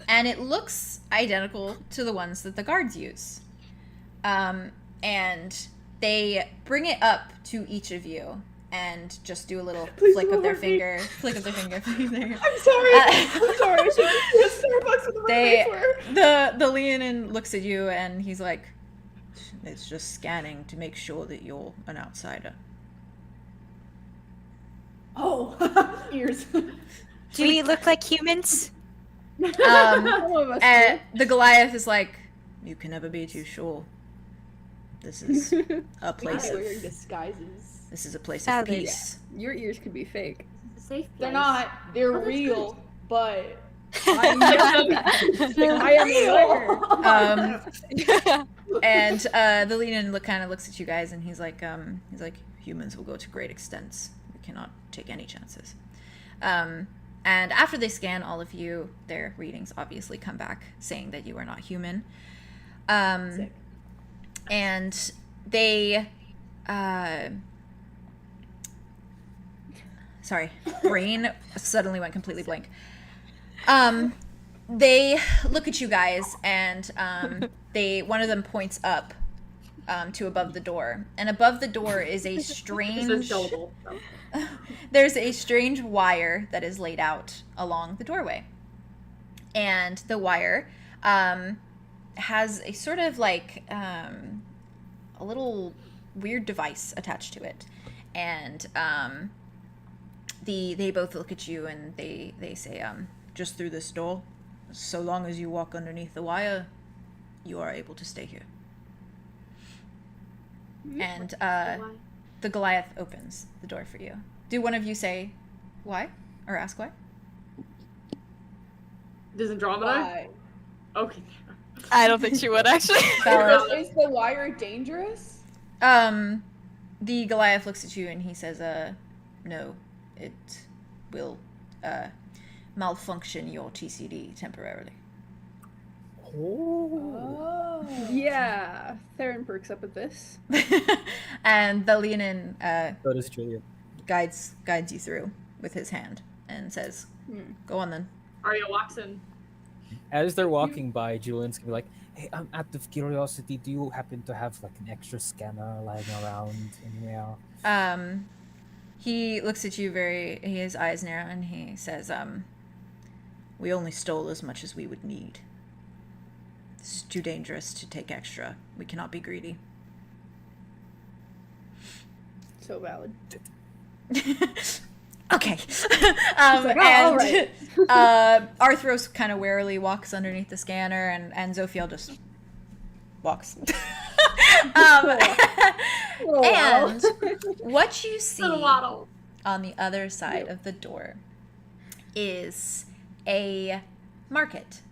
Speaker 1: and it looks identical to the ones that the guards use. And they bring it up to each of you and just do a little flick of their finger. I'm sorry.
Speaker 7: I'm sorry. I should have Starbucks with the mermaid
Speaker 1: The Leonin looks at you and he's like, it's just scanning to make sure that you're an outsider.
Speaker 7: Oh, ears.
Speaker 6: Do we look like humans?
Speaker 3: Some of us
Speaker 1: And the Goliath is like, you can never be too sure. This is a place of
Speaker 7: Wearing disguises.
Speaker 1: this is a place of
Speaker 6: Sadly,
Speaker 1: peace.
Speaker 3: Your ears could be fake.
Speaker 9: It's a safe place.
Speaker 7: They're not. They're real, but
Speaker 3: I am aware.
Speaker 1: And the Leonin kind of looks at you guys and he's like, humans will go to great extents. We cannot take any chances. And after they scan all of you, their readings obviously come back saying that you are not human.
Speaker 7: Sick.
Speaker 1: And they, sorry, brain suddenly went completely blank. They look at you guys and one of them points up to above the door, and above the door is a strange there's a strange wire that is laid out along the doorway, and the wire has a sort of like a little weird device attached to it, and they both look at you and they say, just through this door. So long as you walk underneath the wire, you are able to stay here. And the Goliath opens the door for you. Do one of you say why? Or ask why?
Speaker 9: Does Andromeda?
Speaker 7: Why?
Speaker 9: Okay.
Speaker 6: I don't think she would actually.
Speaker 7: Is the wire dangerous?
Speaker 1: The Goliath looks at you and he says, no, it will malfunction your TCD temporarily.
Speaker 3: Oh. Yeah. Theron perks up at this.
Speaker 1: And the Leonin
Speaker 5: So does Julien.
Speaker 1: guides you through with his hand and says, go on then.
Speaker 9: Aria walks in.
Speaker 5: As they're walking by, Julian's gonna be like, hey, out of curiosity, do you happen to have like an extra scanner lying around anywhere?
Speaker 1: He looks at you his eyes narrow, and he says, we only stole as much as we would need. This is too dangerous to take extra. We cannot be greedy.
Speaker 3: So valid.
Speaker 1: Okay.
Speaker 3: like, all right.
Speaker 1: Arthros kind of warily walks underneath the scanner, and Zophiel just walks. And what you see on the other side of the door is a market.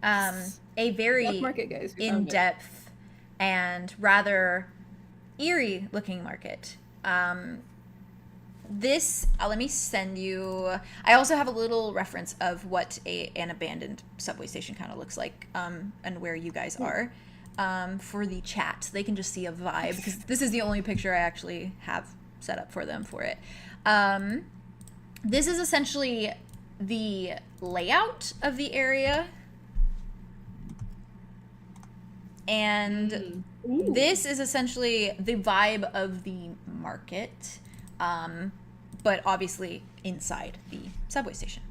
Speaker 1: A very
Speaker 3: market, guys. We found it.
Speaker 1: in-depth and rather eerie looking market. This, let me send you, I also have a little reference of what an abandoned subway station kind of looks like, and where you guys are, for the chat. They can just see a vibe, because this is the only picture I actually have set up for them for it. This is essentially the layout of the area. And this is essentially the vibe of the market, but obviously inside the subway station.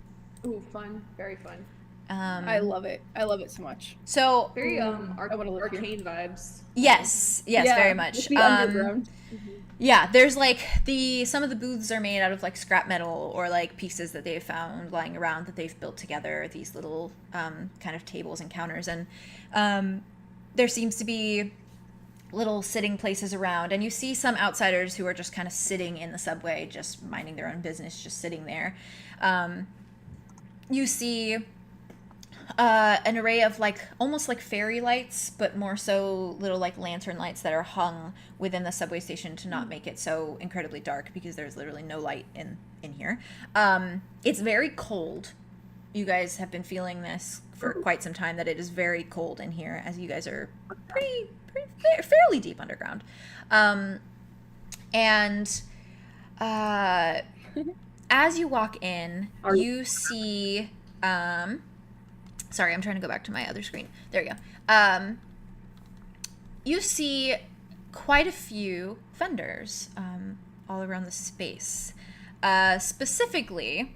Speaker 7: Ooh, fun. Very fun.
Speaker 3: I love it. I love it so much.
Speaker 1: So
Speaker 7: Very
Speaker 3: I wanna live here.
Speaker 7: arcane vibes.
Speaker 1: yes,
Speaker 3: Yeah,
Speaker 1: very much.
Speaker 3: just the underground.
Speaker 1: Yeah, there's like some of the booths are made out of like scrap metal or like pieces that they've found lying around that they've built together, these little kind of tables and counters, and there seems to be little sitting places around, and you see some outsiders who are just kind of sitting in the subway, just minding their own business, just sitting there. You see an array of like almost like fairy lights, but more so little like lantern lights that are hung within the subway station to not make it so incredibly dark, because there's literally no light in here. It's very cold. You guys have been feeling this for quite some time, that it is very cold in here, as you guys are fairly deep underground. And as you walk in, you see sorry, I'm trying to go back to my other screen. There you go. You see quite a few vendors all around the space. Specifically,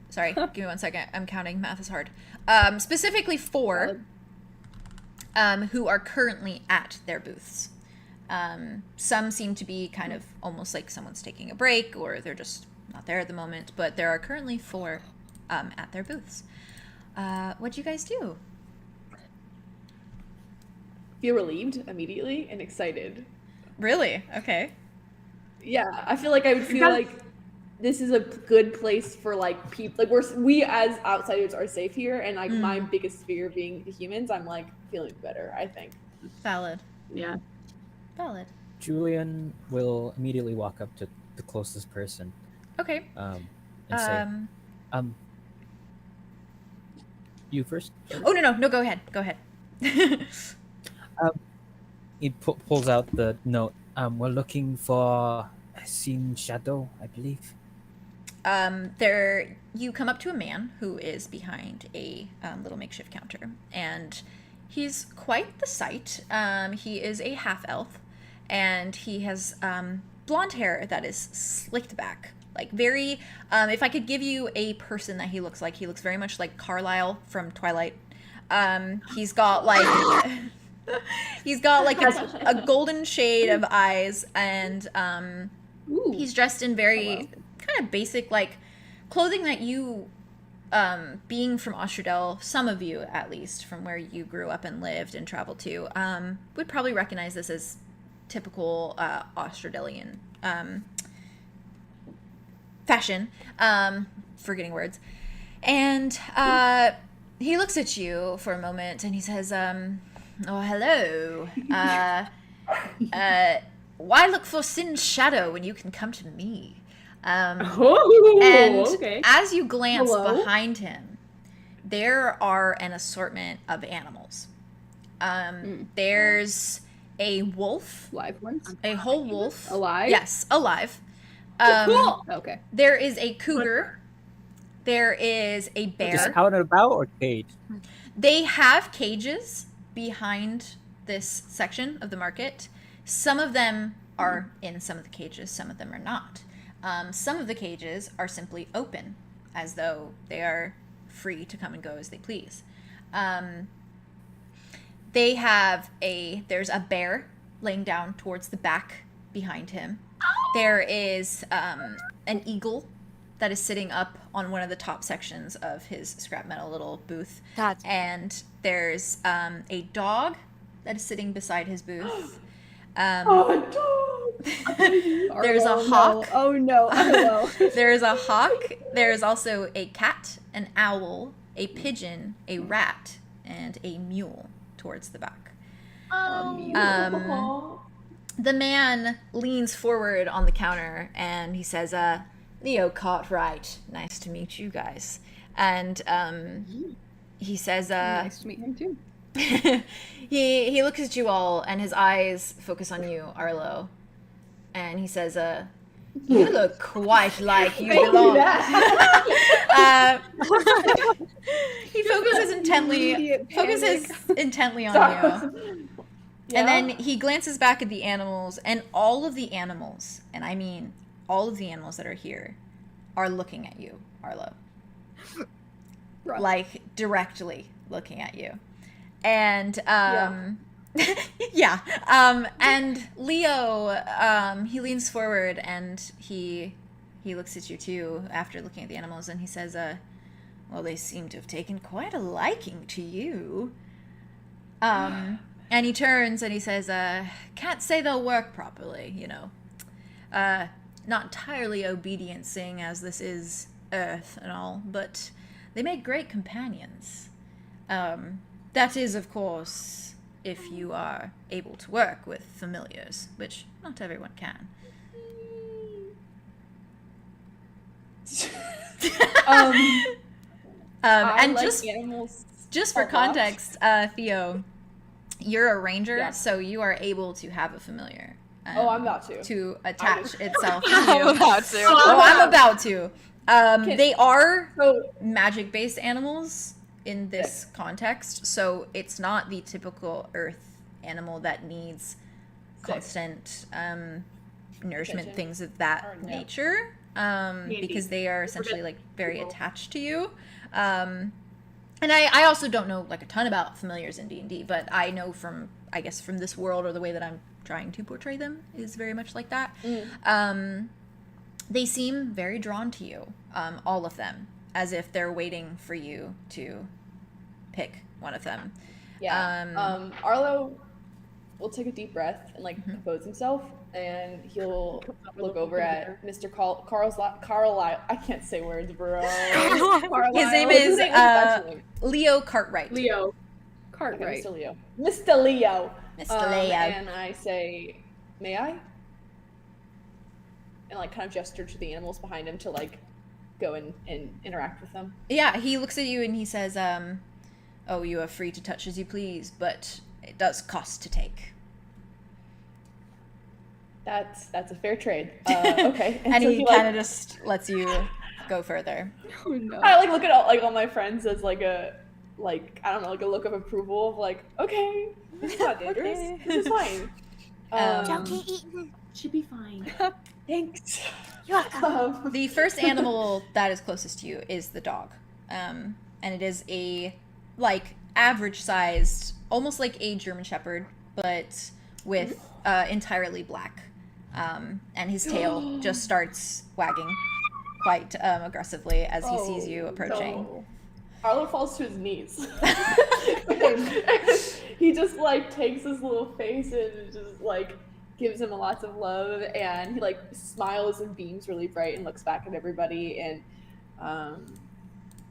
Speaker 1: sorry, give me 1 second. I'm counting. Math is hard. Specifically 4 who are currently at their booths. Some seem to be kind of almost like someone's taking a break, or they're just not there at the moment, but there are currently 4 at their booths. What'd you guys do?
Speaker 7: Feel relieved immediately and excited.
Speaker 1: Really? Okay.
Speaker 7: Yeah, I feel like I would feel like this is a good place for like people. Like we as outsiders are safe here, and like my biggest fear being the humans, I'm like feeling better, I think.
Speaker 1: Valid.
Speaker 9: Yeah.
Speaker 1: Valid.
Speaker 5: Julien will immediately walk up to the closest person.
Speaker 1: Okay.
Speaker 5: And say, you first?
Speaker 1: Oh, no, go ahead. Go ahead.
Speaker 5: He pulls out the note. We're looking for Syn Shadow, I believe.
Speaker 1: You come up to a man who is behind a little makeshift counter, and he's quite the sight. He is a half-elf, and he has blonde hair that is slicked back. Like very, if I could give you a person that he looks very much like Carlisle from Twilight. He's got like a golden shade of eyes, and he's dressed in very kind of basic like clothing that you, being from Austradel, some of you at least from where you grew up and lived and traveled to, would probably recognize this as typical Austradelian fashion. Forgetting words. And he looks at you for a moment and he says, oh, hello. Why look for Syn Shadow when you can come to me? And as you glance behind him, there are an assortment of animals. There's a wolf.
Speaker 3: Live ones?
Speaker 1: A whole wolf.
Speaker 3: Alive?
Speaker 1: Yes, alive.
Speaker 3: Cool. Okay.
Speaker 1: There is a cougar. There is a bear.
Speaker 5: Just out and about or caged?
Speaker 1: They have cages behind this section of the market. Some of them are in some of the cages, some of them are not. Some of the cages are simply open, as though they are free to come and go as they please. There's a bear laying down towards the back behind him. There is an eagle that is sitting up on one of the top sections of his scrap metal little booth. And there's a dog that is sitting beside his booth.
Speaker 7: A dog!
Speaker 1: There's a hawk.
Speaker 3: Oh no, Arlow.
Speaker 1: There's a hawk. There's also a cat, an owl, a pigeon, a rat, and a mule towards the back. The man leans forward on the counter and he says, Leo Cartwright, nice to meet you guys. And he says,
Speaker 3: nice to meet him too.
Speaker 1: he looks at you all and his eyes focus on you, Arlow. And he says, you look quite like you belong. He focuses intently on you. Yeah. And then he glances back at the animals, and all of the animals, and I mean all of the animals that are here, are looking at you, Arlow. Like, directly looking at you. And, and Leo, he leans forward, and he looks at you, too, after looking at the animals, and he says, well, they seem to have taken quite a liking to you. And he turns and he says, can't say they'll work properly, you know. not entirely obedient, seeing as this is Earth and all, but they make great companions. That is, of course, if you are able to work with familiars, which not everyone can. And
Speaker 7: like
Speaker 1: just
Speaker 7: animals.
Speaker 1: just for
Speaker 7: a lot.
Speaker 1: context, Theo, you're a ranger,
Speaker 7: Yeah.
Speaker 1: so you are able to have a familiar.
Speaker 7: Oh, I'm about to.
Speaker 1: To attach itself to
Speaker 6: I'm
Speaker 1: you.
Speaker 6: about to.
Speaker 1: Oh, I'm about to.
Speaker 7: Can-
Speaker 1: They are
Speaker 7: So,
Speaker 1: magic-based animals in this context, so it's not the typical Earth animal that needs constant nourishment,
Speaker 7: Attention.
Speaker 1: things of that
Speaker 7: Or no.
Speaker 1: nature, because they are essentially like very attached to you. And I also don't know like a ton about familiars in D&D, but I know from, I guess, from this world, or the way that I'm trying to portray them is very much like that. They seem very drawn to you, all of them, as if they're waiting for you to pick one of them.
Speaker 7: yeah. Arlow will take a deep breath and like compose himself, and he'll look over at Mr. Carlisle. I can't say words, bro.
Speaker 1: His name
Speaker 7: What's
Speaker 1: is
Speaker 7: name? What's his actual name?
Speaker 1: Leo Cartwright.
Speaker 9: Leo.
Speaker 7: Okay,
Speaker 3: Cartwright.
Speaker 7: Mr. Leo. Mr. Leo.
Speaker 1: Mr. Leo.
Speaker 7: And I say, may I? And like kind of gesture to the animals behind him to like go and interact with them.
Speaker 1: Yeah, he looks at you and he says, oh, you are free to touch as you please, but it does cost to take.
Speaker 7: That's a fair trade. Okay.
Speaker 1: And
Speaker 7: so
Speaker 1: he
Speaker 7: like,
Speaker 1: kind of just lets you go further.
Speaker 3: Oh no.
Speaker 7: I like look at all my friends as like a I don't know, like a look of approval of like, okay, this is not dangerous.
Speaker 1: Okay.
Speaker 7: This is fine.
Speaker 8: Don't get eaten.
Speaker 9: Should be fine.
Speaker 7: Thanks.
Speaker 8: You're welcome.
Speaker 1: The first animal that is closest to you is the dog. And it is a, like, average-sized, almost like a German Shepherd, but with entirely black. And his tail just starts wagging quite aggressively as he sees you approaching.
Speaker 7: No. Arlo falls to his knees. He just like takes his little face and just like gives him lots of love, and he like smiles and beams really bright and looks back at everybody, and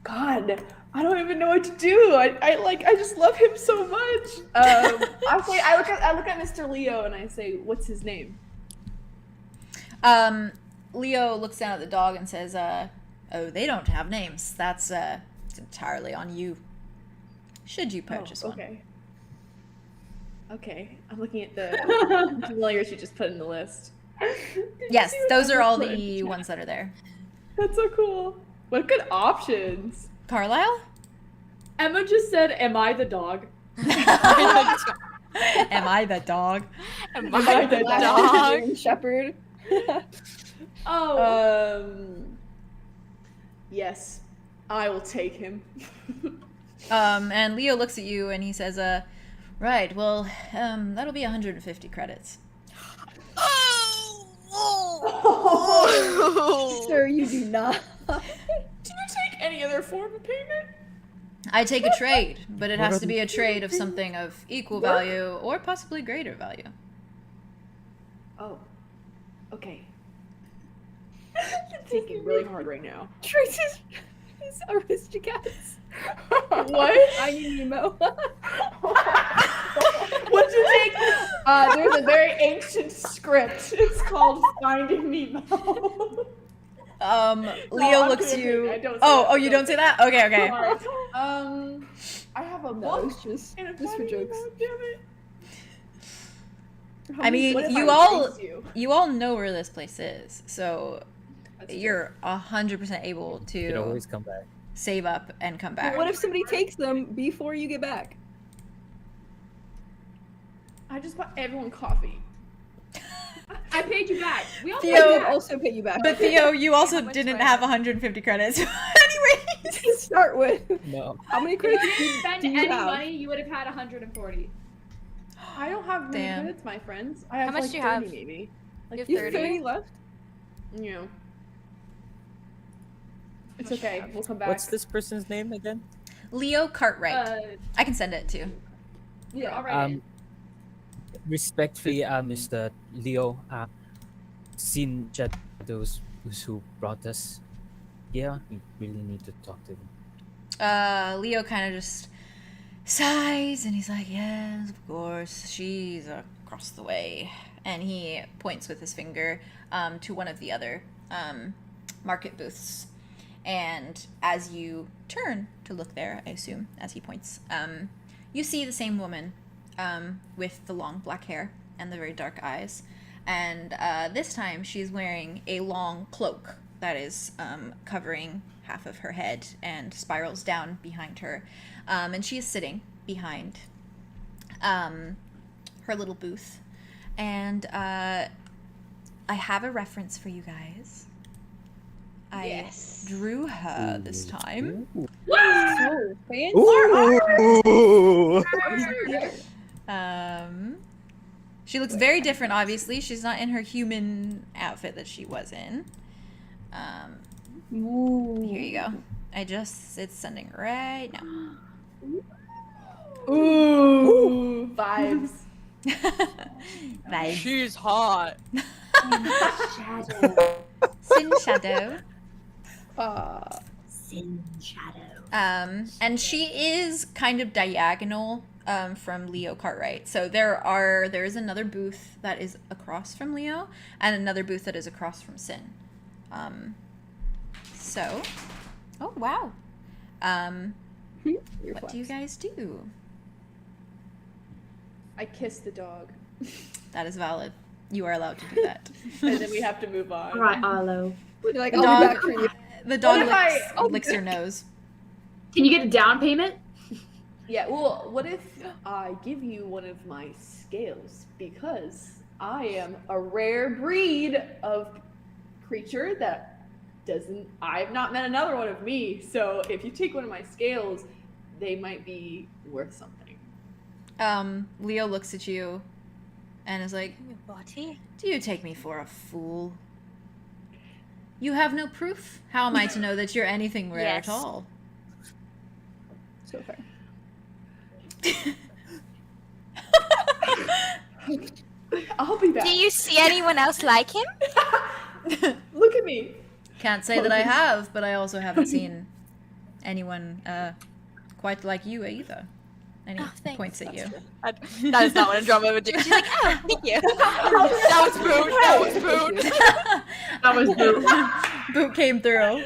Speaker 7: God, I don't even know what to do. I just love him so much. I look at Mr. Leo and I say, what's his name?
Speaker 1: Leo looks down at the dog and says, oh, they don't have names. That's it's entirely on you. Should you purchase one.
Speaker 7: Okay. Okay, I'm looking at the familiars you just put in the list.
Speaker 1: Yes, those are all the ones that are there.
Speaker 7: That's so cool. What good options.
Speaker 1: Carlisle?
Speaker 9: Emma just said, "Am I the dog?"
Speaker 1: Am I the dog?
Speaker 6: Am I the dog?
Speaker 3: Shepherd.
Speaker 9: Oh.
Speaker 7: Yes, I will take him.
Speaker 1: And Leo looks at you and he says, right, well, that'll be 150 credits.
Speaker 3: Sir, you do not.
Speaker 7: Do you take any other form of payment?
Speaker 1: I take a trade, but it
Speaker 5: What
Speaker 1: has
Speaker 5: are
Speaker 1: to be a trade of something of equal value or possibly greater value.
Speaker 7: Oh, okay. Thinking really hard right now.
Speaker 3: Tracy's aristocrats.
Speaker 7: What?
Speaker 3: I need Nemo.
Speaker 7: What'd you take? There's a very ancient script. It's called Finding Nemo.
Speaker 1: Leo
Speaker 7: I'm
Speaker 1: looks
Speaker 7: kidding.
Speaker 1: you.
Speaker 7: I don't say
Speaker 1: Oh,
Speaker 7: that.
Speaker 1: oh, you don't say that? Okay, okay.
Speaker 7: Alright. I have a
Speaker 3: No,
Speaker 7: book
Speaker 3: it's just
Speaker 7: and a
Speaker 3: for
Speaker 7: Finding
Speaker 3: jokes.
Speaker 7: Nemo, damn it.
Speaker 1: I mean,
Speaker 7: What if
Speaker 1: you
Speaker 7: I
Speaker 1: all
Speaker 7: raise you?
Speaker 1: you all know where this place is, so
Speaker 7: That's true.
Speaker 1: you're 100% able
Speaker 5: You can
Speaker 1: to
Speaker 5: always come back.
Speaker 1: save up and come back.
Speaker 3: But what if somebody takes them before you get back?
Speaker 7: I just bought everyone coffee.
Speaker 9: I paid you back. We all
Speaker 3: I
Speaker 1: Theo-
Speaker 9: paid
Speaker 3: would
Speaker 9: you back.
Speaker 3: also pay you back.
Speaker 1: But Theo, you also
Speaker 6: much
Speaker 1: didn't
Speaker 6: do I
Speaker 1: have
Speaker 6: have?
Speaker 1: 150 credits. Anyways.
Speaker 3: to start with.
Speaker 5: No.
Speaker 3: How many
Speaker 9: If
Speaker 3: credits
Speaker 9: you didn't spend
Speaker 3: do you
Speaker 9: any
Speaker 3: have?
Speaker 9: money, you would have had 140.
Speaker 7: I don't have many
Speaker 1: Damn.
Speaker 7: credits, my friends. I have
Speaker 6: much
Speaker 7: like
Speaker 6: do you
Speaker 7: 30
Speaker 6: have?
Speaker 7: maybe.
Speaker 6: You have
Speaker 3: You have
Speaker 6: 30.
Speaker 3: 30 left?
Speaker 7: You know. It's okay. We'll come back.
Speaker 5: What's this person's name again?
Speaker 1: Leo Cartwright. I can send it too.
Speaker 9: Yeah, all right.
Speaker 5: Respectfully, Mr. Leo, Syn Shadow who brought us. Yeah, we really need to talk to them.
Speaker 1: Leo kind of just sighs and he's like, yes, of course, she's across the way. And he points with his finger to one of the other market booths. And as you turn to look there, I assume, as he points, you see the same woman with the long black hair and the very dark eyes. And this time she's wearing a long cloak that is covering half of her head and spirals down behind her. And she is sitting behind her little booth. And I have a reference for you guys. I drew her this time.
Speaker 3: So fancy.
Speaker 1: She looks very different, obviously. She's not in her human outfit that she was in. Here you go. It's sending right now.
Speaker 7: Ooh, vibes.
Speaker 1: Vibes.
Speaker 6: She's hot.
Speaker 2: Shadow.
Speaker 1: Syn Shadow.
Speaker 2: Syn Shadow.
Speaker 1: And she is kind of diagonal from Leo Cartwright. So there is another booth that is across from Leo and another booth that is across from Syn. Oh wow. What do you guys do?
Speaker 7: I kiss the dog.
Speaker 1: That is valid. You are allowed to do that.
Speaker 7: And then we have to move on.
Speaker 9: All right, Arlo.
Speaker 3: You're like,
Speaker 1: The
Speaker 3: I'll be
Speaker 1: dog,
Speaker 3: back for you.
Speaker 1: the dog
Speaker 7: What if
Speaker 1: licks your nose.
Speaker 9: Can you get a down payment?
Speaker 7: Yeah, well, what if I give you one of my scales? Because I am a rare breed of creature that I've not met another one of me. So if you take one of my scales, they might be worth something.
Speaker 1: Leo looks at you and is like,
Speaker 8: Body?
Speaker 1: do you take me for a fool? You have no proof. How am I to know that you're anything rare at
Speaker 8: Yes.
Speaker 1: all?
Speaker 3: So fair.
Speaker 7: I'll be back.
Speaker 8: Do you see anyone else like him?
Speaker 7: Look at me.
Speaker 1: Can't say that I have, but I also haven't seen anyone quite like you either. And he
Speaker 8: Oh, thanks.
Speaker 1: points at you.
Speaker 6: That is not what Andromeda would do. She's like, oh, thank you. That was boot. That was boot.
Speaker 9: That was the
Speaker 1: Boot came through.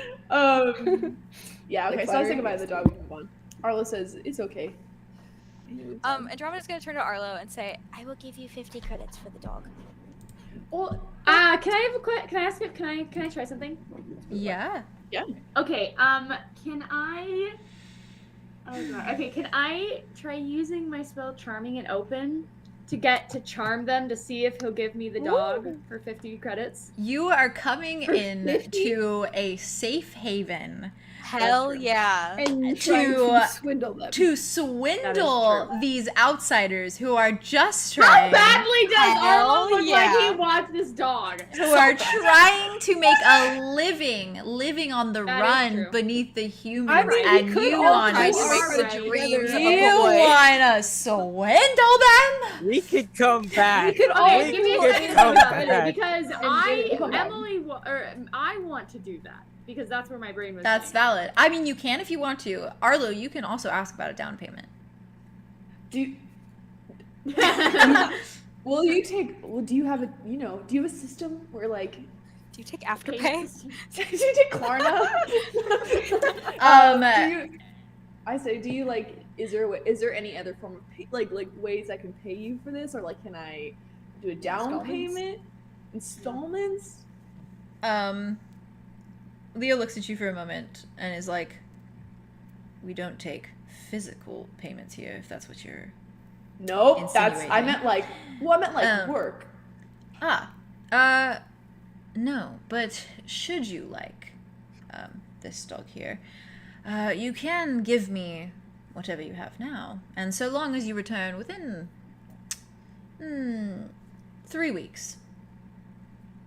Speaker 7: Yeah, okay,
Speaker 3: Like
Speaker 7: so I was
Speaker 3: butter.
Speaker 7: thinking about the dog. We move on. Arlo says, it's okay.
Speaker 6: Andromeda's gonna turn to Arlo and say,
Speaker 8: I will give you 50 credits for the dog.
Speaker 7: Well,
Speaker 9: Can I have a can I ask it? Can I try something?
Speaker 1: Yeah.
Speaker 9: Okay, can I... Oh god. Okay, can I try using my spell Charming and Open to get to charm them to see if he'll give me the dog for 50 credits?
Speaker 1: You are coming
Speaker 3: For
Speaker 1: in
Speaker 3: 50?
Speaker 1: to a safe haven
Speaker 6: hell yeah.
Speaker 3: And
Speaker 1: To,
Speaker 3: trying to swindle them.
Speaker 1: to swindle
Speaker 9: true.
Speaker 1: these outsiders who are just
Speaker 9: How
Speaker 1: trying
Speaker 9: badly does
Speaker 6: Hell
Speaker 9: Arlo look like
Speaker 6: yeah.
Speaker 9: he wants this dog?
Speaker 1: who are trying to make a living on the
Speaker 9: That is
Speaker 1: run
Speaker 9: true.
Speaker 1: beneath the humans,
Speaker 3: I mean, we
Speaker 1: and
Speaker 3: could
Speaker 1: you
Speaker 3: all
Speaker 1: want
Speaker 3: try
Speaker 1: to
Speaker 3: to make the
Speaker 9: Alright.
Speaker 3: dreams of a
Speaker 1: you
Speaker 6: boy.
Speaker 1: want to swindle them?
Speaker 5: We could come back.
Speaker 3: We could all
Speaker 9: Okay,
Speaker 3: make
Speaker 9: give me a
Speaker 5: could
Speaker 9: second to
Speaker 5: come
Speaker 9: think about it
Speaker 5: back.
Speaker 9: because
Speaker 3: come back.
Speaker 9: I want to do that because that's where my brain was.
Speaker 1: That's
Speaker 9: thinking.
Speaker 1: valid. I mean, you can if you want to. Arlo, you can also ask about a down payment.
Speaker 7: do you have a system where like,
Speaker 6: Do you take afterpay?
Speaker 7: do you take Klarna? Is there any other form of like ways I can pay you for this, or like can I do a down
Speaker 3: Installments?
Speaker 7: payment, installments?
Speaker 1: Leo looks at you for a moment and is like, we don't take physical payments here, if that's what you're...
Speaker 7: Nope, I
Speaker 1: Insinuating.
Speaker 7: meant like work.
Speaker 1: No, but should you like this dog here, you can give me whatever you have now, and so long as you return within 3 weeks,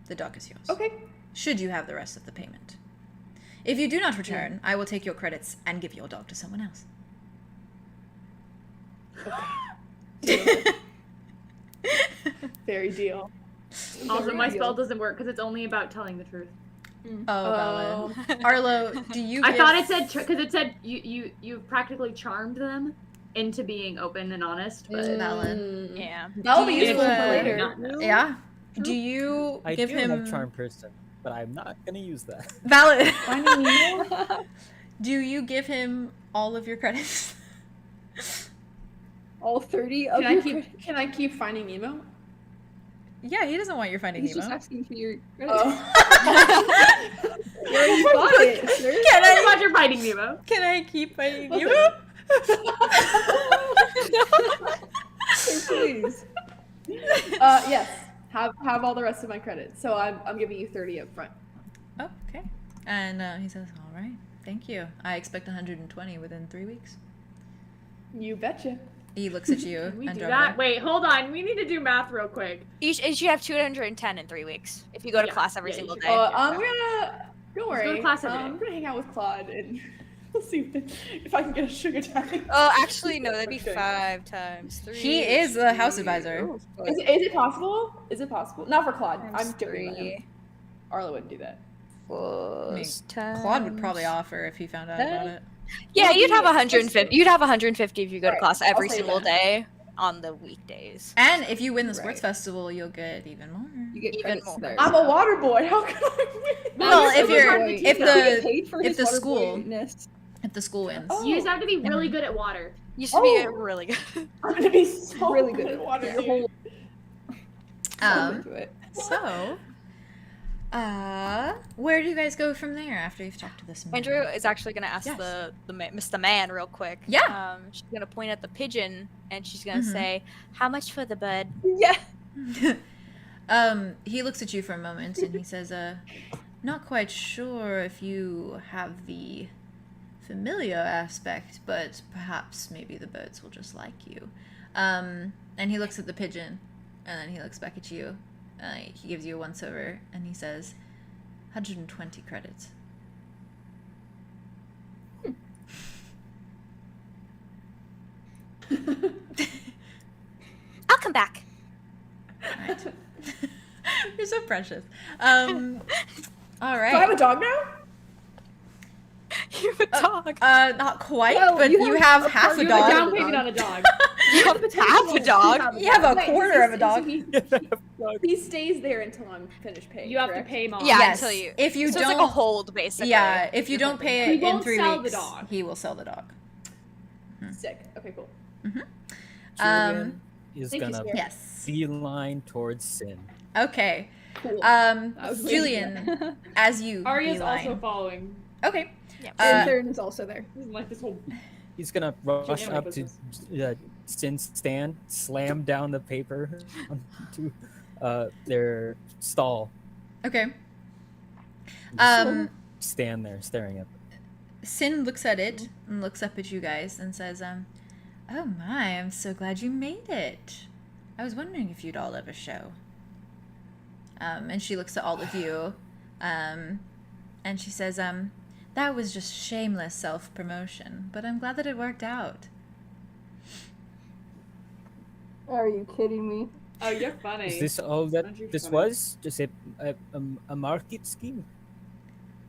Speaker 1: the dog is yours.
Speaker 7: Okay.
Speaker 1: Should you have the rest of the payment. If you do not return, I will take your credits and give your dog to someone else.
Speaker 7: Very deal.
Speaker 9: Also, my spell doesn't work because it's only about telling the truth.
Speaker 1: Oh, valid. Arlo, do you?
Speaker 9: I thought it said because it said you've practically charmed them into being open and honest. But
Speaker 1: Valid.
Speaker 6: Yeah.
Speaker 7: That'll be
Speaker 1: Do you,
Speaker 7: useful for later.
Speaker 1: Yeah. Do you
Speaker 5: I
Speaker 1: give
Speaker 5: do
Speaker 1: him
Speaker 5: have charm person, but I'm not gonna use that.
Speaker 1: valid?
Speaker 7: Finding Nemo?
Speaker 1: Do you give him all of your credits?
Speaker 3: All 30 of
Speaker 7: Can
Speaker 3: your
Speaker 7: I keep? Can I keep finding Nemo?
Speaker 1: Yeah, he doesn't want your Finding
Speaker 3: He's
Speaker 1: Nemo.
Speaker 3: just asking for your credits.
Speaker 7: Oh.
Speaker 3: You already bought it, sir.
Speaker 9: How about your Finding Nemo?
Speaker 1: Can I keep Finding Nemo?
Speaker 3: Sir, please.
Speaker 7: Yes. Have all the rest of my credits. So I'm giving you 30 up front.
Speaker 1: Oh, okay. And he says, "All right, thank you. I expect 120 within 3 weeks."
Speaker 7: You betcha.
Speaker 1: He looks at you.
Speaker 9: Can we do
Speaker 1: Andromeda.
Speaker 9: that? Wait, hold on. We need to do math real quick.
Speaker 6: You should have 210 in 3 weeks if you go to class every
Speaker 9: yeah, you
Speaker 6: single
Speaker 9: should.
Speaker 6: day.
Speaker 7: I'm gonna. Don't worry.
Speaker 9: go to class every day.
Speaker 7: I'm gonna hang out with Claude and we'll see if I can get a sugar daddy.
Speaker 6: Oh, actually, no, that'd be
Speaker 7: Okay.
Speaker 6: 5 times 3.
Speaker 1: He is the house advisor.
Speaker 7: Is it possible? Is it possible? Not for Claude. I'm
Speaker 6: Times
Speaker 7: joking about him.
Speaker 6: 3
Speaker 7: Arlo wouldn't do that.
Speaker 6: plus
Speaker 1: Claude would probably offer if he found out about it.
Speaker 6: Yeah,
Speaker 7: Well,
Speaker 6: you'd have
Speaker 7: yeah,
Speaker 6: 150. You'd have 150 if you go to
Speaker 7: Right,
Speaker 6: class every
Speaker 7: I'll say
Speaker 6: single
Speaker 7: that.
Speaker 6: day on the weekdays.
Speaker 1: And if you win the sports
Speaker 3: Right.
Speaker 1: festival, you'll get even more.
Speaker 3: You get
Speaker 6: Even
Speaker 3: credits
Speaker 6: more.
Speaker 3: there.
Speaker 7: I'm a water boy. How can I win?
Speaker 1: Well, if
Speaker 3: Water
Speaker 1: you're-
Speaker 3: boy.
Speaker 1: if
Speaker 3: You
Speaker 1: the-
Speaker 3: get paid for
Speaker 1: if
Speaker 3: his
Speaker 1: the
Speaker 3: water
Speaker 1: school-
Speaker 3: boyness.
Speaker 1: If the school wins.
Speaker 7: Oh.
Speaker 9: You just have to be really good at water.
Speaker 6: Used to be
Speaker 7: Oh.
Speaker 6: really good.
Speaker 7: I'm gonna be so
Speaker 3: Really
Speaker 7: good
Speaker 3: good
Speaker 7: at water.
Speaker 3: Your
Speaker 7: dude.
Speaker 3: whole
Speaker 1: Um,
Speaker 3: into it.
Speaker 1: so, where do you guys go from there after you've talked to this man?
Speaker 6: Andrew is actually gonna ask
Speaker 1: Yes.
Speaker 6: Mr. Man real quick.
Speaker 1: Yeah.
Speaker 6: She's gonna point at the pigeon and she's gonna
Speaker 1: Mhm.
Speaker 6: say, "How much for the bird?"
Speaker 3: Yeah.
Speaker 1: He looks at you for a moment and he says, not quite sure if you have the familiar aspect, but perhaps maybe the birds will just like you." And he looks at the pigeon and then he looks back at you. He gives you a once over and he says, 120 credits.
Speaker 8: I'll come back.
Speaker 1: Right. You're so precious. All
Speaker 7: Do I
Speaker 1: right.
Speaker 7: have a dog now?
Speaker 6: You have a dog.
Speaker 1: Not quite,
Speaker 3: Well,
Speaker 1: but you have half a
Speaker 9: You have a down
Speaker 1: dog.
Speaker 9: payment on a dog.
Speaker 6: You have half a dog.
Speaker 1: You have a
Speaker 7: Wait,
Speaker 1: quarter of a dog.
Speaker 7: He stays there until I'm finished paying.
Speaker 9: You have to
Speaker 7: correct?
Speaker 9: pay mom.
Speaker 6: Yeah,
Speaker 1: Yes.
Speaker 6: until you.
Speaker 1: If you
Speaker 6: so
Speaker 1: don't,
Speaker 6: it's like a hold, basically.
Speaker 1: yeah. If you don't pay it
Speaker 9: He
Speaker 1: in
Speaker 9: won't
Speaker 1: 3
Speaker 9: sell the
Speaker 1: weeks,
Speaker 9: dog.
Speaker 1: he will sell the dog.
Speaker 7: Sick. Okay, cool.
Speaker 5: Julian is
Speaker 7: thank you,
Speaker 5: gonna
Speaker 7: sir.
Speaker 1: Yes.
Speaker 5: beeline towards Syn.
Speaker 1: Okay.
Speaker 7: Cool.
Speaker 3: I was waiting for
Speaker 1: Julian,
Speaker 3: that.
Speaker 1: as you
Speaker 9: Aria's
Speaker 1: beeline.
Speaker 9: also following.
Speaker 1: Okay.
Speaker 6: Yep.
Speaker 3: And Theron is also there.
Speaker 9: This is like this whole.
Speaker 5: He's gonna rush
Speaker 9: Julian
Speaker 5: up to Syn's stand, slam down the paper onto their stall,
Speaker 1: Okay.
Speaker 5: just stand there staring at them.
Speaker 1: Syn looks at it and looks up at you guys and says, "Oh my, I'm so glad you made it. I was wondering if you'd all ever show." And she looks at all of you, and she says, "That was just shameless self-promotion, but I'm glad that it worked out."
Speaker 3: Are you kidding me?
Speaker 9: Oh, you're funny.
Speaker 5: Is this all that
Speaker 9: Aren't you
Speaker 5: this
Speaker 9: funny?
Speaker 5: was? Just a market scheme?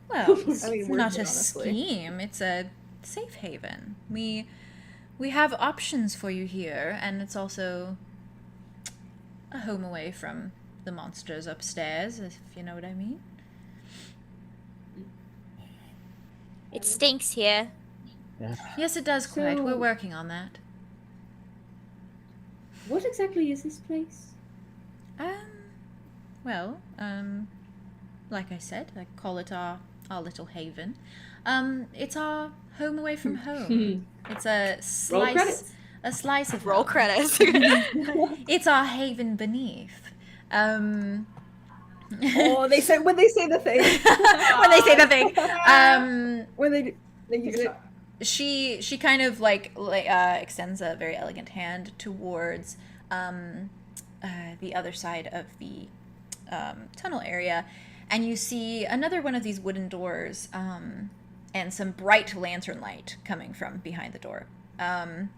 Speaker 1: Well, it's
Speaker 3: I mean,
Speaker 1: not
Speaker 3: worth
Speaker 1: a
Speaker 3: it, honestly.
Speaker 1: scheme. It's a safe haven. We have options for you here, and it's also a home away from the monsters upstairs, if you know what I mean.
Speaker 8: It stinks here.
Speaker 1: Yes, it does quite. We're
Speaker 9: So-
Speaker 1: working on that.
Speaker 9: What exactly is this place?
Speaker 1: Well, like I said, I call it our little haven. It's our home away from home. It's a
Speaker 9: Roll
Speaker 1: slice,
Speaker 9: credits.
Speaker 1: a slice of
Speaker 6: Roll
Speaker 1: home.
Speaker 6: credits.
Speaker 1: It's our haven beneath.
Speaker 3: Oh, they said when they say the thing.
Speaker 1: When they say the thing.
Speaker 3: When they use it.
Speaker 1: She kind of like extends a very elegant hand towards the other side of the tunnel area, and you see another one of these wooden doors and some bright lantern light coming from behind the door, and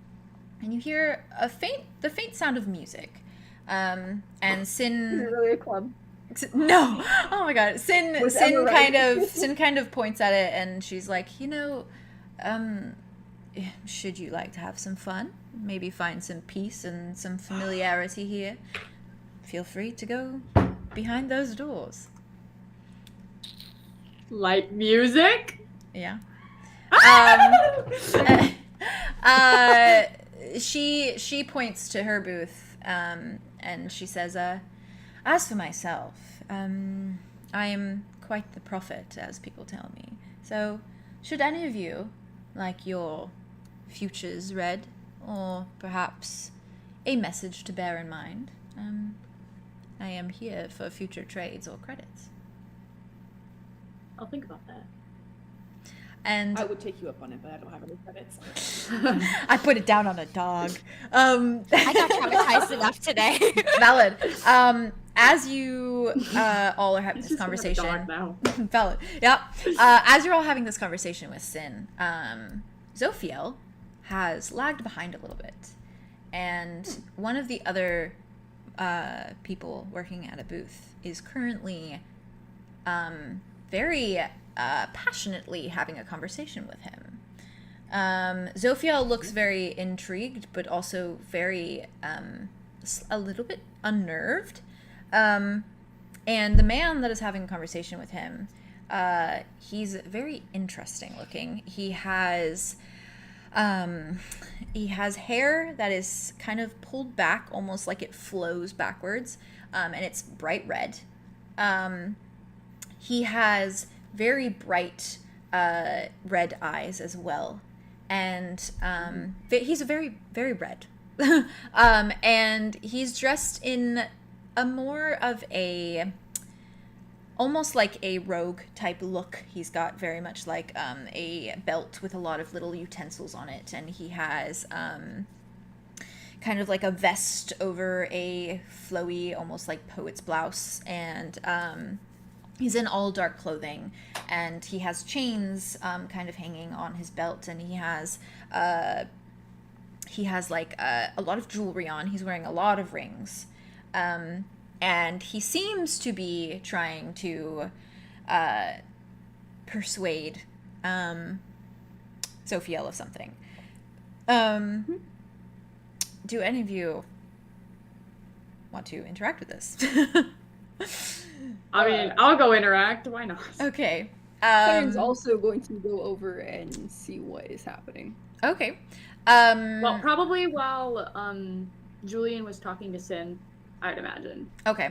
Speaker 1: you hear the faint sound of music. And
Speaker 3: Is it
Speaker 1: Syn
Speaker 3: really a club?
Speaker 1: no. Oh my god. Syn
Speaker 3: Was
Speaker 1: Syn
Speaker 3: ever
Speaker 1: kind
Speaker 3: right.
Speaker 1: of Syn kind of points at it and she's like, should you like to have some fun? Maybe find some peace and some familiarity here. Feel free to go behind those doors.
Speaker 9: Like music?
Speaker 1: Yeah. She points to her booth, and she says, as for myself, I am quite the prophet, as people tell me. So, should any of you like your futures read, or perhaps a message to bear in mind, I am here for future trades or credits.
Speaker 9: I'll think about that.
Speaker 1: And
Speaker 7: I would take you up on it, but I don't have any credits.
Speaker 1: I put it down on a dog.
Speaker 6: I got traumatized enough today.
Speaker 1: Valid. As you all are having
Speaker 9: It's
Speaker 1: this
Speaker 9: just gonna have a
Speaker 1: conversation.
Speaker 9: dog now.
Speaker 1: Valid. Yep. As you're all having this conversation with Syn, Zophiel has lagged behind a little bit. And one of the other people working at a booth is currently very passionately having a conversation with him. Zophiel looks very intrigued, but also very a little bit unnerved. And the man that is having a conversation with him, he's very interesting looking. He has hair that is kind of pulled back, almost like it flows backwards, and it's bright red. He has very bright red eyes as well, and he's a very, very red. And he's dressed in a more of a, almost like a rogue type look. He's got very much like a belt with a lot of little utensils on it, and he has kind of like a vest over a flowy, almost like poet's blouse, and he's in all dark clothing, and he has chains kind of hanging on his belt, and he has like a lot of jewelry on. He's wearing a lot of rings. And he seems to be trying to persuade Zophiel of something. Do any of you want to interact with this?
Speaker 9: I mean, I'll go interact. Why not?
Speaker 1: Okay.
Speaker 3: Theron's also going to go over and see what is happening.
Speaker 1: Okay.
Speaker 9: Well, probably while Julien was talking to Syn, I'd imagine.
Speaker 1: Okay.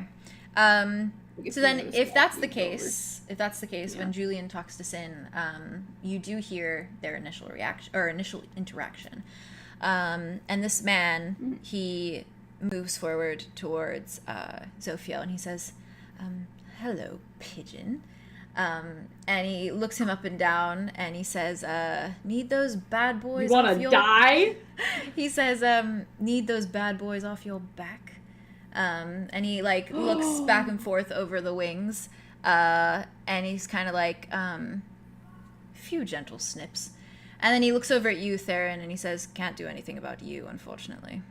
Speaker 1: So then, if that's the case,
Speaker 3: Yeah.
Speaker 1: when Julien talks to Syn, you do hear their initial reaction or initial interaction. And this man, he moves forward towards Zophiel, and he says, "Hello, pigeon." And he looks him up and down, and he says, "Need those bad boys
Speaker 9: You
Speaker 1: off
Speaker 9: wanna
Speaker 1: your..."
Speaker 9: die?
Speaker 1: He says, "Need those bad boys off your back." And he like looks back and forth over the wings, and he's kind of like, "Few gentle snips." And then he looks over at you, Theron, and he says, "Can't do anything about you, unfortunately."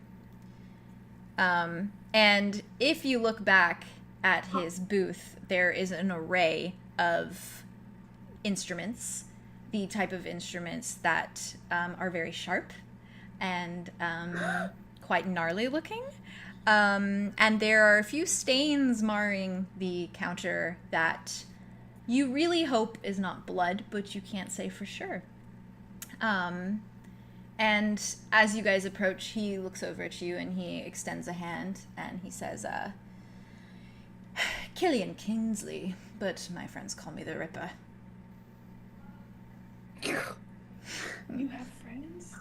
Speaker 1: And if you look back at his booth, there is an array of instruments, the type of instruments that are very sharp and quite gnarly looking. And there are a few stains marring the counter that you really hope is not blood, but you can't say for sure. And as you guys approach, he looks over at you and he extends a hand and he says, "Killian Kingsley, but my friends call me the Ripper."
Speaker 7: You have friends?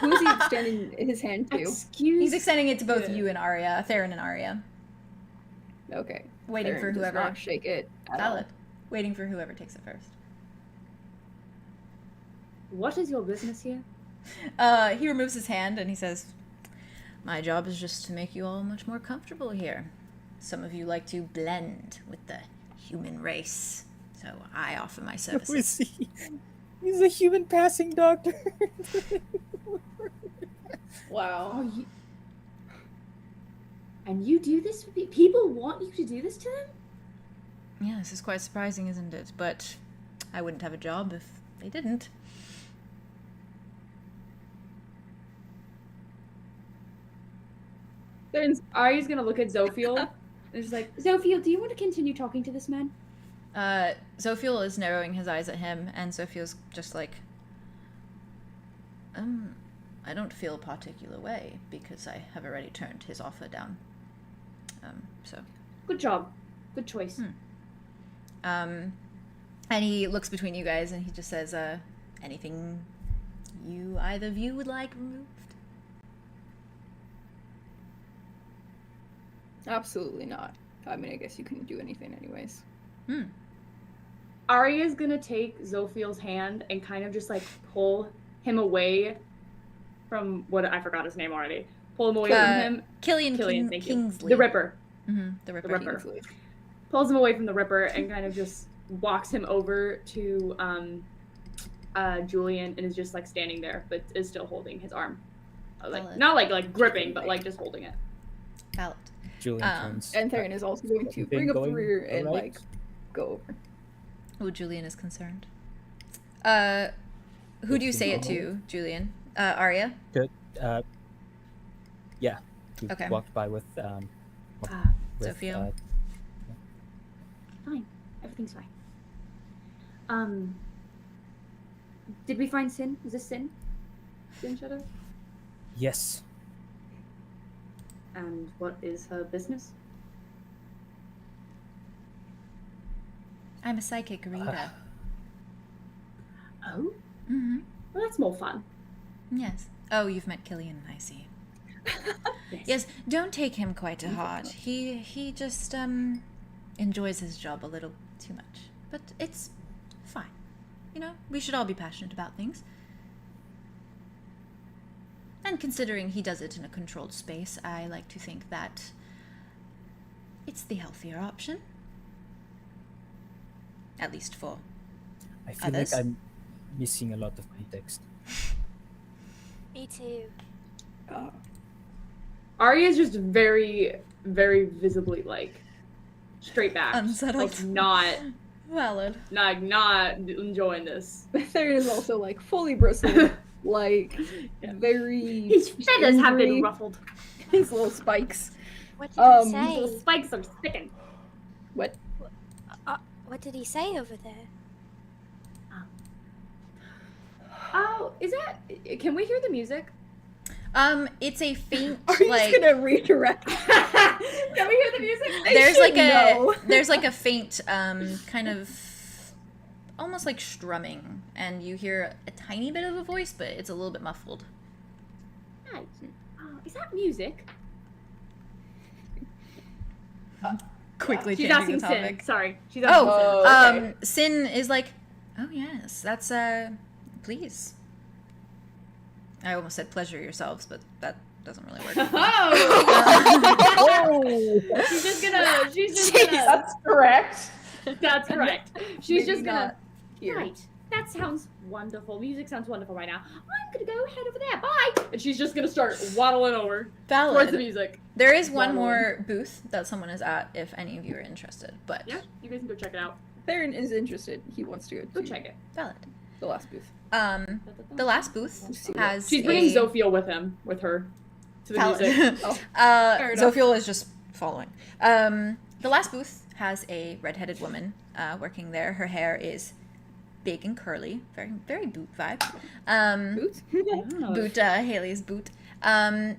Speaker 3: Who is he extending his hand to?
Speaker 9: Excuse.
Speaker 1: He's extending it to both
Speaker 7: Yeah.
Speaker 1: you and Aria, Theron and Aria.
Speaker 3: Okay.
Speaker 1: Waiting
Speaker 3: Theron
Speaker 1: for
Speaker 3: does
Speaker 1: whoever.
Speaker 3: not shake it at all.
Speaker 1: Valid. Waiting for whoever takes it first.
Speaker 9: What is your business here?
Speaker 1: He removes his hand and he says, "My job is just to make you all much more comfortable here. Some of you like to blend with the human race, so I offer my services."
Speaker 5: He's a human passing doctor.
Speaker 7: Wow.
Speaker 9: And you do this for people? Want you to do this to them?
Speaker 1: Yeah, this is quite surprising, isn't it? But I wouldn't have a job if they didn't.
Speaker 9: Then Aria's gonna look at Zophiel and she's like, Zophiel, do you want to continue talking to this man?
Speaker 1: Zophiel is narrowing his eyes at him, and Zophiel's just like, I don't feel a particular way because I have already turned his offer down. So.
Speaker 9: Good job. Good choice.
Speaker 1: And he looks between you guys and he just says, anything either of you would like removed?
Speaker 3: Absolutely not. I mean, I guess you couldn't do anything anyways.
Speaker 9: Aria's gonna take Zophiel's hand and kind of just like pull him away from what I forgot his name already. Pull him away from him.
Speaker 1: Killian
Speaker 9: thank
Speaker 1: Kingsley.
Speaker 9: you. The Ripper.
Speaker 1: The Ripper.
Speaker 9: The Ripper. Pulls him away from the Ripper and kind of just walks him over to Julien and is just like standing there, but is still holding his arm. Like not like gripping, but like just holding it.
Speaker 1: Valid.
Speaker 5: Julien turns.
Speaker 3: And Theron is also going to bring up the rear and like go over.
Speaker 1: Oh, Julien is concerned. Who do you say it to, Julien? Aria?
Speaker 5: Good. Yeah. He
Speaker 1: Okay.
Speaker 5: walked by with
Speaker 1: Zophiel.
Speaker 9: Fine. Everything's fine. Did we find Syn? Is this Syn? Syn Shadow?
Speaker 5: Yes.
Speaker 9: And what is her business?
Speaker 1: I'm a psychic reader.
Speaker 9: Oh? Well, that's more fun.
Speaker 1: Yes. Oh, you've met Killian, I see. Yes, don't take him quite to heart. He just enjoys his job a little too much. But it's fine. You know, we should all be passionate about things. And considering he does it in a controlled space, I like to think that it's the healthier option. At least for
Speaker 5: I feel
Speaker 1: others.
Speaker 5: like I'm missing a lot of context.
Speaker 8: Me too.
Speaker 9: Aria's just very, very visibly like straight back,
Speaker 1: Unsettled.
Speaker 9: like not
Speaker 1: valid.
Speaker 9: not enjoying this.
Speaker 3: Theron is also like fully bristled, like very.
Speaker 9: His feathers have been
Speaker 3: angry.
Speaker 9: ruffled.
Speaker 3: His little spikes.
Speaker 8: What did he
Speaker 9: The
Speaker 8: say?
Speaker 9: spikes are sticking.
Speaker 3: What?
Speaker 8: What did he say over there?
Speaker 9: Oh, is that? Can we hear the music?
Speaker 1: It's a faint
Speaker 3: Are you
Speaker 1: like
Speaker 3: just gonna redirect?
Speaker 9: Can we hear the music?
Speaker 1: there's like
Speaker 3: know.
Speaker 1: there's like a faint kind of almost like strumming, and you hear a tiny bit of a voice, but it's a little bit muffled.
Speaker 9: Hey, is that music?
Speaker 1: Quickly
Speaker 9: She's
Speaker 1: changing
Speaker 9: asking
Speaker 1: the
Speaker 9: Syn.
Speaker 1: topic.
Speaker 9: Sorry, she's asking Syn.
Speaker 3: Oh, okay.
Speaker 1: Syn is like, oh yes, that's please. I almost said pleasure yourselves, but that doesn't really work.
Speaker 9: Oh! She's just gonna.
Speaker 7: That's correct.
Speaker 9: That's correct. She's
Speaker 3: Maybe
Speaker 9: just gonna.
Speaker 3: not here.
Speaker 9: Right. That sounds wonderful. Music sounds wonderful right now. I'm gonna go head over there. Bye. And she's just gonna start waddling over towards the
Speaker 1: Valid.
Speaker 9: music.
Speaker 1: There is one
Speaker 9: Waddling.
Speaker 1: more booth that someone is at if any of you are interested, but
Speaker 9: Yeah, you guys can go check it out.
Speaker 3: Theron is interested. He wants to
Speaker 9: Go
Speaker 3: to
Speaker 9: check it.
Speaker 1: valid.
Speaker 3: the last booth.
Speaker 1: The last booth has
Speaker 9: She's bringing
Speaker 1: a...
Speaker 9: Zophiel with her to the
Speaker 1: Valid.
Speaker 9: music.
Speaker 3: Fair enough.
Speaker 1: Zophiel is just following. The last booth has a redheaded woman working there. Her hair is big and curly, very very boot vibe.
Speaker 3: Boots?
Speaker 1: Boot Haley's boot. And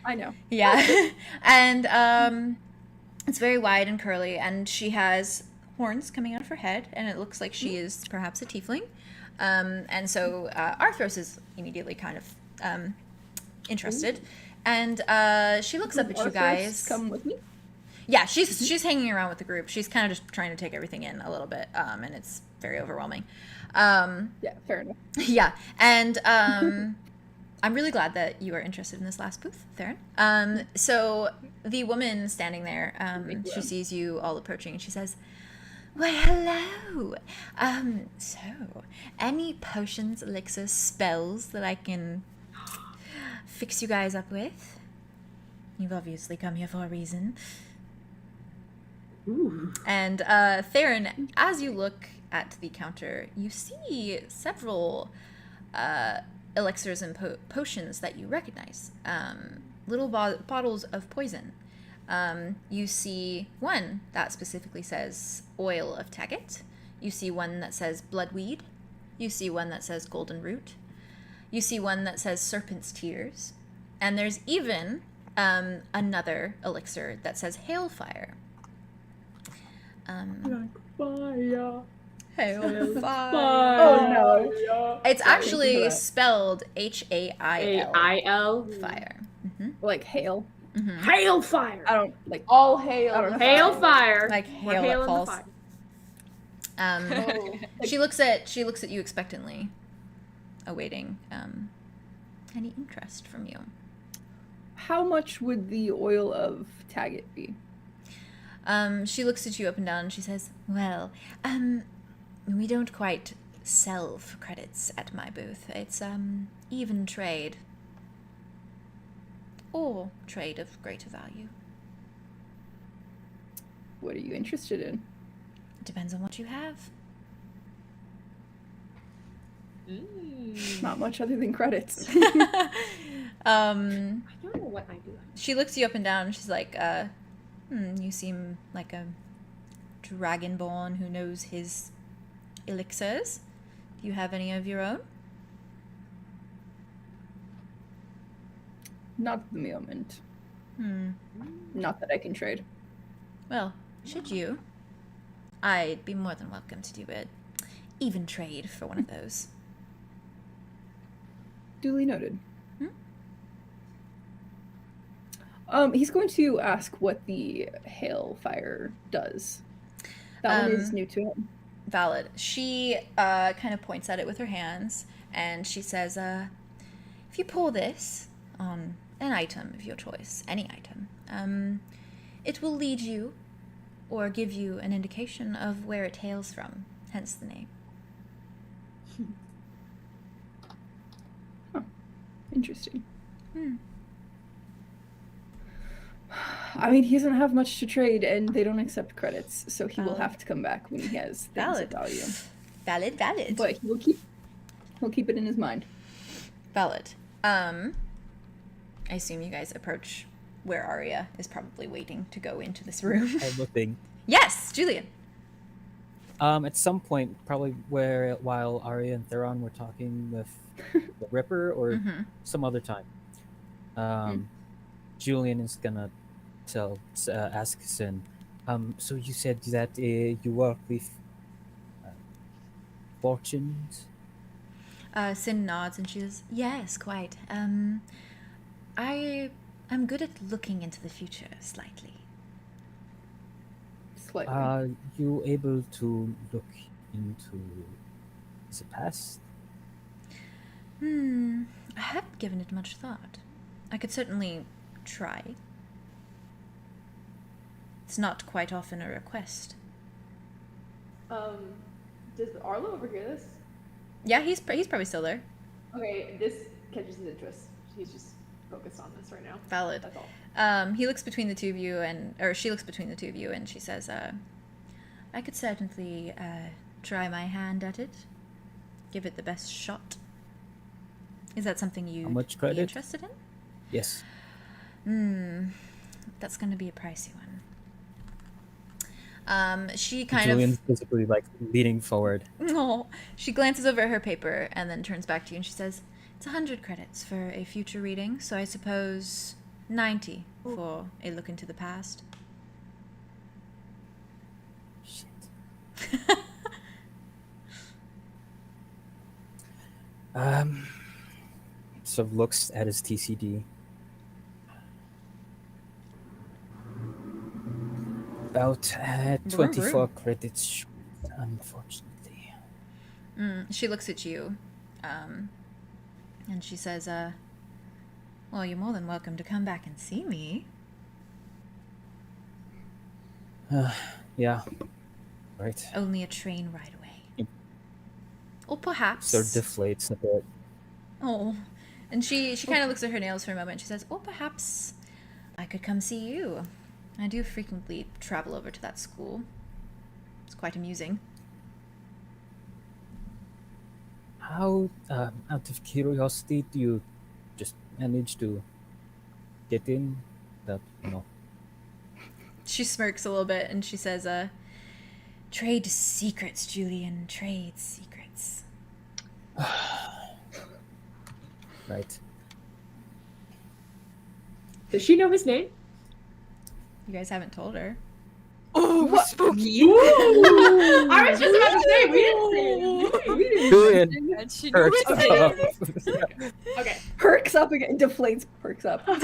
Speaker 3: I know.
Speaker 1: yeah, and it's very wide and curly, and she has horns coming out of her head, and it looks like she is perhaps a tiefling. And so Arthros is immediately kind of interested, and she looks up at you guys.
Speaker 3: Come with me.
Speaker 1: Yeah, she's hanging around with the group. She's kind of just trying to take everything in a little bit, and it's very overwhelming.
Speaker 3: Yeah, fair enough.
Speaker 1: Yeah, and I'm really glad that you are interested in this last booth, Theron. So the woman standing there, she sees you all approaching, and she says, "Why, hello. So any potions, elixirs, spells that I can fix you guys up with?" you've obviously come here for a reason.
Speaker 9: Ooh.
Speaker 1: And Theron, as you look at the counter, you see several elixirs and potions that you recognize. Little bottles of poison. You see one that specifically says oil of Taggett. You see one that says bloodweed. You see one that says golden root. You see one that says serpent's tears. And there's even another elixir that says hailfire.
Speaker 9: Fire.
Speaker 1: Hailfire.
Speaker 7: Oh no.
Speaker 1: It's actually
Speaker 3: that.
Speaker 1: spelled H-A-I-L.
Speaker 9: A-I-L.
Speaker 1: Fire. Mm-hmm.
Speaker 3: Like hail.
Speaker 1: Mm-hmm.
Speaker 9: Hail fire.
Speaker 3: I don't like.
Speaker 7: All hail.
Speaker 3: I don't know.
Speaker 9: Hail fire.
Speaker 1: Like
Speaker 9: We're
Speaker 1: hail that
Speaker 9: hailing the
Speaker 1: falls.
Speaker 9: fire.
Speaker 7: Oh.
Speaker 1: She looks at you expectantly, awaiting any interest from you.
Speaker 3: How much would the oil of Taggett be?
Speaker 1: She looks at you up and down and she says, "Well, we don't quite sell for credits at my booth. It's even trade. Or trade of greater value.
Speaker 3: What are you interested in?
Speaker 1: Depends on what you have."
Speaker 3: Not much other than credits.
Speaker 9: I don't know what I do.
Speaker 1: She looks you up and down and she's like, you seem like a dragonborn who knows his elixirs. Do you have any of your own?
Speaker 3: Not at the moment.
Speaker 1: Hmm.
Speaker 3: Not that I can trade.
Speaker 1: Well, should you? I'd be more than welcome to do it. Even trade for one of those.
Speaker 3: Duly noted.
Speaker 1: Hmm?
Speaker 3: He's going to ask what the hailfire does. That one is new to him.
Speaker 1: Valid. She kind of points at it with her hands, and she says, if you pour this on an item of your choice, any item, it will lead you or give you an indication of where it hails from, hence the name.
Speaker 3: Interesting.
Speaker 1: Hmm.
Speaker 3: I mean, he doesn't have much to trade, and they don't accept credits, so he will
Speaker 1: Valid.
Speaker 3: have to come back when he has things
Speaker 1: Valid.
Speaker 3: of value.
Speaker 1: Valid.
Speaker 3: But he'll keep it in his mind.
Speaker 1: Valid. I assume you guys approach where Aria is probably waiting to go into this room.
Speaker 5: I have a thing.
Speaker 1: Yes, Julien.
Speaker 5: At some point, probably while Aria and Theron were talking with the Ripper, or
Speaker 1: Mm-hmm.
Speaker 5: some other time, Julien is gonna ask Syn. So you said that you work with fortunes?
Speaker 1: Syn nods and she says, "Yes, quite. I'm good at looking into the future slightly."
Speaker 3: Slightly.
Speaker 5: Are you able to look into the past?
Speaker 1: I haven't given it much thought. I could certainly try. It's not quite often a request.
Speaker 7: Does Arlow overhear this?
Speaker 1: Yeah, he's probably still there.
Speaker 7: Okay, this catches his interest. He's just focused on this right now.
Speaker 1: Valid.
Speaker 7: That's all.
Speaker 1: He looks between the two of you, or she looks between the two of you, and she says, "I could certainly try my hand at it. Give it the best shot." Is that something you'd
Speaker 5: How much
Speaker 1: be
Speaker 5: credit?
Speaker 1: interested in?
Speaker 5: Yes.
Speaker 1: That's going to be a pricey one. She kind
Speaker 5: Julian's physically like leaning forward.
Speaker 1: Oh, she glances over at her paper and then turns back to you and she says, "It's 100 credits for a future reading, so I suppose 90 for a look into the past."
Speaker 5: Shit. Sort of looks at his TCD. About 24 credits short, unfortunately.
Speaker 1: She looks at you, and she says, "Well, you're more than welcome to come back and see me."
Speaker 5: Yeah. Right.
Speaker 1: Only a train ride away.
Speaker 5: Yep.
Speaker 1: Or perhaps...
Speaker 5: Sort of deflates a bit.
Speaker 1: Oh. And she kind of looks at her nails for a moment. She says, "Or perhaps I could come see you. I do frequently travel over to that school. It's quite amusing.
Speaker 5: How, out of curiosity, do you just manage to get in? That, you know.
Speaker 1: She smirks a little bit and she says, trade secrets, Julien. Trade secrets.
Speaker 5: Right.
Speaker 9: Does she know his name?
Speaker 1: You guys haven't told her.
Speaker 6: Oh, spooky.
Speaker 9: I was just about to say, we didn't say
Speaker 5: Julien
Speaker 6: And she knew
Speaker 5: perks
Speaker 6: his name.
Speaker 5: up.
Speaker 9: Okay.
Speaker 3: Perks up again. Deflates. Perks up.
Speaker 9: I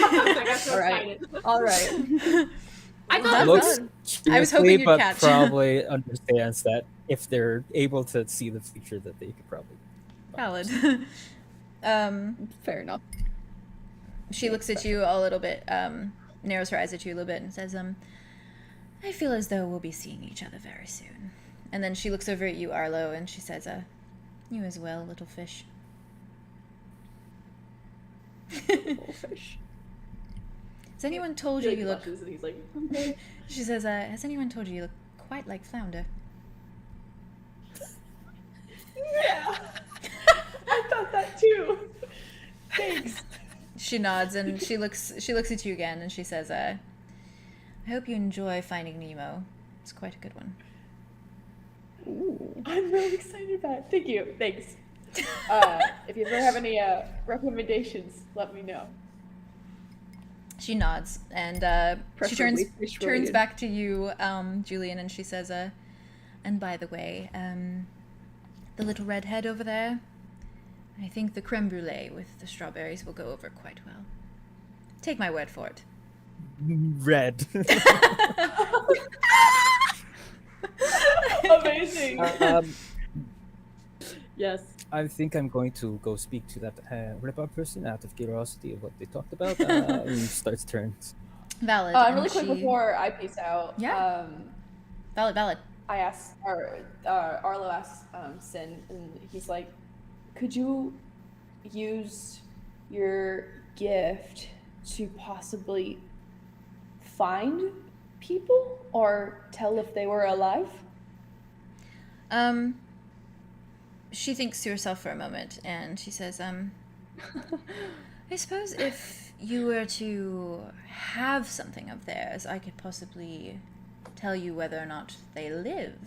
Speaker 9: got so
Speaker 3: All right.
Speaker 9: excited.
Speaker 3: All right.
Speaker 9: I
Speaker 1: Well
Speaker 9: thought
Speaker 5: Looks
Speaker 1: I was hoping
Speaker 5: curiously,
Speaker 1: you'd
Speaker 5: but
Speaker 1: catch.
Speaker 5: probably understands that if they're able to see the future, that they could probably.
Speaker 1: Valid.
Speaker 3: Fair enough.
Speaker 1: She looks at you a little bit, narrows her eyes at you a little bit and says, I feel as though we'll be seeing each other very soon. And then she looks over at you, Arlow, and she says, you as well, little fish.
Speaker 3: Little fish.
Speaker 1: Has anyone told you
Speaker 9: Jake
Speaker 1: you look...
Speaker 9: blushes and he's like,
Speaker 1: She says, has anyone told you you look quite like Flounder?
Speaker 7: Yeah. I thought that too. Thanks.
Speaker 1: She nods and she looks at you again and she says, I hope you enjoy Finding Nemo. It's quite a good one.
Speaker 3: Ooh.
Speaker 7: I'm really excited about it. Thank you. Thanks. If you ever have any recommendations, let me know.
Speaker 1: She nods and she
Speaker 3: Preferably fish
Speaker 1: turns
Speaker 3: related.
Speaker 1: back to you, Julien, and she says, and by the way, the little redhead over there, I think the creme brulee with the strawberries will go over quite well. Take my word for it.
Speaker 5: Red.
Speaker 7: Amazing.
Speaker 9: yes.
Speaker 5: I think I'm going to go speak to that Ripper person out of curiosity of what they talked about. And starts turns.
Speaker 1: Valid.
Speaker 7: Really
Speaker 1: and
Speaker 7: quick
Speaker 1: she-
Speaker 7: before I peace out.
Speaker 1: Yeah. Valid.
Speaker 7: I asked, Arlo asked Syn, and he's like, could you use your gift to possibly find people or tell if they were alive?
Speaker 1: She thinks to herself for a moment and she says, I suppose if you were to have something of theirs, I could possibly tell you whether or not they live,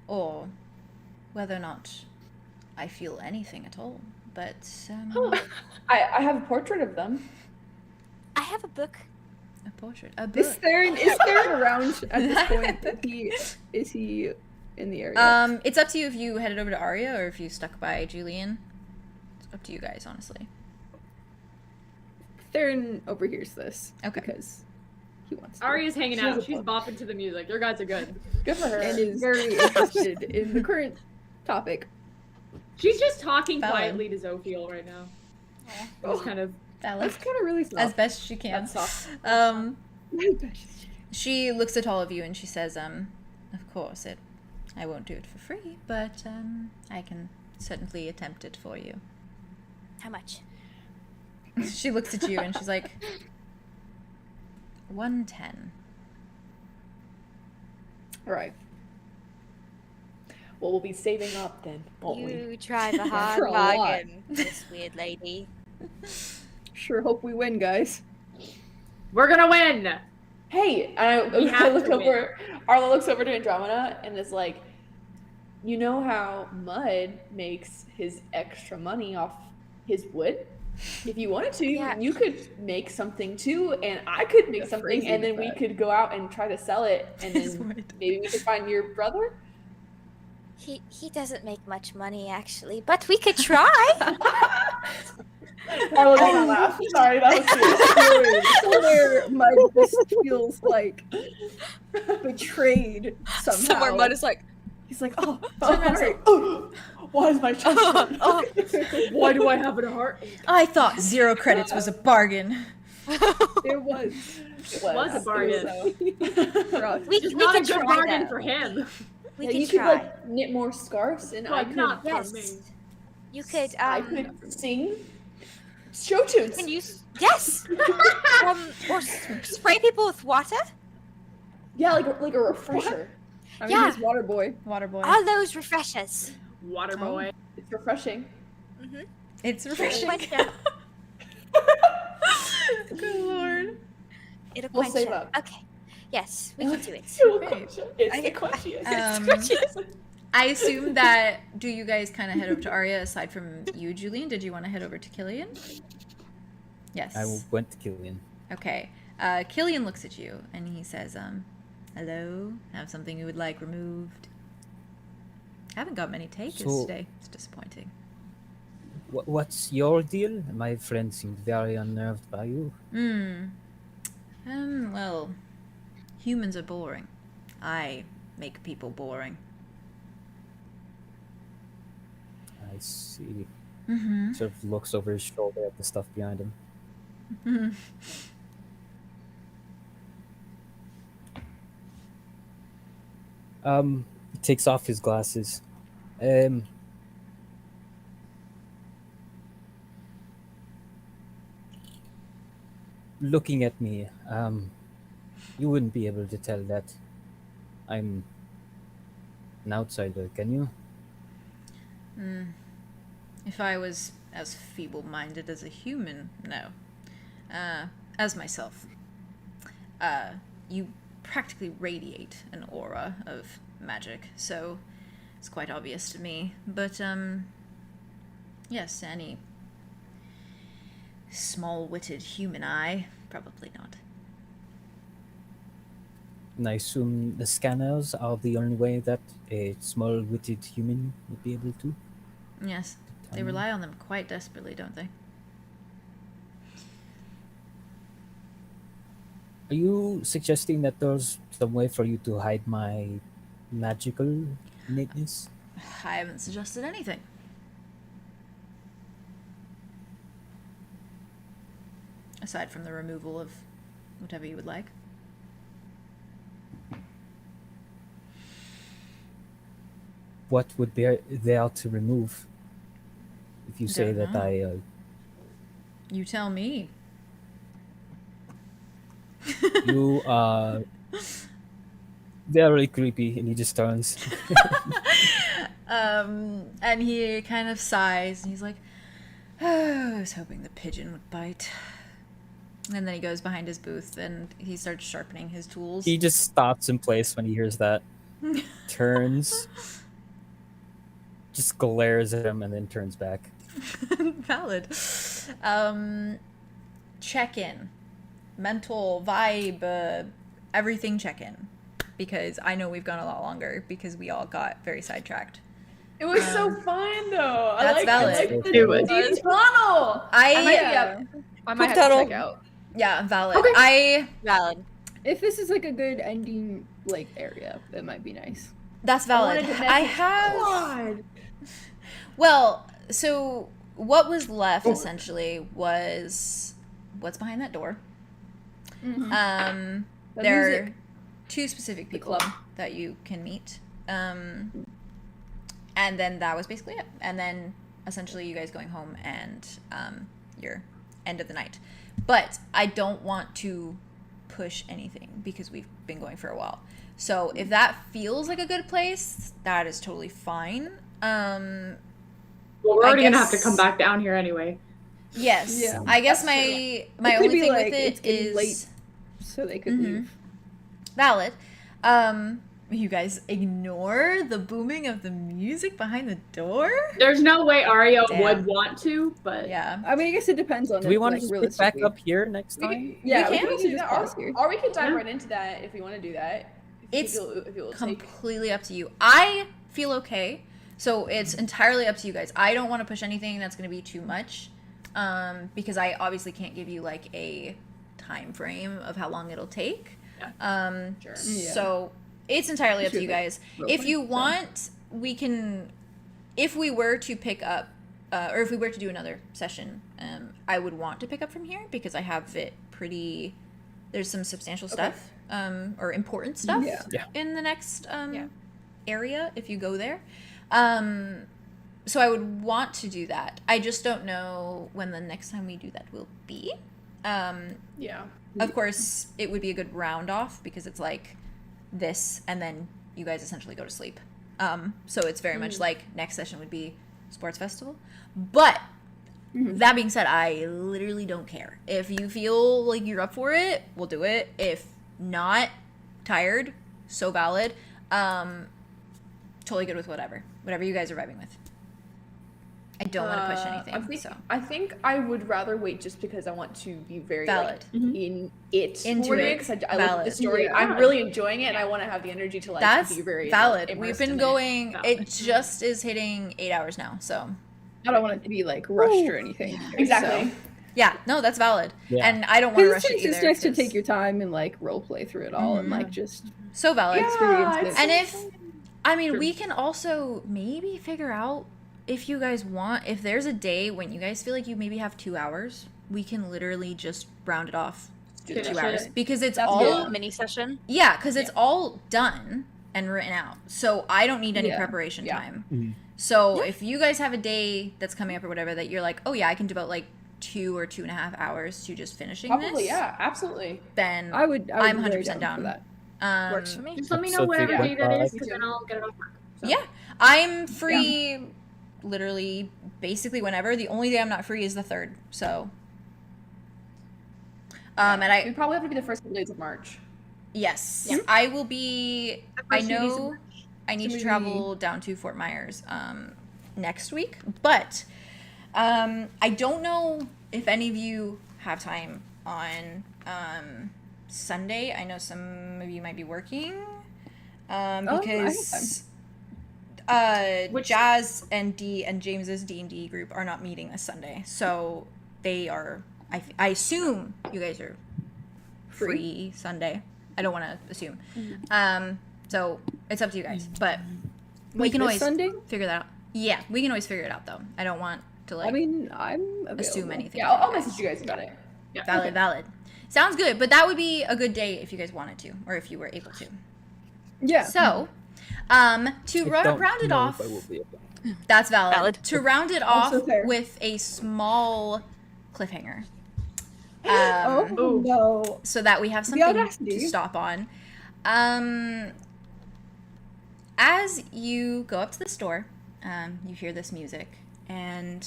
Speaker 1: or whether or not I feel anything at all. But
Speaker 7: I have a portrait of them.
Speaker 8: I have a book.
Speaker 1: a portrait, a book.
Speaker 3: Is Theron around at this point? Is he in the area?
Speaker 1: It's up to you if you headed over to Aria or if you stuck by Julien. It's up to you guys, honestly.
Speaker 3: Theron overhears this.
Speaker 1: Okay.
Speaker 3: Because he wants to.
Speaker 9: Aria's hanging
Speaker 7: She has
Speaker 9: out.
Speaker 7: a
Speaker 9: She's
Speaker 7: book.
Speaker 9: bopping to the music. Your guys are good.
Speaker 7: Good for her.
Speaker 3: And is very interested in the current topic.
Speaker 9: She's just talking
Speaker 1: Valid.
Speaker 9: quietly to Zophiel right now. Just kind of.
Speaker 1: Valid.
Speaker 3: That's kind of really soft.
Speaker 1: As best she can.
Speaker 7: That's soft.
Speaker 1: She looks at all of you and she says, of course, I won't do it for free, but I can certainly attempt it for you.
Speaker 8: How much?
Speaker 1: She looks at you and she's like, 110.
Speaker 3: Right.
Speaker 7: Well, we'll be saving up then, won't we?
Speaker 8: You drive a hard
Speaker 3: For a lot.
Speaker 8: bargain, this weird lady.
Speaker 3: Sure hope we win, guys.
Speaker 9: We're gonna win!
Speaker 7: Hey,
Speaker 9: We
Speaker 7: I
Speaker 9: have
Speaker 7: look
Speaker 9: to
Speaker 7: over. Arlo looks over to Andromeda and is like, you know how Mud makes his extra money off his wood? If you wanted to,
Speaker 8: Yeah.
Speaker 7: you could make something too, and I could make
Speaker 3: Yeah,
Speaker 7: something,
Speaker 3: phrasing
Speaker 7: and then
Speaker 3: of
Speaker 7: we
Speaker 3: that.
Speaker 7: could go out and try to sell it, and
Speaker 1: His
Speaker 7: then
Speaker 1: wood.
Speaker 7: maybe we could find your brother.
Speaker 8: He doesn't make much money, actually, but we could try.
Speaker 7: Arlo does not laugh. Sorry, that was weird.
Speaker 3: Somewhere my fist feels like betrayed somehow.
Speaker 6: Somewhere Mud is like,
Speaker 3: He's like, oh,
Speaker 7: Turn around and say, "Oh, why is my chest hurt?"
Speaker 9: Why do I have a heart?
Speaker 1: I thought 0 credits was a bargain.
Speaker 3: it was.
Speaker 7: It
Speaker 9: Was a bargain.
Speaker 3: rough.
Speaker 8: We
Speaker 9: It's not a
Speaker 8: could
Speaker 9: good
Speaker 8: try
Speaker 9: bargain
Speaker 8: that.
Speaker 9: for him.
Speaker 8: We
Speaker 7: Yeah,
Speaker 8: could
Speaker 7: you could
Speaker 8: try.
Speaker 7: like knit more scarves, and I
Speaker 9: But
Speaker 7: could.
Speaker 9: not for
Speaker 8: Yes.
Speaker 9: me.
Speaker 8: You could
Speaker 7: I could sing Show tunes.
Speaker 6: Can you? Yes. Or spray people with water.
Speaker 7: Yeah, like a refresher.
Speaker 3: I mean,
Speaker 6: Yeah.
Speaker 3: he's water boy.
Speaker 1: Water boy.
Speaker 6: All those refreshers.
Speaker 9: Water boy.
Speaker 7: It's refreshing.
Speaker 1: It's refreshing.
Speaker 6: Quencher.
Speaker 1: Good lord.
Speaker 6: It'll
Speaker 7: We'll
Speaker 6: quench
Speaker 7: save
Speaker 6: it.
Speaker 7: up.
Speaker 6: Okay. Yes, we can do it.
Speaker 7: It's the quenchiest.
Speaker 1: I assume that, do you guys kind of head over to Aria aside from you, Julien? Did you want to head over to Killian? Yes.
Speaker 5: I went to Killian.
Speaker 1: Okay. Killian looks at you and he says, hello, have something you would like removed? I haven't got many takers today. It's disappointing.
Speaker 5: What's your deal? My friend seemed very unnerved by you.
Speaker 1: Well, humans are boring. I make people boring.
Speaker 5: I see.
Speaker 1: Mm-hmm.
Speaker 5: Sort of looks over his shoulder at the stuff behind him. He takes off his glasses. Looking at me, you wouldn't be able to tell that I'm an outsider, can you?
Speaker 1: If I was as feeble-minded as a human, no. As myself. You practically radiate an aura of magic, so it's quite obvious to me. But, yes, any small-witted human eye, probably not.
Speaker 5: And I assume the scanners are the only way that a small-witted human would be able to?
Speaker 1: Yes, they rely on them quite desperately, don't they?
Speaker 5: Are you suggesting that there's some way for you to hide my magical innateness?
Speaker 1: I haven't suggested anything. Aside from the removal of whatever you would like.
Speaker 5: What would be there to remove? If you say
Speaker 1: Don't
Speaker 5: that
Speaker 1: know. You tell me.
Speaker 5: you are very creepy, and he just turns.
Speaker 1: And he kind of sighs, and he's like, oh, I was hoping the pigeon would bite. And then he goes behind his booth, and he starts sharpening his tools.
Speaker 5: He just stops in place when he hears that, turns, just glares at him, and then turns back.
Speaker 1: Valid. Check-in. Mental vibe, everything check-in. Because I know we've gone a lot longer because we all got very sidetracked.
Speaker 7: It was so fun though.
Speaker 1: That's valid.
Speaker 7: I like the
Speaker 9: Do it.
Speaker 7: deep tunnel.
Speaker 1: I
Speaker 7: might have to check out.
Speaker 1: yeah, valid.
Speaker 7: Okay.
Speaker 6: Valid.
Speaker 3: If this is like a good ending like area, that might be nice.
Speaker 1: That's valid. I have.
Speaker 7: God.
Speaker 1: Well, so what was left essentially was what's behind that door.
Speaker 3: The
Speaker 1: There are
Speaker 3: music.
Speaker 1: two specific people
Speaker 3: club.
Speaker 1: that you can meet. And then that was basically it. And then essentially you guys going home and your end of the night. But I don't want to push anything because we've been going for a while. So if that feels like a good place, that is totally fine.
Speaker 9: Well, we're already gonna have to come back down here anyway.
Speaker 1: Yes.
Speaker 3: Yeah.
Speaker 1: I guess
Speaker 3: That's
Speaker 1: my
Speaker 3: It could
Speaker 1: only
Speaker 3: be
Speaker 1: thing
Speaker 3: like
Speaker 1: with
Speaker 3: it's
Speaker 1: it
Speaker 3: getting
Speaker 1: is
Speaker 3: late, so they could leave.
Speaker 1: valid. You guys ignore the booming of the music behind the door?
Speaker 9: There's no way Aria
Speaker 1: Damn.
Speaker 9: would want to, but
Speaker 1: Yeah.
Speaker 3: I mean, I guess it depends on.
Speaker 5: Do we
Speaker 3: it,
Speaker 5: want
Speaker 3: like,
Speaker 5: to just pick back
Speaker 3: realistically.
Speaker 5: up here next
Speaker 7: We
Speaker 5: time?
Speaker 7: can,
Speaker 3: Yeah,
Speaker 1: We
Speaker 3: we
Speaker 1: can
Speaker 3: can also
Speaker 7: do
Speaker 3: just
Speaker 7: that,
Speaker 3: pause here.
Speaker 7: or we could dive
Speaker 9: Yeah.
Speaker 7: right into that if we want to do that.
Speaker 1: It's
Speaker 7: if you'll take.
Speaker 1: Completely up to you. I feel okay. So it's entirely up to you guys. I don't want to push anything that's going to be too much. Because I obviously can't give you like a time frame of how long it'll take.
Speaker 7: Sure.
Speaker 1: So it's entirely up to you guys. If you want, we can, if we were to pick up, or if we were to do another session, I would want to pick up from here because I have it pretty, there's some substantial stuff, or important stuff
Speaker 3: Yeah.
Speaker 5: Yeah.
Speaker 1: in the next
Speaker 6: Yeah.
Speaker 1: area if you go there. So I would want to do that. I just don't know when the next time we do that will be.
Speaker 7: Yeah.
Speaker 1: Of course, it would be a good round off because it's like this, and then you guys essentially go to sleep. So it's very much like next session would be sports festival. But that being said, I literally don't care. If you feel like you're up for it, we'll do it. If not, tired, so valid. Totally good with whatever you guys are vibing with. I don't want to push anything.
Speaker 7: I think I would rather wait just because I want to be very
Speaker 1: Valid.
Speaker 7: like, in it
Speaker 1: Into
Speaker 7: more
Speaker 1: it.
Speaker 7: because I love the
Speaker 1: Valid.
Speaker 7: story.
Speaker 9: Yeah.
Speaker 7: I'm really enjoying it, and I want to have the energy to like
Speaker 1: That's
Speaker 7: be very
Speaker 1: valid.
Speaker 7: immersed
Speaker 1: We've been
Speaker 7: in
Speaker 1: going.
Speaker 9: Valid.
Speaker 1: It just is hitting 8 hours now. So
Speaker 3: I don't want it to be like rushed or anything.
Speaker 7: it. Exactly.
Speaker 1: yeah, no, that's valid.
Speaker 5: Yeah.
Speaker 1: And I don't want to rush it
Speaker 3: It's
Speaker 1: either.
Speaker 3: nice to
Speaker 1: 'cause-
Speaker 3: take your time and like role play through it all and like just
Speaker 1: so valid.
Speaker 3: experience
Speaker 7: it's
Speaker 3: it.
Speaker 1: And if I mean,
Speaker 9: True.
Speaker 1: we can also maybe figure out if you guys want, if there's a day when you guys feel like you maybe have 2 hours, we can literally just round it off to
Speaker 9: Finish
Speaker 1: 2 hours
Speaker 9: it.
Speaker 1: because it's
Speaker 7: That's
Speaker 1: all
Speaker 7: good.
Speaker 6: Mini session.
Speaker 1: yeah, because it's all done and written out. So I don't need any
Speaker 3: Yeah.
Speaker 1: preparation
Speaker 7: Yeah.
Speaker 1: time. So if you guys have a day that's coming up or whatever that you're like, oh yeah, I can devote like 2 or 2.5 hours to just finishing
Speaker 7: Probably,
Speaker 1: this,
Speaker 7: yeah, absolutely.
Speaker 1: then
Speaker 3: I would
Speaker 1: I'm
Speaker 3: be very
Speaker 1: 100% down.
Speaker 3: for that.
Speaker 6: Works for me.
Speaker 9: Just let me know
Speaker 5: Episode
Speaker 9: whatever day that
Speaker 5: 3.5.
Speaker 9: is, because then I'll get it off work. So.
Speaker 1: Yeah, I'm free literally basically whenever. The only day I'm not free is the 3rd. So and
Speaker 7: We
Speaker 1: I
Speaker 7: probably have to be the first couple days of March.
Speaker 1: yes,
Speaker 6: Yeah.
Speaker 1: I will be I
Speaker 9: First few days of
Speaker 1: know
Speaker 9: March.
Speaker 1: I need to
Speaker 3: maybe-
Speaker 1: travel down to Fort Myers next week, but I don't know if any of you have time on Sunday. I know some of you might be working
Speaker 3: I have time.
Speaker 1: because
Speaker 9: Which-
Speaker 1: Jazz and James's D&D group are not meeting this Sunday, so they are. I assume you guys are free Sunday. I don't want to assume. So it's up to you guys, but we
Speaker 3: Like
Speaker 1: can
Speaker 3: this
Speaker 1: always
Speaker 3: Sunday?
Speaker 1: figure that out. Yeah, we can always figure it out though. I don't want to like
Speaker 3: I mean, I'm available.
Speaker 1: assume anything.
Speaker 7: Yeah,
Speaker 1: from
Speaker 7: I'll
Speaker 1: you guys.
Speaker 7: message you guys about it.
Speaker 9: Yeah.
Speaker 1: Valid. Sounds good, but that would be a good day if you guys wanted to, or if you were able to.
Speaker 3: Yeah.
Speaker 1: So, to
Speaker 5: I don't
Speaker 1: round it
Speaker 5: know
Speaker 1: off,
Speaker 5: if I will be able.
Speaker 1: that's valid.
Speaker 6: Valid.
Speaker 1: To round it off
Speaker 3: Also fair.
Speaker 1: with a small cliffhanger.
Speaker 3: Oh no.
Speaker 1: So that we have something
Speaker 3: audacity.
Speaker 1: to stop on. As you go up to the store, you hear this music, and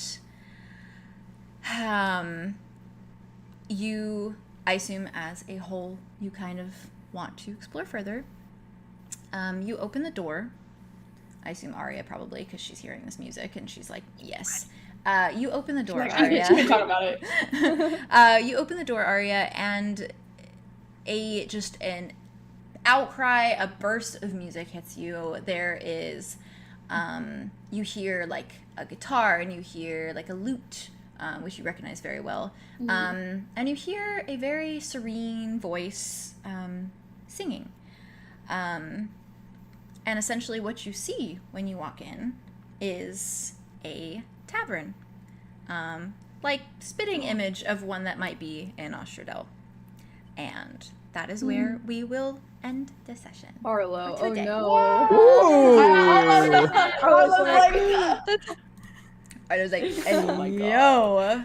Speaker 1: you, I assume as a whole, you kind of want to explore further. You open the door. I assume Aria probably, because she's hearing this music, and she's like, yes. You open the door, Aria.
Speaker 7: She can talk about it.
Speaker 1: You open the door, Aria, and just an outcry, a burst of music hits you. There is, you hear like a guitar, and you hear like a lute, which you recognize very well. And you hear a very serene voice singing. And essentially what you see when you walk in is a tavern. Like spitting image of one that might be in 𝙬𝙗𝙬𝙗𝙬. And that is where we will end the session.
Speaker 3: Arlow.
Speaker 1: For
Speaker 3: Oh
Speaker 1: today.
Speaker 3: no.
Speaker 1: I was like, yo.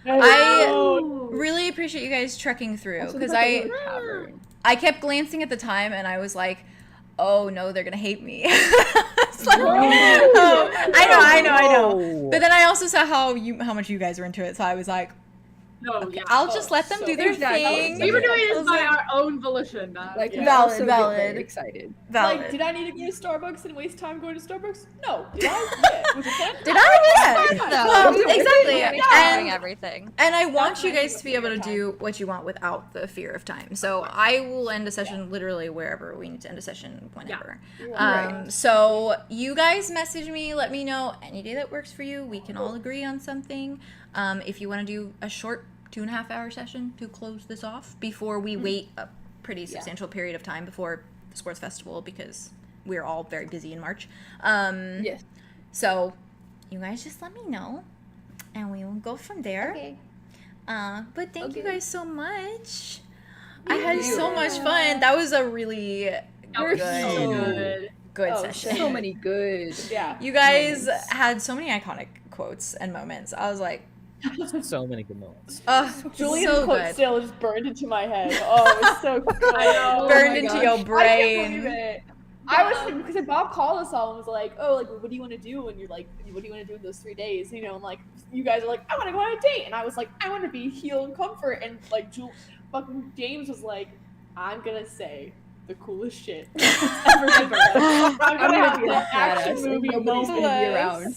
Speaker 1: I really appreciate you guys trekking through,
Speaker 3: Also, the
Speaker 1: because
Speaker 3: fact that we're a tavern.
Speaker 1: I kept glancing at the time and I was like, oh no, they're gonna hate me. It's like, oh, I know. But then I also saw how much you guys were into it, so I was like,
Speaker 9: No,
Speaker 1: okay,
Speaker 9: yeah.
Speaker 1: I'll just let them do their thing.
Speaker 9: We were doing this by our own volition, man.
Speaker 3: Like,
Speaker 9: yeah.
Speaker 3: we
Speaker 1: Valid,
Speaker 3: also
Speaker 1: valid.
Speaker 3: get very excited.
Speaker 1: Valid.
Speaker 7: Like, did I need to go to Starbucks and waste time going to Starbucks? No. Did I? Yeah. Was it fun?
Speaker 1: Did I? Yeah.
Speaker 6: No.
Speaker 1: Well,
Speaker 6: Doing
Speaker 1: exactly.
Speaker 6: everything.
Speaker 1: And I want
Speaker 7: That's
Speaker 1: you
Speaker 7: my
Speaker 1: guys to be able to
Speaker 7: favorite
Speaker 1: do what you want without the fear of time. So I will end a session literally wherever we need to end a session, whenever. So you guys message me, let me know any day that works for you. We can all agree on something. If you want to do a short 2.5 hour session to close this off before we wait a pretty substantial period of time before the sports festival, because we're all very busy in March.
Speaker 3: Yes.
Speaker 1: So you guys just let me know and we will go from there.
Speaker 7: Okay.
Speaker 1: But thank you guys so much. I had so much fun. That was a really
Speaker 9: That was
Speaker 1: good.
Speaker 9: so good.
Speaker 1: good session.
Speaker 3: So many good.
Speaker 7: Yeah.
Speaker 1: You guys
Speaker 3: moments.
Speaker 1: had so many iconic quotes and moments. I was like,
Speaker 5: So many good moments.
Speaker 7: Julian's
Speaker 1: so
Speaker 7: quote
Speaker 1: good.
Speaker 7: still just burned into my head. Oh, it was so good.
Speaker 1: Burned
Speaker 3: my
Speaker 1: into
Speaker 3: gosh.
Speaker 1: your
Speaker 7: I can't
Speaker 1: brain.
Speaker 7: believe it. I was because Bob called us all and was like, "Oh, like, what do you want to do?" And you're like, "What do you want to do in those 3 days?" You know, and like, you guys are like, "I want to go on a date," and I was like, "I want to be heal and comfort," and like, fucking James was like, "I'm gonna say the coolest shit ever. I'm gonna have
Speaker 3: be
Speaker 7: the
Speaker 3: a
Speaker 7: action
Speaker 3: badass,
Speaker 7: movie
Speaker 3: and nobody's
Speaker 7: moment."
Speaker 3: gonna be around.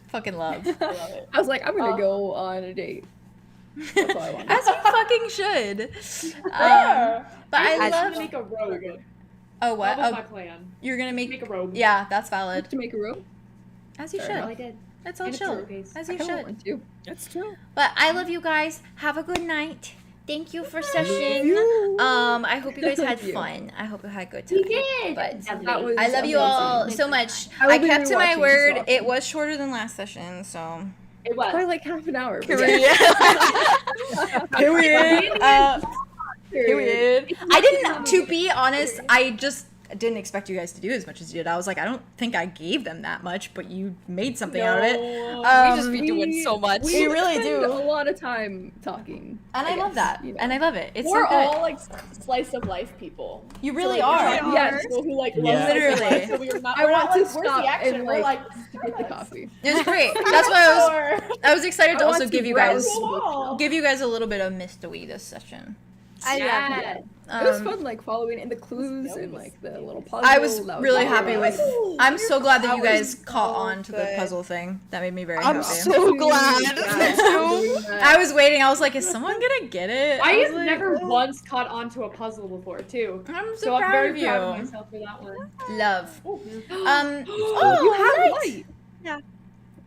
Speaker 1: Fucking love.
Speaker 7: I love it.
Speaker 3: I was like, I'm gonna go on a date. That's all I want.
Speaker 1: As you fucking should.
Speaker 7: Yeah.
Speaker 1: But I
Speaker 6: As-
Speaker 1: love.
Speaker 9: to make a robe.
Speaker 1: Oh, what?
Speaker 9: That was
Speaker 1: Oh,
Speaker 9: my plan.
Speaker 1: you're gonna
Speaker 9: Make a robe.
Speaker 1: Yeah, that's valid.
Speaker 3: To make a room?
Speaker 1: As you
Speaker 3: Fair
Speaker 1: should.
Speaker 3: enough.
Speaker 9: I did.
Speaker 1: It's all
Speaker 9: And a
Speaker 1: chill.
Speaker 9: pillowcase.
Speaker 1: As
Speaker 3: I
Speaker 1: you
Speaker 3: kinda
Speaker 1: should.
Speaker 3: want to.
Speaker 5: That's true.
Speaker 1: But I love you guys. Have a good night. Thank you for session.
Speaker 3: you.
Speaker 1: I hope you guys had
Speaker 3: Love you.
Speaker 1: fun. I hope you had a good time.
Speaker 9: We did.
Speaker 1: But
Speaker 3: That was
Speaker 1: I love you all
Speaker 3: amazing.
Speaker 1: so much.
Speaker 3: I will
Speaker 1: I
Speaker 3: be
Speaker 1: kept to my
Speaker 3: rewatching
Speaker 1: word.
Speaker 3: so
Speaker 1: It
Speaker 3: often.
Speaker 1: was shorter than last session, so.
Speaker 9: It was.
Speaker 3: Probably like half an hour. but
Speaker 1: Period. Period. Period. I didn't. To be honest, I just didn't expect you guys to do as much as you did. I was like, I don't think I gave them that much, but you made something out of it.
Speaker 6: We just be doing so much.
Speaker 1: We really
Speaker 3: spend
Speaker 1: do.
Speaker 3: a lot of time talking.
Speaker 1: And I love
Speaker 3: guess,
Speaker 1: that.
Speaker 3: you know.
Speaker 1: And I love it. It's
Speaker 7: We're
Speaker 1: so good.
Speaker 7: all like slice of life people.
Speaker 1: You really
Speaker 7: So, like,
Speaker 1: are.
Speaker 7: we're not
Speaker 3: Yes.
Speaker 7: people who like
Speaker 5: Yeah.
Speaker 7: love slice of
Speaker 1: Literally.
Speaker 7: life, so we're not,
Speaker 3: I
Speaker 7: we're
Speaker 3: want
Speaker 7: not,
Speaker 3: to
Speaker 7: like, where's
Speaker 3: stop
Speaker 7: the action?
Speaker 3: and
Speaker 7: We're
Speaker 3: like
Speaker 7: like,
Speaker 3: get the coffee.
Speaker 1: It was great. That's why I was excited to
Speaker 3: I want
Speaker 1: also
Speaker 3: to
Speaker 1: give you
Speaker 3: browse
Speaker 1: guys
Speaker 3: the bookshelf.
Speaker 1: give you guys a little bit of mystery this session.
Speaker 6: I love
Speaker 9: Yeah.
Speaker 6: it.
Speaker 3: It was fun, like following and the clues and like the little puzzle.
Speaker 1: I was
Speaker 3: That
Speaker 1: really
Speaker 3: fun.
Speaker 1: happy with. I'm so glad that you
Speaker 3: That
Speaker 1: guys
Speaker 3: was
Speaker 1: caught
Speaker 6: so
Speaker 1: on to the
Speaker 6: good.
Speaker 1: puzzle thing. That made me very
Speaker 6: I'm
Speaker 1: happy.
Speaker 6: so glad.
Speaker 1: I was waiting. I was like, is someone gonna get it?
Speaker 9: I
Speaker 1: was
Speaker 9: have
Speaker 1: like,
Speaker 9: never once caught on to a puzzle before, too.
Speaker 1: I'm so,
Speaker 9: So I'm
Speaker 1: proud
Speaker 9: very
Speaker 1: of you.
Speaker 9: proud of myself for that one.
Speaker 1: Love.
Speaker 9: Oh,
Speaker 3: You have light.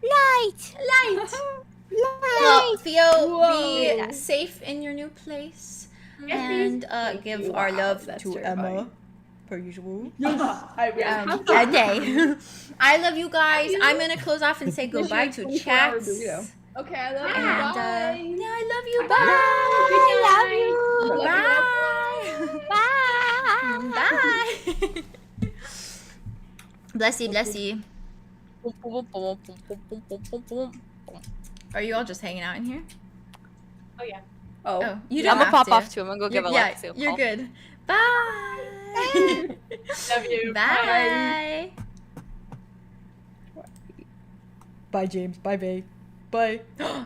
Speaker 8: Light!
Speaker 1: Well, Theo,
Speaker 3: Whoa.
Speaker 1: be safe in your new place.
Speaker 9: Yes,
Speaker 1: And
Speaker 9: please.
Speaker 1: give
Speaker 3: you.
Speaker 1: our
Speaker 3: Wow,
Speaker 1: love
Speaker 3: that's
Speaker 1: to
Speaker 3: terrifying.
Speaker 1: Emma, per usual.
Speaker 7: I really
Speaker 1: Okay. I love you guys. I'm gonna close off and say goodbye to
Speaker 3: 24-hour
Speaker 1: chats.
Speaker 3: burrito.
Speaker 7: Okay, I love
Speaker 1: And
Speaker 7: you. Bye.
Speaker 1: yeah, I love you. Bye.
Speaker 8: Love you.
Speaker 1: Bye. Bless you, bless you. Are you all just hanging out in here?
Speaker 9: Oh, yeah.
Speaker 3: Oh,
Speaker 1: Oh, you don't
Speaker 6: I'm gonna
Speaker 1: have
Speaker 6: pop
Speaker 1: to.
Speaker 6: off too. I'm gonna go give a
Speaker 1: Yeah,
Speaker 6: Lexi a
Speaker 1: you're
Speaker 6: call.
Speaker 1: good. Bye.
Speaker 9: Love you.
Speaker 1: Bye. Bye, James. Bye, babe. Bye.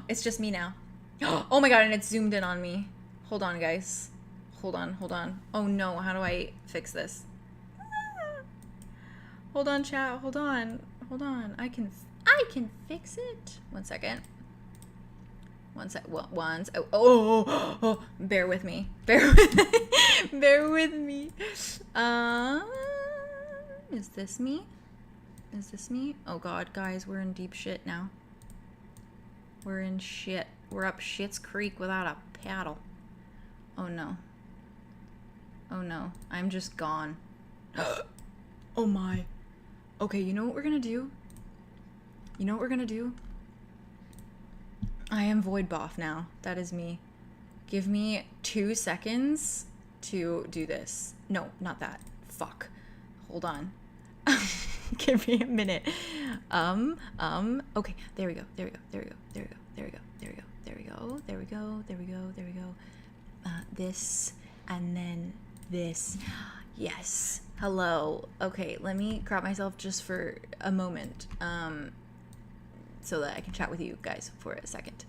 Speaker 1: It's just me now. Oh my god, and it's zoomed in on me. Hold on, guys. Hold on, hold on. Oh no, how do I fix this? Hold on, chat. Hold on. Hold on. I can fix it. 1 second. One sec. Once. Oh, bear with me. Bear with me. Is this me? Is this me? Oh god, guys, we're in deep shit now. We're in shit. We're up Shit's Creek without a paddle. Oh no. Oh no. I'm just gone. Oh my. Okay, you know what we're gonna do? You know what we're gonna do? I am Void Boff now. That is me. Give me 2 seconds to do this. No, not that. Fuck. Hold on. Give me a minute. Okay, there we go. There we go. There we go. There we go. There we go. There we go. There we go. There we go. There we go. There we go. This and then this. Yes. Hello. Okay, let me grab myself just for a moment. So that I can chat with you guys for a second.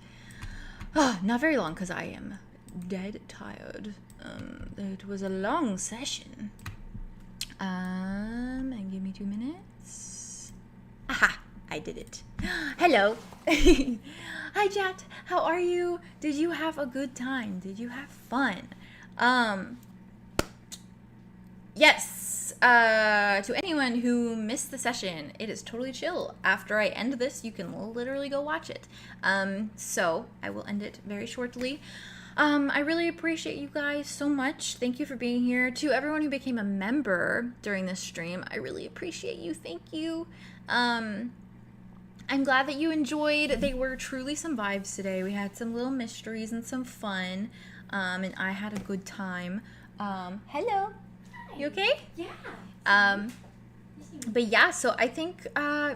Speaker 1: Not very long, because I am dead tired. It was a long session. And give me 2 minutes. Aha! I did it. Hello. Hi, chat. How are you? Did you have a good time? Did you have fun? Yes. To anyone who missed the session, it is totally chill. After I end this, you can literally go watch it. So I will end it very shortly. I really appreciate you guys so much. Thank you for being here. To everyone who became a member during this stream, I really appreciate you. Thank you. I'm glad that you enjoyed. They were truly some vibes today. We had some little mysteries and some fun. And I had a good time. Hello. You okay?
Speaker 10: Yeah.
Speaker 1: But yeah, so I think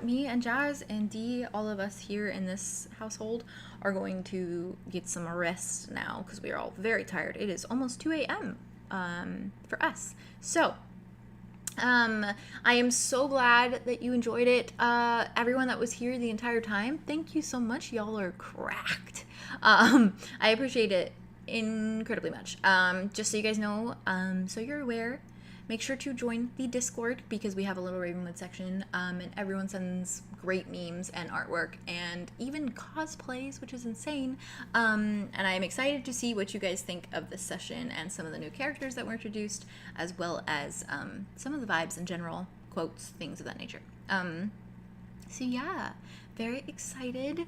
Speaker 1: me and Jazz and Dee, all of us here in this household, are going to get some rest now because we are all very tired. It is almost 2 a.m. For us. So I am so glad that you enjoyed it. Everyone that was here the entire time, thank you so much. Y'all are cracked. I appreciate it incredibly much. Just so you guys know, so you're aware, make sure to join the Discord because we have a little Ravenwood section, and everyone sends great memes and artwork and even cosplays, which is insane. And I'm excited to see what you guys think of this session and some of the new characters that were introduced, as well as some of the vibes in general, quotes, things of that nature. So yeah, very excited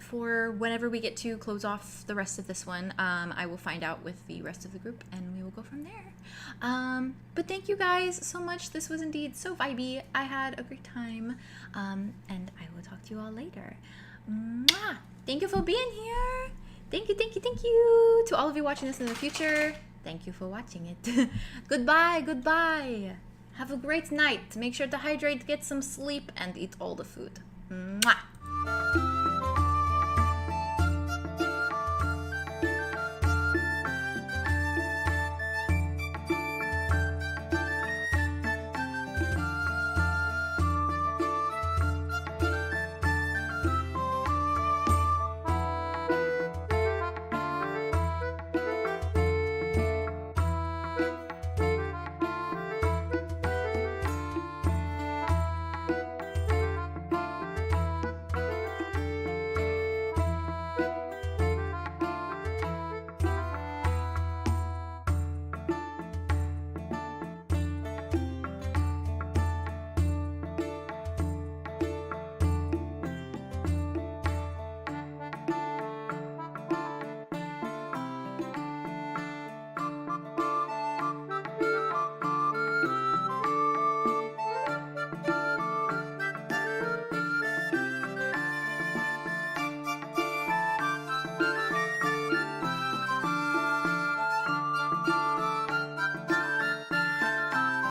Speaker 1: for whenever we get to close off the rest of this one. I will find out with the rest of the group and we will go from there. But thank you guys so much. This was indeed so vibey. I had a great time, and I will talk to you all later. Mwah! Thank you for being here. Thank you, thank you, thank you to all of you watching this in the future. Thank you for watching it. Goodbye, goodbye. Have a great night. Make sure to hydrate, get some sleep, and eat all the food. Mwah!